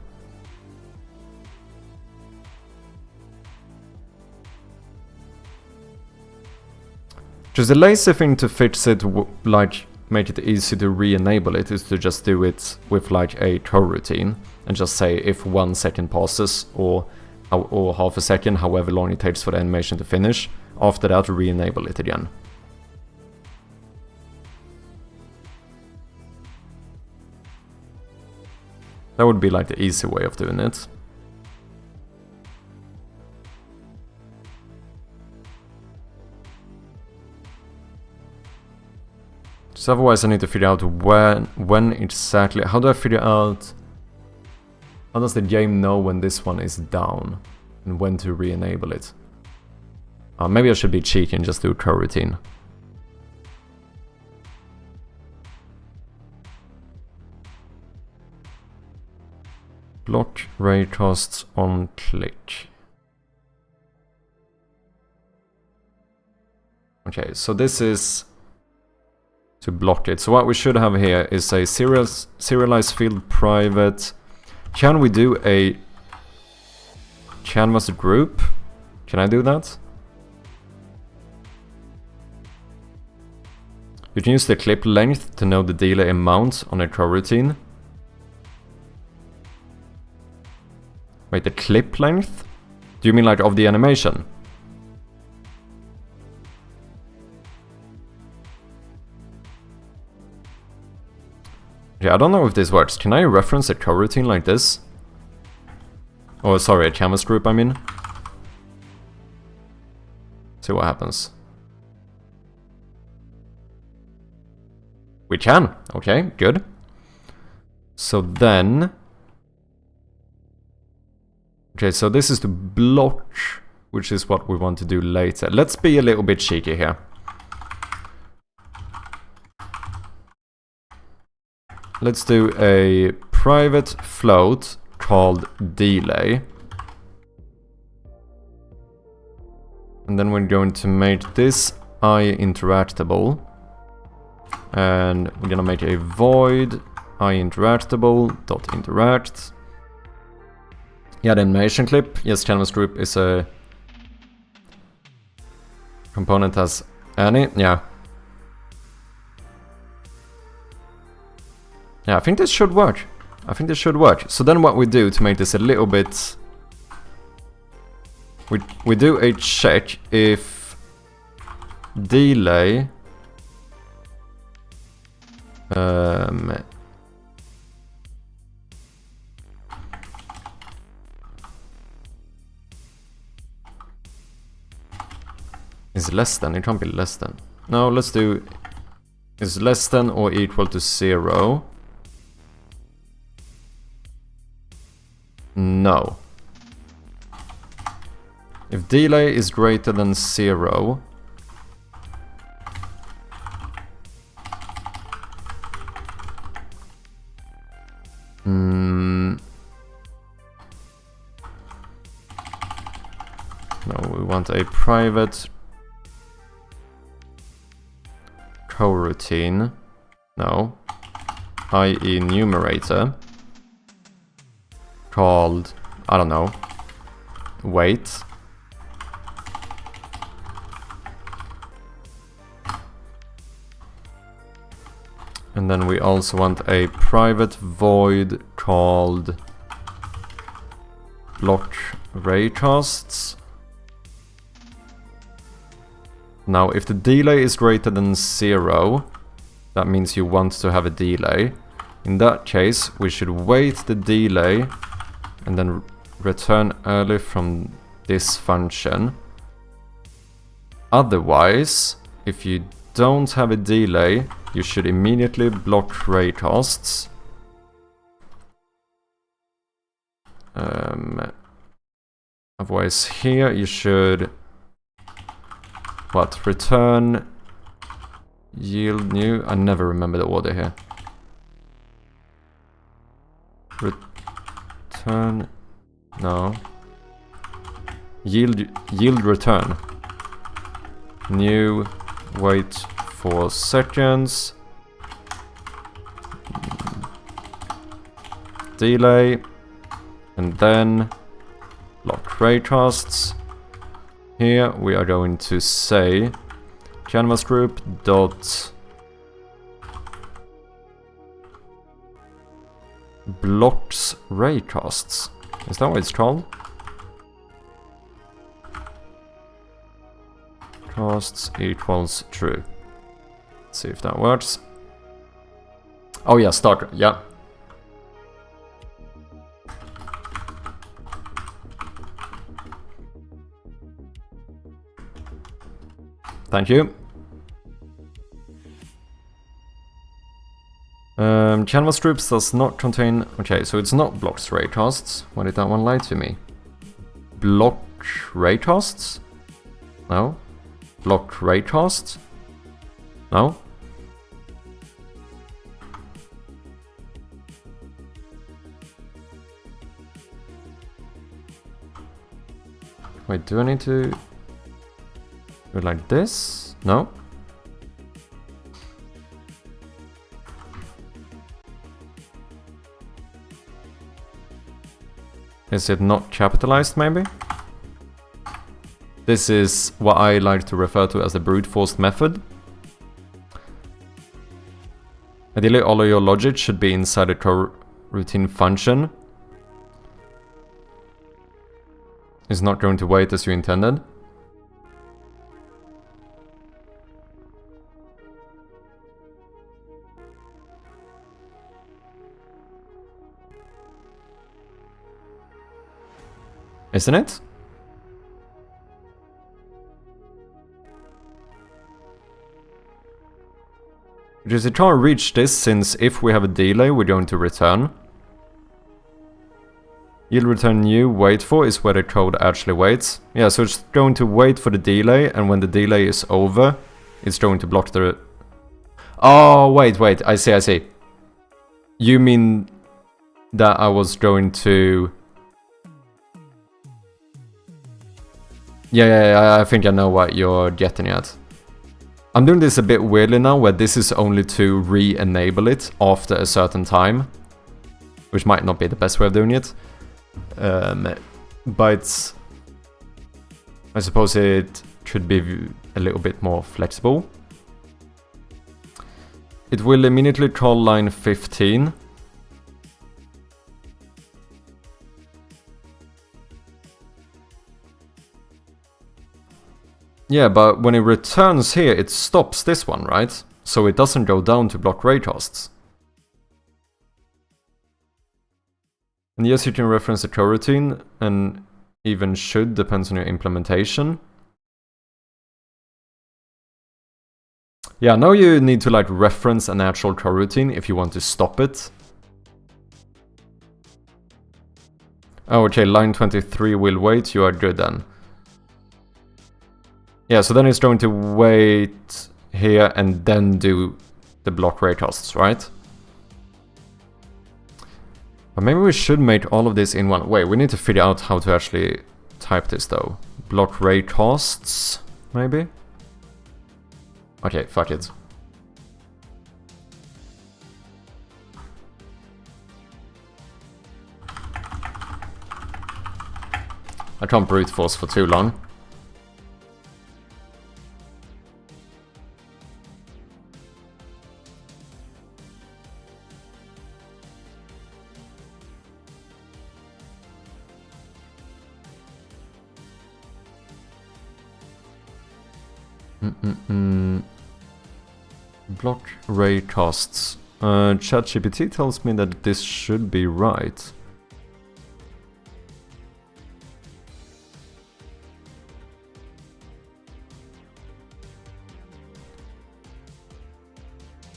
Just the lazy thing to fix it, like, make it easy to re-enable it, is to just do it with, like, a coroutine. And just say if 1 second passes, or half a second, however long it takes for the animation to finish. After that, re-enable it again. That would be like the easy way of doing it. So otherwise I need to figure out when exactly... How do I figure out... How does the game know when this one is down? And when to re-enable it? Maybe I should be cheeky and just do a coroutine. Block raycasts on click. Okay, so this is to block it. So what we should have here is a serialized field private. Can we do a canvas group Can I do that? You can use the clip length to know the delay amount on a coroutine. Wait, the clip length? Do you mean like of the animation? Yeah, I don't know if this works. Can I reference a coroutine like this? Oh, sorry, a canvas group, I mean. See what happens. We can. Okay, good. So then... Okay, so this is the block, which is what we want to do later. Let's be a little bit cheeky here. Let's do a private float called delay. And then we're going to make this eye interactable. And we're gonna make a void eye interactable dot interact. Yeah, the animation clip. Yes, canvas group is a component as any. Yeah. Yeah, I think this should work. I think this should work. So then what we do to make this a little bit... We do a check if delay is less than. It can't be less than. No, let's do is less than or equal to 0. No. If delay is greater than 0, no, we want a private coroutine. No, i.e. numerator called, I don't know, wait. And then we also want a private void called block raycasts. Now, if the delay is greater than 0, that means you want to have a delay. In that case, we should wait the delay and then return early from this function. Otherwise, if you don't have a delay, you should immediately block raycasts. Otherwise, here you should what? Return yield new. I never remember the order here. Return no. Yield return. New wait 4 seconds. Delay. And then block raycasts. Here we are going to say canvas group dot blocks raycasts. Is that what it's called? Casts equals true. Let's see if that works. Oh yeah, start. Yeah. Thank you. Canvas groups does not contain... Okay, so it's not blocks raycasts. Why did that one lie to me? Block raycasts? No. Block raycasts? No. Wait, do I need to do it like this? No. Is it not capitalized, maybe? This is what I like to refer to as the brute force method. Ideally, all of your logic should be inside a coroutine function. It's not going to wait as you intended. Isn't it? Because it can't reach this, since if we have a delay, we're going to return. Yield return new wait for is where the code actually waits. Yeah, so it's going to wait for the delay, and when the delay is over, it's going to block the... Oh, wait, I see. You mean that I was going to... Yeah, I think I know what you're getting at. I'm doing this a bit weirdly now, where this is only to re-enable it after a certain time. Which might not be the best way of doing it. But I suppose it should be a little bit more flexible. It will immediately call line 15. Yeah, but when it returns here, it stops this one, right? So it doesn't go down to block raycasts. And yes, you can reference the coroutine, and even should, depends on your implementation. Yeah, now you need to like reference an actual coroutine if you want to stop it. Oh, okay, line 23 will wait, you are good then. Yeah, so then it's going to wait here and then do the block raycasts, right? But maybe we should make all of this in one. Wait, we need to figure out how to actually type this though. Block raycasts, maybe? Okay, fuck it. I can't brute force for too long. Block raycasts. ChatGPT tells me that this should be right.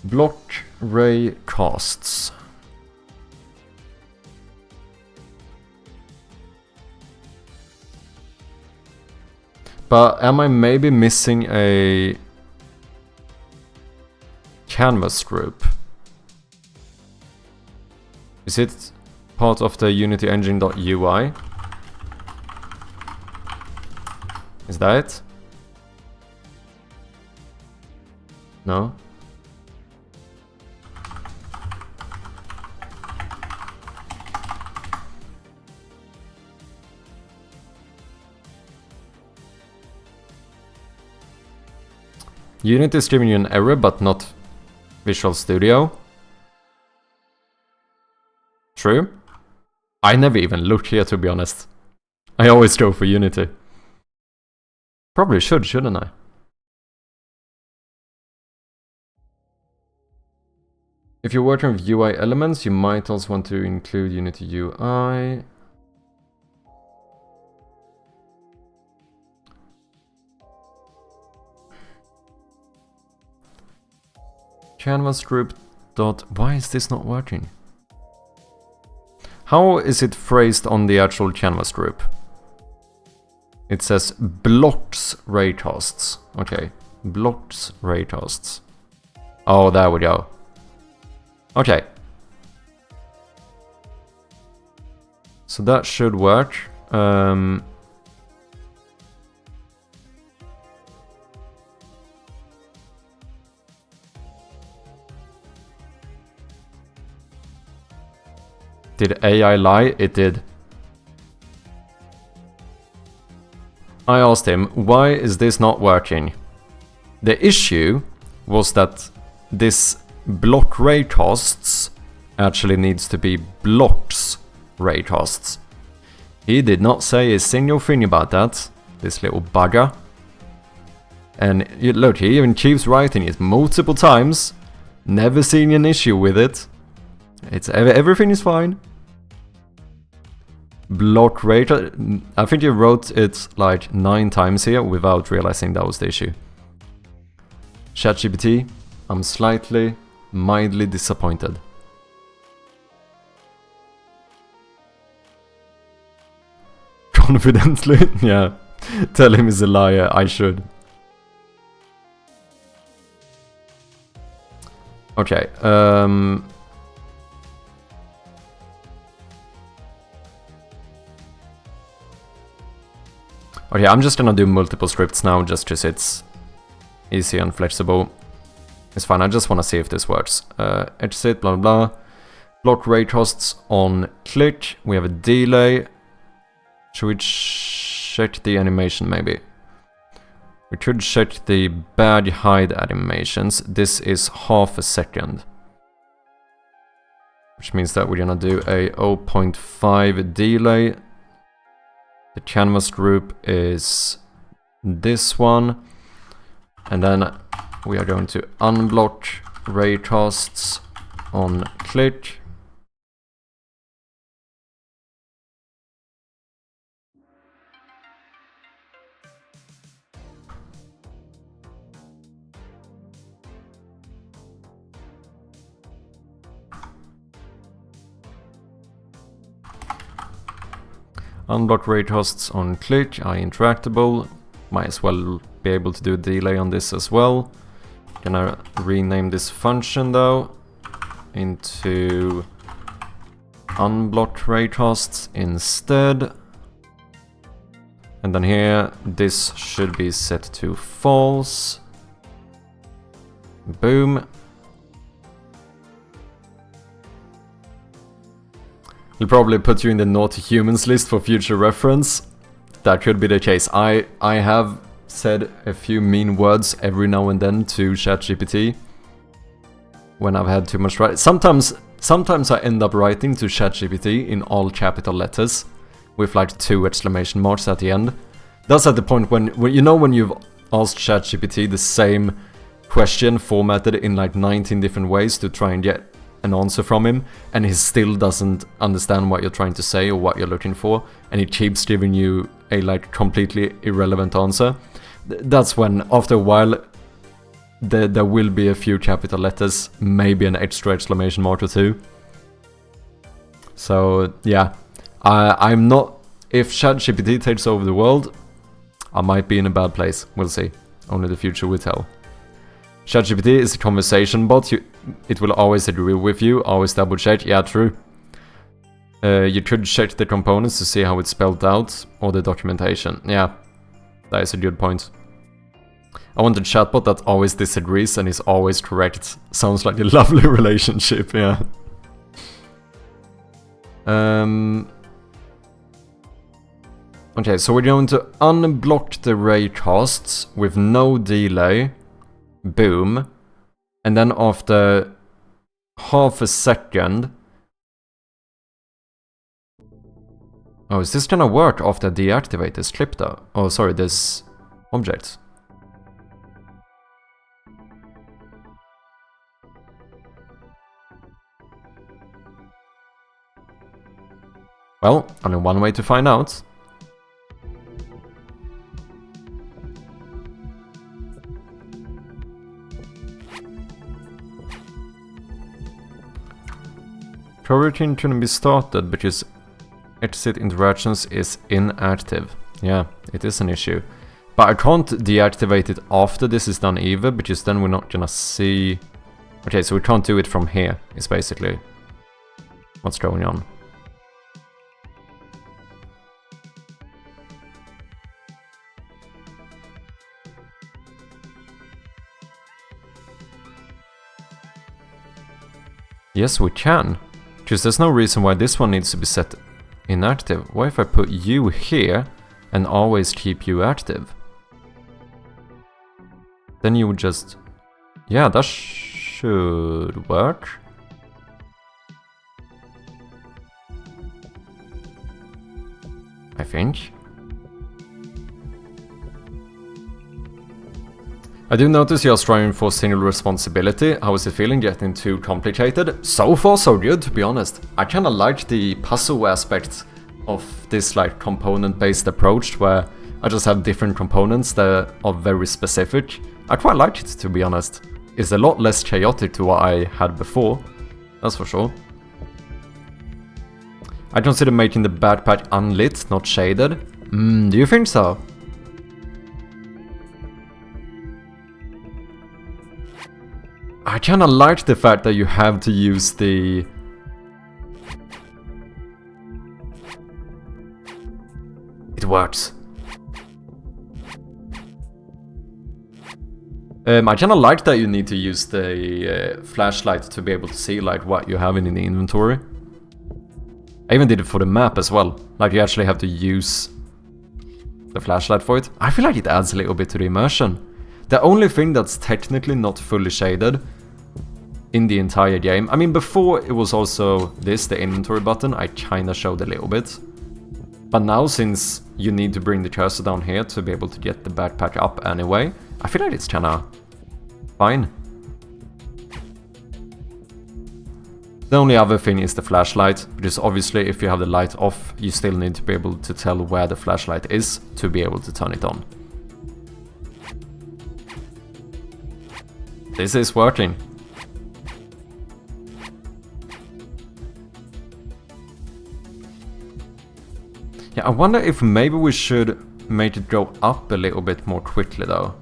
Block raycasts. But am I maybe missing a canvas group? Is it part of the Unity engine.ui? Is that it? No? Unity is giving you an error, but not Visual Studio. True. I never even look here, to be honest. I always go for Unity. Probably should, shouldn't I? If you're working with UI elements, you might also want to include Unity UI. Canvas group dot... Why is this not working? How is it phrased on the actual canvas group? It says blocks raycasts. Okay, blocks raycasts. Oh, there we go. Okay. So that should work. Did AI lie? It did. I asked him, why is this not working? The issue was that this block raycasts actually needs to be blocks raycasts. He did not say a single thing about that, this little bugger. And look, he even keeps writing it multiple times. Never seen an issue with it. Everything is fine. Block rate. I think you wrote it like 9 times here without realizing that was the issue. ChatGPT, I'm slightly, mildly disappointed. Confidently? Yeah. Tell him he's a liar, I should. Okay, okay, I'm just gonna do multiple scripts now just because it's easy and flexible. It's fine, I just wanna see if this works. Exit, blah blah blah. Block raycasts on click. We have a delay. Should we check the animation maybe? We could check the bad hide animations. This is half a second. Which means that we're gonna do a 0.5 delay. The canvas group is this one. And then we are going to unblock raycasts on click. Unblock raycasts on click are interactable. Might as well be able to do a delay on this as well. Gonna rename this function though into unblock raycasts instead. And then here, this should be set to false. Boom. He'll probably put you in the naughty humans list for future reference. That could be the case. I have said a few mean words every now and then to ChatGPT when I've had too much writing. Sometimes I end up writing to ChatGPT in all capital letters with like 2 exclamation marks at the end. That's at the point when you know when you've asked ChatGPT the same question formatted in like 19 different ways to try and get an answer from him, and he still doesn't understand what you're trying to say or what you're looking for, and he keeps giving you a like completely irrelevant answer. That's when after a while there will be a few capital letters, maybe an extra exclamation mark or 2. So yeah, I'm not, if ChatGPT takes over the world, I might be in a bad place. We'll see. Only the future will tell. ChatGPT is a conversation bot. It will always agree with you, always double check. Yeah, true. You could check the components to see how it's spelled out, or the documentation. Yeah, that is a good point. I want a chatbot that always disagrees and is always correct. Sounds like a lovely relationship, yeah. Okay, so we're going to unblock the raycasts with no delay. Boom. And then after half a second... Oh, is this gonna work after I deactivate this clip though? Oh, sorry, this object. Well, only one way to find out. Coroutine couldn't be started because exit interactions is inactive. Yeah, it is an issue. But I can't deactivate it after this is done either, because then we're not gonna see... Okay, so we can't do it from here, is basically what's going on. Yes, we can. Because there's no reason why this one needs to be set inactive. What if I put you here and always keep you active. Then you would just... Yeah, that should work. I think. I do notice you are striving for single responsibility. How is it feeling? Getting too complicated? So far so good, to be honest. I kinda like the puzzle aspect of this like component-based approach where I just have different components that are very specific. I quite like it, to be honest. It's a lot less chaotic to what I had before, that's for sure. I consider making the backpack unlit, not shaded. Do you think so? I kinda like the fact that you have to use the... It works. I kinda like that you need to use the flashlight to be able to see like what you have in the inventory. I even did it for the map as well. Like you actually have to use the flashlight for it. I feel like it adds a little bit to the immersion. The only thing that's technically not fully shaded in the entire game. I mean, before it was also this, the inventory button, I kinda showed a little bit. But now, since you need to bring the cursor down here to be able to get the backpack up anyway, I feel like it's kinda fine. The only other thing is the flashlight, because obviously if you have the light off, you still need to be able to tell where the flashlight is to be able to turn it on. This is working. Yeah, I wonder if maybe we should make it go up a little bit more quickly though.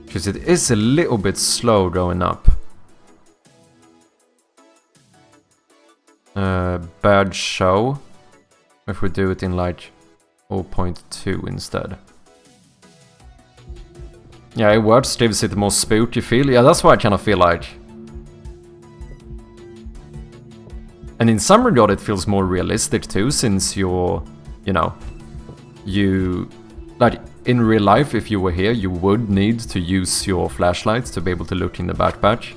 Because it is a little bit slow going up. Badge show. If we do it in like 0.2 instead. Yeah, it works, gives it a more spooky feel. Yeah, that's what I kind of feel like. And in some regard it feels more realistic too, since you're, you know, like in real life, if you were here, you would need to use your flashlight to be able to look in the backpack.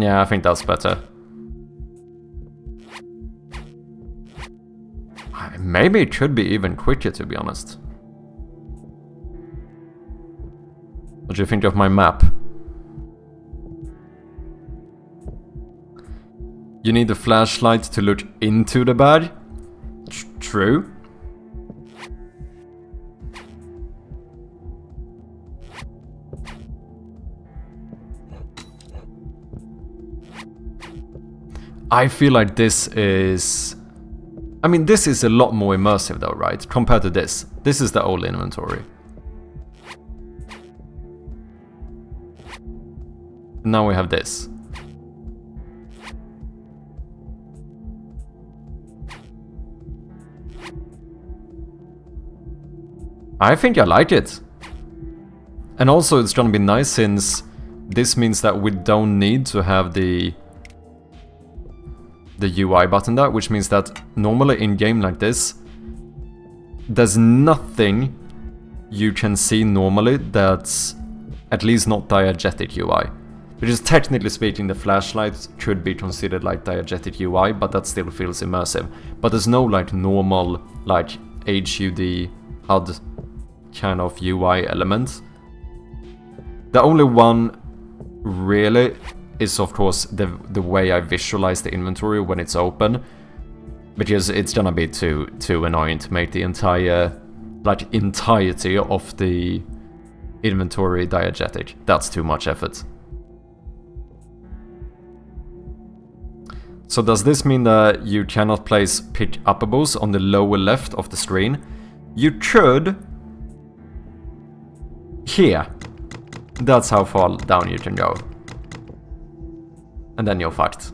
Yeah, I think that's better. Maybe it could be even quicker, to be honest. What do you think of my map? You need a flashlight to look into the bag? True. I feel like this is... I mean, this is a lot more immersive though, right? Compared to this. This is the old inventory. Now we have this. I think I like it. And also it's gonna be nice since this means that we don't need to have the UI button there, which means that normally in game like this, there's nothing you can see normally that's at least not diegetic UI. Because technically speaking, the flashlight could be considered like diegetic UI, but that still feels immersive. But there's no like normal like HUD HUD kind of UI element. The only one really is of course the way I visualize the inventory when it's open, because it's gonna be too annoying to make the entire entirety of the inventory diegetic. That's too much effort. So does this mean that you cannot place pick-uppables on the lower left of the screen? You could, here. That's how far down you can go. And then you're fucked.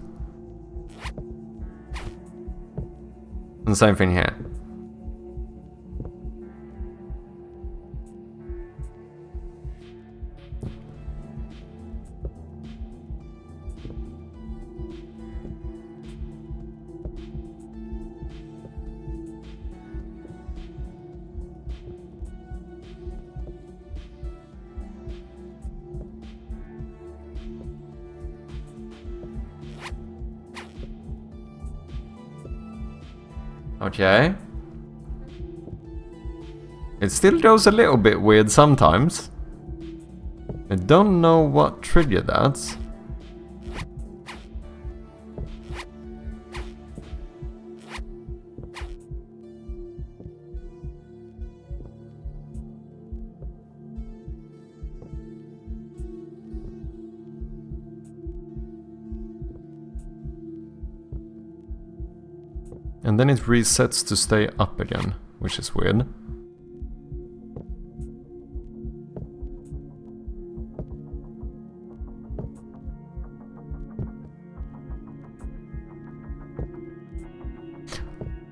And same thing here. Okay. It still goes a little bit weird sometimes. I don't know what triggered that. And then it resets to stay up again, which is weird.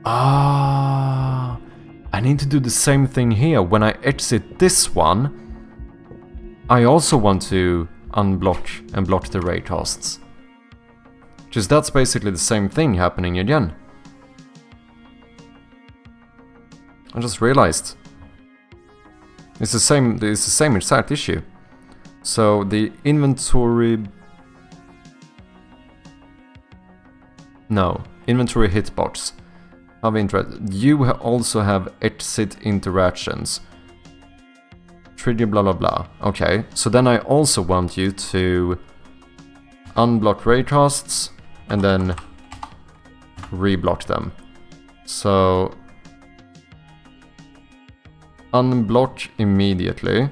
Ah, I need to do the same thing here. When I exit this one, I also want to unblock and block the raycasts. Just that's basically the same thing happening again. I just realized. It's the same exact issue. So the inventory... No, inventory hitbox. Of interest. You also have exit interactions. Trigger blah blah blah. Okay, so then I also want you to unblock raycasts and then reblock them. So unblock immediately.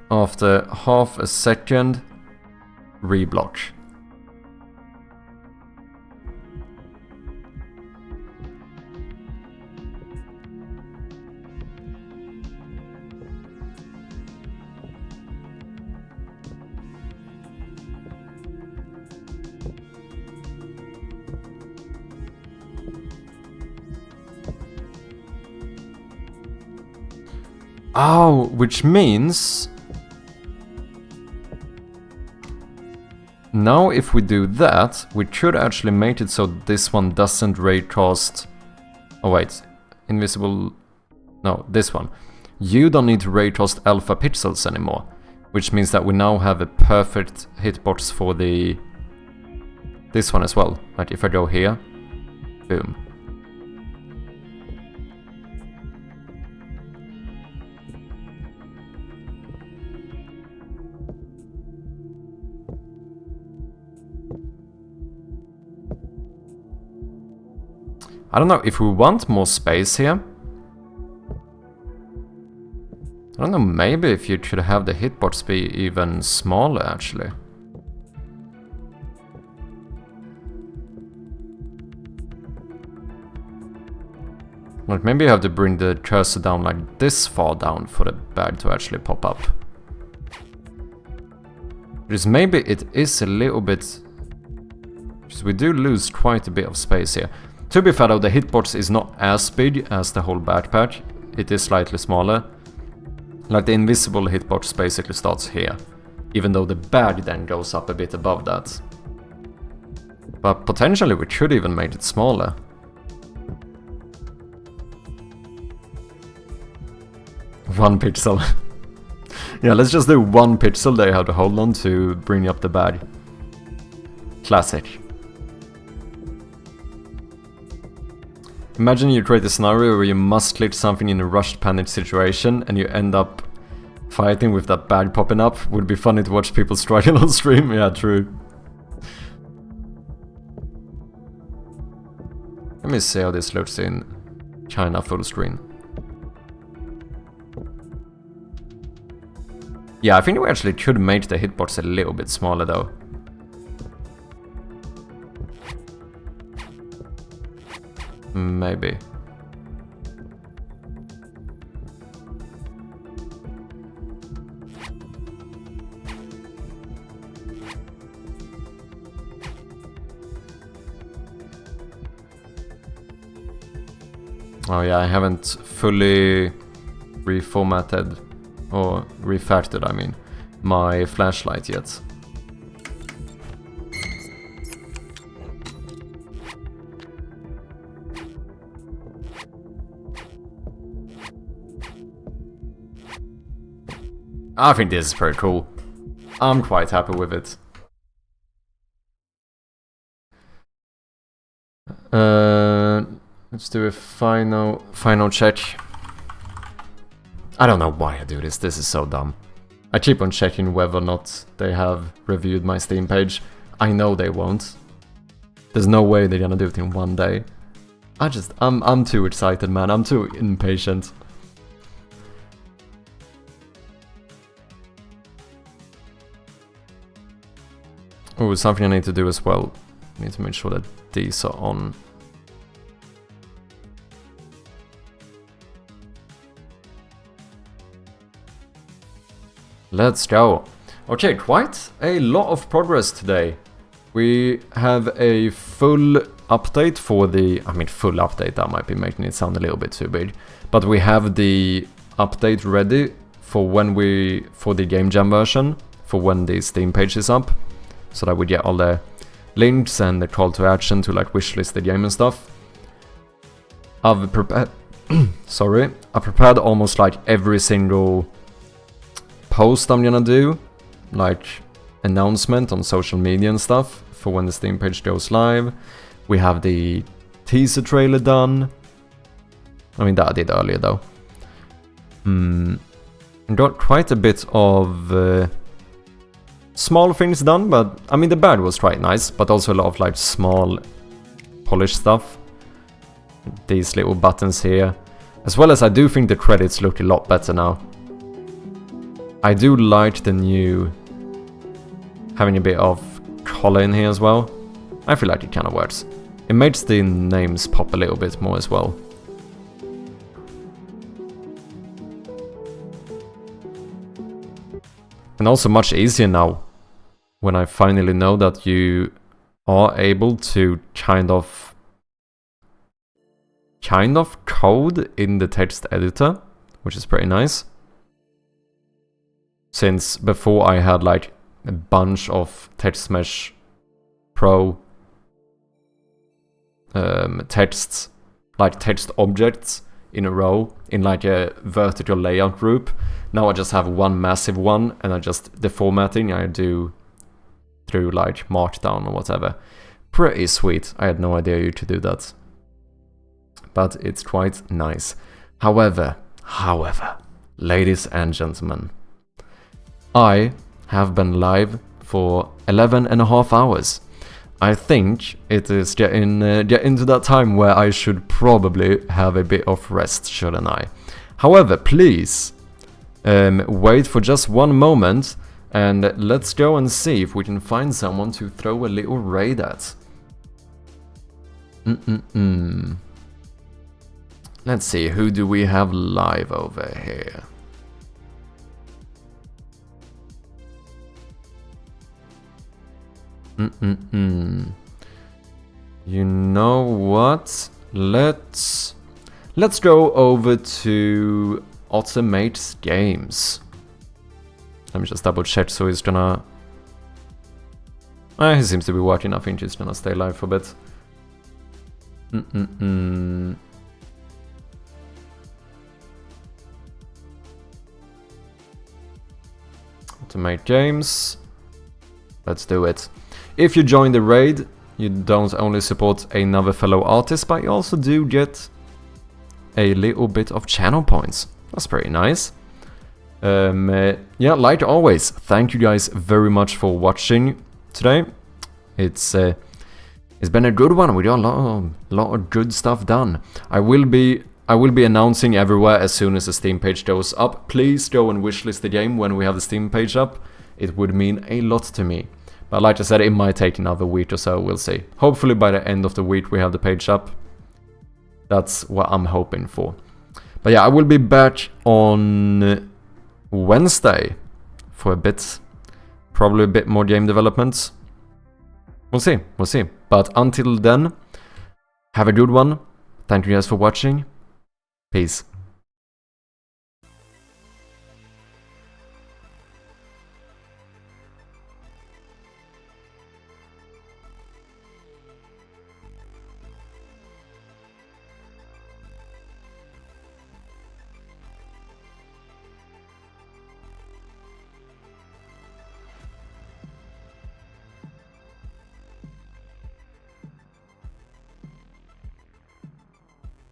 After half a second, reblock. Oh, which means... Now if we do that, we should actually make it so this one doesn't raycast... Oh wait, invisible... No, this one. You don't need to raycast alpha pixels anymore. Which means that we now have a perfect hitbox for the... This one as well. Like if I go here, boom. I don't know if we want more space here. I don't know, maybe if you should have the hitbox be even smaller actually. Like maybe you have to bring the cursor down like this far down for the bag to actually pop up. Because maybe it is a little bit... Because we do lose quite a bit of space here. To be fair though, the hitbox is not as big as the whole backpack. It is slightly smaller. Like the invisible hitbox basically starts here. Even though the bag then goes up a bit above that. But potentially we should even make it smaller. One pixel. Yeah, let's just do 1 pixel they have to hold on to bring up the bag. Classic. Imagine you create a scenario where you must click something in a rushed panic situation and you end up fighting with that bag popping up. Would be funny to watch people struggle on stream. Yeah, true. Let me see how this looks in China full screen. Yeah, I think we actually should make the hitbox a little bit smaller though. Maybe. Oh yeah, I haven't fully reformatted, or refactored, I mean, my flashlight yet. I think this is pretty cool. I'm quite happy with it. Let's do a final check. I don't know why I do this. This is so dumb. I keep on checking whether or not they have reviewed my Steam page. I know they won't. There's no way they're gonna do it in one day. I'm too excited, man. I'm too impatient. Oh, something I need to do as well. I need to make sure that these are on. Let's go. Okay, quite a lot of progress today. We have a full update for the... I mean, full update, that might be making it sound a little bit too big. But we have the update ready for for the Game Jam version, for when the Steam page is up. So that we get all the links and the call to action to like wishlist the game and stuff. I've prepared... sorry. I prepared almost like every single post I'm gonna do, like announcement on social media and stuff for when the Steam page goes live. We have the teaser trailer done. I mean, that I did earlier though. Got quite a bit of small things done, but I mean the badge was quite nice, but also a lot of like small polished stuff. These little buttons here, as well as I do think the credits look a lot better now. I do like the new having a bit of color in here as well. I feel like it kind of works. It makes the names pop a little bit more as well. And also much easier now when I finally know that you are able to kind of code in the text editor, which is pretty nice. Since before I had like a bunch of TextMesh Pro texts, like text objects in a row in like a vertical layout group. Now I just have one massive one, and I just, the formatting I do through like Markdown or whatever. Pretty sweet. I had no idea you could do that. But it's quite nice. However, ladies and gentlemen, I have been live for 11.5 hours. I think it is getting to that time where I should probably have a bit of rest, shouldn't I? However, please wait for just one moment, and let's go and see if we can find someone to throw a little raid at. Let's see, who do we have live over here? You know what? Let's go over to Automate's games. Let me just double check, so he's gonna... he seems to be working, I think he's gonna stay live for a bit. Automate games. Let's do it. If you join the raid, you don't only support another fellow artist, but you also do get a little bit of channel points. That's pretty nice. Yeah, like always, thank you guys very much for watching today. It's been a good one. We got a lot of good stuff done. I will be announcing everywhere as soon as the Steam page goes up. Please go and wishlist the game when we have the Steam page up. It would mean a lot to me. But like I said, it might take another week or so, we'll see. Hopefully by the end of the week we have the page up. That's what I'm hoping for. But yeah, I will be back on Wednesday for a bit. Probably a bit more game development. We'll see. But until then, have a good one. Thank you guys for watching. Peace.